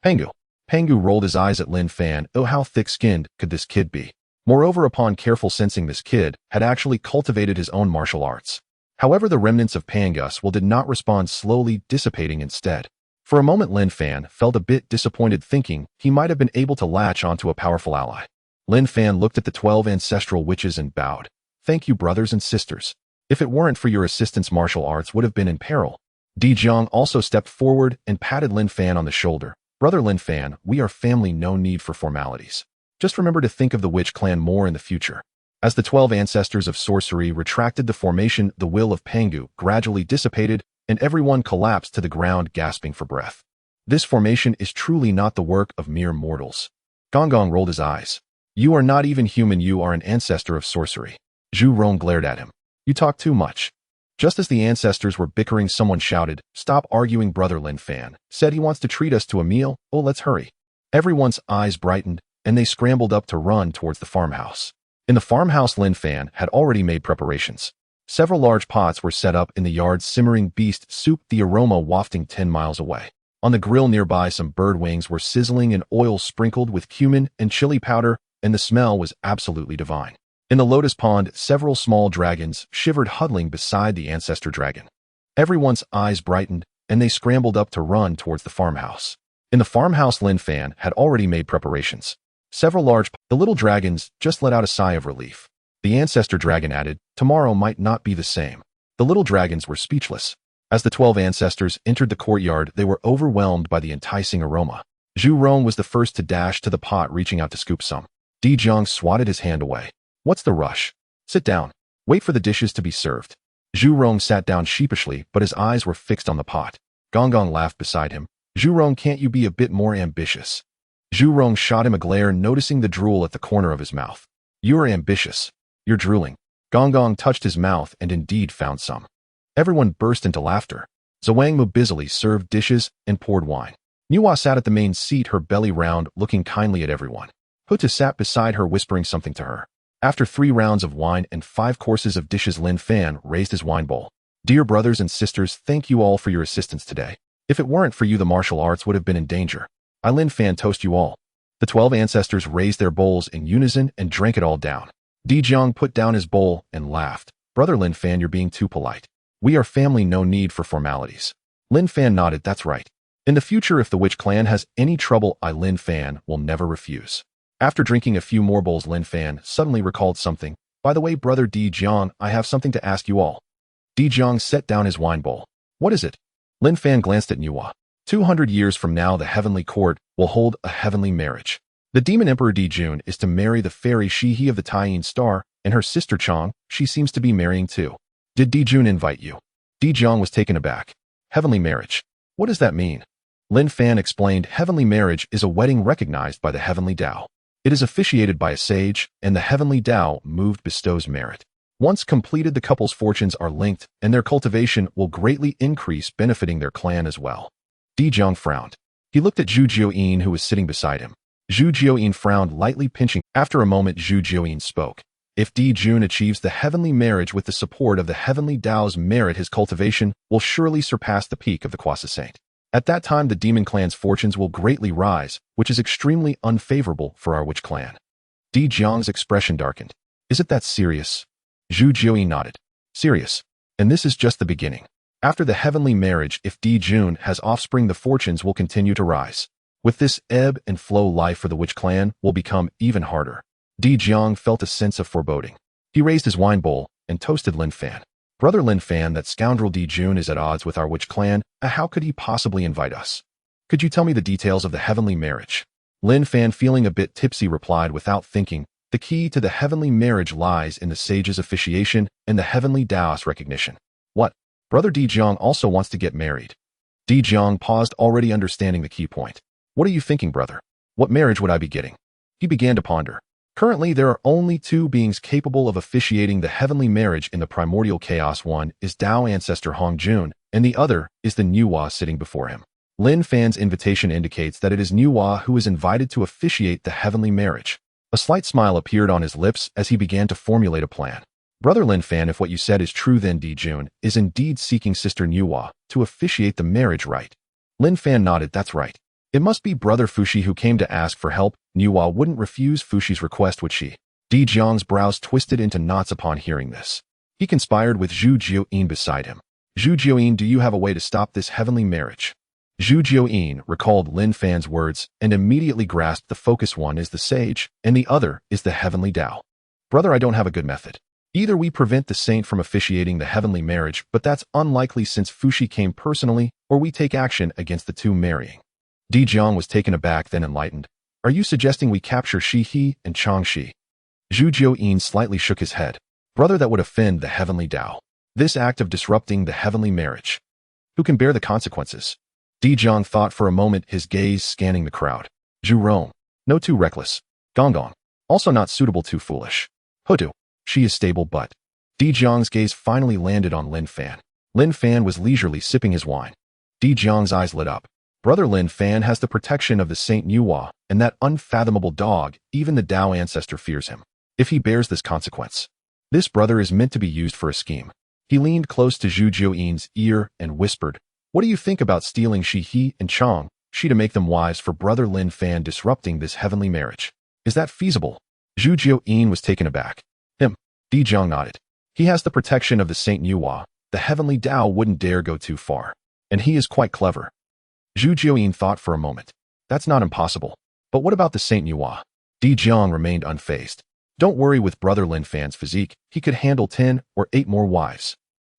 Pangu. Pangu rolled his eyes at Lin Fan. Oh, how thick-skinned could this kid be? Moreover, upon careful sensing, this kid had actually cultivated his own martial arts. However, the remnants of Pangus will did not respond, slowly dissipating instead. For a moment, Lin Fan felt a bit disappointed, thinking he might have been able to latch onto a powerful ally. Lin Fan looked at the 12 ancestral witches and bowed. Thank you, brothers and sisters. If it weren't for your assistance, martial arts would have been in peril. Di Jiang also stepped forward and patted Lin Fan on the shoulder. Brother Lin Fan, we are family, no need for formalities. Just remember to think of the witch clan more in the future. As the 12 ancestors of sorcery retracted the formation, the will of Pangu gradually dissipated, and everyone collapsed to the ground, gasping for breath. This formation is truly not the work of mere mortals. Gonggong rolled his eyes. You are not even human, you are an ancestor of sorcery. Zhu Rong glared at him. You talk too much. Just as the ancestors were bickering, someone shouted, Stop arguing, brother. Lin Fan said he wants to treat us to a meal. Oh, let's hurry. Everyone's eyes brightened, and they scrambled up to run towards the farmhouse. In the farmhouse, Lin Fan had already made preparations. Several large pots were set up in the yard, simmering beast soup, the aroma wafting 10 miles away. On the grill nearby, some bird wings were sizzling in oil sprinkled with cumin and chili powder, and the smell was absolutely divine. In the lotus pond, several small dragons shivered, huddling beside the ancestor dragon. Everyone's eyes brightened, and they scrambled up to run towards the farmhouse. In the farmhouse, Lin Fan had already made preparations. The little dragons just let out a sigh of relief. The ancestor dragon added, Tomorrow might not be the same. The little dragons were speechless. As the 12 ancestors entered the courtyard, they were overwhelmed by the enticing aroma. Zhu Rong was the first to dash to the pot, reaching out to scoop some. Di Jiang swatted his hand away. What's the rush? Sit down. Wait for the dishes to be served. Zhu Rong sat down sheepishly, but his eyes were fixed on the pot. Gonggong laughed beside him. Zhu Rong, can't you be a bit more ambitious? Zhu Rong shot him a glare, noticing the drool at the corner of his mouth. You're ambitious. You're drooling. Gonggong touched his mouth and indeed found some. Everyone burst into laughter. Zhuangmu busily served dishes and poured wine. Nuwa sat at the main seat, her belly round, looking kindly at everyone. Huta sat beside her, whispering something to her. After 3 rounds of wine and 5 courses of dishes, Lin Fan raised his wine bowl. Dear brothers and sisters, thank you all for your assistance today. If it weren't for you, the martial arts would have been in danger. I, Lin Fan, toast you all. The 12 ancestors raised their bowls in unison and drank it all down. Dijiang put down his bowl and laughed. Brother Lin Fan, you're being too polite. We are family, no need for formalities. Lin Fan nodded, that's right. In the future, if the witch clan has any trouble, I, Lin Fan, will never refuse. After drinking a few more bowls, Lin Fan suddenly recalled something. By the way, brother Dijiang, I have something to ask you all. Dijiang set down his wine bowl. What is it? Lin Fan glanced at Nuwa. 200 years from now, the heavenly court will hold a heavenly marriage. The demon emperor Dijun is to marry the fairy Shihi of the Taiyin star, and her sister Chang, she seems to be marrying too. Did Dijun invite you? Dijiang was taken aback. Heavenly marriage. What does that mean? Lin Fan explained, heavenly marriage is a wedding recognized by the heavenly Dao. It is officiated by a sage, and the heavenly Dao moved bestows merit. Once completed, the couple's fortunes are linked, and their cultivation will greatly increase, benefiting their clan as well. Dijiang frowned. He looked at Zhu Jioyin, who was sitting beside him. Zhu Jioyin frowned, lightly pinching. After a moment, Zhu Jioyin spoke. If Dijun achieves the heavenly marriage with the support of the heavenly Dao's merit, his cultivation will surely surpass the peak of the Quasi Saint. At that time, the demon clan's fortunes will greatly rise, which is extremely unfavorable for our witch clan. Dijiang's expression darkened. Is it that serious? Zhu Jioyin nodded. Serious. And this is just the beginning. After the heavenly marriage, if Dijun has offspring, the fortunes will continue to rise. With this ebb and flow, life for the witch clan will become even harder. Dijiang felt a sense of foreboding. He raised his wine bowl and toasted Lin Fan. Brother Lin Fan, that scoundrel Dijun is at odds with our witch clan. How could he possibly invite us? Could you tell me the details of the heavenly marriage? Lin Fan, feeling a bit tipsy, replied without thinking. The key to the heavenly marriage lies in the sage's officiation and the heavenly Dao's recognition. What? Brother Dijiang also wants to get married. Dijiang paused, already understanding the key point. What are you thinking, brother? What marriage would I be getting? He began to ponder. Currently, there are only two beings capable of officiating the heavenly marriage in the primordial chaos. One is Dao ancestor Hongjun, and the other is the Nuwa sitting before him. Lin Fan's invitation indicates that it is Nuwa who is invited to officiate the heavenly marriage. A slight smile appeared on his lips as he began to formulate a plan. Brother Lin Fan, if what you said is true, then Dijun is indeed seeking sister Nuwa to officiate the marriage rite. Lin Fan nodded, that's right. It must be brother Fushi who came to ask for help. Nuwa wouldn't refuse Fushi's request, would she? Dijiang's brows twisted into knots upon hearing this. He conspired with Zhu Jioyin beside him. Zhu Jioyin, do you have a way to stop this heavenly marriage? Zhu Jioyin recalled Lin Fan's words and immediately grasped the focus. One is the sage, and the other is the heavenly Dao. Brother, I don't have a good method. Either we prevent the saint from officiating the heavenly marriage, but that's unlikely since Fushi came personally, or we take action against the two marrying. Dijiang was taken aback, then enlightened. Are you suggesting we capture Shihi and Changshi? Zhu Jioyin slightly shook his head. Brother, that would offend the heavenly Dao. This act of disrupting the heavenly marriage. Who can bear the consequences? Dijiang thought for a moment, his gaze scanning the crowd. Zhu Rong. No, too reckless. Gonggong. Also not suitable, too foolish. Hudu. She is stable, but... Dijiang's gaze finally landed on Lin Fan. Lin Fan was leisurely sipping his wine. Dijiang's eyes lit up. Brother Lin Fan has the protection of the Saint Nuwa, and that unfathomable dog, even the Dao ancestor fears him. If he bears this consequence, this brother is meant to be used for a scheme. He leaned close to Zhu Jioyin's ear and whispered, what do you think about stealing Shihi and Chang, she to make them wives for brother Lin Fan, disrupting this heavenly marriage? Is that feasible? Zhu Jioyin was taken aback. Dijiang nodded. He has the protection of the Saint Nuwa. The heavenly Dao wouldn't dare go too far. And he is quite clever. Zhu Jioyin thought for a moment. That's not impossible. But what about the Saint Nuwa? Dijiang remained unfazed. Don't worry, with brother Lin Fan's physique, he could handle 10 or 8 more wives.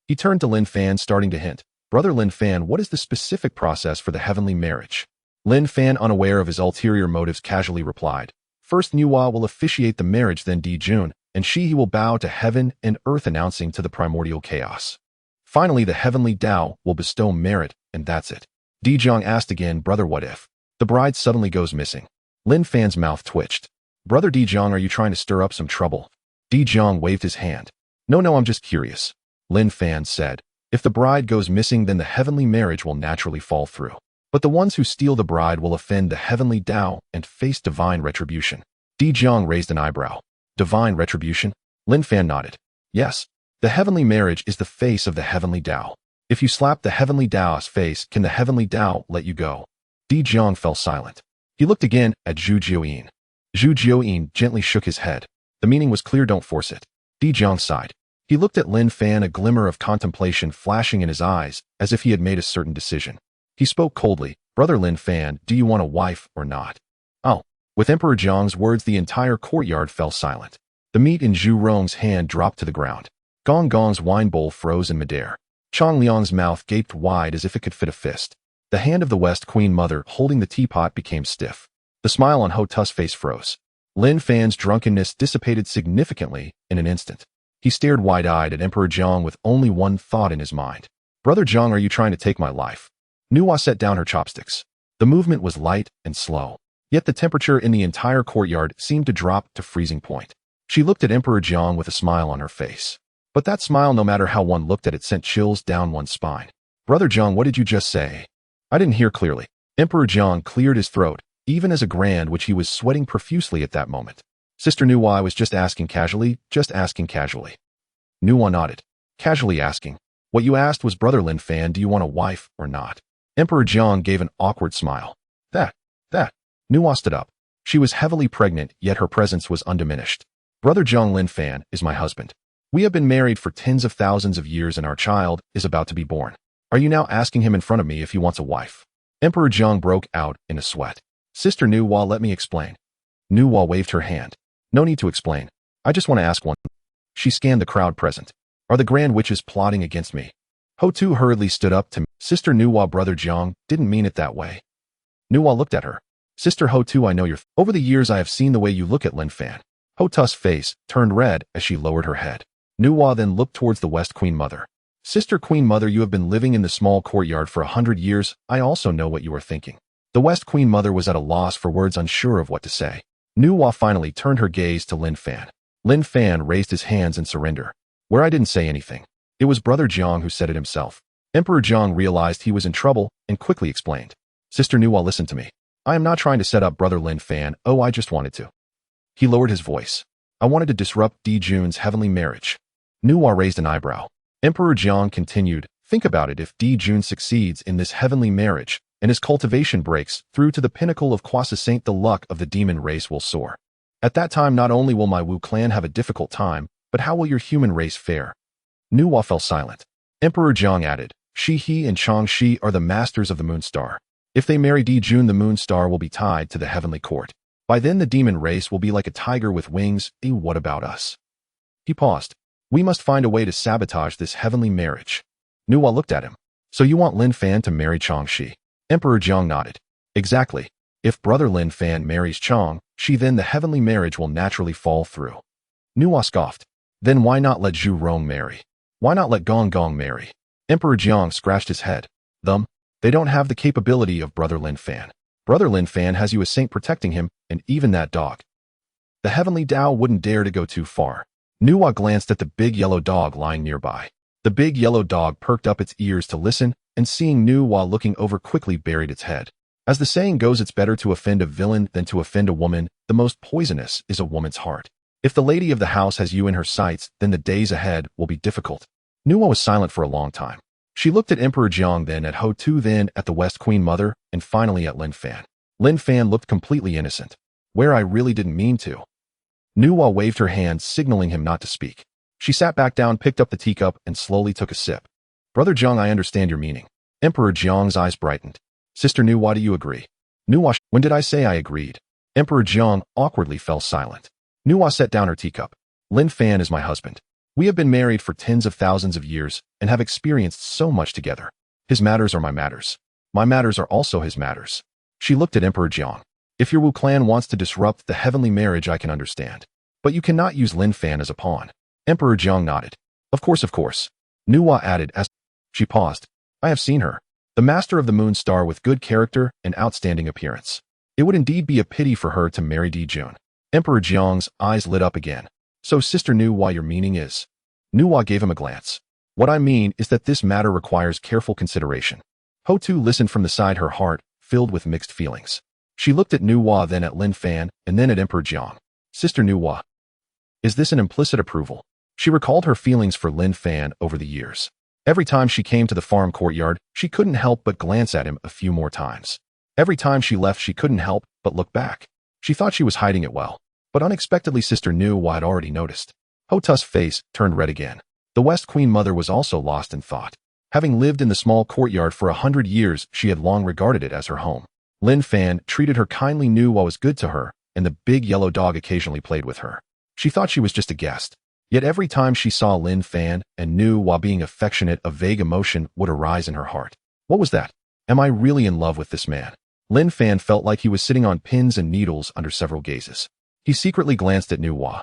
He turned to Lin Fan, starting to hint. Brother Lin Fan, what is the specific process for the heavenly marriage? Lin Fan, unaware of his ulterior motives, casually replied. First, Nuwa will officiate the marriage, then Dijun, and he will bow to heaven and earth, announcing to the primordial chaos. Finally, the heavenly Dao will bestow merit, and that's it. Dijiang asked again, brother, what if the bride suddenly goes missing? Lin Fan's mouth twitched. Brother Dijiang, are you trying to stir up some trouble? Dijiang waved his hand. No, I'm just curious. Lin Fan said. If the bride goes missing, then the heavenly marriage will naturally fall through. But the ones who steal the bride will offend the heavenly Dao and face divine retribution. Dijiang raised an eyebrow. Divine retribution? Lin Fan nodded. Yes. The heavenly marriage is the face of the heavenly Dao. If you slap the heavenly Dao's face, can the heavenly Dao let you go? Di Jiang fell silent. He looked again at Zhu Jiuyin. Zhu Jiuyin gently shook his head. The meaning was clear, don't force it. Di Jiang sighed. He looked at Lin Fan, a glimmer of contemplation flashing in his eyes, as if he had made a certain decision. He spoke coldly, Brother Lin Fan, do you want a wife or not? Oh. With Emperor Jiang's words, the entire courtyard fell silent. The meat in Zhu Rong's hand dropped to the ground. Gong Gong's wine bowl froze in midair. Chong Liang's mouth gaped wide as if it could fit a fist. The hand of the West Queen Mother holding the teapot became stiff. The smile on Ho Tu's face froze. Lin Fan's drunkenness dissipated significantly in an instant. He stared wide-eyed at Emperor Jiang with only one thought in his mind. Brother Jiang, are you trying to take my life? Nuwa set down her chopsticks. The movement was light and slow. Yet the temperature in the entire courtyard seemed to drop to freezing point. She looked at Emperor Jiang with a smile on her face. But that smile, no matter how one looked at it, sent chills down one's spine. Brother Jiang, what did you just say? I didn't hear clearly. Emperor Jiang cleared his throat, even as a grand which he was sweating profusely at that moment. Sister Nuwa, I was just asking casually. Nuwa nodded. Casually asking. What you asked was, Brother Lin Fan, do you want a wife or not? Emperor Jiang gave an awkward smile. That. Nuwa stood up. She was heavily pregnant, yet her presence was undiminished. Brother Jiang, Lin Fan is my husband. We have been married for tens of thousands of years and our child is about to be born. Are you now asking him in front of me if he wants a wife? Emperor Jiang broke out in a sweat. Sister Nuwa, let me explain. Nuwa waved her hand. No need to explain. I just want to ask one. She scanned the crowd present. Are the grand witches plotting against me? Ho Tu hurriedly stood up to me. Sister Nuwa, Brother Jiang didn't mean it that way. Nuwa looked at her. Sister Ho Tu, I know you're... Over the years I have seen the way you look at Lin Fan. Ho Tu's face turned red as she lowered her head. Nuwa then looked towards the West Queen Mother. Sister Queen Mother, you have been living in the small courtyard for 100 years. I also know what you are thinking. The West Queen Mother was at a loss for words, unsure of what to say. Nuwa finally turned her gaze to Lin Fan. Lin Fan raised his hands in surrender. Where I didn't say anything. It was Brother Jiang who said it himself. Emperor Jiang realized he was in trouble and quickly explained. Sister Nuwa, listen to me. I am not trying to set up Brother Lin Fan. Oh, I just wanted to. He lowered his voice. I wanted to disrupt Di Jun's heavenly marriage. Nuwa raised an eyebrow. Emperor Jiang continued, think about it, if Di Jun succeeds in this heavenly marriage, and his cultivation breaks through to the pinnacle of coaxes, the luck of the demon race will soar. At that time, not only will my Wu clan have a difficult time, but how will your human race fare? Nuwa fell silent. Emperor Jiang added, Shi-He and Chang-Shi are the masters of the Moon Star. If they marry Di Jun, the Moon Star will be tied to the heavenly court. By then the demon race will be like a tiger with wings. What about us? He paused. We must find a way to sabotage this heavenly marriage. Nuwa looked at him. So you want Lin Fan to marry Chang-Shi? Emperor Jiang nodded. Exactly. If Brother Lin Fan marries Chang-Shi, then the heavenly marriage will naturally fall through. Nuwa scoffed. Then why not let Zhu Rong marry? Why not let Gong Gong marry? Emperor Jiang scratched his head. They don't have the capability of Brother Lin Fan. Brother Lin Fan has you a saint protecting him, and even that dog. The heavenly Dao wouldn't dare to go too far. Nuwa glanced at the big yellow dog lying nearby. The big yellow dog perked up its ears to listen, and seeing Nuwa looking over quickly buried its head. As the saying goes, it's better to offend a villain than to offend a woman. The most poisonous is a woman's heart. If the lady of the house has you in her sights, then the days ahead will be difficult. Nuwa was silent for a long time. She looked at Emperor Jiang, then at Ho Tu, then at the West Queen Mother, and finally at Lin Fan. Lin Fan looked completely innocent. Where I really didn't mean to. Nuwa waved her hand, signaling him not to speak. She sat back down, picked up the teacup, and slowly took a sip. Brother Jiang, I understand your meaning. Emperor Jiang's eyes brightened. Sister Nuwa, do you agree? Nuwa, when did I say I agreed? Emperor Jiang awkwardly fell silent. Nuwa set down her teacup. Lin Fan is my husband. We have been married for tens of thousands of years and have experienced so much together. His matters are my matters. My matters are also his matters. She looked at Emperor Jiang. If your Wu clan wants to disrupt the heavenly marriage, I can understand. But you cannot use Lin Fan as a pawn. Emperor Jiang nodded. Of course. Nuwa added as she paused. I have seen her. The master of the Moon Star with good character and outstanding appearance. It would indeed be a pity for her to marry Di Jun. Emperor Jiang's eyes lit up again. So Sister Nuwa, your meaning is? Nuwa gave him a glance. What I mean is that this matter requires careful consideration. Ho Tu listened from the side, her heart filled with mixed feelings. She looked at Nuwa, then at Lin Fan, and then at Emperor Jiang. Sister Nuwa. Is this an implicit approval? She recalled her feelings for Lin Fan over the years. Every time she came to the farm courtyard, she couldn't help but glance at him a few more times. Every time she left, she couldn't help but look back. She thought she was hiding it well, but unexpectedly Sister Nuwa had already noticed. Hota's face turned red again. The West Queen Mother was also lost in thought. Having lived in the small courtyard for 100 years, she had long regarded it as her home. Lin Fan treated her kindly, knew what was good to her, and the big yellow dog occasionally played with her. She thought she was just a guest. Yet every time she saw Lin Fan and knew while being affectionate, a vague emotion would arise in her heart. What was that? Am I really in love with this man? Lin Fan felt like he was sitting on pins and needles under several gazes. He secretly glanced at Nuwa.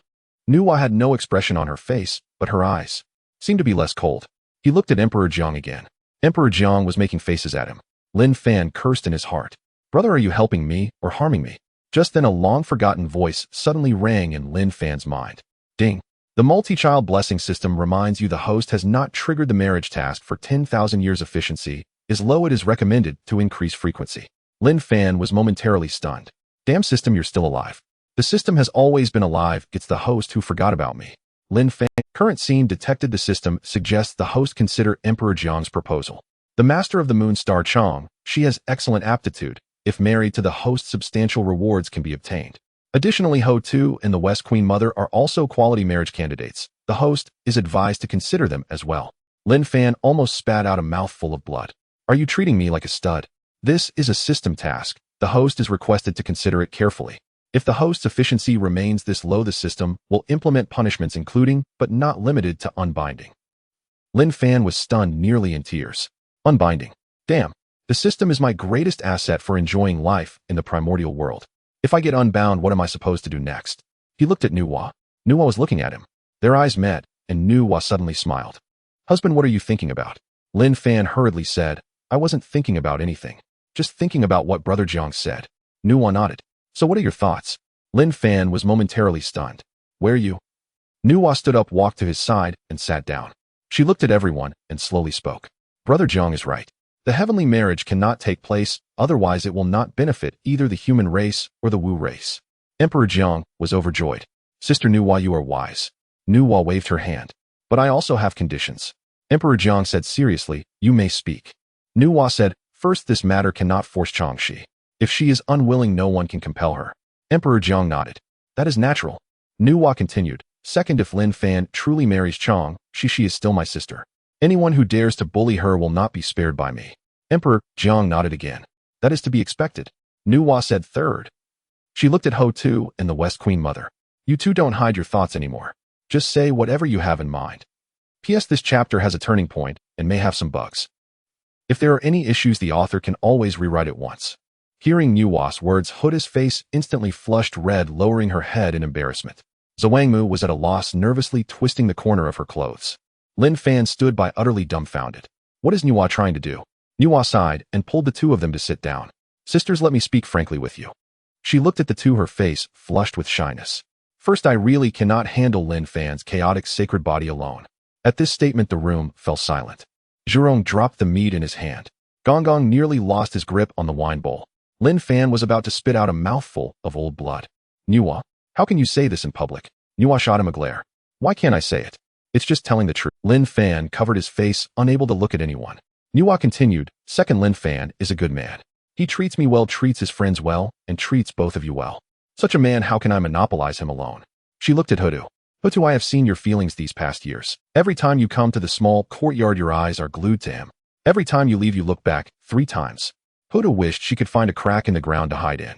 Nuwa had no expression on her face, but her eyes seemed to be less cold. He looked at Emperor Jiang again. Emperor Jiang was making faces at him. Lin Fan cursed in his heart. Brother, are you helping me or harming me? Just then a long-forgotten voice suddenly rang in Lin Fan's mind. Ding. The multi-child blessing system reminds you the host has not triggered the marriage task for 10,000 years. Efficiency is low. It is recommended to increase frequency. Lin Fan was momentarily stunned. Damn system, you're still alive. The system has always been alive. It's the host who forgot about me. Lin Fan. Current scene detected. The system suggests the host consider Emperor Jiang's proposal. The master of the moon star Chang, she has excellent aptitude. If married to the host, substantial rewards can be obtained. Additionally, Ho Tu and the West Queen Mother are also quality marriage candidates. The host is advised to consider them as well. Lin Fan almost spat out a mouthful of blood. Are you treating me like a stud? This is a system task. The host is requested to consider it carefully. If the host's efficiency remains this low, the system will implement punishments including, but not limited to, unbinding. Lin Fan was stunned, nearly in tears. Unbinding. Damn. The system is my greatest asset for enjoying life in the primordial world. If I get unbound, what am I supposed to do next? He looked at Nuwa. Nuwa was looking at him. Their eyes met, and Nuwa suddenly smiled. Husband, what are you thinking about? Lin Fan hurriedly said, I wasn't thinking about anything. Just thinking about what Brother Jiang said. Nuwa nodded. So what are your thoughts? Lin Fan was momentarily stunned. Where are you? Nuwa stood up, walked to his side, and sat down. She looked at everyone and slowly spoke. Brother Jiang is right. The heavenly marriage cannot take place, otherwise it will not benefit either the human race or the Wu race. Emperor Jiang was overjoyed. Sister Nuwa, you are wise. Nuwa waved her hand. But I also have conditions. Emperor Jiang said seriously, you may speak. Nuwa said, first, this matter cannot force Changxi. If she is unwilling, no one can compel her. Emperor Jiang nodded. That is natural. Nuwa continued. Second, if Lin Fan truly marries Chang, she is still my sister. Anyone who dares to bully her will not be spared by me. Emperor Jiang nodded again. That is to be expected. Nuwa said third. She looked at Ho Tu and the West Queen Mother. You two don't hide your thoughts anymore. Just say whatever you have in mind. P.S. This chapter has a turning point and may have some bugs. If there are any issues, the author can always rewrite it once. Hearing Nuwa's words, Hota's face instantly flushed red, lowering her head in embarrassment. Zhuangmu was at a loss, nervously twisting the corner of her clothes. Lin Fan stood by, utterly dumbfounded. What is Nuwa trying to do? Nuwa sighed and pulled the two of them to sit down. Sisters, let me speak frankly with you. She looked at the two, her face flushed with shyness. First, I really cannot handle Lin Fan's chaotic sacred body alone. At this statement, the room fell silent. Zhurong dropped the mead in his hand. Gonggong nearly lost his grip on the wine bowl. Lin Fan was about to spit out a mouthful of old blood. Nuwa, how can you say this in public? Nuwa shot him a glare. Why can't I say it? It's just telling the truth. Lin Fan covered his face, unable to look at anyone. Nuwa continued, second, Lin Fan is a good man. He treats me well, treats his friends well, and treats both of you well. Such a man, how can I monopolize him alone? She looked at Hotu. Hotu, I have seen your feelings these past years. Every time you come to the small courtyard, your eyes are glued to him. Every time you leave, you look back 3 times. Hotu wished she could find a crack in the ground to hide in.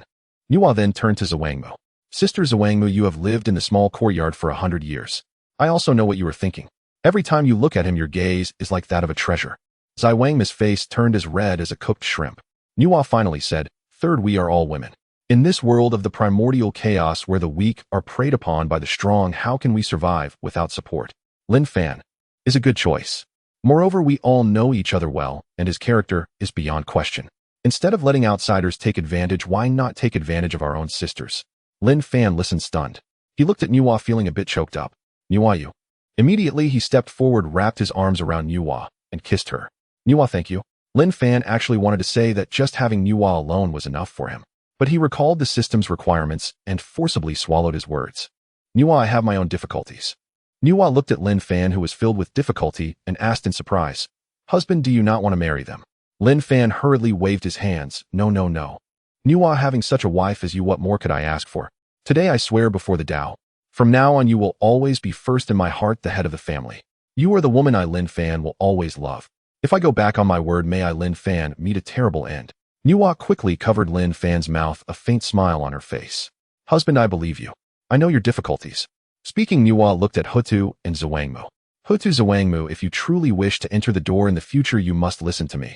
Nuwa then turned to Zhuangmu. Sister Zhuangmu, you have lived in the small courtyard for 100 years. I also know what you are thinking. Every time you look at him, your gaze is like that of a treasure. Zhuangmu's face turned as red as a cooked shrimp. Nuwa finally said, third, we are all women. In this world of the primordial chaos where the weak are preyed upon by the strong, how can we survive without support? Lin Fan is a good choice. Moreover, we all know each other well, and his character is beyond question. Instead of letting outsiders take advantage, why not take advantage of our own sisters? Lin Fan listened stunned. He looked at Nuwa, feeling a bit choked up. Nuwa, you. Immediately, he stepped forward, wrapped his arms around Nuwa, and kissed her. Nuwa, thank you. Lin Fan actually wanted to say that just having Nuwa alone was enough for him. But he recalled the system's requirements and forcibly swallowed his words. Nuwa, I have my own difficulties. Nuwa looked at Lin Fan, who was filled with difficulty, and asked in surprise, "Husband, do you not want to marry them?" Lin Fan hurriedly waved his hands. "No, no, no. Nuwa, having such a wife as you, what more could I ask for? Today I swear before the Dao. From now on you will always be first in my heart, the head of the family. You are the woman I, Lin Fan, will always love. If I go back on my word, may I, Lin Fan, meet a terrible end." Nuwa quickly covered Lin Fan's mouth, a faint smile on her face. "Husband, I believe you. I know your difficulties." Speaking, Nuwa looked at Hutu and Zhuangmu. "Hutu, Zhuangmu, if you truly wish to enter the door in the future, you must listen to me."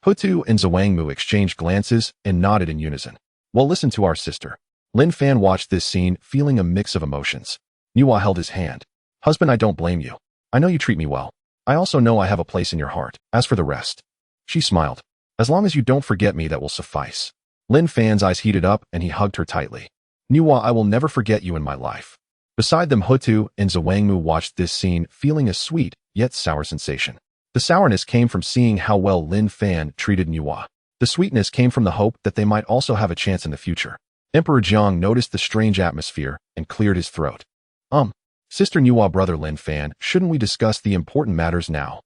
Hutu and Zhuangmu exchanged glances and nodded in unison. "Well, listen to our sister." Lin Fan watched this scene, feeling a mix of emotions. Nuwa held his hand. "Husband, I don't blame you. I know you treat me well. I also know I have a place in your heart. As for the rest," she smiled, "as long as you don't forget me, that will suffice." Lin Fan's eyes heated up and he hugged her tightly. "Nuwa, I will never forget you in my life." Beside them, Hutu and Zhuangmu watched this scene, feeling a sweet, yet sour sensation. The sourness came from seeing how well Lin Fan treated Nuwa. The sweetness came from the hope that they might also have a chance in the future. Emperor Jiang noticed the strange atmosphere and cleared his throat. Sister Nuwa, brother Lin Fan, shouldn't we discuss the important matters now?"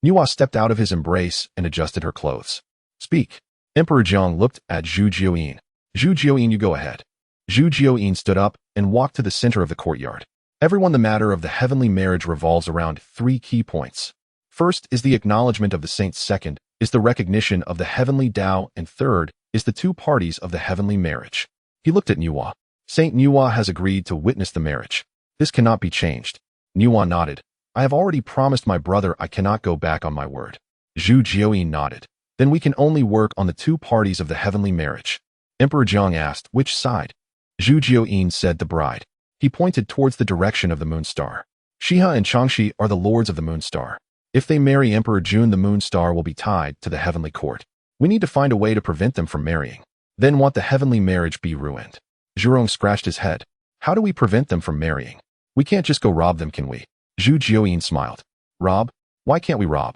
Nuwa stepped out of his embrace and adjusted her clothes. "Speak." Emperor Jiang looked at Zhu Jioyin. "Zhu Jioyin, you go ahead." Zhu Jioyin stood up and walked to the center of the courtyard. "Everyone, the matter of the heavenly marriage revolves around 3 key points. First is the acknowledgement of the saints. Second is the recognition of the heavenly Dao. And third is the 2 parties of the heavenly marriage." He looked at Nuwa. "Saint Nuwa has agreed to witness the marriage. This cannot be changed." Nuwa nodded. "I have already promised my brother I cannot go back on my word." Zhu Jioyin nodded. "Then we can only work on the 2 parties of the heavenly marriage." Emperor Jiang asked, "Which side?" Zhu Jioyin said, "The bride." He pointed towards the direction of the moon star. "Shiha and Changshi are the lords of the moon star. If they marry Emperor Jun, the moon star will be tied to the heavenly court. We need to find a way to prevent them from marrying. Then won't the heavenly marriage be ruined?" Zhurong scratched his head. "How do we prevent them from marrying? We can't just go rob them, can we?" Zhu Jioyin smiled. "Rob? Why can't we rob?"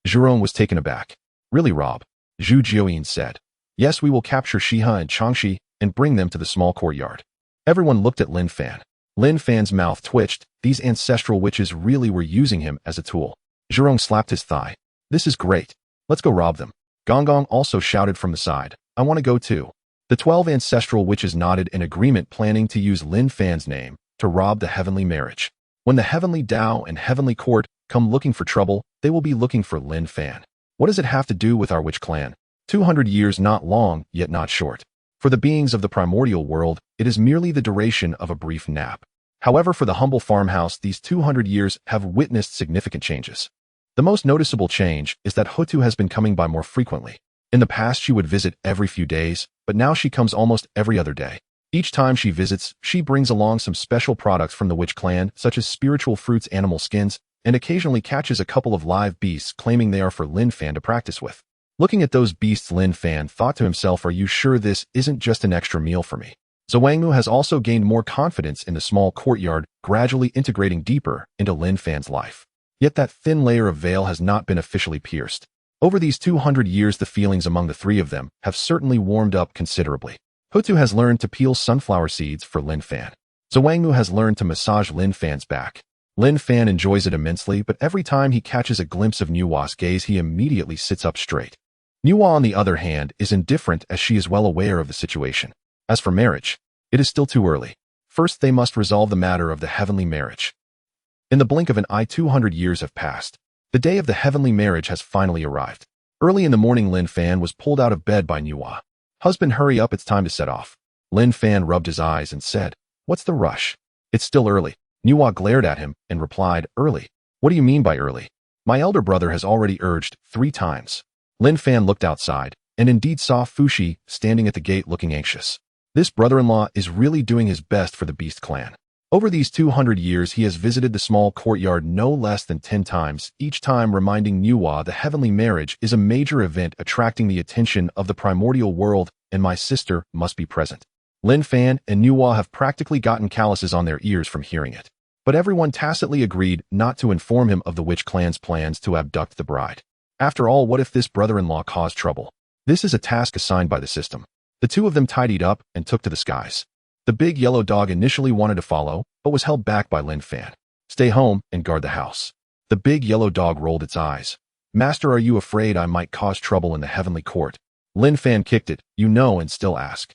Zhurong was taken aback. "Really, rob?" Zhu Jioyin said. "Yes, we will capture Shiha and Changshi and bring them to the small courtyard." Everyone looked at Lin Fan. Lin Fan's mouth twitched. These ancestral witches really were using him as a tool. Zhurong slapped his thigh. "This is great. Let's go rob them." Gonggong also shouted from the side. "I want to go too." The 12 ancestral witches nodded in agreement, planning to use Lin Fan's name to rob the heavenly marriage. When the heavenly Dao and heavenly court come looking for trouble, they will be looking for Lin Fan. What does it have to do with our witch clan? 200 years, not long, yet not short. For the beings of the primordial world, it is merely the duration of a brief nap. However, for the humble farmhouse, these 200 years have witnessed significant changes. The most noticeable change is that Hutu has been coming by more frequently. In the past, she would visit every few days, but now she comes almost every other day. Each time she visits, she brings along some special products from the witch clan, such as spiritual fruits, animal skins, and occasionally catches a couple of live beasts, claiming they are for Lin Fan to practice with. Looking at those beasts, Lin Fan thought to himself, "Are you sure this isn't just an extra meal for me?" Zhuangmu has also gained more confidence in the small courtyard, gradually integrating deeper into Lin Fan's life. Yet that thin layer of veil has not been officially pierced. Over these 200 years, the feelings among the 3 of them have certainly warmed up considerably. Hutu has learned to peel sunflower seeds for Lin Fan. Zhuangmu has learned to massage Lin Fan's back. Lin Fan enjoys it immensely, but every time he catches a glimpse of Nuwa's gaze, he immediately sits up straight. Nuwa, on the other hand, is indifferent, as she is well aware of the situation. As for marriage, it is still too early. First, they must resolve the matter of the heavenly marriage. In the blink of an eye, 200 years have passed. The day of the heavenly marriage has finally arrived. Early in the morning, Lin Fan was pulled out of bed by Nuwa. "Husband, hurry up, it's time to set off." Lin Fan rubbed his eyes and said, "What's the rush? It's still early." Nuwa glared at him and replied, "Early? What do you mean by early? My elder brother has already urged 3 times. Lin Fan looked outside and indeed saw Fushi standing at the gate looking anxious. This brother-in-law is really doing his best for the Beast clan. Over these 200 years, he has visited the small courtyard no less than 10 times, each time reminding Nuwa the heavenly marriage is a major event attracting the attention of the primordial world, and my sister must be present. Lin Fan and Nuwa have practically gotten calluses on their ears from hearing it. But everyone tacitly agreed not to inform him of the witch clan's plans to abduct the bride. After all, what if this brother-in-law caused trouble? This is a task assigned by the system. The 2 of them tidied up and took to the skies. The big yellow dog initially wanted to follow, but was held back by Lin Fan. Stay home and guard the house. The big yellow dog rolled its eyes. Master, are you afraid I might cause trouble in the heavenly court? Lin Fan kicked it, and still ask.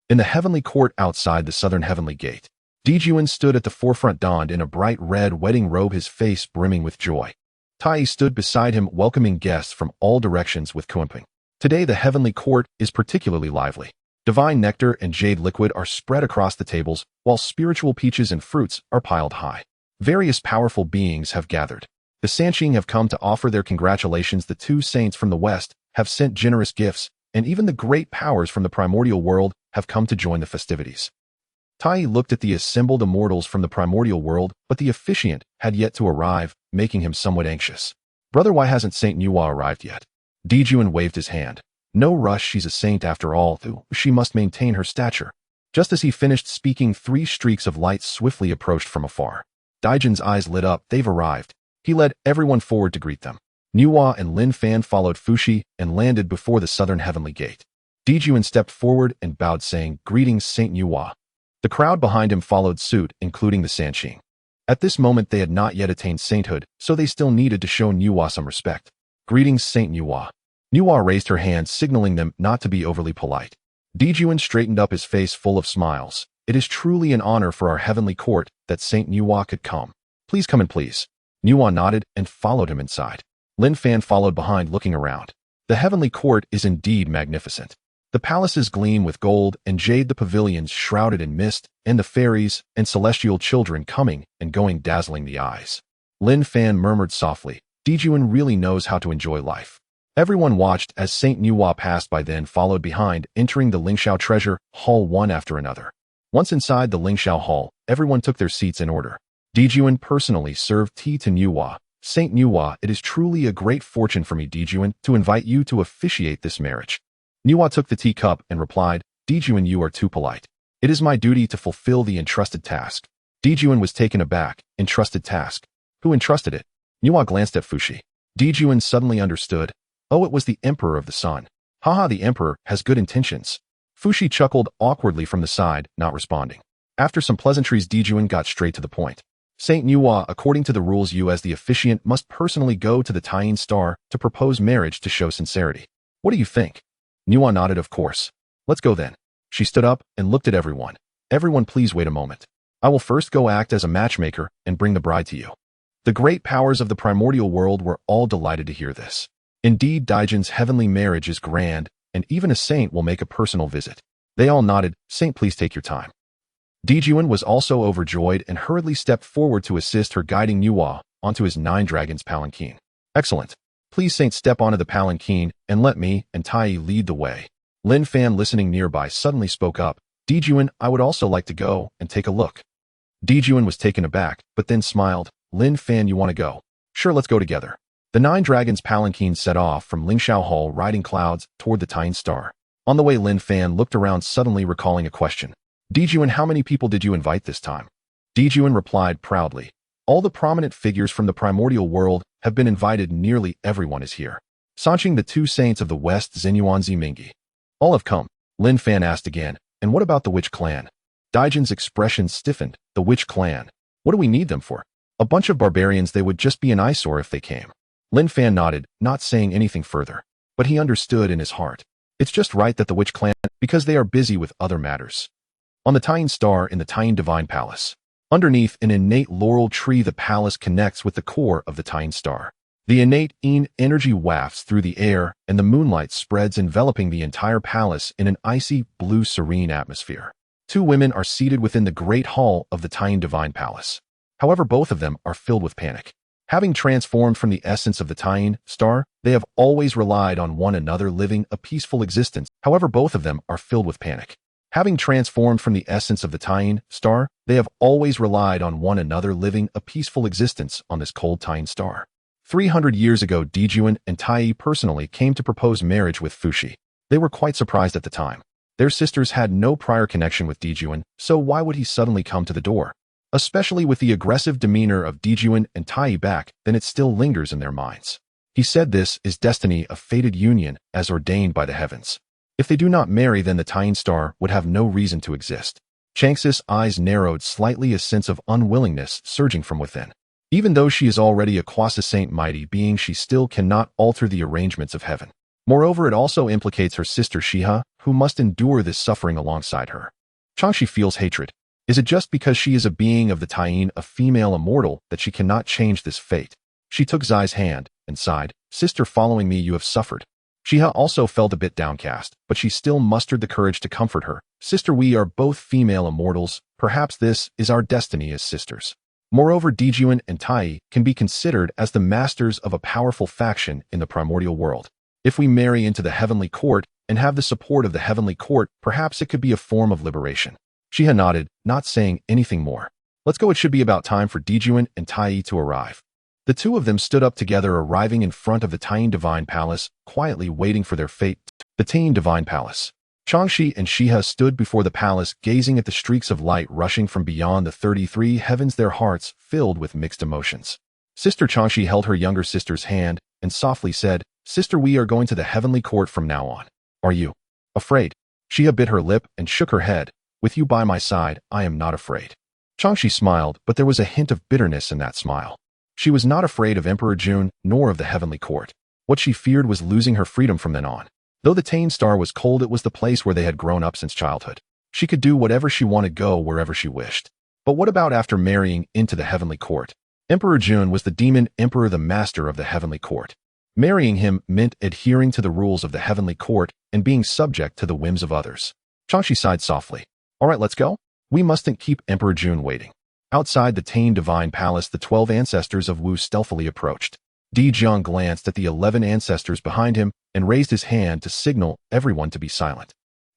In the heavenly court outside the southern heavenly gate, Dijun stood at the forefront donned in a bright red wedding robe, his face brimming with joy. Tai stood beside him, welcoming guests from all directions with kumping. Today the heavenly court is particularly lively. Divine nectar and jade liquid are spread across the tables, while spiritual peaches and fruits are piled high. Various powerful beings have gathered. The Sanqing have come to offer their congratulations. The two saints from the west have sent generous gifts, and even the great powers from the primordial world have come to join the festivities. Tai looked at the assembled immortals from the primordial world, but the officiant had yet to arrive, making him somewhat anxious. Brother, why hasn't Saint Nuwa arrived yet? Dijun waved his hand. No rush, she's a saint after all, though she must maintain her stature. Just as he finished speaking, 3 streaks of light swiftly approached from afar. Dijun's eyes lit up. They've arrived. He led everyone forward to greet them. Nuwa and Lin Fan followed Fushi and landed before the southern heavenly gate. Dijun stepped forward and bowed, saying, "Greetings, Saint Nuwa." The crowd behind him followed suit, including the Sanqing. At this moment they had not yet attained sainthood, so they still needed to show Nuwa some respect. "Greetings, Saint Nuwa." Nuwa raised her hand, signaling them not to be overly polite. Dijun straightened up, his face full of smiles. "It is truly an honor for our heavenly court that Saint Nuwa could come. Please come in, please." Nuwa nodded and followed him inside. Lin Fan followed behind, looking around. The heavenly court is indeed magnificent. The palaces gleam with gold and jade, the pavilions shrouded in mist, and the fairies and celestial children coming and going, dazzling the eyes. Lin Fan murmured softly, "Dijun really knows how to enjoy life." Everyone watched as Saint Nuwa passed by, then followed behind, entering the Lingxiao treasure hall one after another. Once inside the Lingxiao hall, everyone took their seats in order. Dijun personally served tea to Nuwa. "Saint Nuwa, it is truly a great fortune for me, Dijun, to invite you to officiate this marriage." Nuwa took the teacup and replied, "Dijun, you are too polite. It is my duty to fulfill the entrusted task." Dijun was taken aback. Entrusted task? Who entrusted it? Nuwa glanced at Fushi. Dijun suddenly understood. Oh, it was the Emperor of the Sun. Haha, the Emperor has good intentions. Fushi chuckled awkwardly from the side, not responding. After some pleasantries, Dijun got straight to the point. "Saint Nuwa, according to the rules, you as the officiant must personally go to the Tying Star to propose marriage to show sincerity. What do you think?" Nuwa nodded. "Of course. Let's go then." She stood up and looked at everyone. "Everyone, please wait a moment. I will first go act as a matchmaker and bring the bride to you." The great powers of the primordial world were all delighted to hear this. Indeed, Dijun's heavenly marriage is grand, and even a saint will make a personal visit. They all nodded. "Saint, please take your time." Dijun was also overjoyed and hurriedly stepped forward to assist her, guiding Nuwa onto his 9 dragons palanquin. "Excellent. Please, Saint, step onto the palanquin and let me and Tai lead the way." Lin Fan, listening nearby, suddenly spoke up. "Dijun, I would also like to go and take a look." Dijun was taken aback, but then smiled. "Lin Fan, you want to go? Sure, let's go together." The 9 dragons palanquin set off from Lingxiao Hall, riding clouds toward the Tying Star. On the way, Lin Fan looked around, suddenly recalling a question. "Dijun, how many people did you invite this time?" Dijun replied proudly, "All the prominent figures from the primordial world have been invited. Nearly everyone is here. Sanqing, the 2 saints of the west, Xinyuan Zimingi. All have come." Lin Fan asked again, "And what about the witch clan?" Dijun's expression stiffened. "The witch clan? What do we need them for? A bunch of barbarians. They would just be an eyesore if they came." Lin Fan nodded, not saying anything further. But he understood in his heart. It's just right that the witch clan, because they are busy with other matters. On the Tying Star in the Tying Divine Palace. Underneath an innate laurel tree, the palace connects with the core of the Tying Star. The innate energy wafts through the air, and the moonlight spreads, enveloping the entire palace in an icy, blue, serene atmosphere. 2 women are seated within the great hall of the Tying Divine Palace. However, both of them are filled with panic. Having transformed from the essence of the Tying Star, they have always relied on one another, living a peaceful existence. However, both of them are filled with panic. Having transformed from the essence of the Tying Star, they have always relied on one another, living a peaceful existence on this cold Tying Star. 300 years ago, Dijun and Tai personally came to propose marriage with Fushi. They were quite surprised at the time. Their sisters had no prior connection with Dijun, so why would he suddenly come to the door? Especially with the aggressive demeanor of Dijun and Tai back, then it still lingers in their minds. He said this is destiny, a fated union, as ordained by the heavens. If they do not marry, then the Tying Star would have no reason to exist. Chang's eyes narrowed slightly, a sense of unwillingness surging from within. Even though she is already a quasi-saint mighty being, she still cannot alter the arrangements of heaven. Moreover, it also implicates her sister Shiha, who must endure this suffering alongside her. Changxi feels hatred. Is it just because she is a being of the Taiyin, a female immortal, that she cannot change this fate? She took Zai's hand and sighed, "Sister, following me you have suffered." Shiha also felt a bit downcast, but she still mustered the courage to comfort her. "Sister, we are both female immortals. Perhaps this is our destiny as sisters." Moreover, Dijuan and Tai can be considered as the masters of a powerful faction in the primordial world. If we marry into the heavenly court and have the support of the heavenly court, perhaps it could be a form of liberation. Shiha nodded, not saying anything more. "Let's go. It should be about time for Dijuan and Tai to arrive." The two of them stood up together, arriving in front of the Taiyin Divine Palace, quietly waiting for their fate. The Taiyin Divine Palace. Changxi and Shiha stood before the palace, gazing at the streaks of light rushing from beyond the 33 heavens, their hearts filled with mixed emotions. Sister Changxi held her younger sister's hand and softly said, "Sister, we are going to the heavenly court from now on. Are you afraid?" Shiha bit her lip and shook her head. "With you by my side, I am not afraid." Changxi smiled, but there was a hint of bitterness in that smile. She was not afraid of Emperor Jun, nor of the heavenly court. What she feared was losing her freedom from then on. Though the Taiyin Star was cold, it was the place where they had grown up since childhood. She could do whatever she wanted, go wherever she wished. But what about after marrying into the heavenly court? Emperor Jun was the demon emperor, the master of the heavenly court. Marrying him meant adhering to the rules of the heavenly court and being subject to the whims of others. Changxi sighed softly. "All right, let's go. We mustn't keep Emperor Jun waiting." Outside the Taiyin Divine Palace, the 12 ancestors of Wu stealthily approached. Di Jiang glanced at the 11 ancestors behind him and raised his hand to signal everyone to be silent.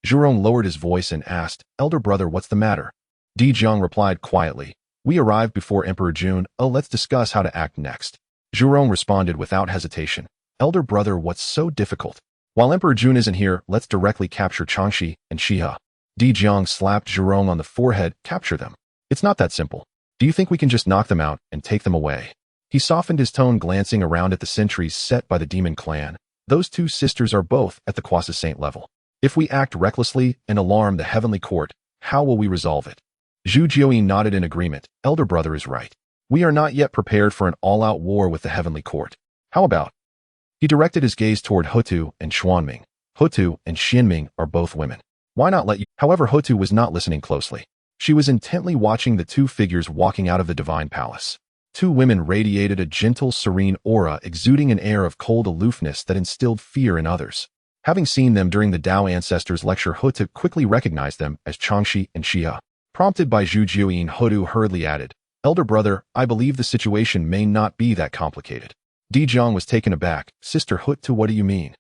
Zhurong lowered his voice and asked, "Elder brother, what's the matter?" Di Jiang replied quietly, "We arrived before Emperor Jun. Let's discuss how to act next." Zhurong responded without hesitation, "Elder brother, what's so difficult? While Emperor Jun isn't here, let's directly capture Changxi and Shiha." Di Jiang slapped Zhurong on the forehead. "Capture them? It's not that simple. Do you think we can just knock them out and take them away?" He softened his tone, glancing around at the sentries set by the demon clan. "Those two sisters are both at the quasi-saint level. If we act recklessly and alarm the heavenly court, how will we resolve it?" Zhu Jiuyi nodded in agreement. "Elder brother is right. We are not yet prepared for an all-out war with the heavenly court. How about?" He directed his gaze toward Hotu and Xuanming. Hotu and Xianming are both women. Why not let you? However, Hotu was not listening closely. She was intently watching the two figures walking out of the divine palace. Two women radiated a gentle, serene aura, exuding an air of cold aloofness that instilled fear in others. Having seen them during the Dao Ancestors lecture, Hotu quickly recognized them as Changxi and Xia. Prompted by Zhu Jiuyin, Hotu hurriedly added, "Elder brother, I believe the situation may not be that complicated." Di Jiang was taken aback. "Sister Hotu, what do you mean?"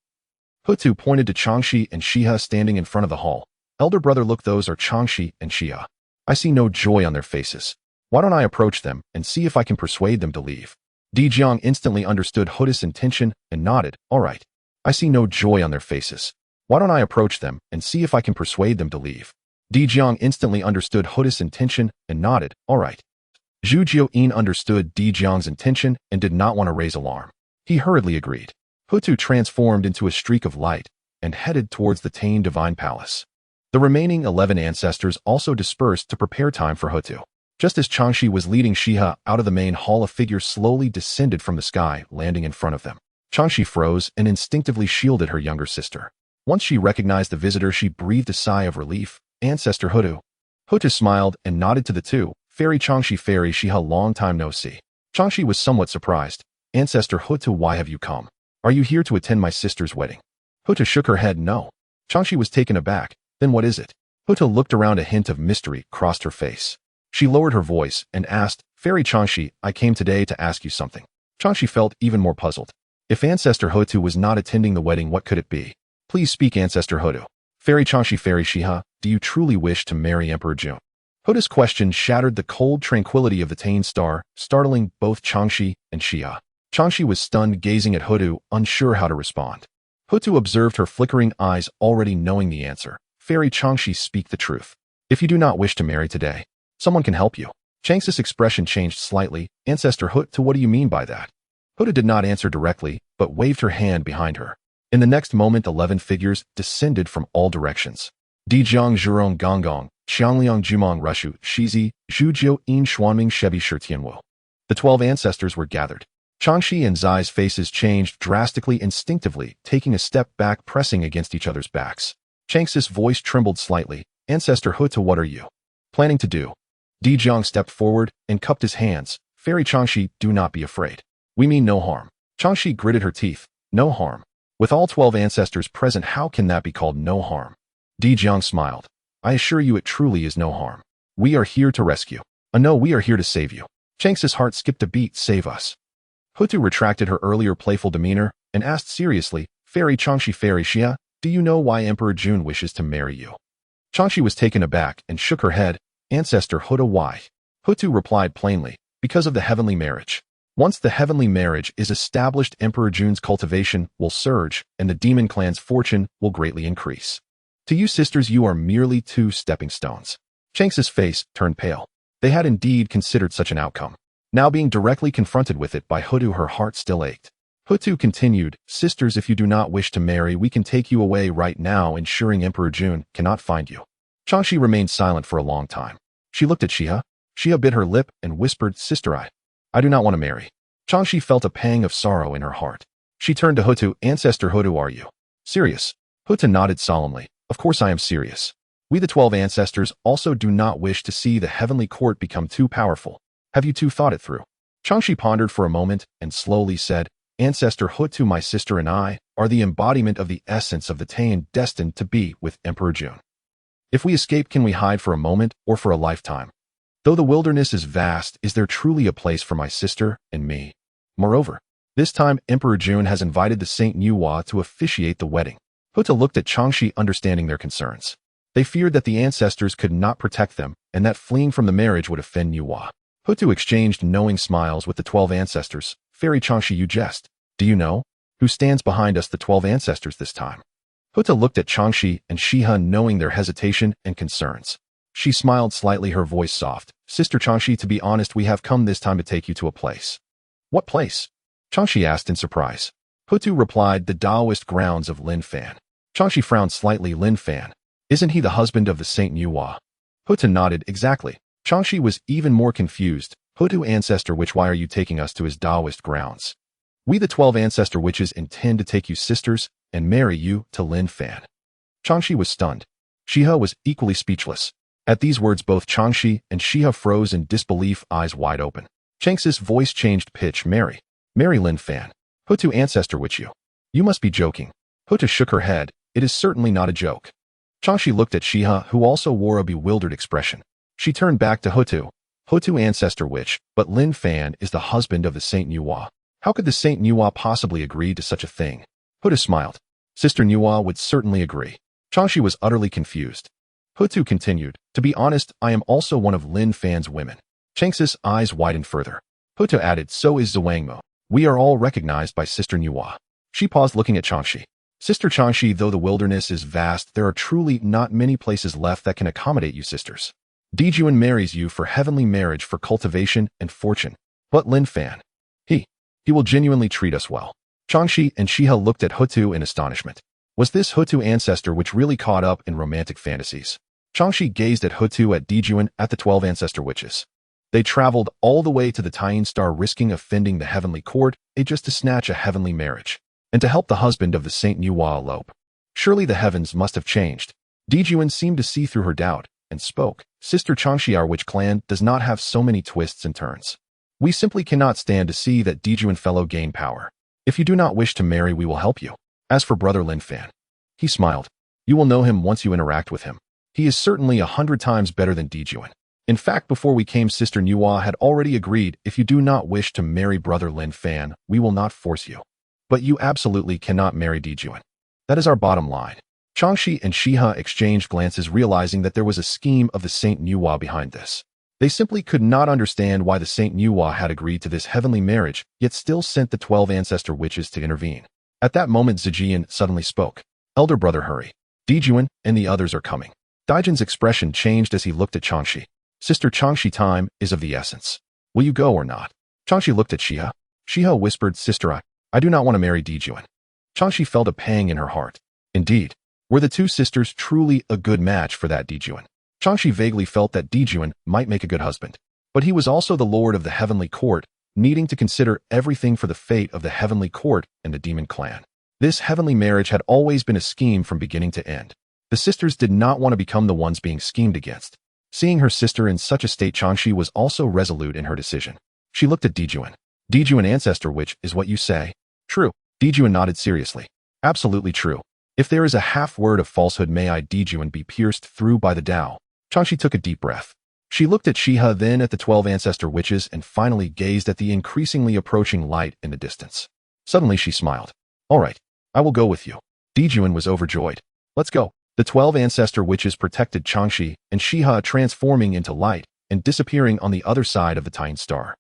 Hotu pointed to Changxi and Xia standing in front of the hall. "Elder brother, look, those are Changxi and Xia. I see no joy on their faces. Why don't I approach them and see if I can persuade them to leave?" Di Jiang instantly understood Hotu's intention and nodded. "All right. I see no joy on their faces. Why don't I approach them and see if I can persuade them to leave?" Di Jiang instantly understood Hotu's intention and nodded. "All right." Zhu Jiuyin understood Di Jiang's intention and did not want to raise alarm. He hurriedly agreed. Hotu transformed into a streak of light and headed towards the Taiyin Divine Palace. The remaining 11 ancestors also dispersed to prepare time for Hotu. Just as Changxi was leading Shiha out of the main hall, a figure slowly descended from the sky, landing in front of them. Changxi froze and instinctively shielded her younger sister. Once she recognized the visitor, she breathed a sigh of relief. "Ancestor Hotu." Hotu smiled and nodded to the two. "Fairy Changxi, Fairy Shiha, long time no see." Changxi was somewhat surprised. "Ancestor Hotu, why have you come? Are you here to attend my sister's wedding?" Hotu shook her head. "No." Changxi was taken aback. "Then what is it?" Hotu looked around. A hint of mystery crossed her face. She lowered her voice and asked, "Fairy Changxi, I came today to ask you something." Changxi felt even more puzzled. If Ancestor Hotu was not attending the wedding, what could it be? "Please speak, Ancestor Hotu." "Fairy Changxi, Fairy Shiha, do you truly wish to marry Emperor Jun?" Hotu's question shattered the cold tranquility of the Taiyin Star, startling both Changxi and Xia. Changxi was stunned, gazing at Hotu, unsure how to respond. Hotu observed her flickering eyes, already knowing the answer. "Fairy Changxi, speak the truth. If you do not wish to marry today, someone can help you." Changxi's expression changed slightly. "Ancestor Hotu, what do you mean by that?" Hotu did not answer directly, but waved her hand behind her. In the next moment, 11 figures descended from all directions. Dijiang Zhurong Gonggong, Xiangliang Jumong Rushu, Shizi, Zhu Jiuyin Xuanming Shebi Shitianwu. The 12 ancestors were gathered. Changxi and Zai's faces changed drastically instinctively, taking a step back, pressing against each other's backs. Changxi's voice trembled slightly. Ancestor Hutu, what are you planning to do? Di Jiang stepped forward and cupped his hands. Fairy Changxi, do not be afraid. We mean no harm. Changxi gritted her teeth. No harm. With all 12 ancestors present, how can that be called no harm? Di Jiang smiled. I assure you it truly is no harm. We are here to rescue. No, we are here to save you. Changxi's heart skipped a beat. Save us. Hutu retracted her earlier playful demeanor and asked seriously, Fairy Changxi, Fairy Xia, do you know why Emperor Jun wishes to marry you? Changxi was taken aback and shook her head. Ancestor Hutu, why? Hutu replied plainly, because of the heavenly marriage. Once the heavenly marriage is established, Emperor Jun's cultivation will surge and the demon clan's fortune will greatly increase. To you sisters, you are merely 2 stepping stones. Changxi's face turned pale. They had indeed considered such an outcome. Now being directly confronted with it by Hutu, her heart still ached. Hutu continued, Sisters, if you do not wish to marry, we can take you away right now, ensuring Emperor Jun cannot find you. Changxi remained silent for a long time. She looked at Xia. Xia bit her lip and whispered, Sister, I do not want to marry. Changxi felt a pang of sorrow in her heart. She turned to Hutu. Ancestor Hutu, are you serious? Hutu nodded solemnly. Of course I am serious. We the 12 ancestors also do not wish to see the heavenly court become too powerful. Have you two thought it through? Changxi pondered for a moment and slowly said, Ancestor Hutu, my sister and I are the embodiment of the essence of the attain destined to be with Emperor Jun. If we escape, can we hide for a moment or for a lifetime? Though the wilderness is vast, is there truly a place for my sister and me? Moreover, this time Emperor Jun has invited the Saint Nuwa to officiate the wedding. Hutu looked at Changxi, understanding their concerns. They feared that the ancestors could not protect them and that fleeing from the marriage would offend Nuwa. Hutu exchanged knowing smiles with the 12 ancestors. Fairy Changxi, you jest. Do you know who stands behind us, the 12 ancestors, this time? Hutu looked at Changxi and Shiha, knowing their hesitation and concerns. She smiled slightly, her voice soft. Sister Changxi, to be honest, we have come this time to take you to a place. What place? Changxi asked in surprise. Hutu replied, the Taoist grounds of Lin Fan. Changxi frowned slightly. Lin Fan. Isn't he the husband of the Saint Nuwa? Hutu nodded. Exactly. Changxi was even more confused. Hutu, ancestor witch, why are you taking us to his Taoist grounds? We the 12 ancestor witches intend to take you sisters and marry you to Lin Fan. Changxi was stunned. Shiha was equally speechless. At these words, both Changxi and Shiha froze in disbelief, eyes wide open. Changxi's voice changed pitch. Marry Lin Fan. Hutu, ancestor witch, you must be joking. Hutu shook her head. It is certainly not a joke. Changxi looked at Shiha, who also wore a bewildered expression. She turned back to Hutu. Hutu, ancestor witch, but Lin Fan is the husband of the Saint Nuwa. How could the Saint Nuwa possibly agree to such a thing? Hutu smiled. Sister Nuwa would certainly agree. Changxi was utterly confused. Hutu continued, to be honest, I am also one of Lin Fan's women. Changxi's eyes widened further. Hutu added, so is Zhuangmo. We are all recognized by Sister Nuwa. She paused, looking at Changxi. Sister Changxi, though the wilderness is vast, there are truly not many places left that can accommodate you sisters. Dijuan marries you for heavenly marriage, for cultivation and fortune. But Lin Fan, he will genuinely treat us well. Changxi and Shiha looked at Hutu in astonishment. Was this Hutu ancestor which really caught up in romantic fantasies? Changxi gazed at Hutu, at Dijuan, at the 12 ancestor witches. They traveled all the way to the Taiyin Star, risking offending the heavenly court, just to snatch a heavenly marriage, and to help the husband of the Saint Nuwa elope. Surely the heavens must have changed. Dijuan seemed to see through her doubt, and spoke. Sister Changxi, our witch clan does not have so many twists and turns. We simply cannot stand to see that Dijuan fellow gain power. If you do not wish to marry, we will help you. As for brother Lin Fan, he smiled. You will know him once you interact with him. He is certainly 100 times better than Dijuan. In fact, before we came, Sister Nuwa had already agreed, if you do not wish to marry brother Lin Fan, we will not force you. But you absolutely cannot marry Dijuan. That is our bottom line. Changxi and Shiha exchanged glances, realizing that there was a scheme of the Saint Nuwa behind this. They simply could not understand why the Saint Nuwa had agreed to this heavenly marriage, yet still sent the 12 ancestor witches to intervene. At that moment, Zijian suddenly spoke. Elder brother, hurry. Dijuan and the others are coming. Dijuan's expression changed as he looked at Changxi. Sister Changxi, time is of the essence. Will you go or not? Changxi looked at Shiha. Shiha whispered, Sister, I do not want to marry Dijuan. Changxi felt a pang in her heart. Indeed, were the two sisters truly a good match for that Dijuan? Changxi vaguely felt that Dijuan might make a good husband. But he was also the lord of the heavenly court, needing to consider everything for the fate of the heavenly court and the demon clan. This heavenly marriage had always been a scheme from beginning to end. The sisters did not want to become the ones being schemed against. Seeing her sister in such a state, Changxi was also resolute in her decision. She looked at Dijuan. Dijuan, ancestor witch, is what you say? True. Dijuan nodded seriously. Absolutely true. If there is a half word of falsehood, may I, Dijuan, be pierced through by the Dao. Changxi took a deep breath. She looked at Shiha, then at the 12 ancestor witches, and finally gazed at the increasingly approaching light in the distance. Suddenly she smiled. All right, I will go with you. Dijuan was overjoyed. Let's go. The 12 ancestor witches protected Changxi and Shiha, transforming into light and disappearing on the other side of the Tying Star.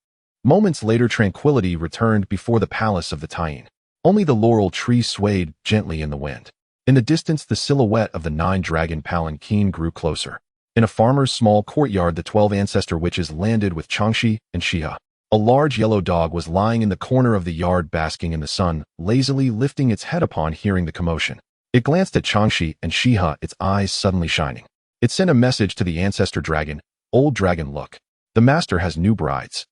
Moments later, tranquility returned before the palace of the Tying. Only the laurel tree swayed gently in the wind. In the distance, the silhouette of the 9-dragon palanquin grew closer. In a farmer's small courtyard, the 12 ancestor witches landed with Changxi and Shiha. A large yellow dog was lying in the corner of the yard, basking in the sun, lazily lifting its head upon hearing the commotion. It glanced at Changxi and Shiha, its eyes suddenly shining. It sent a message to the ancestor dragon. Old dragon, look. The master has new brides.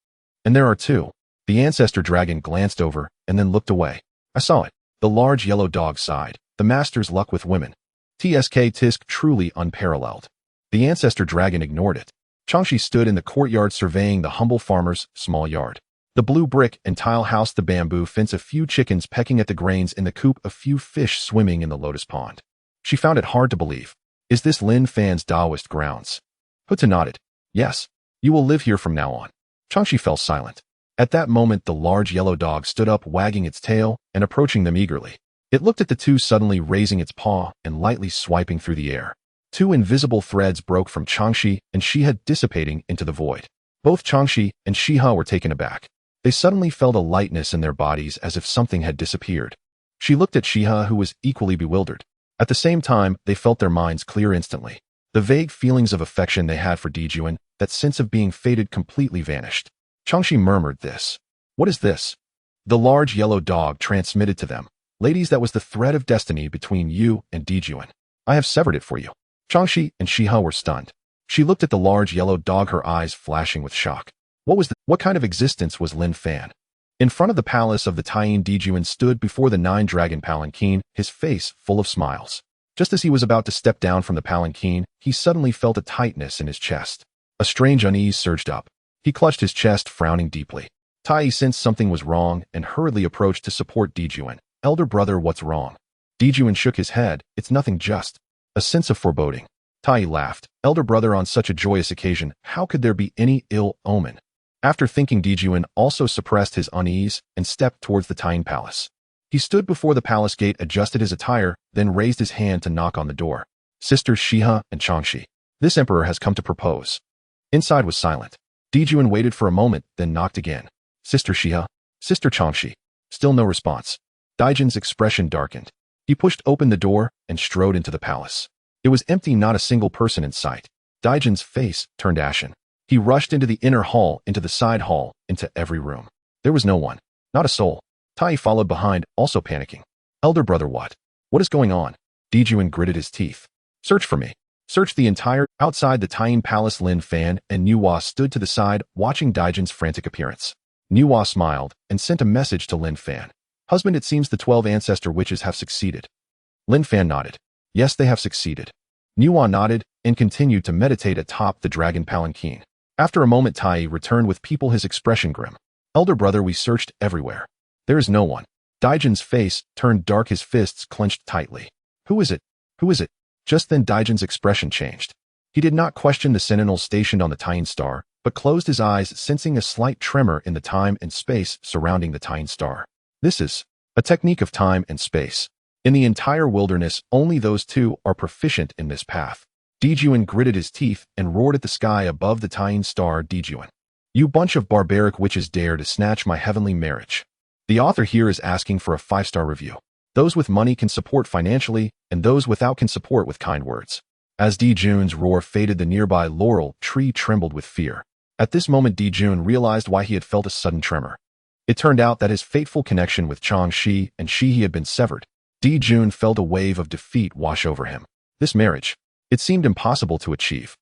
And there are two. The ancestor dragon glanced over and then looked away. I saw it. The large yellow dog sighed. The master's luck with women. Tisk truly unparalleled. The ancestor dragon ignored it. Changxi stood in the courtyard surveying the humble farmer's small yard. The blue brick and tile house, the bamboo fence, a few chickens pecking at the grains in the coop, a few fish swimming in the lotus pond. She found it hard to believe. Is this Lin Fan's Taoist grounds? Huta nodded. Yes. You will live here from now on. Changxi fell silent. At that moment, the large yellow dog stood up, wagging its tail and approaching them eagerly. It looked at the two, suddenly raising its paw and lightly swiping through the air. Two invisible threads broke from Changxi and Shiha, dissipating into the void. Both Changxi and Shiha were taken aback. They suddenly felt a lightness in their bodies, as if something had disappeared. She looked at Shiha, who was equally bewildered. At the same time, they felt their minds clear instantly. The vague feelings of affection they had for Dijuan, that sense of being fated, completely vanished. Changxi murmured, "This. What is this?" The large yellow dog transmitted to them. Ladies, that was the thread of destiny between you and Dijuan. I have severed it for you. Changxi and Shiha were stunned. She looked at the large yellow dog, her eyes flashing with shock. What kind of existence was Lin Fan? In front of the palace of the Tying, Dijuan stood before the 9-dragon palanquin, his face full of smiles. Just as he was about to step down from the palanquin, he suddenly felt a tightness in his chest. A strange unease surged up. He clutched his chest, frowning deeply. Tai sensed something was wrong and hurriedly approached to support Dijuan. Elder brother, what's wrong? Dijuan shook his head. It's nothing, just a sense of foreboding. Tai laughed. Elder brother, on such a joyous occasion, how could there be any ill omen? After thinking, Dijuan also suppressed his unease and stepped towards the Tying palace. He stood before the palace gate, adjusted his attire, then raised his hand to knock on the door. Sisters Shiha and Changxi. This emperor has come to propose. Inside was silent. Dijuan waited for a moment, then knocked again. Sister Shiha, Sister Changxi. Still no response. Dijuan's expression darkened. He pushed open the door and strode into the palace. It was empty, not a single person in sight. Dijuan's face turned ashen. He rushed into the inner hall, into the side hall, into every room. There was no one. Not a soul. Tai followed behind, also panicking. Elder brother, what? What is going on? Dijuan gritted his teeth. Search for me. Search the entire... Outside the Tying palace, Lin Fan and Nuwa stood to the side, watching Dijuan's frantic appearance. Nuwa smiled and sent a message to Lin Fan. Husband, it seems the 12 ancestor witches have succeeded. Lin Fan nodded. Yes, they have succeeded. Nuwa nodded and continued to meditate atop the dragon palanquin. After a moment, Tai returned with people, his expression grim. Elder brother, we searched everywhere. There is no one. Dijuan's face turned dark, his fists clenched tightly. Who is it? Who is it? Just then Dijuan's expression changed. He did not question the sentinels stationed on the Tying Star, but closed his eyes, sensing a slight tremor in the time and space surrounding the Tying Star. This is a technique of time and space. In the entire wilderness, only those two are proficient in this path. Dijuan gritted his teeth and roared at the sky above the Tying Star. Dijuan, you bunch of barbaric witches dare to snatch my heavenly marriage. The author here is asking for a 5-star review. Those with money can support financially, and those without can support with kind words. As Dijuan's roar faded, the nearby laurel tree trembled with fear. At this moment, Dijuan realized why he had felt a sudden tremor. It turned out that his fateful connection with Changxi and Shi had been severed. Dijuan felt a wave of defeat wash over him. This marriage, it seemed impossible to achieve.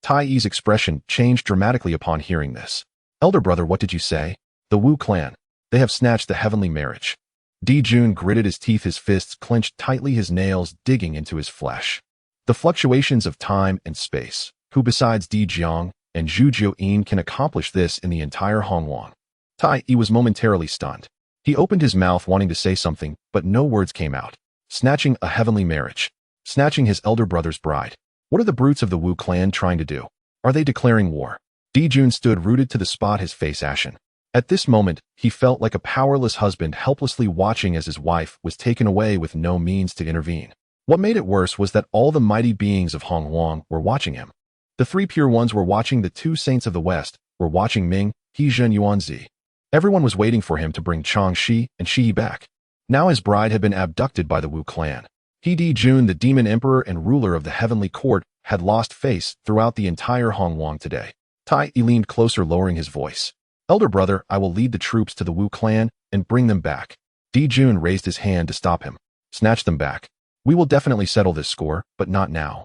Tai's expression changed dramatically upon hearing this. Elder brother, what did you say? The Wu clan. They have snatched the heavenly marriage. Jun gritted his teeth, his fists clenched tightly, his nails digging into his flesh. The fluctuations of time and space. Who besides Jiang and Zhu Jiuyin can accomplish this in the entire Honghuang? Tai Yi was momentarily stunned. He opened his mouth wanting to say something, but no words came out. Snatching a heavenly marriage. Snatching his elder brother's bride. What are the brutes of the Wu clan trying to do? Are they declaring war? Jun stood rooted to the spot, his face ashen. At this moment, he felt like a powerless husband helplessly watching as his wife was taken away with no means to intervene. What made it worse was that all the mighty beings of Honghuang were watching him. The three pure ones were watching, the two saints of the West were watching Ming, Hezhen Yuanzi. Everyone was waiting for him to bring Chang Shi and Shi back. Now his bride had been abducted by the Wu clan. Jun, the demon emperor and ruler of the heavenly court, had lost face throughout the entire Honghuang today. Tai Yi leaned closer, lowering his voice. Elder brother, I will lead the troops to the Wu clan and bring them back. Jun raised his hand to stop him. Snatch them back. We will definitely settle this score, but not now.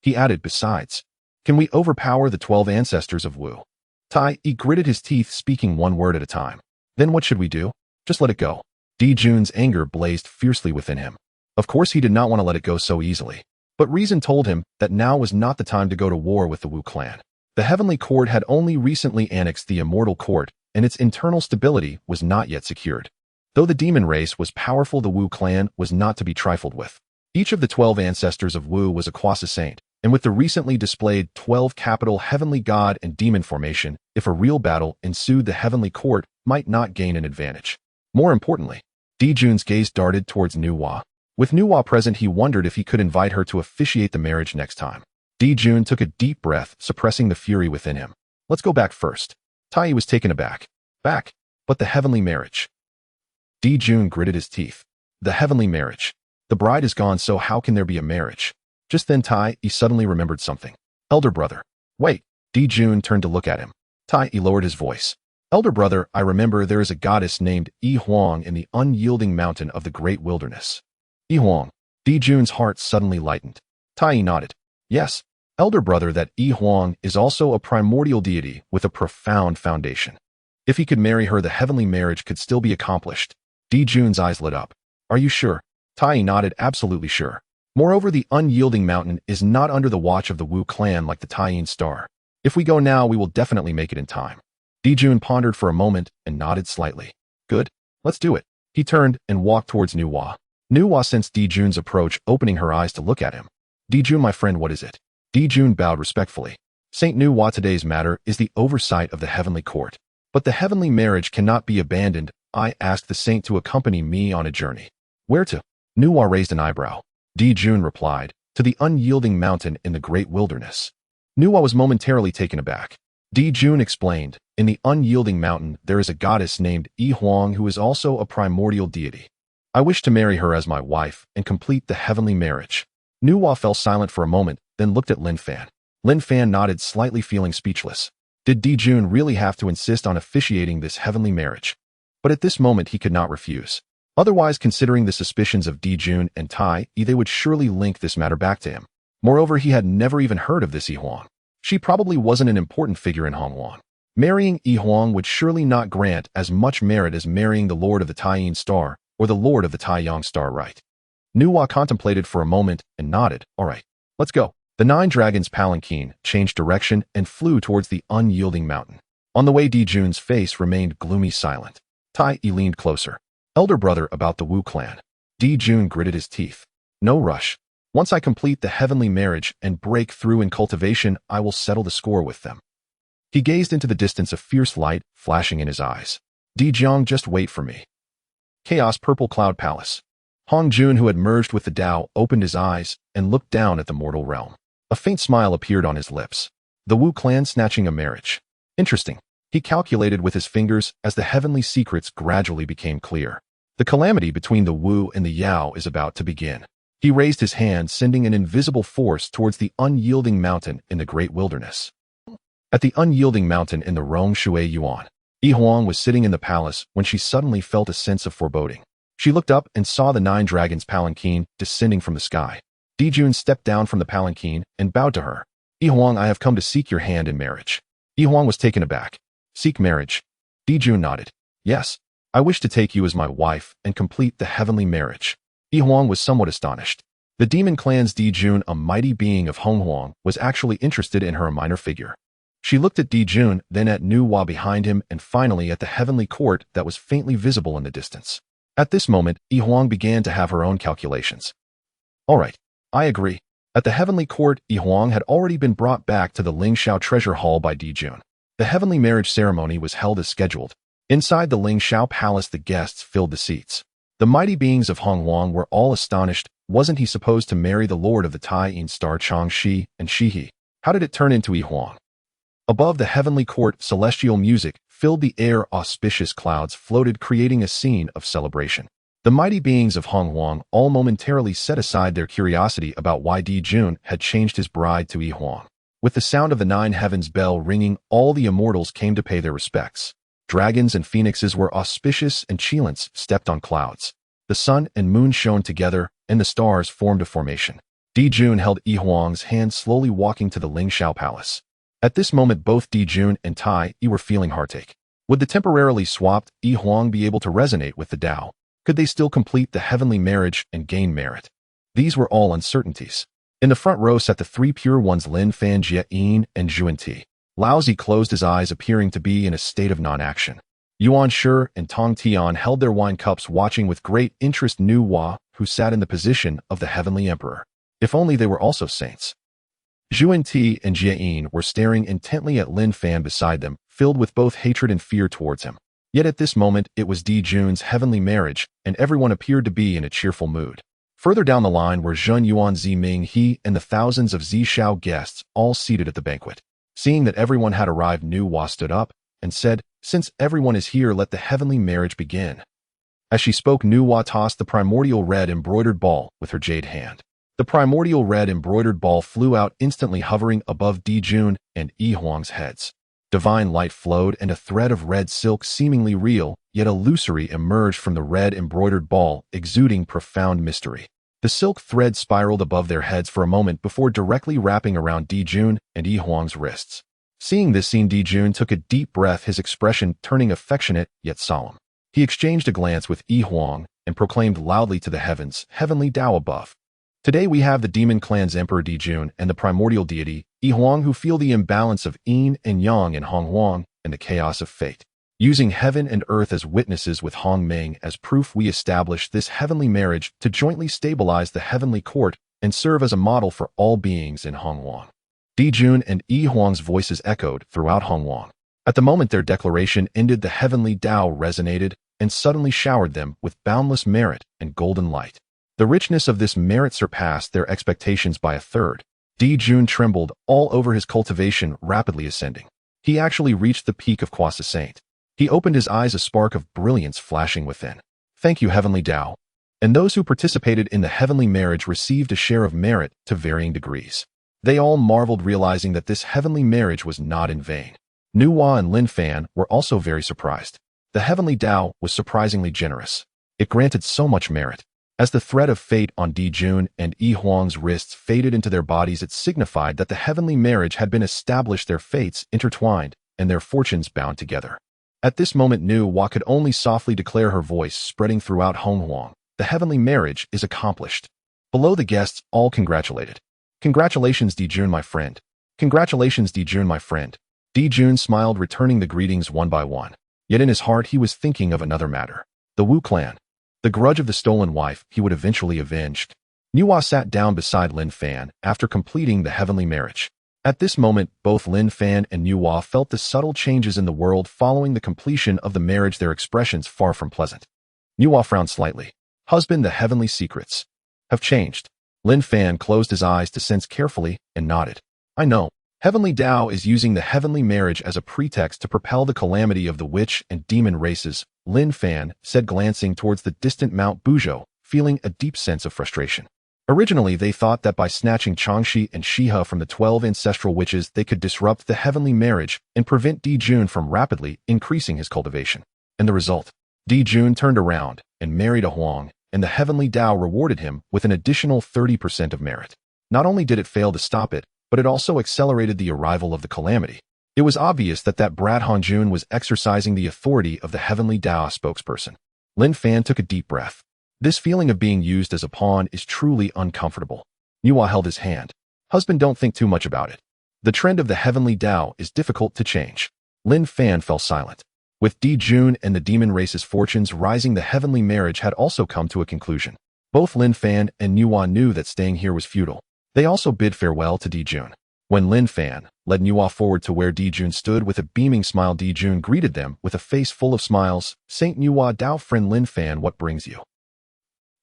He added, besides, can we overpower the 12 ancestors of Wu? Tai Yi gritted his teeth, speaking one word at a time. Then what should we do? Just let it go. Jun's anger blazed fiercely within him. Of course he did not want to let it go so easily. But reason told him that now was not the time to go to war with the Wu clan. The Heavenly Court had only recently annexed the Immortal Court, and its internal stability was not yet secured. Though the demon race was powerful, the Wu clan was not to be trifled with. Each of the 12 ancestors of Wu was a quasi saint, and with the recently displayed 12 capital heavenly god and demon formation, if a real battle ensued, the Heavenly Court might not gain an advantage. More importantly, Jun's gaze darted towards Nuwa. With Nuwa present, he wondered if he could invite her to officiate the marriage next time. Jun took a deep breath, suppressing the fury within him. Let's go back first. Tai Yi was taken aback. Back? But the heavenly marriage. Jun gritted his teeth. The heavenly marriage. The bride is gone, so how can there be a marriage? Just then Tai Yi suddenly remembered something. Elder brother. Wait. Jun turned to look at him. Tai Yi lowered his voice. Elder brother, I remember there is a goddess named Yi Huang in the unyielding mountain of the great wilderness. Yi Huang. Jun's heart suddenly lightened. Tai Yi nodded. Yes, elder brother, that Yi Huang is also a primordial deity with a profound foundation. If he could marry her, the heavenly marriage could still be accomplished. Jun's eyes lit up. Are you sure? Tai Yi nodded, absolutely sure. Moreover, the unyielding mountain is not under the watch of the Wu clan like the Taiyin star. If we go now, we will definitely make it in time. Jun pondered for a moment and nodded slightly. Good, let's do it. He turned and walked towards Nuwa. Nuwa sensed Jun's approach, opening her eyes to look at him. Jun, my friend, what is it? Jun bowed respectfully. Saint Nuwa, today's matter is the oversight of the heavenly court. But the heavenly marriage cannot be abandoned. I asked the saint to accompany me on a journey. Where to? Nuwa raised an eyebrow. Jun replied, to the unyielding mountain in the great wilderness. Nuwa was momentarily taken aback. Jun explained, in the unyielding mountain there is a goddess named Yi Huang who is also a primordial deity. I wish to marry her as my wife and complete the heavenly marriage. Nuwa fell silent for a moment, then looked at Lin Fan. Lin Fan nodded slightly, feeling speechless. Did Jun really have to insist on officiating this heavenly marriage? But at this moment he could not refuse. Otherwise, considering the suspicions of Jun and Tai Yi, they would surely link this matter back to him. Moreover, he had never even heard of this Yi Huang. She probably wasn't an important figure in Honghuang. Marrying Yi Huang would surely not grant as much merit as marrying the Lord of the Taiyin Star or the Lord of the Taiyang Star, right? Nuwa contemplated for a moment and nodded. All right, let's go. The 9 dragons' palanquin changed direction and flew towards the unyielding mountain. On the way, Jun's face remained gloomy, silent. Tai Yi leaned closer. Elder brother, about the Wu clan. Jun gritted his teeth. No rush. Once I complete the heavenly marriage and break through in cultivation, I will settle the score with them. He gazed into the distance, a fierce light flashing in his eyes. Jiang, just wait for me. Chaos Purple Cloud Palace. Hongjun, who had merged with the Dao, opened his eyes and looked down at the mortal realm. A faint smile appeared on his lips. The Wu clan snatching a marriage. Interesting. He calculated with his fingers as the heavenly secrets gradually became clear. The calamity between the Wu and the Yao is about to begin. He raised his hand, sending an invisible force towards the unyielding mountain in the great wilderness. At the unyielding mountain in the Rong Shui Yuan, Yi Huang was sitting in the palace when she suddenly felt a sense of foreboding. She looked up and saw the 9 dragons' palanquin descending from the sky. Jun stepped down from the palanquin and bowed to her. Yi Huang, I have come to seek your hand in marriage. Yi Huang was taken aback. Seek marriage. Dijun nodded. Yes, I wish to take you as my wife and complete the heavenly marriage. Huang was somewhat astonished. The demon clan's Dijun, a mighty being of Honghuang, was actually interested in her minor figure. She looked at Dijun, then at Nuwa behind him, and finally at the heavenly court that was faintly visible in the distance. At this moment, Huang began to have her own calculations. All right, I agree. At the heavenly court, Huang had already been brought back to the Lingxiao treasure hall by Dijun. The heavenly marriage ceremony was held as scheduled. Inside the Lingxiao palace, the guests filled the seats. The mighty beings of Honghuang were all astonished. Wasn't he supposed to marry the lord of the Tai-yin star Changxi and Shihe? How did it turn into Huang? Above the heavenly court, celestial music filled the air. Auspicious clouds floated, creating a scene of celebration. The mighty beings of Honghuang all momentarily set aside their curiosity about why Dijun had changed his bride to Huang. With the sound of the 9 heavens bell ringing, all the immortals came to pay their respects. Dragons and phoenixes were auspicious, and Chilants stepped on clouds. The sun and moon shone together, and the stars formed a formation. Dijun held Huang's hand, slowly walking to the Lingxiao palace. At this moment, both Dijun and Tai were feeling heartache. Would the temporarily swapped Huang be able to resonate with the Tao? Could they still complete the heavenly marriage and gain merit? These were all uncertainties. In the front row sat the 3 pure ones, Lin Fan, Jia-yin, and Zhuan-Ti. Laozi closed his eyes, appearing to be in a state of non-action. Yuan Shi and Tong Tian held their wine cups, watching with great interest Nuwa, who sat in the position of the heavenly emperor. If only they were also saints. Zhuan-Ti and Jia-yin were staring intently at Lin Fan beside them, filled with both hatred and fear towards him. Yet at this moment, it was Dijun's heavenly marriage, and everyone appeared to be in a cheerful mood. Further down the line were Zhun Yuan, Ziming He, and the thousands of Zishao guests, all seated at the banquet. Seeing that everyone had arrived, Nuwa stood up and said, "Since everyone is here, let the heavenly marriage begin." As she spoke, Nuwa tossed the primordial red embroidered ball with her jade hand. The primordial red embroidered ball flew out, instantly hovering above Dijun and Huang's heads. Divine light flowed, and a thread of red silk, seemingly real, yet illusory, emerged from the red embroidered ball, exuding profound mystery. The silk thread spiraled above their heads for a moment before directly wrapping around Dijun and Huang's wrists. Seeing this scene, Dijun took a deep breath, his expression turning affectionate yet solemn. He exchanged a glance with Huang and proclaimed loudly to the heavens, "Heavenly Tao above. Today we have the demon clan's emperor Dijun and the primordial deity, Huang, who feel the imbalance of yin and yang in Honghuang and the chaos of fate. Using heaven and earth as witnesses with Hongmeng as proof, we establish this heavenly marriage to jointly stabilize the heavenly court and serve as a model for all beings in Honghuang." Dijun and Huang's voices echoed throughout Honghuang. At the moment their declaration ended, the heavenly Tao resonated and suddenly showered them with boundless merit and golden light. The richness of this merit surpassed their expectations by a third. Dijun trembled all over, his cultivation rapidly ascending. He actually reached the peak of Croissant. He opened his eyes, a spark of brilliance flashing within. "Thank you, heavenly Tao." And those who participated in the heavenly marriage received a share of merit to varying degrees. They all marveled, realizing that this heavenly marriage was not in vain. Nuwa and Lin Fan were also very surprised. The heavenly Tao was surprisingly generous. It granted so much merit. As the thread of fate on Dijun and Huang's wrists faded into their bodies, it signified that the heavenly marriage had been established, their fates intertwined, and their fortunes bound together. At this moment, Nuwa could only softly declare, her voice spreading throughout Honghuang, "The heavenly marriage is accomplished." Below, the guests all congratulated. "Congratulations, Dijun, my friend. Congratulations, Dijun, my friend." Dijun smiled, returning the greetings one by one. Yet in his heart, he was thinking of another matter. The Wu clan. The grudge of the stolen wife he would eventually avenge. Nuwa sat down beside Lin Fan after completing the heavenly marriage. At this moment, both Lin Fan and Nuwa felt the subtle changes in the world following the completion of the marriage, their expressions far from pleasant. Nuwa frowned slightly. "Husband, the heavenly secrets have changed." Lin Fan closed his eyes to sense carefully and nodded. "I know. Heavenly Tao is using the heavenly marriage as a pretext to propel the calamity of the witch and demon races," Lin Fan said, glancing towards the distant Mount Buzhou, feeling a deep sense of frustration. Originally, they thought that by snatching Changxi and Shihe from the 12 ancestral witches, they could disrupt the heavenly marriage and prevent Dijun from rapidly increasing his cultivation. And the result? Dijun turned around and married a Huang, and the heavenly Tao rewarded him with an additional 30% of merit. Not only did it fail to stop it, but it also accelerated the arrival of the calamity. It was obvious that brat Hongjun was exercising the authority of the Heavenly Dao spokesperson. Lin Fan took a deep breath. This feeling of being used as a pawn is truly uncomfortable. Nuwa held his hand. Husband, don't think too much about it. The trend of the Heavenly Dao is difficult to change. Lin Fan fell silent. With Jun and the demon race's fortunes rising, the heavenly marriage had also come to a conclusion. Both Lin Fan and Nuwa knew that staying here was futile. They also bid farewell to Jun. When Lin Fan led Nuwa forward to where Jun stood with a beaming smile, Jun greeted them with a face full of smiles. Saint Nuwa, Dao friend Lin Fan, what brings you?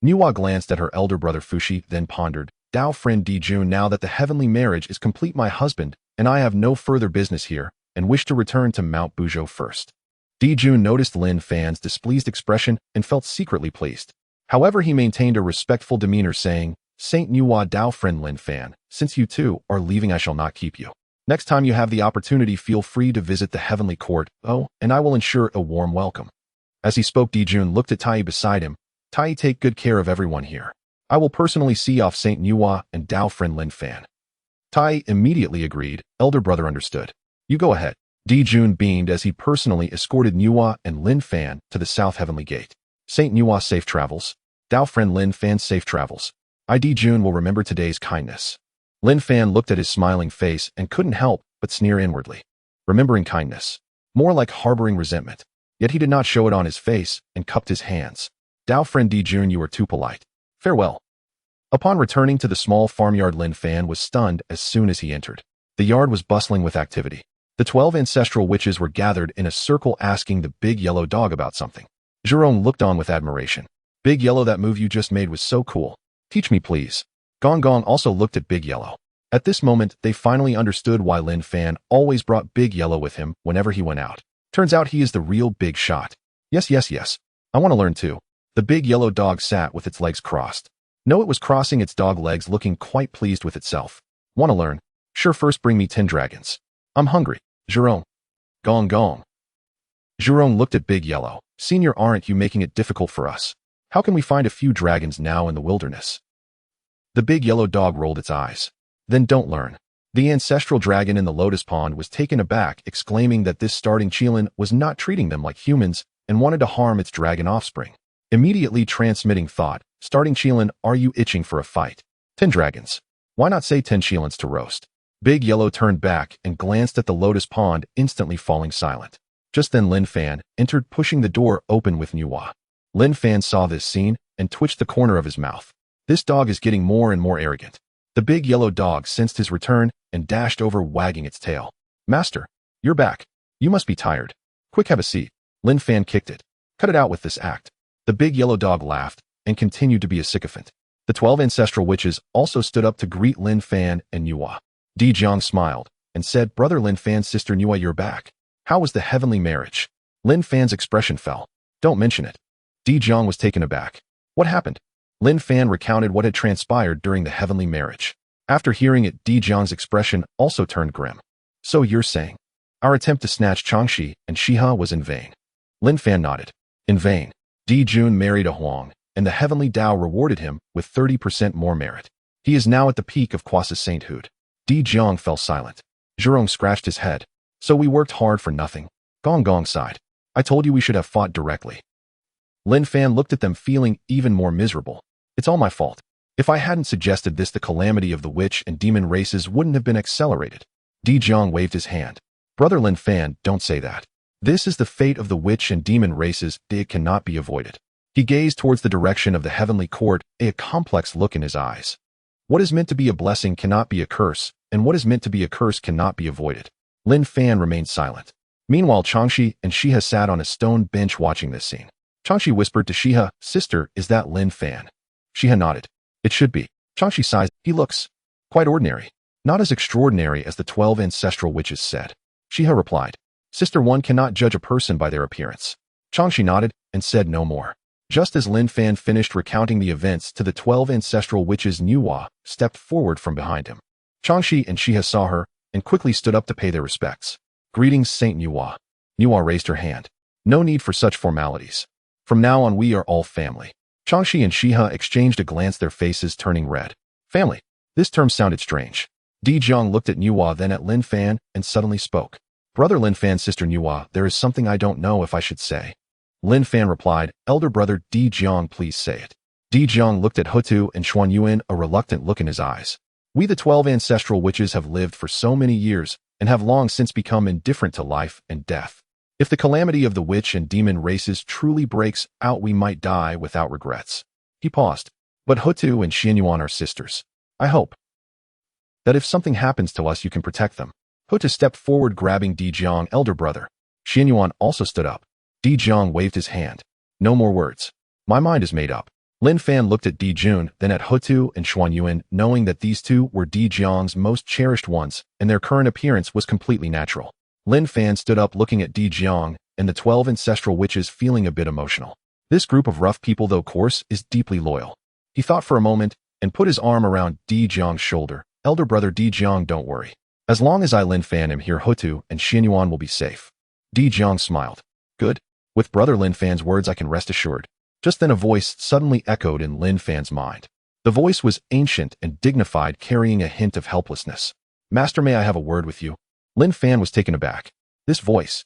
Nuwa glanced at her elder brother Fushi, then pondered. Dao friend Jun, now that the heavenly marriage is complete, my husband and I have no further business here and wish to return to Mount Buzhou first. Jun noticed Lin Fan's displeased expression and felt secretly pleased. However, he maintained a respectful demeanor, saying, Saint Nuwa, Dao friend Lin Fan, since you two are leaving, I shall not keep you. Next time you have the opportunity, feel free to visit the heavenly court, and I will ensure a warm welcome. As he spoke, Jun looked at Tai beside him. Tai, take good care of everyone here. I will personally see off Saint Nuwa and Dao friend Lin Fan. Tai immediately agreed. Elder brother understood. You go ahead. Jun beamed as he personally escorted Nuwa and Lin Fan to the South Heavenly Gate. Saint Nuwa, safe travels. Dao friend Lin Fan, safe travels. Jun will remember today's kindness. Lin Fan looked at his smiling face and couldn't help but sneer inwardly. Remembering kindness. More like harboring resentment. Yet he did not show it on his face and cupped his hands. Dao friend Jun, you are too polite. Farewell. Upon returning to the small farmyard, Lin Fan was stunned as soon as he entered. The yard was bustling with activity. The 12 ancestral witches were gathered in a circle asking the big yellow dog about something. Zhurong looked on with admiration. Big Yellow, that move you just made was so cool. Teach me, please. Gong Gong also looked at Big Yellow. At this moment, they finally understood why Lin Fan always brought Big Yellow with him whenever he went out. Turns out he is the real big shot. Yes. I want to learn too. The big yellow dog sat with its legs crossed. No, it was crossing its dog legs, looking quite pleased with itself. Want to learn? Sure, first bring me 10 dragons. I'm hungry. Zhurong. Gong Gong. Zhurong looked at Big Yellow. Senior, aren't you making it difficult for us? How can we find a few dragons now in the wilderness? The big yellow dog rolled its eyes. Then don't learn. The ancestral dragon in the lotus pond was taken aback, exclaiming that this starting Qilin was not treating them like humans and wanted to harm its dragon offspring. Immediately transmitting thought, starting Qilin, are you itching for a fight? 10 dragons. Why not say 10 Qilins to roast? Big Yellow turned back and glanced at the lotus pond, instantly falling silent. Just then Lin Fan entered, pushing the door open with Nuwa. Lin Fan saw this scene and twitched the corner of his mouth. This dog is getting more and more arrogant. The big yellow dog sensed his return and dashed over, wagging its tail. Master, you're back. You must be tired. Quick, have a seat. Lin Fan kicked it. Cut it out with this act. The big yellow dog laughed and continued to be a sycophant. The 12 ancestral witches also stood up to greet Lin Fan and Nuwa. Jiang smiled and said, Brother Lin Fan, sister Nuwa, you're back. How was the heavenly marriage? Lin Fan's expression fell. Don't mention it. Jiang was taken aback. What happened? Lin Fan recounted what had transpired during the heavenly marriage. After hearing it, Jiang's expression also turned grim. So you're saying our attempt to snatch Changxi and Shiha was in vain? Lin Fan nodded. In vain. Jun married a Huang, and the heavenly Dao rewarded him with 30% more merit. He is now at the peak of quasi sainthood. Jiang fell silent. Zhurong scratched his head. So we worked hard for nothing. Gong Gong sighed. I told you we should have fought directly. Lin Fan looked at them, feeling even more miserable. It's all my fault. If I hadn't suggested this, the calamity of the witch and demon races wouldn't have been accelerated. Jiang waved his hand. Brother Lin Fan, don't say that. This is the fate of the witch and demon races. It cannot be avoided. He gazed towards the direction of the heavenly court, a complex look in his eyes. What is meant to be a blessing cannot be a curse, and what is meant to be a curse cannot be avoided. Lin Fan remained silent. Meanwhile, Changxi and Shiha sat on a stone bench watching this scene. Changxi whispered to Shiha, Sister, is that Lin Fan? Shiha nodded. It should be. Changxi sighed. He looks quite ordinary. Not as extraordinary as the 12 ancestral witches said. Shiha replied. Sister, one cannot judge a person by their appearance. Changxi nodded and said no more. Just as Lin Fan finished recounting the events to the 12 ancestral witches, Nuwa stepped forward from behind him. Changxi and Shiha saw her and quickly stood up to pay their respects. Greetings, Saint Nuwa. Nuwa raised her hand. No need for such formalities. From now on we are all family. Changxi and Shiha exchanged a glance, their faces turning red. Family. This term sounded strange. Jiang looked at Nuwa, then at Lin Fan, and suddenly spoke. Brother Lin Fan's sister Nuwa, there is something I don't know if I should say. Lin Fan replied, elder brother Di Jiang, please say it. Di Jiang looked at Hutu and Xuanyuan, a reluctant look in his eyes. We the 12 ancestral witches have lived for so many years and have long since become indifferent to life and death. If the calamity of the witch and demon races truly breaks out, we might die without regrets. He paused. But Hutu and Xianyuan are sisters. I hope that if something happens to us, you can protect them. Hutu stepped forward, grabbing Di Jiang, elder brother. Xianyuan also stood up. Di Jiang waved his hand. No more words. My mind is made up. Lin Fan looked at Di Jun, then at Hutu and Xuanyuan, knowing that these two were Di Jiang's most cherished ones, and their current appearance was completely natural. Lin Fan stood up, looking at Di Jiang, and the 12 ancestral witches, feeling a bit emotional. This group of rough people, though coarse, is deeply loyal. He thought for a moment, and put his arm around Di Jiang's shoulder. Elder brother Di Jiang, don't worry. As long as I, Lin Fan, am here, Hutu and Xianyuan will be safe. Di Jiang smiled. Good. With brother Lin Fan's words, I can rest assured. Just then a voice suddenly echoed in Lin Fan's mind. The voice was ancient and dignified, carrying a hint of helplessness. Master, may I have a word with you? Lin Fan was taken aback. This voice.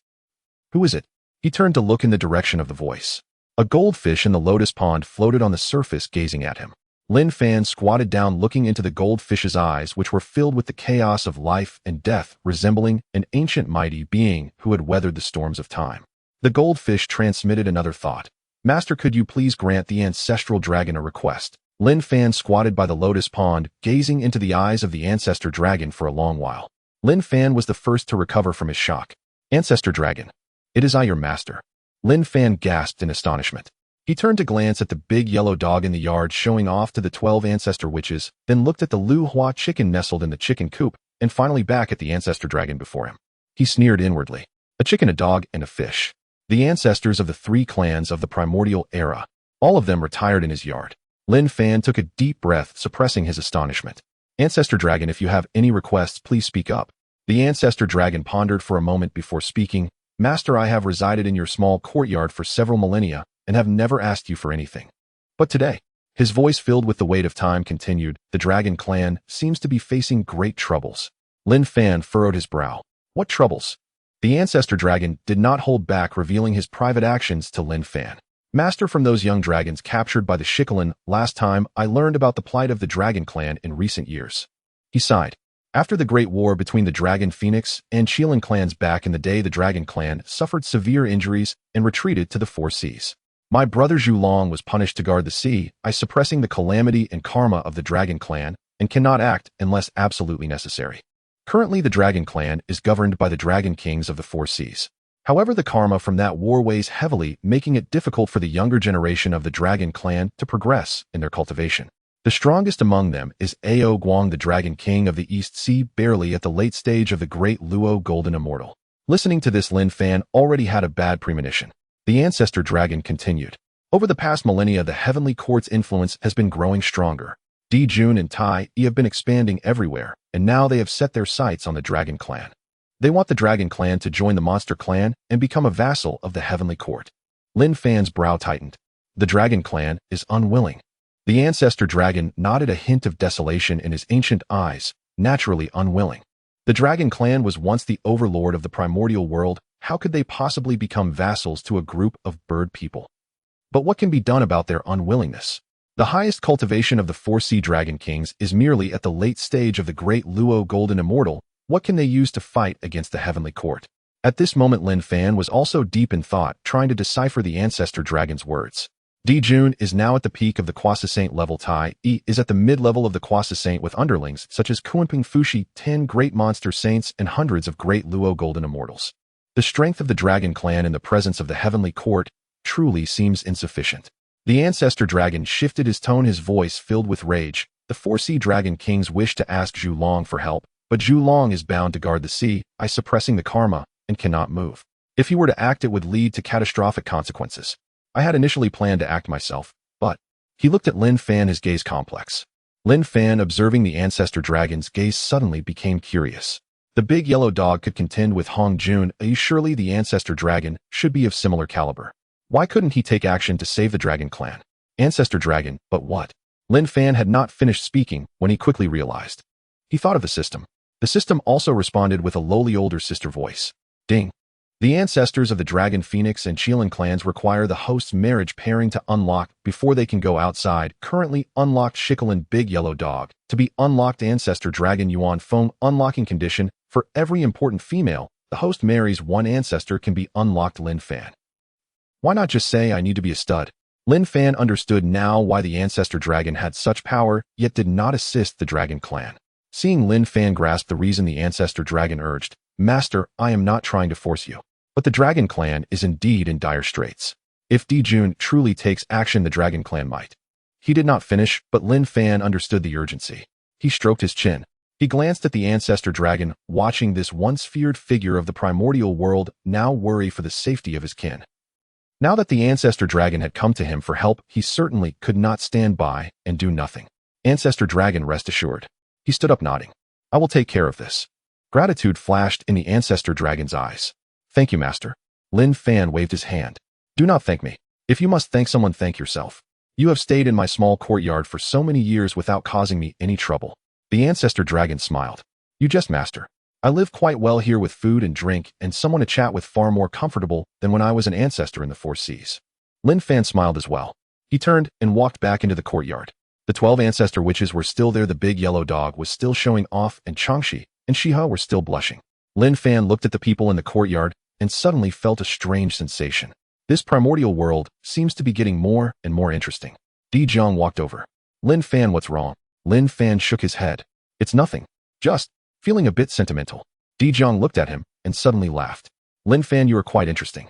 Who is it? He turned to look in the direction of the voice. A goldfish in the lotus pond floated on the surface, gazing at him. Lin Fan squatted down, looking into the goldfish's eyes, which were filled with the chaos of life and death, resembling an ancient mighty being who had weathered the storms of time. The goldfish transmitted another thought. Master, could you please grant the ancestral dragon a request? Lin Fan squatted by the lotus pond, gazing into the eyes of the ancestor dragon for a long while. Lin Fan was the first to recover from his shock. Ancestor dragon. It is I, your master. Lin Fan gasped in astonishment. He turned to glance at the big yellow dog in the yard, showing off to the 12 ancestor witches, then looked at the Lu Hua chicken nestled in the chicken coop, and finally back at the ancestor dragon before him. He sneered inwardly. A chicken, a dog, and a fish. The ancestors of the 3 clans of the primordial era. All of them retired in his yard. Lin Fan took a deep breath, suppressing his astonishment. Ancestor dragon, if you have any requests, please speak up. The ancestor dragon pondered for a moment before speaking. Master, I have resided in your small courtyard for several millennia and have never asked you for anything. But today, his voice filled with the weight of time, continued, the dragon clan seems to be facing great troubles. Lin Fan furrowed his brow. What troubles? The ancestor dragon did not hold back, revealing his private actions to Lin Fan. Master, from those young dragons captured by the Shikolin last time, I learned about the plight of the dragon clan in recent years. He sighed. After the great war between the Dragon Phoenix and Qilin clans back in the day, the dragon clan suffered severe injuries and retreated to the 4 seas. My brother Zhulong was punished to guard the sea, suppressing the calamity and karma of the dragon clan, and cannot act unless absolutely necessary. Currently, the dragon clan is governed by the dragon kings of the 4 seas. However, the karma from that war weighs heavily, making it difficult for the younger generation of the dragon clan to progress in their cultivation. The strongest among them is Ao Guang, the dragon king of the East Sea, barely at the late stage of the great Luo golden immortal. Listening to this, Lin Fan already had a bad premonition. The ancestor dragon continued. Over the past millennia, the heavenly court's influence has been growing stronger. Di Jun and Tai Yi have been expanding everywhere, and now they have set their sights on the dragon clan. They want the dragon clan to join the monster clan and become a vassal of the heavenly court. Lin Fan's brow tightened. The dragon clan is unwilling. The ancestor dragon nodded, a hint of desolation in his ancient eyes, naturally unwilling. The dragon clan was once the overlord of the primordial world. How could they possibly become vassals to a group of bird people? But what can be done about their unwillingness? The highest cultivation of the 4 sea dragon kings is merely at the late stage of the great Luo golden immortal. What can they use to fight against the heavenly court? At this moment, Lin Fan was also deep in thought, trying to decipher the ancestor dragon's words. Di Jun is now at the peak of the Quasi-Saint level. Tai Yi is at the mid-level of the Quasi-Saint with underlings such as Kunping Fushi, 10 great monster saints, and hundreds of great Luo golden immortals. The strength of the dragon clan in the presence of the heavenly court truly seems insufficient. The ancestor dragon shifted his tone, his voice filled with rage. The 4 sea dragon kings wish to ask Zhulong for help, but Zhulong is bound to guard the sea, suppressing the karma, and cannot move. If he were to act, it would lead to catastrophic consequences. I had initially planned to act myself, but... He looked at Lin Fan, his gaze complex. Lin Fan, observing the ancestor dragon's gaze, suddenly became curious. The big yellow dog could contend with Hongjun. Surely the ancestor dragon should be of similar caliber. Why couldn't he take action to save the dragon clan? Ancestor dragon, but what? Lin Fan had not finished speaking when he quickly realized. He thought of the system. The system also responded with a lowly older sister voice. Ding. The ancestors of the Dragon Phoenix and Qilin clans require the host's marriage pairing to unlock before they can go outside. Currently unlocked Shikolin Big Yellow Dog. To be unlocked Ancestor Dragon Yuan Feng unlocking condition. For every important female the host marries, one ancestor can be unlocked. Lin Fan. Why not just say I need to be a stud? Lin Fan understood now why the Ancestor Dragon had such power, yet did not assist the Dragon clan. Seeing Lin Fan grasp the reason, the Ancestor Dragon urged, Master, I am not trying to force you. But the Dragon clan is indeed in dire straits. If Dijun truly takes action, the Dragon clan might. He did not finish, but Lin Fan understood the urgency. He stroked his chin. He glanced at the Ancestor Dragon, watching this once feared figure of the primordial world now worry for the safety of his kin. Now that the Ancestor Dragon had come to him for help, he certainly could not stand by and do nothing. Ancestor Dragon, rest assured. He stood up, nodding. I will take care of this. Gratitude flashed in the Ancestor Dragon's eyes. Thank you, Master. Lin Fan waved his hand. Do not thank me. If you must thank someone, thank yourself. You have stayed in my small courtyard for so many years without causing me any trouble. The Ancestor Dragon smiled. You jest, Master. I live quite well here with food and drink and someone to chat with, far more comfortable than when I was an ancestor in the Four Seas. Lin Fan smiled as well. He turned and walked back into the courtyard. The 12 ancestor witches were still there. The Big Yellow Dog was still showing off, and Changxi and Shiha were still blushing. Lin Fan looked at the people in the courtyard and suddenly felt a strange sensation. This primordial world seems to be getting more and more interesting. Di Zhang walked over. Lin Fan, what's wrong? Lin Fan shook his head. It's nothing. Just feeling a bit sentimental. Di Zhang looked at him and suddenly laughed. Lin Fan, you are quite interesting.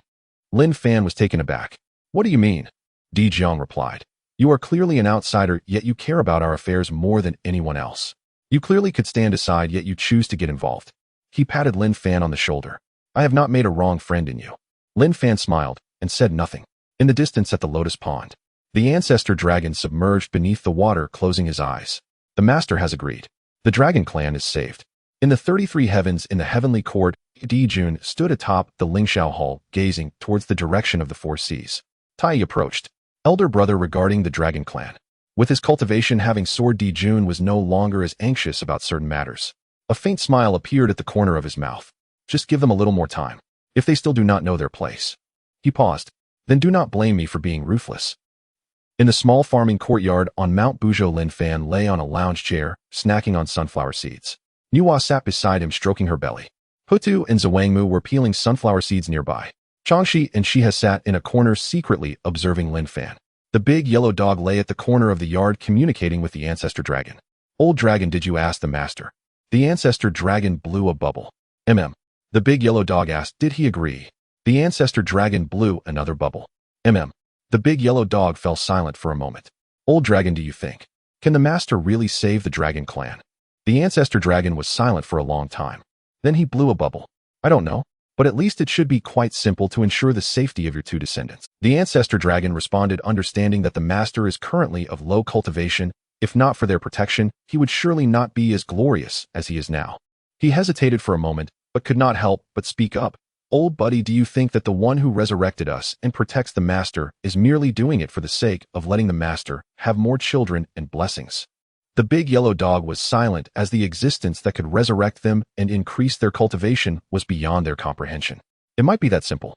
Lin Fan was taken aback. What do you mean? Di Zhang replied. You are clearly an outsider, yet you care about our affairs more than anyone else. You clearly could stand aside, yet you choose to get involved. He patted Lin Fan on the shoulder. I have not made a wrong friend in you. Lin Fan smiled and said nothing. In the distance at the Lotus Pond, the Ancestor Dragon submerged beneath the water, closing his eyes. The Master has agreed. The Dragon clan is saved. In the 33 heavens in the heavenly court, Dijun stood atop the Lingxiao Hall, gazing towards the direction of the Four Seas. Tai approached. Elder brother regarding the Dragon clan. With his cultivation having soared, Dijun was no longer as anxious about certain matters. A faint smile appeared at the corner of his mouth. Just give them a little more time. If they still do not know their place. He paused. Then do not blame me for being ruthless. In the small farming courtyard on Mount Buzhou, Lin Fan lay on a lounge chair, snacking on sunflower seeds. Nuwa sat beside him, stroking her belly. Hutu and Zhuangmu were peeling sunflower seeds nearby. Changxi and Shiha sat in a corner, secretly observing Lin Fan. The Big Yellow Dog lay at the corner of the yard, communicating with the Ancestor Dragon. Old Dragon, did you ask the Master? The Ancestor Dragon blew a bubble. The Big Yellow Dog asked, did he agree? The Ancestor Dragon blew another bubble. The Big Yellow Dog fell silent for a moment. Old Dragon, do you think? Can the Master really save the Dragon clan? The Ancestor Dragon was silent for a long time. Then he blew a bubble. I don't know, but at least it should be quite simple to ensure the safety of your two descendants. The Ancestor Dragon responded, understanding that the Master is currently of low cultivation. If not for their protection, he would surely not be as glorious as he is now. He hesitated for a moment, but could not help but speak up. Old buddy, do you think that the one who resurrected us and protects the Master is merely doing it for the sake of letting the Master have more children and blessings? The Big Yellow Dog was silent, as the existence that could resurrect them and increase their cultivation was beyond their comprehension. It might be that simple.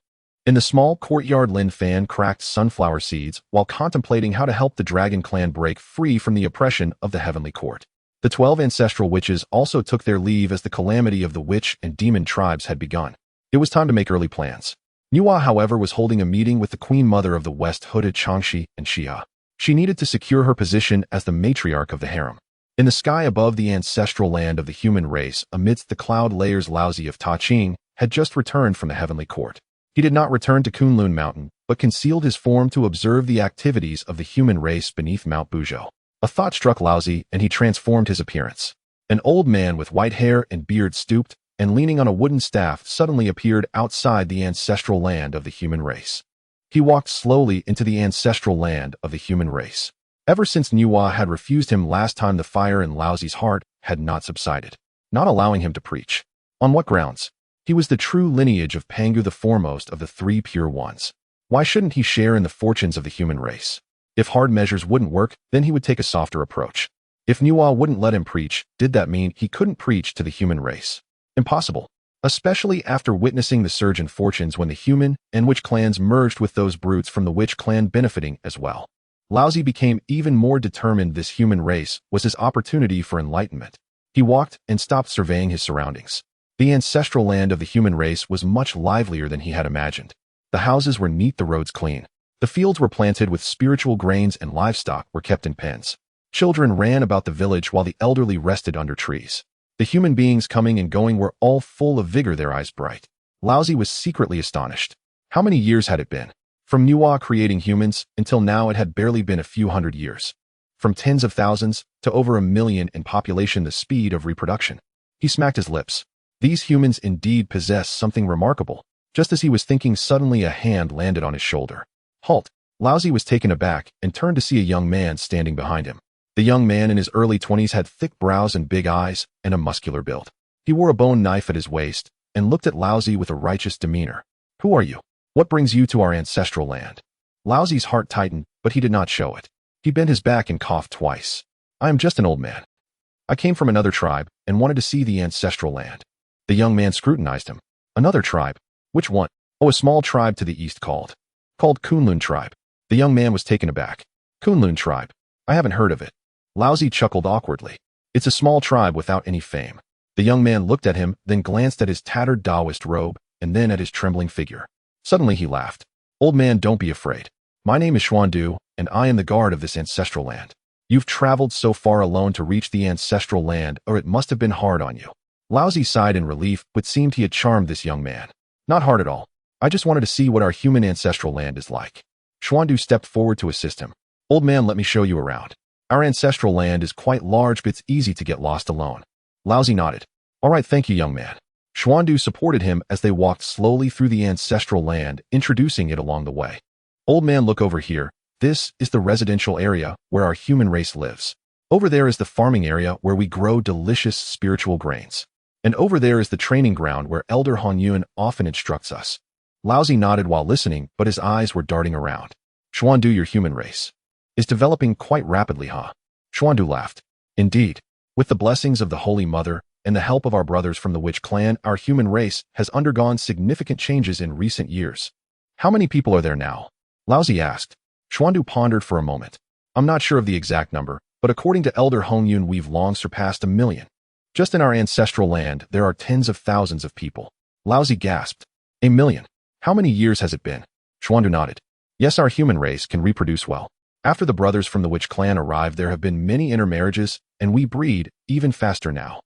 In the small courtyard, Lin Fan cracked sunflower seeds while contemplating how to help the Dragon clan break free from the oppression of the Heavenly Court. The 12 ancestral witches also took their leave as the calamity of the witch and demon tribes had begun. It was time to make early plans. Nuwa, however, was holding a meeting with the Queen Mother of the West, hooded Changxi and Xia. She needed to secure her position as the matriarch of the harem. In the sky above the ancestral land of the human race, amidst the cloud layers, Laozi of Ta Ching had just returned from the Heavenly Court. He did not return to Kunlun Mountain, but concealed his form to observe the activities of the human race beneath Mount Buzhou. A thought struck Laozi, and he transformed his appearance. An old man with white hair and beard stooped, and leaning on a wooden staff suddenly appeared outside the ancestral land of the human race. He walked slowly into the ancestral land of the human race. Ever since Nuwa had refused him last time, the fire in Laozi's heart had not subsided, not allowing him to preach. On what grounds? He was the true lineage of Pangu, the foremost of the three pure ones. Why shouldn't he share in the fortunes of the human race? If hard measures wouldn't work, then he would take a softer approach. If Nuwa wouldn't let him preach, did that mean he couldn't preach to the human race? Impossible. especially after witnessing the surge in fortunes when the human and witch clans merged with those brutes from the witch clan benefiting as well. Laozi became even more determined this human race was his opportunity for enlightenment. He walked and stopped surveying his surroundings. The ancestral land of the human race was much livelier than he had imagined. The houses were neat, the roads clean. The fields were planted with spiritual grains and livestock were kept in pens. Children ran about the village while the elderly rested under trees. The human beings coming and going were all full of vigor, their eyes bright. Laozi was secretly astonished. How many years had it been? From Nuwa creating humans until now it had barely been a few hundred years. From tens of thousands to over 1 million in population, the speed of reproduction. He smacked his lips. These humans indeed possess something remarkable. Just as he was thinking, suddenly a hand landed on his shoulder. Halt! Laozi was taken aback and turned to see a young man standing behind him. The young man in his early 20s had thick brows and big eyes and a muscular build. He wore a bone knife at his waist and looked at Laozi with a righteous demeanor. Who are you? What brings you to our ancestral land? Laozi's heart tightened, but he did not show it. He bent his back and coughed twice. I am just an old man. I came from another tribe and wanted to see the ancestral land. The young man scrutinized him. Another tribe? Which one? Oh, a small tribe to the east called Kunlun tribe. The young man was taken aback. Kunlun tribe? I haven't heard of it. Laozi chuckled awkwardly. It's a small tribe without any fame. The young man looked at him, then glanced at his tattered Taoist robe, and then at his trembling figure. Suddenly he laughed. Old man, don't be afraid. My name is Xuandu, and I am the guard of this ancestral land. You've traveled so far alone to reach the ancestral land, or it must have been hard on you. Laozi sighed in relief, but seemed he had charmed this young man. Not hard at all. I just wanted to see what our human ancestral land is like. Xuandu stepped forward to assist him. Old man, let me show you around. Our ancestral land is quite large, but it's easy to get lost alone. Laozi nodded. All right, thank you, young man. Xuandu supported him as they walked slowly through the ancestral land, introducing it along the way. Old man, look over here. This is the residential area where our human race lives. Over there is the farming area where we grow delicious spiritual grains. And over there is the training ground where Elder Hongjun often instructs us. Laozi nodded while listening, but his eyes were darting around. Xuandu, your human race is developing quite rapidly, huh? Xuandu laughed. Indeed. With the blessings of the Holy Mother and the help of our brothers from the Witch clan, our human race has undergone significant changes in recent years. How many people are there now? Laozi asked. Xuandu pondered for a moment. I'm not sure of the exact number, but according to Elder Hongjun, we've long surpassed 1 million. Just in our ancestral land, there are tens of thousands of people. Laozi gasped. 1 million? How many years has it been? Xuandu nodded. Yes, our human race can reproduce well. After the brothers from the Witch clan arrived, there have been many intermarriages, and we breed even faster now.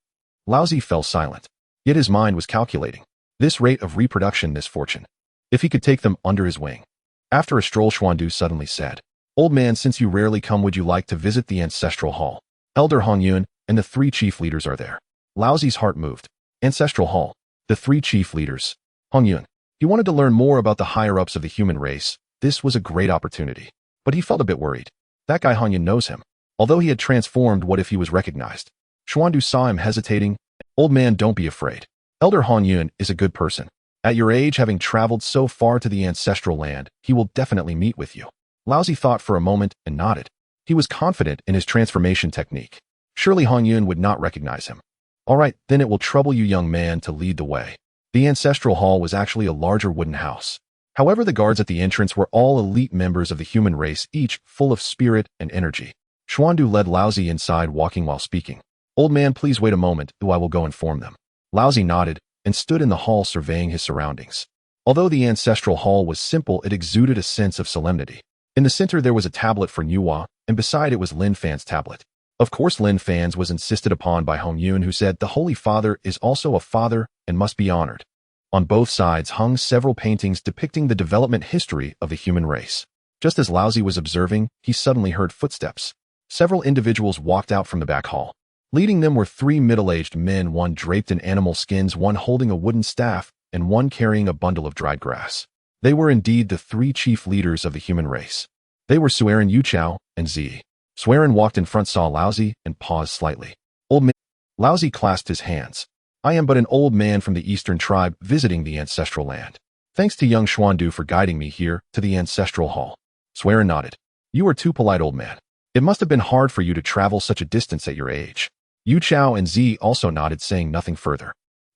Laozi fell silent. Yet his mind was calculating. This rate of reproduction, this fortune. If he could take them under his wing. After a stroll, Xuandu suddenly said, Old man, since you rarely come, would you like to visit the ancestral hall? Elder Hongjun and the 3 chief leaders are there. Laozi's heart moved. Ancestral hall. The 3 chief leaders. Hongjun. He wanted to learn more about the higher-ups of the human race. This was a great opportunity. But he felt a bit worried. That guy Hongjun knows him. Although he had transformed, what if he was recognized? Xuandu saw him hesitating. Old man, don't be afraid. Elder Hongjun is a good person. At your age, having traveled so far to the ancestral land, he will definitely meet with you. Laozi thought for a moment and nodded. He was confident in his transformation technique. Surely Hongjun would not recognize him. All right, then it will trouble you, young man, to lead the way. The ancestral hall was actually a larger wooden house. However, the guards at the entrance were all elite members of the human race, each full of spirit and energy. Xuandu led Laozi inside, walking while speaking. Old man, please wait a moment, I will go inform them. Laozi nodded and stood in the hall surveying his surroundings. Although the ancestral hall was simple, it exuded a sense of solemnity. In the center there was a tablet for Nuwa, and beside it was Lin Fan's tablet. Of course, Lin Fan's was insisted upon by Hongjun, who said the Holy Father is also a father and must be honored. On both sides hung several paintings depicting the development history of the human race. Just as Laozi was observing, he suddenly heard footsteps. Several individuals walked out from the back hall. Leading them were 3 middle-aged men, one draped in animal skins, one holding a wooden staff, and one carrying a bundle of dried grass. They were indeed the 3 chief leaders of the human race. They were Sueren, Yuchao, and Zi. Sueren walked in front, saw Laozi, and paused slightly. Old man. Laozi clasped his hands. I am but an old man from the eastern tribe visiting the ancestral land. Thanks to young Xuandu for guiding me here to the ancestral hall. Sueren nodded. You are too polite, old man. It must have been hard for you to travel such a distance at your age. Yuchao and Zi also nodded, saying nothing further.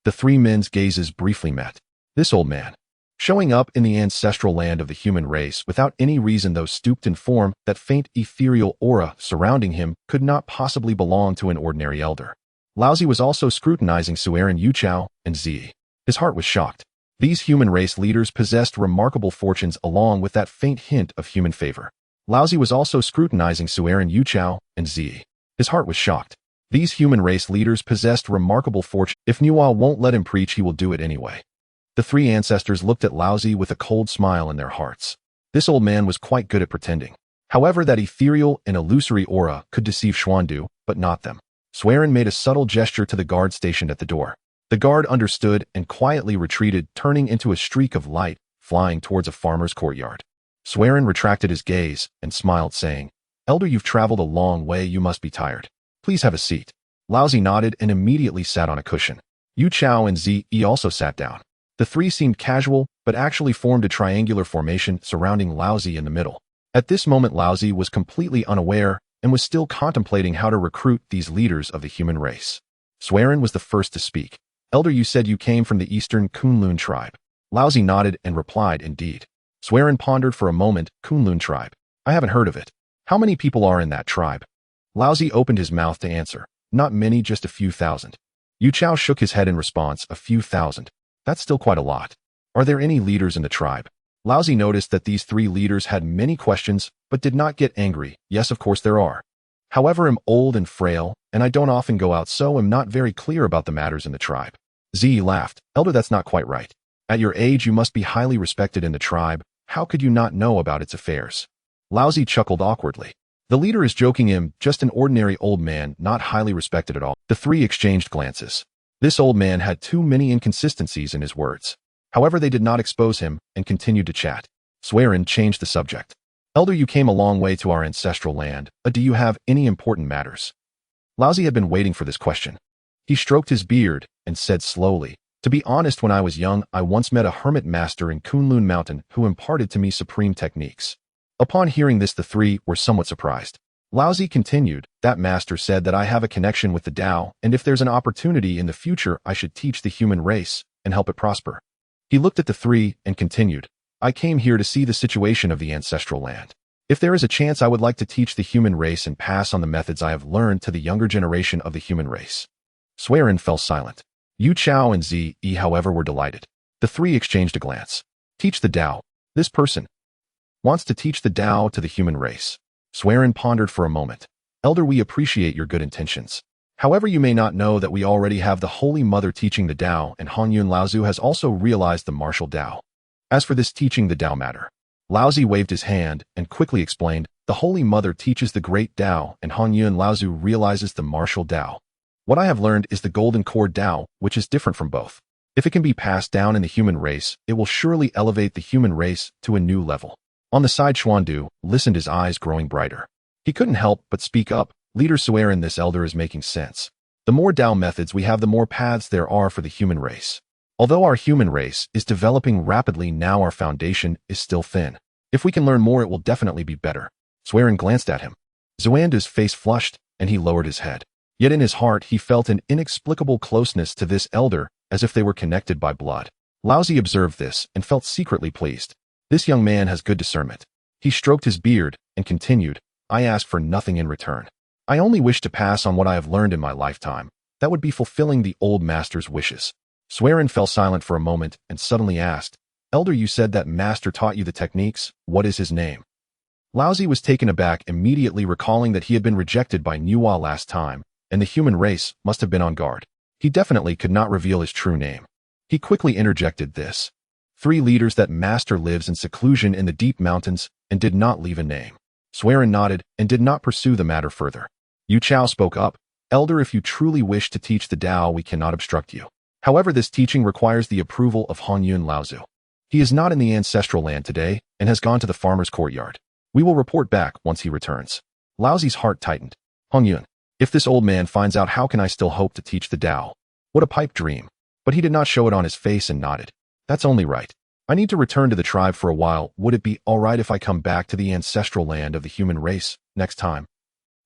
The three men's gazes briefly met. This old man, showing up in the ancestral land of the human race without any reason, though stooped in form, that faint ethereal aura surrounding him could not possibly belong to an ordinary elder. Laozi was also scrutinizing Suerin Yuchao and Zi. His heart was shocked. These human race leaders possessed remarkable fortunes along with that faint hint of human favor. Laozi was also scrutinizing Suerin Yuchao and Zi. His heart was shocked. These human race leaders possessed remarkable fortune. If Nuwa won't let him preach, he will do it anyway. The three ancestors looked at Laozi with a cold smile in their hearts. This old man was quite good at pretending. However, that ethereal and illusory aura could deceive Xuandu, but not them. Suerin made a subtle gesture to the guard stationed at the door. The guard understood and quietly retreated, turning into a streak of light, flying towards a farmer's courtyard. Suerin retracted his gaze and smiled, saying, "Elder, you've traveled a long way, you must be tired. Please have a seat." Laozi nodded and immediately sat on a cushion. Yu Chao and Zi also sat down. The three seemed casual, but actually formed a triangular formation surrounding Laozi in the middle. At this moment, Laozi was completely unaware and was still contemplating how to recruit these leaders of the human race. Suerin was the first to speak. "Elder, you said you came from the eastern Kunlun tribe." Laozi nodded and replied, "Indeed." Suerin pondered for a moment. "Kunlun tribe? I haven't heard of it. How many people are in that tribe?" Laozi opened his mouth to answer. "Not many, just a few thousand." Yu Chao shook his head in response. "A few thousand? That's still quite a lot. Are there any leaders in the tribe?" Laozi noticed that these three leaders had many questions, but did not get angry. "Yes, of course there are. However, I'm old and frail, and I don't often go out, so I'm not very clear about the matters in the tribe." Zi laughed. "Elder, that's not quite right. At your age, you must be highly respected in the tribe. How could you not know about its affairs?" Laozi chuckled awkwardly. The leader is joking him, just an ordinary old man, not highly respected at all. The three exchanged glances. This old man had too many inconsistencies in his words. However, they did not expose him and continued to chat. Suerin changed the subject. "Elder, you came a long way to our ancestral land. Do you have any important matters?" Laozi had been waiting for this question. He stroked his beard and said slowly, "To be honest, when I was young, I once met a hermit master in Kunlun Mountain who imparted to me supreme techniques." Upon hearing this, the three were somewhat surprised. Laozi continued, "That master said that I have a connection with the Dao, and if there's an opportunity in the future, I should teach the human race and help it prosper." He looked at the three and continued, "I came here to see the situation of the ancestral land. If there is a chance, I would like to teach the human race and pass on the methods I have learned to the younger generation of the human race." Suerin fell silent. Yu Chao and Zi, however, were delighted. The three exchanged a glance. "Teach the Dao. This person wants to teach the Dao to the human race." Suerin pondered for a moment. "Elder, we appreciate your good intentions. However, you may not know that we already have the Holy Mother teaching the Dao, and Hongjun Laozi has also realized the martial Dao. As for this teaching the Dao matter," Laozi waved his hand and quickly explained, "The Holy Mother teaches the great Dao, and Hongjun Laozi realizes the martial Dao. What I have learned is the golden core Dao, which is different from both. If it can be passed down in the human race, it will surely elevate the human race to a new level." On the side, Xuandu listened, his eyes growing brighter. He couldn't help but speak up. "Leader Suerin, this elder is making sense. The more Dao methods we have, the more paths there are for the human race. Although our human race is developing rapidly now, our foundation is still thin. If we can learn more, it will definitely be better." Suerin glanced at him. Xuandu's face flushed, and he lowered his head. Yet in his heart, he felt an inexplicable closeness to this elder, as if they were connected by blood. Laozi observed this and felt secretly pleased. This young man has good discernment. He stroked his beard and continued, "I ask for nothing in return. I only wish to pass on what I have learned in my lifetime. That would be fulfilling the old master's wishes." Suerin fell silent for a moment and suddenly asked, "Elder, you said that master taught you the techniques. What is his name?" Laozi was taken aback, immediately recalling that he had been rejected by Nuwa last time, and the human race must have been on guard. He definitely could not reveal his true name. He quickly interjected this. "Three leaders, that master lives in seclusion in the deep mountains and did not leave a name." Suerin nodded and did not pursue the matter further. Yu Chao spoke up, "Elder, if you truly wish to teach the Dao, we cannot obstruct you. However, this teaching requires the approval of Hongjun Laozi. He is not in the ancestral land today and has gone to the farmer's courtyard. We will report back once he returns." Laozi's heart tightened. "Hongjun, if this old man finds out, how can I still hope to teach the Dao? What a pipe dream." But he did not show it on his face and nodded. "That's only right. I need to return to the tribe for a while. Would it be all right if I come back to the ancestral land of the human race next time?"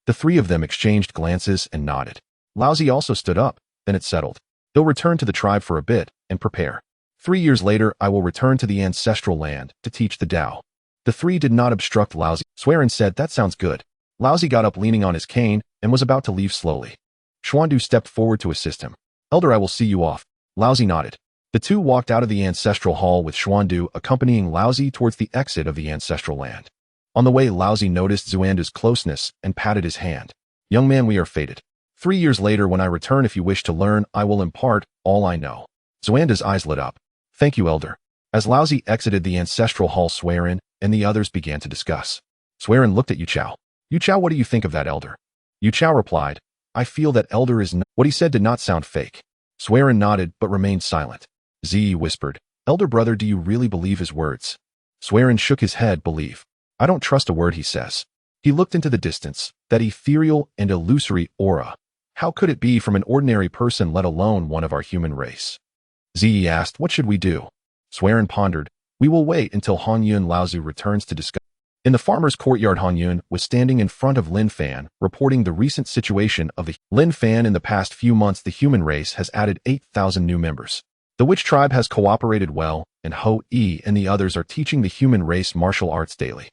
The three of them exchanged glances and nodded. Laozi also stood up, then it settled. He'll return to the tribe for a bit and prepare. 3 years later, I will return to the ancestral land to teach the Dao. The three did not obstruct Laozi. Swearin said, that sounds good. Laozi got up leaning on his cane and was about to leave slowly. Xuandu stepped forward to assist him. Elder, I will see you off. Laozi nodded. The two walked out of the ancestral hall with Xuandu accompanying Laozi towards the exit of the ancestral land. On the way, Laozi noticed Xuandu's closeness and patted his hand. Young man, we are fated. 3 years later, when I return, if you wish to learn, I will impart all I know. Xuandu's eyes lit up. Thank you, Elder. As Laozi exited the ancestral hall, Swearin and the others began to discuss. Swearin looked at Yu Chao. Yu Chao, what do you think of that, Elder? Yu Chao replied, I feel that Elder is What he said did not sound fake. Swearin nodded but remained silent. Zi whispered, Elder brother, do you really believe his words? Swearin shook his head, believe. I don't trust a word he says. He looked into the distance, that ethereal and illusory aura. How could it be from an ordinary person, let alone one of our human race? Zi asked, what should we do? Swearin pondered, we will wait until Hongjun Laozi returns to discuss. In the farmer's courtyard, Hongjun was standing in front of Lin Fan, reporting the recent situation of the Lin Fan. In the past few months, the human race has added 8,000 new members. The witch tribe has cooperated well, and Ho-E and the others are teaching the human race martial arts daily.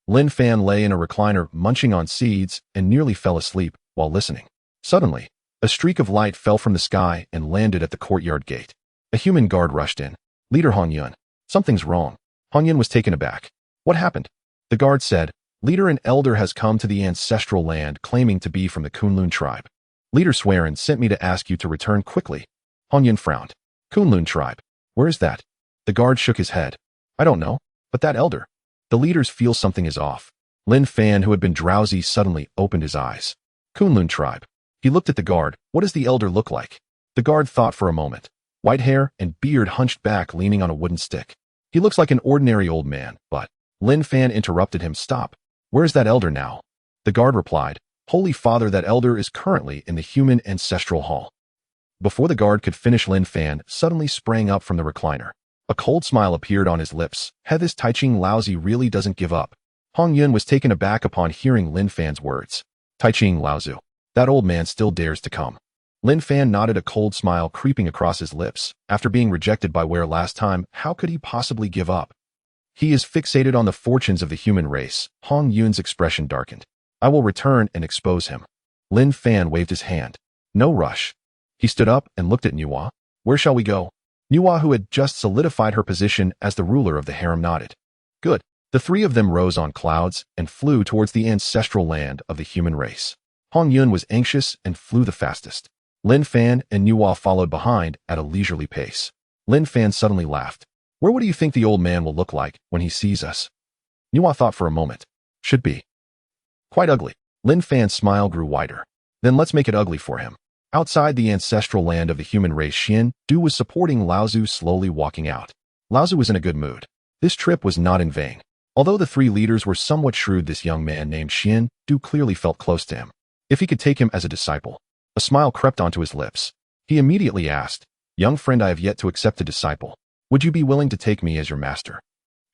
Lin Fan lay in a recliner munching on seeds and nearly fell asleep while listening. Suddenly, a streak of light fell from the sky and landed at the courtyard gate. A human guard rushed in. Leader Hongjun, something's wrong. Hongjun was taken aback. What happened? The guard said, Leader, an elder has come to the ancestral land claiming to be from the Kunlun tribe. Leader Swearin sent me to ask you to return quickly. Hongjun frowned. Kunlun tribe. Where is that? The guard shook his head. I don't know, but that elder. The leaders feel something is off. Lin Fan, who had been drowsy, suddenly opened his eyes. Kunlun tribe. He looked at the guard. What does the elder look like? The guard thought for a moment. White hair and beard, hunched back, leaning on a wooden stick. He looks like an ordinary old man, but... Lin Fan interrupted him. Stop. Where is that elder now? The guard replied, Holy Father, that elder is currently in the human ancestral hall. Before the guard could finish, Lin Fan suddenly sprang up from the recliner. A cold smile appeared on his lips. This Taiching Laozi really doesn't give up. Hongjun was taken aback upon hearing Lin Fan's words. Taiching Laozu. That old man still dares to come. Lin Fan nodded, a cold smile creeping across his lips. After being rejected by Ware last time, how could he possibly give up? He is fixated on the fortunes of the human race. Hongjun's expression darkened. I will return and expose him. Lin Fan waved his hand. No rush. He stood up and looked at Nuwa. Where shall we go? Nuwa, who had just solidified her position as the ruler of the harem, nodded. Good. The three of them rose on clouds and flew towards the ancestral land of the human race. Hongjun was anxious and flew the fastest. Lin Fan and Nuwa followed behind at a leisurely pace. Lin Fan suddenly laughed. What do you think the old man will look like when he sees us? Nuwa thought for a moment. Should be quite ugly. Lin Fan's smile grew wider. Then let's make it ugly for him. Outside the ancestral land of the human race, Xian Du was supporting Laozu, slowly walking out. Laozu was in a good mood. This trip was not in vain. Although the three leaders were somewhat shrewd, this young man named Xian Du clearly felt close to him. If he could take him as a disciple. A smile crept onto his lips. He immediately asked, Young friend, I have yet to accept a disciple. Would you be willing to take me as your master?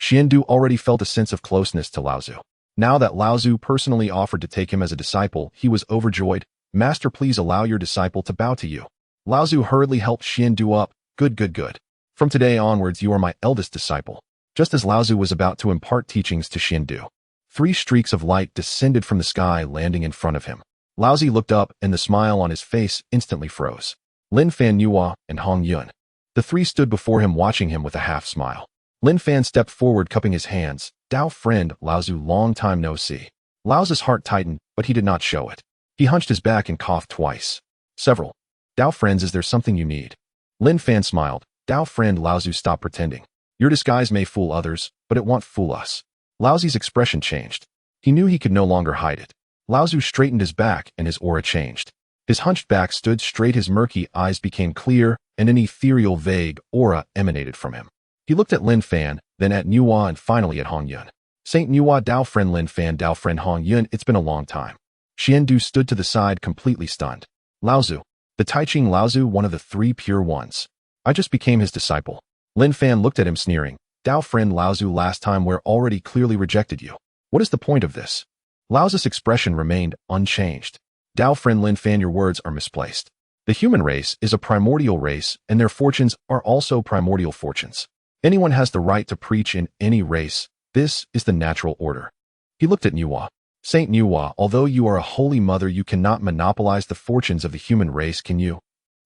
Xian Du already felt a sense of closeness to Laozu. Now that Laozu personally offered to take him as a disciple, he was overjoyed. Master, please allow your disciple to bow to you. Laozu hurriedly helped Xian Du up. Good. From today onwards, you are my eldest disciple. Just as Laozu was about to impart teachings to Xian Du, 3 streaks of light descended from the sky, landing in front of him. Laozi looked up, and the smile on his face instantly froze. Lin Fan, Nuwa, and Hongjun. The 3 stood before him, watching him with a half smile. Lin Fan stepped forward, cupping his hands. Dao friend, Laozu, long time no see. Laozu's heart tightened, but he did not show it. He hunched his back and coughed twice. Several. Dao friends, is there something you need? Lin Fan smiled. Dao friend, Laozu, stop pretending. Your disguise may fool others, but it won't fool us. Laozi's expression changed. He knew he could no longer hide it. Laozu straightened his back and his aura changed. His hunched back stood straight, his murky eyes became clear, and an ethereal, vague aura emanated from him. He looked at Lin Fan, then at Nuwa, and finally at Hongjun. Saint Nuwa, Dao friend Lin Fan, Dao friend Hongjun, it's been a long time. Xian Du stood to the side, completely stunned. Laozu. The Taiching Laozu, one of the 3 pure ones. I just became his disciple. Lin Fan looked at him, sneering. Dao friend Laozu, last time we're already clearly rejected you. What is the point of this? Laozu's expression remained unchanged. Dao friend Lin Fan, your words are misplaced. The human race is a primordial race, and their fortunes are also primordial fortunes. Anyone has the right to preach in any race. This is the natural order. He looked at Nuwa. Saint Nuwa, although you are a holy mother, you cannot monopolize the fortunes of the human race, can you?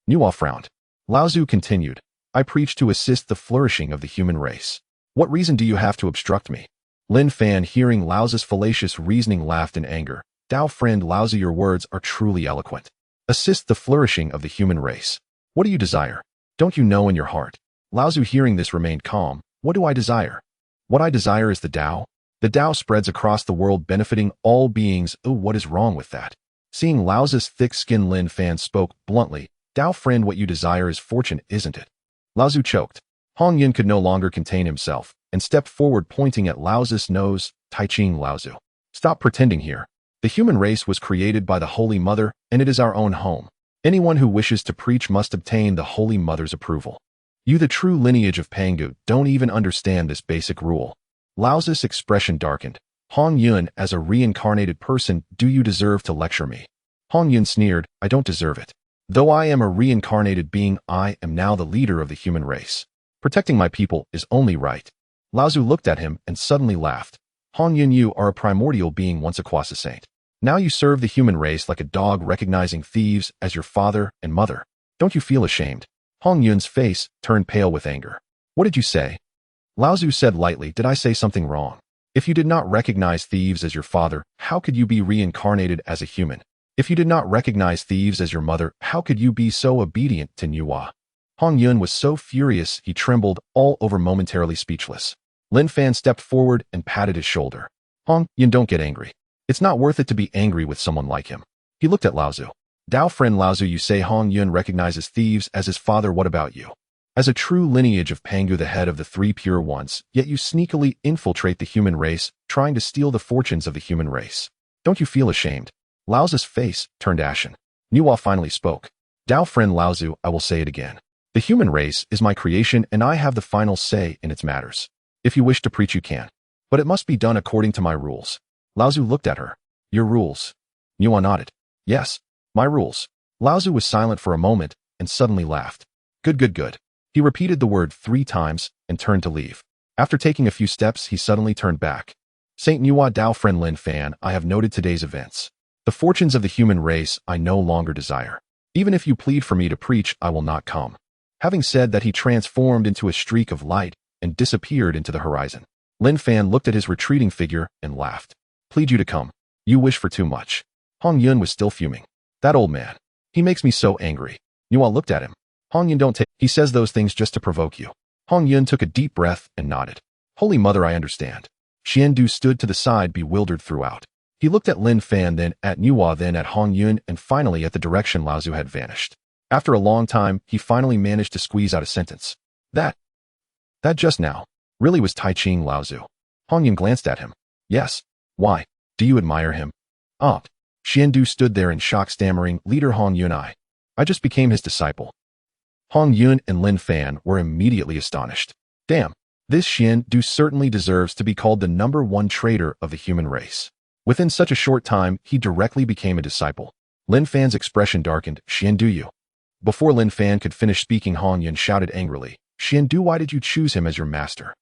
Nuwa frowned. Laozu continued, I preach to assist the flourishing of the human race. What reason do you have to obstruct me? Lin Fan, hearing Laozu's fallacious reasoning, laughed in anger. Dao friend Laozu, your words are truly eloquent. Assist the flourishing of the human race. What do you desire? Don't you know in your heart? Laozu, hearing this, remained calm. What do I desire? What I desire is the Dao. The Dao spreads across the world, benefiting all beings. Oh, what is wrong with that? Seeing Laozu's thick skin, Lin Fan spoke bluntly. Dao friend, what you desire is fortune, isn't it? Laozu choked. Hongjun could no longer contain himself and stepped forward, pointing at Laozu's nose. Tai Ching, Laozu. Stop pretending here. The human race was created by the Holy Mother, and it is our own home. Anyone who wishes to preach must obtain the Holy Mother's approval. You, the true lineage of Pangu, don't even understand this basic rule. Laozu's expression darkened. Hongjun, as a reincarnated person, do you deserve to lecture me? Hongjun sneered, I don't deserve it. Though I am a reincarnated being, I am now the leader of the human race. Protecting my people is only right. Laozu looked at him and suddenly laughed. Hongjun, you are a primordial being, once a quasi saint. Now you serve the human race like a dog, recognizing thieves as your father and mother. Don't you feel ashamed? Hongjun's face turned pale with anger. What did you say? Laozu said lightly, did I say something wrong? If you did not recognize thieves as your father, how could you be reincarnated as a human? If you did not recognize thieves as your mother, how could you be so obedient to Nuwa? Hongjun was so furious he trembled all over, momentarily speechless. Lin Fan stepped forward and patted his shoulder. Hongjun, don't get angry. It's not worth it to be angry with someone like him. He looked at Laozu. Dao friend Laozu, you say Hongjun recognizes thieves as his father. What about you? As a true lineage of Pangu, the head of the three pure ones, yet you sneakily infiltrate the human race, trying to steal the fortunes of the human race. Don't you feel ashamed? Laozu's face turned ashen. Nuwa finally spoke. Dao friend Laozu, I will say it again. The human race is my creation, and I have the final say in its matters. If you wish to preach, you can. But it must be done according to my rules. Laozu looked at her. Your rules? Nuwa nodded. Yes, my rules. Laozu was silent for a moment and suddenly laughed. Good. He repeated the word 3 times and turned to leave. After taking a few steps, he suddenly turned back. Saint Nuwa, Dao friend Lin Fan, I have noted today's events. The fortunes of the human race I no longer desire. Even if you plead for me to preach, I will not come. Having said that, he transformed into a streak of light and disappeared into the horizon. Lin Fan looked at his retreating figure and laughed. Plead you to come. You wish for too much. Hongjun was still fuming. That old man. He makes me so angry. Nuwa looked at him. Hongjun, don't take. He says those things just to provoke you. Hongjun took a deep breath and nodded. Holy Mother, I understand. Xiandu stood to the side, bewildered throughout. He looked at Lin Fan, then at Nuwa, then at Hongjun, and finally at the direction Laozu had vanished. After a long time, he finally managed to squeeze out a sentence. That just now really was Tai Ching, Laozu. Hongjun glanced at him. Yes. Why? Do you admire him? Xiandu stood there in shock, stammering, Leader Hongjun, I just became his disciple. Hongjun and Lin Fan were immediately astonished. Damn, this Xiandu certainly deserves to be called the #1 traitor of the human race. Within such a short time, he directly became a disciple. Lin Fan's expression darkened. Xiandu, you. Before Lin Fan could finish speaking, Hongjun shouted angrily, Xiandu, why did you choose him as your master?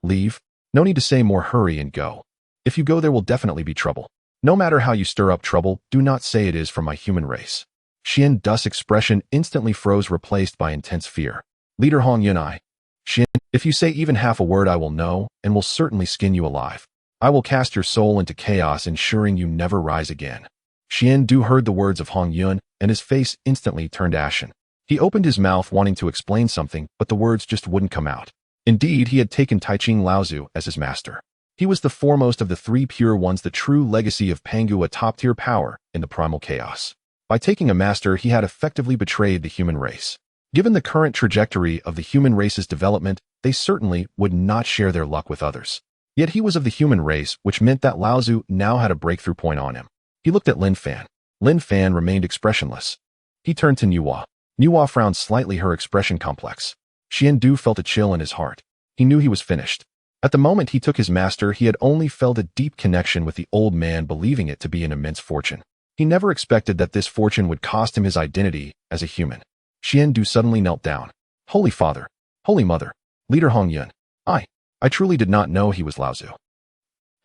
Leave. No need to say more, hurry and go. If you go, there will definitely be trouble. No matter how you stir up trouble, do not say it is from my human race. Xiandu's expression instantly froze, replaced by intense fear. Leader Hongjun, Xian, if you say even half a word, I will know and will certainly skin you alive. I will cast your soul into chaos, ensuring you never rise again. Xiandu heard the words of Hongjun, and his face instantly turned ashen. He opened his mouth wanting to explain something, but the words just wouldn't come out. Indeed, he had taken Tai Ching Laozu as his master. He was the foremost of the 3 pure ones, the true legacy of Pangu, a top-tier power in the primal chaos. By taking a master, he had effectively betrayed the human race. Given the current trajectory of the human race's development, they certainly would not share their luck with others. Yet he was of the human race, which meant that Laozu now had a breakthrough point on him. He looked at Lin Fan. Lin Fan remained expressionless. He turned to Nuwa. Nuwa frowned slightly, her expression complex. Xiandu felt a chill in his heart. He knew he was finished. At the moment he took his master, he had only felt a deep connection with the old man, believing it to be an immense fortune. He never expected that this fortune would cost him his identity as a human. Xiandu suddenly knelt down. Holy Father, Holy Mother, Leader Hongjun, I truly did not know he was Laozu.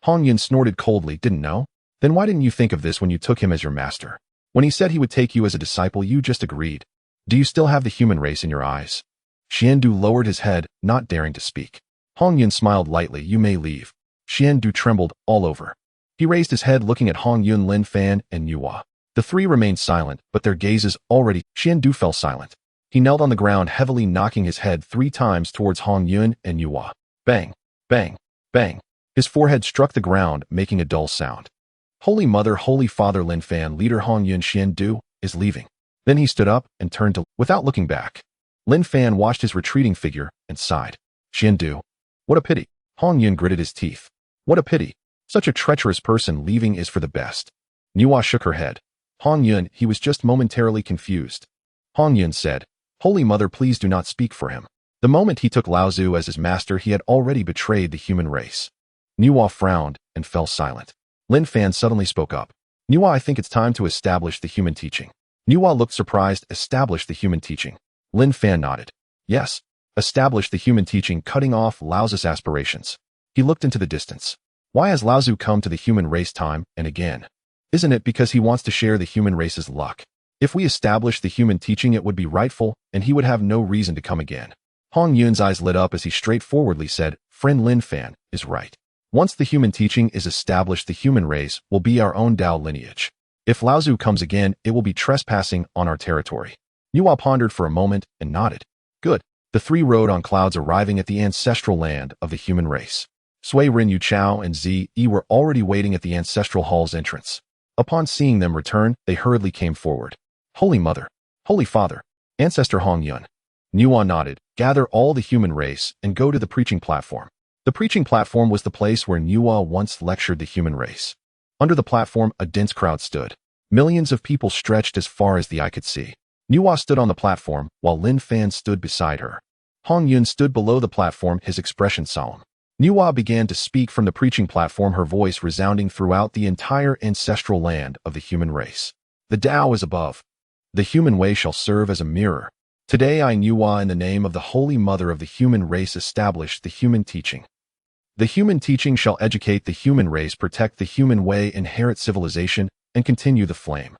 Hongjun snorted coldly. Didn't know? Then why didn't you think of this when you took him as your master? When he said he would take you as a disciple, you just agreed. Do you still have the human race in your eyes? Xiandu lowered his head, not daring to speak. Hongjun smiled lightly. You may leave. Xiandu trembled all over. He raised his head, looking at Hongjun, Lin Fan, and Nuwa. The three remained silent, but their gazes already. Xiandu fell silent. He knelt on the ground, heavily knocking his head 3 times towards Hongjun and Nuwa. Bang, bang, bang. His forehead struck the ground, making a dull sound. Holy Mother, Holy Father, Lin Fan, Leader Hongjun, Xiandu is leaving. Then he stood up and turned to, without looking back. Lin Fan watched his retreating figure and sighed. Xiandu. What a pity. Hongjun gritted his teeth. What a pity. Such a treacherous person leaving is for the best. Nuwa shook her head. Hongjun, he was just momentarily confused. Hongjun said, Holy Mother, please do not speak for him. The moment he took Laozu as his master, he had already betrayed the human race. Nuwa frowned and fell silent. Lin Fan suddenly spoke up. Nuwa, I think it's time to establish the human teaching. Nuwa looked surprised. Establish the human teaching. Lin Fan nodded. Yes, establish the human teaching, cutting off Laozu's aspirations. He looked into the distance. Why has Laozu come to the human race time and again? Isn't it because he wants to share the human race's luck? If we establish the human teaching, it would be rightful, and he would have no reason to come again. Hongjun's eyes lit up as he straightforwardly said, Friend Lin Fan is right. Once the human teaching is established, the human race will be our own Dao lineage. If Laozu comes again, it will be trespassing on our territory. Nuwa pondered for a moment and nodded. Good. The three rode on clouds, arriving at the ancestral land of the human race. Sui Rin, Yu Chao, and Zi Yi were already waiting at the ancestral hall's entrance. Upon seeing them return, they hurriedly came forward. Holy Mother, Holy Father, Ancestor Hongjun. Nuwa nodded. Gather all the human race and go to the preaching platform. The preaching platform was the place where Nuwa once lectured the human race. Under the platform, a dense crowd stood. Millions of people stretched as far as the eye could see. Nuwa stood on the platform, while Lin Fan stood beside her. Hongjun stood below the platform, his expression solemn. Nuwa began to speak from the preaching platform, her voice resounding throughout the entire ancestral land of the human race. The Dao is above. The human way shall serve as a mirror. Today I, Nuwa, in the name of the Holy Mother of the human race, establish the human teaching. The human teaching shall educate the human race, protect the human way, inherit civilization, and continue the flame.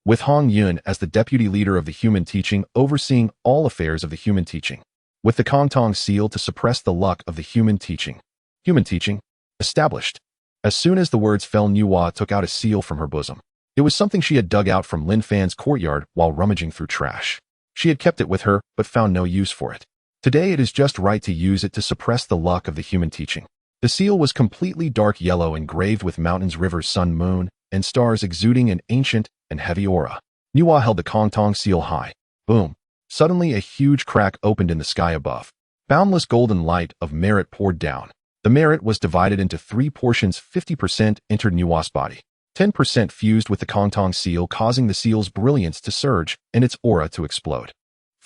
With Hongjun as the deputy leader of the human teaching, overseeing all affairs of the human teaching. With the Kongtong seal to suppress the luck of the human teaching. Human teaching. Established. As soon as the words fell, Nuwa took out a seal from her bosom. It was something she had dug out from Lin Fan's courtyard while rummaging through trash. She had kept it with her, but found no use for it. Today it is just right to use it to suppress the luck of the human teaching. The seal was completely dark yellow, engraved with mountains, rivers, sun, moon, and stars, exuding an ancient and heavy aura. Nuwa held the Kongtong seal high. Boom. Suddenly a huge crack opened in the sky above. Boundless golden light of merit poured down. The merit was divided into 3 portions. 50% entered Nuwa's body. 10% fused with the Kongtong seal, causing the seal's brilliance to surge and its aura to explode.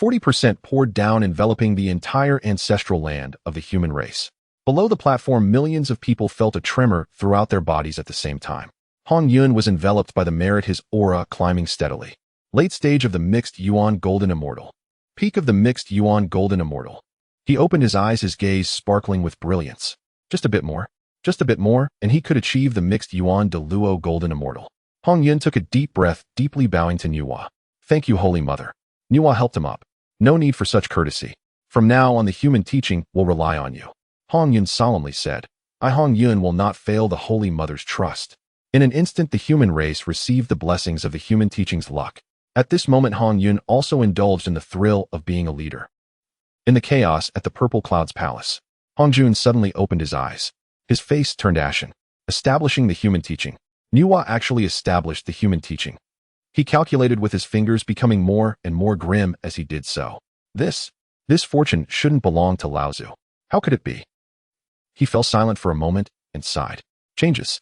40% poured down, enveloping the entire ancestral land of the human race. Below the platform, millions of people felt a tremor throughout their bodies at the same time. Hongjun was enveloped by the merit, his aura climbing steadily. Late stage of the mixed Yuan Golden Immortal. Peak of the mixed Yuan Golden Immortal. He opened his eyes, his gaze sparkling with brilliance. Just a bit more, and he could achieve the mixed Yuan de Luo Golden Immortal. Hongjun took a deep breath, deeply bowing to Nuwa. Thank you, Holy Mother. Nuwa helped him up. No need for such courtesy. From now on, the human teaching will rely on you. Hongjun solemnly said. I, Hongjun, will not fail the Holy Mother's trust. In an instant, the human race received the blessings of the human teaching's luck. At this moment, Hongjun also indulged in the thrill of being a leader. In the chaos at the Purple Cloud's palace, Hongjun suddenly opened his eyes. His face turned ashen. Establishing the human teaching. Nuwa actually established the human teaching. He calculated with his fingers, becoming more and more grim as he did so. This fortune shouldn't belong to Laozu. How could it be? He fell silent for a moment and sighed. Changes.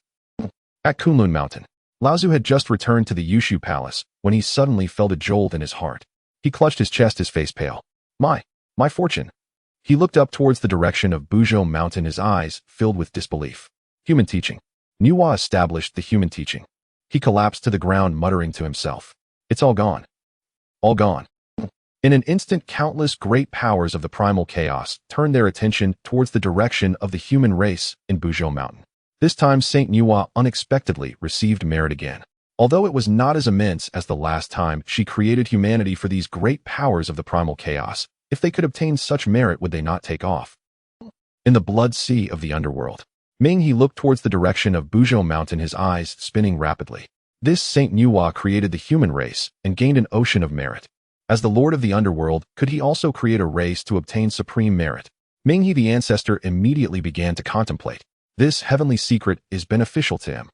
At Kunlun Mountain, Laozu had just returned to the Yushu Palace when he suddenly felt a jolt in his heart. He clutched his chest, his face pale. My fortune. He looked up towards the direction of Buzhou Mountain, his eyes filled with disbelief. Human teaching. Nuwa established the human teaching. He collapsed to the ground, muttering to himself, "It's all gone. All gone." In an instant, countless great powers of the Primal Chaos turned their attention towards the direction of the human race in Buzhou Mountain. This time, Saint Nuwa unexpectedly received merit again. Although it was not as immense as the last time she created humanity for these great powers of the Primal Chaos, if they could obtain such merit, would they not take off? In the blood sea of the underworld, Ming He looked towards the direction of Buzhou Mountain, his eyes spinning rapidly. This Saint Nuwa created the human race and gained an ocean of merit. As the Lord of the Underworld, could he also create a race to obtain supreme merit? Ming He the ancestor immediately began to contemplate. This heavenly secret is beneficial to him.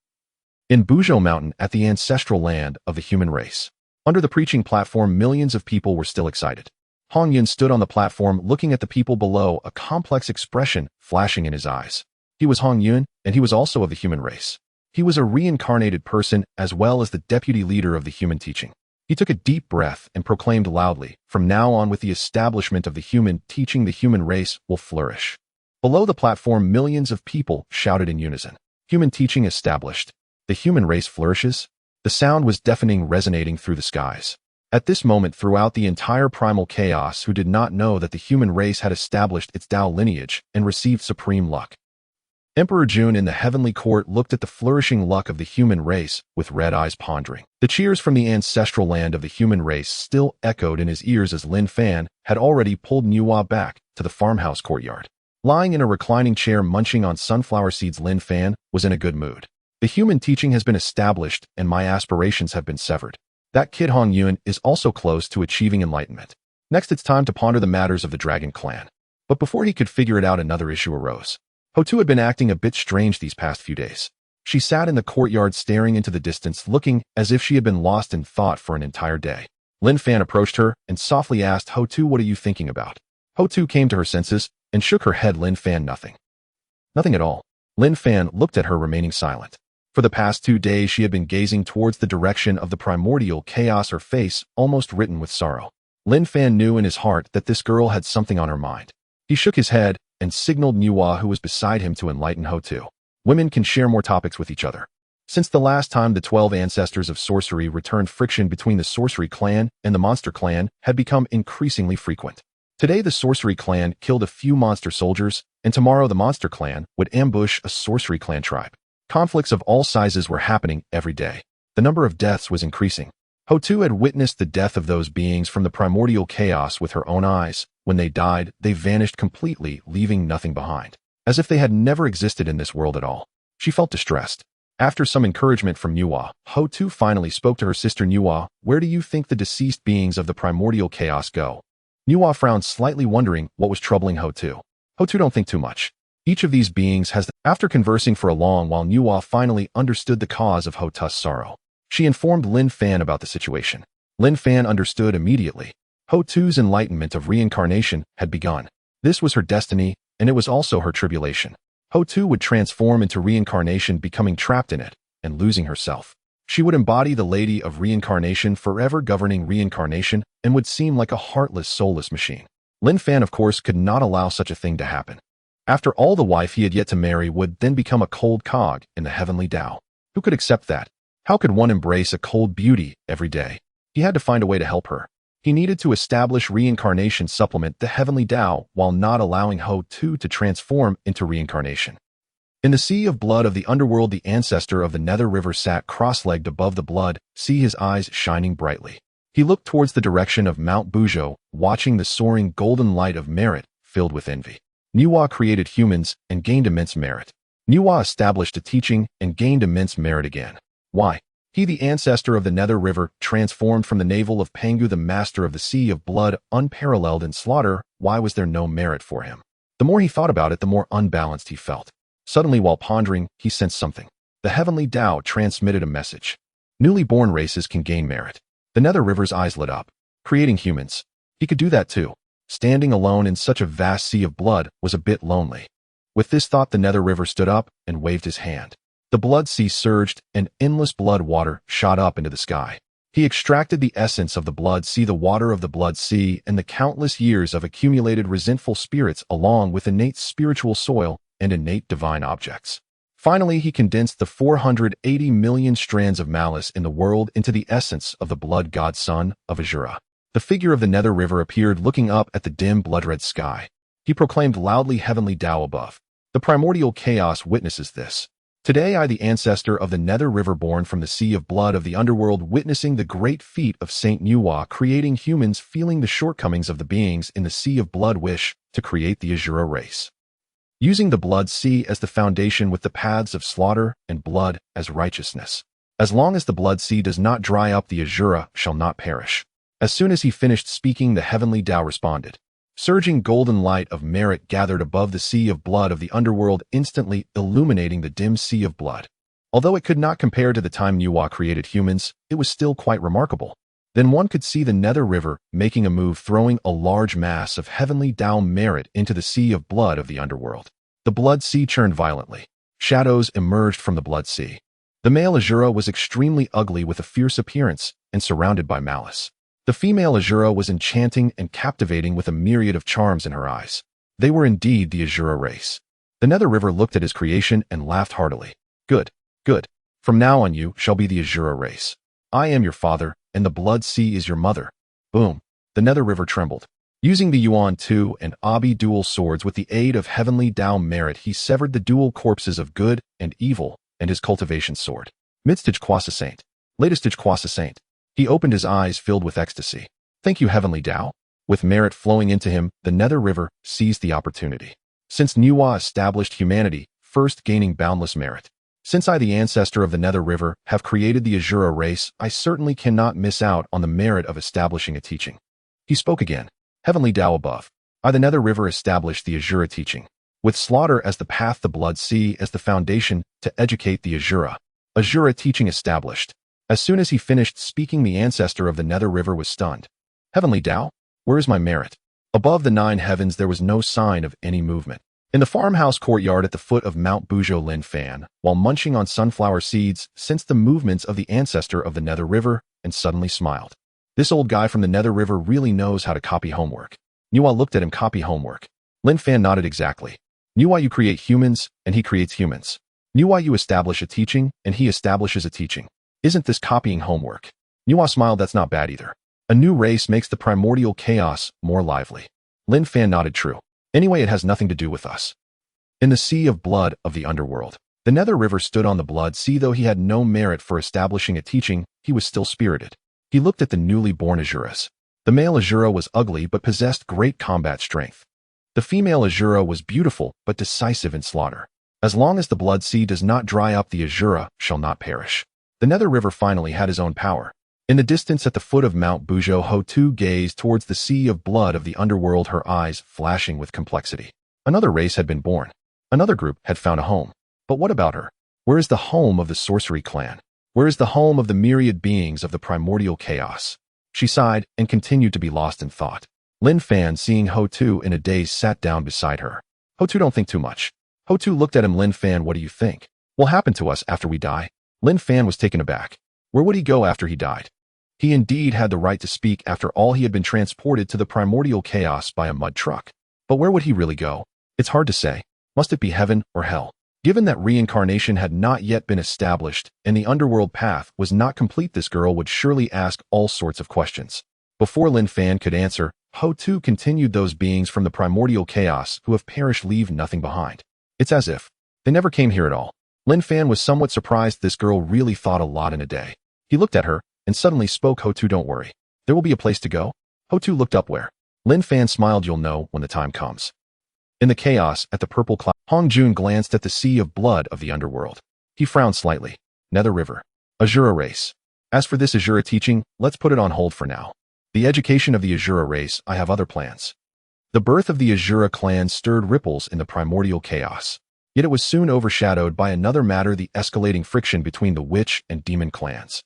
In Buzhou Mountain, at the ancestral land of the human race, under the preaching platform, millions of people were still excited. Hongjun stood on the platform looking at the people below, a complex expression flashing in his eyes. He was Hongjun, and he was also of the human race. He was a reincarnated person as well as the deputy leader of the human teaching. He took a deep breath and proclaimed loudly, "From now on, with the establishment of the human teaching, the human race will flourish." Below the platform, millions of people shouted in unison, "Human teaching established. The human race flourishes." The sound was deafening, resonating through the skies. At this moment, throughout the entire Primal Chaos, who did not know that the human race had established its Dao lineage and received supreme luck. Emperor Jun in the heavenly court looked at the flourishing luck of the human race with red eyes, pondering. The cheers from the ancestral land of the human race still echoed in his ears as Lin Fan had already pulled Nuwa back to the farmhouse courtyard. Lying in a reclining chair munching on sunflower seeds, Lin Fan was in a good mood. The human teaching has been established and my aspirations have been severed. That kid Hongjun is also close to achieving enlightenment. Next, it's time to ponder the matters of the Dragon Clan. But before he could figure it out, another issue arose. Ho-Tu had been acting a bit strange these past few days. She sat in the courtyard staring into the distance, looking as if she had been lost in thought for an entire day. Lin Fan approached her and softly asked, "Ho-Tu, what are you thinking about?" Ho-Tu came to her senses and shook her head. Lin Fan, nothing. Nothing at all. Lin Fan looked at her, remaining silent. For the past 2 days, she had been gazing towards the direction of the primordial chaos, her face almost written with sorrow. Lin Fan knew in his heart that this girl had something on her mind. He shook his head and signaled Nuwa, who was beside him, to enlighten Ho-Tu. Women can share more topics with each other. Since the last time the 12 ancestors of sorcery returned, friction between the sorcery clan and the monster clan had become increasingly frequent. Today, the sorcery clan killed a few monster soldiers, and tomorrow the monster clan would ambush a sorcery clan tribe. Conflicts of all sizes were happening every day. The number of deaths was increasing. Ho-Tu had witnessed the death of those beings from the primordial chaos with her own eyes. When they died, they vanished completely, leaving nothing behind, as if they had never existed in this world at all. She felt distressed. After some encouragement from Nuwa, Ho-Tu finally spoke to her sister. "Nuwa, where do you think the deceased beings of the primordial chaos go?" Nuwa frowned slightly, wondering what was troubling Ho-Tu. "Ho-Tu, don't think too much. Each of these beings has..." After conversing for a long while, Nuwa finally understood the cause of Ho-Tu's sorrow. She informed Lin Fan about the situation. Lin Fan understood immediately. Ho-Tu's enlightenment of reincarnation had begun. This was her destiny, and it was also her tribulation. Ho-Tu would transform into reincarnation, becoming trapped in it and losing herself. She would embody the Lady of Reincarnation, forever governing reincarnation, and would seem like a heartless, soulless machine. Lin Fan, of course, could not allow such a thing to happen. After all, the wife he had yet to marry would then become a cold cog in the heavenly Dao. Who could accept that? How could one embrace a cold beauty every day? He had to find a way to help her. He needed to establish reincarnation, supplement the heavenly Dao, while not allowing Ho-Tu to transform into reincarnation. In the sea of blood of the underworld, the ancestor of the Nether River sat cross-legged above the blood sea, his eyes shining brightly. He looked towards the direction of Mount Buzhou, watching the soaring golden light of merit, filled with envy. Nuwa created humans and gained immense merit. Nuwa established a teaching and gained immense merit again. Why? He, the ancestor of the Nether River, transformed from the navel of Pangu, the master of the sea of blood, unparalleled in slaughter. Why was there no merit for him? The more he thought about it, the more unbalanced he felt. Suddenly, while pondering, he sensed something. The heavenly Dao transmitted a message. Newly born races can gain merit. The Nether River's eyes lit up. Creating humans. He could do that too. Standing alone in such a vast sea of blood was a bit lonely. With this thought, the Nether River stood up and waved his hand. The blood sea surged, and endless blood water shot up into the sky. He extracted the essence of the blood sea, the water of the blood sea, and the countless years of accumulated resentful spirits, along with innate spiritual soil and innate divine objects. Finally, he condensed the 480 million strands of malice in the world into the essence of the blood god son of Azura. The figure of the Nether River appeared looking up at the dim blood-red sky. He proclaimed loudly heavenly Dao above. The primordial chaos witnesses this. Today I, the ancestor of the Nether River born from the sea of blood of the underworld, witnessing the great feat of Saint Nuwa creating humans, feeling the shortcomings of the beings in the sea of blood, wish to create the Azura race. Using the blood sea as the foundation with the paths of slaughter and blood as righteousness. As long as the blood sea does not dry up, the Azura shall not perish. As soon as he finished speaking, the heavenly Dao responded. Surging golden light of merit gathered above the sea of blood of the underworld, instantly illuminating the dim sea of blood. Although it could not compare to the time Nuwa created humans, it was still quite remarkable. Then one could see the Nether River making a move, throwing a large mass of heavenly Dao merit into the sea of blood of the underworld. The blood sea churned violently. Shadows emerged from the blood sea. The male Azura was extremely ugly with a fierce appearance and surrounded by malice. The female Azura was enchanting and captivating with a myriad of charms in her eyes. They were indeed the Azura race. The Nether River looked at his creation and laughed heartily. Good, good. From now on you shall be the Azura race. I am your father, and the blood sea is your mother. Boom. The Nether River trembled. Using the Yuan 2 and Abi dual swords with the aid of heavenly Dao merit, he severed the dual corpses of good and evil and his cultivation sword. Midstage Quasa Saint. Latestage Quasa Saint. He opened his eyes filled with ecstasy. Thank you, heavenly Dao. With merit flowing into him, the Nether River seized the opportunity. Since Nuwa established humanity, first gaining boundless merit. Since I, the ancestor of the Nether River, have created the Azura race, I certainly cannot miss out on the merit of establishing a teaching. He spoke again. Heavenly Dao above. I, the Nether River, established the Azura teaching. With slaughter as the path, the blood sea as the foundation to educate the Azura. Azura teaching established. As soon as he finished speaking, the ancestor of the Nether River was stunned. Heavenly Dao, where is my merit? Above the 9 heavens there was no sign of any movement. In the farmhouse courtyard at the foot of Mount Buzhou, Lin Fan, while munching on sunflower seeds, sensed the movements of the ancestor of the Nether River and suddenly smiled. This old guy from the Nether River really knows how to copy homework. Nuwa looked at him. Copy homework. Lin Fan nodded. Exactly. Nuwa, you create humans, and he creates humans. Nuwa, you establish a teaching, and he establishes a teaching. Isn't this copying homework? Nuwa smiled. That's not bad either. A new race makes the primordial chaos more lively. Lin Fan nodded. True. Anyway, it has nothing to do with us. In the sea of blood of the underworld, the Nether River stood on the blood sea. Though he had no merit for establishing a teaching, he was still spirited. He looked at the newly born Azuras. The male Azura was ugly but possessed great combat strength. The female Azura was beautiful but decisive in slaughter. As long as the blood sea does not dry up, the Azura shall not perish. The Nether River finally had his own power. In the distance at the foot of Mount Buzhou, Ho-Tu gazed towards the sea of blood of the underworld, her eyes flashing with complexity. Another race had been born. Another group had found a home. But what about her? Where is the home of the sorcery clan? Where is the home of the myriad beings of the primordial chaos? She sighed and continued to be lost in thought. Lin Fan, seeing Ho-Tu in a daze, sat down beside her. Ho-Tu, don't think too much. Ho-Tu looked at him. Lin Fan, what do you think will happen to us after we die? Lin Fan was taken aback. Where would he go after he died? He indeed had the right to speak. After all, he had been transported to the primordial chaos by a mud truck. But where would he really go? It's hard to say. Must it be heaven or hell? Given that reincarnation had not yet been established and the underworld path was not complete, this girl would surely ask all sorts of questions. Before Lin Fan could answer, Ho-Tu continued. Those beings from the primordial chaos who have perished leave nothing behind. It's as if they never came here at all. Lin Fan was somewhat surprised. This girl really thought a lot in a day. He looked at her and suddenly spoke. Ho-Tu, don't worry. There will be a place to go. Ho-Tu looked up. Where? Lin Fan smiled. You'll know when the time comes. In the chaos at the purple cloud, Hongjun glanced at the sea of blood of the underworld. He frowned slightly. Nether River. Azura race. As for this Azura teaching, let's put it on hold for now. The education of the Azura race, I have other plans. The birth of the Azura clan stirred ripples in the primordial chaos. Yet it was soon overshadowed by another matter, the escalating friction between the witch and demon clans.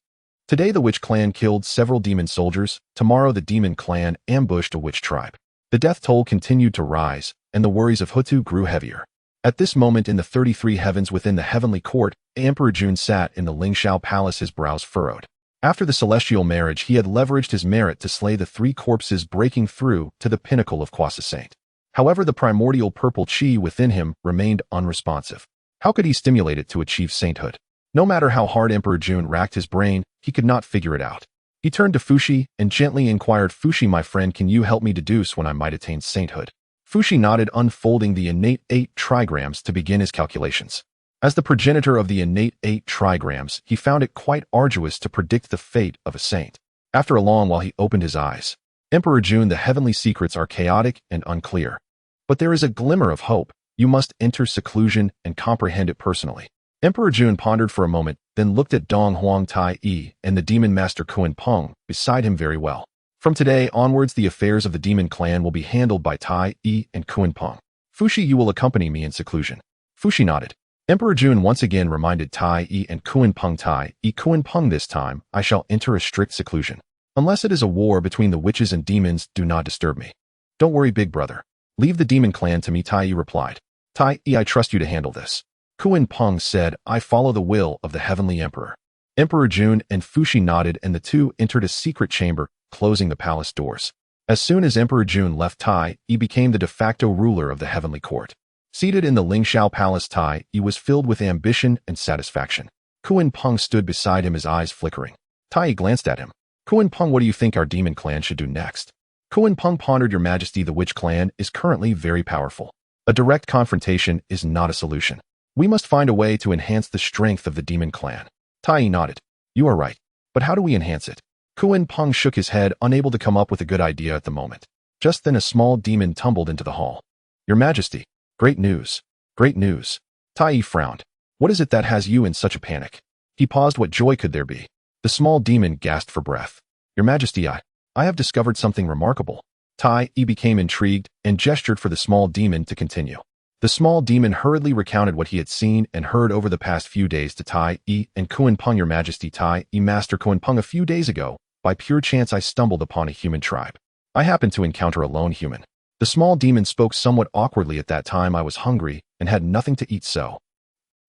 Today the witch clan killed several demon soldiers. Tomorrow the demon clan ambushed a witch tribe. The death toll continued to rise, and the worries of Ho-Tu grew heavier. At this moment in the 33 heavens within the heavenly court, Emperor Jun sat in the Lingshao palace, his brows furrowed. After the celestial marriage, he had leveraged his merit to slay the 3 corpses, breaking through to the pinnacle of Quasa Saint. However, the primordial purple chi within him remained unresponsive. How could he stimulate it to achieve sainthood? No matter how hard Emperor Jun racked his brain, he could not figure it out. He turned to Fushi and gently inquired, Fushi, my friend, can you help me deduce when I might attain sainthood? Fushi nodded, unfolding the innate 8 trigrams to begin his calculations. As the progenitor of the innate 8 trigrams, he found it quite arduous to predict the fate of a saint. After a long while he opened his eyes. Emperor Jun, the heavenly secrets are chaotic and unclear. But there is a glimmer of hope. You must enter seclusion and comprehend it personally. Emperor Jun pondered for a moment, then looked at Dong Huang Tai Yi and the demon master Kuan Peng beside him very well. From today onwards, the affairs of the demon clan will be handled by Tai Yi and Kuan Peng. Fushi, you will accompany me in seclusion. Fushi nodded. Emperor Jun once again reminded Tai Yi and Kuan Peng, Tai Yi, Kuan Peng, this time I shall enter a strict seclusion. Unless it is a war between the witches and demons, do not disturb me. Don't worry, big brother. Leave the demon clan to me, Tai Yi replied. Tai Yi, I trust you to handle this. Kuan Peng said, I follow the will of the heavenly emperor. Emperor Jun and Fushi nodded, and the two entered a secret chamber, closing the palace doors. As soon as Emperor Jun left, Tai Yi became the de facto ruler of the heavenly court. Seated in the Lingxiao Palace, Tai Yi was filled with ambition and satisfaction. Kuan Peng stood beside him, his eyes flickering. Tai Yi glanced at him. Kuan Peng, what do you think our demon clan should do next? Kuan Peng pondered, Your Majesty, the witch clan is currently very powerful. A direct confrontation is not a solution. We must find a way to enhance the strength of the demon clan. Tai Yi nodded. You are right. But how do we enhance it? Kuan Peng shook his head, unable to come up with a good idea at the moment. Just then a small demon tumbled into the hall. Your Majesty, great news. Great news. Tai Yi frowned. What is it that has you in such a panic? He paused. What joy could there be? The small demon gasped for breath. Your Majesty, I have discovered something remarkable. Tai Yi became intrigued and gestured for the small demon to continue. The small demon hurriedly recounted what he had seen and heard over the past few days to Tai Yi and Kuan Peng. Your Majesty, Tai Yi, Master Kuan Peng, a few days ago, by pure chance I stumbled upon a human tribe. I happened to encounter a lone human. The small demon spoke somewhat awkwardly. At that time I was hungry and had nothing to eat, so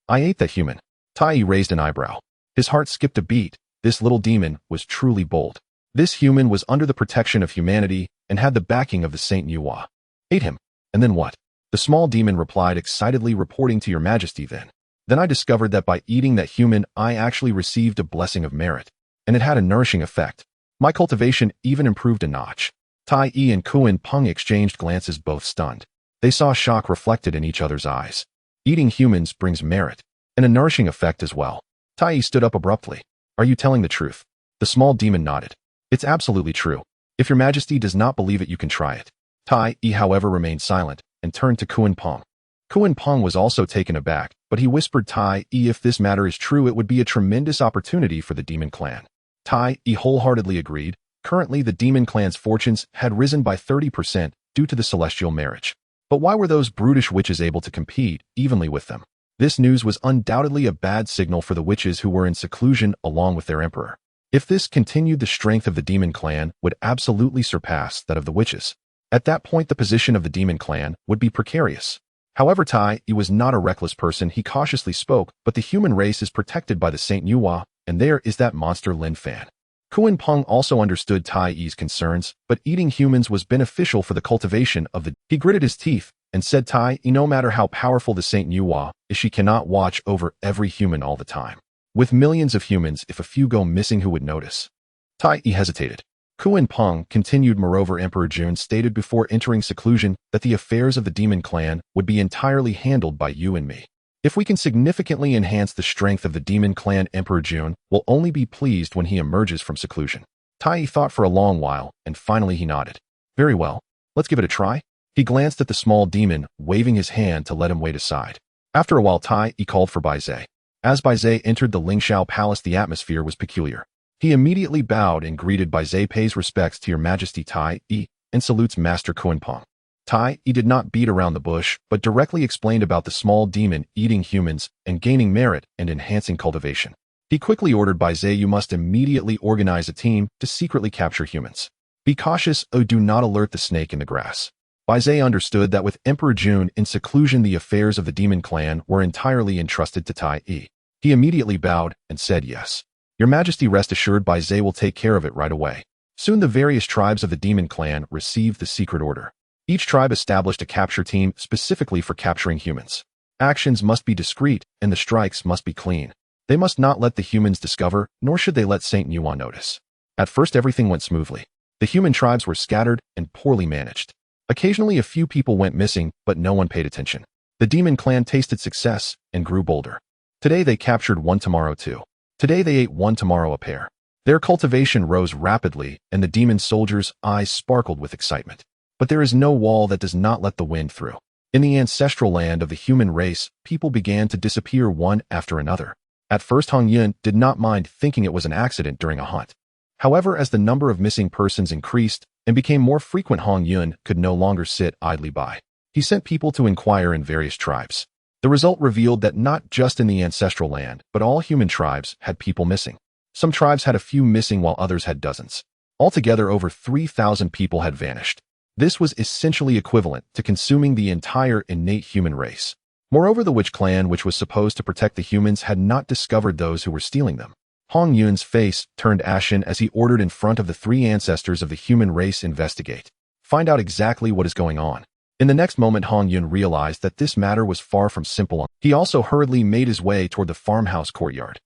I ate that human. Tai Yi raised an eyebrow. His heart skipped a beat. This little demon was truly bold. This human was under the protection of humanity and had the backing of the Saint Nuwa. Ate him. And then what? The small demon replied excitedly, reporting to Your Majesty, then I discovered that by eating that human I actually received a blessing of merit, and it had a nourishing effect. My cultivation even improved a notch. Tai Yi and Kuan Peng exchanged glances, both stunned. They saw shock reflected in each other's eyes. Eating humans brings merit, and a nourishing effect as well. Tai Yi stood up abruptly. Are you telling the truth? The small demon nodded. It's absolutely true. If Your Majesty does not believe it, you can try it. Tai Yi, however, remained silent and turned to Kuan Peng. Kuan Peng was also taken aback, but he whispered, Tai Yi, if this matter is true, it would be a tremendous opportunity for the demon clan. Tai Yi wholeheartedly agreed. Currently, the demon clan's fortunes had risen by 30% due to the celestial marriage. But why were those brutish witches able to compete evenly with them? This news was undoubtedly a bad signal for the witches who were in seclusion along with their emperor. If this continued, the strength of the demon clan would absolutely surpass that of the witches. At that point, the position of the demon clan would be precarious. However, Tai Yi was not a reckless person. He cautiously spoke, but the human race is protected by the Saint Nuwa, and there is that monster Lin Fan. Kuan Peng also understood Tai Yi's concerns, but eating humans was beneficial for the cultivation of the... He gritted his teeth and said, Tai Yi, no matter how powerful the Saint Nuwa is, she cannot watch over every human all the time. With millions of humans, if a few go missing, who would notice? Tai Yi hesitated. Kuan Peng continued, moreover, Emperor Jun stated before entering seclusion that the affairs of the demon clan would be entirely handled by you and me. If we can significantly enhance the strength of the demon clan, Emperor Jun will only be pleased when he emerges from seclusion. Tai Yi thought for a long while, and finally he nodded. Very well, let's give it a try. He glanced at the small demon, waving his hand to let him wait aside. After a while, Tai Yi called for Bai Zai. As Bai Zai entered the Lingxiao Palace, the atmosphere was peculiar. He immediately bowed and greeted Bai Zai, pays respects to Your Majesty Tai Yi, and salutes Master Kuan Peng. Tai Yi did not beat around the bush, but directly explained about the small demon eating humans and gaining merit and enhancing cultivation. He quickly ordered Bai Zai, you must immediately organize a team to secretly capture humans. Be cautious, do not alert the snake in the grass. Bai Zai understood that with Emperor Jun in seclusion, the affairs of the demon clan were entirely entrusted to Tai Yi. He immediately bowed and said yes. Your Majesty, rest assured, Bai Zai will take care of it right away. Soon the various tribes of the demon clan received the secret order. Each tribe established a capture team specifically for capturing humans. Actions must be discreet, and the strikes must be clean. They must not let the humans discover, nor should they let Saint Nuwa notice. At first everything went smoothly. The human tribes were scattered and poorly managed. Occasionally a few people went missing, but no one paid attention. The demon clan tasted success and grew bolder. Today they captured one, tomorrow two. Today they ate one, tomorrow a pair. Their cultivation rose rapidly, and the demon soldiers' eyes sparkled with excitement. But there is no wall that does not let the wind through. In the ancestral land of the human race, people began to disappear one after another. At first Hongjun did not mind, thinking it was an accident during a hunt. However, as the number of missing persons increased and became more frequent, Hongjun could no longer sit idly by. He sent people to inquire in various tribes. The result revealed that not just in the ancestral land, but all human tribes had people missing. Some tribes had a few missing while others had dozens. Altogether, over 3,000 people had vanished. This was essentially equivalent to consuming the entire innate human race. Moreover, the witch clan, which was supposed to protect the humans, had not discovered those who were stealing them. Hongjun's face turned ashen as he ordered in front of the three ancestors of the human race, investigate. Find out exactly what is going on. In the next moment, Hongjun realized that this matter was far from simple. He also hurriedly made his way toward the farmhouse courtyard.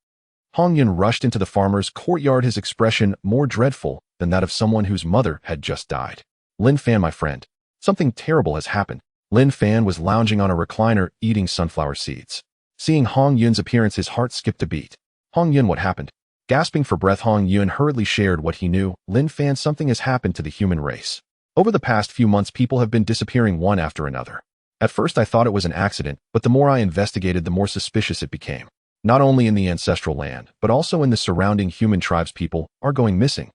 Hongjun rushed into the farmer's courtyard, his expression more dreadful than that of someone whose mother had just died. Lin Fan, my friend, something terrible has happened. Lin Fan was lounging on a recliner, eating sunflower seeds. Seeing Hongjun's appearance, his heart skipped a beat. Hongjun, what happened? Gasping for breath, Hongjun hurriedly shared what he knew. Lin Fan, something has happened to the human race. Over the past few months, people have been disappearing one after another. At first I thought it was an accident, but the more I investigated, the more suspicious it became. Not only in the ancestral land, but also in the surrounding human tribes, people are going missing.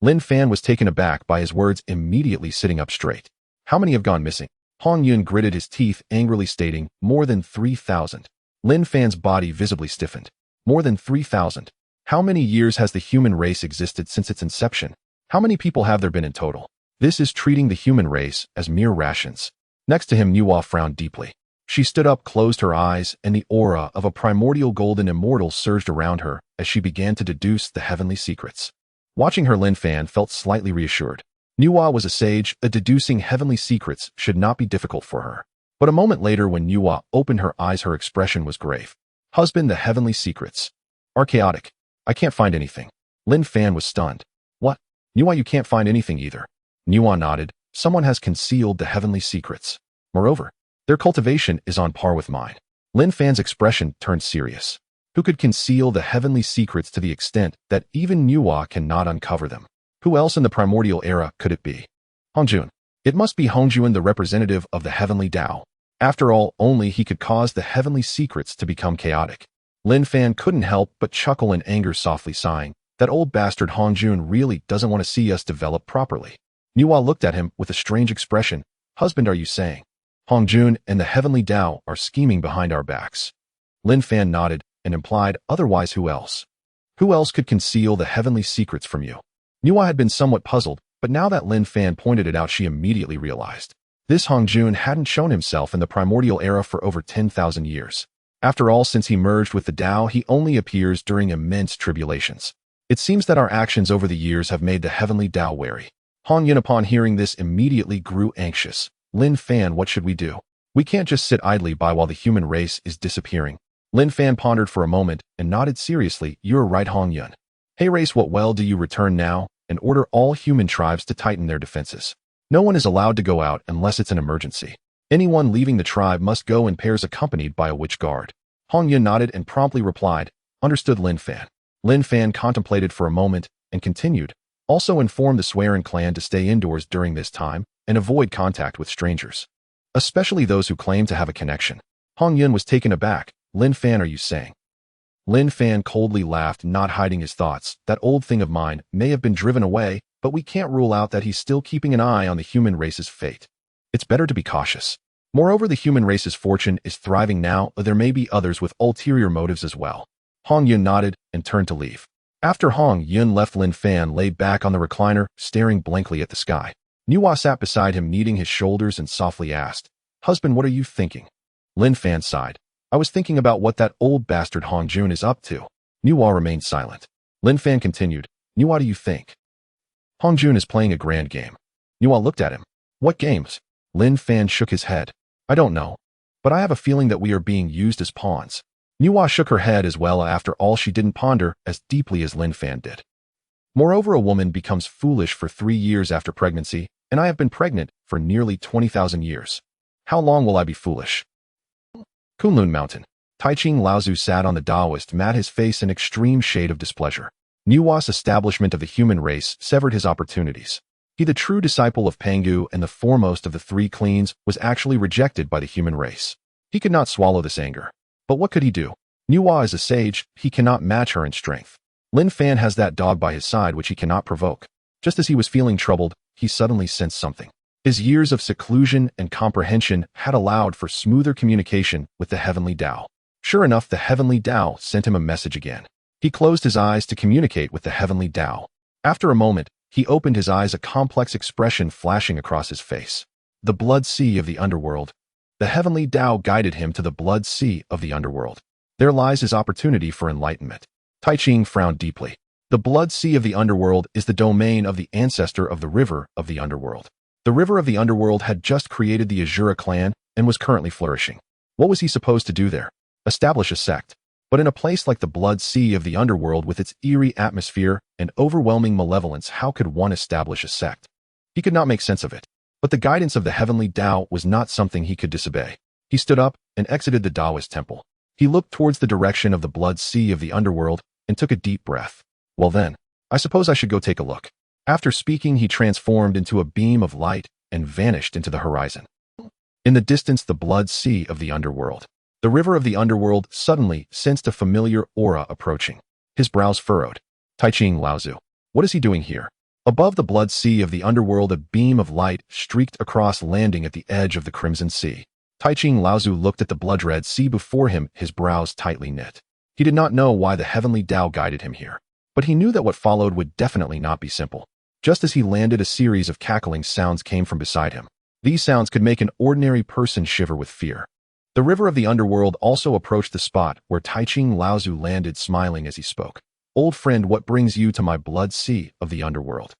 Lin Fan was taken aback by his words, immediately sitting up straight. How many have gone missing? Hongjun gritted his teeth, angrily stating, more than 3,000. Lin Fan's body visibly stiffened. More than 3,000. How many years has the human race existed since its inception? How many people have there been in total? This is treating the human race as mere rations. Next to him, Nuwa frowned deeply. She stood up, closed her eyes, and the aura of a primordial golden immortal surged around her as she began to deduce the heavenly secrets. Watching her, Lin Fan felt slightly reassured. Nuwa was a sage, deducing heavenly secrets should not be difficult for her. But a moment later, when Nuwa opened her eyes, her expression was grave. Husband, the heavenly secrets are chaotic. I can't find anything. Lin Fan was stunned. What? Nuwa, you can't find anything either. Nuwa nodded. Someone has concealed the heavenly secrets. Moreover, their cultivation is on par with mine. Lin Fan's expression turned serious. Who could conceal the heavenly secrets to the extent that even Nuwa cannot uncover them? Who else in the primordial era could it be? Hongjun. It must be Hongjun, the representative of the heavenly Dao. After all, only he could cause the heavenly secrets to become chaotic. Lin Fan couldn't help but chuckle in anger, softly sighing. That old bastard Hongjun really doesn't want to see us develop properly. Nuwa looked at him with a strange expression. Husband, are you saying Hongjun and the heavenly Dao are scheming behind our backs? Lin Fan nodded and implied, otherwise who else? Who else could conceal the heavenly secrets from you? Nuwa had been somewhat puzzled, but now that Lin Fan pointed it out, she immediately realized. This Hongjun hadn't shown himself in the primordial era for over 10,000 years. After all, since he merged with the Dao, he only appears during immense tribulations. It seems that our actions over the years have made the heavenly Dao wary. Hongjun, upon hearing this, immediately grew anxious. Lin Fan, what should we do? We can't just sit idly by while the human race is disappearing. Lin Fan pondered for a moment and nodded seriously. You're right, Hongjun. Hey race, what well do you return now and order all human tribes to tighten their defenses. No one is allowed to go out unless it's an emergency. Anyone leaving the tribe must go in pairs accompanied by a witch guard. Hongjun nodded and promptly replied, understood, Lin Fan. Lin Fan contemplated for a moment and continued, also inform the Swearing clan to stay indoors during this time and avoid contact with strangers, especially those who claim to have a connection. Hongjun was taken aback. Lin Fan, are you saying? Lin Fan coldly laughed, not hiding his thoughts. That old thing of mine may have been driven away, but we can't rule out that he's still keeping an eye on the human race's fate. It's better to be cautious. Moreover, the human race's fortune is thriving now, but there may be others with ulterior motives as well. Hongjun nodded and turned to leave. After Hongjun left, Lin Fan lay back on the recliner, staring blankly at the sky. Nuwa sat beside him, kneading his shoulders, and softly asked, Husband, what are you thinking? Lin Fan sighed. I was thinking about what that old bastard Hongjun is up to. Nuwa remained silent. Lin Fan continued, Nuwa, do you think Hongjun is playing a grand game? Nuwa looked at him. What games? Lin Fan shook his head. I don't know. but I have a feeling that we are being used as pawns. Nuwa shook her head as well. After all, she didn't ponder as deeply as Lin Fan did. Moreover, a woman becomes foolish for 3 years after pregnancy, and I have been pregnant for nearly 20,000 years. How long will I be foolish? Kunlun Mountain. Taiching Laozu sat on the Taoist mat, his face an extreme shade of displeasure. Nuwa's establishment of the human race severed his opportunities. He, the true disciple of Pangu and the foremost of the 3 cleans, was actually rejected by the human race. He could not swallow this anger. But what could he do? Nuwa is a sage, he cannot match her in strength. Lin Fan has that dog by his side which he cannot provoke. Just as he was feeling troubled, he suddenly sensed something. His years of seclusion and comprehension had allowed for smoother communication with the heavenly Tao. Sure enough, the heavenly Tao sent him a message again. He closed his eyes to communicate with the heavenly Tao. After a moment, he opened his eyes, a complex expression flashing across his face. The blood sea of the underworld. The heavenly Tao guided him to the blood sea of the underworld. There lies his opportunity for enlightenment. Taiching frowned deeply. The blood sea of the underworld is the domain of the ancestor of the river of the underworld. The river of the underworld had just created the Azura clan and was currently flourishing. What was he supposed to do there? Establish a sect. But in a place like the blood sea of the underworld with its eerie atmosphere and overwhelming malevolence, how could one establish a sect? He could not make sense of it. But the guidance of the heavenly Tao was not something he could disobey. He stood up and exited the Taoist temple. He looked towards the direction of the blood sea of the underworld and took a deep breath. Well then, I suppose I should go take a look. After speaking, he transformed into a beam of light and vanished into the horizon. In the distance, the blood sea of the underworld. The river of the underworld suddenly sensed a familiar aura approaching. His brows furrowed. Taiching Laozu. What is he doing here? Above the blood sea of the underworld, a beam of light streaked across, landing at the edge of the crimson sea. Taiching Laozu looked at the blood-red sea before him, his brows tightly knit. He did not know why the heavenly Tao guided him here, but he knew that what followed would definitely not be simple. Just as he landed, a series of cackling sounds came from beside him. These sounds could make an ordinary person shiver with fear. The river of the underworld also approached the spot where Taiching Laozu landed, smiling as he spoke. Old friend, what brings you to my blood sea of the underworld?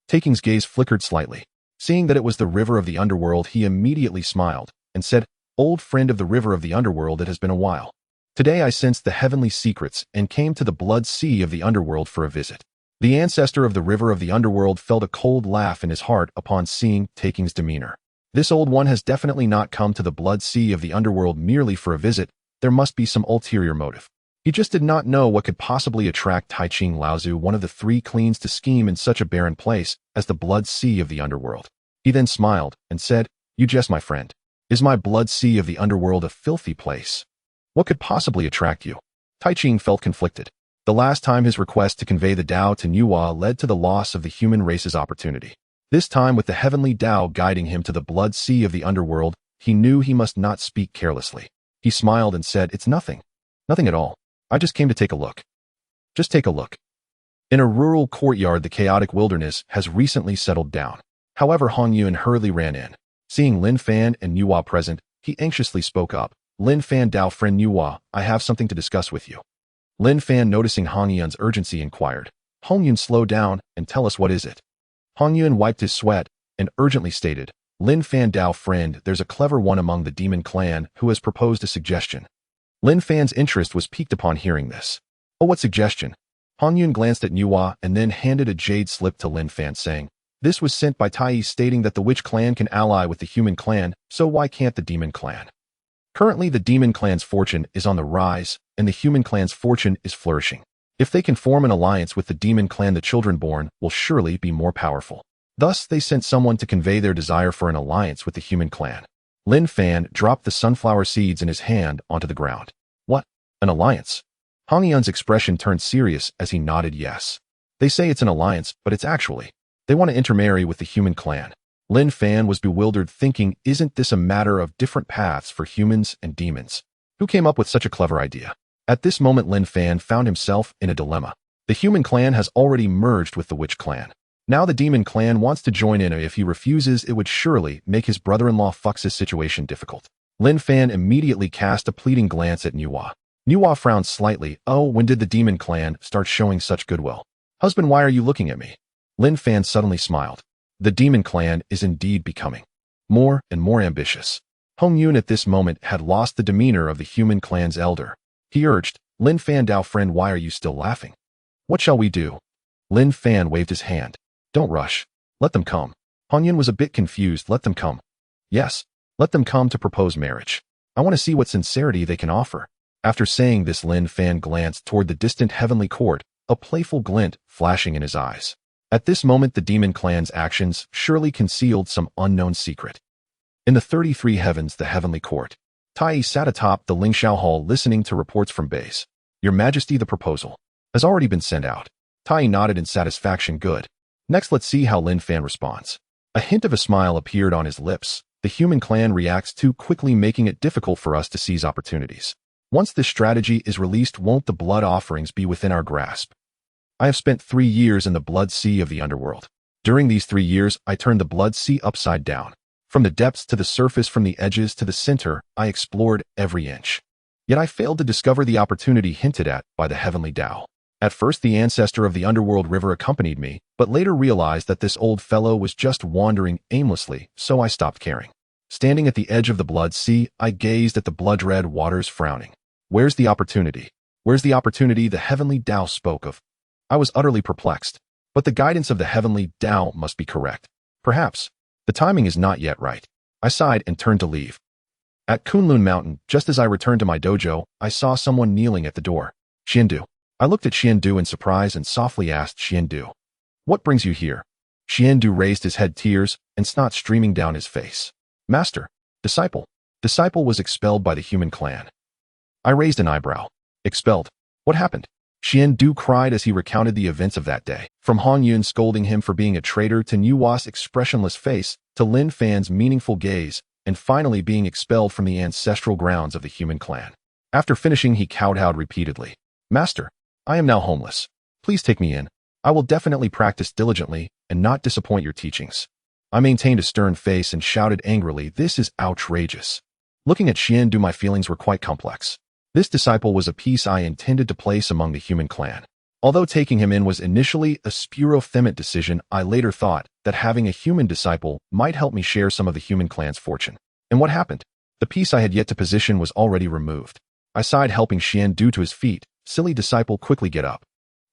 Taiking's gaze flickered slightly. Seeing that it was the river of the underworld, he immediately smiled and said, Old friend of the river of the underworld, it has been a while. Today I sensed the heavenly secrets and came to the blood sea of the underworld for a visit. The ancestor of the river of the underworld felt a cold laugh in his heart upon seeing Taiking's demeanor. This old one has definitely not come to the blood sea of the underworld merely for a visit. There must be some ulterior motive. He just did not know what could possibly attract Taiching Laozu, one of the 3 cleans, to scheme in such a barren place as the blood sea of the underworld. He then smiled and said, You jest, my friend. Is my blood sea of the underworld a filthy place? What could possibly attract you? Taiching felt conflicted. The last time his request to convey the Tao to Nuwa led to the loss of the human race's opportunity. This time, with the heavenly Tao guiding him to the blood sea of the underworld, he knew he must not speak carelessly. He smiled and said, It's nothing. Nothing at all. I just came to take a look. Just take a look. In a rural courtyard, the chaotic wilderness has recently settled down. However, Hongjun hurriedly ran in. Seeing Lin Fan and Nuwa present, he anxiously spoke up. Lin Fan, Dao friend Nuwa, I have something to discuss with you. Lin Fan, noticing Hongjun's urgency, inquired. Hongjun, slow down and tell us what is it. Hongjun wiped his sweat and urgently stated, Lin Fan, Dao friend, there's a clever one among the demon clan who has proposed a suggestion. Lin Fan's interest was piqued upon hearing this. Oh, what suggestion? Hongjun glanced at Nuwa and then handed a jade slip to Lin Fan, saying, This was sent by Tai, stating that the witch clan can ally with the human clan, so why can't the demon clan? Currently, the demon clan's fortune is on the rise, and the human clan's fortune is flourishing. If they can form an alliance with the demon clan, the children born will surely be more powerful. Thus, they sent someone to convey their desire for an alliance with the human clan. Lin Fan dropped the sunflower seeds in his hand onto the ground. What? An alliance? Hongjun's expression turned serious as he nodded yes. They say it's an alliance, but it's actually, they want to intermarry with the human clan. Lin Fan was bewildered, thinking, isn't this a matter of different paths for humans and demons? Who came up with such a clever idea? At this moment, Lin Fan found himself in a dilemma. The human clan has already merged with the witch clan. Now the demon clan wants to join in. If he refuses, it would surely make his brother-in-law Fux's situation difficult. Lin Fan immediately cast a pleading glance at Nuwa. Nuwa frowned slightly. Oh, when did the demon clan start showing such goodwill? Husband, why are you looking at me? Lin Fan suddenly smiled. The demon clan is indeed becoming more and more ambitious. Hongjun at this moment had lost the demeanor of the human clan's elder. He urged, Lin Fan, Dao friend, why are you still laughing? What shall we do? Lin Fan waved his hand. Don't rush. Let them come. Hongjun was a bit confused. Let them come. Yes, let them come to propose marriage. I want to see what sincerity they can offer. After saying this, Lin Fan glanced toward the distant heavenly court, a playful glint flashing in his eyes. At this moment, the demon clan's actions surely concealed some unknown secret. In the 33 heavens, the heavenly court, Tai sat atop the Lingxiao Hall listening to reports from base. Your Majesty, the proposal has already been sent out. Tai nodded in satisfaction. Good. Next, let's see how Lin Fan responds. A hint of a smile appeared on his lips. The human clan reacts too quickly, making it difficult for us to seize opportunities. Once this strategy is released, won't the blood offerings be within our grasp? I have spent 3 years in the blood sea of the underworld. During these 3 years, I turned the blood sea upside down. From the depths to the surface, from the edges to the center, I explored every inch. Yet I failed to discover the opportunity hinted at by the heavenly Dao. At first, the ancestor of the underworld river accompanied me, but later realized that this old fellow was just wandering aimlessly, so I stopped caring. Standing at the edge of the blood sea, I gazed at the blood-red waters, frowning. Where's the opportunity? Where's the opportunity the heavenly Dao spoke of? I was utterly perplexed. But the guidance of the heavenly Dao must be correct. Perhaps. The timing is not yet right. I sighed and turned to leave. At Kunlun Mountain, just as I returned to my dojo, I saw someone kneeling at the door. Xiandu. I looked at Xiandu in surprise and softly asked, Xiandu, what brings you here? Xiandu raised his head, tears and snot streaming down his face. Master. Disciple. Disciple was expelled by the human clan. I raised an eyebrow. Expelled? What happened? Xiandu cried as he recounted the events of that day. From Hongjun scolding him for being a traitor, to Nuwa's expressionless face, to Lin Fan's meaningful gaze, and finally being expelled from the ancestral grounds of the human clan. After finishing, he kowtowed repeatedly. Master, I am now homeless. Please take me in. I will definitely practice diligently and not disappoint your teachings. I maintained a stern face and shouted angrily, this is outrageous. Looking at Xiandu, my feelings were quite complex. This disciple was a piece I intended to place among the human clan. Although taking him in was initially a spurothermic decision, I later thought that having a human disciple might help me share some of the human clan's fortune. And what happened? The piece I had yet to position was already removed. I sighed, helping Xiandu to his feet. Silly disciple, quickly get up.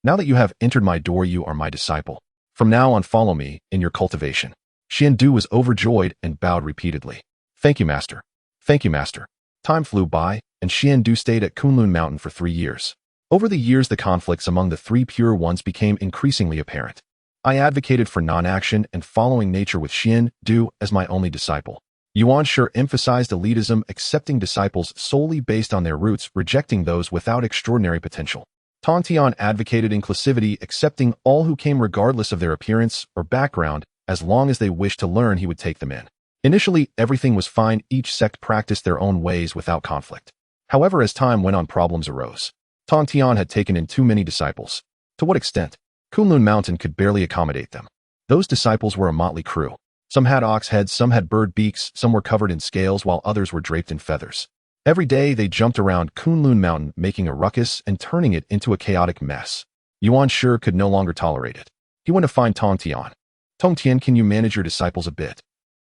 Now that you have entered my door, you are my disciple. From now on, follow me in your cultivation. Xiandu was overjoyed and bowed repeatedly. Thank you, master. Thank you, master. Time flew by, and Xiandu stayed at Kunlun Mountain for 3 years. Over the years, the conflicts among the 3 pure ones became increasingly apparent. I advocated for non-action and following nature with Xiandu as my only disciple. Yuan Shi emphasized elitism, accepting disciples solely based on their roots, rejecting those without extraordinary potential. Tongtian advocated inclusivity, accepting all who came regardless of their appearance or background. As long as they wished to learn, he would take them in. Initially, everything was fine. Each sect practiced their own ways without conflict. However, as time went on, problems arose. Tongtian had taken in too many disciples. To what extent? Kunlun Mountain could barely accommodate them. Those disciples were a motley crew. Some had ox heads, some had bird beaks, some were covered in scales, while others were draped in feathers. Every day they jumped around Kunlun Mountain, making a ruckus and turning it into a chaotic mess. Yuan Shi could no longer tolerate it. He went to find Tongtian. Tongtian, can you manage your disciples a bit?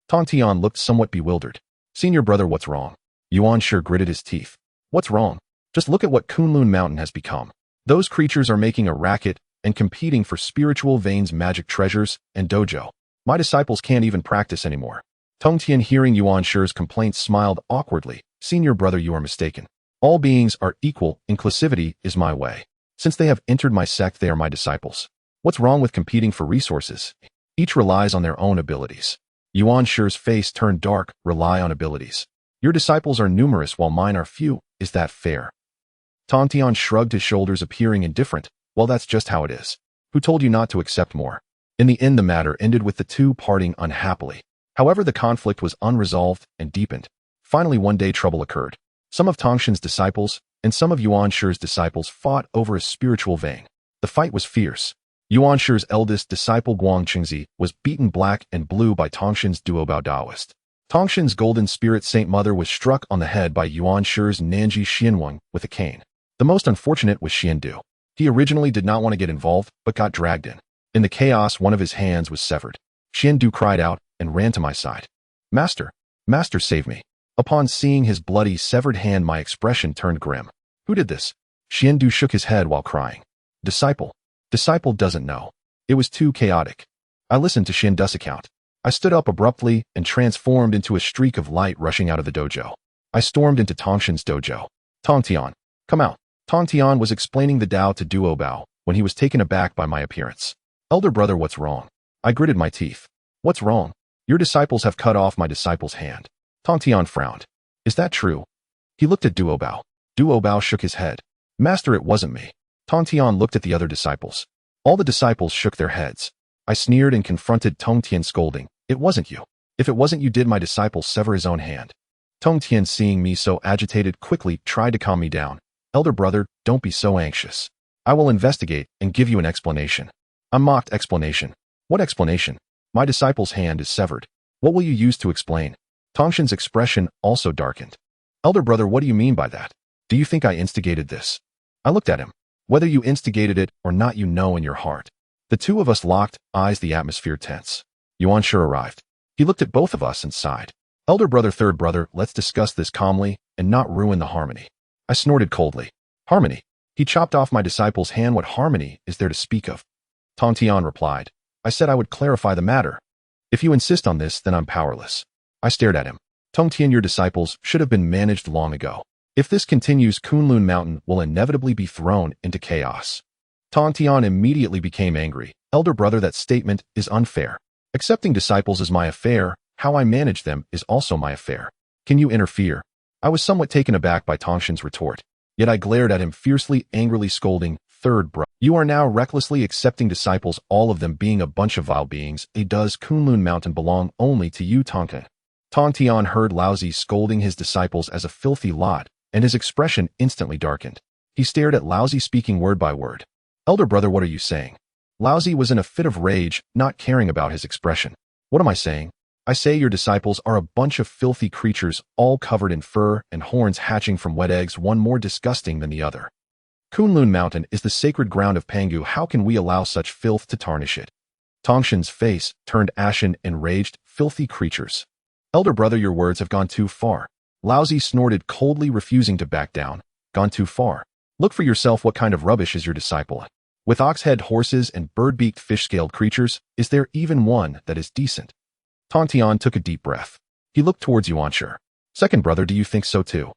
Tongtian looked somewhat bewildered. Senior brother, what's wrong? Yuan Shi gritted his teeth. What's wrong? Just look at what Kunlun Mountain has become. Those creatures are making a racket and competing for spiritual veins, magic treasures, and dojo. My disciples can't even practice anymore. Tongtian, hearing Yuan Shi's complaints, smiled awkwardly. Senior brother, you are mistaken. All beings are equal. Inclusivity is my way. Since they have entered my sect, they are my disciples. What's wrong with competing for resources? Each relies on their own abilities. Yuan Shi's face turned dark. Rely on abilities. Your disciples are numerous while mine are few. Is that fair? Tongtian shrugged his shoulders, appearing indifferent. Well, that's just how it is. Who told you not to accept more? In the end, the matter ended with the two parting unhappily. However, the conflict was unresolved and deepened. Finally, one day trouble occurred. Some of Tongshan's disciples and some of Yuan Shi's disciples fought over a spiritual vein. The fight was fierce. Yuan Shi's eldest disciple Guang Qingzi was beaten black and blue by Tongshan's duobao Daoist. Tongshan's golden spirit Saint Mother was struck on the head by Yuan Shi's Nanji Xianwang with a cane. The most unfortunate was Xiandu. He originally did not want to get involved, but got dragged in. In the chaos, one of his hands was severed. Xiandu cried out and ran to my side. Master, Master, save me. Upon seeing his bloody, severed hand, my expression turned grim. Who did this? Xiandu shook his head while crying. Disciple. Disciple doesn't know. It was too chaotic. I listened to Xiandu's account. I stood up abruptly and transformed into a streak of light rushing out of the dojo. I stormed into Tongxin's dojo. Tongtian, come out. Tongtian was explaining the Dao to Duo Bao when he was taken aback by my appearance. Elder brother, what's wrong? I gritted my teeth. What's wrong? Your disciples have cut off my disciple's hand. Tongtian frowned. Is that true? He looked at Duo Bao. Duo Bao shook his head. Master, it wasn't me. Tongtian looked at the other disciples. All the disciples shook their heads. I sneered and confronted Tongtian, scolding. It wasn't you. If it wasn't you, did my disciple sever his own hand? Tongtian, seeing me so agitated, quickly tried to calm me down. Elder brother, don't be so anxious. I will investigate and give you an explanation. A mocked explanation. What explanation? My disciple's hand is severed. What will you use to explain? Tongxin's expression also darkened. Elder brother, what do you mean by that? Do you think I instigated this? I looked at him. Whether you instigated it or not, you know in your heart. The two of us locked eyes, the atmosphere tense. Yuan Shi arrived. He looked at both of us and sighed. Elder brother, third brother, let's discuss this calmly and not ruin the harmony. I snorted coldly. Harmony? He chopped off my disciple's hand. What harmony is there to speak of? Tongtian replied. I said I would clarify the matter. If you insist on this, then I'm powerless. I stared at him. Tongtian, your disciples should have been managed long ago. If this continues, Kunlun Mountain will inevitably be thrown into chaos. Tongtian immediately became angry. Elder brother, that statement is unfair. Accepting disciples is my affair. How I manage them is also my affair. Can you interfere? I was somewhat taken aback by Tongxin's retort. Yet I glared at him fiercely, angrily scolding, third brother, you are now recklessly accepting disciples, all of them being a bunch of vile beings. Does Kunlun Mountain belong only to you, Tongtian? Tongtian heard Laozi scolding his disciples as a filthy lot, and his expression instantly darkened. He stared at Laozi, speaking word by word. Elder brother, what are you saying? Laozi was in a fit of rage, not caring about his expression. What am I saying? I say your disciples are a bunch of filthy creatures, all covered in fur and horns hatching from wet eggs, one more disgusting than the other. Kunlun Mountain is the sacred ground of Pangu. How can we allow such filth to tarnish it? Tongxin's face turned ashen and raged. Filthy creatures. Elder brother, your words have gone too far. Laozi snorted coldly, refusing to back down. Gone too far. Look for yourself. What kind of rubbish is your disciple? With ox-head horses and bird-beaked fish-scaled creatures, is there even one that is decent? Tongtian took a deep breath. He looked towards Yuan Shi. Second brother, do you think so too?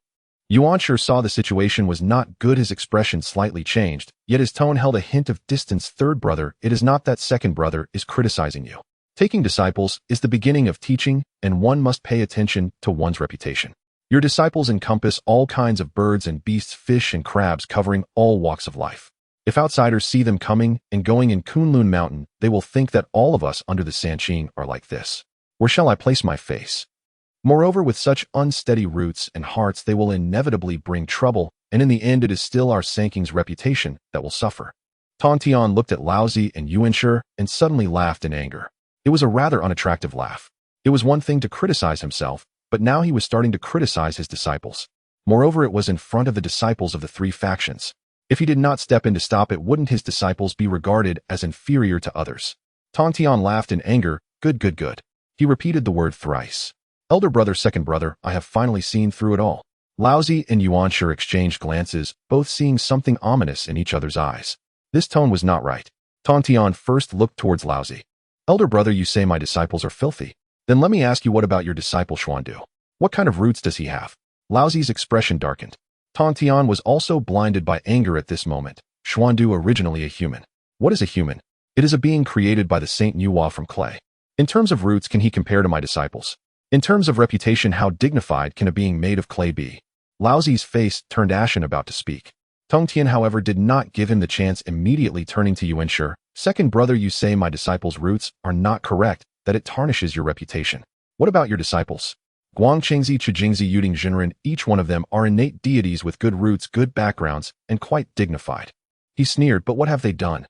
Yuan Shi saw the situation was not good. His expression slightly changed, yet his tone held a hint of distance. Third brother, it is not that second brother is criticizing you. Taking disciples is the beginning of teaching, and one must pay attention to one's reputation. Your disciples encompass all kinds of birds and beasts, fish and crabs, covering all walks of life. If outsiders see them coming and going in Kunlun Mountain, they will think that all of us under the Sanqing are like this. Where shall I place my face? Moreover, with such unsteady roots and hearts, they will inevitably bring trouble, and in the end it is still our Sanqing's reputation that will suffer. Tongtian looked at Laozi and Yuan Shi and suddenly laughed in anger. It was a rather unattractive laugh. It was one thing to criticize himself, but now he was starting to criticize his disciples. Moreover, it was in front of the disciples of the three factions. If he did not step in to stop it, wouldn't his disciples be regarded as inferior to others? Tongtian laughed in anger. Good, good, good. He repeated the word thrice. Elder brother, second brother, I have finally seen through it all. Laozi and Yuan Shi exchanged glances, both seeing something ominous in each other's eyes. This tone was not right. Tongtian first looked towards Laozi. Elder brother, you say my disciples are filthy. Then let me ask you, what about your disciple Xuandu? What kind of roots does he have? Laozi's expression darkened. Tongtian was also blinded by anger at this moment. Xuandu, originally a human. What is a human? It is a being created by the Saint Nuwa from clay. In terms of roots, can he compare to my disciples? In terms of reputation, how dignified can a being made of clay be? Laozi's face turned ashen, about to speak. Tongtian, however, did not give him the chance, immediately turning to Yuan Shi. Second brother, you say my disciples' roots are not correct, that it tarnishes your reputation. What about your disciples? Guangqingzi, Chijingzi, Yuding, Jinren, each one of them are innate deities with good roots, good backgrounds, and quite dignified. He sneered, but what have they done?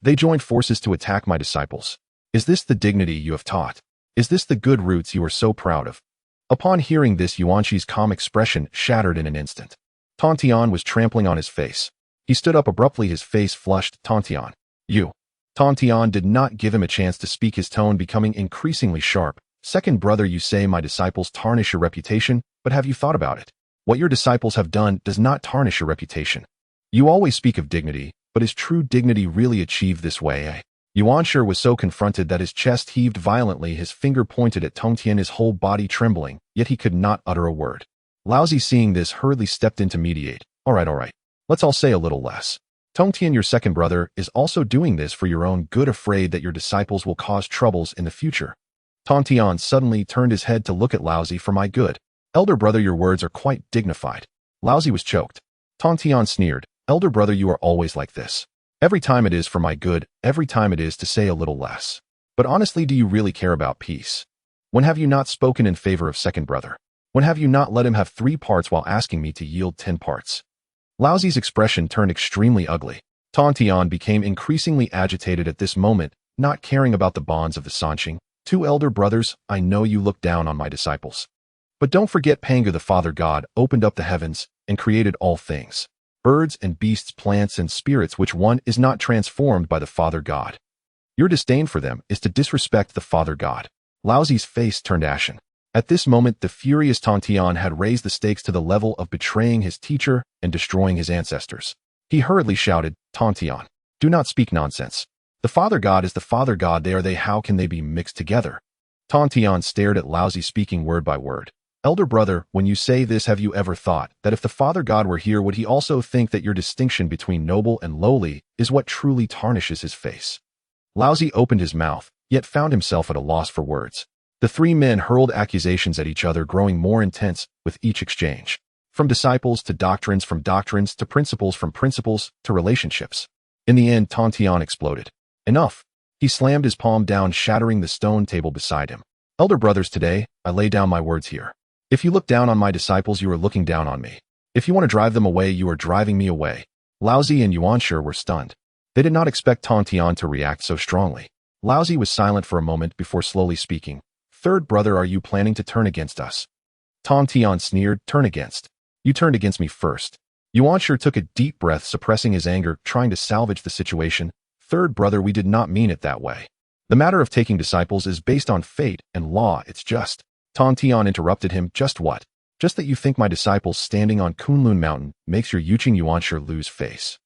They joined forces to attack my disciples. Is this the dignity you have taught? Is this the good roots you are so proud of? Upon hearing this, Yuan Shi's calm expression shattered in an instant. Tongtian was trampling on his face. He stood up abruptly, his face flushed. Tongtian, you. Tongtian did not give him a chance to speak, his tone becoming increasingly sharp. Second brother, you say my disciples tarnish your reputation. But have you thought about it? What your disciples have done does not tarnish your reputation. You always speak of dignity, but is true dignity really achieved this way? Yuanshi was so confronted that his chest heaved violently, his finger pointed at Tongtian, his whole body trembling, yet he could not utter a word. Laozi, seeing this, hurriedly stepped in to mediate. All right. Let's all say a little less. Tongtian, your second brother, is also doing this for your own good, afraid that your disciples will cause troubles in the future. Tongtian suddenly turned his head to look at Laozi. For my good. Elder brother, your words are quite dignified. Laozi was choked. Tongtian sneered. Elder brother, you are always like this. Every time it is for my good, every time it is to say a little less. But honestly, do you really care about peace? When have you not spoken in favor of second brother? When have you not let him have 3 parts while asking me to yield 10 parts? Laozi's expression turned extremely ugly. Tongtian became increasingly agitated at this moment, not caring about the bonds of the Sanqing. 2 elder brothers, I know you look down on my disciples. But don't forget Pangu, the Father God, opened up the heavens and created all things. Birds and beasts, plants and spirits, which one is not transformed by the Father God. Your disdain for them is to disrespect the Father God. Laozi's face turned ashen. At this moment, the furious Tongtian had raised the stakes to the level of betraying his teacher and destroying his ancestors. He hurriedly shouted, Tongtian, do not speak nonsense. The Father God is the Father God. How can they be mixed together? Tongtian stared at Laozi, speaking word by word. Elder brother, when you say this, have you ever thought that if the Father God were here, would he also think that your distinction between noble and lowly is what truly tarnishes his face? Laozi opened his mouth, yet found himself at a loss for words. The 3 men hurled accusations at each other, growing more intense with each exchange. From disciples to doctrines, from doctrines to principles, from principles to relationships. In the end, Tongtian exploded. Enough. He slammed his palm down, shattering the stone table beside him. Elder brothers, today, I lay down my words here. If you look down on my disciples, you are looking down on me. If you want to drive them away, you are driving me away. Laozi and Yuanshi were stunned. They did not expect Tongtian to react so strongly. Laozi was silent for a moment before slowly speaking. Third brother, are you planning to turn against us? Tongtian sneered. Turn against? You turned against me first. Yuanshi took a deep breath, suppressing his anger, trying to salvage the situation. Third brother, we did not mean it that way. The matter of taking disciples is based on fate and law. It's just. Tongtian interrupted him. Just what? Just that you think my disciples standing on Kunlun Mountain makes your Yuqing Yuanshi lose face.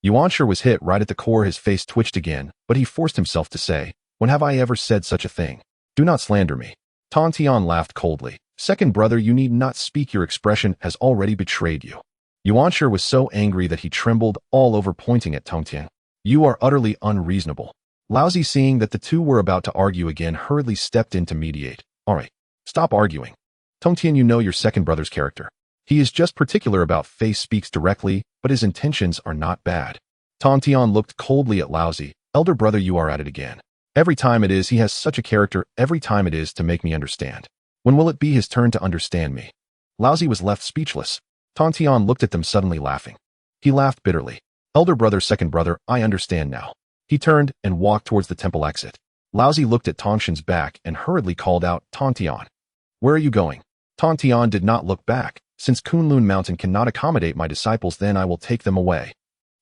Yuanshi was hit right at the core. His face twitched again, but he forced himself to say, when have I ever said such a thing? Do not slander me. Tongtian laughed coldly. Second brother, you need not speak. Your expression has already betrayed you. Yuanshi was so angry that he trembled all over, pointing at Tongtian. You are utterly unreasonable. Laozi, seeing that the 2 were about to argue again, hurriedly stepped in to mediate. All right. Stop arguing. Tongtian, you know your second brother's character. He is just particular about face, speaks directly, but his intentions are not bad. Tongtian looked coldly at Laozi. Elder brother, you are at it again. Every time it is he has such a character, every time it is to make me understand. When will it be his turn to understand me? Laozi was left speechless. Tongtian looked at them, suddenly laughing. He laughed bitterly. Elder brother, second brother, I understand now. He turned and walked towards the temple exit. Laozi looked at Tongshan's back and hurriedly called out, Tongtian. Where are you going? Tongtian did not look back. Since Kunlun Mountain cannot accommodate my disciples, then I will take them away.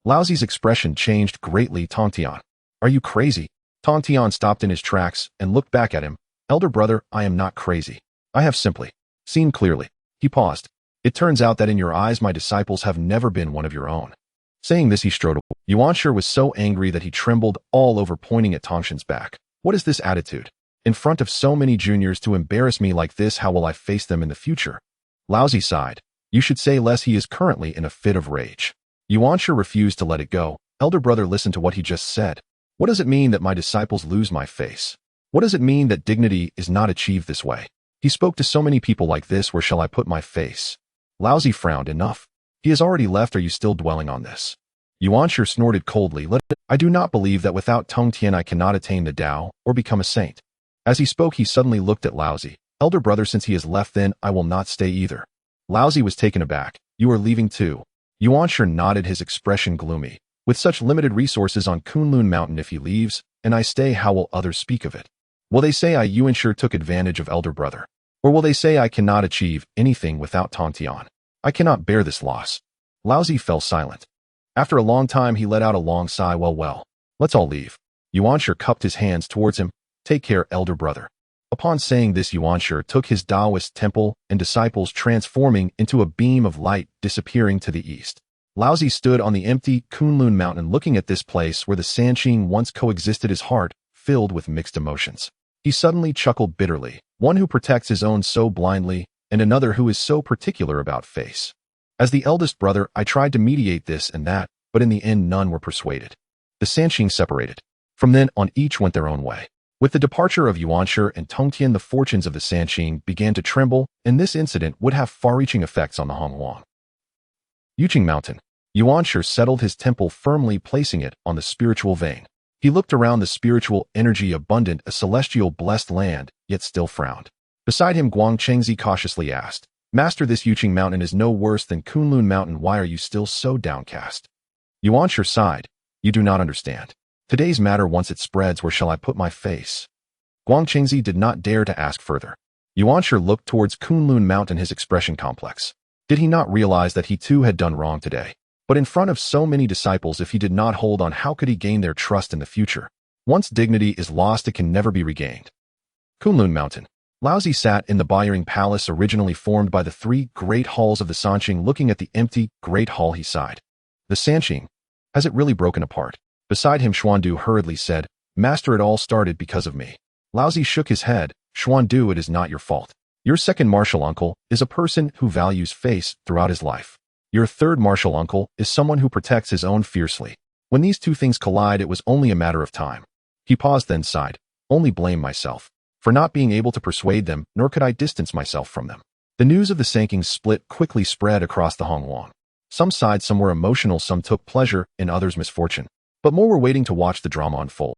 Laozi's expression changed greatly. Tongtian, are you crazy? Tongtian stopped in his tracks and looked back at him. Elder brother, I am not crazy. I have simply seen clearly. He paused. It turns out that in your eyes my disciples have never been one of your own. Saying this, he strode away. Yuanshi was so angry that he trembled all over, pointing at Tongshan's back. What is this attitude? In front of so many juniors to embarrass me like this, how will I face them in the future? Laozi sighed. You should say less. He is currently in a fit of rage. Yuanshi refused to let it go. Elder brother, listen to what he just said. What does it mean that my disciples lose my face? What does it mean that dignity is not achieved this way? He spoke to so many people like this. Where shall I put my face? Laozi frowned. Enough. He has already left. Are you still dwelling on this? Yuanshi snorted coldly. I do not believe that without Tongtian I cannot attain the Tao or become a saint. As he spoke, he suddenly looked at Laozi. Elder brother, since he has left, then I will not stay either. Laozi was taken aback. You are leaving too? Yuanshi nodded, his expression gloomy. With such limited resources on Kunlun Mountain, if he leaves, and I stay, how will others speak of it? Will they say Yuanshi took advantage of elder brother? Or will they say I cannot achieve anything without Tongtian? I cannot bear this loss. Laozi fell silent. After a long time, he let out a long sigh. Well, let's all leave. Yuanshi cupped his hands towards him. Take care, elder brother. Upon saying this, Yuanshi took his Taoist temple and disciples, transforming into a beam of light, disappearing to the east. Laozi stood on the empty Kunlun mountain looking at this place where the Sanqing once coexisted, his heart filled with mixed emotions. He suddenly chuckled bitterly, one who protects his own so blindly, and another who is so particular about face. As the eldest brother, I tried to mediate this and that, but in the end none were persuaded. The Sanqing separated. From then on each went their own way. With the departure of Yuanshi and Tongtian, the fortunes of the Sanqing began to tremble, and this incident would have far-reaching effects on the Honghuang. Yuqing Mountain. Yuanshi settled his temple firmly, placing it on the spiritual vein. He looked around the spiritual energy abundant, a celestial blessed land, yet still frowned. Beside him, Guangchengzi cautiously asked, "Master, this Yuqing Mountain is no worse than Kunlun Mountain. Why are you still so downcast?" Yuanshi sighed. "You do not understand. Today's matter, once it spreads, where shall I put my face?" Guangchengzi did not dare to ask further. Yuanshi looked towards Kunlun Mountain, his expression complex. Did he not realize that he too had done wrong today? But in front of so many disciples, if he did not hold on, how could he gain their trust in the future? Once dignity is lost, it can never be regained. Kunlun Mountain. Laozi sat in the Bayering Palace, originally formed by the three great halls of the Sanqing. Looking at the empty, great hall, he sighed. The Sanqing, has it really broken apart? Beside him, Xuandu hurriedly said, "Master, it all started because of me." Laozi shook his head. "Xuandu, it is not your fault. Your second martial uncle is a person who values face throughout his life. Your third martial uncle is someone who protects his own fiercely. When these two things collide, it was only a matter of time." He paused, then sighed. "Only blame myself for not being able to persuade them, nor could I distance myself from them." The news of the Sanqing split quickly spread across the Honghuang. Some sighed, some were emotional, some took pleasure in others' misfortune. But more were waiting to watch the drama unfold.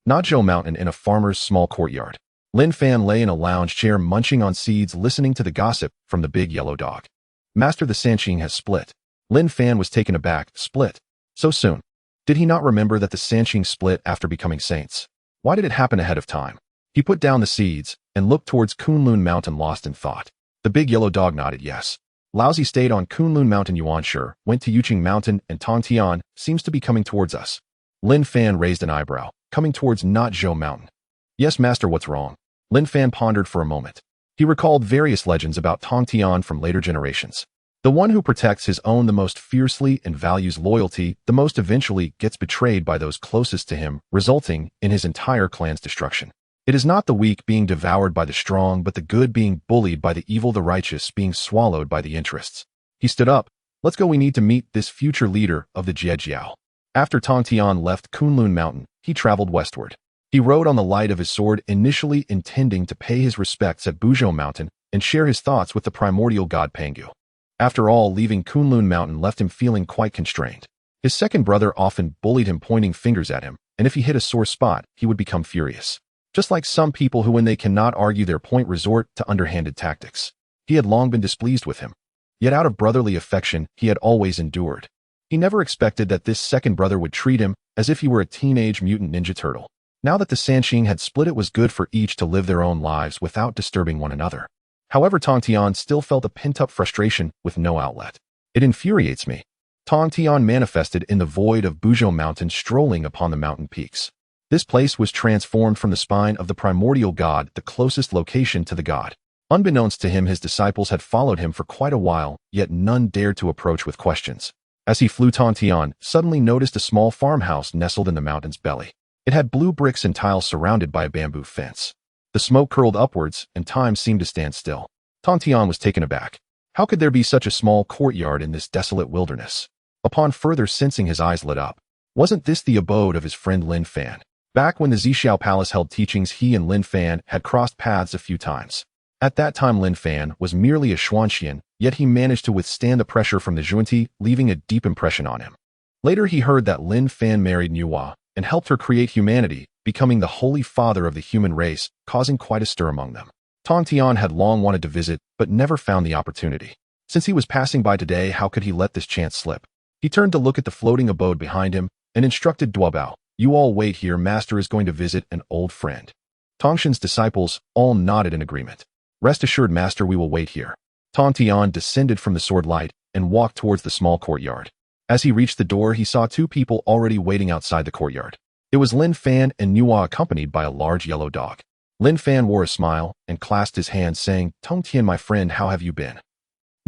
Nazhou Mountain, in a farmer's small courtyard. Lin Fan lay in a lounge chair, munching on seeds, listening to the gossip from the big yellow dog. "Master, the Sanqing has split." Lin Fan was taken aback. "Split? So soon? Did he not remember that the Sanqing split after becoming saints? Why did it happen ahead of time?" He put down the seeds and looked towards Kunlun Mountain, lost in thought. The big yellow dog nodded yes. Laozi stayed on Kunlun Mountain. Yuanshi went to Yuqing Mountain, and Tongtian seems to be coming towards us. Lin Fan raised an eyebrow. "Coming towards Nazhou Mountain?" "Yes, master, what's wrong?" Lin Fan pondered for a moment. He recalled various legends about Tongtian from later generations. The one who protects his own the most fiercely and values loyalty the most eventually gets betrayed by those closest to him, resulting in his entire clan's destruction. It is not the weak being devoured by the strong, but the good being bullied by the evil, the righteous being swallowed by the interests. He stood up. "Let's go, we need to meet this future leader of the Jiejiao." After Tongtian left Kunlun Mountain, he traveled westward. He rode on the light of his sword, initially intending to pay his respects at Buzhou Mountain and share his thoughts with the primordial god Pangu. After all, leaving Kunlun Mountain left him feeling quite constrained. His second brother often bullied him, pointing fingers at him, and if he hit a sore spot, he would become furious. Just like some people who, when they cannot argue their point, resort to underhanded tactics. He had long been displeased with him. Yet out of brotherly affection, he had always endured. He never expected that this second brother would treat him as if he were a teenage mutant ninja turtle. Now that the Sanqing had split, it was good for each to live their own lives without disturbing one another. However, Tongtian still felt a pent-up frustration with no outlet. "It infuriates me." Tongtian manifested in the void of Buzhou Mountain, strolling upon the mountain peaks. This place was transformed from the spine of the primordial god, the closest location to the god. Unbeknownst to him, his disciples had followed him for quite a while, yet none dared to approach with questions. As he flew, Tongtian suddenly noticed a small farmhouse nestled in the mountain's belly. It had blue bricks and tiles surrounded by a bamboo fence. The smoke curled upwards, and time seemed to stand still. Tongtian was taken aback. How could there be such a small courtyard in this desolate wilderness? Upon further sensing, his eyes lit up. Wasn't this the abode of his friend Lin Fan? Back when the Zixiao Palace held teachings, he and Lin Fan had crossed paths a few times. At that time, Lin Fan was merely a Xuanxian, yet he managed to withstand the pressure from the Junti, leaving a deep impression on him. Later, he heard that Lin Fan married Nuwa and helped her create humanity, becoming the holy father of the human race, causing quite a stir among them. Tongtian had long wanted to visit, but never found the opportunity. Since he was passing by today, how could he let this chance slip? He turned to look at the floating abode behind him and instructed Duobao, "You all wait here, master is going to visit an old friend." Tongshan's disciples all nodded in agreement. "Rest assured, master, we will wait here." Tongtian descended from the sword light and walked towards the small courtyard. As he reached the door, he saw two people already waiting outside the courtyard. It was Lin Fan and Nuwa, accompanied by a large yellow dog. Lin Fan wore a smile and clasped his hands, saying, Tong Tian, my friend, how have you been?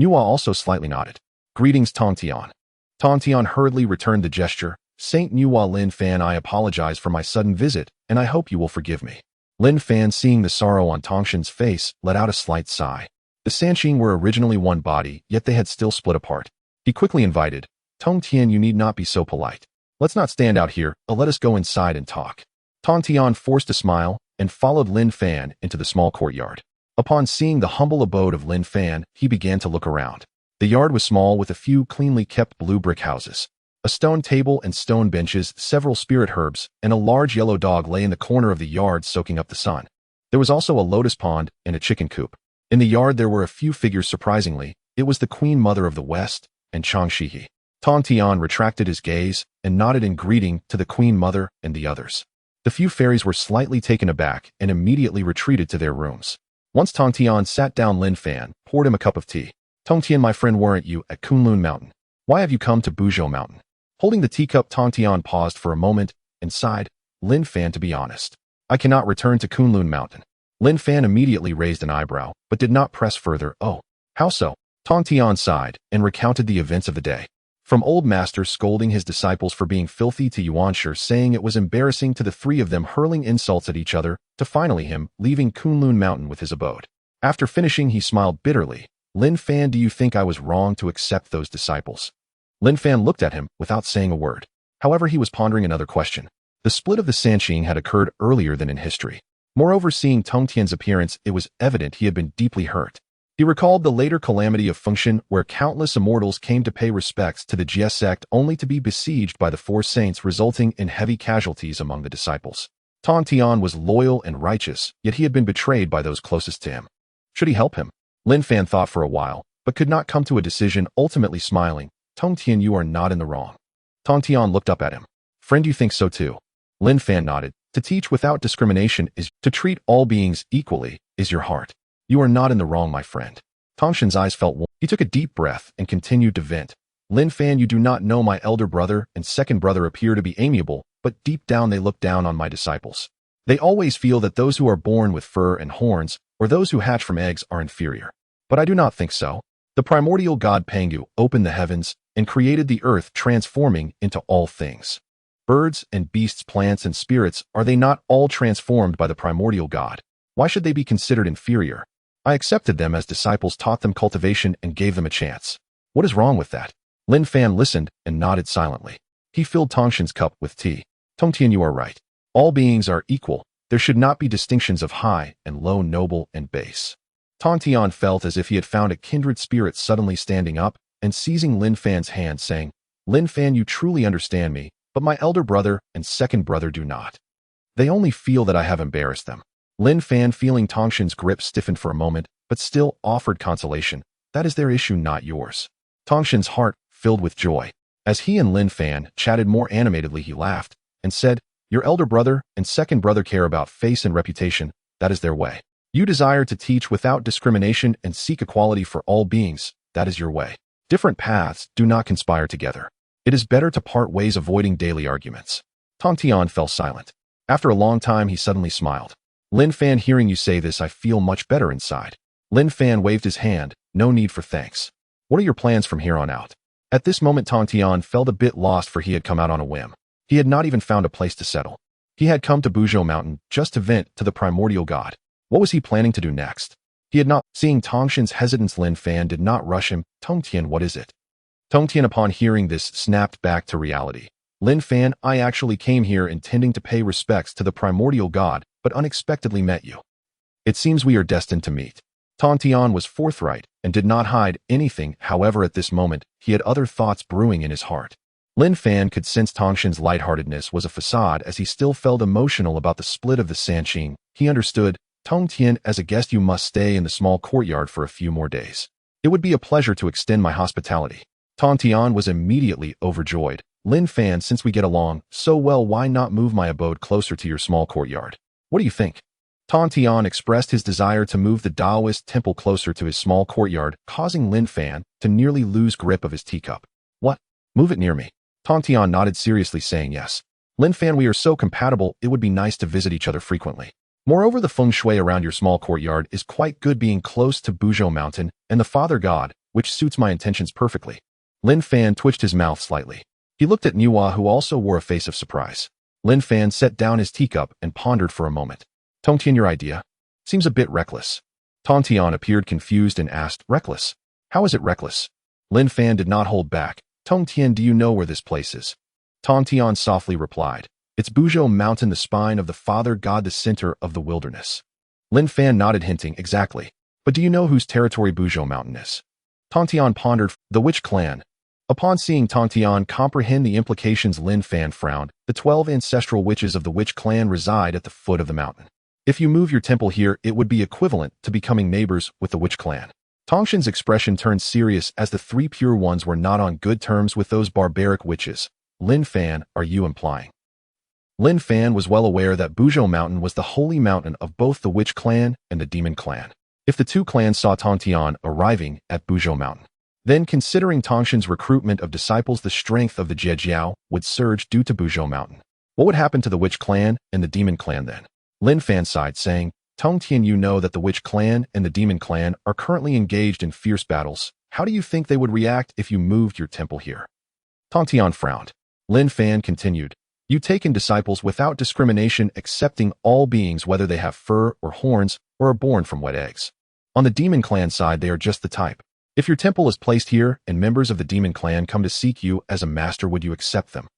Nuwa also slightly nodded. Greetings, Tong Tian. Tong Tian hurriedly returned the gesture. Saint Nuwa, Lin Fan, I apologize for my sudden visit, and I hope you will forgive me. Lin Fan, seeing the sorrow on Tongshan's face, let out a slight sigh. The Sanqing were originally one body, yet they had still split apart. He quickly invited, Tong Tian, you need not be so polite. Let's not stand out here, let us go inside and talk. Tong Tian forced a smile and followed Lin Fan into the small courtyard. Upon seeing the humble abode of Lin Fan, he began to look around. The yard was small with a few cleanly kept blue brick houses. A stone table and stone benches, several spirit herbs, and a large yellow dog lay in the corner of the yard soaking up the sun. There was also a lotus pond and a chicken coop. In the yard there were a few figures. Surprisingly, it was the Queen Mother of the West and Chang Shihi. Tong Tian retracted his gaze and nodded in greeting to the Queen Mother and the others. The few fairies were slightly taken aback and immediately retreated to their rooms. Once Tong Tian sat down, Lin Fan poured him a cup of tea. Tong Tian, my friend, weren't you at Kunlun Mountain? Why have you come to Buzhou Mountain? Holding the teacup, Tong Tian paused for a moment and sighed. Lin Fan, to be honest, I cannot return to Kunlun Mountain. Lin Fan immediately raised an eyebrow, but did not press further. Oh, how so? Tong Tian sighed and recounted the events of the day. From old master scolding his disciples for being filthy to Yuanshi saying it was embarrassing to the three of them hurling insults at each other, to finally him leaving Kunlun Mountain with his abode. After finishing, he smiled bitterly. Lin Fan, do you think I was wrong to accept those disciples? Lin Fan looked at him without saying a word. However, he was pondering another question. The split of the Sanqing had occurred earlier than in history. Moreover, seeing Tong Tian's appearance, it was evident he had been deeply hurt. He recalled the later calamity of Fengshan, where countless immortals came to pay respects to the Jie sect only to be besieged by the four saints, resulting in heavy casualties among the disciples. Tong Tian was loyal and righteous, yet he had been betrayed by those closest to him. Should he help him? Lin Fan thought for a while, but could not come to a decision, ultimately smiling. Tong Tian, you are not in the wrong. Tong Tian looked up at him. Friend, you think so too? Lin Fan nodded. To teach without discrimination is to treat all beings equally, is your heart. You are not in the wrong, my friend. Tongshan's eyes felt warm. He took a deep breath and continued to vent. Lin Fan, you do not know my elder brother and second brother appear to be amiable, but deep down they look down on my disciples. They always feel that those who are born with fur and horns, or those who hatch from eggs, are inferior. But I do not think so. The primordial god Pangu opened the heavens and created the earth, transforming into all things. Birds and beasts, plants and spirits, are they not all transformed by the primordial god? Why should they be considered inferior? I accepted them as disciples, taught them cultivation, and gave them a chance. What is wrong with that? Lin Fan listened and nodded silently. He filled Tongshan's cup with tea. Tong Tian, you are right. All beings are equal. There should not be distinctions of high and low, noble and base. Tong Tian felt as if he had found a kindred spirit suddenly standing up and seizing Lin Fan's hand, saying, Lin Fan, you truly understand me, but my elder brother and second brother do not. They only feel that I have embarrassed them. Lin Fan, feeling Tongshan's grip, stiffened for a moment, but still offered consolation. That is their issue, not yours. Tongshan's heart filled with joy. As he and Lin Fan chatted more animatedly, he laughed and said, Your elder brother and second brother care about face and reputation. That is their way. You desire to teach without discrimination and seek equality for all beings. That is your way. Different paths do not conspire together. It is better to part ways, avoiding daily arguments. Tong Tian fell silent. After a long time, he suddenly smiled. Lin Fan, hearing you say this, I feel much better inside. Lin Fan waved his hand. No need for thanks. What are your plans from here on out? At this moment, Tong Tian felt a bit lost, for he had come out on a whim. He had not even found a place to settle. He had come to Buzhou Mountain just to vent to the primordial god. What was he planning to do next? He had not. Seeing Tongshan's hesitance, Lin Fan did not rush him. Tong Tian, what is it? Tong Tian, upon hearing this, snapped back to reality. Lin Fan, I actually came here intending to pay respects to the primordial god, but unexpectedly met you. It seems we are destined to meet. Tong Tian was forthright and did not hide anything. However, at this moment, he had other thoughts brewing in his heart. Lin Fan could sense Tongshan's lightheartedness was a facade, as he still felt emotional about the split of the Sanqing. He understood. Tong Tian, as a guest you must stay in the small courtyard for a few more days. It would be a pleasure to extend my hospitality. Tong Tian was immediately overjoyed. Lin Fan, since we get along so well, why not move my abode closer to your small courtyard? What do you think? Tong Tian expressed his desire to move the Taoist temple closer to his small courtyard, causing Lin Fan to nearly lose grip of his teacup. What? Move it near me? Tong Tian nodded seriously, saying yes. Lin Fan, we are so compatible, it would be nice to visit each other frequently. Moreover, the feng shui around your small courtyard is quite good, being close to Buzhou Mountain and the Father God, which suits my intentions perfectly. Lin Fan twitched his mouth slightly. He looked at Nuwa, who also wore a face of surprise. Lin Fan set down his teacup and pondered for a moment. Tongtian, your idea seems a bit reckless. Tongtian appeared confused and asked, reckless? How is it reckless? Lin Fan did not hold back. Tongtian, do you know where this place is? Tongtian softly replied. It's Buzhou Mountain, the spine of the Father God, the center of the wilderness. Lin Fan nodded, hinting, exactly. But do you know whose territory Buzhou Mountain is? Tongtian pondered. The Witch Clan. Upon seeing Tongtian comprehend the implications, Lin Fan frowned. The 12 ancestral witches of the Witch Clan reside at the foot of the mountain. If you move your temple here, it would be equivalent to becoming neighbors with the Witch Clan. Tongshan's expression turned serious, as the 3 pure ones were not on good terms with those barbaric witches. Lin Fan, are you implying? Lin Fan was well aware that Buzhou Mountain was the holy mountain of both the Witch Clan and the Demon Clan. If the 2 clans saw Tongtian arriving at Buzhou Mountain, then, considering Tongshan's recruitment of disciples, the strength of the Jiejiao would surge due to Buzhou Mountain. What would happen to the Witch Clan and the Demon Clan then? Lin Fan sighed, saying, Tongtian, you know that the Witch Clan and the Demon Clan are currently engaged in fierce battles. How do you think they would react if you moved your temple here? Tongtian frowned. Lin Fan continued, you take in disciples without discrimination, accepting all beings whether they have fur or horns or are born from wet eggs. On the Demon Clan side, they are just the type. If your temple is placed here and members of the Demon Clan come to seek you as a master, would you accept them?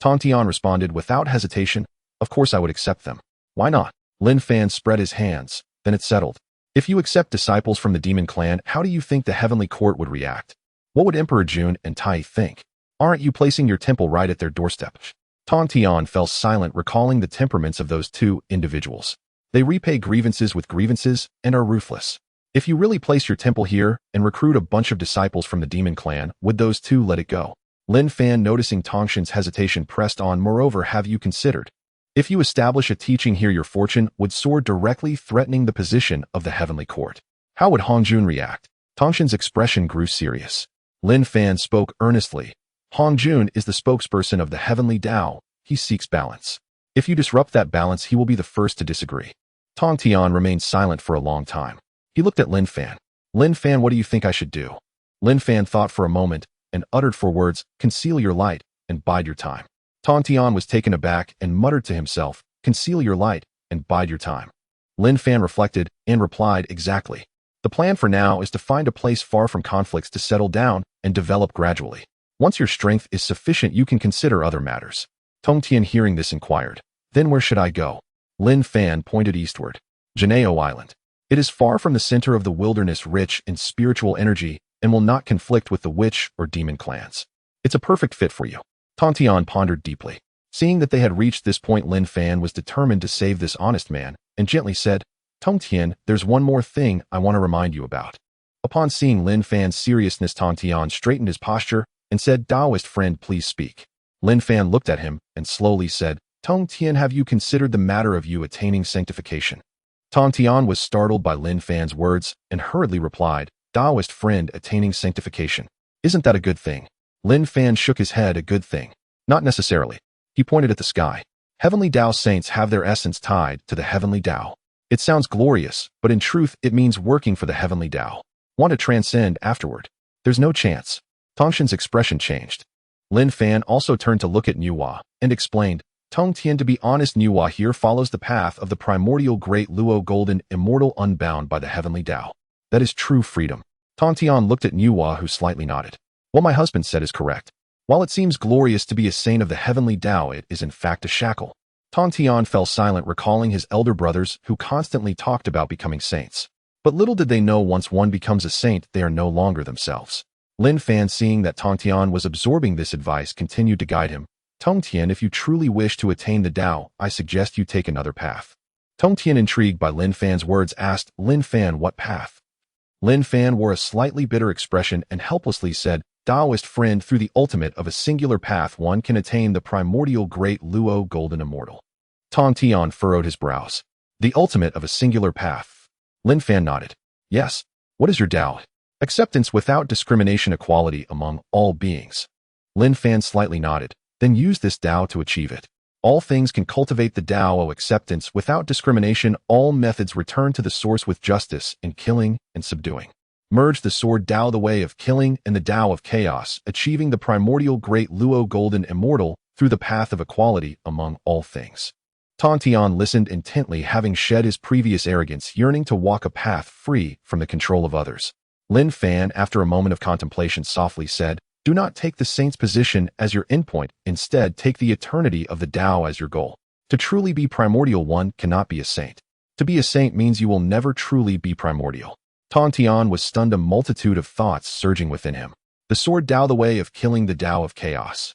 Tongtian responded without hesitation, of course I would accept them. Why not? Lin Fan spread his hands. Then it settled. If you accept disciples from the Demon Clan, how do you think the Heavenly Court would react? What would Emperor Jun and Tai think? Aren't you placing your temple right at their doorstep? Tongtian fell silent, recalling the temperaments of those 2 individuals. They repay grievances with grievances and are ruthless. If you really place your temple here and recruit a bunch of disciples from the Demon Clan, would those 2 let it go? Lin Fan, noticing Tongshan's hesitation, pressed on. Moreover, have you considered? If you establish a teaching here, your fortune would soar, directly threatening the position of the Heavenly Court. How would Hongjun react? Tongshan's expression grew serious. Lin Fan spoke earnestly. Hongjun is the spokesperson of the Heavenly Dao. He seeks balance. If you disrupt that balance, he will be the first to disagree. Tongtian remained silent for a long time. He looked at Lin Fan. Lin Fan, what do you think I should do? Lin Fan thought for a moment and uttered 4 words, conceal your light and bide your time. Tongtian was taken aback and muttered to himself, conceal your light and bide your time. Lin Fan reflected and replied, exactly. The plan for now is to find a place far from conflicts to settle down and develop gradually. Once your strength is sufficient, you can consider other matters. Tongtian, hearing this, inquired, then where should I go? Lin Fan pointed eastward. Janeo Island. It is far from the center of the wilderness, rich in spiritual energy, and will not conflict with the witch or demon clans. It's a perfect fit for you. Tongtian pondered deeply. Seeing that they had reached this point, Lin Fan was determined to save this honest man, and gently said, Tongtian, there's one more thing I want to remind you about. Upon seeing Lin Fan's seriousness, Tongtian straightened his posture and said, Taoist friend, please speak. Lin Fan looked at him and slowly said, Tongtian, have you considered the matter of you attaining sanctification? Tongtian was startled by Lin Fan's words and hurriedly replied, Taoist friend, attaining sanctification. Isn't that a good thing? Lin Fan shook his head. A good thing? Not necessarily. He pointed at the sky. Heavenly Dao saints have their essence tied to the Heavenly Dao. It sounds glorious, but in truth, it means working for the Heavenly Dao. Want to transcend afterward? There's no chance. Tongshan's expression changed. Lin Fan also turned to look at Nuwa and explained, Tongtian, to be honest, Nuwa here follows the path of the primordial great Luo, golden, immortal, unbound by the Heavenly Dao. That is true freedom. Tongtian looked at Nuwa, who slightly nodded. What my husband said is correct. While it seems glorious to be a saint of the Heavenly Dao, it is in fact a shackle. Tongtian fell silent, recalling his elder brothers who constantly talked about becoming saints. But little did they know, once one becomes a saint, they are no longer themselves. Lin Fan, seeing that Tongtian was absorbing this advice, continued to guide him. Tongtian, if you truly wish to attain the Dao, I suggest you take another path. Tongtian, intrigued by Lin Fan's words, asked, Lin Fan, what path? Lin Fan wore a slightly bitter expression and helplessly said, Taoist friend, through the ultimate of a singular path, one can attain the primordial great Luo, golden immortal. Tongtian furrowed his brows. The ultimate of a singular path. Lin Fan nodded. Yes. What is your Dao? Acceptance without discrimination, equality among all beings. Lin Fan slightly nodded. Then use this Dao to achieve it. All things can cultivate the Dao of acceptance without discrimination. All methods return to the source with justice in killing and subduing. Merge the sword Dao, the way of killing, and the Dao of chaos, achieving the primordial great Luo golden immortal through the path of equality among all things. Tong Tian listened intently, having shed his previous arrogance, yearning to walk a path free from the control of others. Lin Fan, after a moment of contemplation, softly said, "Do not take the saint's position as your endpoint. Instead, take the eternity of the Dao as your goal. To truly be primordial, one cannot be a saint. To be a saint means you will never truly be primordial." Tong Tian was stunned, a multitude of thoughts surging within him. The sword Dao, the way of killing, the Dao of chaos.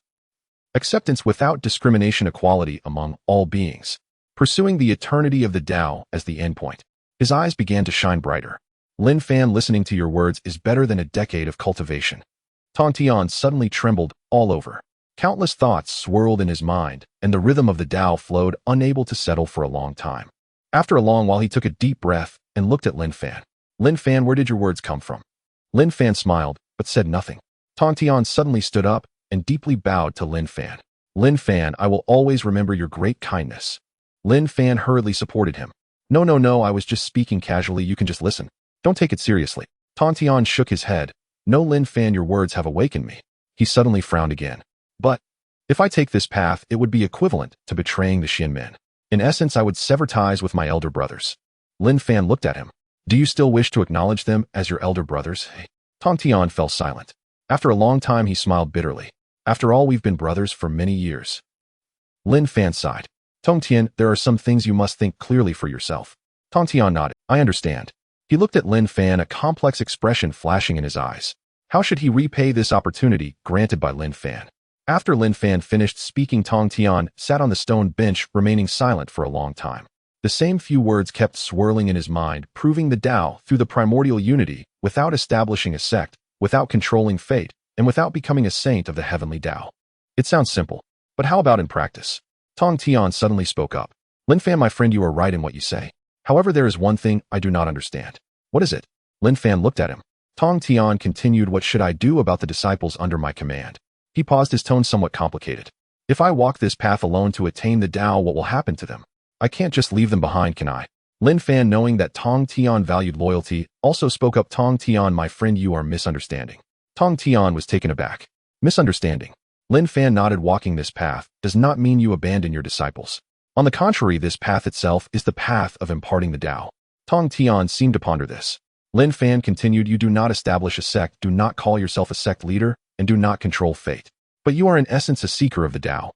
Acceptance without discrimination, equality among all beings. Pursuing the eternity of the Dao as the endpoint. His eyes began to shine brighter. Lin Fan, listening to your words is better than a decade of cultivation. Tong Tian suddenly trembled all over. Countless thoughts swirled in his mind, and the rhythm of the Dao flowed, unable to settle for a long time. After a long while, he took a deep breath and looked at Lin Fan. "Lin Fan, where did your words come from?" Lin Fan smiled, but said nothing. Tong Tian suddenly stood up and deeply bowed to Lin Fan. "Lin Fan, I will always remember your great kindness." Lin Fan hurriedly supported him. No, I was just speaking casually, you can just listen. Don't take it seriously." Tong Tian shook his head. "No, Lin Fan, your words have awakened me." He suddenly frowned again. "But if I take this path, it would be equivalent to betraying the Xianmen. In essence, I would sever ties with my elder brothers." Lin Fan looked at him. "Do you still wish to acknowledge them as your elder brothers?" Tong Tian fell silent. After a long time, he smiled bitterly. "After all, we've been brothers for many years." Lin Fan sighed. "Tong Tian, there are some things you must think clearly for yourself." Tong Tian nodded. "I understand." He looked at Lin Fan, a complex expression flashing in his eyes. How should he repay this opportunity granted by Lin Fan? After Lin Fan finished speaking, Tong Tian sat on the stone bench, remaining silent for a long time. The same few words kept swirling in his mind, proving the Dao through the primordial unity, without establishing a sect, without controlling fate, and without becoming a saint of the heavenly Dao. It sounds simple, but how about in practice? Tong Tian suddenly spoke up. "Lin Fan, my friend, you are right in what you say. However, there is one thing I do not understand." "What is it?" Lin Fan looked at him. Tong Tian continued, "What should I do about the disciples under my command?" He paused, his tone somewhat complicated. "If I walk this path alone to attain the Dao, what will happen to them? I can't just leave them behind, can I?" Lin Fan, knowing that Tong Tian valued loyalty, also spoke up. "Tong Tian, my friend, you are misunderstanding." Tong Tian was taken aback. "Misunderstanding?" Lin Fan nodded. "Walking this path does not mean you abandon your disciples. On the contrary, this path itself is the path of imparting the Dao." Tong Tian seemed to ponder this. Lin Fan continued, "You do not establish a sect, do not call yourself a sect leader, and do not control fate. But you are in essence a seeker of the Dao.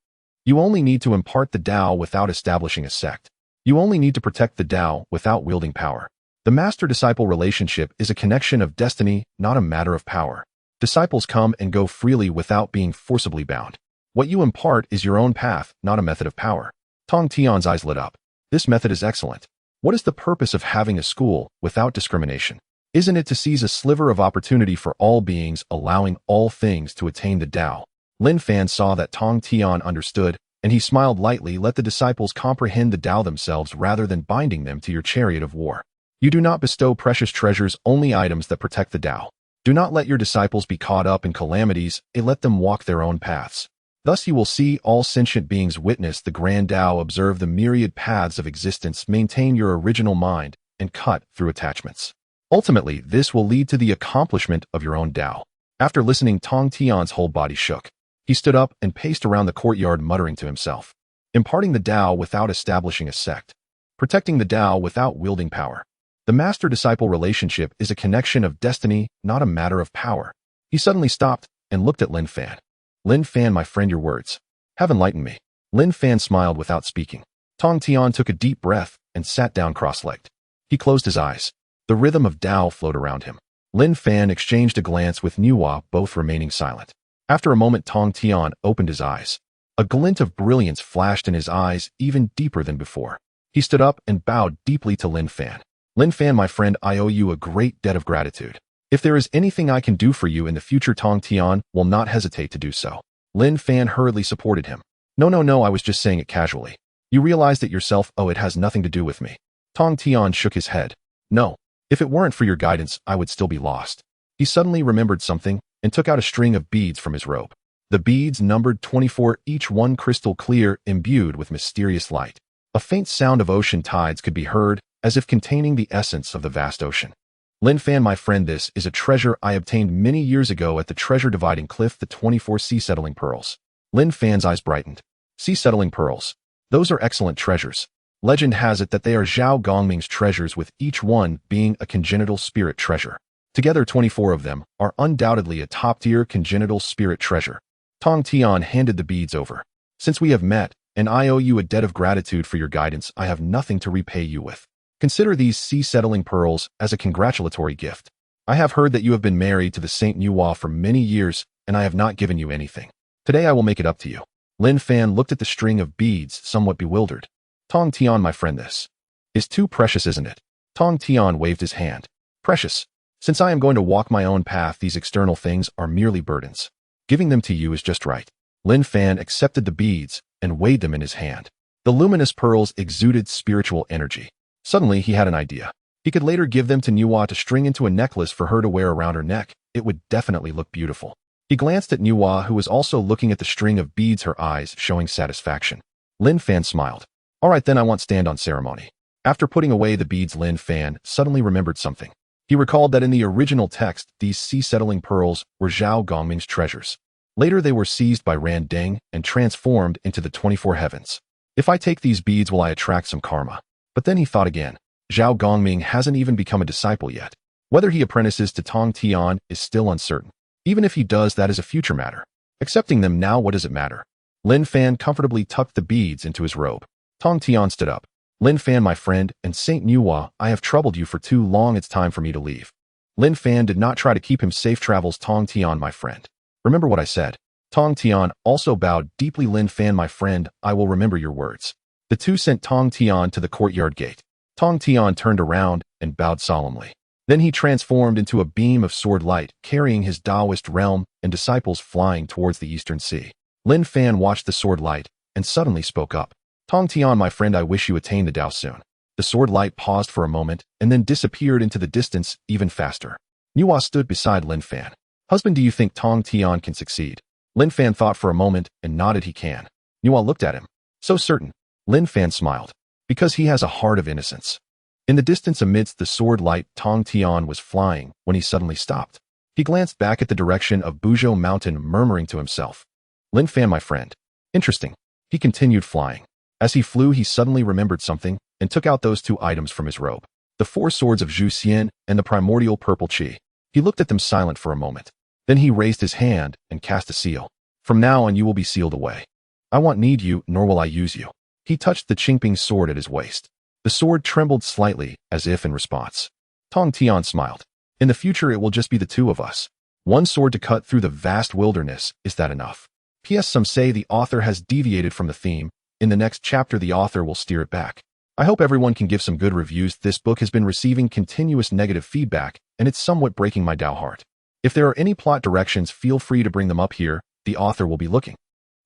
You only need to impart the Dao without establishing a sect. You only need to protect the Dao without wielding power. The master-disciple relationship is a connection of destiny, not a matter of power. Disciples come and go freely without being forcibly bound. What you impart is your own path, not a method of power." Tong Tian's eyes lit up. "This method is excellent. What is the purpose of having a school without discrimination? Isn't it to seize a sliver of opportunity for all beings, allowing all things to attain the Dao?" Lin Fan saw that Tong Tian understood, and he smiled lightly. "Let the disciples comprehend the Dao themselves rather than binding them to your chariot of war. You do not bestow precious treasures, only items that protect the Dao. Do not let your disciples be caught up in calamities, let them walk their own paths. Thus you will see all sentient beings witness the grand Dao, observe the myriad paths of existence, maintain your original mind, and cut through attachments. Ultimately, this will lead to the accomplishment of your own Dao." After listening, Tong Tian's whole body shook. He stood up and paced around the courtyard, muttering to himself. Imparting the Dao without establishing a sect. Protecting the Dao without wielding power. The master-disciple relationship is a connection of destiny, not a matter of power. He suddenly stopped and looked at Lin Fan. "Lin Fan, my friend, your words have enlightened me." Lin Fan smiled without speaking. Tong Tian took a deep breath and sat down cross-legged. He closed his eyes. The rhythm of Dao flowed around him. Lin Fan exchanged a glance with Nuwa, both remaining silent. After a moment, Tong Tian opened his eyes. A glint of brilliance flashed in his eyes, even deeper than before. He stood up and bowed deeply to Lin Fan. "Lin Fan, my friend, I owe you a great debt of gratitude. If there is anything I can do for you in the future, Tong Tian will not hesitate to do so." Lin Fan hurriedly supported him. No, I was just saying it casually. You realize that yourself. Oh, it has nothing to do with me." Tong Tian shook his head. "No. If it weren't for your guidance, I would still be lost." He suddenly remembered something and took out a string of beads from his robe. The beads numbered 24, each one crystal clear, imbued with mysterious light. A faint sound of ocean tides could be heard, as if containing the essence of the vast ocean. Lin Fan, my friend, this is a treasure I obtained many years ago at the treasure dividing cliff, the 24 sea-settling pearls. Lin Fan's eyes brightened. Sea-settling pearls. Those are excellent treasures. Legend has it that they are Zhao Gongming's treasures, with each one being a congenital spirit treasure. Together 24 of them are undoubtedly a top-tier congenital spirit treasure. Tong Tian handed the beads over. Since we have met, and I owe you a debt of gratitude for your guidance, I have nothing to repay you with. Consider these sea-settling pearls as a congratulatory gift. I have heard that you have been married to the Saint Nuwa for many years, and I have not given you anything. Today I will make it up to you. Lin Fan looked at the string of beads, somewhat bewildered. Tong Tian, my friend, this is too precious, isn't it? Tong Tian waved his hand. Precious. Since I am going to walk my own path, these external things are merely burdens. Giving them to you is just right. Lin Fan accepted the beads and weighed them in his hand. The luminous pearls exuded spiritual energy. Suddenly, he had an idea. He could later give them to Nuwa to string into a necklace for her to wear around her neck. It would definitely look beautiful. He glanced at Nuwa, who was also looking at the string of beads, her eyes showing satisfaction. Lin Fan smiled. All right then, I won't stand on ceremony. After putting away the beads, Lin Fan suddenly remembered something. He recalled that in the original text, these sea-settling pearls were Zhao Gongming's treasures. Later they were seized by Ran Deng and transformed into the 24 heavens. If I take these beads, will I attract some karma? But then he thought again. Zhao Gongming hasn't even become a disciple yet. Whether he apprentices to Tong Tian is still uncertain. Even if he does, that is a future matter. Accepting them now, what does it matter? Lin Fan comfortably tucked the beads into his robe. Tong Tian stood up. Lin Fan, my friend, and Saint Nuwa, I have troubled you for too long. It's time for me to leave. Lin Fan did not try to keep him safe travels. Tong Tian, my friend. Remember what I said. Tong Tian also bowed deeply. Lin Fan, my friend, I will remember your words. The two sent Tong Tian to the courtyard gate. Tong Tian turned around and bowed solemnly. Then he transformed into a beam of sword light, carrying his Taoist realm and disciples flying towards the eastern sea. Lin Fan watched the sword light and suddenly spoke up. Tong Tian, my friend, I wish you attain the Tao soon. The sword light paused for a moment and then disappeared into the distance even faster. Nuwa stood beside Lin Fan. Husband, do you think Tong Tian can succeed? Lin Fan thought for a moment and nodded he can. Nuwa looked at him. So certain. Lin Fan smiled. Because he has a heart of innocence. In the distance amidst the sword light, Tong Tian was flying when he suddenly stopped. He glanced back at the direction of Buzhou Mountain, murmuring to himself. Lin Fan, my friend. Interesting. He continued flying. As he flew, he suddenly remembered something and took out those two items from his robe. The four swords of Zhu Xian and the primordial purple qi. He looked at them silent for a moment. Then he raised his hand and cast a seal. From now on you will be sealed away. I won't need you, nor will I use you. He touched the Qingping sword at his waist. The sword trembled slightly, as if in response. Tong Tian smiled. In the future it will just be the two of us. One sword to cut through the vast wilderness, is that enough? P.S. Some say the author has deviated from the theme. In the next chapter the author will steer it back. I hope everyone can give some good reviews. This book has been receiving continuous negative feedback, and it's somewhat breaking my Tao heart. If there are any plot directions, feel free to bring them up here. The author will be looking.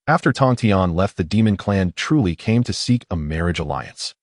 After Tong Tian left, the demon clan truly came to seek a marriage alliance.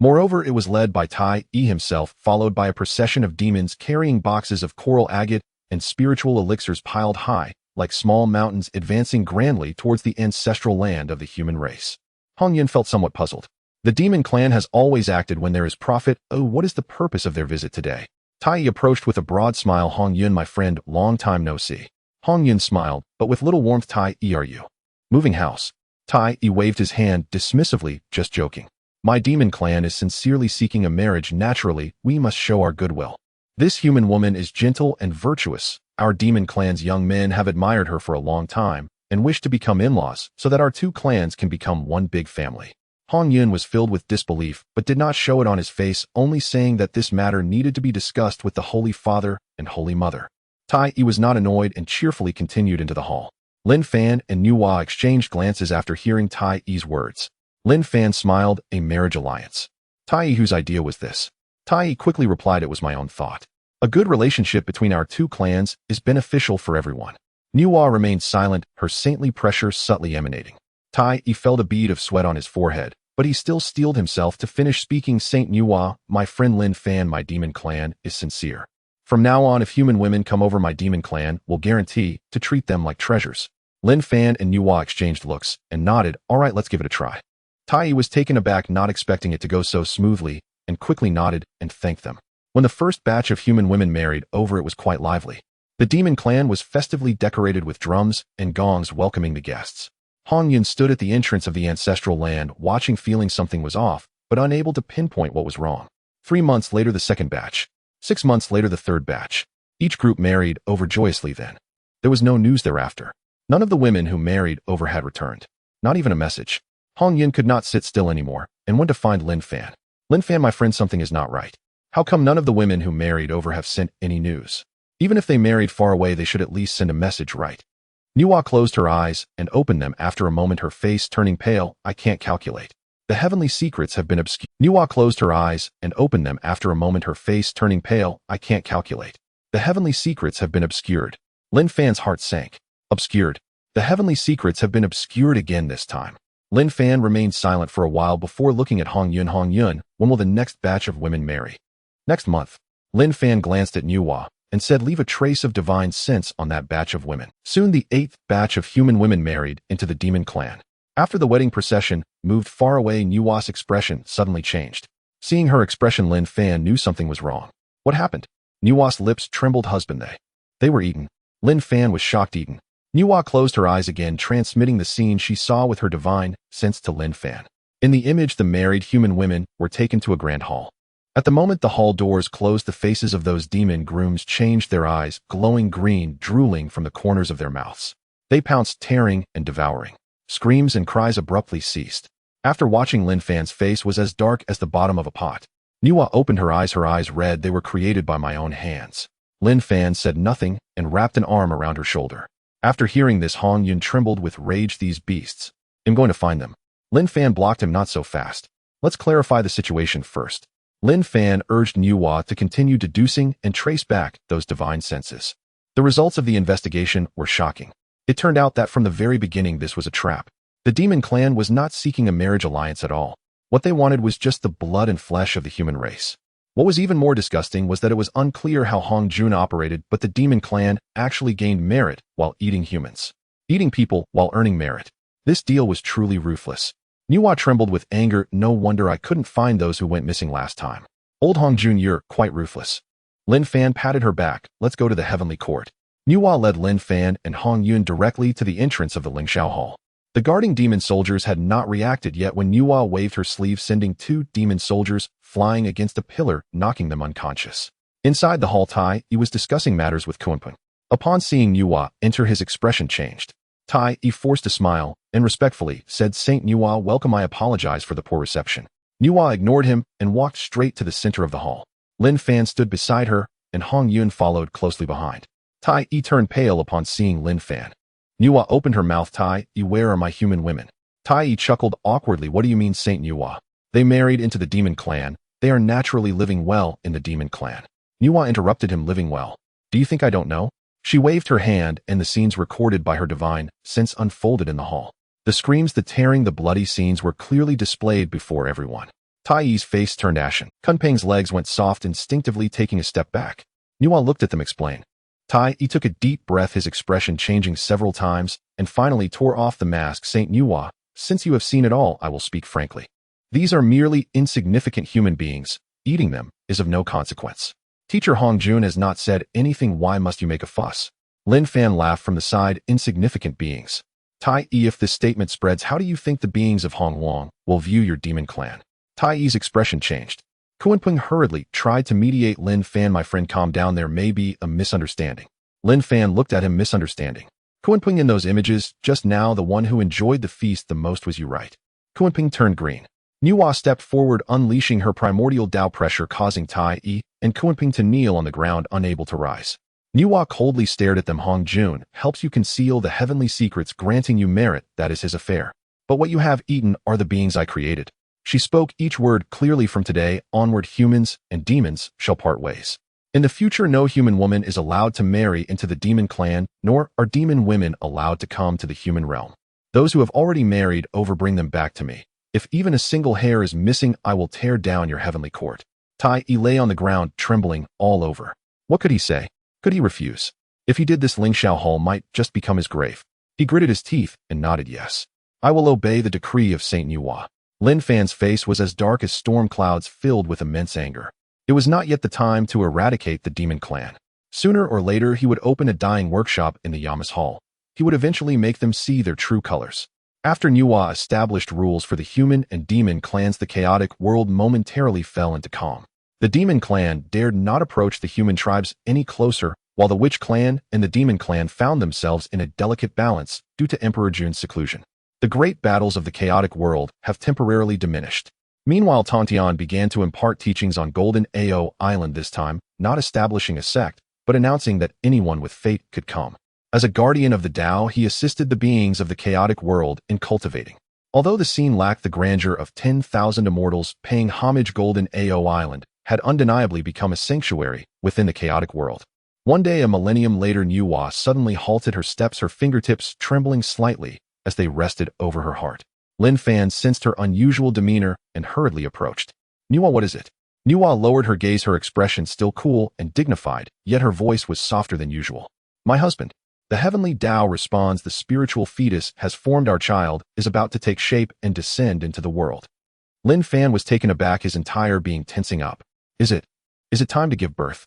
Moreover, it was led by Tai Yi himself, followed by a procession of demons carrying boxes of coral agate and spiritual elixirs piled high, like small mountains, advancing grandly towards the ancestral land of the human race. Hongjun felt somewhat puzzled. The demon clan has always acted when there is profit. Oh, what is the purpose of their visit today? Tai Yi approached with a broad smile. Hongjun, my friend, long time no see. Hongjun smiled, but with little warmth. Tai Yi, are you moving house? Tai Yi waved his hand dismissively, just joking. My demon clan is sincerely seeking a marriage. Naturally, we must show our goodwill. This human woman is gentle and virtuous. Our demon clan's young men have admired her for a long time and wish to become in-laws so that our two clans can become one big family. Hongjun was filled with disbelief, but did not show it on his face, only saying that this matter needed to be discussed with the Holy Father and Holy Mother. Tai Yi was not annoyed and cheerfully continued into the hall. Lin Fan and Nuwa exchanged glances after hearing Tai Yi's words. Lin Fan smiled. A marriage alliance. Tai Yi, whose idea was this? Tai Yi quickly replied, it was my own thought. A good relationship between our two clans is beneficial for everyone. Nuwa remained silent, her saintly pressure subtly emanating. Tai Yi felt a bead of sweat on his forehead, but he still steeled himself to finish speaking. Saint Nuwa, my friend Lin Fan, my demon clan is sincere. From now on, if human women come over, my demon clan will guarantee to treat them like treasures. Lin Fan and Nuwa exchanged looks and nodded. All right, let's give it a try. Tai was taken aback, not expecting it to go so smoothly, and quickly nodded and thanked them. When the first batch of human women married over, it was quite lively. The demon clan was festively decorated with drums and gongs welcoming the guests. Hongjun stood at the entrance of the ancestral land, watching, feeling something was off, but unable to pinpoint what was wrong. 3 months later, the second batch. 6 months later, the third batch. Each group married over joyously then. There was no news thereafter. None of the women who married over had returned. Not even a message. Hongjun could not sit still anymore and went to find Lin Fan. Lin Fan, my friend, something is not right. How come none of the women who married over have sent any news? Even if they married far away, they should at least send a message, right? Nuwa closed her eyes and opened them after a moment, her face turning pale. I can't calculate. The heavenly secrets have been obscured. Nuwa closed her eyes and opened them after a moment, her face turning pale. I can't calculate. The heavenly secrets have been obscured. Lin Fan's heart sank. Obscured. The heavenly secrets have been obscured again this time. Lin Fan remained silent for a while before looking at Hongjun. Hongjun, when will the next batch of women marry? Next month. Lin Fan glanced at Nuwa and said, leave a trace of divine sense on that batch of women. Soon the 8th batch of human women married into the demon clan. After the wedding procession moved far away, Nuwa's expression suddenly changed. Seeing her expression, Lin Fan knew something was wrong. What happened? Nuwa's lips trembled. Husband, they were eaten. Lin Fan was shocked. Eaten. Nuwa closed her eyes again, transmitting the scene she saw with her divine sense to Lin Fan. In the image, the married human women were taken to a grand hall. At the moment the hall doors closed, the faces of those demon grooms changed, their eyes glowing green, drooling from the corners of their mouths. They pounced, tearing and devouring. Screams and cries abruptly ceased. After watching, Lin Fan's face was as dark as the bottom of a pot. Nuwa opened her eyes red. They were created by my own hands. Lin Fan said nothing and wrapped an arm around her shoulder. After hearing this, Hongjun trembled with rage. These beasts. I'm going to find them. Lin Fan blocked him. Not so fast. Let's clarify the situation first. Lin Fan urged Nuwa to continue deducing and trace back those divine senses. The results of the investigation were shocking. It turned out that from the very beginning this was a trap. The demon clan was not seeking a marriage alliance at all. What they wanted was just the blood and flesh of the human race. What was even more disgusting was that it was unclear how Hongjun operated, but the demon clan actually gained merit while eating humans. Eating people while earning merit. This deal was truly ruthless. Nuwa trembled with anger. No wonder I couldn't find those who went missing last time. Old Hongjun, you're quite ruthless. Lin Fan patted her back. Let's go to the heavenly court. Nuwa led Lin Fan and Hongjun directly to the entrance of the Lingxiao Hall. The guarding demon soldiers had not reacted yet when Nuwa waved her sleeve, sending 2 demon soldiers flying against a pillar, knocking them unconscious. Inside the hall, Tai was discussing matters with Kunpeng. Upon seeing Nuwa enter, his expression changed. Tai forced a smile and respectfully said, Saint Nuwa, welcome. I apologize for the poor reception. Nuwa ignored him and walked straight to the center of the hall. Lin Fan stood beside her and Hongjun followed closely behind. Tai turned pale upon seeing Lin Fan. Nuwa opened her mouth. Tai, where are my human women? Tai chuckled awkwardly. What do you mean, Saint Nuwa? They married into the demon clan. They are naturally living well in the demon clan. Nuwa interrupted him. Living well? Do you think I don't know? She waved her hand and the scenes recorded by her divine sense unfolded in the hall. The screams, the tearing, the bloody scenes were clearly displayed before everyone. Tai's face turned ashen. Kunpeng's legs went soft, instinctively taking a step back. Nuwa looked at them, explained. Tai took a deep breath, his expression changing several times, and finally tore off the mask. Saint Nuwa, since you have seen it all, I will speak frankly. These are merely insignificant human beings. Eating them is of no consequence. Teacher Hongjun has not said anything. Why must you make a fuss? Lin Fan laughed from the side. Insignificant beings. Tai, if this statement spreads, how do you think the beings of Honghuang will view your demon clan? Tai's expression changed. Kunpeng hurriedly tried to mediate. Lin Fan, my friend, calm down. There may be a misunderstanding. Lin Fan looked at him. Misunderstanding. Kunpeng, in those images, just now the one who enjoyed the feast the most was you, right? Kunpeng turned green. Nuwa stepped forward, unleashing her primordial Dao pressure, causing Tai and Kunpeng to kneel on the ground, unable to rise. Nuwa coldly stared at them. Hongjun helps you conceal the heavenly secrets, granting you merit. That is his affair. But what you have eaten are the beings I created. She spoke each word clearly. From today onward, humans and demons shall part ways. In the future, no human woman is allowed to marry into the demon clan, nor are demon women allowed to come to the human realm. Those who have already married over, bring them back to me. If even a single hair is missing, I will tear down your heavenly court. Tai lay on the ground, trembling all over. What could he say? Could he refuse? If he did this, Lingxiao Hall might just become his grave. He gritted his teeth and nodded yes. I will obey the decree of Saint Nuwa. Lin Fan's face was as dark as storm clouds filled with immense anger. It was not yet the time to eradicate the demon clan. Sooner or later, he would open a dying workshop in the Yamas Hall. He would eventually make them see their true colors. After Nuwa established rules for the human and demon clans, the chaotic world momentarily fell into calm. The demon clan dared not approach the human tribes any closer, while the witch clan and the demon clan found themselves in a delicate balance due to Emperor Jun's seclusion. The great battles of the chaotic world have temporarily diminished. Meanwhile, Tontian began to impart teachings on Golden Ao Island, this time not establishing a sect, but announcing that anyone with fate could come. As a guardian of the Dao, he assisted the beings of the chaotic world in cultivating. Although the scene lacked the grandeur of 10,000 immortals paying homage, Golden Ao Island had undeniably become a sanctuary within the chaotic world. One day, a millennium later, Nuwa suddenly halted her steps, her fingertips trembling slightly as they rested over her heart. Lin Fan sensed her unusual demeanor and hurriedly approached. Nuwa, what is it? Nuwa lowered her gaze, her expression still cool and dignified, yet her voice was softer than usual. My husband. The heavenly Dao responds, the spiritual fetus has formed, our child is about to take shape and descend into the world. Lin Fan was taken aback, his entire being tensing up. Is it time to give birth?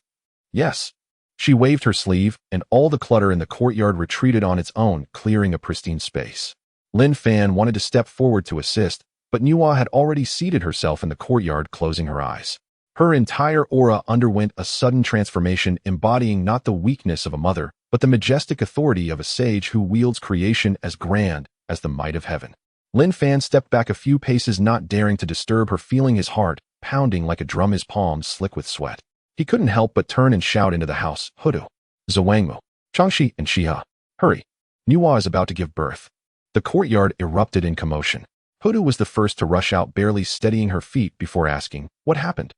Yes. She waved her sleeve, and all the clutter in the courtyard retreated on its own, clearing a pristine space. Lin Fan wanted to step forward to assist, but Nuwa had already seated herself in the courtyard, closing her eyes. Her entire aura underwent a sudden transformation, embodying not the weakness of a mother, but the majestic authority of a sage who wields creation as grand as the might of heaven. Lin Fan stepped back a few paces, not daring to disturb her, feeling his heart pounding like a drum, his palms slick with sweat. He couldn't help but turn and shout into the house, Hudu, Zhuangmu, Changxi, and Xia. Hurry! Nuwa is about to give birth. The courtyard erupted in commotion. Hudu was the first to rush out, barely steadying her feet before asking, what happened?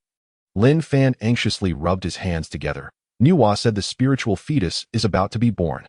Lin Fan anxiously rubbed his hands together. Nuwa said the spiritual fetus is about to be born.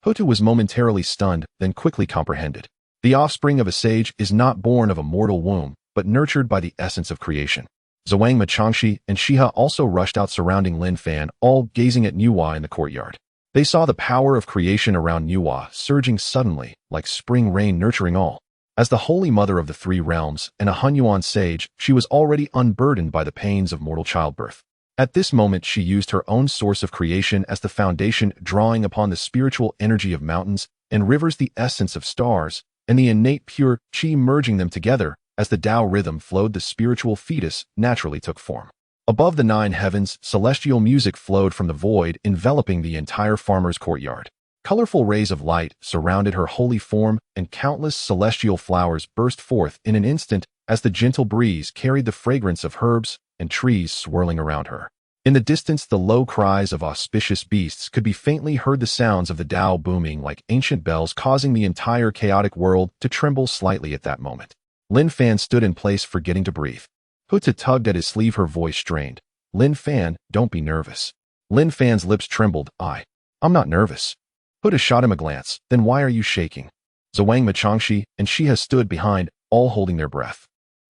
Hutu was momentarily stunned, then quickly comprehended. The offspring of a sage is not born of a mortal womb, but nurtured by the essence of creation. Zhuangma, Changxi, and Xia also rushed out, surrounding Lin Fan, all gazing at Nuwa in the courtyard. They saw the power of creation around Nuwa surging suddenly, like spring rain nurturing all. As the holy mother of the three realms and a Hongyuan sage, she was already unburdened by the pains of mortal childbirth. At this moment, she used her own source of creation as the foundation, drawing upon the spiritual energy of mountains and rivers, the essence of stars, and the innate pure qi, merging them together. As the Dao rhythm flowed, the spiritual fetus naturally took form. Above the 9 heavens, celestial music flowed from the void, enveloping the entire farmer's courtyard. Colorful rays of light surrounded her holy form, and countless celestial flowers burst forth in an instant as the gentle breeze carried the fragrance of herbs and trees swirling around her. In the distance, the low cries of auspicious beasts could be faintly heard, the sounds of the Dao booming like ancient bells, causing the entire chaotic world to tremble slightly at that moment. Lin Fan stood in place, forgetting to breathe. Huta tugged at his sleeve, her voice strained. Lin Fan, don't be nervous. Lin Fan's lips trembled. I'm not nervous. Huta shot him a glance. Then why are you shaking? Zhuangma, Changxi, and Xia stood behind, all holding their breath.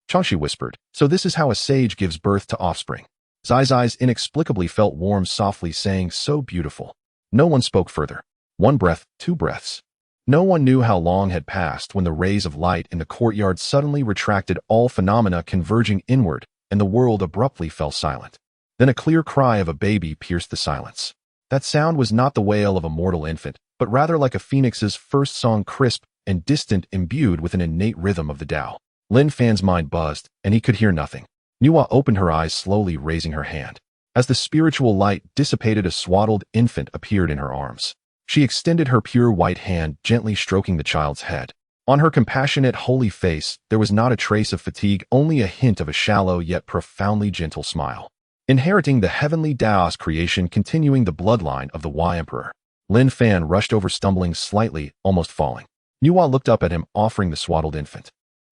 Changxi whispered, so this is how a sage gives birth to offspring. Zai's eyes inexplicably felt warm, softly saying, so beautiful. No one spoke further. 1 breath, 2 breaths. No one knew how long had passed when the rays of light in the courtyard suddenly retracted, all phenomena converging inward, and the world abruptly fell silent. Then a clear cry of a baby pierced the silence. That sound was not the wail of a mortal infant, but rather like a phoenix's first song, crisp and distant, imbued with an innate rhythm of the Dao. Lin Fan's mind buzzed, and he could hear nothing. Nuwa opened her eyes, slowly raising her hand. As the spiritual light dissipated, a swaddled infant appeared in her arms. She extended her pure white hand, gently stroking the child's head. On her compassionate, holy face, there was not a trace of fatigue, only a hint of a shallow yet profoundly gentle smile. Inheriting the heavenly Dao's creation, continuing the bloodline of the Y Emperor. Lin Fan rushed over, stumbling slightly, almost falling. Nuwa looked up at him, offering the swaddled infant.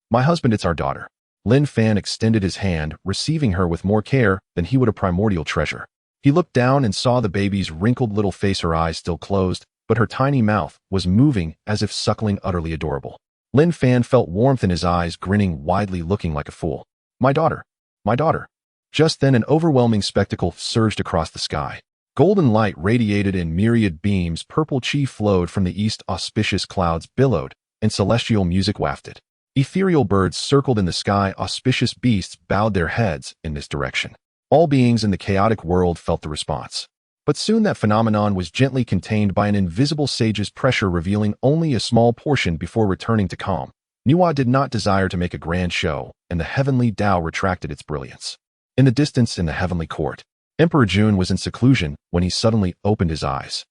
My husband, it's our daughter. Lin Fan extended his hand, receiving her with more care than he would a primordial treasure. He looked down and saw the baby's wrinkled little face, her eyes still closed, but her tiny mouth was moving as if suckling, utterly adorable. Lin Fan felt warmth in his eyes, grinning widely, looking like a fool. My daughter. My daughter. Just then, an overwhelming spectacle surged across the sky. Golden light radiated in myriad beams, purple chi flowed from the east, auspicious clouds billowed, and celestial music wafted. Ethereal birds circled in the sky, auspicious beasts bowed their heads in this direction. All beings in the chaotic world felt the response. But soon that phenomenon was gently contained by an invisible sage's pressure, revealing only a small portion before returning to calm. Nuwa did not desire to make a grand show, and the heavenly Dao retracted its brilliance. In the distance, in the heavenly court, Emperor Jun was in seclusion when he suddenly opened his eyes.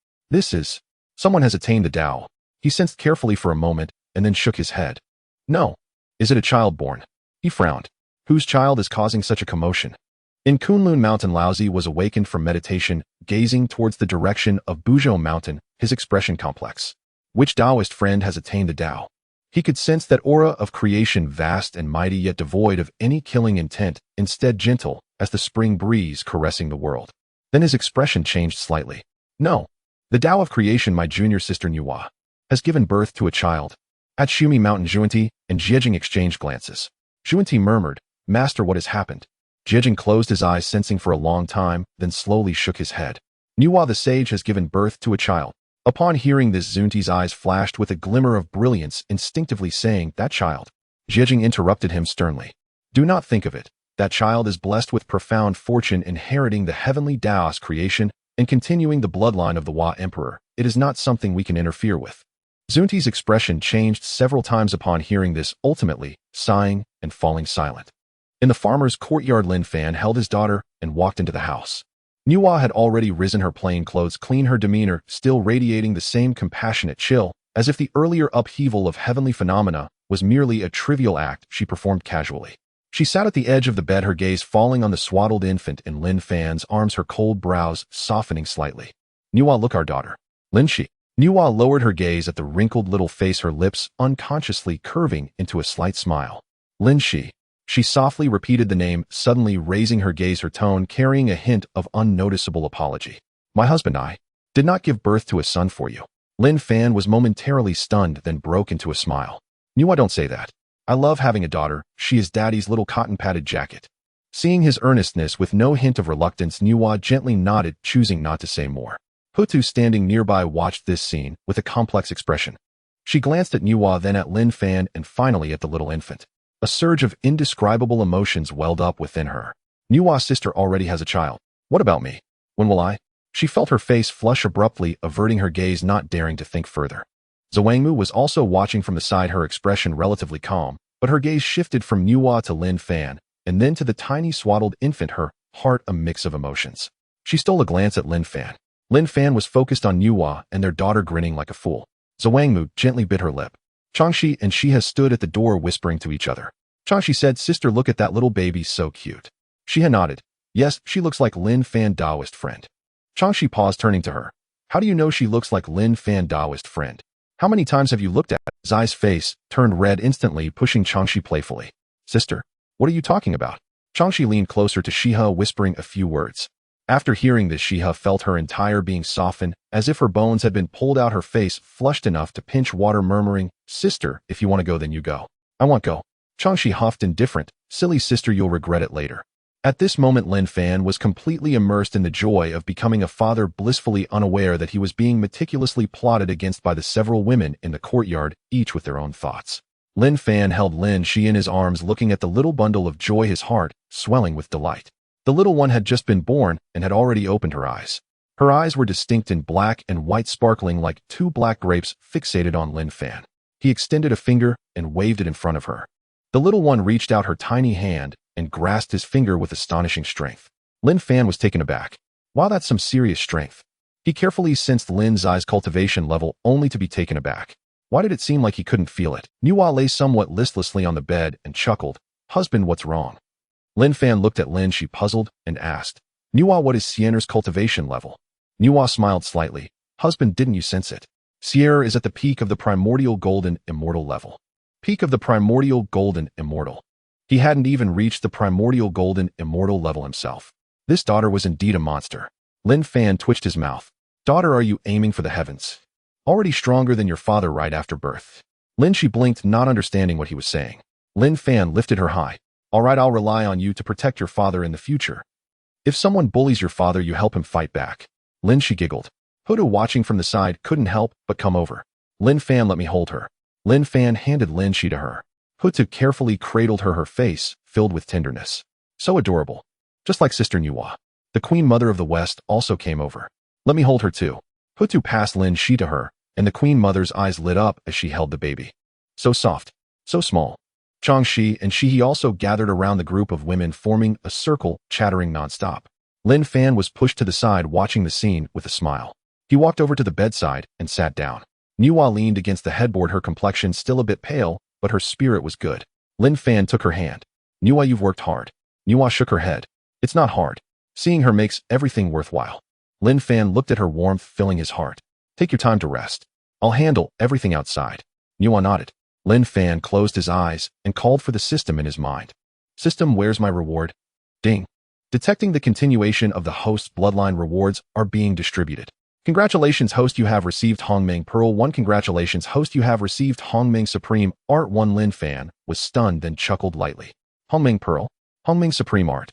Someone has attained the Dao. He sensed carefully for a moment, and then shook his head. No. Is it a child born? He frowned. Whose child is causing such a commotion? In Kunlun Mountain, Laozi was awakened from meditation, gazing towards the direction of Buzhou Mountain, his expression complex. Which Taoist friend has attained the Dao? He could sense that aura of creation, vast and mighty yet devoid of any killing intent, instead gentle as the spring breeze caressing the world. Then his expression changed slightly. No. The Dao of creation, my junior sister Nuwa, has given birth to a child. At Shumi Mountain, Zhuanti and Jiejing exchanged glances. Zhuanti murmured, Master, what has happened? Jiejing closed his eyes, sensing for a long time, then slowly shook his head. Nuwa the sage has given birth to a child. Upon hearing this, Zhuanti's eyes flashed with a glimmer of brilliance, instinctively saying, that child. Jiejing interrupted him sternly. Do not think of it. That child is blessed with profound fortune, inheriting the heavenly Dao's creation and continuing the bloodline of the Hua Emperor. It is not something we can interfere with. Zhuanti's expression changed several times upon hearing this, ultimately sighing and falling silent. In the farmer's courtyard, Lin Fan held his daughter and walked into the house. Nuwa had already risen, her plain clothes clean, her demeanor still radiating the same compassionate chill, as if the earlier upheaval of heavenly phenomena was merely a trivial act she performed casually. She sat at the edge of the bed, her gaze falling on the swaddled infant in Lin Fan's arms, her cold brows softening slightly. Nuwa, look, our daughter. Lin Shi. Nuwa lowered her gaze at the wrinkled little face, her lips unconsciously curving into a slight smile. Lin Shi. She softly repeated the name, suddenly raising her gaze, her tone carrying a hint of unnoticeable apology. My husband, I did not give birth to a son for you. Lin Fan was momentarily stunned, then broke into a smile. Nuwa, don't say that. I love having a daughter. She is Daddy's little cotton-padded jacket. Seeing his earnestness with no hint of reluctance, Nuwa gently nodded, choosing not to say more. Hutu, standing nearby, watched this scene with a complex expression. She glanced at Nuwa, then at Lin Fan, and finally at the little infant. A surge of indescribable emotions welled up within her. Nuwa's sister already has a child. What about me? When will I? She felt her face flush abruptly, averting her gaze, not daring to think further. Zhuangmu was also watching from the side, her expression relatively calm, but her gaze shifted from Nuwa to Lin Fan, and then to the tiny swaddled infant, her heart a mix of emotions. She stole a glance at Lin Fan. Lin Fan was focused on Nuwa and their daughter, grinning like a fool. Zhuangmu gently bit her lip. Changxi and she has stood at the door whispering to each other. Changxi said, Sister, look at that little baby, so cute. She had nodded. Yes, she looks like Lin Fan Taoist friend. Changxi paused, turning to her. How do you know she looks like Lin Fan Taoist friend? How many times have you looked at her? Zai's face turned red instantly, pushing Changxi playfully. Sister, what are you talking about? Changxi leaned closer to Shiha, whispering a few words. After hearing this, Shiha felt her entire being soften, as if her bones had been pulled out, her face flushed enough to pinch water, murmuring, Sister, if you want to go, then you go. I won't go. Changxi huffed, indifferent. Silly sister, you'll regret it later. At this moment, Lin Fan was completely immersed in the joy of becoming a father, blissfully unaware that he was being meticulously plotted against by the several women in the courtyard, each with their own thoughts. Lin Fan held Lin Shi in his arms, looking at the little bundle of joy, his heart swelling with delight. The little one had just been born and had already opened her eyes. Her eyes were distinct in black and white, sparkling like two black grapes fixated on Lin Fan. He extended a finger and waved it in front of her. The little one reached out her tiny hand and grasped his finger with astonishing strength. Lin Fan was taken aback. Wow, that's some serious strength. He carefully sensed Lin Zai's cultivation level, only to be taken aback. Why did it seem like he couldn't feel it? Nuwa lay somewhat listlessly on the bed and chuckled. Husband, what's wrong? Lin Fan looked at Lin Shi, puzzled, and asked, Nuwa, what is Siener's cultivation level? Nuwa smiled slightly. Husband, didn't you sense it? Sierra is at the peak of the primordial golden immortal level. Peak of the primordial golden immortal. He hadn't even reached the primordial golden immortal level himself. This daughter was indeed a monster. Lin Fan twitched his mouth. Daughter, are you aiming for the heavens? Already stronger than your father right after birth. Lin Shi blinked, not understanding what he was saying. Lin Fan lifted her high. All right, I'll rely on you to protect your father in the future. If someone bullies your father, you help him fight back. Lin, she giggled. Hotu, watching from the side, couldn't help but come over. Lin Fan, let me hold her. Lin Fan handed Lin Shi to her. Hotu carefully cradled her face, filled with tenderness. So adorable. Just like Sister Nuwa. The Queen Mother of the West also came over. Let me hold her too. Hotu passed Lin Shi to her, and the Queen Mother's eyes lit up as she held the baby. So soft. So small. Chang Shi and Shihi also gathered around the group of women, forming a circle, chattering nonstop. Lin Fan was pushed to the side, watching the scene with a smile. He walked over to the bedside and sat down. Nuwa leaned against the headboard, her complexion still a bit pale, but her spirit was good. Lin Fan took her hand. Nuwa, you've worked hard. Nuwa shook her head. It's not hard. Seeing her makes everything worthwhile. Lin Fan looked at her, warmth filling his heart. Take your time to rest. I'll handle everything outside. Nuwa nodded. Lin Fan closed his eyes and called for the system in his mind. System, where's my reward? Ding. Detecting the continuation of the host's bloodline, rewards are being distributed. Congratulations, host, you have received Hongmeng Pearl 1. Congratulations, host, you have received Hongmeng Supreme Art 1. Lin Fan was stunned, then chuckled lightly. Hongmeng Pearl? Hongmeng Supreme Art.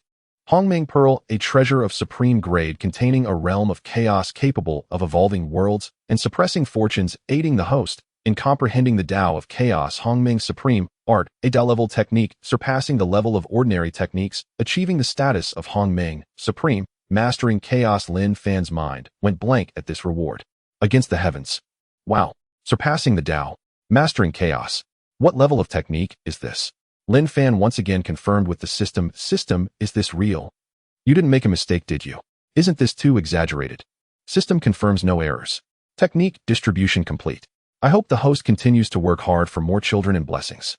Hongmeng Pearl, a treasure of supreme grade containing a realm of chaos capable of evolving worlds and suppressing fortunes, aiding the host in comprehending the Dao of Chaos. Hongmeng Supreme Art, a Dao-level technique surpassing the level of ordinary techniques, achieving the status of Hongmeng Supreme, mastering chaos. Lin Fan's mind went blank at this reward. Against the heavens. Wow. Surpassing the Dao. Mastering chaos. What level of technique is this? Lin Fan once again confirmed with the system. System, is this real? You didn't make a mistake, did you? Isn't this too exaggerated? System confirms no errors. Technique distribution complete. I hope the host continues to work hard for more children and blessings.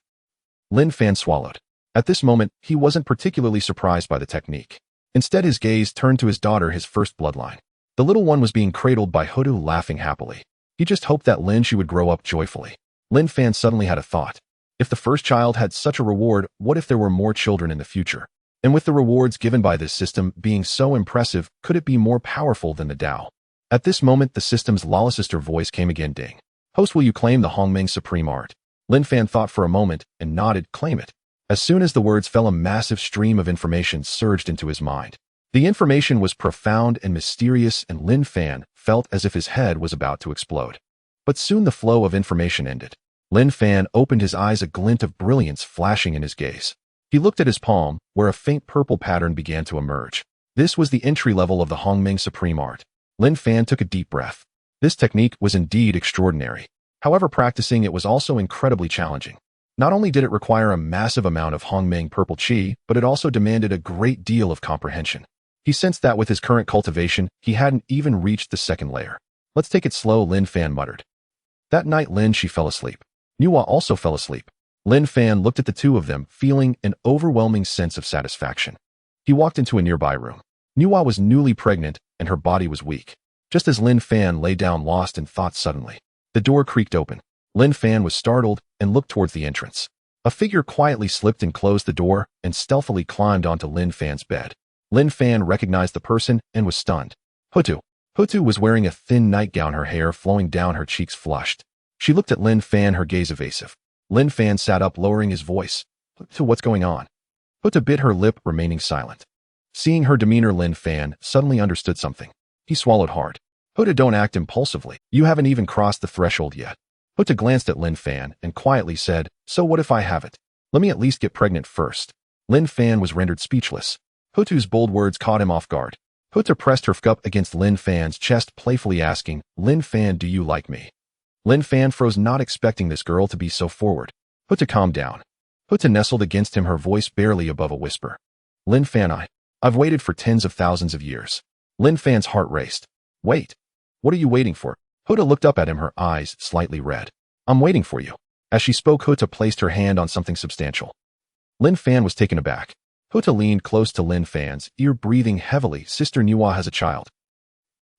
Lin Fan swallowed. At this moment, he wasn't particularly surprised by the technique. Instead, his gaze turned to his daughter, his first bloodline. The little one was being cradled by Hotu, laughing happily. He just hoped that Lin Shi would grow up joyfully. Lin Fan suddenly had a thought. If the first child had such a reward, what if there were more children in the future? And with the rewards given by this system being so impressive, could it be more powerful than the Dao? At this moment, the system's lawlessister voice came again. Ding. Host, will you claim the Hongmeng Supreme Art? Lin Fan thought for a moment and nodded. Claim it. As soon as the words fell, a massive stream of information surged into his mind. The information was profound and mysterious, and Lin Fan felt as if his head was about to explode. But soon the flow of information ended. Lin Fan opened his eyes, a glint of brilliance flashing in his gaze. He looked at his palm, where a faint purple pattern began to emerge. This was the entry level of the Hongmeng Supreme Art. Lin Fan took a deep breath. This technique was indeed extraordinary. However, practicing it was also incredibly challenging. Not only did it require a massive amount of Hongmeng purple chi, but it also demanded a great deal of comprehension. He sensed that with his current cultivation, he hadn't even reached the second layer. Let's take it slow, Lin Fan muttered. That night, Lin Shi fell asleep. Nuwa also fell asleep. Lin Fan looked at the two of them, feeling an overwhelming sense of satisfaction. He walked into a nearby room. Nuwa was newly pregnant, and her body was weak. Just as Lin Fan lay down lost in thought, suddenly, the door creaked open. Lin Fan was startled and looked towards the entrance. A figure quietly slipped and closed the door and stealthily climbed onto Lin Fan's bed. Lin Fan recognized the person and was stunned. Hotu. Hotu was wearing a thin nightgown, her hair flowing down, her cheeks flushed. She looked at Lin Fan, her gaze evasive. Lin Fan sat up, lowering his voice. Hotu, what's going on? Hotu bit her lip, remaining silent. Seeing her demeanor, Lin Fan suddenly understood something. He swallowed hard. Hotu, don't act impulsively. You haven't even crossed the threshold yet. Hotu glanced at Lin Fan and quietly said, so what if I have it? Let me at least get pregnant first. Lin Fan was rendered speechless. Hotu's bold words caught him off guard. Hotu pressed her cup against Lin Fan's chest, playfully asking, Lin Fan, do you like me? Lin Fan froze, not expecting this girl to be so forward. Hotu calmed down. Hotu nestled against him, her voice barely above a whisper. Lin Fan, I've waited for tens of thousands of years. Lin Fan's heart raced. Wait. What are you waiting for? Hotu looked up at him, her eyes slightly red. I'm waiting for you. As she spoke, Hotu placed her hand on something substantial. Lin Fan was taken aback. Hotu leaned close to Lin Fan's ear, breathing heavily. Sister Nuwa has a child.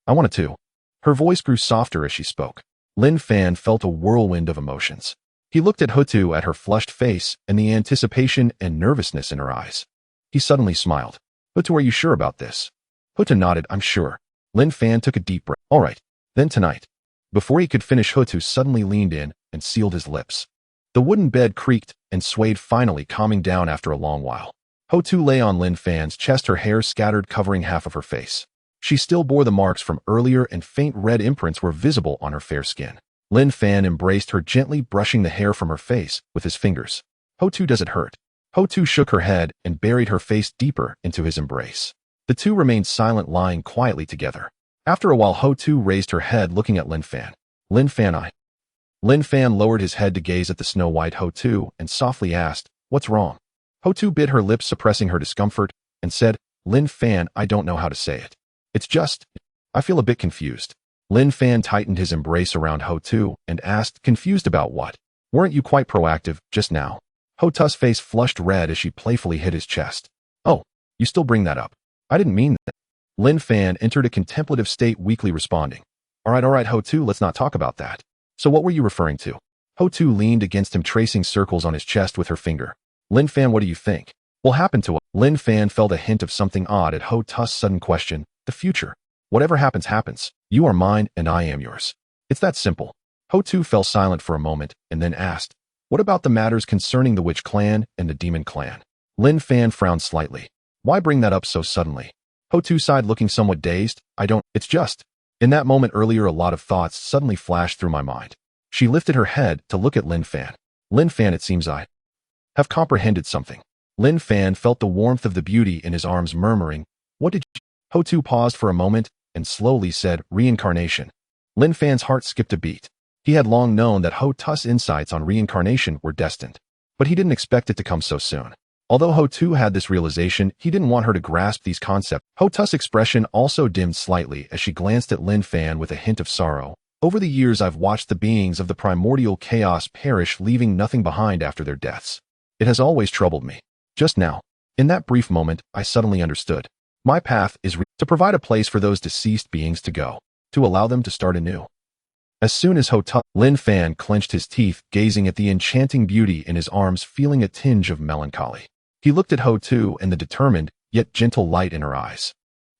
I want it too. Her voice grew softer as she spoke. Lin Fan felt a whirlwind of emotions. He looked at Hotu, at her flushed face and the anticipation and nervousness in her eyes. He suddenly smiled. Hotu, are you sure about this? Hotu nodded. I'm sure. Lin Fan took a deep breath. All right. Then tonight. Before he could finish, Hotu suddenly leaned in and sealed his lips. The wooden bed creaked and swayed, finally calming down after a long while. Hotu lay on Lin Fan's chest, her hair scattered, covering half of her face. She still bore the marks from earlier and faint red imprints were visible on her fair skin. Lin Fan embraced her, gently brushing the hair from her face with his fingers. Ho-Tu, does it hurt? Ho-Tu shook her head and buried her face deeper into his embrace. The two remained silent, lying quietly together. After a while, Ho-Tu raised her head, looking at Lin Fan. Lin Fan, Lin Fan lowered his head to gaze at the snow-white Ho-Tu and softly asked, "What's wrong?" Ho-Tu bit her lips, suppressing her discomfort, and said, "Lin Fan, I don't know how to say it. It's just, I feel a bit confused." Lin Fan tightened his embrace around Ho-Tu and asked, "Confused about what? Weren't you quite proactive just now?" Ho-Tu's face flushed red as she playfully hit his chest. "Oh, you still bring that up. I didn't mean that." Lin Fan entered a contemplative state, weakly responding, all right, Ho-Tu, let's not talk about that. So what were you referring to?" Ho-Tu leaned against him, tracing circles on his chest with her finger. "Lin Fan, what do you think will happen to us?" Lin Fan felt a hint of something odd at Ho-Tu's sudden question. "The future. Whatever happens, happens. You are mine and I am yours. It's that simple." Ho-Tu fell silent for a moment and then asked, "What about the matters concerning the Witch Clan and the Demon Clan?" Lin Fan frowned slightly. "Why bring that up so suddenly?" Ho-Tu sighed, looking somewhat dazed. It's just. In that moment earlier, a lot of thoughts suddenly flashed through my mind." She lifted her head to look at Lin Fan. "Lin Fan, it seems I have comprehended something." Lin Fan felt the warmth of the beauty in his arms, murmuring, "What did you—" Ho-Tu paused for a moment and slowly said, "Reincarnation." Lin Fan's heart skipped a beat. He had long known that Ho-Tu's insights on reincarnation were destined, but he didn't expect it to come so soon. Although Ho-Tu had this realization, he didn't want her to grasp these concepts. Ho-Tu's expression also dimmed slightly as she glanced at Lin Fan with a hint of sorrow. "Over the years, I've watched the beings of the primordial chaos perish, leaving nothing behind after their deaths. It has always troubled me. Just now, in that brief moment, I suddenly understood. My path is to provide a place for those deceased beings to go, to allow them to start anew." As soon as Ho-Tu, Lin Fan clenched his teeth, gazing at the enchanting beauty in his arms, feeling a tinge of melancholy. He looked at Ho-Tu and the determined, yet gentle light in her eyes.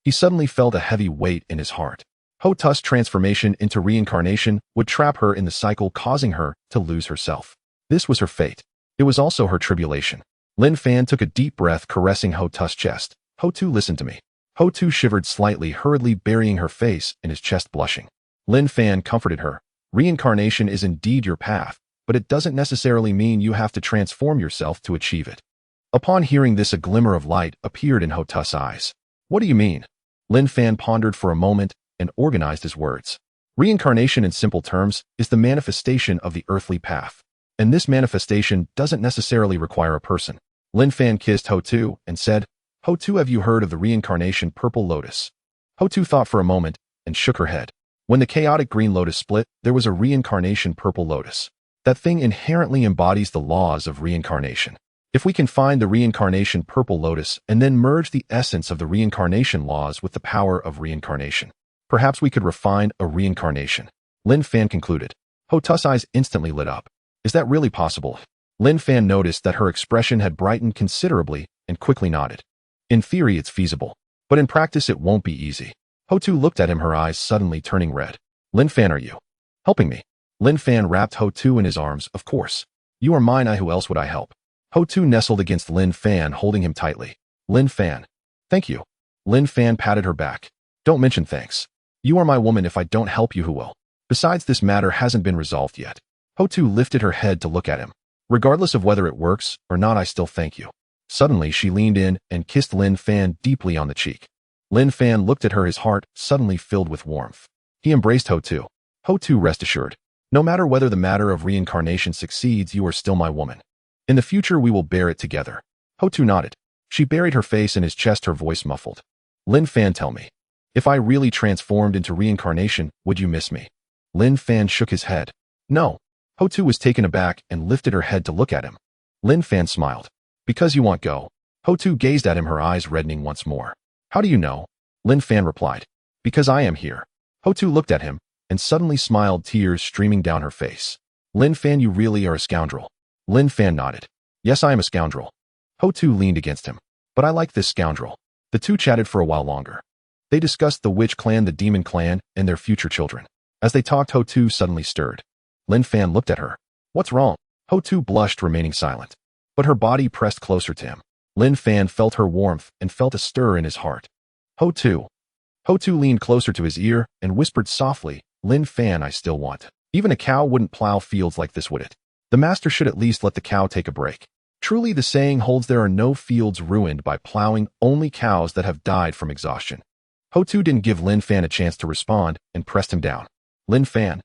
He suddenly felt a heavy weight in his heart. Ho-Tu's transformation into reincarnation would trap her in the cycle, causing her to lose herself. This was her fate. It was also her tribulation. Lin Fan took a deep breath, caressing Ho-Tu's chest. "Ho-Tu, listen to me." Ho-Tu shivered slightly, hurriedly burying her face in his chest, blushing. Lin Fan comforted her. "Reincarnation is indeed your path, but it doesn't necessarily mean you have to transform yourself to achieve it." Upon hearing this, a glimmer of light appeared in Ho-Tu's eyes. "What do you mean?" Lin Fan pondered for a moment and organized his words. "Reincarnation, in simple terms, is the manifestation of the earthly path. And this manifestation doesn't necessarily require a person." Lin Fan kissed Ho-Tu and said, "Ho-Tu, have you heard of the reincarnation purple lotus?" Ho-Tu thought for a moment and shook her head. "When the chaotic green lotus split, there was a reincarnation purple lotus. That thing inherently embodies the laws of reincarnation. If we can find the reincarnation purple lotus and then merge the essence of the reincarnation laws with the power of reincarnation, perhaps we could refine a reincarnation," Lin Fan concluded. Ho-Tu's eyes instantly lit up. "Is that really possible?" Lin Fan noticed that her expression had brightened considerably and quickly nodded. "In theory, it's feasible, but in practice, it won't be easy." Ho-Tu looked at him, her eyes suddenly turning red. "Lin Fan, are you helping me?" Lin Fan wrapped Ho-Tu in his arms. "Of course. You are mine. Who else would I help?" Ho-Tu nestled against Lin Fan, holding him tightly. "Lin Fan, thank you." Lin Fan patted her back. "Don't mention thanks. You are my woman. If I don't help you, who will? Besides, this matter hasn't been resolved yet." Ho-Tu lifted her head to look at him. "Regardless of whether it works or not, I still thank you." Suddenly, she leaned in and kissed Lin Fan deeply on the cheek. Lin Fan looked at her, his heart suddenly filled with warmth. He embraced Ho-Tu. "Ho-Tu, rest assured. No matter whether the matter of reincarnation succeeds, you are still my woman. In the future, we will bear it together." Ho-Tu nodded. She buried her face in his chest, her voice muffled. "Lin Fan, tell me, if I really transformed into reincarnation, would you miss me?" Lin Fan shook his head. "No." Ho-Tu was taken aback and lifted her head to look at him. Lin Fan smiled. "Because you won't go." Ho-Tu gazed at him, her eyes reddening once more. "How do you know?" Lin Fan replied. "Because I am here." Ho-Tu looked at him and suddenly smiled, tears streaming down her face. "Lin Fan, you really are a scoundrel." Lin Fan nodded. "Yes, I am a scoundrel." Ho-Tu leaned against him. "But I like this scoundrel." The two chatted for a while longer. They discussed the Witch Clan, the Demon Clan, and their future children. As they talked, Ho-Tu suddenly stirred. Lin Fan looked at her. "What's wrong?" Ho-Tu blushed, remaining silent. But her body pressed closer to him. Lin Fan felt her warmth and felt a stir in his heart. "Ho-Tu." Ho-Tu leaned closer to his ear and whispered softly, Lin Fan, I still want. Even a cow wouldn't plow fields like this, would it? The master should at least let the cow take a break. Truly the saying holds there are no fields ruined by plowing, only cows that have died from exhaustion. Ho-Tu didn't give Lin Fan a chance to respond and pressed him down. Lin Fan.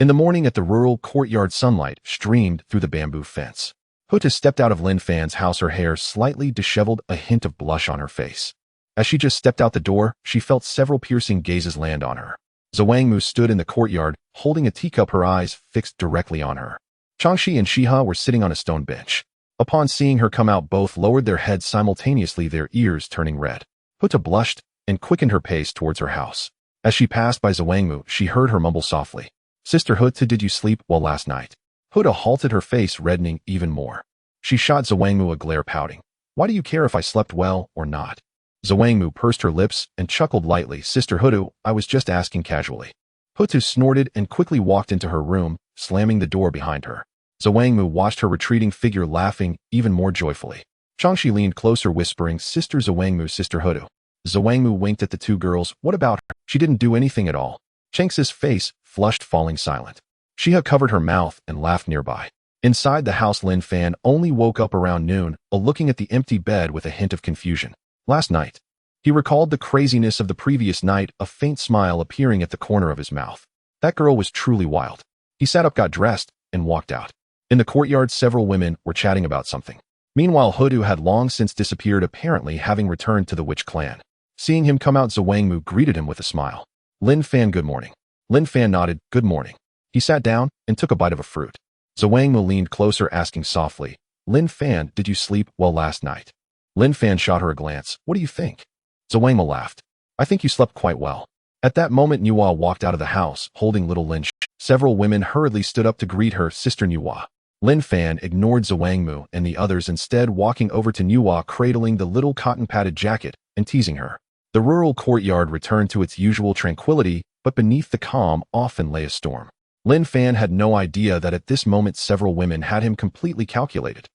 In the morning at the rural courtyard, sunlight streamed through the bamboo fence. Ho-Tu stepped out of Lin Fan's house, her hair slightly disheveled, a hint of blush on her face. As she just stepped out the door, she felt several piercing gazes land on her. Zhuangmu stood in the courtyard, holding a teacup, her eyes fixed directly on her. Changxi and Shiha were sitting on a stone bench. Upon seeing her come out, both lowered their heads simultaneously, their ears turning red. Ho-Tu blushed and quickened her pace towards her house. As she passed by Zhuangmu, she heard her mumble softly, Sister Ho-Tu, did you sleep well last night? Ho-Tu halted, her face reddening even more. She shot Zhuangmu a glare, pouting. Why do you care if I slept well or not? Zhuangmu pursed her lips and chuckled lightly. Sister Ho-Tu, I was just asking casually. Ho-Tu snorted and quickly walked into her room, slamming the door behind her. Zhuangmu watched her retreating figure, laughing even more joyfully. Changxi leaned closer, whispering, Sister Zhuangmu, Sister Ho-Tu. Zhuangmu winked at the two girls. What about her? She didn't do anything at all. Changxi's face flushed, falling silent. Shiha covered her mouth and laughed nearby. Inside the house, Lin Fan only woke up around noon, looking at the empty bed with a hint of confusion. Last night. He recalled the craziness of the previous night, a faint smile appearing at the corner of his mouth. That girl was truly wild. He sat up, got dressed, and walked out. In the courtyard, several women were chatting about something. Meanwhile, Ho-Tu had long since disappeared, apparently having returned to the witch clan. Seeing him come out, Zhuangmu greeted him with a smile. Lin Fan, good morning. Lin Fan nodded, good morning. He sat down and took a bite of a fruit. Zhuangmu leaned closer, asking softly, Lin Fan, did you sleep well last night? Lin Fan shot her a glance. What do you think? Zhuangmu laughed. I think you slept quite well. At that moment, Nuwa walked out of the house, holding little Lin. Several women hurriedly stood up to greet her. Sister Nuwa. Lin Fan ignored Zhuangmu and the others, instead walking over to Nuwa, cradling the little cotton-padded jacket and teasing her. The rural courtyard returned to its usual tranquility, but beneath the calm often lay a storm. Lin Fan had no idea that at this moment several women had him completely calculated.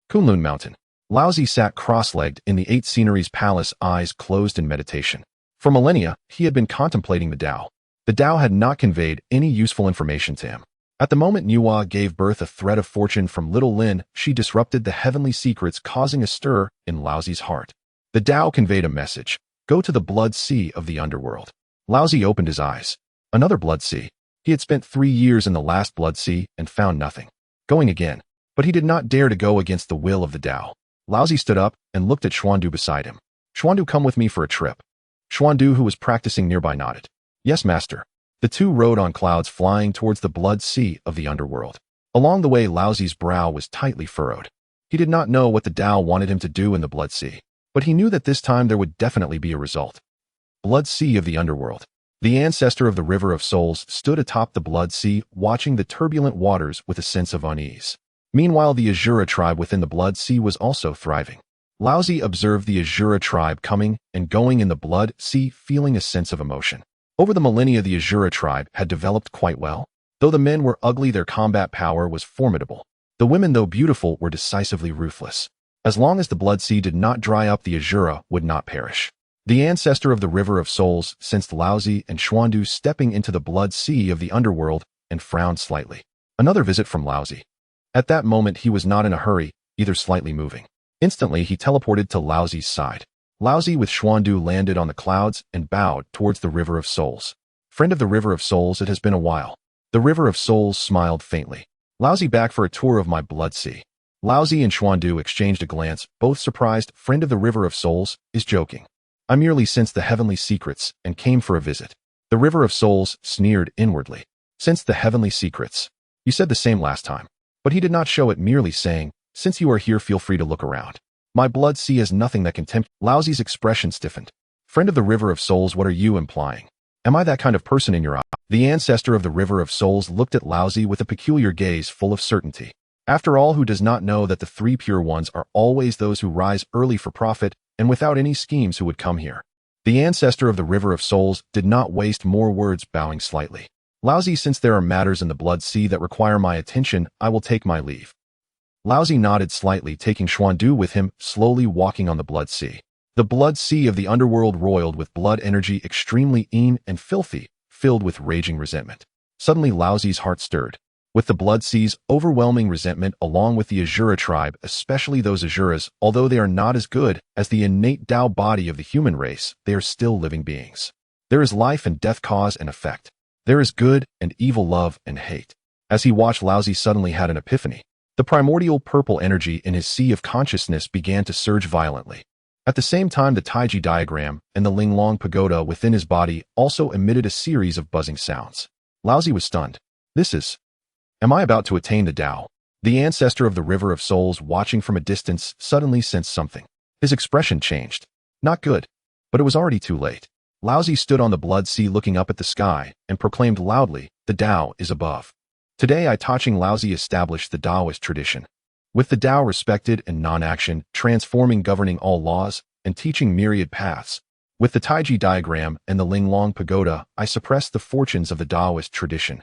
Kunlun Mountain. Laozi sat cross-legged in the Eight Sceneries Palace, eyes closed in meditation. For millennia, he had been contemplating the Dao. The Dao had not conveyed any useful information to him. At the moment Nuwa gave birth a thread of fortune from little Lin, she disrupted the heavenly secrets, causing a stir in Laozi's heart. The Dao conveyed a message. Go to the blood sea of the underworld. Laozi opened his eyes. Another blood sea. He had spent 3 years in the last blood sea and found nothing. Going again. But he did not dare to go against the will of the Dao. Laozi stood up and looked at Xuandu beside him. Xuandu, come with me for a trip. Xuandu, who was practicing nearby, nodded. Yes, master. The two rode on clouds, flying towards the blood sea of the underworld. Along the way, Laozi's brow was tightly furrowed. He did not know what the Dao wanted him to do in the blood sea, but he knew that this time there would definitely be a result. Blood sea of the underworld. The ancestor of the River of Souls stood atop the blood sea, watching the turbulent waters with a sense of unease. Meanwhile, the Azura tribe within the blood sea was also thriving. Laozi observed the Azura tribe coming and going in the blood sea, feeling a sense of emotion. Over the millennia, the Azura tribe had developed quite well. Though the men were ugly, their combat power was formidable. The women, though beautiful, were decisively ruthless. As long as the blood sea did not dry up, the Azura would not perish. The ancestor of the River of Souls sensed Laozi and Xuandu stepping into the blood sea of the underworld and frowned slightly. Another visit from Laozi. At that moment, he was not in a hurry, either slightly moving. Instantly, he teleported to Laozi's side. Laozi with Xuandu landed on the clouds and bowed towards the River of Souls. Friend of the River of Souls, it has been a while. The River of Souls smiled faintly. Laozi, back for a tour of my blood sea. Laozi and Xuandu exchanged a glance, both surprised. Friend of the River of Souls is joking. I merely sensed the heavenly secrets and came for a visit. The River of Souls sneered inwardly. Sensed the heavenly secrets. You said the same last time. But he did not show it, merely saying, since you are here, feel free to look around. My blood sea has nothing that can tempt. Laozi's expression stiffened. Friend of the River of Souls, what are you implying? Am I that kind of person in your eye? The ancestor of the River of Souls looked at Laozi with a peculiar gaze full of certainty. After all, who does not know that the three pure ones are always those who rise early for profit and without any schemes who would come here? The ancestor of the River of Souls did not waste more words, bowing slightly. Laozi, since there are matters in the blood sea that require my attention, I will take my leave. Laozi nodded slightly, taking Xuandu with him, slowly walking on the blood sea. The blood sea of the underworld roiled with blood energy extremely mean and filthy, filled with raging resentment. Suddenly Laozi's heart stirred. With the blood sea's overwhelming resentment along with the Azura tribe, especially those Azuras, although they are not as good as the innate Dao body of the human race, they are still living beings. There is life and death, cause and effect. There is good and evil, love and hate. As he watched, Laozi suddenly had an epiphany. The primordial purple energy in his sea of consciousness began to surge violently. At the same time, the Taiji diagram and the Linglong pagoda within his body also emitted a series of buzzing sounds. Laozi was stunned. Am I about to attain the Dao? The ancestor of the River of Souls, watching from a distance, suddenly sensed something. His expression changed. Not good. But it was already too late. Laozi stood on the blood sea looking up at the sky and proclaimed loudly, "The Dao is above." Today, Taiching Laozi established the Taoist tradition. With the Dao respected and non-action, transforming, governing all laws, and teaching myriad paths. With the Taiji diagram and the Linglong pagoda, I suppressed the fortunes of the Taoist tradition.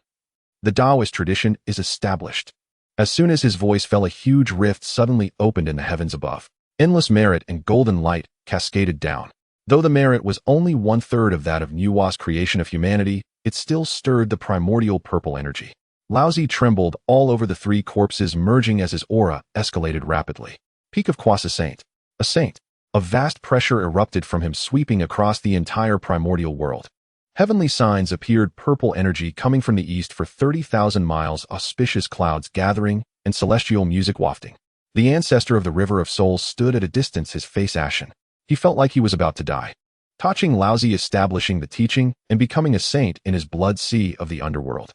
The Taoist tradition is established. As soon as his voice fell, a huge rift suddenly opened in the heavens above. Endless merit and golden light cascaded down. Though the merit was only 1/3 of that of Nuwa's creation of humanity, it still stirred the primordial purple energy. Laozi trembled all over the three corpses, merging as his aura escalated rapidly. Peak of Quasi Saint. A saint. A vast pressure erupted from him, sweeping across the entire primordial world. Heavenly signs appeared, purple energy coming from the east for 30,000 miles, auspicious clouds gathering, and celestial music wafting. The ancestor of the River of Souls stood at a distance, his face ashen. He felt like he was about to die. Taiching Laozi establishing the teaching and becoming a saint in his blood sea of the underworld.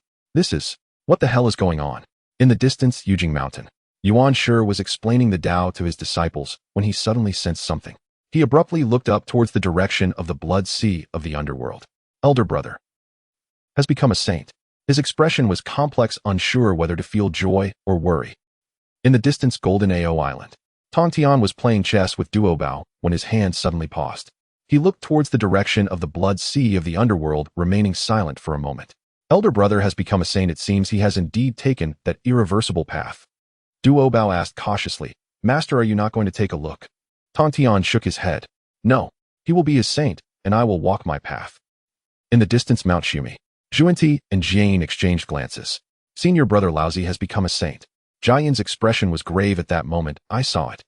What the hell is going on? In the distance, Yujing Mountain. Yuan Shi was explaining the Dao to his disciples when he suddenly sensed something. He abruptly looked up towards the direction of the blood sea of the underworld. Elder brother has become a saint. His expression was complex, unsure whether to feel joy or worry. In the distance, Golden Ao Island. Tongtian was playing chess with Duobao when his hand suddenly paused. He looked towards the direction of the blood sea of the underworld, remaining silent for a moment. Elder brother has become a saint. It seems he has indeed taken that irreversible path. Duobao asked cautiously, "Master, are you not going to take a look?" Tongtian shook his head. "No. He will be his saint, and I will walk my path." In the distance, Mount Shumi. Zhuanti and Jian exchanged glances. Senior brother Laozi has become a saint. Jian's expression was grave at that moment. I saw it.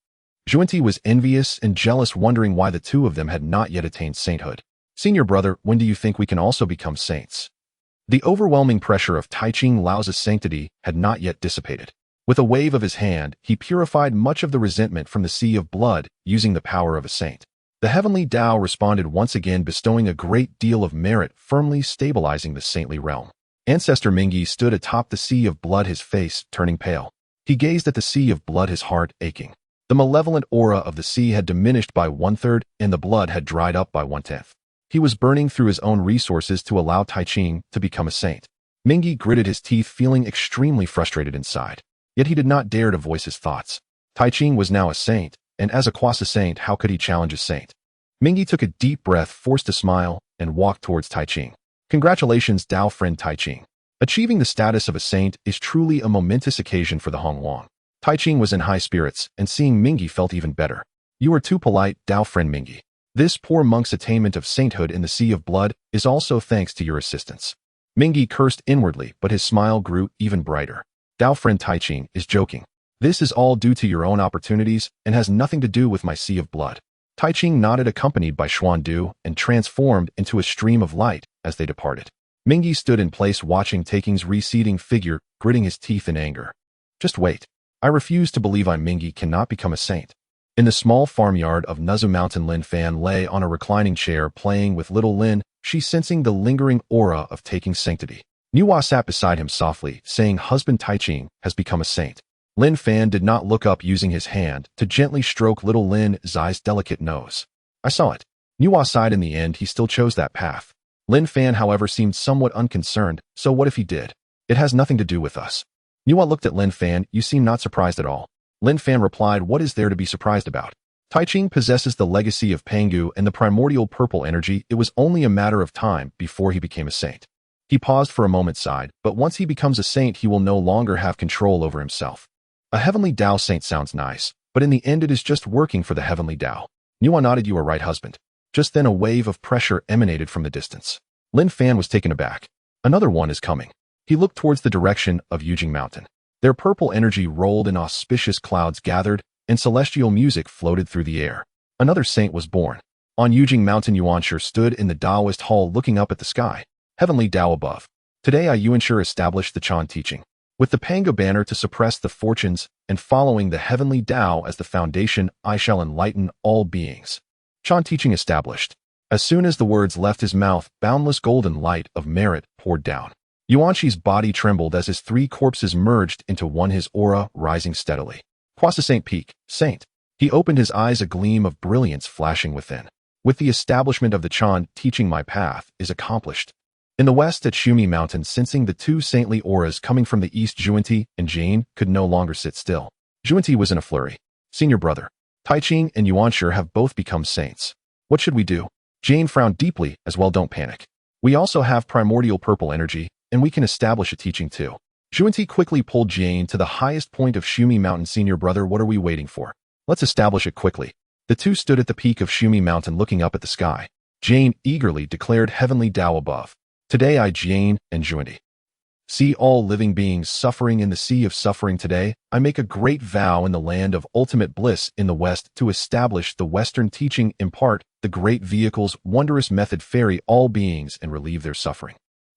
Zhuanti was envious and jealous, wondering why the two of them had not yet attained sainthood. Senior brother, when do you think we can also become saints? The overwhelming pressure of Taiching Laozi's sanctity had not yet dissipated. With a wave of his hand, he purified much of the resentment from the sea of blood, using the power of a saint. The heavenly Dao responded once again, bestowing a great deal of merit, firmly stabilizing the saintly realm. Ancestor Mingi stood atop the sea of blood, his face turning pale. He gazed at the sea of blood, his heart aching. The malevolent aura of the sea had diminished by 1/3, and the blood had dried up by 1/10. He was burning through his own resources to allow Taiching to become a saint. Mingi gritted his teeth, feeling extremely frustrated inside. Yet he did not dare to voice his thoughts. Taiching was now a saint, and as a quasi-saint, how could he challenge a saint? Mingi took a deep breath, forced a smile, and walked towards Taiching. Congratulations, Dao friend Taiching. Achieving the status of a saint is truly a momentous occasion for the Honghuang. Taiching was in high spirits, and seeing Mingi felt even better. You are too polite, Dao friend Mingi. This poor monk's attainment of sainthood in the sea of blood is also thanks to your assistance. Mingi cursed inwardly, but his smile grew even brighter. Dao friend Taiching is joking. This is all due to your own opportunities and has nothing to do with my sea of blood. Taiching nodded, accompanied by Xuandu, and transformed into a stream of light as they departed. Mingi stood in place, watching Taiking's receding figure, gritting his teeth in anger. Just wait. I refuse to believe Mingi cannot become a saint. In the small farmyard of Nuzu Mountain, Lin Fan lay on a reclining chair playing with little Lin, she sensing the lingering aura of Taiking's sanctity. Nuwa sat beside him softly, saying, "Husband Taiching has become a saint." Lin Fan did not look up, using his hand to gently stroke little Lin Zai's delicate nose. I saw it. Nuwa sighed. In the end, he still chose that path. Lin Fan, however, seemed somewhat unconcerned. So what if he did? It has nothing to do with us. Nuwa looked at Lin Fan. You seem not surprised at all. Lin Fan replied, what is there to be surprised about? Taiching possesses the legacy of Pangu and the primordial purple energy. It was only a matter of time before he became a saint. He paused for a moment, sighed, but once he becomes a saint, he will no longer have control over himself. A heavenly Dao saint sounds nice, but in the end it is just working for the heavenly Dao. Nuwa nodded. You are right, husband. Just then a wave of pressure emanated from the distance. Lin Fan was taken aback. Another one is coming. He looked towards the direction of Yujing Mountain. Their purple energy rolled and auspicious clouds gathered, and celestial music floated through the air. Another saint was born. On Yujing Mountain, Yuanshi stood in the Taoist hall looking up at the sky. Heavenly Tao above. Today Yuanshi established the Chan teaching. With the Panga banner to suppress the fortunes and following the Heavenly Tao as the foundation, I shall enlighten all beings. Chan teaching established. As soon as the words left his mouth, boundless golden light of merit poured down. Yuanshi's body trembled as his three corpses merged into one, his aura rising steadily. Kwasa Saint Peak, Saint. He opened his eyes, a gleam of brilliance flashing within. With the establishment of the Chan teaching, my path is accomplished. In the west at Shumi Mountain, sensing the two saintly auras coming from the east, Juanti and Jane could no longer sit still. Juanti was in a flurry. Senior brother, Taiching and Yuanshi have both become saints. What should we do? Jane frowned deeply. As well, don't panic. We also have primordial purple energy, and we can establish a teaching too. Juanti quickly pulled Jane to the highest point of Shumi Mountain. Senior brother, what are we waiting for? Let's establish it quickly. The two stood at the peak of Shumi Mountain looking up at the sky. Jane eagerly declared, Heavenly Tao above. Today I, Jane and Juanti, see all living beings suffering in the sea of suffering. Today I make a great vow in the land of ultimate bliss in the west to establish the Western teaching, impart the great vehicle's wondrous method, ferry all beings and relieve their suffering.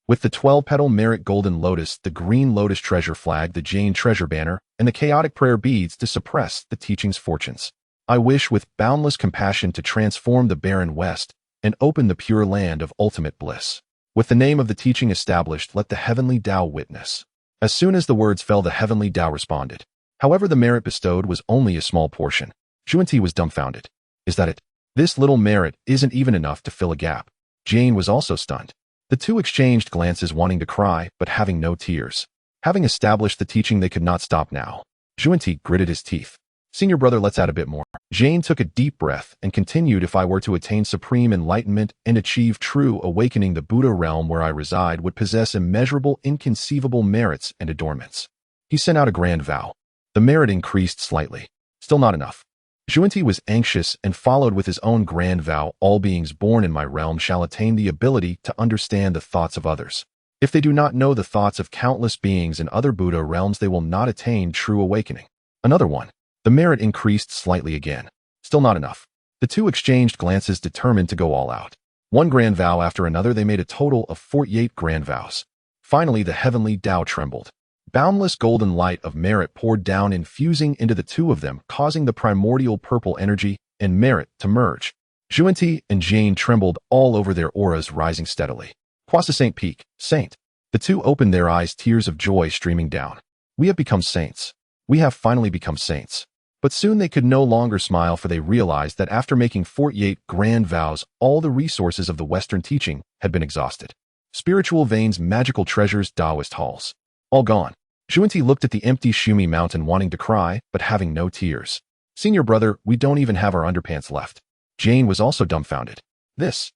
With the 12-petal merit golden lotus, the green lotus treasure flag, the Jane treasure banner, and the chaotic prayer beads to suppress the teaching's fortunes. I wish with boundless compassion to transform the barren west and open the pure land of ultimate bliss. With the name of the teaching established, let the Heavenly Tao witness. As soon as the words fell, the Heavenly Tao responded. However, the merit bestowed was only a small portion. Juanti was dumbfounded. Is that it? This little merit isn't even enough to fill a gap. Jane was also stunned. The two exchanged glances, wanting to cry, but having no tears. Having established the teaching, they could not stop now. Juanti gritted his teeth. Senior brother, let's add a bit more. Jane took a deep breath and continued, if I were to attain supreme enlightenment and achieve true awakening, the Buddha realm where I reside would possess immeasurable, inconceivable merits and adornments. He sent out a grand vow. The merit increased slightly. Still not enough. Juanti was anxious and followed with his own grand vow. All beings born in my realm shall attain the ability to understand the thoughts of others. If they do not know the thoughts of countless beings in other Buddha realms, they will not attain true awakening. Another one. The merit increased slightly again. Still not enough. The two exchanged glances, determined to go all out. One grand vow after another, they made a total of 48 grand vows. Finally, the Heavenly Tao trembled. Boundless golden light of merit poured down, infusing into the two of them, causing the primordial purple energy and merit to merge. Juanti and Jane trembled all over, their auras rising steadily. Kwasa Saint Peak, Saint. The two opened their eyes, tears of joy streaming down. We have become saints. We have finally become saints. But soon they could no longer smile, for they realized that after making 48 grand vows, all the resources of the Western teaching had been exhausted. Spiritual veins, magical treasures, Taoist halls. All gone. Juanti looked at the empty Shumi Mountain, wanting to cry, but having no tears. Senior brother, we don't even have our underpants left. Jane was also dumbfounded. This.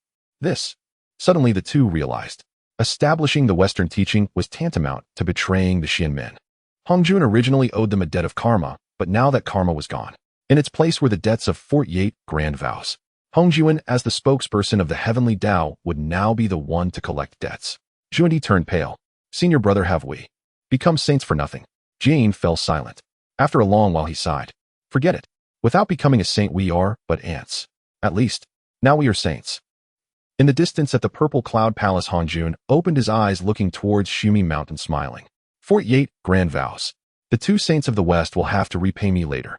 Suddenly the two realized. Establishing the Western teaching was tantamount to betraying the Xianmen. Hongjun originally owed them a debt of karma, but now that karma was gone, in its place were the debts of 48 grand vows. Hongjun, as the spokesperson of the Heavenly Tao, would now be the one to collect debts. Juanti turned pale. Senior brother, have we become saints for nothing? Jane fell silent. After a long while he sighed. Forget it. Without becoming a saint we are but ants. At least, now we are saints. In the distance at the purple cloud palace, Hongjun opened his eyes, looking towards Shumi Mountain, smiling. 48 grand vows. The two saints of the West will have to repay me later.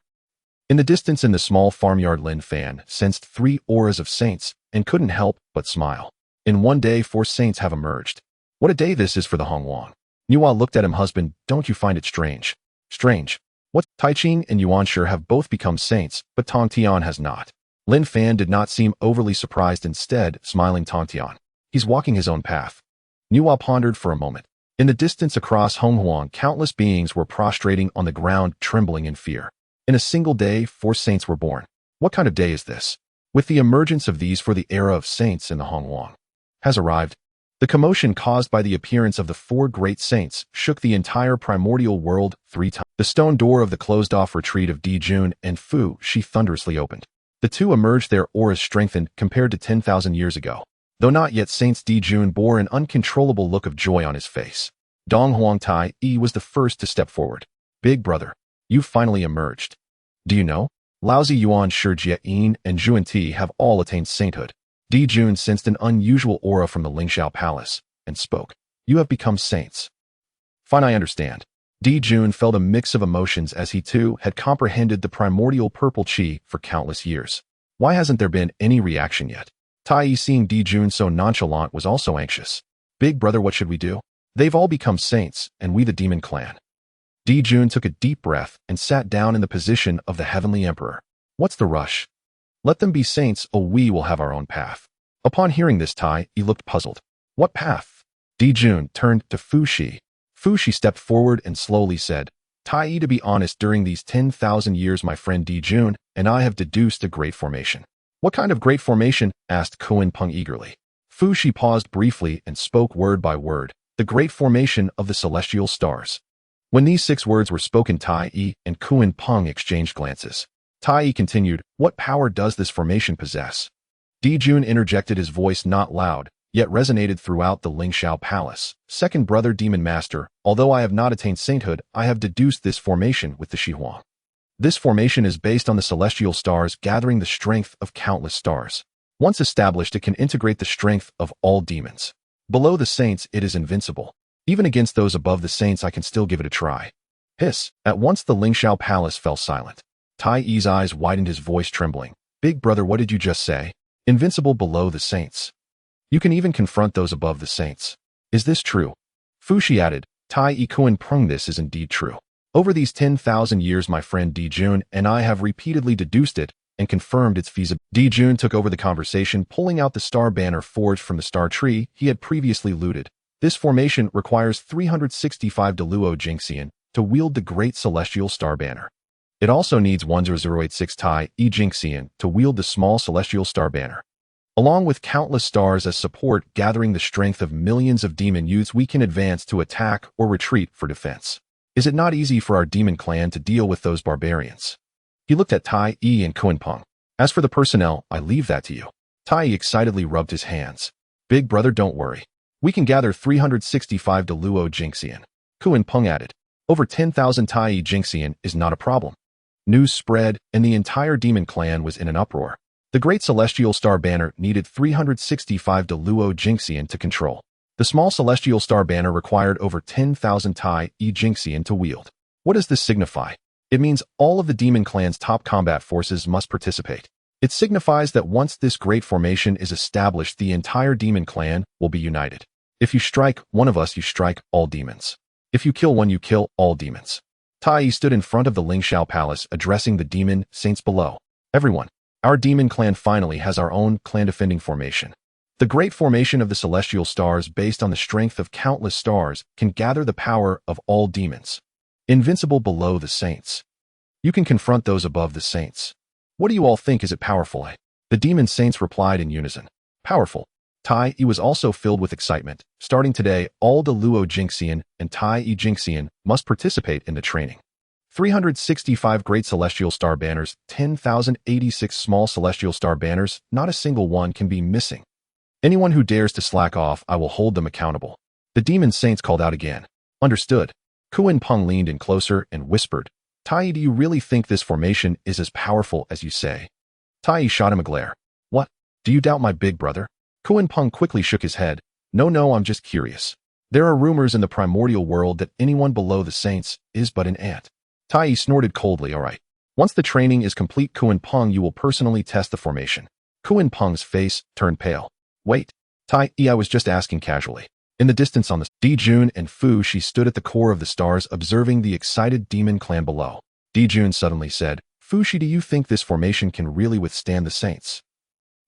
In the distance in the small farmyard, Lin Fan sensed 3 auras of saints and couldn't help but smile. In one day 4 saints have emerged. What a day this is for the Honghuang. Nuwa looked at him. Husband, don't you find it strange? Strange. What? Taiching and Yuanshi have both become saints, but Tong Tian has not. Lin Fan did not seem overly surprised, instead smiling. Tong Tian. He's walking his own path. Nuwa pondered for a moment. In the distance across Honghuang, countless beings were prostrating on the ground, trembling in fear. In a single day, 4 saints were born. What kind of day is this? With the emergence of these, for the era of saints in the Honghuang has arrived. The commotion caused by the appearance of the 4 great saints shook the entire primordial world 3 times. The stone door of the closed-off retreat of Dijun and Fu Shi thunderously opened. The two emerged, their auras strengthened compared to 10,000 years ago. Though not yet saints, Dijun bore an uncontrollable look of joy on his face. Donghuang Tai Yi was the first to step forward. Big brother, you've finally emerged. Do you know? Laozi Yuan, Shijie Yin, and Zhuan Ti have all attained sainthood. Dijun sensed an unusual aura from the Lingxiao Palace and spoke. You have become saints. Fine, I understand. Dijun felt a mix of emotions as he too had comprehended the primordial purple chi for countless years. Why hasn't there been any reaction yet? Tai Yi, seeing Dijun so nonchalant, was also anxious. Big brother, what should we do? They've all become saints, and we the demon clan. Dijun took a deep breath and sat down in the position of the heavenly emperor. What's the rush? Let them be saints, or we will have our own path. Upon hearing this, Tai Yi looked puzzled. What path? Dijun turned to Fu Shi. Fu Shi stepped forward and slowly said, Tai Yi, to be honest, during these 10,000 years my friend Dijun and I have deduced a great formation. What kind of great formation? Asked Kuan Peng eagerly. Fu Shi paused briefly and spoke word by word, the great formation of the celestial stars. When these 6 words were spoken, Tai Yi and Kuan Peng exchanged glances. Tai Yi continued, what power does this formation possess? Dijun interjected, his voice not loud, yet resonated throughout the Lingxiao Palace. Second brother demon master, although I have not attained sainthood, I have deduced this formation with the Shihuang. This formation is based on the celestial stars gathering the strength of countless stars. Once established, it can integrate the strength of all demons. Below the saints, it is invincible. Even against those above the saints, I can still give it a try. Hiss! At once the Lingxiao Palace fell silent. Tai Yi's eyes widened, his voice trembling. Big brother, what did you just say? Invincible below the saints. You can even confront those above the saints. Is this true? Fu Shi added. Tai Yi, Kuan Peng, this is indeed true. Over these 10,000 years, my friend Dijun and I have repeatedly deduced it and confirmed its feasibility. Dijun took over the conversation, pulling out the star banner forged from the star tree he had previously looted. This formation requires 365 Deluo Jingxian to wield the great celestial star banner. It also needs 10086 Tai Yi Jingxian to wield the small celestial star banner. Along with countless stars as support, gathering the strength of millions of demon youths, we can advance to attack or retreat for defense. Is it not easy for our demon clan to deal with those barbarians? He looked at Tai Yi and Kuan Peng. As for the personnel, I leave that to you. Tai Yi excitedly rubbed his hands. Big brother, don't worry. We can gather 365 Deluo Jingxian. Kuan Peng added. Over 10,000 Tai Yi Jingxian is not a problem. News spread, and the entire demon clan was in an uproar. The great celestial star banner needed 365 Deluo Jingxian to control. The small celestial star banner required over 10,000 Tai Yi Jingxian to wield. What does this signify? It means all of the demon clan's top combat forces must participate. It signifies that once this great formation is established, the entire demon clan will be united. If you strike one of us, you strike all demons. If you kill one, you kill all demons. Tai Yi stood in front of the Lingxiao Palace, addressing the demon saints below. Everyone, our demon clan finally has our own clan-defending formation. The great formation of the celestial stars, based on the strength of countless stars, can gather the power of all demons. Invincible below the saints. You can confront those above the saints. What do you all think? Is it powerful? The demon saints replied in unison. Powerful. Tai Yi was also filled with excitement. Starting today, all the Luo Jingxian and Tai Yi Jingxian must participate in the training. 365 great celestial star banners, 10,086 small celestial star banners, not a single one can be missing. Anyone who dares to slack off, I will hold them accountable. The demon saints called out again. Understood. Kuan Peng leaned in closer and whispered, Tai Yi, do you really think this formation is as powerful as you say? Tai Yi shot him a glare. What? Do you doubt my big brother? Kuan Peng quickly shook his head. No, I'm just curious. There are rumors in the primordial world that anyone below the saints is but an ant. Tai Yi snorted coldly. All right. Once the training is complete, Kuan Peng, you will personally test the formation. Kuan Peng's face turned pale. Wait. Tai Yi, I was just asking casually. In the distance on the Dijun and Fu Shi stood at the core of the stars, observing the excited demon clan below. Dijun suddenly said, Fu Shi, do you think this formation can really withstand the saints?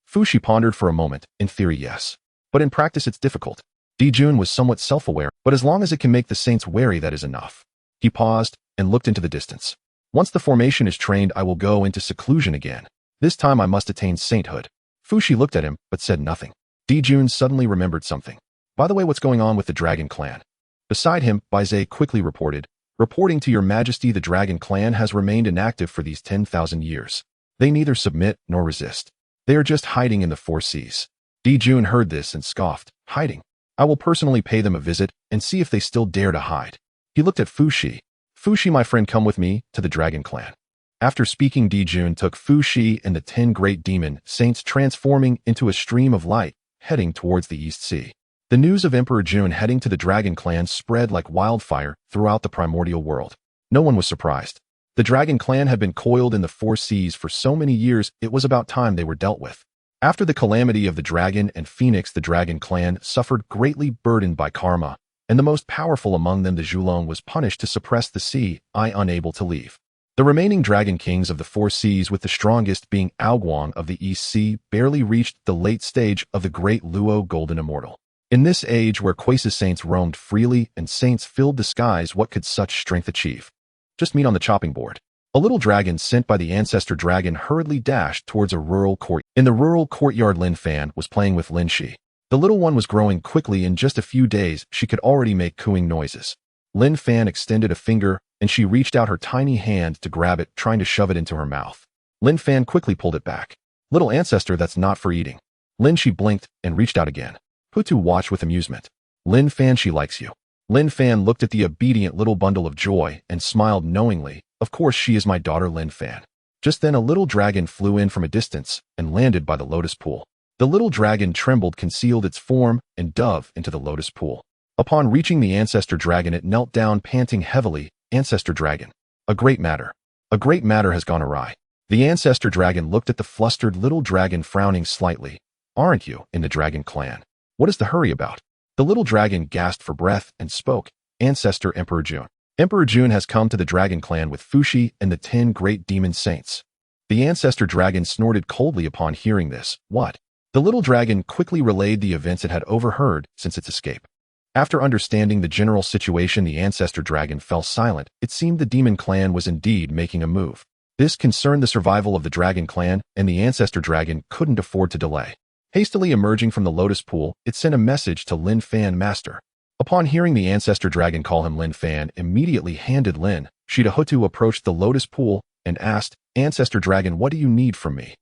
Fu Shi pondered for a moment. In theory, yes. But in practice, it's difficult. Dijun was somewhat self-aware, but as long as it can make the saints wary, that is enough. He paused and looked into the distance. Once the formation is trained, I will go into seclusion again. This time I must attain sainthood. Fu Shi looked at him, but said nothing. Dijun suddenly remembered something. By the way, what's going on with the dragon clan? Beside him, Baizhe quickly reported, reporting to your majesty, the dragon clan has remained inactive for these 10,000 years. They neither submit nor resist. They are just hiding in the four seas. Di Jun heard this and scoffed. Hiding? I will personally pay them a visit and see if they still dare to hide. He looked at Fuxi. Fuxi, my friend, come with me to the Dragon Clan. After speaking, Di Jun took Fuxi and the 10 great demon saints, transforming into a stream of light, heading towards the East Sea. The news of Emperor Jun heading to the Dragon Clan spread like wildfire throughout the primordial world. No one was surprised. The Dragon Clan had been coiled in the four seas for so many years, it was about time they were dealt with. After the calamity of the dragon and phoenix, the Dragon Clan suffered, greatly burdened by karma, and the most powerful among them, the Zhulong, was punished to suppress the sea, unable to leave. The remaining dragon kings of the four seas, with the strongest being Honghuang of the East Sea, barely reached the late stage of the great Luo Golden Immortal. In this age where coaxes saints roamed freely and saints filled the skies, what could such strength achieve? Just meet on the chopping board. A little dragon sent by the ancestor dragon hurriedly dashed towards a rural court. In the rural courtyard, Lin Fan was playing with Lin Shi. The little one was growing quickly. In just a few days, she could already make cooing noises. Lin Fan extended a finger, and she reached out her tiny hand to grab it, trying to shove it into her mouth. Lin Fan quickly pulled it back. Little ancestor, that's not for eating. Lin Shi blinked and reached out again. Hutu watched with amusement. Lin Fan, she likes you. Lin Fan looked at the obedient little bundle of joy and smiled knowingly. Of course, she is my daughter, Lin Fan. Just then a little dragon flew in from a distance and landed by the lotus pool. The little dragon trembled, concealed its form, and dove into the lotus pool. Upon reaching the ancestor dragon, it knelt down, panting heavily. Ancestor dragon. A great matter. A great matter has gone awry. The ancestor dragon looked at the flustered little dragon, frowning slightly. Aren't you in the Dragon Clan? What is the hurry about? The little dragon gasped for breath and spoke. Ancestor Emperor Jun. Emperor Jun has come to the Dragon Clan with Fuxi and the 10 great demon saints. The ancestor dragon snorted coldly upon hearing this. What? The little dragon quickly relayed the events it had overheard since its escape. After understanding the general situation, the ancestor dragon fell silent. It seemed the demon clan was indeed making a move. This concerned the survival of the Dragon Clan, and the ancestor dragon couldn't afford to delay. Hastily emerging from the lotus pool, it sent a message to Lin Fan, master. Upon hearing the ancestor dragon call him Lin Fan, immediately handed Lin Shi to Hutu, approached the lotus pool and asked, Ancestor dragon, what do you need from me?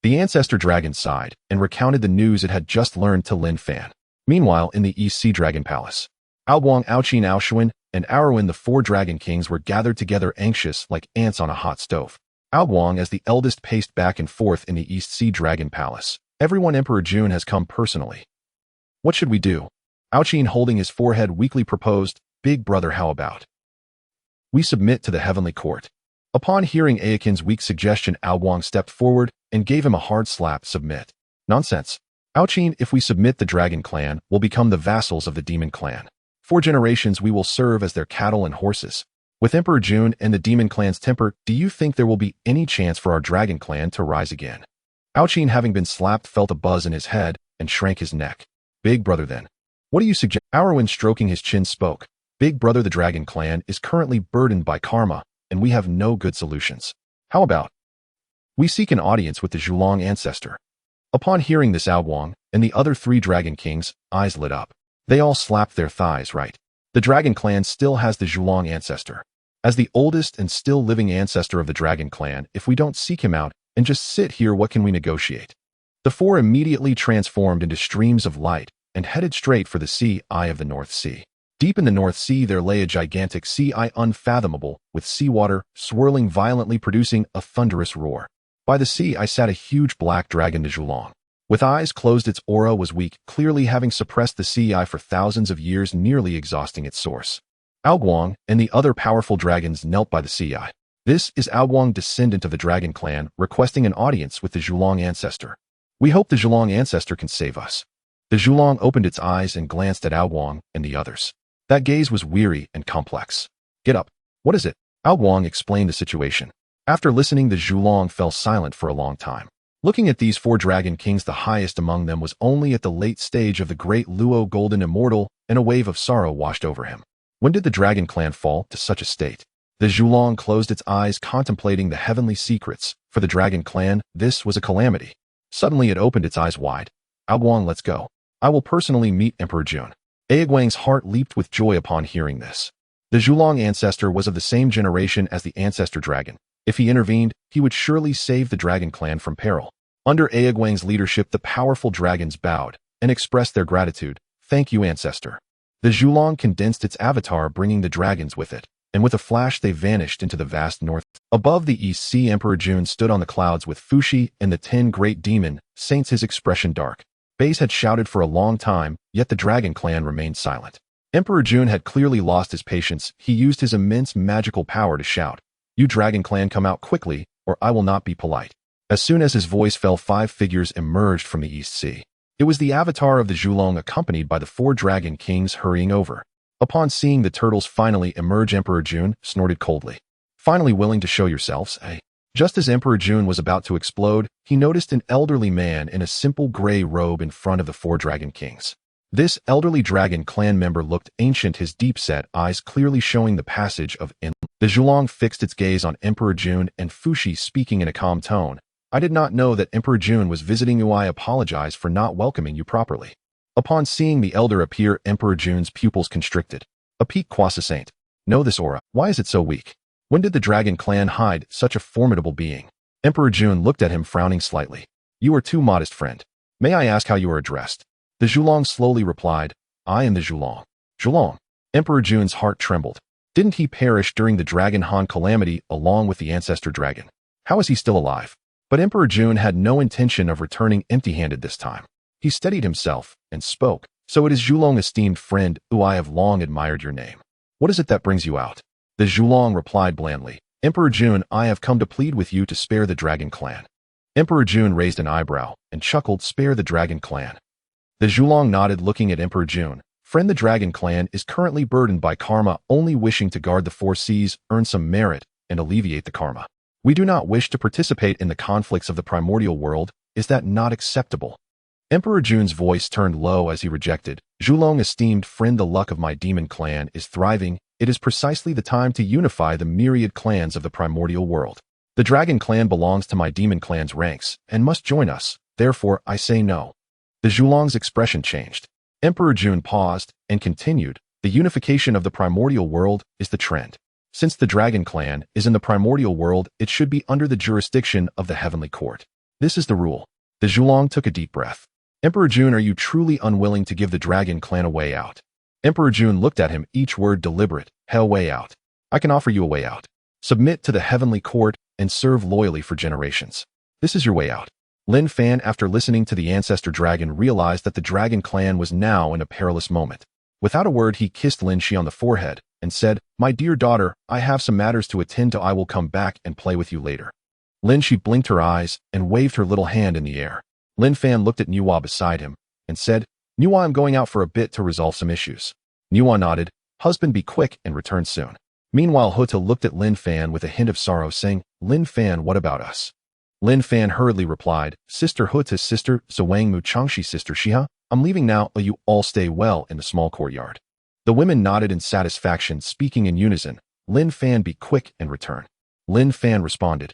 The ancestor dragon sighed and recounted the news it had just learned to Lin Fan. Meanwhile, in the East Sea Dragon Palace, Honghuang, Aoqin, Aoshuan, and Arwen, the 4 dragon kings, were gathered together, anxious like ants on a hot stove. Honghuang, as the eldest, paced back and forth in the East Sea Dragon Palace. Everyone, Emperor Jun has come personally. What should we do? Aoqin, holding his forehead, weakly proposed. Big brother, how about we submit to the heavenly court? Upon hearing Aoqin's weak suggestion, Honghuang stepped forward and gave him a hard slap. Submit? Nonsense. Aoqin, if we submit, the Dragon Clan will become the vassals of the Demon Clan. 4 generations we will serve as their cattle and horses. With Emperor Jun and the Demon Clan's temper, do you think there will be any chance for our Dragon Clan to rise again? Aoqin, having been slapped, felt a buzz in his head and shrank his neck. Big brother, then. What do you suggest? Arwen, stroking his chin, spoke. Big brother, the Dragon Clan is currently burdened by karma, and we have no good solutions. How about we seek an audience with the Zhulong ancestor? Upon hearing this, Honghuang and the other 3 dragon kings' eyes lit up. They all slapped their thighs. Right. The Dragon Clan still has the Zhulong ancestor. As the oldest and still living ancestor of the Dragon Clan, if we don't seek him out and just sit here, what can we negotiate? The 4 immediately transformed into streams of light and headed straight for the sea eye of the North Sea. Deep in the North Sea there lay a gigantic sea eye, unfathomable, with seawater swirling violently, producing a thunderous roar. By the sea eye sat a huge black dragon, the Zhulong. With eyes closed, its aura was weak, clearly having suppressed the sea eye for thousands of years, nearly exhausting its source. Honghuang and the other powerful dragons knelt by the sea eye. This is Honghuang, descendant of the Dragon Clan, requesting an audience with the Zhulong ancestor. We hope the Zhulong ancestor can save us. The Zhulong opened its eyes and glanced at Honghuang and the others. That gaze was weary and complex. Get up. What is it? Honghuang explained the situation. After listening, the Zhulong fell silent for a long time. Looking at these 4 dragon kings, the highest among them was only at the late stage of the great Luo Golden Immortal, and a wave of sorrow washed over him. When did the Dragon Clan fall to such a state? The Zhulong closed its eyes, contemplating the heavenly secrets. For the Dragon Clan, this was a calamity. Suddenly it opened its eyes wide. Honghuang, let's go. I will personally meet Emperor Jun. Honghuang's heart leaped with joy upon hearing this. The Zhulong ancestor was of the same generation as the ancestor dragon. If he intervened, he would surely save the dragon clan from peril. Under Aoguang's leadership, the powerful dragons bowed and expressed their gratitude. Thank you, ancestor. The Zhulong condensed its avatar, bringing the dragons with it, and with a flash they vanished into the vast north. Above the east sea, Emperor Jun stood on the clouds with Fushi and the 10 great demon saints, his expression dark. Base had shouted for a long time, yet the dragon clan remained silent. Emperor Jun had clearly lost his patience. He used his immense magical power to shout, "You dragon clan, come out quickly, or I will not be polite." As soon as his voice fell, 5 figures emerged from the east sea. It was the avatar of the Zhulong, accompanied by the 4 dragon kings hurrying over. Upon seeing the turtles finally emerge, Emperor Jun snorted coldly. "Finally willing to show yourselves, eh?" Just as Emperor Jun was about to explode, he noticed an elderly man in a simple gray robe in front of the 4 dragon kings. This elderly dragon clan member looked ancient, his deep-set eyes clearly showing the passage of in. The Zhulong fixed its gaze on Emperor Jun and Fushi, speaking in a calm tone. "I did not know that Emperor Jun was visiting you. I apologize for not welcoming you properly." Upon seeing the elder appear, Emperor Jun's pupils constricted. "A peak quasi-saint. Know this aura. Why is it so weak? When did the dragon clan hide such a formidable being?" Emperor Jun looked at him, frowning slightly. "You are too modest, friend. May I ask how you are addressed?" The Zhulong slowly replied, "I am the Zhulong." Zhulong. Emperor Jun's heart trembled. Didn't he perish during the Dragon Han calamity along with the ancestor dragon? How is he still alive? But Emperor Jun had no intention of returning empty-handed this time. He steadied himself and spoke. "So it is Zhulong, esteemed friend, who I have long admired your name. What is it that brings you out?" The Zhulong replied blandly, "Emperor Jun, I have come to plead with you to spare the dragon clan." Emperor Jun raised an eyebrow and chuckled, "Spare the dragon clan?" The Zhulong nodded, looking at Emperor Jun. "Friend, the dragon clan is currently burdened by karma, only wishing to guard the 4 seas, earn some merit, and alleviate the karma. We do not wish to participate in the conflicts of the primordial world. Is that not acceptable?" Emperor Jun's voice turned low as he rejected. "Zhulong, esteemed friend, the luck of my demon clan is thriving. It is precisely the time to unify the myriad clans of the primordial world. The dragon clan belongs to my demon clan's ranks and must join us. Therefore, I say no." The Zhulong's expression changed. Emperor Jun paused and continued, "The unification of the primordial world is the trend. Since the dragon clan is in the primordial world, it should be under the jurisdiction of the heavenly court. This is the rule." The Zhulong took a deep breath. "Emperor Jun, are you truly unwilling to give the dragon clan a way out?" Emperor Jun looked at him, each word deliberate. "Hell, way out. I can offer you a way out. Submit to the heavenly court and serve loyally for generations. This is your way out." Lin Fan, after listening to the ancestor dragon, realized that the dragon clan was now in a perilous moment. Without a word, he kissed Lin Shi on the forehead and said, "My dear daughter, I have some matters to attend to. I will come back and play with you later." Lin Shi blinked her eyes and waved her little hand in the air. Lin Fan looked at Nuwa beside him and said, "Nuwa, I'm going out for a bit to resolve some issues." Nuwa nodded. "Husband, be quick and return soon." Meanwhile, Huta looked at Lin Fan with a hint of sorrow, saying, "Lin Fan, what about us?" Lin Fan hurriedly replied, "Sister Huta's sister, Zawang Mu Changshi sister Shiha, I'm leaving now, but you all stay well in the small courtyard." The women nodded in satisfaction, speaking in unison, "Lin Fan, be quick and return." Lin Fan responded.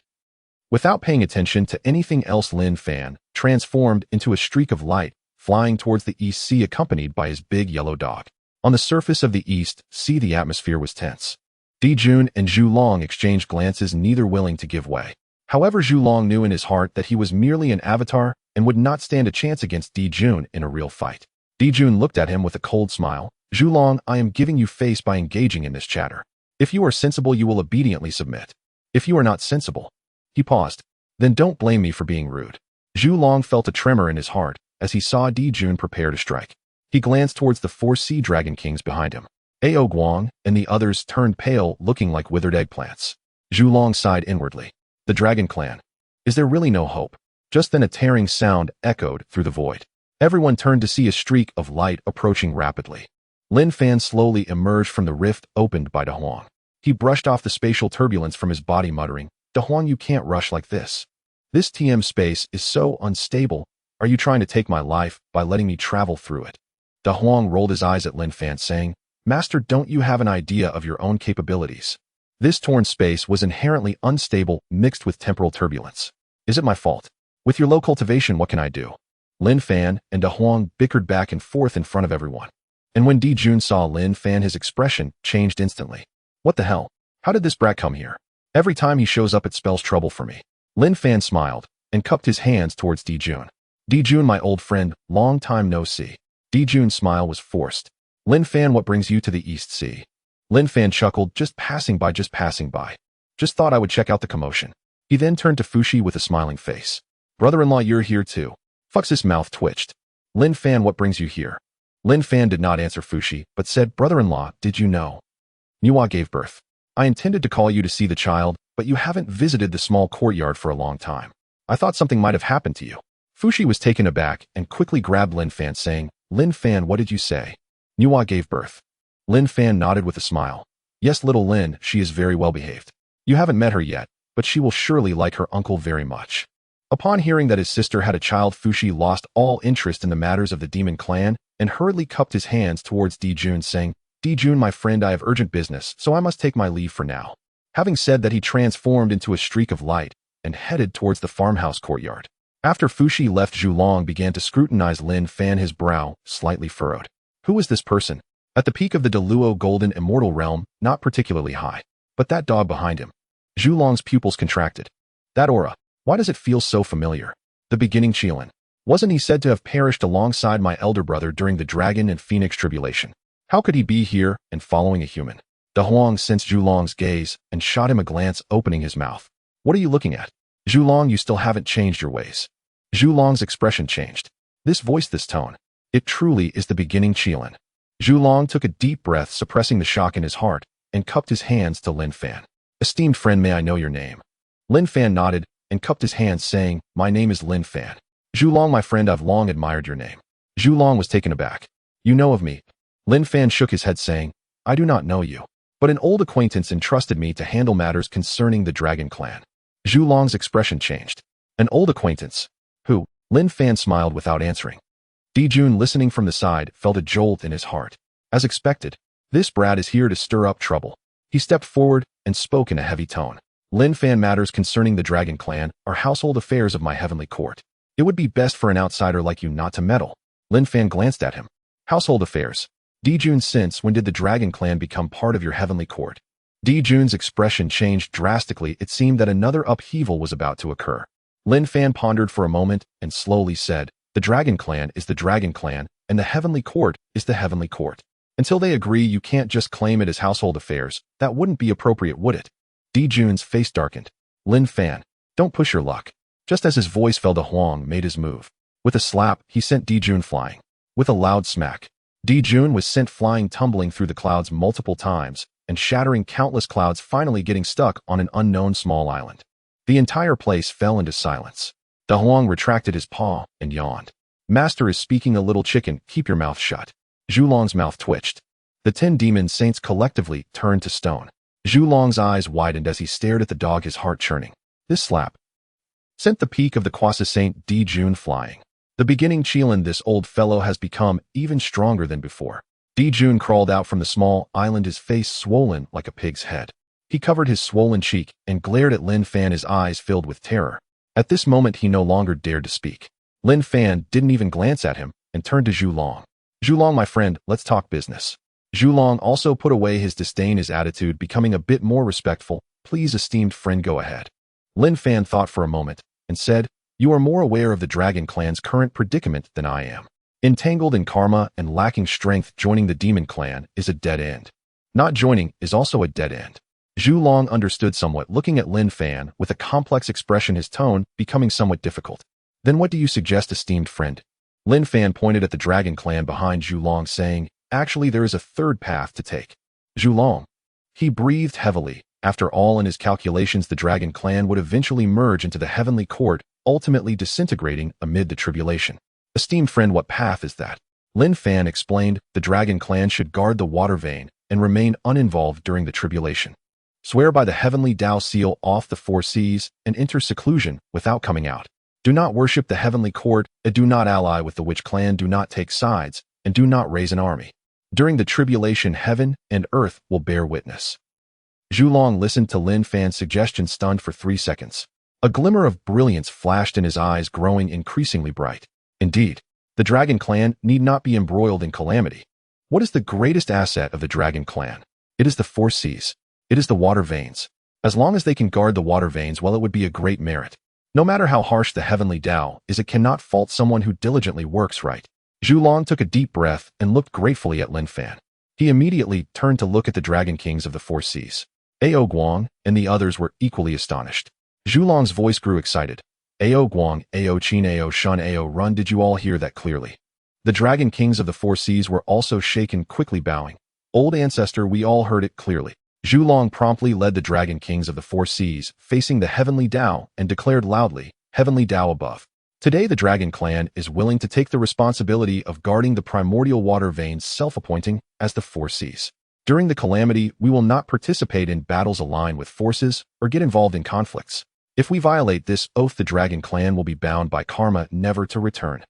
Without paying attention to anything else, Lin Fan transformed into a streak of light, flying towards the east sea, accompanied by his big yellow dog. On the surface of the east sea, the atmosphere was tense. Dijun and Zhulong exchanged glances, neither willing to give way. However, Zhulong knew in his heart that he was merely an avatar and would not stand a chance against Dijun in a real fight. Dijun looked at him with a cold smile. "Zhulong, I am giving you face by engaging in this chatter. If you are sensible, you will obediently submit. If you are not sensible..." He paused. "Then don't blame me for being rude." Zhulong felt a tremor in his heart as he saw Dijun prepare to strike. He glanced towards the 4 sea dragon kings behind him. Aoguang and the others turned pale, looking like withered eggplants. Zhulong sighed inwardly. The dragon clan. Is there really no hope? Just then a tearing sound echoed through the void. Everyone turned to see a streak of light approaching rapidly. Lin Fan slowly emerged from the rift opened by Dahuang. He brushed off the spatial turbulence from his body, muttering, "Dahuang, you can't rush like this. This TM space is so unstable. Are you trying to take my life by letting me travel through it?" Dahuang rolled his eyes at Lin Fan, saying, "Master, don't you have an idea of your own capabilities? This torn space was inherently unstable, mixed with temporal turbulence. Is it my fault? With your low cultivation, what can I do?" Lin Fan and Dahuang bickered back and forth in front of everyone. And when Dijun saw Lin Fan, his expression changed instantly. "What the hell? How did this brat come here?" Every time he shows up it spells trouble for me. Lin Fan smiled and cupped his hands towards Dijun. Dijun, my old friend, long time no see. Dijun's smile was forced. Lin Fan, what brings you to the East Sea? Lin Fan chuckled, just passing by. Just thought I would check out the commotion. He then turned to Fushi with a smiling face. Brother-in-law, you're here too. Fux's mouth twitched. Lin Fan, what brings you here? Lin Fan did not answer Fushi, but said, brother-in-law, did you know? Nuwa gave birth. I intended to call you to see the child, but you haven't visited the small courtyard for a long time. I thought something might have happened to you. Fushi was taken aback and quickly grabbed Lin Fan, saying, Lin Fan, what did you say? Nuwa gave birth. Lin Fan nodded with a smile. Yes, little Lin, she is very well behaved. You haven't met her yet, but she will surely like her uncle very much. Upon hearing that his sister had a child, Fushi lost all interest in the matters of the demon clan and hurriedly cupped his hands towards Dijun, saying, Dijun, my friend, I have urgent business, so I must take my leave for now. Having said that, he transformed into a streak of light and headed towards the farmhouse courtyard. After Fushi left, Zhulong began to scrutinize Lin Fan, his brow slightly furrowed. Who is this person? At the peak of the Deluo Golden Immortal Realm, not particularly high. But that dog behind him. Zhulong's pupils contracted. That aura. Why does it feel so familiar? The beginning Qilin. Wasn't he said to have perished alongside my elder brother during the Dragon and Phoenix tribulation? How could he be here and following a human? De Huang sensed Zhulong's gaze and shot him a glance, opening his mouth. What are you looking at? Zhulong, you still haven't changed your ways. Zhulong's expression changed. This voice, this tone. It truly is the beginning Qilin. Zhulong took a deep breath, suppressing the shock in his heart, and cupped his hands to Lin Fan. Esteemed friend, may I know your name? Lin Fan nodded and cupped his hands, saying, my name is Lin Fan. Zhulong, my friend, I've long admired your name. Zhulong was taken aback. You know of me? Lin Fan shook his head, saying, I do not know you, but an old acquaintance entrusted me to handle matters concerning the Dragon Clan. Zhulong's expression changed. An old acquaintance? Who? Lin Fan smiled without answering. Dijun, listening from the side, felt a jolt in his heart. As expected, this brat is here to stir up trouble. He stepped forward and spoke in a heavy tone. Lin Fan, matters concerning the Dragon Clan are household affairs of my heavenly court. It would be best for an outsider like you not to meddle. Lin Fan glanced at him. Household affairs. Dijun, since when did the Dragon Clan become part of your heavenly court? Dijun's expression changed drastically. It seemed that another upheaval was about to occur. Lin Fan pondered for a moment and slowly said, the Dragon Clan is the Dragon Clan, and the heavenly court is the heavenly court. Until they agree, you can't just claim it as household affairs. That wouldn't be appropriate, would it? Dijun's face darkened. Lin Fan, don't push your luck. Just as his voice fell, De Huang made his move. With a slap, he sent Dijun flying. With a loud smack, Dijun was sent flying, tumbling through the clouds multiple times, and shattering countless clouds, finally getting stuck on an unknown small island. The entire place fell into silence. De Huang retracted his paw and yawned. Master is speaking, a little chicken, keep your mouth shut. Zhulong's mouth twitched. The 10 demon saints collectively turned to stone. Zhulong's eyes widened as he stared at the dog, his heart churning. This slap sent the peak of the coaxes Saint Dijun flying. The beginning Qilin, this old fellow has become even stronger than before. Dijun crawled out from the small island, his face swollen like a pig's head. He covered his swollen cheek and glared at Lin Fan, his eyes filled with terror. At this moment he no longer dared to speak. Lin Fan didn't even glance at him and turned to Zhulong. Zhulong, my friend, let's talk business. Zhulong also put away his disdain, his attitude becoming a bit more respectful. Please, esteemed friend, go ahead. Lin Fan thought for a moment and said, you are more aware of the Dragon Clan's current predicament than I am. Entangled in karma and lacking strength, joining the Demon Clan is a dead end. Not joining is also a dead end. Zhulong understood somewhat, looking at Lin Fan with a complex expression, his tone becoming somewhat difficult. Then what do you suggest, esteemed friend? Lin Fan pointed at the Dragon Clan behind Zhulong, saying, actually, there is a third path to take. Zhulong. He breathed heavily. After all, in his calculations, the Dragon Clan would eventually merge into the heavenly court, ultimately disintegrating amid the tribulation. Esteemed friend, what path is that? Lin Fan explained, the Dragon Clan should guard the water vein and remain uninvolved during the tribulation. Swear by the heavenly Dao, seal off the 4 seas, and enter seclusion without coming out. Do not worship the heavenly court, and do not ally with the witch clan, do not take sides, and do not raise an army. During the tribulation, heaven and earth will bear witness. Zhulong listened to Lin Fan's suggestion, stunned for 3 seconds. A glimmer of brilliance flashed in his eyes, growing increasingly bright. Indeed, the Dragon Clan need not be embroiled in calamity. What is the greatest asset of the Dragon Clan? It is the 4 seas. It is the water veins. As long as they can guard the water veins, well, it would be a great merit. No matter how harsh the heavenly Dao is, it cannot fault someone who diligently works right. Zhulong took a deep breath and looked gratefully at Lin Fan. He immediately turned to look at the Dragon Kings of the Four Seas. Ao Guang and the others were equally astonished. Zhulong's voice grew excited. Ao Guang, Ao Qin, Ao Shun, Ao Run, did you all hear that clearly? The Dragon Kings of the Four Seas were also shaken, quickly bowing. Old ancestor, we all heard it clearly. Zhulong promptly led the Dragon Kings of the Four Seas, facing the Heavenly Dao, and declared loudly, Heavenly Dao above. Today the Dragon Clan is willing to take the responsibility of guarding the primordial water veins, self-appointing as the Four Seas. During the calamity, we will not participate in battles aligned with forces or get involved in conflicts. If we violate this oath, the Dragon Clan will be bound by karma never to return.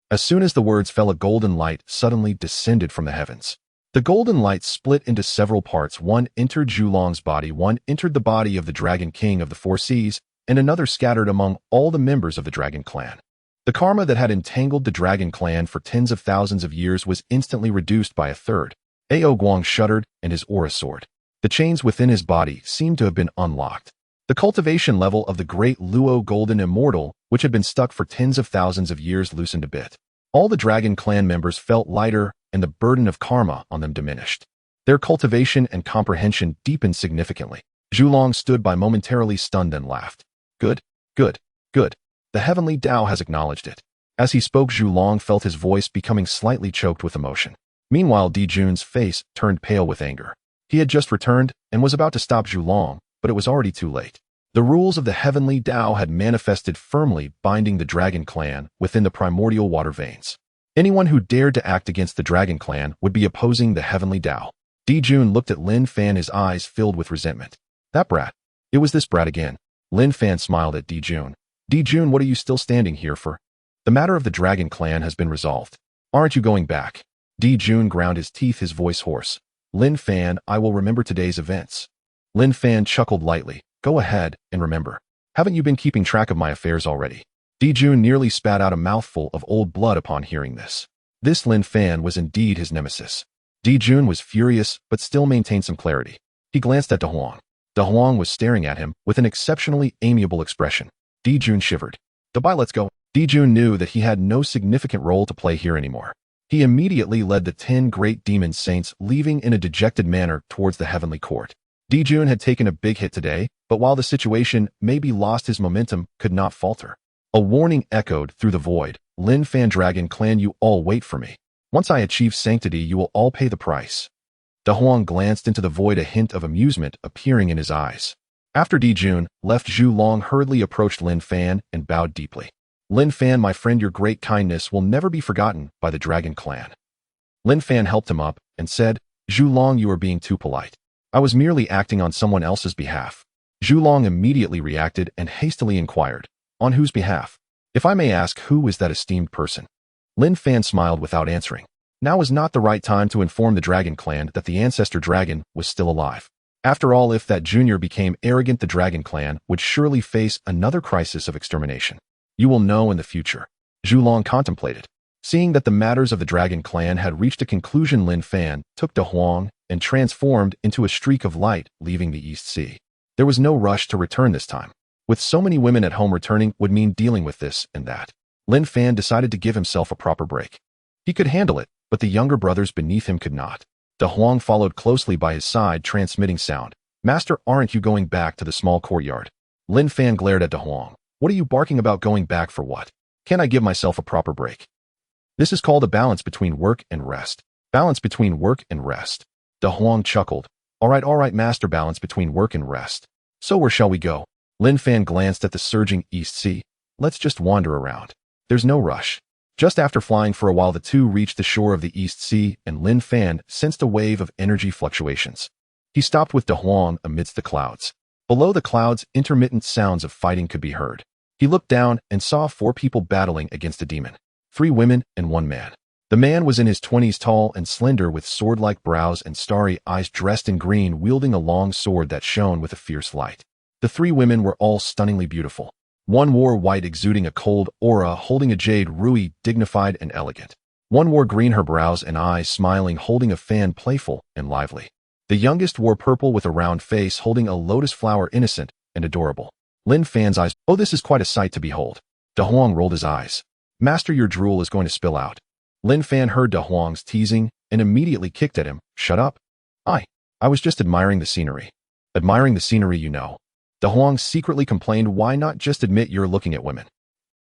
As soon as the words fell, a golden light suddenly descended from the heavens. The golden light split into several parts. One entered Zhulong's body, one entered the body of the Dragon King of the Four Seas, and another scattered among all the members of the Dragon Clan. The karma that had entangled the Dragon Clan for tens of thousands of years was instantly reduced by a third. Ao Guang shuddered, and his aura soared. The chains within his body seemed to have been unlocked. The cultivation level of the great Luo Golden Immortal, which had been stuck for tens of thousands of years, loosened a bit. All the Dragon Clan members felt lighter, and the burden of karma on them diminished. Their cultivation and comprehension deepened significantly. Zhulong stood by, momentarily stunned, then laughed. Good, good, good. The Heavenly Dao has acknowledged it. As he spoke, Zhulong felt his voice becoming slightly choked with emotion. Meanwhile, Dijun's face turned pale with anger. He had just returned and was about to stop Zhulong, but it was already too late. The rules of the Heavenly Dao had manifested firmly, binding the Dragon Clan within the primordial water veins. Anyone who dared to act against the Dragon Clan would be opposing the Heavenly Dao. Dijun looked at Lin Fan, his eyes filled with resentment. That brat. It was this brat again. Lin Fan smiled at Dijun. Dijun, what are you still standing here for? The matter of the Dragon Clan has been resolved. Aren't you going back? Dijun ground his teeth, his voice hoarse. Lin Fan, I will remember today's events. Lin Fan chuckled lightly. Go ahead and remember. Haven't you been keeping track of my affairs already? Dijun nearly spat out a mouthful of old blood upon hearing this. This Lin Fan was indeed his nemesis. Dijun was furious, but still maintained some clarity. He glanced at De Huang. De Huang was staring at him with an exceptionally amiable expression. Dijun shivered. Bye, let's go. Dijun knew that he had no significant role to play here anymore. He immediately led the 10 great demon saints, leaving in a dejected manner towards the heavenly court. Dijun had taken a big hit today, but while the situation maybe lost his momentum, could not falter. A warning echoed through the void. Lin Fan, Dragon Clan, you all wait for me. Once I achieve sanctity, you will all pay the price. De Huang glanced into the void, a hint of amusement appearing in his eyes. After Dijun left, Zhulong hurriedly approached Lin Fan and bowed deeply. Lin Fan, my friend, your great kindness will never be forgotten by the Dragon Clan. Lin Fan helped him up and said, Zhulong, you are being too polite. I was merely acting on someone else's behalf. Zhulong immediately reacted and hastily inquired, on whose behalf? If I may ask, who is that esteemed person? Lin Fan smiled without answering. Now was not the right time to inform the Dragon Clan that the ancestor dragon was still alive. After all, if that junior became arrogant, the Dragon Clan would surely face another crisis of extermination. You will know in the future. Zhulong contemplated. Seeing that the matters of the Dragon Clan had reached a conclusion, Lin Fan took De Huang and transformed into a streak of light, leaving the East Sea. There was no rush to return this time. With so many women at home, returning would mean dealing with this and that. Lin Fan decided to give himself a proper break. He could handle it, but the younger brothers beneath him could not. De Huang followed closely by his side, transmitting sound. Master, aren't you going back to the small courtyard? Lin Fan glared at De Huang. What are you barking about? Going back for what? Can't I give myself a proper break? This is called a balance between work and rest. Balance between work and rest. De Huang chuckled. All right, master, balance between work and rest. So where shall we go? Lin Fan glanced at the surging East Sea. Let's just wander around. There's no rush. Just after flying for a while, the two reached the shore of the East Sea, and Lin Fan sensed a wave of energy fluctuations. He stopped with De Huang amidst the clouds. Below the clouds, intermittent sounds of fighting could be heard. He looked down and saw 4 people battling against a demon. 3 women and 1 man. The man was in his 20s, tall and slender, with sword-like brows and starry eyes, dressed in green, wielding a long sword that shone with a fierce light. The 3 women were all stunningly beautiful. One wore white, exuding a cold aura, holding a jade rui, dignified and elegant. One wore green, her brows and eyes smiling, holding a fan, playful and lively. The youngest wore purple with a round face, holding a lotus flower, innocent and adorable. Lin Fan's eyes, oh, this is quite a sight to behold. De Huang rolled his eyes. Master, your drool is going to spill out. Lin Fan heard De Huang's teasing and immediately kicked at him. Shut up. I was just admiring the scenery. Admiring the scenery, you know. De Huang secretly complained, why not just admit you're looking at women?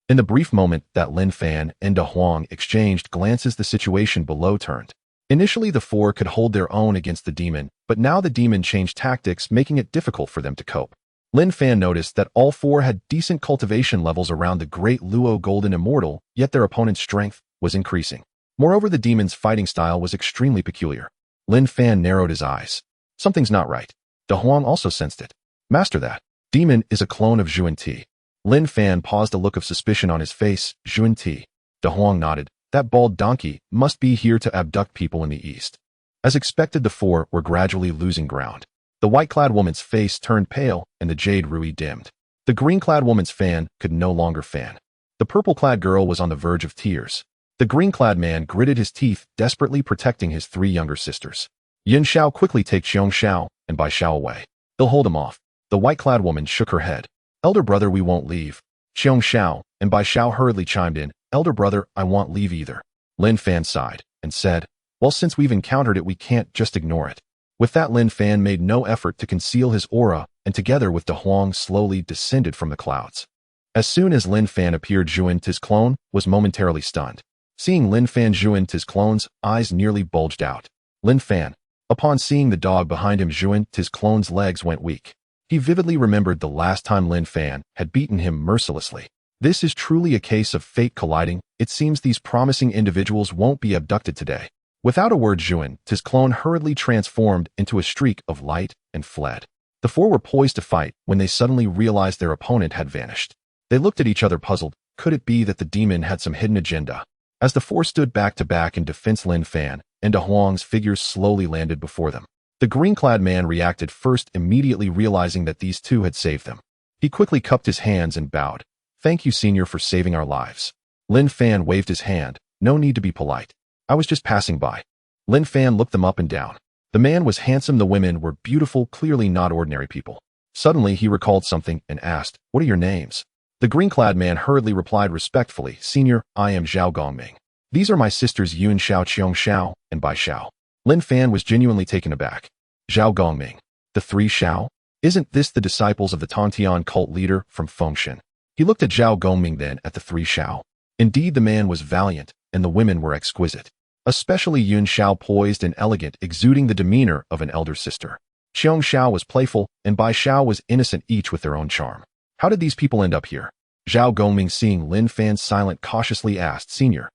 In the brief moment that Lin Fan and De Huang exchanged glances, the situation below turned. Initially, the four could hold their own against the demon, but now the demon changed tactics, making it difficult for them to cope. Lin Fan noticed that all four had decent cultivation levels around the great Luo Golden Immortal, yet their opponent's strength was increasing. Moreover, the demon's fighting style was extremely peculiar. Lin Fan narrowed his eyes. Something's not right. De Huang also sensed it. Master, that demon is a clone of Zhuan Ti. Lin Fan paused, a look of suspicion on his face. Zhuan Ti. De Huang nodded. That bald donkey must be here to abduct people in the east. As expected, the four were gradually losing ground. The white-clad woman's face turned pale, and the jade rui dimmed. The green-clad woman's fan could no longer fan. The purple-clad girl was on the verge of tears. The green-clad man gritted his teeth, desperately protecting his three younger sisters. Yin Xiao, quickly take Xiong Xiao and Bai Xiao away. They'll hold him off. The white-clad woman shook her head. Elder brother, we won't leave. Xiong Xiao and Bai Xiao hurriedly chimed in. Elder brother, I won't leave either. Lin Fan sighed and said, well, since we've encountered it, we can't just ignore it. With that, Lin Fan made no effort to conceal his aura, and together with De Huang slowly descended from the clouds. As soon as Lin Fan appeared, Zhuan Ti's clone was momentarily stunned. Seeing Lin Fan, Zhuan Ti's clone's eyes nearly bulged out. Lin Fan. Upon seeing the dog behind him, Zhuan Ti's clone's legs went weak. He vividly remembered the last time Lin Fan had beaten him mercilessly. This is truly a case of fate colliding. It seems these promising individuals won't be abducted today. Without a word, Zhuan Ti's clone hurriedly transformed into a streak of light and fled. The four were poised to fight when they suddenly realized their opponent had vanished. They looked at each other, puzzled. Could it be that the demon had some hidden agenda? As the four stood back to back in defense, Lin Fan and De Huang's figures slowly landed before them. The green-clad man reacted first, immediately realizing that these two had saved them. He quickly cupped his hands and bowed. Thank you, senior, for saving our lives. Lin Fan waved his hand. No need to be polite. I was just passing by. Lin Fan looked them up and down. The man was handsome, the women were beautiful, clearly not ordinary people. Suddenly, he recalled something and asked, what are your names? The green-clad man hurriedly replied respectfully, Senior, I am Zhao Gongming. These are my sisters Yun Xiao, Qiong Xiao, and Bai Xiao. Lin Fan was genuinely taken aback. Zhao Gongming. The three Xiao? Isn't this the disciples of the Tongtian cult leader from Fengshan? He looked at Zhao Gongming, then at the three Xiao. Indeed, the man was valiant, and the women were exquisite. Especially Yun Xiao, poised and elegant, exuding the demeanor of an elder sister. Qiong Xiao was playful, and Bai Xiao was innocent, each with their own charm. How did these people end up here? Zhao Gongming, seeing Lin Fan silent, cautiously asked, Senior.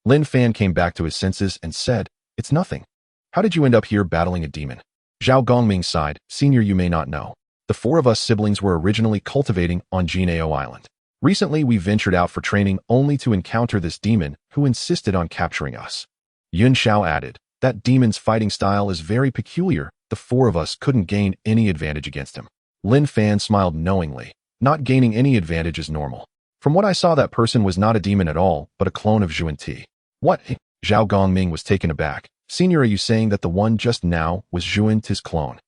Lin Fan came back to his senses and said, it's nothing. How did you end up here battling a demon? Zhao Gongming sighed, Senior, you may not know. The four of us siblings were originally cultivating on Jinao Island. Recently, we ventured out for training only to encounter this demon who insisted on capturing us. Yun Xiao added, that demon's fighting style is very peculiar. The four of us couldn't gain any advantage against him. Lin Fan smiled knowingly. Not gaining any advantage is normal. From what I saw, that person was not a demon at all, but a clone of Zhuan Ti. What? Zhao Gongming was taken aback. Senior, are you saying that the one just now was Zhuan Ti's clone?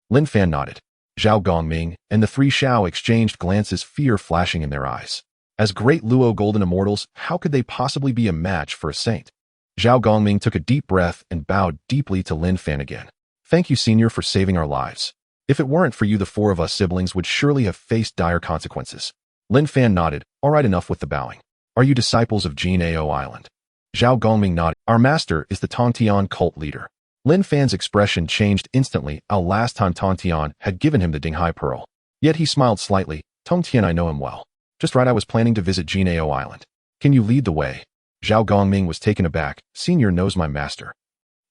Lin Fan nodded. Zhao Gongming and the three Xiao exchanged glances, fear flashing in their eyes. As great Luo Golden Immortals, how could they possibly be a match for a saint? Zhao Gongming took a deep breath and bowed deeply to Lin Fan again. Thank you, Senior, for saving our lives. If it weren't for you, the four of us siblings would surely have faced dire consequences. Lin Fan nodded. All right, enough with the bowing. Are you disciples of Jinao Island? Zhao Gongming nodded. Our master is the Tongtian cult leader. Lin Fan's expression changed instantly. Last time Tongtian had given him the Dinghai Pearl. Yet he smiled slightly. Tongtian, I know him well. Just right, I was planning to visit Jinao Island. Can you lead the way? Zhao Gongming was taken aback. Senior knows my master.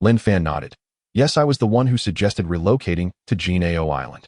Lin Fan nodded. Yes, I was the one who suggested relocating to Jinao Island.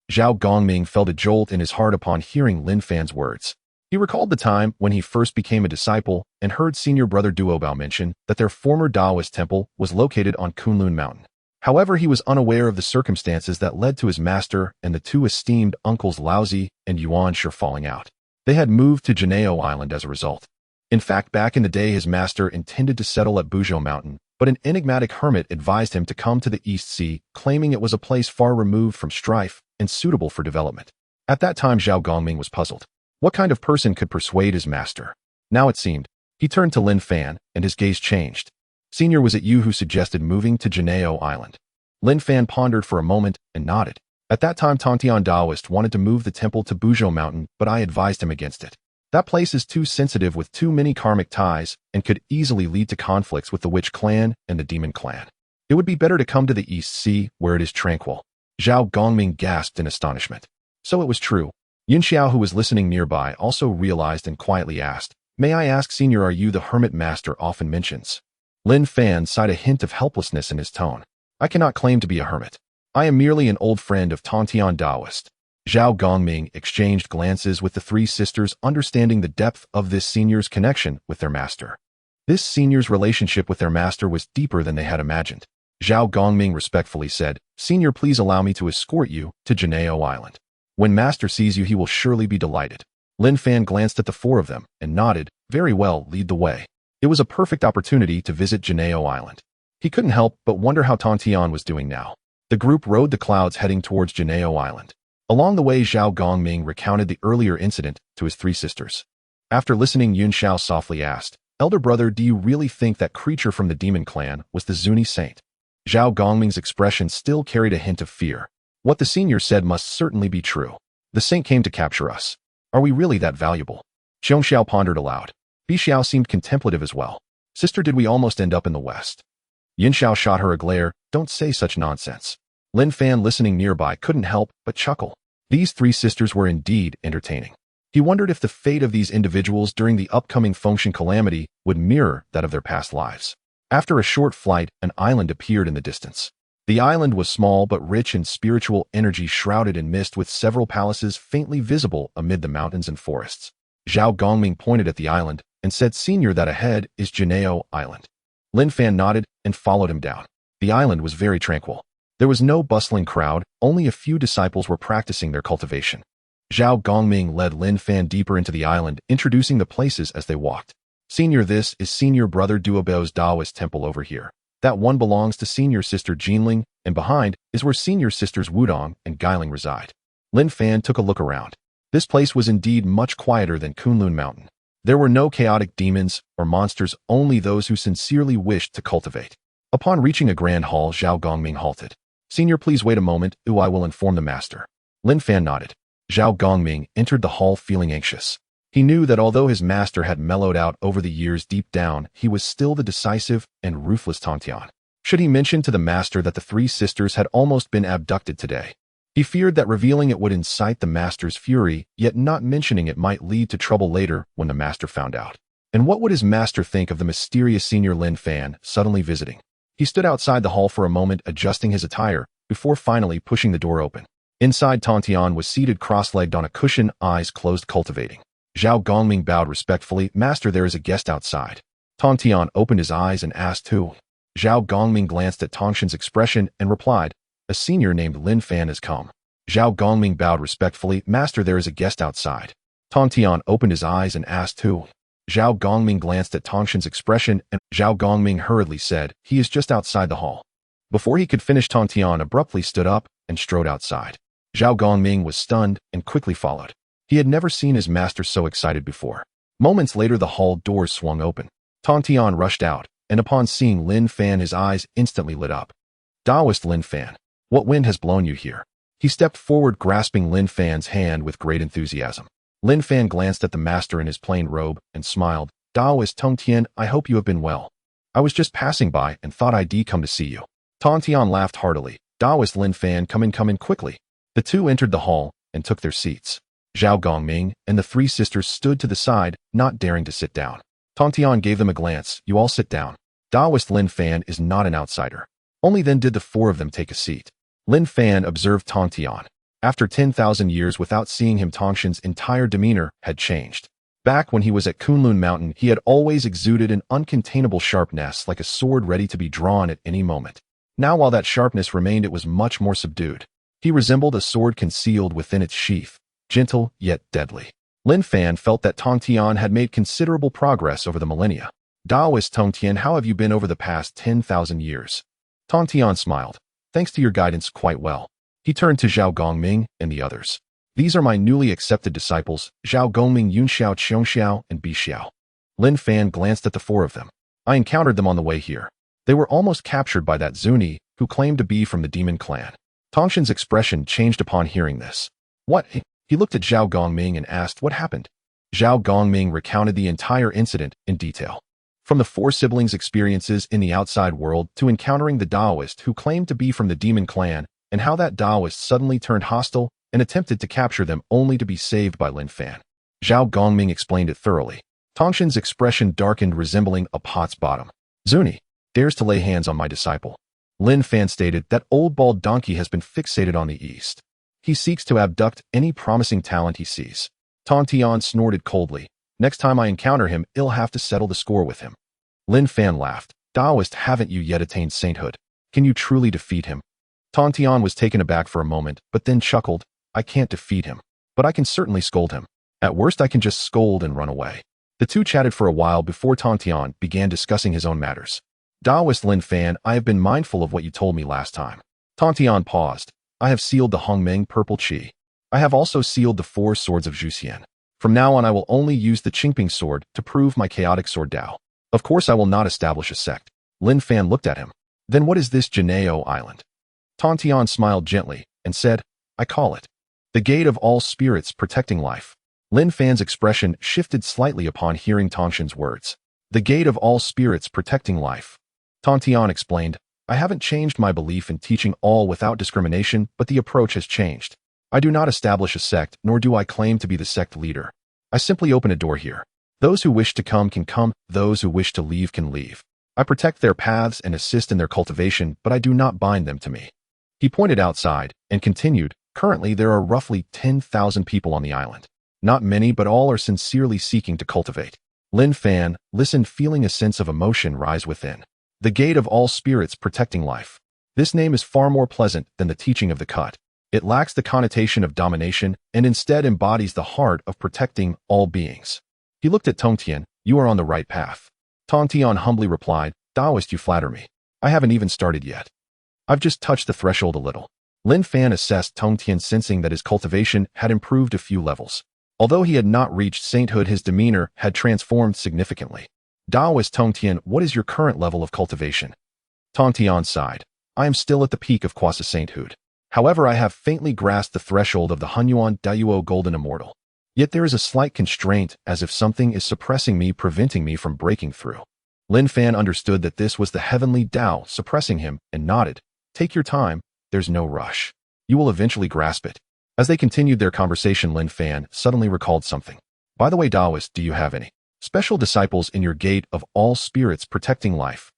Zhao Gongming felt a jolt in his heart upon hearing Lin Fan's words. He recalled the time when he first became a disciple and heard senior brother Duobao mention that their former Taoist temple was located on Kunlun Mountain. However, he was unaware of the circumstances that led to his master and the two esteemed uncles Laozi and Yuan Shi falling out. They had moved to Jinao Island as a result. In fact, back in the day, his master intended to settle at Buzhou Mountain, but an enigmatic hermit advised him to come to the East Sea, claiming it was a place far removed from strife and suitable for development. At that time, Zhao Gongming was puzzled. What kind of person could persuade his master? Now it seemed. He turned to Lin Fan, and his gaze changed. Senior, was it you who suggested moving to Janeo Island? Lin Fan pondered for a moment and nodded. At that time, Tontian Daoist wanted to move the temple to Buzhou Mountain, but I advised him against it. That place is too sensitive with too many karmic ties and could easily lead to conflicts with the Witch Clan and the Demon Clan. It would be better to come to the East Sea, where it is tranquil. Zhao Gongming gasped in astonishment. So it was true. Yin Xiao, who was listening nearby, also realized and quietly asked, "May I ask, Senior, are you the hermit master often mentions?" Lin Fan sighed, a hint of helplessness in his tone. "I cannot claim to be a hermit. I am merely an old friend of Tontian Daoist." Zhao Gongming exchanged glances with the three sisters, understanding the depth of this senior's connection with their master. This senior's relationship with their master was deeper than they had imagined. Zhao Gongming respectfully said, "Senior, please allow me to escort you to Janeo Island. When master sees you, he will surely be delighted." Lin Fan glanced at the four of them and nodded. "Very well, lead the way." It was a perfect opportunity to visit Janeo Island. He couldn't help but wonder how Tontian was doing now. The group rode the clouds heading towards Janeo Island. Along the way, Zhao Gongming recounted the earlier incident to his three sisters. After listening, Yun Xiao softly asked, "Elder brother, do you really think that creature from the Demon Clan was the Zuni Saint?" Zhao Gongming's expression still carried a hint of fear. What the senior said must certainly be true. The saint came to capture us. Are we really that valuable? Xiong Xiao pondered aloud. Bi Xiao seemed contemplative as well. Sister, did we almost end up in the West? Yin Xiao shot her a glare. Don't say such nonsense. Lin Fan, listening nearby, couldn't help but chuckle. These three sisters were indeed entertaining. He wondered if the fate of these individuals during the upcoming Fengshen calamity would mirror that of their past lives. After a short flight, an island appeared in the distance. The island was small but rich in spiritual energy, shrouded in mist, with several palaces faintly visible amid the mountains and forests. Zhao Gongming pointed at the island and said, "Senior, that ahead is Janeo Island." Lin Fan nodded and followed him down. The island was very tranquil. There was no bustling crowd, only a few disciples were practicing their cultivation. Zhao Gongming led Lin Fan deeper into the island, introducing the places as they walked. "Senior, this is Senior Brother Duobao's Daoist temple over here. That one belongs to Senior Sister Jinling, and behind is where Senior Sisters Wudong and Gailing reside." Lin Fan took a look around. This place was indeed much quieter than Kunlun Mountain. There were no chaotic demons or monsters, only those who sincerely wished to cultivate. Upon reaching a grand hall, Zhao Gongming halted. "Senior, please wait a moment, I will inform the master." Lin Fan nodded. Zhao Gongming entered the hall feeling anxious. He knew that although his master had mellowed out over the years, deep down, he was still the decisive and ruthless Tontian. Should he mention to the master that the three sisters had almost been abducted today? He feared that revealing it would incite the master's fury, yet not mentioning it might lead to trouble later when the master found out. And what would his master think of the mysterious Senior Lin Fan suddenly visiting? He stood outside the hall for a moment, adjusting his attire, before finally pushing the door open. Inside, Tontian was seated cross-legged on a cushion, eyes closed, cultivating. Zhao Gongming bowed respectfully. "Master, there is a guest outside." Tontian opened his eyes and asked who. Zhao Gongming glanced at Tongshan's expression and replied, "A senior named Lin Fan has come." Zhao Gongming bowed respectfully. "Master, there is a guest outside." Tontian opened his eyes and asked who. Zhao Gongming glanced at Tongshan's expression and Zhao Gongming hurriedly said, "He is just outside the hall." Before he could finish, Tontian abruptly stood up and strode outside. Zhao Gongming was stunned and quickly followed. He had never seen his master so excited before. Moments later, the hall doors swung open. Tontian rushed out, and upon seeing Lin Fan, his eyes instantly lit up. "Daoist Lin Fan, what wind has blown you here?" He stepped forward, grasping Lin Fan's hand with great enthusiasm. Lin Fan glanced at the master in his plain robe and smiled. "Daoist Tongtian, I hope you have been well. I was just passing by and thought I'd come to see you." Tontian laughed heartily. "Daoist Lin Fan, come in quickly." The two entered the hall and took their seats. Zhao Gongming and the three sisters stood to the side, not daring to sit down. Tontian gave them a glance. "You all sit down. Daoist Lin Fan is not an outsider." Only then did the four of them take a seat. Lin Fan observed Tontian. After 10,000 years without seeing him, Tongshan's entire demeanor had changed. Back when he was at Kunlun Mountain, he had always exuded an uncontainable sharpness, like a sword ready to be drawn at any moment. Now, while that sharpness remained, it was much more subdued. He resembled a sword concealed within its sheath, gentle yet deadly. Lin Fan felt that Tontian had made considerable progress over the millennia. Taoist Tongtian, how have you been over the past 10,000 years? Tongtian smiled. Thanks to your guidance, quite well. He turned to Zhao Gongming and the others. These are my newly accepted disciples, Zhao Gongming, Yunxiao, Qiongxiao, and Bixiao. Lin Fan glanced at the four of them. I encountered them on the way here. They were almost captured by that Zuni, who claimed to be from the demon clan. Tongshan's expression changed upon hearing this. What? He looked at Zhao Gongming and asked what happened. Zhao Gongming recounted the entire incident in detail. From the four siblings' experiences in the outside world to encountering the Taoist who claimed to be from the demon clan, and how that Taoist suddenly turned hostile and attempted to capture them only to be saved by Lin Fan. Zhao Gongming explained it thoroughly. Tongshan's expression darkened, resembling a pot's bottom. Zuni dares to lay hands on my disciple. Lin Fan stated that old bald donkey has been fixated on the east. He seeks to abduct any promising talent he sees. Tongtian snorted coldly. Next time I encounter him, I'll have to settle the score with him. Lin Fan laughed. Taoist, haven't you yet attained sainthood? Can you truly defeat him? Tongtian was taken aback for a moment, but then chuckled. I can't defeat him, but I can certainly scold him. At worst, I can just scold and run away. The two chatted for a while before Tongtian began discussing his own matters. Taoist Lin Fan, I have been mindful of what you told me last time. Tongtian paused. I have sealed the Hongmeng purple qi. I have also sealed the 4 swords of Zhuxian. From now on, I will only use the Qingping sword to prove my chaotic sword Dao. Of course, I will not establish a sect. Lin Fan looked at him. Then what is this Janeo Island? Tongtian smiled gently and said, I call it the gate of all spirits protecting life. Lin Fan's expression shifted slightly upon hearing Tongshan's words. The gate of all spirits protecting life. Tongtian explained, I haven't changed my belief in teaching all without discrimination, but the approach has changed. I do not establish a sect, nor do I claim to be the sect leader. I simply open a door here. Those who wish to come can come, those who wish to leave can leave. I protect their paths and assist in their cultivation, but I do not bind them to me. He pointed outside and continued, currently there are roughly 10,000 people on the island. Not many, but all are sincerely seeking to cultivate. Lin Fan listened, feeling a sense of emotion rise within. The gate of all spirits protecting life. This name is far more pleasant than the teaching of the cut. It lacks the connotation of domination and instead embodies the heart of protecting all beings. He looked at Tongtian. You are on the right path. Tongtian humbly replied, Taoist, you flatter me. I haven't even started yet. I've just touched the threshold a little. Lin Fan assessed Tongtian, sensing that his cultivation had improved a few levels. Although he had not reached sainthood, his demeanor had transformed significantly. Taoist Tongtian, what is your current level of cultivation? Tongtian sighed. I am still at the peak of quasi sainthood. However, I have faintly grasped the threshold of the Hunyuan Dayuo Golden Immortal. Yet there is a slight constraint, as if something is suppressing me, preventing me from breaking through. Lin Fan understood that this was the heavenly Dao suppressing him and nodded. Take your time, there's no rush. You will eventually grasp it. As they continued their conversation, Lin Fan suddenly recalled something. By the way, Taoist, do you have any special disciples in your gate of all spirits protecting life?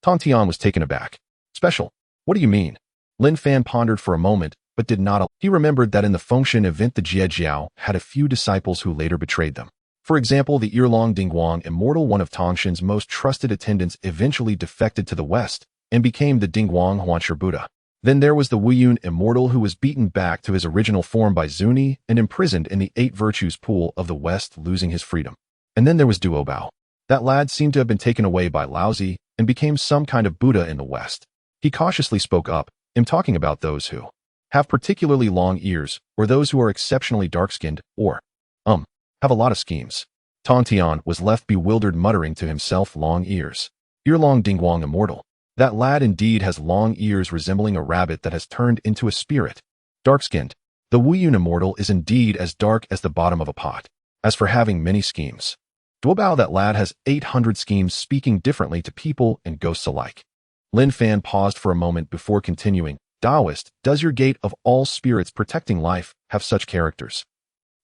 Tongtian was taken aback. Special? What do you mean? Lin Fan pondered for a moment, but did not. He remembered that in the Fengshan event, the Jiejiao had a few disciples who later betrayed them. For example, the Erlong Dingguang Immortal, one of Tongshan's most trusted attendants, eventually defected to the west and became the Dingguang Huansher Buddha. Then there was the Wuyun Immortal, who was beaten back to his original form by Zuni and imprisoned in the 8 Virtues pool of the west, losing his freedom. And then there was Duobao. That lad seemed to have been taken away by Laozi and became some kind of Buddha in the west. He cautiously spoke up. I'm talking about those who have particularly long ears, or those who are exceptionally dark-skinned, or, have a lot of schemes. Tongtian was left bewildered, muttering to himself, long ears. Erlong Dingguang Immortal. That lad indeed has long ears, resembling a rabbit that has turned into a spirit. Dark-skinned. The Wuyun Immortal is indeed as dark as the bottom of a pot. As for having many schemes, Duobao, that lad has 800 schemes, speaking differently to people and ghosts alike. Lin Fan paused for a moment before continuing. Taoist, does your gate of all spirits protecting life have such characters?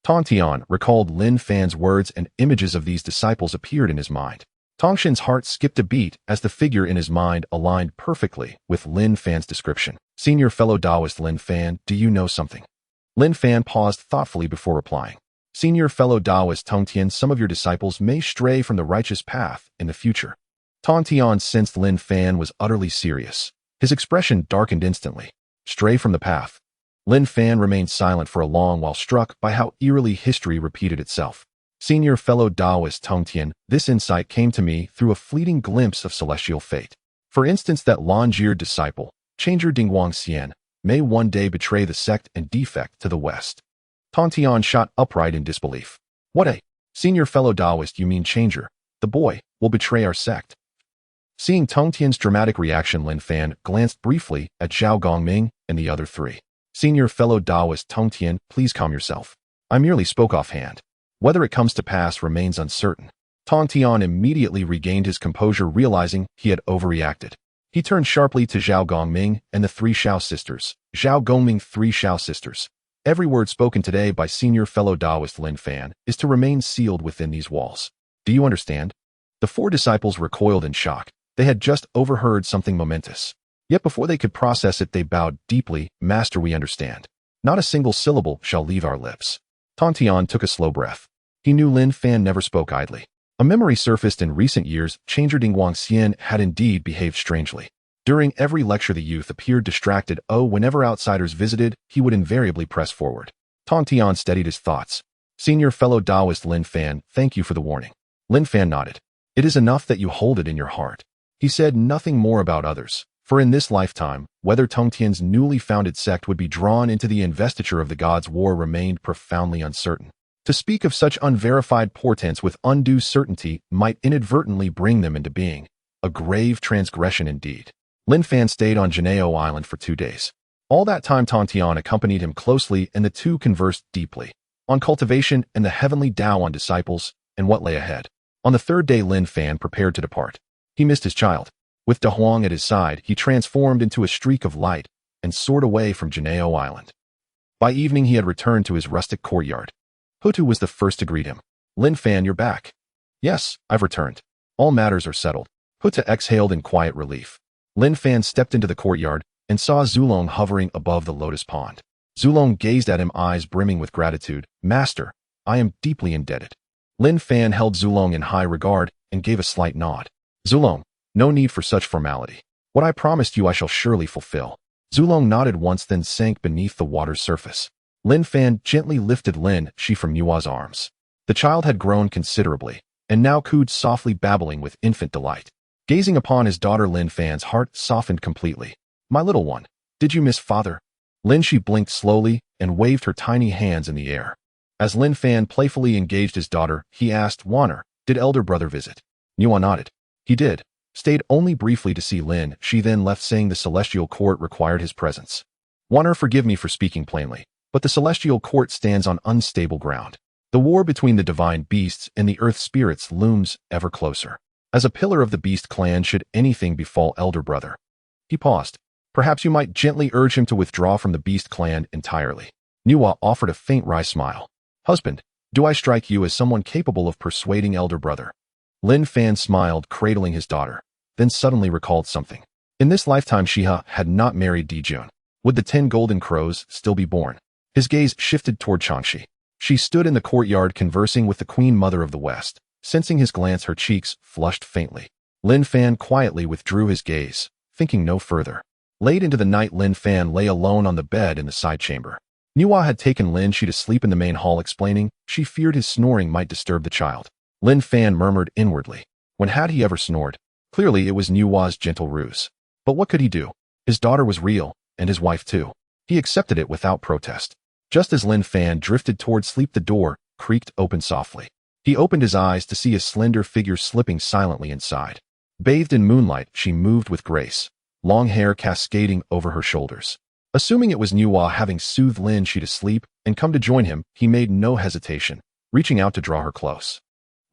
Tongtian recalled Lin Fan's words, and images of these disciples appeared in his mind. Tongshan's heart skipped a beat as the figure in his mind aligned perfectly with Lin Fan's description. Senior fellow Taoist Lin Fan, do you know something? Lin Fan paused thoughtfully before replying. Senior fellow Taoist Tongtian, some of your disciples may stray from the righteous path in the future. Tongtian sensed Lin Fan was utterly serious. His expression darkened instantly. Stray from the path. Lin Fan remained silent for a long while, struck by how eerily history repeated itself. Senior fellow Taoist Tongtian, this insight came to me through a fleeting glimpse of celestial fate. For instance, that long-jeered disciple, Changer Dingguang Xian, may one day betray the sect and defect to the West. Tongtian shot upright in disbelief. What a senior fellow Taoist, you mean Changer, the boy, will betray our sect? Seeing Tongtian's dramatic reaction, Lin Fan glanced briefly at Zhao Gongming and the other three. Senior fellow Taoist Tongtian, please calm yourself. I merely spoke offhand. Whether it comes to pass remains uncertain. Tongtian immediately regained his composure, realizing he had overreacted. He turned sharply to Zhao Gongming and the three Shao sisters. Zhao Gongming, three Shao sisters. Every word spoken today by senior fellow Taoist Lin Fan is to remain sealed within these walls. Do you understand? The four disciples recoiled in shock. They had just overheard something momentous. Yet before they could process it, they bowed deeply. Master, we understand. Not a single syllable shall leave our lips. Tongtian took a slow breath. He knew Lin Fan never spoke idly. A memory surfaced in recent years. Changer Dingguang Xian had indeed behaved strangely. During every lecture, the youth appeared distracted. Whenever outsiders visited, he would invariably press forward. Tongtian steadied his thoughts. Senior fellow Taoist Lin Fan, thank you for the warning. Lin Fan nodded. It is enough that you hold it in your heart. He said nothing more about others, for in this lifetime, whether Tongtian's newly founded sect would be drawn into the investiture of the gods' war remained profoundly uncertain. To speak of such unverified portents with undue certainty might inadvertently bring them into being. A grave transgression indeed. Lin Fan stayed on Janeo Island for 2 days. All that time Tongtian accompanied him closely and the two conversed deeply. On cultivation and the heavenly Tao, on disciples, and what lay ahead. On the 3rd day Lin Fan prepared to depart. He missed his child. With Da Huang at his side, he transformed into a streak of light and soared away from Janeo Island. By evening he had returned to his rustic courtyard. Hutu was the first to greet him. Lin Fan, you're back. Yes, I've returned. All matters are settled. Hutu exhaled in quiet relief. Lin Fan stepped into the courtyard and saw Zulong hovering above the lotus pond. Zulong gazed at him, eyes brimming with gratitude. Master, I am deeply indebted. Lin Fan held Zulong in high regard and gave a slight nod. Zulong, no need for such formality. What I promised you I shall surely fulfill. Zulong nodded once, then sank beneath the water's surface. Lin Fan gently lifted Lin Shi from Nuwa's arms. The child had grown considerably, and now cooed softly, babbling with infant delight. Gazing upon his daughter, Lin Fan's heart softened completely. My little one, did you miss father? Lin Shi blinked slowly and waved her tiny hands in the air. As Lin Fan playfully engaged his daughter, he asked, Wanner, did elder brother visit? Nuwa nodded. He did. Stayed only briefly to see Lin. She then left, saying the celestial court required his presence. Wanner, forgive me for speaking plainly, but the celestial court stands on unstable ground. The war between the divine beasts and the earth spirits looms ever closer. As a pillar of the beast clan, should anything befall elder brother. He paused. Perhaps you might gently urge him to withdraw from the beast clan entirely. Nuwa offered a faint wry smile. Husband, do I strike you as someone capable of persuading elder brother? Lin Fan smiled, cradling his daughter, then suddenly recalled something. In this lifetime Shiha had not married Dijun. Would the 10 golden crows still be born? His gaze shifted toward Changshi. She stood in the courtyard conversing with the Queen Mother of the West. Sensing his glance, her cheeks flushed faintly. Lin Fan quietly withdrew his gaze, thinking no further. Late into the night, Lin Fan lay alone on the bed in the side chamber. Nuwa had taken Lin Shi to sleep in the main hall, explaining she feared his snoring might disturb the child. Lin Fan murmured inwardly. When had he ever snored? Clearly it was Nuwa's gentle ruse. But what could he do? His daughter was real, and his wife too. He accepted it without protest. Just as Lin Fan drifted toward sleep, the door creaked open softly. He opened his eyes to see a slender figure slipping silently inside. Bathed in moonlight, she moved with grace, long hair cascading over her shoulders. Assuming it was Nuwa having soothed Lin Shi to sleep and come to join him, he made no hesitation, reaching out to draw her close.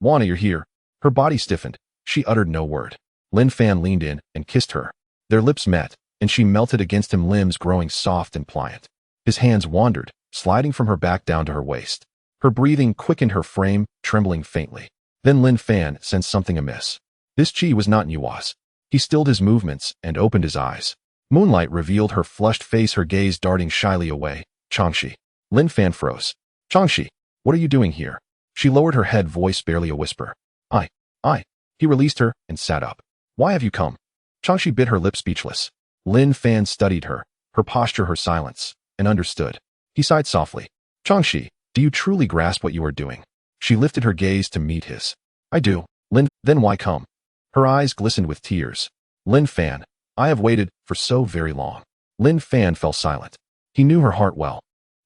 Wanna, you're here. Her body stiffened. She uttered no word. Lin Fan leaned in and kissed her. Their lips met, and she melted against him, limbs growing soft and pliant. His hands wandered, sliding from her back down to her waist. Her breathing quickened, her frame trembling faintly. Then Lin Fan sensed something amiss. This chi was not Nuwa's. He stilled his movements and opened his eyes. Moonlight revealed her flushed face, her gaze darting shyly away. Changshi. Lin Fan froze. Changshi, what are you doing here? She lowered her head, voice barely a whisper. I. He released her and sat up. Why have you come? Changshi bit her lip, speechless. Lin Fan studied her posture, her silence, and understood. He sighed softly. Changshi, do you truly grasp what you are doing? She lifted her gaze to meet his. I do. Lin, then why come? Her eyes glistened with tears. Lin Fan, I have waited for so very long. Lin Fan fell silent. He knew her heart well.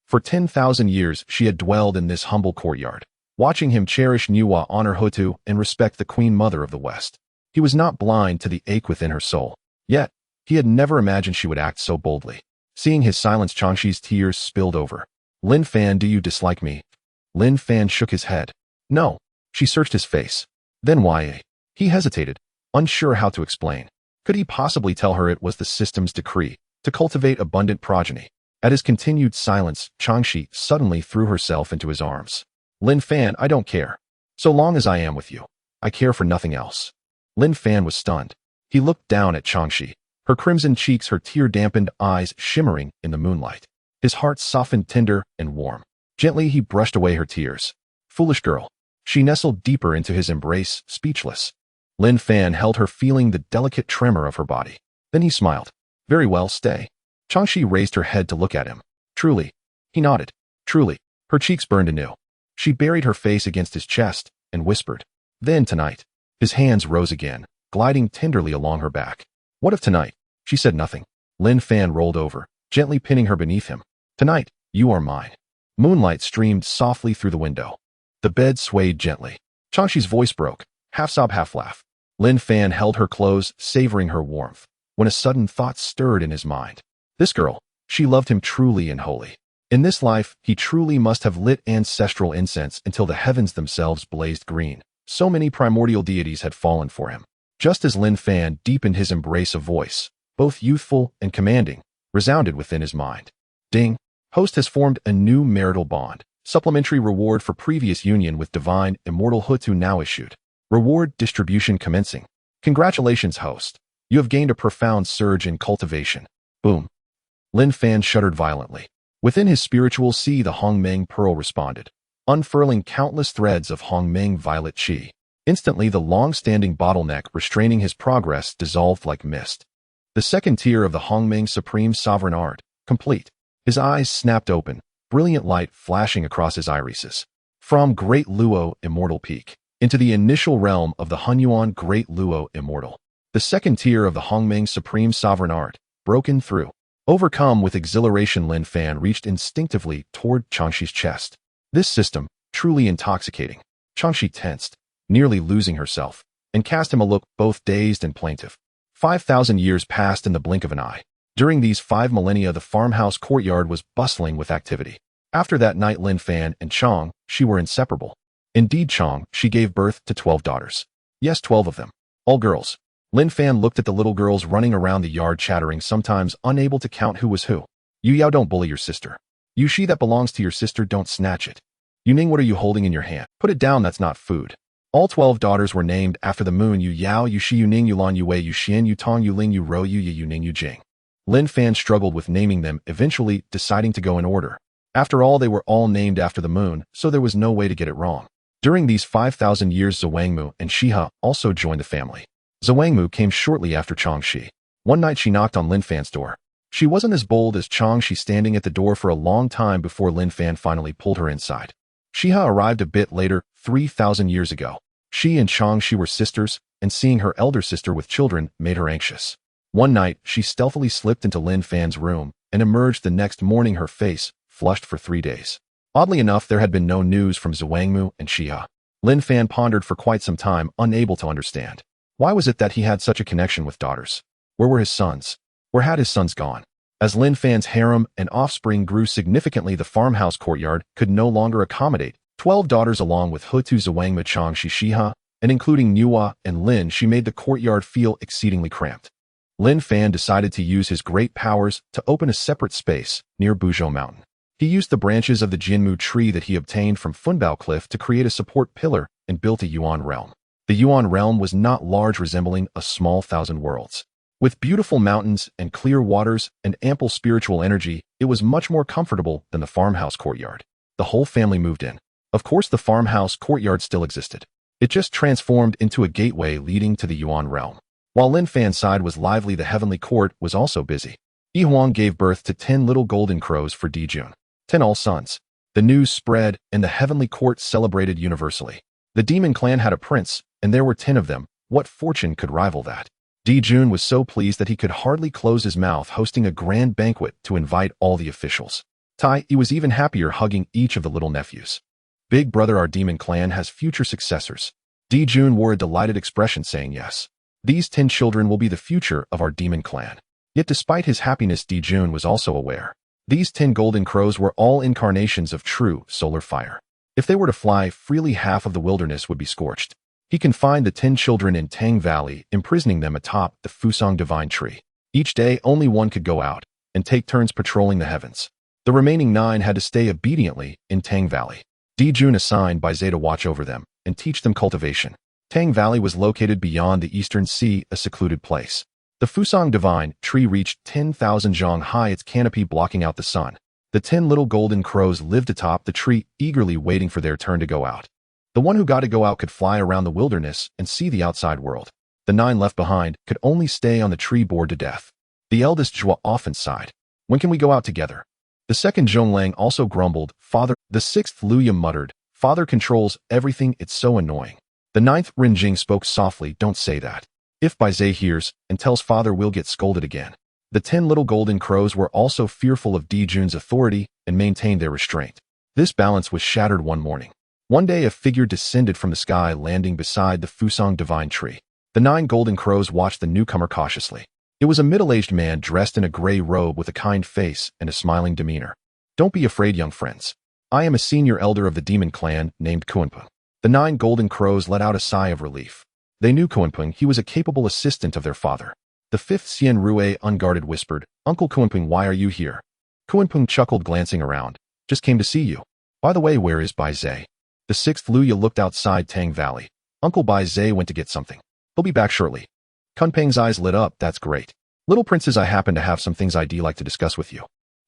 For 10,000 years she had dwelled in this humble courtyard, watching him cherish Nuwa, honor Hutu, and respect the Queen Mother of the West. He was not blind to the ache within her soul. Yet, he had never imagined she would act so boldly. Seeing his silence, Changshi's tears spilled over. Lin Fan, do you dislike me? Lin Fan shook his head. No. She searched his face. Then why? He hesitated, unsure how to explain. Could he possibly tell her it was the system's decree to cultivate abundant progeny? At his continued silence, Changshi suddenly threw herself into his arms. Lin Fan, I don't care. So long as I am with you, I care for nothing else. Lin Fan was stunned. He looked down at Changshi, her crimson cheeks, her tear-dampened eyes shimmering in the moonlight. His heart softened, tender and warm. Gently he brushed away her tears. Foolish girl. She nestled deeper into his embrace, speechless. Lin Fan held her, feeling the delicate tremor of her body. Then he smiled. Very well, stay. Changshi raised her head to look at him. Truly. He nodded. Truly. Her cheeks burned anew. She buried her face against his chest and whispered. Then tonight. His hands rose again, gliding tenderly along her back. What of tonight? She said nothing. Lin Fan rolled over, gently pinning her beneath him. Tonight, you are mine. Moonlight streamed softly through the window. The bed swayed gently. Changshi's voice broke, half sob, half laugh. Lin Fan held her close, savoring her warmth, when a sudden thought stirred in his mind. This girl, she loved him truly and wholly. In this life, he truly must have lit ancestral incense until the heavens themselves blazed green. So many primordial deities had fallen for him. Just as Lin Fan deepened his embrace, a voice, both youthful and commanding, resounded within his mind. Ding! Host has formed a new marital bond. Supplementary reward for previous union with divine immortal Hutu now issued. Reward distribution commencing. Congratulations, host. You have gained a profound surge in cultivation. Boom. Lin Fan shuddered violently. Within his spiritual sea, the Hongmeng pearl responded, unfurling countless threads of Hongmeng violet qi. Instantly, the long-standing bottleneck restraining his progress dissolved like mist. The second tier of the Hongmeng supreme sovereign art, complete. His eyes snapped open, brilliant light flashing across his irises. From Great Luo Immortal Peak, into the initial realm of the Hunyuan Great Luo Immortal. The second tier of the Hongmeng supreme sovereign art, broken through. Overcome with exhilaration, Lin Fan reached instinctively toward Changshi's chest. This system, truly intoxicating. Changshi tensed, nearly losing herself, and cast him a look both dazed and plaintive. 5,000 years passed in the blink of an eye. During these 5 millennia, the farmhouse courtyard was bustling with activity. After that night, Lin Fan and Chang, she were inseparable. Indeed, Chang, she gave birth to 12 daughters. Yes, 12 of them. All girls. Lin Fan looked at the little girls running around the yard, chattering, sometimes unable to count who was who. Yu Yao, don't bully your sister. Yu Shi, that belongs to your sister, don't snatch it. Yu Ning, what are you holding in your hand? Put it down, that's not food. All 12 daughters were named after the moon: Yu Yao, Yu Shi, Yu Ning, Yu Lan, Yu Wei, Yu Xian, Yu Tong, Yu Ling, Yu Ro, Yu Ye, Yu Ning, Yu Jing. Lin Fan struggled with naming them, eventually deciding to go in order. After all, they were all named after the moon, so there was no way to get it wrong. During these 5,000 years, Zhuangmu and Shiha also joined the family. Zhuangmu came shortly after Changshi. One night she knocked on Lin Fan's door. She wasn't as bold as Changshi, standing at the door for a long time before Lin Fan finally pulled her inside. Shiha arrived a bit later, 3,000 years ago. She and Changshi were sisters, and seeing her elder sister with children made her anxious. One night, she stealthily slipped into Lin Fan's room and emerged the next morning, her face flushed for 3 days. Oddly enough, there had been no news from Zhuangmu and Shiha. Lin Fan pondered for quite some time, unable to understand. Why was it that he had such a connection with daughters? Where were his sons? Where had his sons gone? As Lin Fan's harem and offspring grew significantly, the farmhouse courtyard could no longer accommodate 12 daughters along with Hutu, Zhuangmu, Changshi, Shiha, and including Nuwa and Lin. She made the courtyard feel exceedingly cramped. Lin Fan decided to use his great powers to open a separate space near Buzhou Mountain. He used the branches of the Jinmu tree that he obtained from Funbao Cliff to create a support pillar and built a Yuan realm. The Yuan realm was not large, resembling a small 1,000 worlds. With beautiful mountains and clear waters and ample spiritual energy, it was much more comfortable than the farmhouse courtyard. The whole family moved in. Of course, the farmhouse courtyard still existed. It just transformed into a gateway leading to the Yuan realm. While Lin Fan's side was lively, the heavenly court was also busy. Yi Huang gave birth to 10 little golden crows for Dijun. 10 all sons. The news spread, and the heavenly court celebrated universally. The demon clan had a prince, and there were 10 of them. What fortune could rival that? Dijun was so pleased that he could hardly close his mouth, hosting a grand banquet to invite all the officials. He was even happier, hugging each of the little nephews. Big brother, our demon clan has future successors. Dijun wore a delighted expression, saying yes. These 10 children will be the future of our demon clan. Yet despite his happiness, Dijun was also aware. These 10 golden crows were all incarnations of true solar fire. If they were to fly freely, half of the wilderness would be scorched. He confined the 10 children in Tang Valley, imprisoning them atop the Fusang Divine Tree. Each day, only one could go out and take turns patrolling the heavens. The remaining 9 had to stay obediently in Tang Valley. Dijun assigned Bai Zhe to watch over them and teach them cultivation. Tang Valley was located beyond the Eastern Sea, a secluded place. The Fusang Divine Tree reached 10,000 zhang high, its canopy blocking out the sun. The 10 little golden crows lived atop the tree, eagerly waiting for their turn to go out. The one who got to go out could fly around the wilderness and see the outside world. The 9 left behind could only stay on the tree, bored to death. The eldest Zhua often sighed. When can we go out together? The second Zhonglang also grumbled, Father. The 6th Luya muttered, Father controls everything, it's so annoying. The 9th Renjing spoke softly, don't say that. If Bai Zhe hears and tells Father, we'll get scolded again. The 10 little golden crows were also fearful of Dijun's authority and maintained their restraint. This balance was shattered one morning. One day a figure descended from the sky, landing beside the Fusang Divine Tree. The 9 golden crows watched the newcomer cautiously. It was a middle-aged man dressed in a gray robe with a kind face and a smiling demeanor. Don't be afraid, young friends. I am a senior elder of the demon clan named Kuanpeng. The 9 golden crows let out a sigh of relief. They knew Kuanpeng, he was a capable assistant of their father. The 5th Xian Rue, unguarded, whispered, Uncle Kuanpeng, why are you here? Kuanpeng chuckled, glancing around. Just came to see you. By the way, where is Bai Zhe? The 6th Luya looked outside Tang Valley. Uncle Bai Zhe went to get something. He'll be back shortly. Kunpeng's eyes lit up, that's great. Little princes, I happen to have some things I'd like to discuss with you.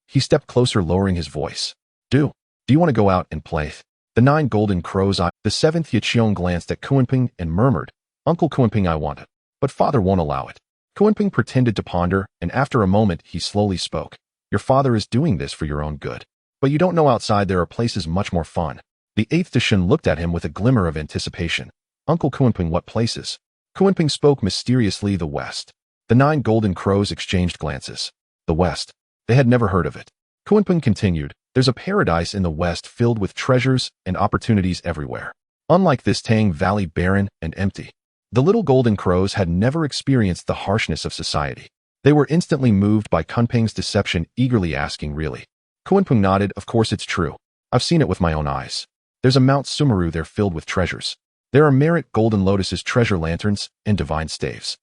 He stepped closer, lowering his voice. Do you want to go out and play? The 9 golden crows. The 7th Yiqiong glanced at Kuanpeng and murmured, Uncle Kuanpeng, I want it. But father won't allow it. Kuanpeng pretended to ponder, and after a moment he slowly spoke. Your father is doing this for your own good. But you don't know, outside there are places much more fun. The 8th Dachshund looked at him with a glimmer of anticipation. Uncle Kuanpeng, what places? Kuanpeng spoke mysteriously, the West. The 9 golden crows exchanged glances. The West. They had never heard of it. Kuanpeng continued, there's a paradise in the West filled with treasures and opportunities everywhere. Unlike this Tang Valley, barren and empty. The little golden crows had never experienced the harshness of society. They were instantly moved by Kunpeng's deception, eagerly asking, really? Kuanpeng nodded, of course it's true. I've seen it with my own eyes. There's a Mount Sumeru there filled with treasures. There are merit golden lotuses, treasure lanterns, and divine staves.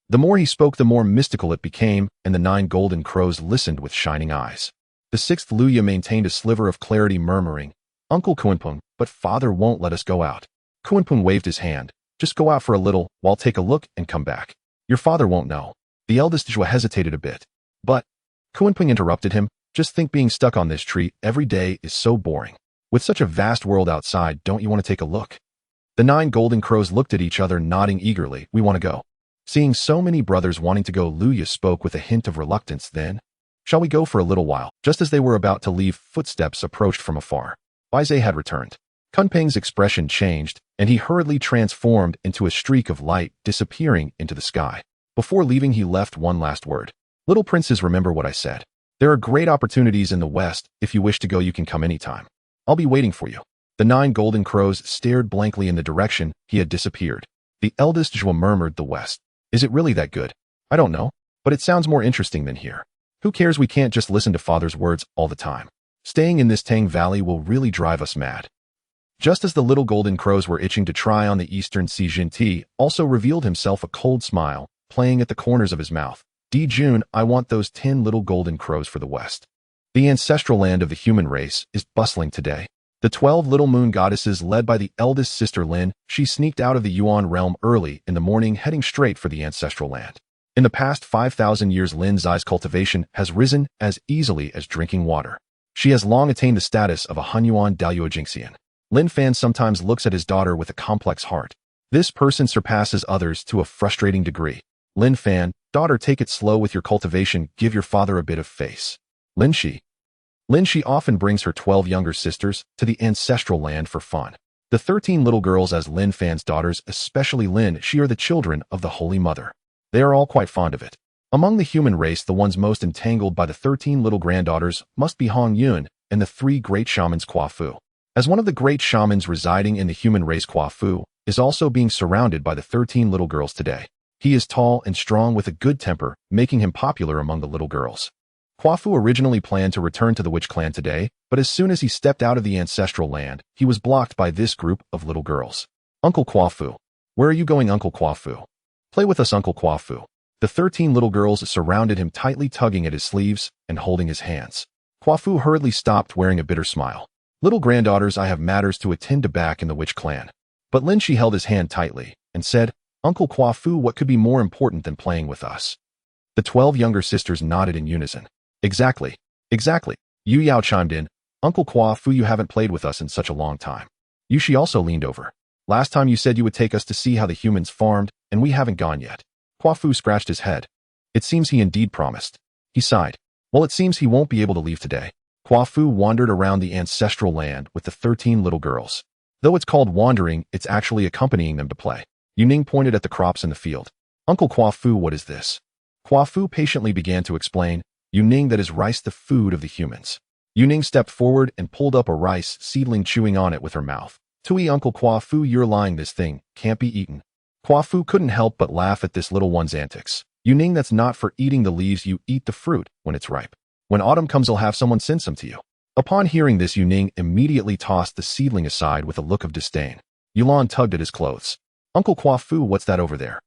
The more he spoke, the more mystical it became, and the 9 golden crows listened with shining eyes. The 6th Luya maintained a sliver of clarity, murmuring, Uncle Kuanpeng, but father won't let us go out. Kuanpeng waved his hand. Just go out for a little, while take a look and come back. Your father won't know. The eldest Zhua hesitated a bit. But, Kuanpeng interrupted him, just think, being stuck on this tree every day is so boring. With such a vast world outside, don't you want to take a look? The 9 golden crows looked at each other, nodding eagerly. We want to go. Seeing so many brothers wanting to go, Luya spoke with a hint of reluctance. Then, shall we go for a little while? Just as they were about to leave, footsteps approached from afar. Bai Zhe had returned. Kunpeng's expression changed, and he hurriedly transformed into a streak of light, disappearing into the sky. Before leaving, he left one last word. Little princes, remember what I said. There are great opportunities in the West. If you wish to go, you can come anytime. I'll be waiting for you. The 9 golden crows stared blankly in the direction he had disappeared. The eldest Zhua murmured, the West. Is it really that good? I don't know, but it sounds more interesting than here. Who cares? We can't just listen to father's words all the time. Staying in this Tang Valley will really drive us mad. Just as the little golden crows were itching to try on the Eastern Sea, Jinti also revealed himself, a cold smile playing at the corners of his mouth. Dijun, I want those 10 little golden crows for the West. The ancestral land of the human race is bustling today. The 12 little moon goddesses, led by the eldest sister Lin, she sneaked out of the Yuan realm early in the morning, heading straight for the ancestral land. In the past 5,000 years, Lin Zai's cultivation has risen as easily as drinking water. She has long attained the status of a Honghuang Daoyujixian. Lin Fan sometimes looks at his daughter with a complex heart. This person surpasses others to a frustrating degree. Lin Fan, daughter, take it slow with your cultivation, give your father a bit of face. Lin Shi. Lin Shi often brings her 12 younger sisters to the ancestral land for fun. The 13 little girls as Lin Fan's daughters, especially Lin Shi, are the children of the Holy Mother. They are all quite fond of it. Among the human race, the ones most entangled by the 13 little granddaughters must be Hongjun and the 3 great shamans Kwa Fu. As one of the great shamans residing in the human race, Kwa Fu is also being surrounded by the 13 little girls today. He is tall and strong with a good temper, making him popular among the little girls. Kwa Fu originally planned to return to the witch clan today, but as soon as he stepped out of the ancestral land, he was blocked by this group of little girls. Uncle Kwa Fu. Where are you going, Uncle Kwa Fu? Play with us, Uncle Kwa Fu. The 13 little girls surrounded him, tightly tugging at his sleeves and holding his hands. Kwa Fu hurriedly stopped, wearing a bitter smile. Little granddaughters, I have matters to attend to back in the witch clan. But Lin Shi held his hand tightly and said, Uncle Kwa Fu, what could be more important than playing with us? The 12 younger sisters nodded in unison. Exactly. Exactly. Yu Yao chimed in. Uncle Kwa Fu, you haven't played with us in such a long time. Yu Shi also leaned over. Last time you said you would take us to see how the humans farmed, and we haven't gone yet. Kwa Fu scratched his head. It seems he indeed promised. He sighed. Well, it seems he won't be able to leave today. Kwa Fu wandered around the ancestral land with the 13 little girls. Though it's called wandering, it's actually accompanying them to play. Yuning pointed at the crops in the field. Uncle Kwa Fu, what is this? Kwa Fu patiently began to explain. Yuning, that is rice, the food of the humans. Yuning stepped forward and pulled up a rice seedling, chewing on it with her mouth. Tui, Uncle Kwa Fu, you're lying, this thing can't be eaten. Kwa Fu couldn't help but laugh at this little one's antics. Yuning, that's not for eating the leaves, you eat the fruit when it's ripe. When autumn comes, I'll have someone send some to you. Upon hearing this, Yuning immediately tossed the seedling aside with a look of disdain. Yulan tugged at his clothes. Uncle Kwa Fu, what's that over there?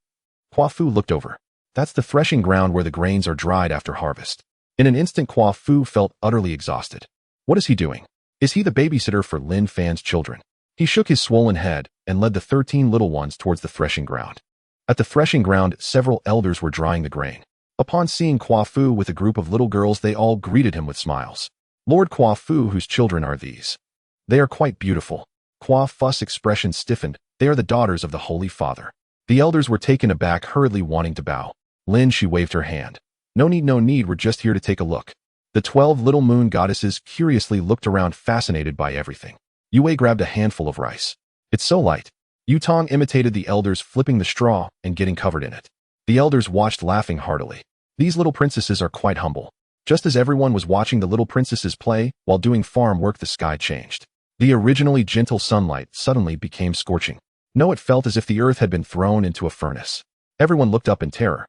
Kwa Fu looked over. That's the threshing ground where the grains are dried after harvest. In an instant, Kwa Fu felt utterly exhausted. What is he doing? Is he the babysitter for Lin Fan's children? He shook his swollen head and led the 13 little ones towards the threshing ground. At the threshing ground, several elders were drying the grain. Upon seeing Kwa Fu with a group of little girls, they all greeted him with smiles. Lord Kwa Fu, whose children are these? They are quite beautiful. Kwa Fu's expression stiffened. They are the daughters of the Holy Father. The elders were taken aback, hurriedly wanting to bow. Lin, she waved her hand. No need, we're just here to take a look. The 12 little moon goddesses curiously looked around, fascinated by everything. Yue grabbed a handful of rice. It's so light. Yutong imitated the elders, flipping the straw and getting covered in it. The elders watched, laughing heartily. These little princesses are quite humble. Just as everyone was watching the little princesses play while doing farm work, the sky changed. The originally gentle sunlight suddenly became scorching. No, it felt as if the earth had been thrown into a furnace. Everyone looked up in terror.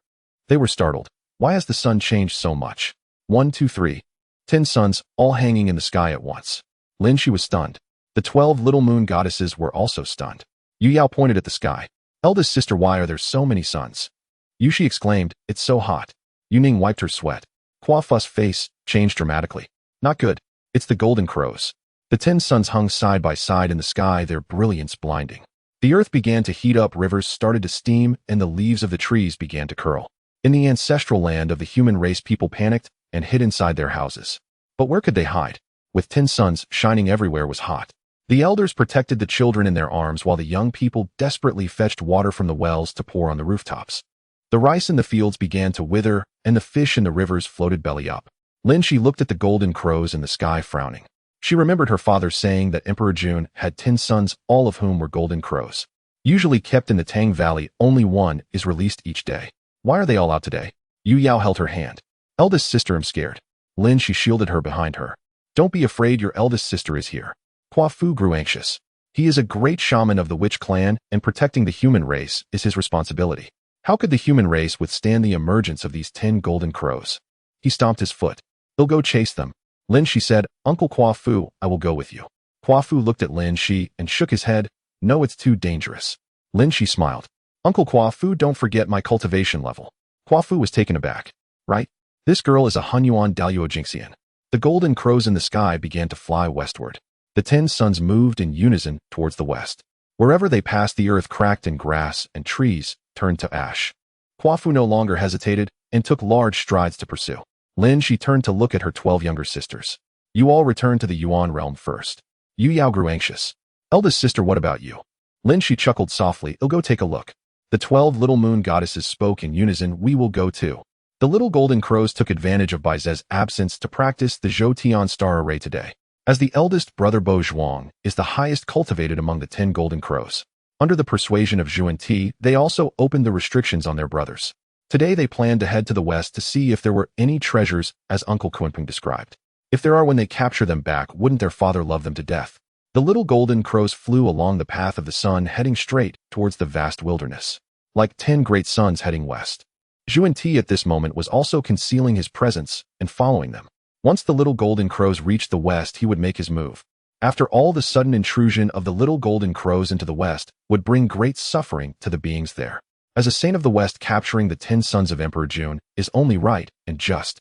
They were startled. Why has the sun changed so much? 1, 2, 3. 10 suns, all hanging in the sky at once. Lin Shi was stunned. The 12 little moon goddesses were also stunned. Yu Yao pointed at the sky. Eldest sister, why are there so many suns? Yu Shi exclaimed, it's so hot. Yuning wiped her sweat. Kwa Fu's face changed dramatically. Not good. It's the golden crows. The 10 suns hung side by side in the sky, their brilliance blinding. The earth began to heat up, rivers started to steam, and the leaves of the trees began to curl. In the ancestral land of the human race, people panicked and hid inside their houses. But where could they hide? With 10 suns shining everywhere was hot. The elders protected the children in their arms while the young people desperately fetched water from the wells to pour on the rooftops. The rice in the fields began to wither, and the fish in the rivers floated belly up. Lin Shi looked at the golden crows in the sky, frowning. She remembered her father saying that Emperor Jun had 10 sons, all of whom were golden crows. Usually kept in the Tang Valley, only one is released each day. Why are they all out today? Yu Yao held her hand. Eldest sister, I'm scared. Lin Shi shielded her behind her. Don't be afraid, your eldest sister is here. Kwa Fu grew anxious. He is a great shaman of the witch clan, and protecting the human race is his responsibility. How could the human race withstand the emergence of these 10 golden crows? He stomped his foot. He'll go chase them. Lin Shi said, Uncle Kwa Fu, I will go with you. Kwa Fu looked at Lin Shi and shook his head. No, it's too dangerous. Lin Shi smiled. Uncle Kwa Fu, don't forget my cultivation level. Kwa Fu was taken aback. Right? This girl is a Hunyuan Daluo Jingxian. The golden crows in the sky began to fly westward. The 10 suns moved in unison towards the west. Wherever they passed, the earth cracked and grass and trees turned to ash. Kwa Fu no longer hesitated and took large strides to pursue. Lin Shi turned to look at her 12 younger sisters. You all returned to the Yuan realm first. Yu Yao grew anxious. Eldest sister, what about you? Lin Shi chuckled softly. I'll go take a look. The 12 little moon goddesses spoke in unison. We will go too. The little golden crows took advantage of Bai Ze's absence to practice the Zhou star array today. As the eldest brother Bo Zhuang is the highest cultivated among the 10 golden crows. Under the persuasion of Zhuan Ti, they also opened the restrictions on their brothers. Today they planned to head to the west to see if there were any treasures, as Uncle Kunpeng described. If there are, when they capture them back, wouldn't their father love them to death? The little golden crows flew along the path of the sun, heading straight towards the vast wilderness, like 10 great suns heading west. Zhuan Ti at this moment was also concealing his presence and following them. Once the little golden crows reached the west, he would make his move. After all, the sudden intrusion of the little golden crows into the west would bring great suffering to the beings there. As a saint of the west, capturing the 10 sons of Emperor Jun is only right and just.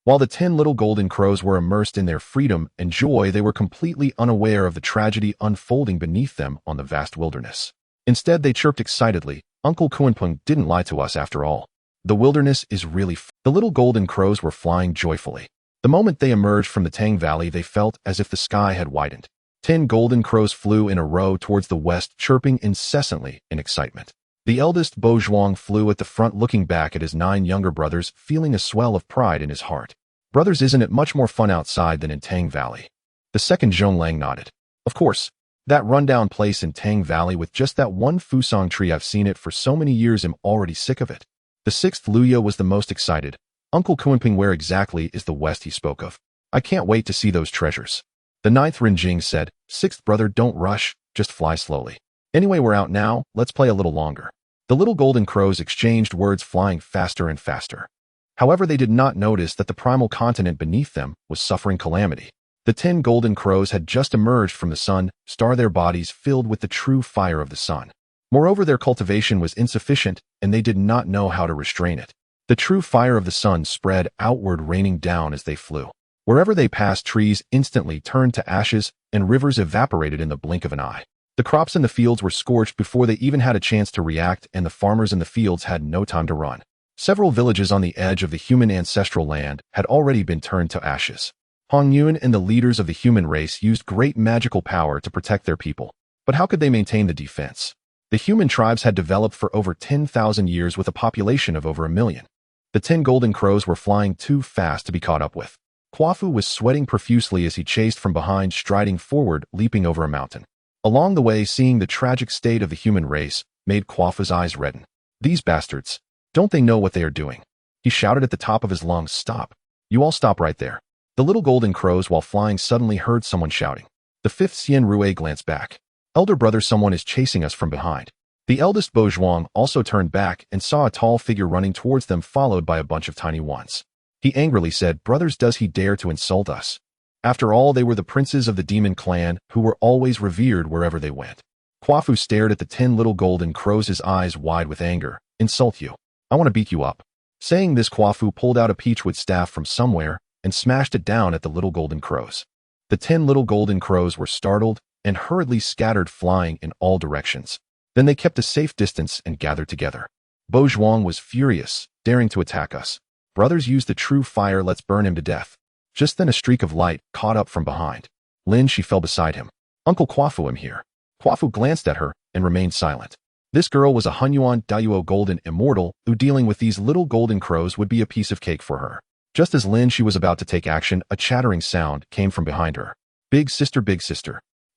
While the 10 little golden crows were immersed in their freedom and joy, they were completely unaware of the tragedy unfolding beneath them on the vast wilderness. Instead, they chirped excitedly, "Uncle Kunpeng didn't lie to us after all. The wilderness is really The little golden crows were flying joyfully. The moment they emerged from the Tang Valley, they felt as if the sky had widened. 10 golden crows flew in a row towards the west, chirping incessantly in excitement. The eldest Bo Zhuang flew at the front, looking back at his 9 younger brothers, feeling a swell of pride in his heart. "Brothers, isn't it much more fun outside than in Tang Valley?" The second Zhonglang nodded. "Of course. That rundown place in Tang Valley with just that one fusong tree, I've seen it for so many years, I'm already sick of it." The sixth Luya was the most excited. "Uncle Kunpeng, where exactly is the west he spoke of? I can't wait to see those treasures." The ninth Rinjing said, "Sixth brother, don't rush, just fly slowly. Anyway, we're out now, let's play a little longer." The little golden crows exchanged words, flying faster and faster. However, they did not notice that the primal continent beneath them was suffering calamity. The 10 golden crows had just emerged from the sun, their bodies filled with the true fire of the sun. Moreover, their cultivation was insufficient, and they did not know how to restrain it. The true fire of the sun spread outward, raining down as they flew. Wherever they passed, trees instantly turned to ashes, and rivers evaporated in the blink of an eye. The crops in the fields were scorched before they even had a chance to react, and the farmers in the fields had no time to run. Several villages on the edge of the human ancestral land had already been turned to ashes. Hongjun and the leaders of the human race used great magical power to protect their people. But how could they maintain the defense? The human tribes had developed for over 10,000 years with a population of over 1 million. The 10 golden crows were flying too fast to be caught up with. Quafu was sweating profusely as he chased from behind, striding forward, leaping over a mountain. Along the way, seeing the tragic state of the human race made Quafu's eyes redden. "These bastards, don't they know what they are doing?" He shouted at the top of his lungs, "Stop. You all stop right there." The little golden crows, while flying, suddenly heard someone shouting. The fifth Xian Rue glanced back. "Elder brother, someone is chasing us from behind." The eldest Bo Zhuang also turned back and saw a tall figure running towards them, followed by a bunch of tiny ones. He angrily said, "Brothers, does he dare to insult us? After all, they were the princes of the demon clan who were always revered wherever they went." Quafu stared at the 10 little golden crows, his eyes wide with anger. "Insult you? I want to beat you up." Saying this, Quafu pulled out a peachwood staff from somewhere and smashed it down at the little golden crows. The 10 little golden crows were startled and hurriedly scattered, flying in all directions. Then they kept a safe distance and gathered together. Bo Zhuang was furious, daring to attack us. "Brothers, use the true fire, let's burn him to death." Just then a streak of light caught up from behind. Lin, she fell beside him. "Uncle Quafu, I'm here." Quafu glanced at her and remained silent. This girl was a Hunyuan Dayuo golden immortal who, dealing with these little golden crows, would be a piece of cake for her. Just as Lin, she was about to take action, a chattering sound came from behind her. Big sister,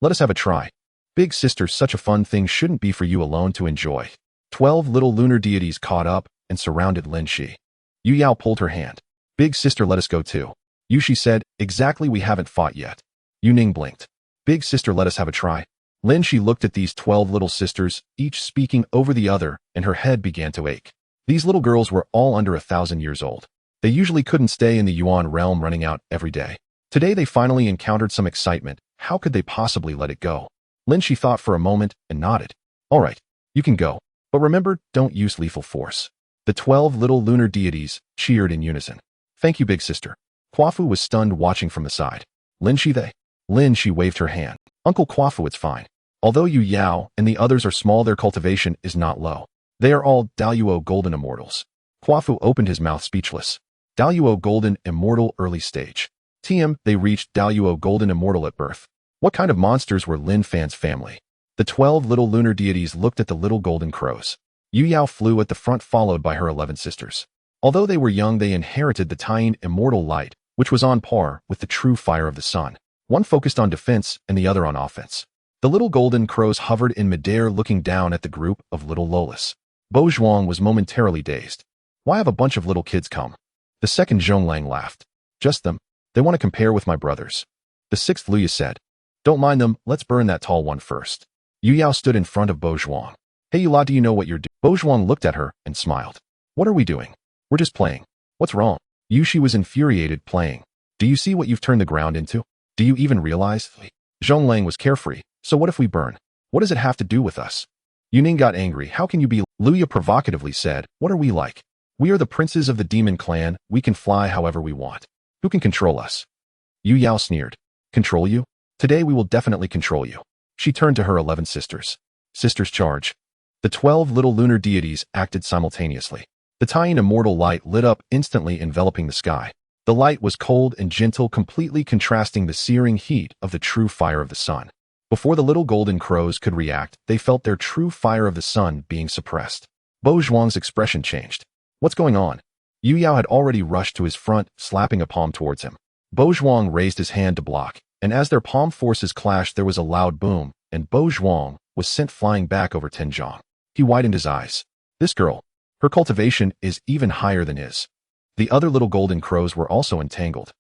let us have a try." "Big sister, such a fun thing shouldn't be for you alone to enjoy." 12 little lunar deities caught up and surrounded Lin Shi. Yu Yao pulled her hand. "Big sister, let us go too." Yu Shi said, "Exactly, we haven't fought yet." Yu Ning blinked. "Big sister, let us have a try." Lin Shi looked at these 12 little sisters, each speaking over the other, and her head began to ache. These little girls were all under 1,000 years old. They usually couldn't stay in the Yuan realm, running out every day. Today they finally encountered some excitement. How could they possibly let it go? Lin Shi thought for a moment and nodded. "All right, you can go. But remember, don't use lethal force." The 12 little lunar deities cheered in unison. "Thank you, big sister." Quafu was stunned, watching from the side. Lin Shi waved her hand. "Uncle Quafu, it's fine. Although Yu Yao and the others are small, their cultivation is not low. They are all Daluo golden immortals." Quafu opened his mouth, speechless. Daluo golden immortal early stage. They reached Daluo golden immortal at birth. What kind of monsters were Lin Fan's family? The 12 little lunar deities looked at the little golden crows. Yu Yao flew at the front, followed by her 11 sisters. Although they were young, they inherited the attain immortal light, which was on par with the true fire of the sun. One focused on defense and the other on offense. The little golden crows hovered in midair looking down at the group of little Lolas. Bozhuang was momentarily dazed. Why have a bunch of little kids come? The second Zhonglang laughed. Just them. They want to compare with my brothers. The sixth Luya said. Don't mind them, let's burn that tall one first. Yu Yao stood in front of Bozhuang. Hey you lot, do you know what you're doing? Bozhuang looked at her and smiled. What are we doing? We're just playing. What's wrong? Yushi was infuriated. Playing. Do you see what you've turned the ground into? Do you even realize? Zhonglang was carefree. So what if we burn? What does it have to do with us? Yuning got angry. How can you be? Luya provocatively said. What are we like? We are the princes of the demon clan. We can fly however we want. Who can control us? Yu Yao sneered. Control you? Today we will definitely control you. She turned to her 11 sisters. Sisters charge. The 12 little lunar deities acted simultaneously. The attain immortal light lit up instantly, enveloping the sky. The light was cold and gentle, completely contrasting the searing heat of the true fire of the sun. Before the little golden crows could react, they felt their true fire of the sun being suppressed. Bozhuang's expression changed. What's going on? Yu Yao had already rushed to his front, slapping a palm towards him. Bozhuang raised his hand to block, and as their palm forces clashed there was a loud boom, and Bozhuang was sent flying back over Tianzhong. He widened his eyes. This girl. Her cultivation is even higher than his. The other little golden crows were also entangled.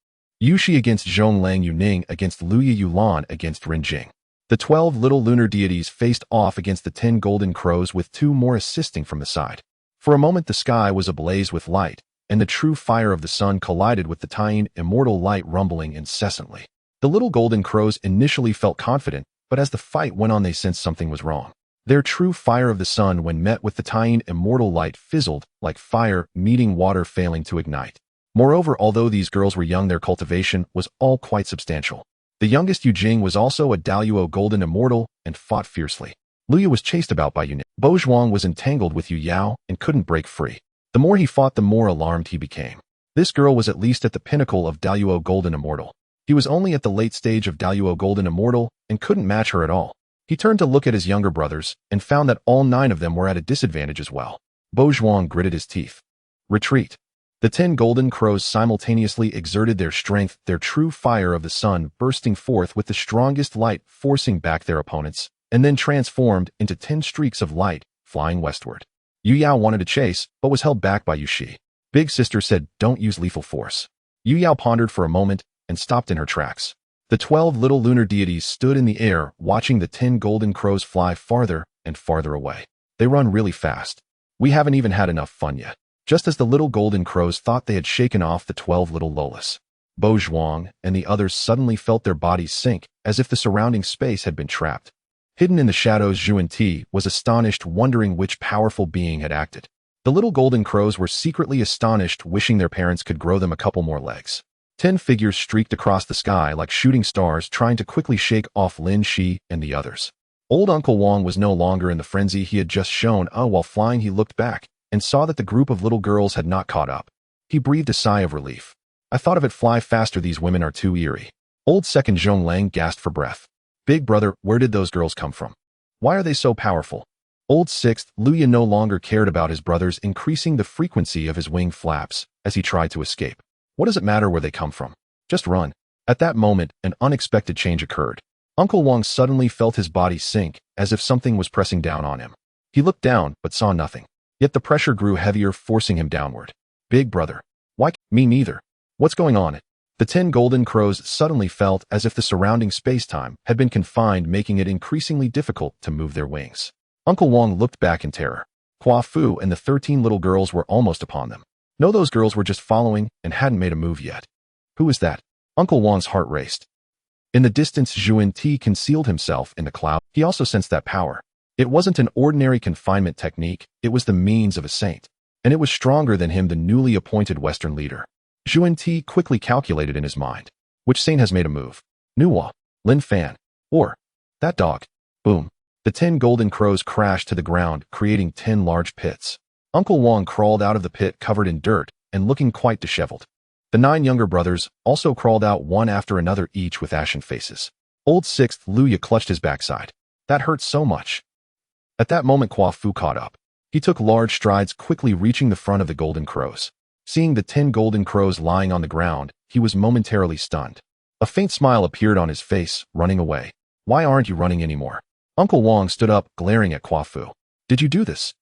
Yushi against Zhonglang, Yuning against Luya, Yulan against Renjing. The 12 little lunar deities faced off against the 10 golden crows, with 2 more assisting from the side. For a moment the sky was ablaze with light, and the true fire of the sun collided with the attain immortal light, rumbling incessantly. The little golden crows initially felt confident, but as the fight went on they sensed something was wrong. Their true fire of the sun, when met with the attain immortal light, fizzled like fire meeting water, failing to ignite. Moreover, although these girls were young, their cultivation was all quite substantial. The youngest Yujing was also a Daluo golden immortal and fought fiercely. Luya was chased about by Yunin. Bozhuang was entangled with Yu Yao and couldn't break free. The more he fought, the more alarmed he became. This girl was at least at the pinnacle of Daluo golden immortal. He was only at the late stage of Daluo golden immortal and couldn't match her at all. He turned to look at his younger brothers and found that all 9 of them were at a disadvantage as well. Bozhuang gritted his teeth. Retreat. The 10 golden crows simultaneously exerted their strength, their true fire of the sun bursting forth with the strongest light, forcing back their opponents, and then transformed into 10 streaks of light, flying westward. Yu Yao wanted to chase, but was held back by Yushi. Big sister said, don't use lethal force. Yu Yao pondered for a moment and stopped in her tracks. The 12 little lunar deities stood in the air, watching the 10 golden crows fly farther and farther away. They run really fast. We haven't even had enough fun yet. Just as the little golden crows thought they had shaken off the 12 little Lolas, Bozhuang and the others suddenly felt their bodies sink, as if the surrounding space had been trapped. Hidden in the shadows, Zhuan was astonished, wondering which powerful being had acted. The little golden crows were secretly astonished, wishing their parents could grow them a couple more legs. 10 figures streaked across the sky like shooting stars, trying to quickly shake off Lin Shi and the others. Old Uncle Wang was no longer in the frenzy he had just shown. While flying, he looked back and saw that the group of little girls had not caught up. He breathed a sigh of relief. I thought of it, fly faster, these women are too eerie. Old second Zhonglang gasped for breath. Big brother, where did those girls come from? Why are they so powerful? Old sixth Luya no longer cared about his brothers, increasing the frequency of his wing flaps as he tried to escape. What does it matter where they come from? Just run. At that moment, an unexpected change occurred. Uncle Wang suddenly felt his body sink, as if something was pressing down on him. He looked down, but saw nothing. Yet the pressure grew heavier, forcing him downward. Big brother. Why? Me neither. What's going on? The 10 golden crows suddenly felt as if the surrounding space-time had been confined, making it increasingly difficult to move their wings. Uncle Wang looked back in terror. Hua Fu and the 13 little girls were almost upon them. No, those girls were just following and hadn't made a move yet. Who is that? Uncle Wang's heart raced. In the distance, Zhuan Ti concealed himself in the cloud. He also sensed that power. It wasn't an ordinary confinement technique, it was the means of a saint. And it was stronger than him, the newly appointed Western leader. Zhuan Ti quickly calculated in his mind. Which saint has made a move? Nuwa, Lin Fan, or that dog? Boom. The 10 golden crows crashed to the ground, creating 10 large pits. Uncle Wang crawled out of the pit covered in dirt and looking quite disheveled. The 9 younger brothers also crawled out one after another, each with ashen faces. Old sixth Luya clutched his backside. That hurt so much. At that moment, Hua Fu caught up. He took large strides, quickly reaching the front of the golden crows. Seeing the 10 golden crows lying on the ground, he was momentarily stunned. A faint smile appeared on his face, running away. Why aren't you running anymore? Uncle Wong stood up, glaring at Kwafu. Did you do this?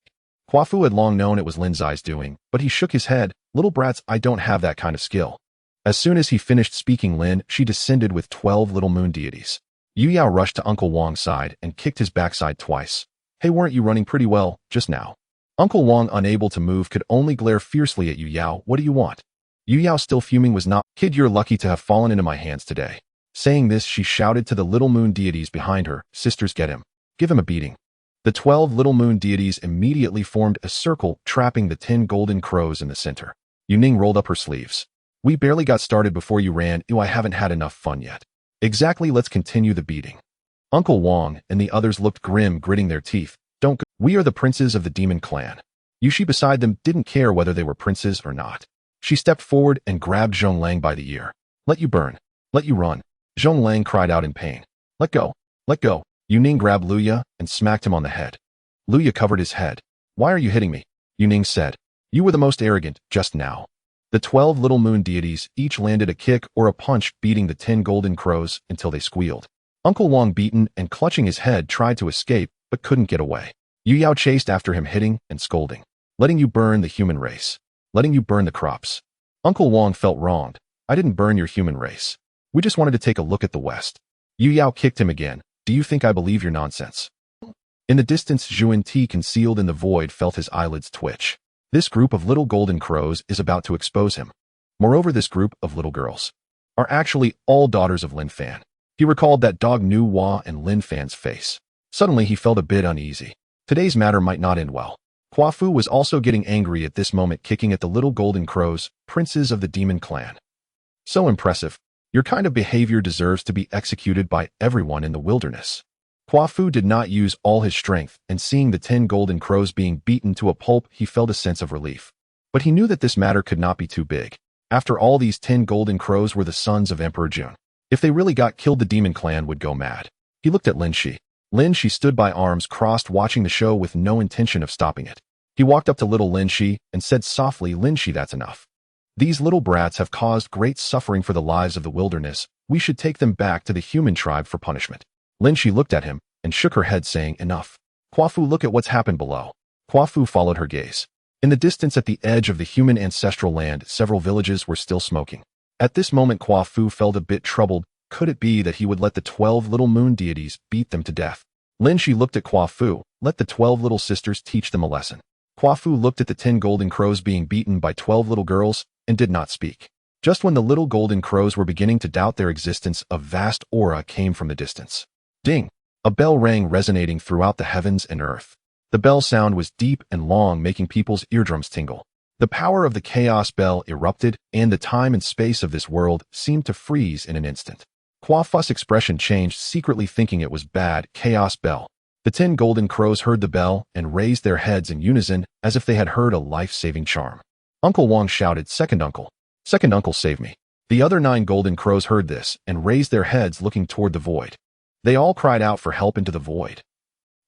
Kwafu had long known it was Lin Zai's doing, but he shook his head. Little brats, I don't have that kind of skill. As soon as he finished speaking Lin, she descended with 12 little moon deities. Yu Yao rushed to Uncle Wong's side and kicked his backside twice. Hey, weren't you running pretty well, just now? Uncle Wong, unable to move, could only glare fiercely at Yu Yao. What do you want? Yu Yao, still fuming, was not. Kid, you're lucky to have fallen into my hands today. Saying this, she shouted to the little moon deities behind her, sisters, get him. Give him a beating. The 12 little moon deities immediately formed a circle, trapping the 10 golden crows in the center. Yuning rolled up her sleeves. We barely got started before you ran. Ew, I haven't had enough fun yet. Exactly, let's continue the beating. Uncle Wong and the others looked grim, gritting their teeth. Don't go. We are the princes of the demon clan. Yushi beside them didn't care whether they were princes or not. She stepped forward and grabbed Zhonglang by the ear. Let you burn. Let you run. Zhonglang cried out in pain. Let go. Let go. Yuning grabbed Luya and smacked him on the head. Luya covered his head. Why are you hitting me? Yuning said. You were the most arrogant just now. The 12 little moon deities each landed a kick or a punch, beating the 10 golden crows until they squealed. Uncle Wong, beaten and clutching his head, tried to escape but couldn't get away. Yu Yao chased after him, hitting and scolding. Letting you burn the human race. Letting you burn the crops. Uncle Wong felt wronged. I didn't burn your human race. We just wanted to take a look at the West. Yu Yao kicked him again. Do you think I believe your nonsense? In the distance, Zhuan Ti, concealed in the void, felt his eyelids twitch. This group of little golden crows is about to expose him. Moreover, this group of little girls are actually all daughters of Lin Fan. He recalled that dog Nuwa and Lin Fan's face. Suddenly, he felt a bit uneasy. Today's matter might not end well. Kwafu was also getting angry at this moment, kicking at the little golden crows, princes of the demon clan. So impressive. Your kind of behavior deserves to be executed by everyone in the wilderness. Kwafu did not use all his strength, and seeing the 10 golden crows being beaten to a pulp, he felt a sense of relief. But he knew that this matter could not be too big. After all, these 10 golden crows were the sons of Emperor Jun. If they really got killed, the demon clan would go mad. He looked at Lin Shi. Lin Shi stood by, arms crossed, watching the show with no intention of stopping it. He walked up to little Lin Shi and said softly, Lin Shi, that's enough. These little brats have caused great suffering for the lives of the wilderness. We should take them back to the human tribe for punishment. Lin Shi looked at him and shook her head, saying, enough. Kwafu, look at what's happened below. Kwafu followed her gaze. In the distance, at the edge of the human ancestral land, several villages were still smoking. At this moment, Kwafu felt a bit troubled. Could it be that he would let the 12 little moon deities beat them to death? Lin Shi looked at Kwafu. Let the 12 little sisters teach them a lesson. Kwafu looked at the 10 golden crows being beaten by 12 little girls and did not speak. Just when the little golden crows were beginning to doubt their existence, a vast aura came from the distance. Ding! A bell rang, resonating throughout the heavens and earth. The bell sound was deep and long, making people's eardrums tingle. The power of the chaos bell erupted, and the time and space of this world seemed to freeze in an instant. Kwafu's expression changed, secretly thinking it was bad. Chaos bell. The 10 golden crows heard the bell and raised their heads in unison, as if they had heard a life-saving charm. Uncle Wong shouted, Second uncle, save me. The other 9 golden crows heard this and raised their heads, looking toward the void. They all cried out for help into the void.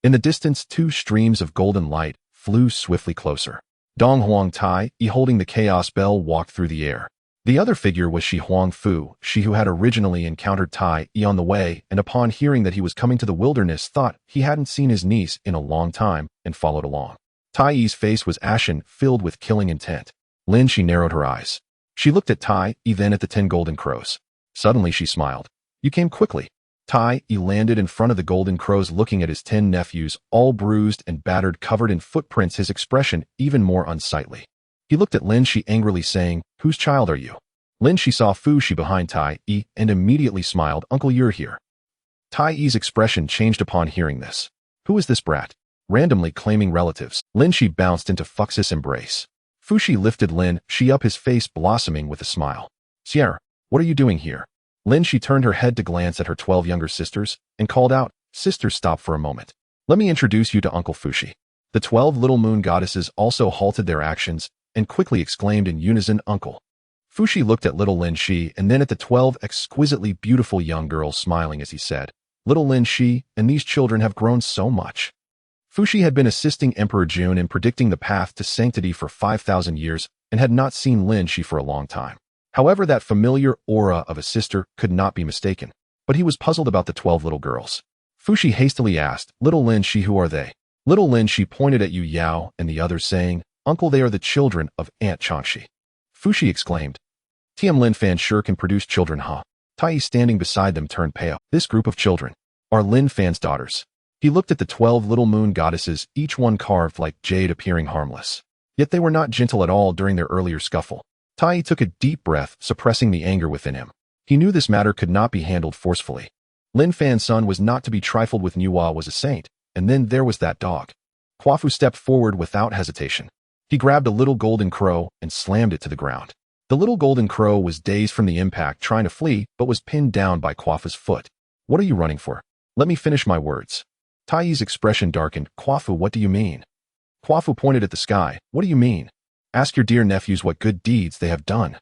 In the distance, 2 streams of golden light flew swiftly closer. Dong Huang Tai, holding the chaos bell, walked through the air. The other figure was Shi Huang Fu, she who had originally encountered Tai on the way, and upon hearing that he was coming to the wilderness, thought he hadn't seen his niece in a long time and followed along. Tai's face was ashen, filled with killing intent. Lin Shi narrowed her eyes. She looked at Tai, then at the 10 golden crows. Suddenly she smiled. You came quickly. Tai landed in front of the golden crows, looking at his 10 nephews, all bruised and battered, covered in footprints, his expression even more unsightly. He looked at Lin Shi angrily, saying, Whose child are you? Lin Shi saw Fu Shi behind Tai and immediately smiled. Uncle, you're here. Tai's expression changed upon hearing this. Who is this brat? Randomly claiming relatives. Lin Shi bounced into Fux's embrace. Fu Shi lifted Lin Shi up, his face blossoming with a smile. Sierra, what are you doing here? Lin Shi turned her head to glance at her 12 younger sisters and called out, Sisters, stop for a moment. Let me introduce you to Uncle Fu Shi. The 12 little moon goddesses also halted their actions and quickly exclaimed in unison, Uncle. Fu Shi looked at little Lin Shi and then at the 12 exquisitely beautiful young girls, smiling as he said, Little Lin Shi and these children have grown so much. Fu Shi had been assisting Emperor Jun in predicting the path to sanctity for 5,000 years, and had not seen Lin Shi for a long time. However, that familiar aura of a sister could not be mistaken. But he was puzzled about the 12 little girls. Fushi hastily asked, "Little Lin Shi, who are they?" Little Lin Shi pointed at Yu Yao and the others, saying, "Uncle, they are the children of Aunt Chanxi." Fushi exclaimed, "TM Lin Fan sure can produce children, huh?" Tai standing beside them turned pale. This group of children are Lin Fan's daughters. He looked at the 12 little moon goddesses, each one carved like jade, appearing harmless. Yet they were not gentle at all during their earlier scuffle. Tai took a deep breath, suppressing the anger within him. He knew this matter could not be handled forcefully. Lin Fan's son was not to be trifled with. Nuwa was a saint, and then there was that dog. Quafu stepped forward without hesitation. He grabbed a little golden crow and slammed it to the ground. The little golden crow was dazed from the impact, trying to flee, but was pinned down by Quafu's foot. "What are you running for? Let me finish my words." Tai's expression darkened. "Quafu, what do you mean?" Quafu pointed at the sky. "What do you mean? Ask your dear nephews what good deeds they have done."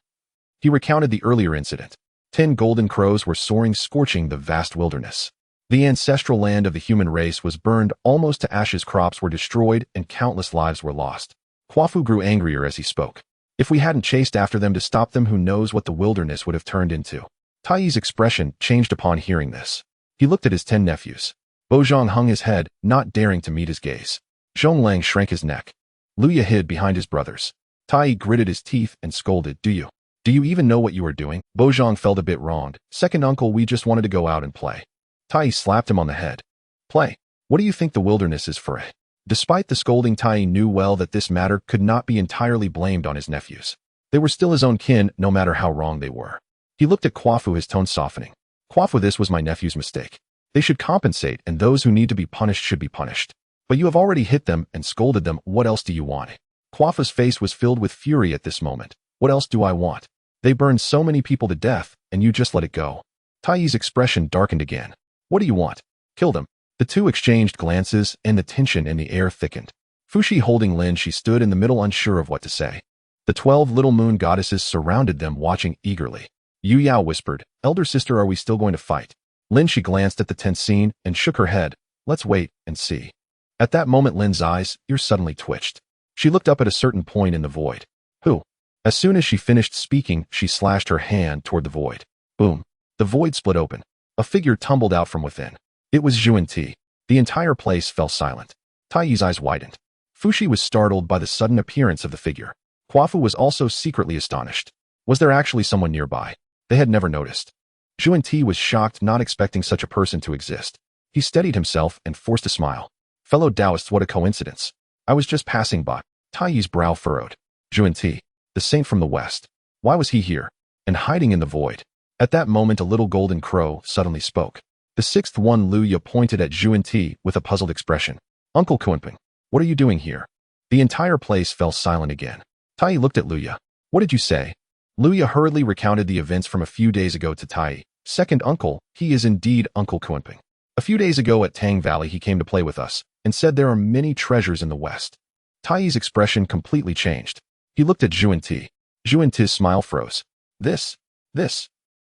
He recounted the earlier incident. 10 golden crows were soaring, scorching the vast wilderness. The ancestral land of the human race was burned almost to ashes, crops were destroyed, and countless lives were lost. Quafu grew angrier as he spoke. If we hadn't chased after them to stop them, who knows what the wilderness would have turned into. Tai's expression changed upon hearing this. He looked at his 10 nephews. Bozhong hung his head, not daring to meet his gaze. Zhonglang shrank his neck. Luya hid behind his brothers. Tai gritted his teeth and scolded, Do you even know what you are doing?" Bozhong felt a bit wronged. "Second uncle, we just wanted to go out and play." Tai slapped him on the head. "Play? What do you think the wilderness is for?" Despite the scolding, Tai knew well that this matter could not be entirely blamed on his nephews. They were still his own kin, no matter how wrong they were. He looked at Quafu, his tone softening. "Quafu, this was my nephew's mistake. They should compensate, and those who need to be punished should be punished. But you have already hit them and scolded them. What else do you want?" Quafu's face was filled with fury at this moment. "What else do I want? They burned so many people to death, and you just let it go." Tai's expression darkened again. "What do you want? Kill them." The two exchanged glances, and the tension in the air thickened. Fushi, holding Lin, she stood in the middle, unsure of what to say. The 12 little moon goddesses surrounded them, watching eagerly. Yu Yao whispered, "Elder sister, are we still going to fight?" Lin, she glanced at the tense scene and shook her head. "Let's wait and see." At that moment, Lin's ears suddenly twitched. She looked up at a certain point in the void. "Who?" As soon as she finished speaking, she slashed her hand toward the void. Boom. The void split open. A figure tumbled out from within. It was Zhuan. The entire place fell silent. Tai's eyes widened. Fushi was startled by the sudden appearance of the figure. Quafu was also secretly astonished. Was there actually someone nearby? They had never noticed. Zhuan was shocked, not expecting such a person to exist. He steadied himself and forced a smile. "Fellow Taoists, what a coincidence. I was just passing by." Tai's brow furrowed. Zhuan, the saint from the west. Why was he here? And hiding in the void? At that moment, a little golden crow suddenly spoke. The sixth one, Luya, pointed at Zhuan with a puzzled expression. "Uncle Kunping, what are you doing here?" The entire place fell silent again. Tai looked at Luya. "What did you say?" Luya hurriedly recounted the events from a few days ago to Tai. "Second uncle, he is indeed Uncle Kunping. A few days ago at Tang Valley, he came to play with us and said there are many treasures in the west." Tai's expression completely changed. He looked at Zhuan. Zhuan's smile froze. This.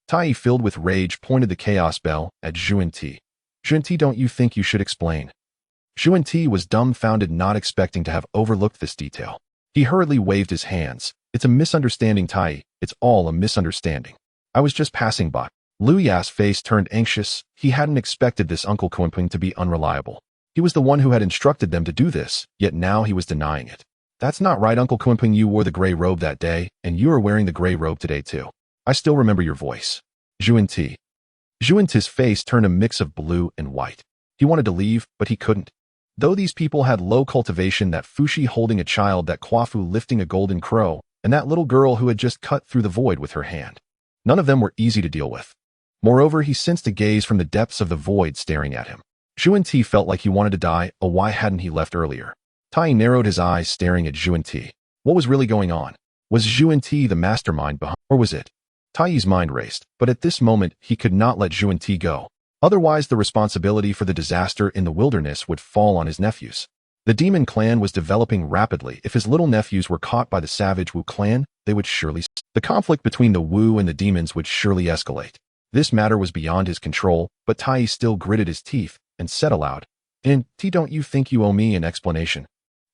Tai, filled with rage, pointed the chaos bell at Zhuan. "Zhuan, don't you think you should explain?" Zhuan was dumbfounded, not expecting to have overlooked this detail. He hurriedly waved his hands. "It's a misunderstanding, Tai. It's all a misunderstanding. I was just passing by." Luya's face turned anxious. He hadn't expected this Uncle Kunping to be unreliable. He was the one who had instructed them to do this, yet now he was denying it. "That's not right, Uncle Kunping. You wore the gray robe that day, and you are wearing the gray robe today too. I still remember your voice." Zhuan's face turned a mix of blue and white. He wanted to leave, but he couldn't. Though these people had low cultivation, that Fushi holding a child, that Quafu lifting a golden crow, and that little girl who had just cut through the void with her hand, none of them were easy to deal with. Moreover, he sensed a gaze from the depths of the void staring at him. Zhuan felt like he wanted to die. Oh, why hadn't he left earlier? Tai narrowed his eyes, staring at Zhuan. What was really going on? Was Zhuan the mastermind behind, or was it? Tai's mind raced, but at this moment, he could not let Zhuan go. Otherwise, the responsibility for the disaster in the wilderness would fall on his nephews. The demon clan was developing rapidly. If his little nephews were caught by the savage Wu clan, they would surely... The conflict between the Wu and the demons would surely escalate. This matter was beyond his control, but Tai still gritted his teeth and said aloud, don't you think you owe me an explanation?"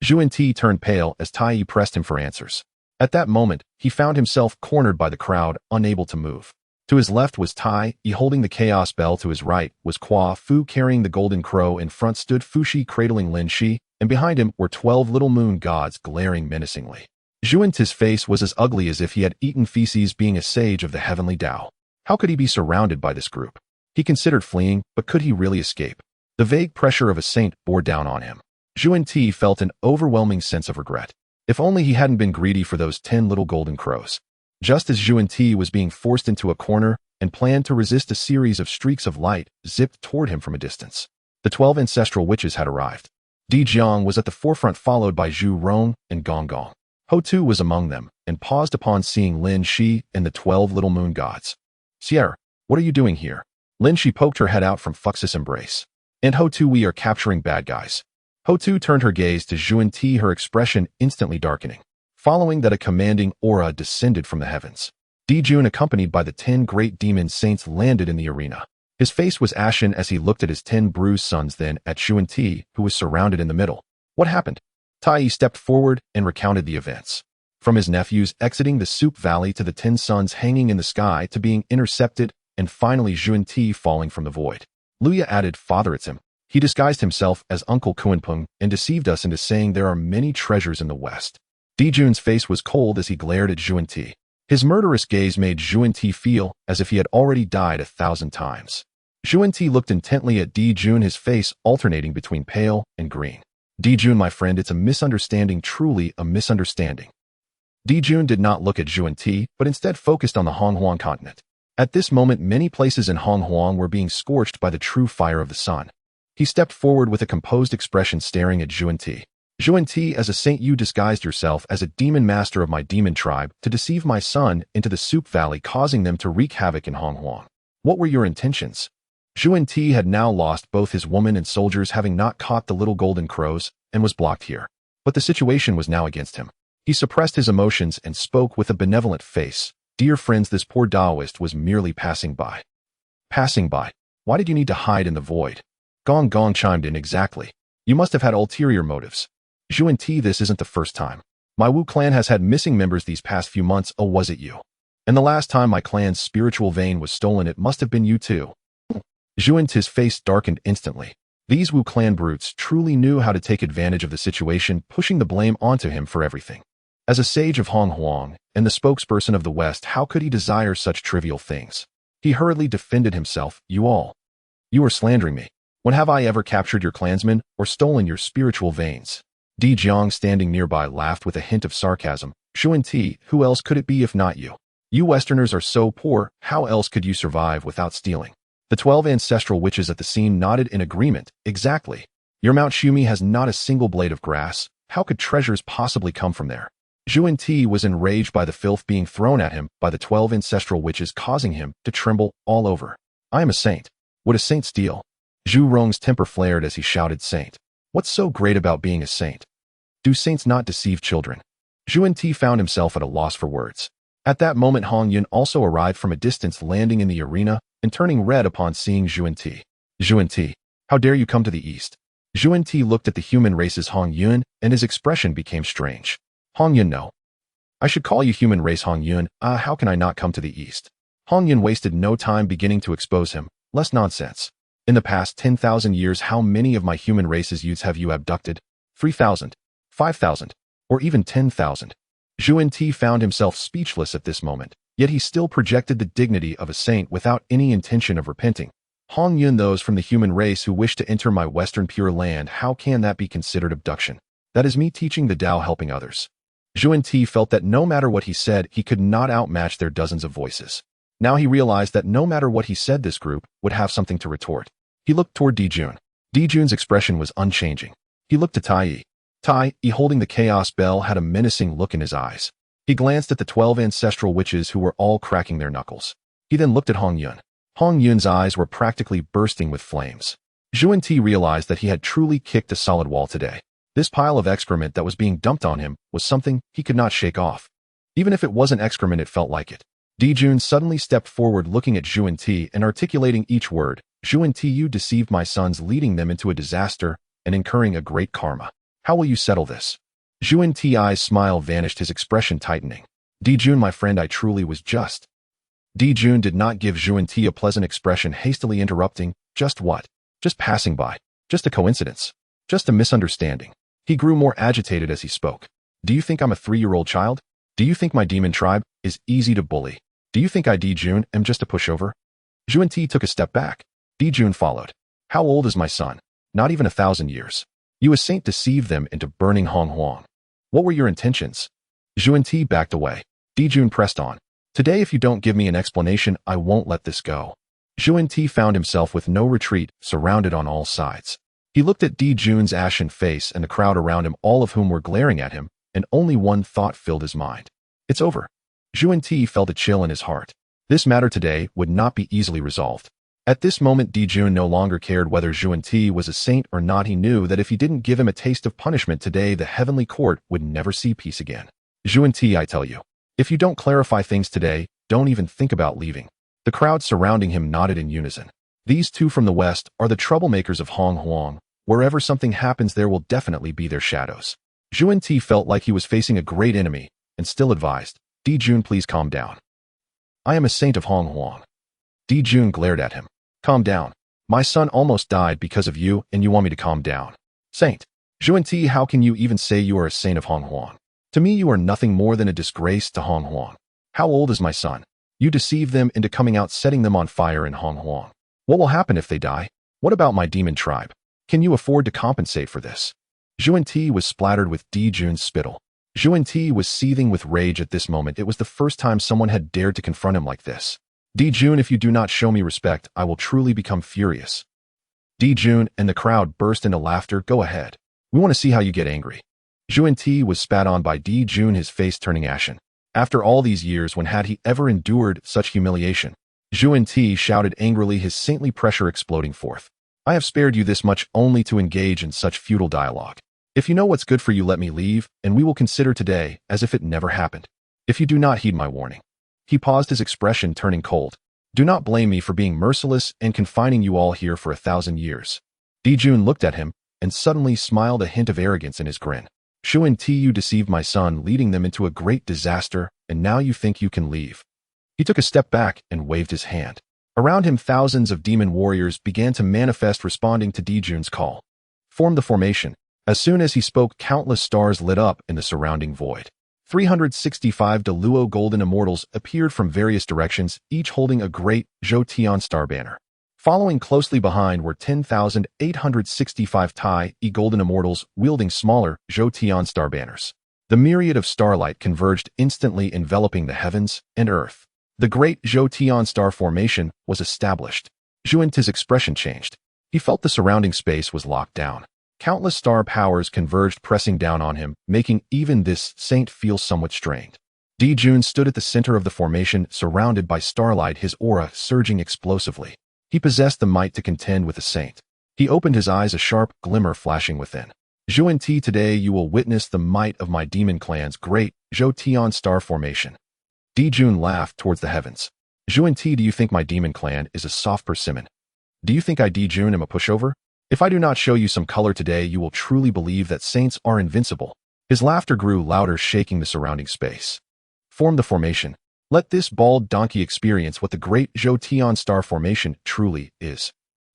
Zhuan turned pale as Tai pressed him for answers. At that moment, he found himself cornered by the crowd, unable to move. To his left was Tai Yi holding the Chaos Bell, to his right was Kwa Fu carrying the Golden Crow, in front stood Fushi cradling Lin Shi, and behind him were 12 little moon gods glaring menacingly. Zhuanti's face was as ugly as if he had eaten feces, being a sage of the heavenly Dao. How could he be surrounded by this group? He considered fleeing, but could he really escape? The vague pressure of a saint bore down on him. Zhuanti felt an overwhelming sense of regret. If only he hadn't been greedy for those 10 little golden crows. Just as Zhuanti was being forced into a corner and planned to resist, a series of streaks of light zipped toward him from a distance. The 12 ancestral witches had arrived. Di Jiang was at the forefront, followed by Zhu Rong and Gong Gong. Ho Tu was among them, and paused upon seeing Lin Shi and the 12 little moon gods. Sierra, what are you doing here? Lin Shi poked her head out from Fux's embrace. And Ho Tu, we are capturing bad guys. Ho Tu turned her gaze to Zhuanti, her expression instantly darkening. Following that, a commanding aura descended from the heavens. Di Jun, accompanied by the 10 great demon saints, landed in the arena. His face was ashen as he looked at his 10 bruised sons, then at Zhuanti, who was surrounded in the middle. What happened? Tai Yi stepped forward and recounted the events. From his nephews exiting the Soup Valley, to the 10 suns hanging in the sky, to being intercepted, and finally Zhuanti falling from the void. Luya added, Father, it's him. He disguised himself as Uncle Kuanpeng and deceived us into saying there are many treasures in the west. Di Jun's face was cold as he glared at Zhuanti. His murderous gaze made Zhuanti feel as if he had already died 1,000 times. Zhuanti looked intently at Di Jun, his face alternating between pale and green. Di Jun, my friend, it's a misunderstanding, truly a misunderstanding. Di Jun did not look at Zhuanti, but instead focused on the Honghuang continent. At this moment, many places in Honghuang were being scorched by the true fire of the sun. He stepped forward with a composed expression, staring at Zhuanti. Zhuanti, as a saint, you disguised yourself as a demon master of my demon tribe to deceive my son into the Soup Valley, causing them to wreak havoc in Honghuang. What were your intentions? Zhuanti had now lost both his woman and soldiers, having not caught the little golden crows, and was blocked here. But the situation was now against him. He suppressed his emotions and spoke with a benevolent face. Dear friends, this poor Taoist was merely passing by. Passing by? Why did you need to hide in the void? Gong Gong chimed in, exactly. You must have had ulterior motives. Zhuanti, this isn't the first time. My Wu clan has had missing members these past few months. Oh, was it you? And the last time my clan's spiritual vein was stolen, it must have been you too. Zhuanti's face darkened instantly. These Wu clan brutes truly knew how to take advantage of the situation, pushing the blame onto him for everything. As a sage of Honghuang and the spokesperson of the West, how could he desire such trivial things? He hurriedly defended himself. You are slandering me. When have I ever captured your clansmen or stolen your spiritual veins? Di Jiang, standing nearby, laughed with a hint of sarcasm. Zhuanti, who else could it be if not you? You Westerners are so poor, how else could you survive without stealing? The 12 ancestral witches at the scene nodded in agreement. Exactly. Your Mount Shumi has not a single blade of grass. How could treasures possibly come from there? Zhuanti was enraged by the filth being thrown at him by the 12 ancestral witches, causing him to tremble all over. I am a saint. Would a saint steal? Zhu Rong's temper flared as he shouted, Saint. What's so great about being a saint? Do saints not deceive children? Zhuanti found himself at a loss for words. At that moment, Hongjun also arrived from a distance, landing in the arena and turning red upon seeing Zhuanti. Zhuanti, how dare you come to the east? Zhuanti looked at the human race's Hongjun, and his expression became strange. Hongjun, no. I should call you human race Hongjun. How can I not come to the east? Hongjun wasted no time beginning to expose him. Less nonsense. In the past 10,000 years, how many of my human race's youths have you abducted? 3,000, 5,000, or even 10,000? Zhuanti found himself speechless at this moment, yet he still projected the dignity of a saint without any intention of repenting. Hongjun, those from the human race who wish to enter my western pure land, how can that be considered abduction? That is me teaching the Tao, helping others. Zhuanti felt that no matter what he said, he could not outmatch their dozens of voices. Now he realized that no matter what he said, this group would have something to retort. He looked toward Di Jun. Di Jun's expression was unchanging. He looked to Tai Yi. Tai Yi, holding the Chaos Bell, had a menacing look in his eyes. He glanced at the 12 ancestral witches who were all cracking their knuckles. He then looked at Hongjun. Hongyun's eyes were practically bursting with flames. Zhuanti realized that he had truly kicked a solid wall today. This pile of excrement that was being dumped on him was something he could not shake off. Even if it wasn't excrement, it felt like it. Di Jun suddenly stepped forward, looking at Zhuanti and articulating each word. Zhuanti, you deceived my sons, leading them into a disaster and incurring a great karma. How will you settle this? Zhuan Ti's smile vanished, his expression tightening. Dijun, my friend, I truly was just. Dijun did not give Zhuan Ti a pleasant expression, hastily interrupting. Just what? Just passing by. Just a coincidence. Just a misunderstanding. He grew more agitated as he spoke. Do you think I'm a 3-year-old child? Do you think my demon tribe is easy to bully? Do you think I, Dijun, am just a pushover? Zhuan Ti took a step back. Dijun followed. How old is my son? Not even 1,000 years. You, a saint, deceived them into burning Honghuang. What were your intentions? Zhuan Ti backed away. Dijun pressed on. Today, if you don't give me an explanation, I won't let this go. Zhuan Ti found himself with no retreat, surrounded on all sides. He looked at Dijun's ashen face and the crowd around him, all of whom were glaring at him, and only one thought filled his mind. It's over. Zhuan Ti felt a chill in his heart. This matter today would not be easily resolved. At this moment, Dijun no longer cared whether Zhuan Ti was a saint or not. He knew that if he didn't give him a taste of punishment today, the heavenly court would never see peace again. Zhuan Ti, I tell you, if you don't clarify things today, don't even think about leaving. The crowd surrounding him nodded in unison. These two from the west are the troublemakers of Honghuang. Wherever something happens, there will definitely be their shadows. Zhuan Ti felt like he was facing a great enemy, and still advised, Dijun, please calm down. I am a saint of Honghuang. Dijun glared at him. Calm down. My son almost died because of you, and you want me to calm down. Saint. Zhuan Ti, how can you even say you are a saint of Honghuang? To me, you are nothing more than a disgrace to Honghuang. How old is my son? You deceived them into coming out, setting them on fire in Honghuang. What will happen if they die? What about my demon tribe? Can you afford to compensate for this? Zhuan Ti was splattered with Dijun's spittle. Zhuan Ti was seething with rage at this moment. It was the first time someone had dared to confront him like this. Dijun, if you do not show me respect, I will truly become furious. Dijun and the crowd burst into laughter. Go ahead. We want to see how you get angry. Zhuan Ti was spat on by Dijun, his face turning ashen. After all these years, when had he ever endured such humiliation? Zhuan Ti shouted angrily, his saintly pressure exploding forth. I have spared you this much only to engage in such futile dialogue. If you know what's good for you, let me leave, and we will consider today as if it never happened. If you do not heed my warning. He paused, his expression turning cold. Do not blame me for being merciless and confining you all here for 1,000 years. Dijun looked at him and suddenly smiled, a hint of arrogance in his grin. Zhuan Ti, you deceived my son, leading them into a great disaster, and now you think you can leave. He took a step back and waved his hand. Around him, thousands of demon warriors began to manifest, responding to Dijun's call. Form the formation. As soon as he spoke, countless stars lit up in the surrounding void. 365 Deluo golden immortals appeared from various directions, each holding a great Zhou Tian star banner. Following closely behind were 10,865 Tai E golden immortals wielding smaller Zhou Tian star banners. The myriad of starlight converged, instantly enveloping the heavens and earth. The great Zhou Tian star formation was established. Zhuan Ti's expression changed. He felt the surrounding space was locked down. Countless star powers converged, pressing down on him, making even this saint feel somewhat strained. Dijun stood at the center of the formation, surrounded by starlight, his aura surging explosively. He possessed the might to contend with the saint. He opened his eyes, a sharp glimmer flashing within. Zhuan Ti, today you will witness the might of my demon clan's great Zhou Tian star formation. Dijun laughed towards the heavens. Zhuan Ti, do you think my demon clan is a soft persimmon? Do you think I, Dijun, am a pushover? If I do not show you some color today, you will truly believe that saints are invincible. His laughter grew louder, shaking the surrounding space. Form the formation. Let this bald donkey experience what the great Zhou Tian star formation truly is.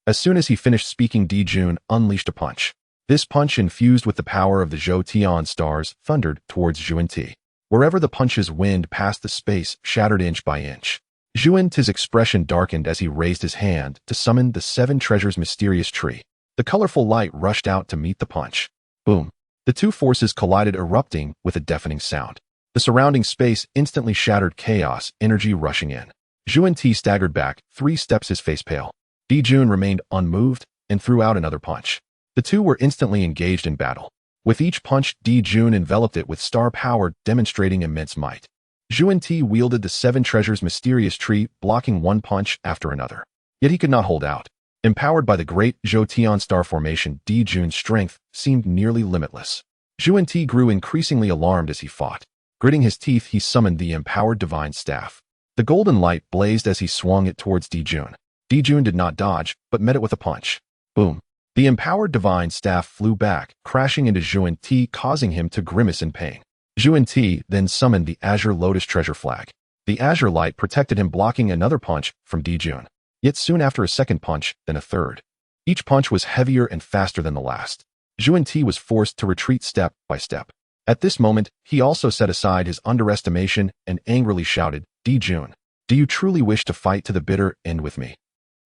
As soon as he finished speaking, Dijun unleashed a punch. This punch, infused with the power of the Zhou Tian stars, thundered towards Zhuan Ti. Wherever the punch's wind passed, the space shattered inch by inch. Zhuan Ti's expression darkened as he raised his hand to summon the 7 treasures mysterious tree. The colorful light rushed out to meet the punch. Boom. The two forces collided, erupting with a deafening sound. The surrounding space instantly shattered, chaos energy rushing in. Zhuan Ti staggered back 3 steps, his face pale. Dijun remained unmoved and threw out another punch. The two were instantly engaged in battle. With each punch, Dijun enveloped it with star power, demonstrating immense might. Zhuan Ti wielded the 7 treasures mysterious tree, blocking one punch after another. Yet he could not hold out. Empowered by the great Zhou Tian star formation, Dijun's strength seemed nearly limitless. Zhuan Ti grew increasingly alarmed as he fought. Gritting his teeth, he summoned the empowered divine staff. The golden light blazed as he swung it towards Dijun. Dijun did not dodge, but met it with a punch. Boom. The empowered divine staff flew back, crashing into Zhuan Ti, causing him to grimace in pain. Zhuan Ti then summoned the Azure Lotus treasure flag. The azure light protected him, blocking another punch from Dijun. Yet soon after, a second punch, then a third. Each punch was heavier and faster than the last. Zhuan Ti was forced to retreat step by step. At this moment, he also set aside his underestimation and angrily shouted, Dijun, do you truly wish to fight to the bitter end with me?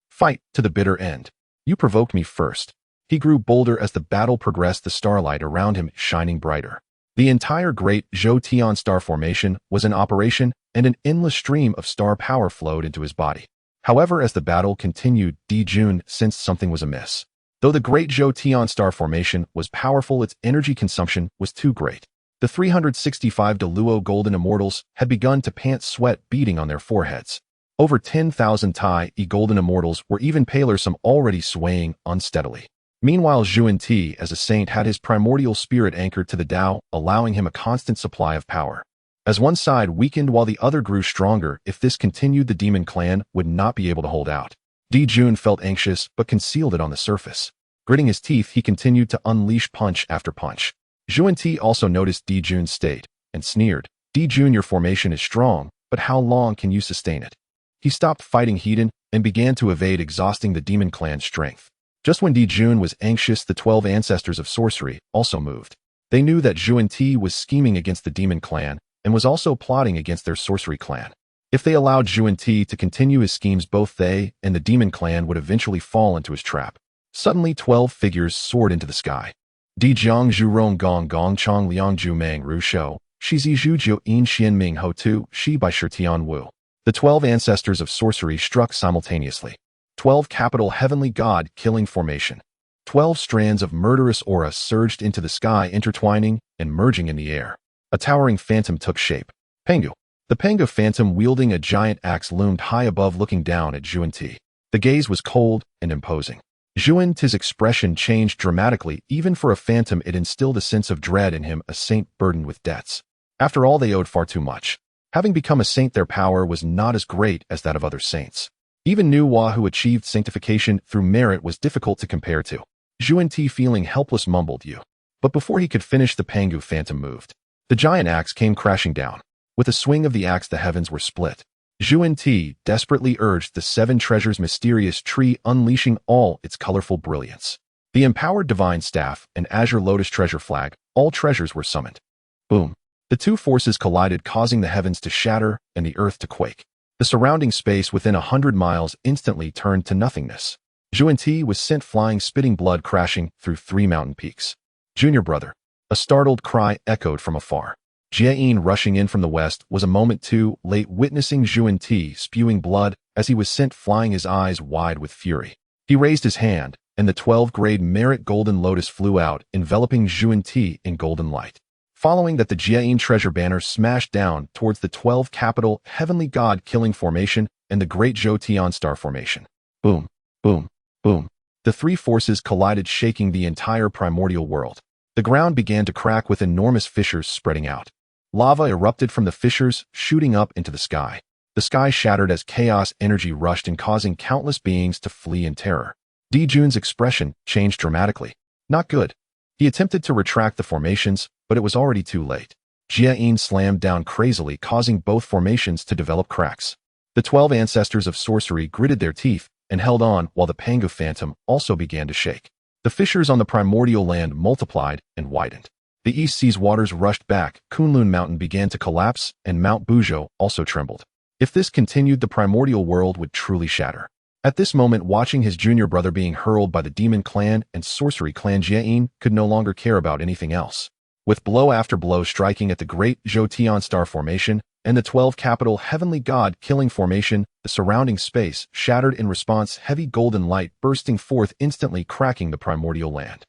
Fight to the bitter end. You provoked me first. He grew bolder as the battle progressed, the starlight around him shining brighter. The entire great Zhou Tian star formation was in operation, and an endless stream of star power flowed into his body. However, as the battle continued, Dijun sensed something was amiss. Though the great Zhou Tian star formation was powerful, its energy consumption was too great. The 365 Deluo golden immortals had begun to pant, sweat beading on their foreheads. Over 10,000 Tai golden immortals were even paler, some already swaying unsteadily. Meanwhile, Zhuan Ti, as a saint, had his primordial spirit anchored to the Dao, allowing him a constant supply of power. As one side weakened while the other grew stronger, if this continued, the demon clan would not be able to hold out. Dijun felt anxious, but concealed it on the surface. Gritting his teeth, he continued to unleash punch after punch. Zhuan Ti also noticed Dijun's state, and sneered, Dijun, your formation is strong, but how long can you sustain it? He stopped fighting Hedon and began to evade, exhausting the demon clan's strength. Just when Dijun was anxious, the 12 ancestors of sorcery also moved. They knew that Zhuan Ti was scheming against the demon clan and was also plotting against their sorcery clan. If they allowed Zhuan Ti to continue his schemes, both they and the demon clan would eventually fall into his trap. Suddenly, 12 figures soared into the sky. Di Jiang Zhu Rong Gong Gong Chong Liang Zhu Meng Ru Shou, Shi Zi Zhu Jiu In Xian Ming Ho Tu, Shi Bai Shi Tian Wu. The 12 ancestors of sorcery struck simultaneously. 12 capital heavenly god-killing formation. 12 strands of murderous aura surged into the sky, intertwining and merging in the air. A towering phantom took shape. Pengu. The Pengu phantom, wielding a giant axe, loomed high above, looking down at Zhuan Ti. The gaze was cold and imposing. Zhuan Ti's expression changed dramatically. Even for a phantom, it instilled a sense of dread in him, a saint burdened with debts. After all, they owed far too much. Having become a saint, their power was not as great as that of other saints. Even Nuwa, who achieved sanctification through merit, was difficult to compare to. Zhuan Ti, feeling helpless, mumbled, you. But before he could finish, the Pengu phantom moved. The giant axe came crashing down. With a swing of the axe, the heavens were split. Zhuan Ti desperately urged the 7 treasures mysterious tree, unleashing all its colorful brilliance. The empowered divine staff and Azure Lotus treasure flag, all treasures were summoned. Boom. The two forces collided, causing the heavens to shatter and the earth to quake. The surrounding space within 100 miles instantly turned to nothingness. Zhuan Ti was sent flying, spitting blood, crashing through 3 mountain peaks. Junior brother. A startled cry echoed from afar. Jieyin, rushing in from the west, was a moment too late, witnessing Zhuan Ti spewing blood as he was sent flying, his eyes wide with fury. He raised his hand, and the 12-grade merit golden lotus flew out, enveloping Zhuan Ti in golden light. Following that, the Jieyin treasure banner smashed down towards the 12 capital heavenly god-killing formation and the great Zhou Tian star formation. Boom, boom, boom. The 3 forces collided, shaking the entire primordial world. The ground began to crack with enormous fissures spreading out. Lava erupted from the fissures, shooting up into the sky. The sky shattered as chaos energy rushed in, causing countless beings to flee in terror. Dijun's expression changed dramatically. Not good. He attempted to retract the formations, but it was already too late. Jieyin slammed down crazily, causing both formations to develop cracks. The 12 ancestors of sorcery gritted their teeth and held on, while the Pengu phantom also began to shake. The fissures on the primordial land multiplied and widened. The East Sea's waters rushed back, Kunlun Mountain began to collapse, and Mount Buzhou also trembled. If this continued, the primordial world would truly shatter. At this moment, watching his junior brother being hurled by the demon clan and sorcery clan, Jieyin could no longer care about anything else. With blow after blow striking at the great Zhou Tian star formation and the 12 capital heavenly god-killing formation, the surrounding space shattered in response, heavy golden light bursting forth, instantly cracking the primordial land.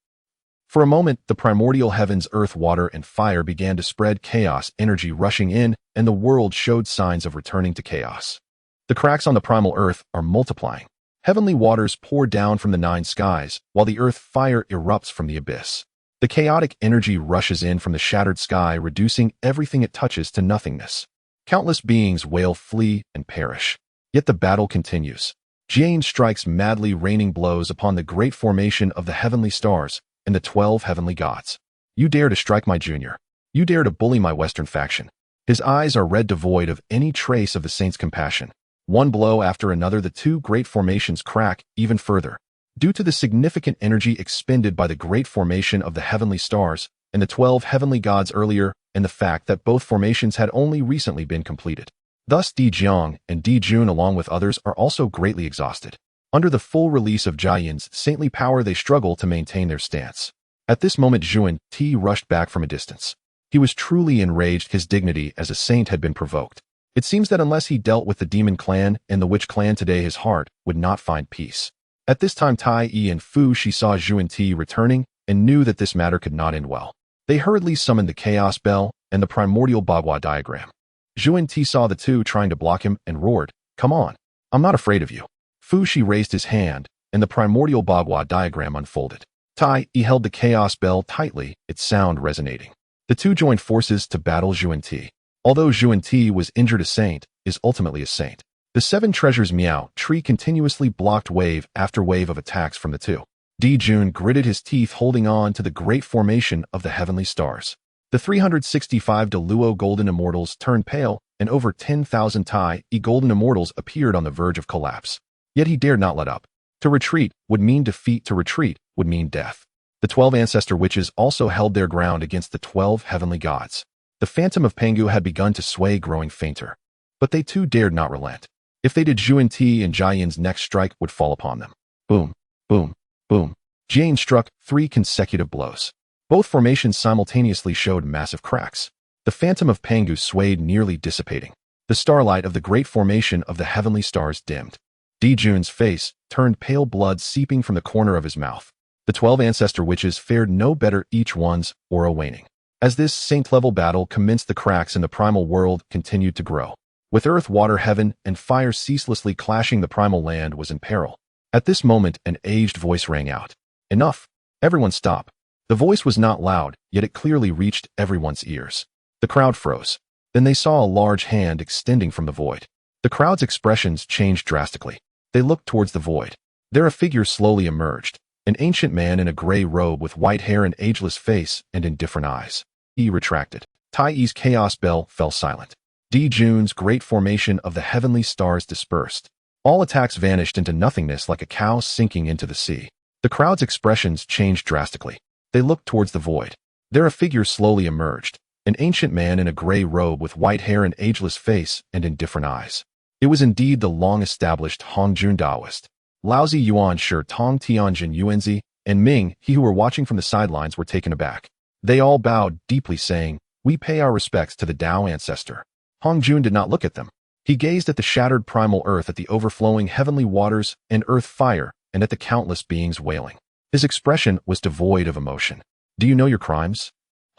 For a moment, the primordial heavens, earth, water, and fire began to spread, chaos energy rushing in, and the world showed signs of returning to chaos. The cracks on the primal earth are multiplying. Heavenly waters pour down from the 9 skies, while the earth fire erupts from the abyss. The chaotic energy rushes in from the shattered sky, reducing everything it touches to nothingness. Countless beings wail, flee, and perish. Yet the battle continues. Jane strikes madly, raining blows upon the great formation of the heavenly stars and the 12 heavenly gods. You dare to strike my junior. You dare to bully my Western faction. His eyes are red, devoid of any trace of the saint's compassion. One blow after another, the two great formations crack even further. Due to the significant energy expended by the great formation of the heavenly stars and the 12 heavenly gods earlier, and the fact that both formations had only recently been completed. Thus Di Jiang and Di Jun along with others are also greatly exhausted. Under the full release of Jiayin's saintly power, they struggle to maintain their stance. At this moment Yuan Ti rushed back from a distance. He was truly enraged. His dignity as a saint had been provoked. It seems that unless he dealt with the demon clan and the witch clan today, his heart would not find peace. At this time Tai Yi and Fu Shi saw Yuan Ti returning and knew that this matter could not end well. They hurriedly summoned the Chaos Bell and the Primordial Honghuang diagram. Yuan Ti saw the two trying to block him and roared, "Come on, I'm not afraid of you." Fu Shi raised his hand and the Primordial Honghuang diagram unfolded. Tai Yi held the Chaos Bell tightly, its sound resonating. The two joined forces to battle Yuan Ti. Although Yuan Ti was injured, a saint is ultimately a saint. The seven treasures Miao tree continuously blocked wave after wave of attacks from the two. Di Jun gritted his teeth, holding on to the great formation of the heavenly stars. The 365 Deluo golden immortals turned pale, and over 10,000 Tai Yi golden immortals appeared on the verge of collapse. Yet he dared not let up. To retreat would mean defeat. To retreat would mean death. The 12 ancestor witches also held their ground against the 12 heavenly gods. The phantom of Pangu had begun to sway, growing fainter. But they too dared not relent. If they did, Yuan Ti and Jiayin's next strike would fall upon them. Boom, boom, boom. Jiayin struck 3 consecutive blows. Both formations simultaneously showed massive cracks. The phantom of Pangu swayed, nearly dissipating. The starlight of the great formation of the heavenly stars dimmed. Di Jun's face turned pale, blood seeping from the corner of his mouth. The 12 ancestor witches fared no better, each one's aura waning. As this saint-level battle commenced, the cracks in the primal world continued to grow. With earth, water, heaven, and fire ceaselessly clashing, the primal land was in peril. At this moment, an aged voice rang out. "Enough! Everyone stop!" The voice was not loud, yet it clearly reached everyone's ears. The crowd froze. Then they saw a large hand extending from the void. The crowd's expressions changed drastically. They looked towards the void. There a figure slowly emerged. An ancient man in a gray robe with white hair and ageless face and indifferent eyes. He retracted. Tai Yi's Chaos Bell fell silent. Di Jun's great formation of the heavenly stars dispersed. All attacks vanished into nothingness like a cow sinking into the sea. The crowd's expressions changed drastically. They looked towards the void. There a figure slowly emerged. An ancient man in a gray robe with white hair and ageless face and indifferent eyes. It was indeed the long-established Hongjun Taoist. Laozi, Yuan Shi, Tong Tianjin, Yuanzi, and Ming, he who were watching from the sidelines, were taken aback. They all bowed deeply, saying, "We pay our respects to the Tao ancestor." Hongjun did not look at them. He gazed at the shattered primal earth, at the overflowing heavenly waters and earth fire, and at the countless beings wailing. His expression was devoid of emotion. "Do you know your crimes?"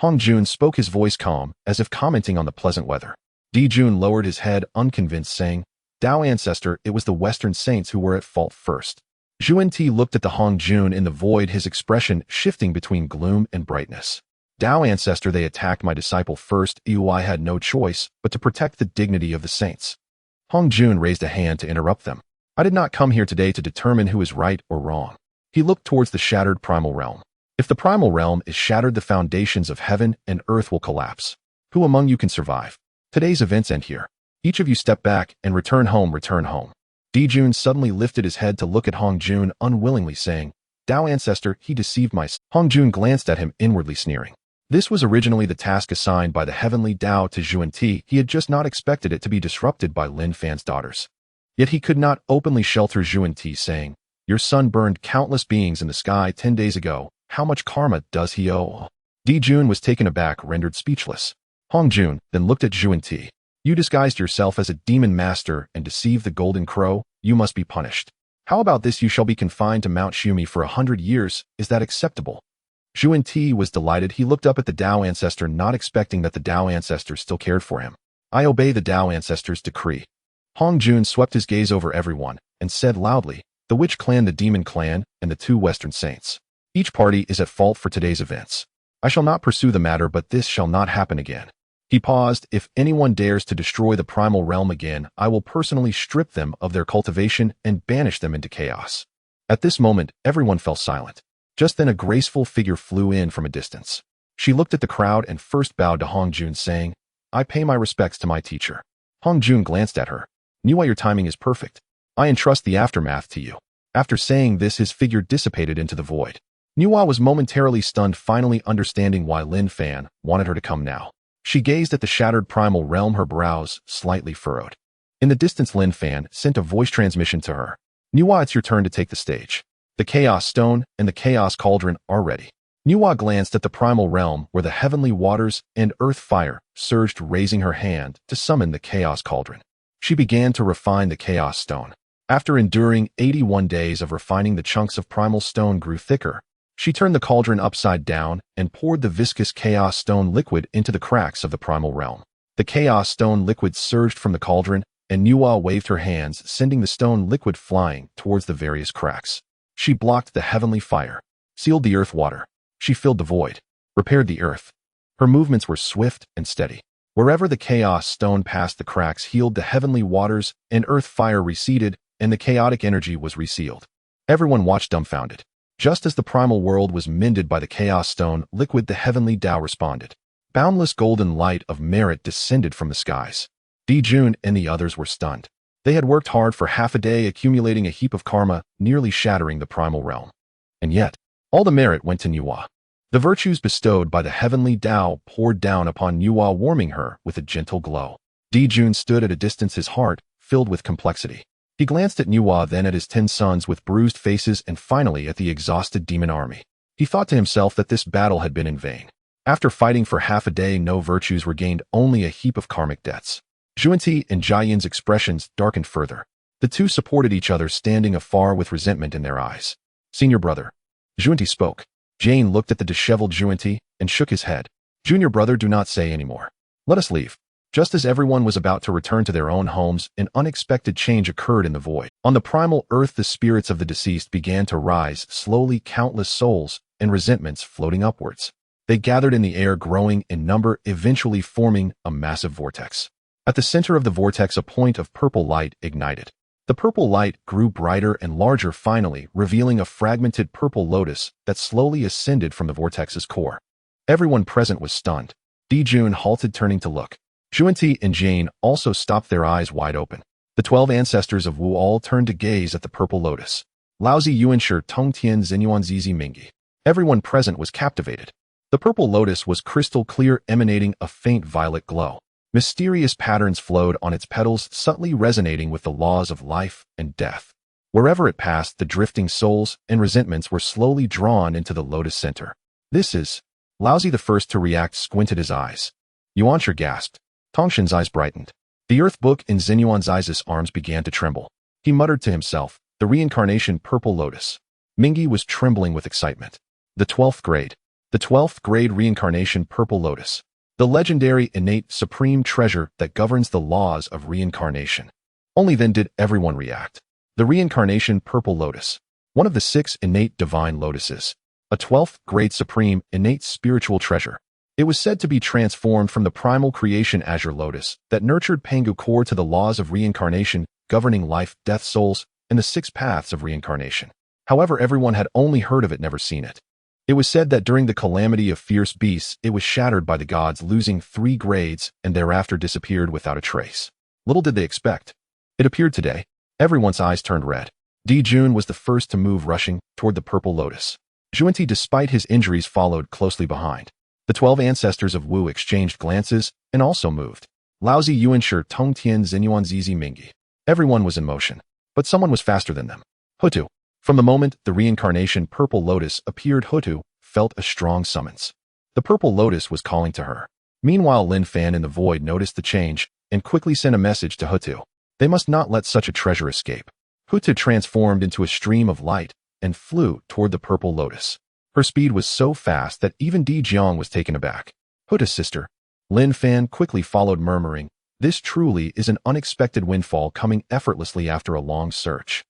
Hongjun spoke, his voice calm, as if commenting on the pleasant weather. Di Jun lowered his head, unconvinced, saying, "Tao ancestor, it was the Western saints who were at fault first." Yuan Ti looked at the Hongjun in the void, his expression shifting between gloom and brightness. "Tao ancestor, they attacked my disciple first. I had no choice but to protect the dignity of the saints." Hongjun raised a hand to interrupt them. "I did not come here today to determine who is right or wrong." He looked towards the shattered primal realm. "If the primal realm is shattered, the foundations of heaven and earth will collapse. Who among you can survive? Today's events end here. Each of you step back and return home, return home." Di Jun suddenly lifted his head to look at Hongjun unwillingly, saying, "Tao ancestor, he deceived my..." Hongjun glanced at him, inwardly sneering. This was originally the task assigned by the heavenly Tao to Yuan Ti. He had just not expected it to be disrupted by Lin Fan's daughters. Yet he could not openly shelter Yuan Ti, saying, "Your son burned countless beings in the sky 10 days ago. How much karma does he owe?" Di Jun was taken aback, rendered speechless. Hongjun then looked at Yuan Ti. "You disguised yourself as a demon master and deceived the golden crow. You must be punished. How about this? You shall be confined to Mount Shumi for 100 years. Is that acceptable?" Yuan Ti was delighted. He looked up at the Tao ancestor, not expecting that the Tao ancestor still cared for him. "I obey the Tao ancestor's decree." Hongjun swept his gaze over everyone and said loudly, "The witch clan, the demon clan, and the 2 Western saints. Each party is at fault for today's events. I shall not pursue the matter, but this shall not happen again." He paused. If anyone dares to destroy the primal realm again, I will personally strip them of their cultivation and banish them into chaos. At this moment, everyone fell silent. Just then a graceful figure flew in from a distance. She looked at the crowd and first bowed to Hongjun, saying, I pay my respects to my teacher. Hongjun glanced at her. Nuwa, your timing is perfect. I entrust the aftermath to you. After saying this, his figure dissipated into the void. Nuwa was momentarily stunned, finally understanding why Lin Fan wanted her to come now. She gazed at the shattered primal realm, her brows slightly furrowed. In the distance, Lin Fan sent a voice transmission to her. Nuwa, it's your turn to take the stage. The Chaos Stone and the Chaos Cauldron are ready. Nuwa glanced at the primal realm where the heavenly waters and earth fire surged, raising her hand to summon the Chaos Cauldron. She began to refine the Chaos Stone. After enduring 81 days of refining, the chunks of primal stone grew thicker. She turned the cauldron upside down and poured the viscous Chaos Stone liquid into the cracks of the primal realm. The Chaos Stone liquid surged from the cauldron, and Nuwa waved her hands, sending the stone liquid flying towards the various cracks. She blocked the heavenly fire, sealed the earth water. She filled the void, repaired the earth. Her movements were swift and steady. Wherever the Chaos Stone passed, the cracks healed, the heavenly waters and earth fire receded, and the chaotic energy was resealed. Everyone watched dumbfounded. Just as the primal world was mended by the Chaos Stone liquid, the heavenly Dao responded. Boundless golden light of merit descended from the skies. Dijun and the others were stunned. They had worked hard for half a day, accumulating a heap of karma, nearly shattering the primal realm. And yet, all the merit went to Nuwa. The virtues bestowed by the heavenly Dao poured down upon Nuwa, warming her with a gentle glow. Dijun stood at a distance, his heart filled with complexity. He glanced at Nuwa, then at his 10 sons with bruised faces, and finally at the exhausted demon army. He thought to himself that this battle had been in vain. After fighting for half a day, no virtues were gained, only a heap of karmic debts. Zhuanti and Jiayin's expressions darkened further. The two supported each other, standing afar with resentment in their eyes. Senior brother. Zhuanti spoke. Jane looked at the disheveled Zhuanti and shook his head. Junior brother, do not say any more. Let us leave. Just as everyone was about to return to their own homes, an unexpected change occurred in the void. On the primal earth, the spirits of the deceased began to rise slowly, countless souls and resentments floating upwards. They gathered in the air, growing in number, eventually forming a massive vortex. At the center of the vortex, a point of purple light ignited. The purple light grew brighter and larger, finally revealing a fragmented purple lotus that slowly ascended from the vortex's core. Everyone present was stunned. Dijun halted, turning to look. Zhuanti and Jane also stopped, their eyes wide open. The 12 ancestors of Wu all turned to gaze at the purple lotus. Laozi Yuanshi Tongtian Zinyuan Zizi Mingi. Everyone present was captivated. The purple lotus was crystal clear, emanating a faint violet glow. Mysterious patterns flowed on its petals, subtly resonating with the laws of life and death. Wherever it passed, the drifting souls and resentments were slowly drawn into the lotus center. This is... Laozi, the first to react, squinted his eyes. Yuanshi gasped. Tongshan's eyes brightened. The earth book in Zinyuan Zizi's arms began to tremble. He muttered to himself, the reincarnation purple lotus. Mingi was trembling with excitement. The 12th grade. The 12th grade reincarnation purple lotus. The legendary innate supreme treasure that governs the laws of reincarnation. Only then did everyone react. The reincarnation purple lotus. One of the 6 innate divine lotuses. A 12th grade supreme innate spiritual treasure. It was said to be transformed from the primal creation azure lotus that nurtured Pangu core to the laws of reincarnation, governing life, death, souls, and the 6 paths of reincarnation. However, everyone had only heard of it, never seen it. It was said that during the calamity of fierce beasts, it was shattered by the gods, losing 3 grades, and thereafter disappeared without a trace. Little did they expect. It appeared today. Everyone's eyes turned red. Dijun was the first to move, rushing toward the purple lotus. Zhuanti, despite his injuries, followed closely behind. The 12 ancestors of Wu exchanged glances and also moved. Laozi Yuanshi Tongtian Zinyuan Zizi Mingi. Everyone was in motion, but someone was faster than them. Hutu. From the moment the reincarnation purple lotus appeared, Hutu felt a strong summons. The purple lotus was calling to her. Meanwhile, Lin Fan in the void noticed the change and quickly sent a message to Hutu. They must not let such a treasure escape. Hutu transformed into a stream of light and flew toward the purple lotus. Her speed was so fast that even Di Jiang was taken aback. Hutu's sister. Lin Fan quickly followed, murmuring, "This truly is an unexpected windfall, coming effortlessly after a long search."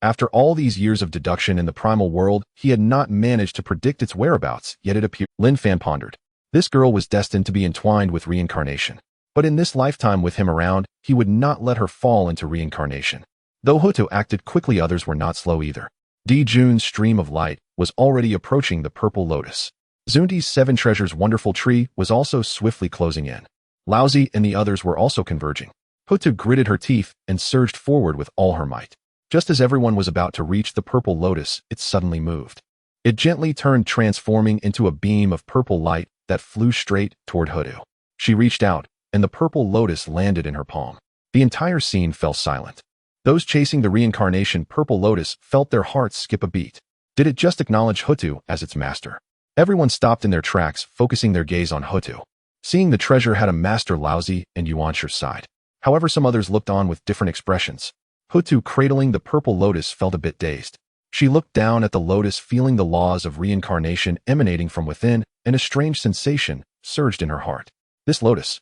After all these years of deduction in the primal world, he had not managed to predict its whereabouts, yet it appeared. Lin Fan pondered. This girl was destined to be entwined with reincarnation. But in this lifetime with him around, he would not let her fall into reincarnation. Though Hutu acted quickly, others were not slow either. Jun's stream of light was already approaching the purple lotus. Zunti's 7 treasures wonderful tree was also swiftly closing in. Laozi and the others were also converging. Hutu gritted her teeth and surged forward with all her might. Just as everyone was about to reach the purple lotus, it suddenly moved. It gently turned, transforming into a beam of purple light that flew straight toward Hutu. She reached out, and the purple lotus landed in her palm. The entire scene fell silent. Those chasing the reincarnation purple lotus felt their hearts skip a beat. Did it just acknowledge Hutu as its master? Everyone stopped in their tracks, focusing their gaze on Hutu. Seeing the treasure had a master, Laozi and Yuanshi's side. However, some others looked on with different expressions. Hutu, cradling the purple lotus, felt a bit dazed. She looked down at the lotus, feeling the laws of reincarnation emanating from within, and a strange sensation surged in her heart. This lotus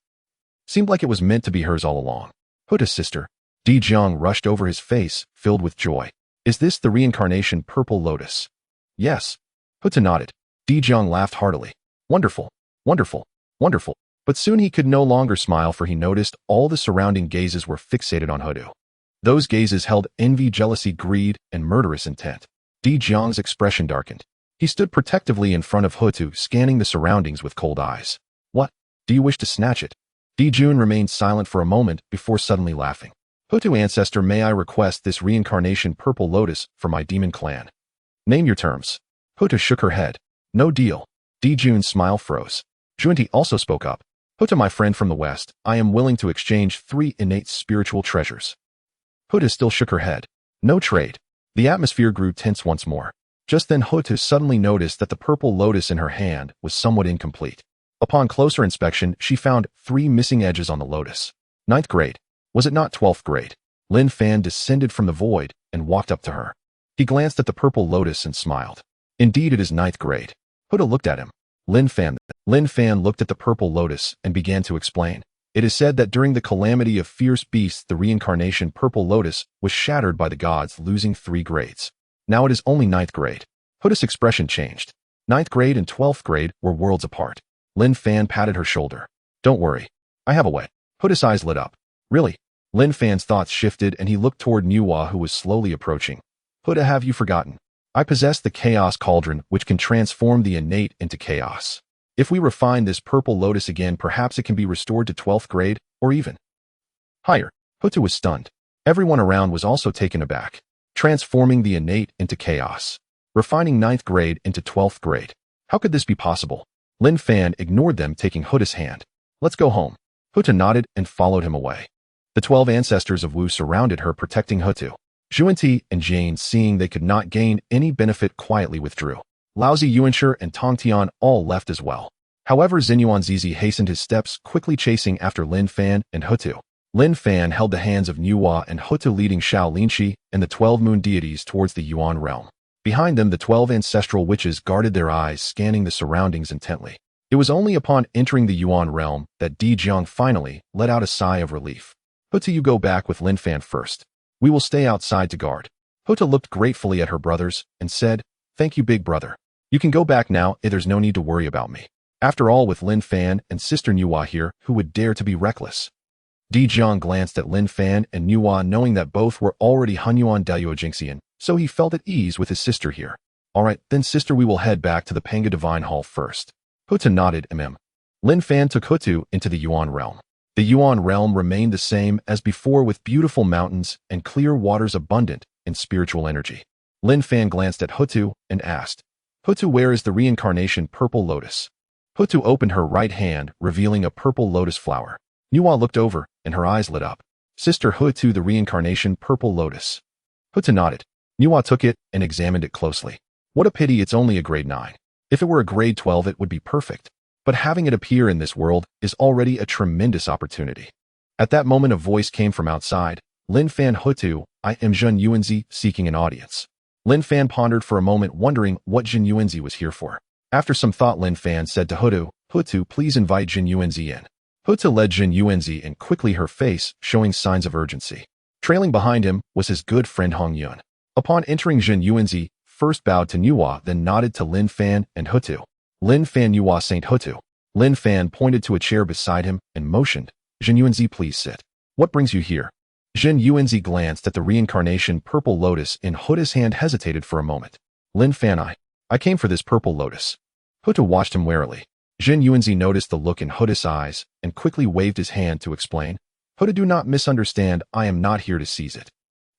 seemed like it was meant to be hers all along. Hutu's sister, Jiang, rushed over, his face filled with joy. Is this the reincarnation purple lotus? Yes. Hutu nodded. Jiang laughed heartily. Wonderful, wonderful, wonderful. But soon he could no longer smile, for he noticed all the surrounding gazes were fixated on Hutu. Those gazes held envy, jealousy, greed, and murderous intent. Jiang's expression darkened. He stood protectively in front of Hutu, scanning the surroundings with cold eyes. What? Do you wish to snatch it? Jun remained silent for a moment before suddenly laughing. Hutu ancestor, may I request this reincarnation purple lotus for my demon clan? Name your terms. Hutu shook her head. No deal. Jun's smile froze. Junti also spoke up. Hutu, my friend from the west, I am willing to exchange 3 innate spiritual treasures. Hutu still shook her head. No trade. The atmosphere grew tense once more. Just then Hutu suddenly noticed that the purple lotus in her hand was somewhat incomplete. Upon closer inspection, she found 3 missing edges on the lotus. 9th grade. Was it not 12th grade? Lin Fan descended from the void and walked up to her. He glanced at the purple lotus and smiled. Indeed, it is 9th grade. Hutu looked at him. Lin Fan looked at the purple lotus and began to explain. It is said that during the calamity of fierce beasts, the reincarnation purple lotus was shattered by the gods, losing 3 grades. Now it is only 9th grade. Hutu's expression changed. 9th grade and 12th grade were worlds apart. Lin Fan patted her shoulder. Don't worry. I have a way. Hutu's eyes lit up. Really? Lin Fan's thoughts shifted and he looked toward Nuwa, who was slowly approaching. Hutu, have you forgotten? I possess the chaos cauldron, which can transform the innate into chaos. If we refine this purple lotus again, perhaps it can be restored to 12th grade, or even higher. Hutu was stunned. Everyone around was also taken aback. Transforming the innate into chaos. Refining 9th grade into 12th grade. How could this be possible? Lin Fan ignored them, taking Hutu's hand. Let's go home. Hutu nodded and followed him away. The 12 ancestors of Wu surrounded her, protecting Hutu. Zhuanti and Jane, seeing they could not gain any benefit, quietly withdrew. Laozi, Yuanshi, and Tongtian all left as well. However, Xinyuan Zizi hastened his steps, quickly chasing after Lin Fan and Hutu. Lin Fan held the hands of Nuwa and Hutu, leading Xiao Linshi and the 12 moon deities towards the Yuan realm. Behind them, the 12 ancestral witches guarded, their eyes scanning the surroundings intently. It was only upon entering the Yuan realm that Jiang finally let out a sigh of relief. Hutu, you go back with Lin Fan first. We will stay outside to guard. Hutu looked gratefully at her brothers and said, Thank you, big brother. You can go back now, there's no need to worry about me. After all, with Lin Fan and sister Nuwa here, who would dare to be reckless? Jiang glanced at Lin Fan and Nuwa, knowing that both were already Hunyuan Dayo Jingxian, so he felt at ease with his sister here. Alright, then sister, we will head back to the Panga Divine Hall first. Hutu nodded. Lin Fan took Hutu into the Yuan realm. The Yuan realm remained the same as before, with beautiful mountains and clear waters abundant in spiritual energy. Lin Fan glanced at Hutu and asked, Hutu, where is the reincarnation purple lotus? Hutu opened her right hand, revealing a purple lotus flower. Nuwa looked over, and her eyes lit up. Sister Hutu, the reincarnation purple lotus. Hutu nodded. Nuwa took it and examined it closely. What a pity it's only a grade 9. If it were a grade 12, it would be perfect. But having it appear in this world is already a tremendous opportunity. At that moment, a voice came from outside. Lin Fan, Hutu, I am Zhen Yuanzi, seeking an audience. Lin Fan pondered for a moment, wondering what Zhen Yuanzi was here for. After some thought, Lin Fan said to Hutu, Hutu, please invite Zhen Yuanzi in. Hutu led Zhen Yuanzi in quickly, her face showing signs of urgency. Trailing behind him was his good friend Hongjun. Upon entering, Zhen Yuanzi first bowed to Nuwa, then nodded to Lin Fan and Hutu. Lin Fan, Nuwa, Saint Hutu. Lin Fan pointed to a chair beside him and motioned, "Jin Yuanzi, please sit. What brings you here?" Jin Yuanzi glanced at the reincarnation purple lotus in Huda's hand, hesitated for a moment. "Lin Fan, I came for this purple lotus." Huda watched him warily. Jin Yuanzi noticed the look in Huda's eyes and quickly waved his hand to explain, "Huda, do not misunderstand, I am not here to seize it.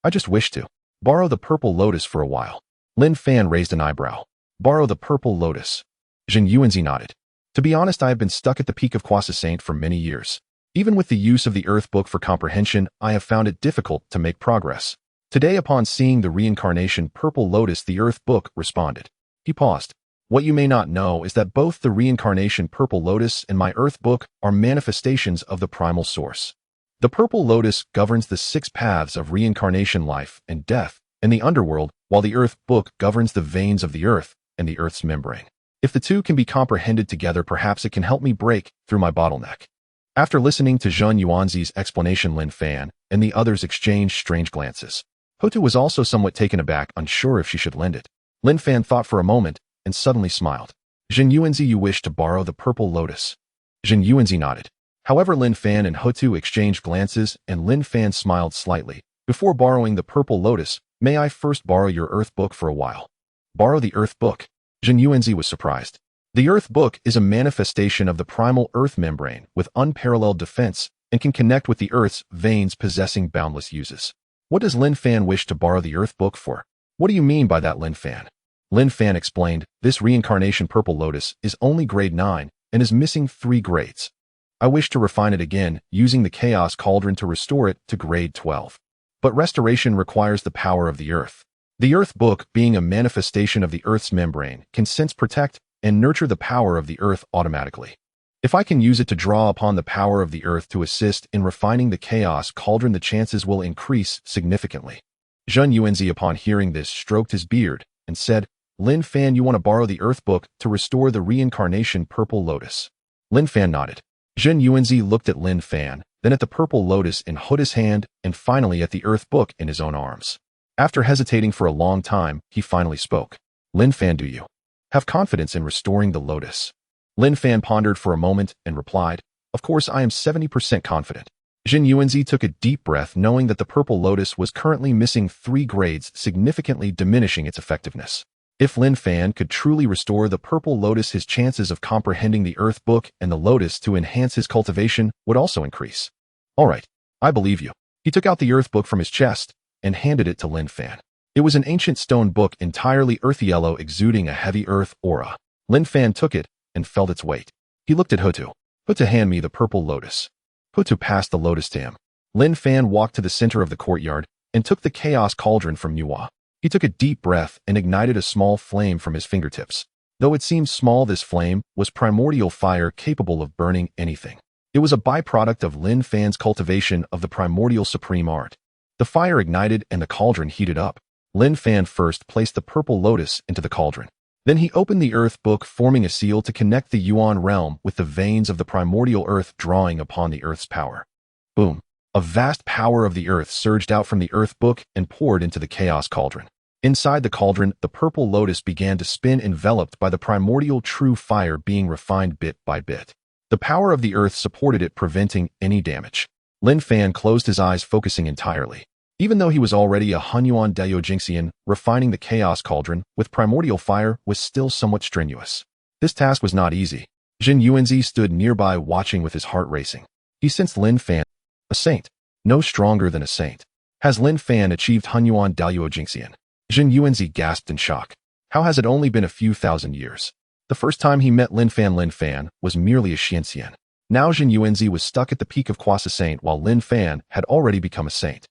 I just wish to borrow the purple lotus for a while." Lin Fan raised an eyebrow. "Borrow the purple lotus?" Jin Yuanzi nodded. "To be honest, I have been stuck at the peak of Croissant for many years. Even with the use of the Earth Book for comprehension, I have found it difficult to make progress. Today, upon seeing the reincarnation purple lotus, the Earth Book responded." He paused. "What you may not know is that both the reincarnation purple lotus and my Earth Book are manifestations of the primal source. The purple lotus governs the 6 paths of reincarnation, life and death, and the underworld, while the Earth Book governs the veins of the earth and the Earth's membrane. If the two can be comprehended together, perhaps it can help me break through my bottleneck." After listening to Jin Yuanzi's explanation, Lin Fan and the others exchanged strange glances. Huda was also somewhat taken aback, unsure if she should lend it. Lin Fan thought for a moment and suddenly smiled. "Jin Yuanzi, you wish to borrow the purple lotus?" Jin Yuanzi nodded. However, Lin Fan and Hutu exchanged glances, and Lin Fan smiled slightly. "Before borrowing the purple lotus, may I first borrow your Earth Book for a while?" "Borrow the Earth Book?" Jin Yuanzi was surprised. The Earth Book is a manifestation of the primal earth membrane with unparalleled defense and can connect with the Earth's veins, possessing boundless uses. "What does Lin Fan wish to borrow the Earth Book for?" "What do you mean by that, Lin Fan?" Lin Fan explained, "This reincarnation purple lotus is only grade 9 and is missing 3 grades. I wish to refine it again, using the Chaos Cauldron to restore it to grade 12. But restoration requires the power of the Earth. The Earth Book, being a manifestation of the Earth's membrane, can sense, protect, and nurture the power of the Earth automatically. If I can use it to draw upon the power of the Earth to assist in refining the Chaos Cauldron, the chances will increase significantly." Jin Yuanzi, upon hearing this, stroked his beard and said, "Lin Fan, you want to borrow the Earth Book to restore the reincarnation purple lotus?" Lin Fan nodded. Jin Yuanzi looked at Lin Fan, then at the purple lotus in Huda's hand, and finally at the Earth Book in his own arms. After hesitating for a long time, he finally spoke. "Lin Fan, do you have confidence in restoring the lotus?" Lin Fan pondered for a moment and replied, "Of course, I am 70% confident." Jin Yuanzi took a deep breath, knowing that the purple lotus was currently missing 3 grades, significantly diminishing its effectiveness. If Lin Fan could truly restore the purple lotus, his chances of comprehending the Earth Book and the lotus to enhance his cultivation would also increase. "All right, I believe you." He took out the Earth Book from his chest and handed it to Lin Fan. It was an ancient stone book, entirely earthy yellow, exuding a heavy earth aura. Lin Fan took it and felt its weight. He looked at Hutu. "Hutu, hand me the purple lotus." Hutu passed the lotus to him. Lin Fan walked to the center of the courtyard and took the Chaos Cauldron from Nuwa. He took a deep breath and ignited a small flame from his fingertips. Though it seemed small, this flame was primordial fire, capable of burning anything. It was a byproduct of Lin Fan's cultivation of the primordial supreme art. The fire ignited and the cauldron heated up. Lin Fan first placed the purple lotus into the cauldron. Then he opened the Earth Book, forming a seal to connect the Yuan realm with the veins of the primordial earth, drawing upon the Earth's power. Boom! A vast power of the earth surged out from the Earth Book and poured into the Chaos Cauldron. Inside the cauldron, the purple lotus began to spin, enveloped by the primordial true fire being refined bit by bit. The power of the earth supported it, preventing any damage. Lin Fan closed his eyes, focusing entirely. Even though he was already a Hongyuan Daojingxian, refining the Chaos Cauldron with primordial fire was still somewhat strenuous. This task was not easy. Jin Yuanzi stood nearby, watching with his heart racing. He sensed Lin Fan, a saint, no stronger than a saint. Has Lin Fan achieved Hongyuan Daojingxian? Jin Yuanzi gasped in shock. How has it only been a few thousand years? The first time he met Lin Fan was merely a Xianxian. Now Jin Yuanzi was stuck at the peak of Croissant, while Lin Fan had already become a saint.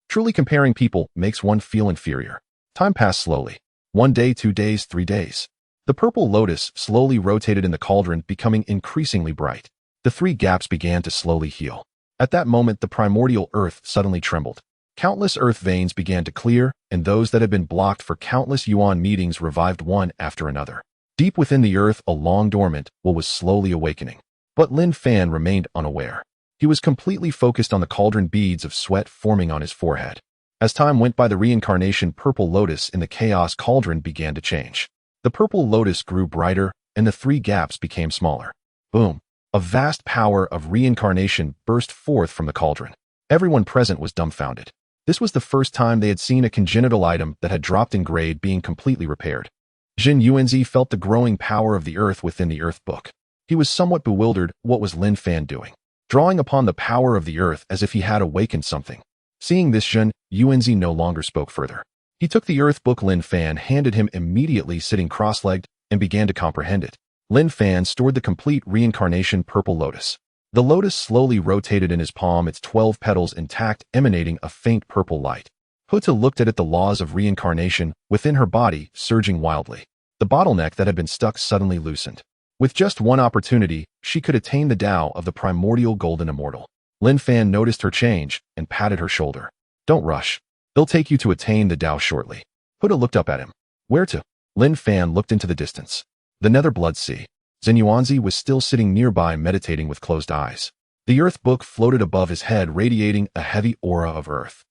Truly, comparing people makes one feel inferior. Time passed slowly. 1 day, 2 days, 3 days. The purple lotus slowly rotated in the cauldron, becoming increasingly bright. The 3 gaps began to slowly heal. At that moment, the primordial earth suddenly trembled. Countless earth veins began to clear, and those that had been blocked for countless Yuan meetings revived one after another. Deep within the earth, a long dormant well was slowly awakening. But Lin Fan remained unaware. He was completely focused on the cauldron, beads of sweat forming on his forehead. As time went by, the reincarnation purple lotus in the Chaos Cauldron began to change. The purple lotus grew brighter, and the 3 gaps became smaller. Boom. A vast power of reincarnation burst forth from the cauldron. Everyone present was dumbfounded. This was the first time they had seen a congenital item that had dropped in grade being completely repaired. Jin Yuanzi felt the growing power of the earth within the earth book. He was somewhat bewildered. What was Lin Fan doing? Drawing upon the power of the earth as if he had awakened something. Seeing this, Jin Yuanzi no longer spoke further. He took the earth book Lin Fan handed him immediately sitting cross-legged and began to comprehend it. Lin Fan stored the complete reincarnation purple lotus. The lotus slowly rotated in his palm, its 12 petals intact, emanating a faint purple light. Huta looked at it, the laws of reincarnation within her body surging wildly. The bottleneck that had been stuck suddenly loosened. With just one opportunity, she could attain the Tao of the primordial golden immortal. Lin Fan noticed her change and patted her shoulder. Don't rush. They'll take you to attain the Tao shortly. Huta looked up at him. Where to? Lin Fan looked into the distance. The Nether Blood Sea. Jin Yuanzi was still sitting nearby meditating with closed eyes. The earth book floated above his head, radiating a heavy aura of earth.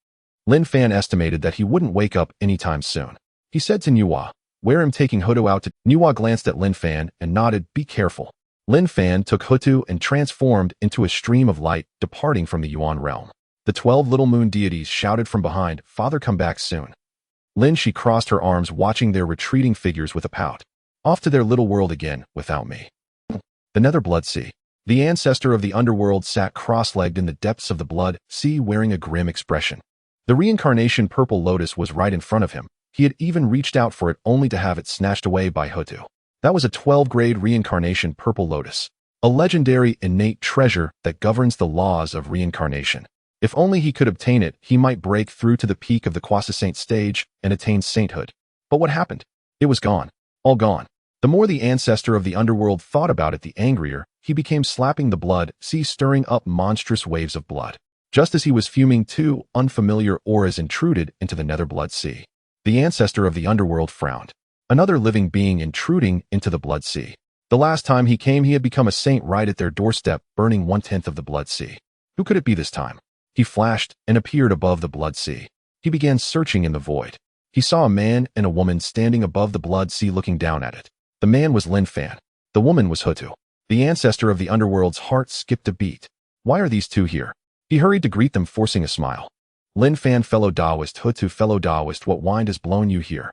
Lin Fan estimated that he wouldn't wake up anytime soon. He said to Nuwa, "Where am taking Hutu out to?" Nuwa glanced at Lin Fan and nodded, "Be careful." Lin Fan took Hutu and transformed into a stream of light departing from the Yuan realm. The 12 little moon deities shouted from behind, "Father, come back soon." Lin Shi crossed her arms, watching their retreating figures with a pout. Off to their little world again, without me. The Nether Blood Sea. The ancestor of the underworld sat cross-legged in the depths of the blood sea, wearing a grim expression. The reincarnation purple lotus was right in front of him. He had even reached out for it only to have it snatched away by Hutu. That was a 12-grade reincarnation purple lotus, a legendary innate treasure that governs the laws of reincarnation. If only he could obtain it, he might break through to the peak of the Quasi-Saint stage and attain sainthood. But what happened? It was gone. All gone. The more the ancestor of the underworld thought about it, the angrier he became, slapping the blood sea, stirring up monstrous waves of blood. Just as he was fuming, two unfamiliar auras intruded into the Nether Blood Sea. The ancestor of the underworld frowned. Another living being intruding into the Blood Sea. The last time he came, he had become a saint right at their doorstep, burning 1/10 of the Blood Sea. Who could it be this time? He flashed and appeared above the Blood Sea. He began searching in the void. He saw a man and a woman standing above the Blood Sea looking down at it. The man was Lin Fan. The woman was Hutu. The ancestor of the underworld's heart skipped a beat. Why are these two here? He hurried to greet them, forcing a smile. Lin Fan, fellow Taoist. Hutu, fellow Taoist. What wind has blown you here?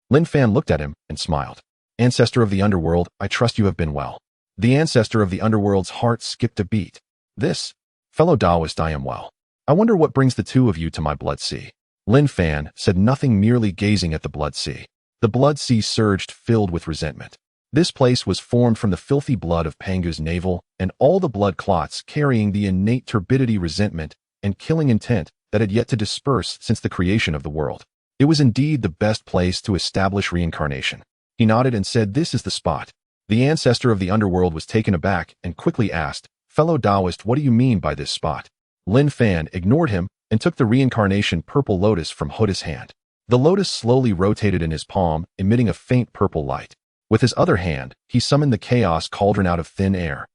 Lin Fan looked at him and smiled. Ancestor of the underworld, I trust you have been well. The ancestor of the underworld's heart skipped a beat. This, fellow Taoist, I am well. I wonder what brings the two of you to my Blood Sea. Lin Fan said nothing, merely gazing at the Blood Sea. The Blood Sea surged, filled with resentment. This place was formed from the filthy blood of Pangu's navel and all the blood clots carrying the innate turbidity, resentment, and killing intent that had yet to disperse since the creation of the world. It was indeed the best place to establish reincarnation. He nodded and said, "This is the spot." The ancestor of the underworld was taken aback and quickly asked, "Fellow Taoist, what do you mean by this spot?" Lin Fan ignored him and took the reincarnation purple lotus from Huta's hand. The lotus slowly rotated in his palm, emitting a faint purple light. With his other hand, he summoned the chaos cauldron out of thin air.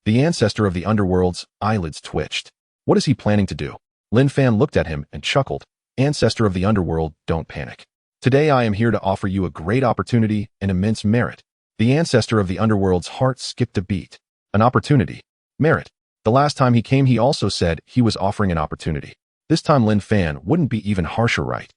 The ancestor of the underworld's eyelids twitched. What is he planning to do? Lin Fan looked at him and chuckled. Ancestor of the underworld, don't panic. Today I am here to offer you a great opportunity and immense merit. The ancestor of the underworld's heart skipped a beat. An opportunity. Merit. The last time he came, he also said he was offering an opportunity. This time Lin Fan wouldn't be even harsher, right?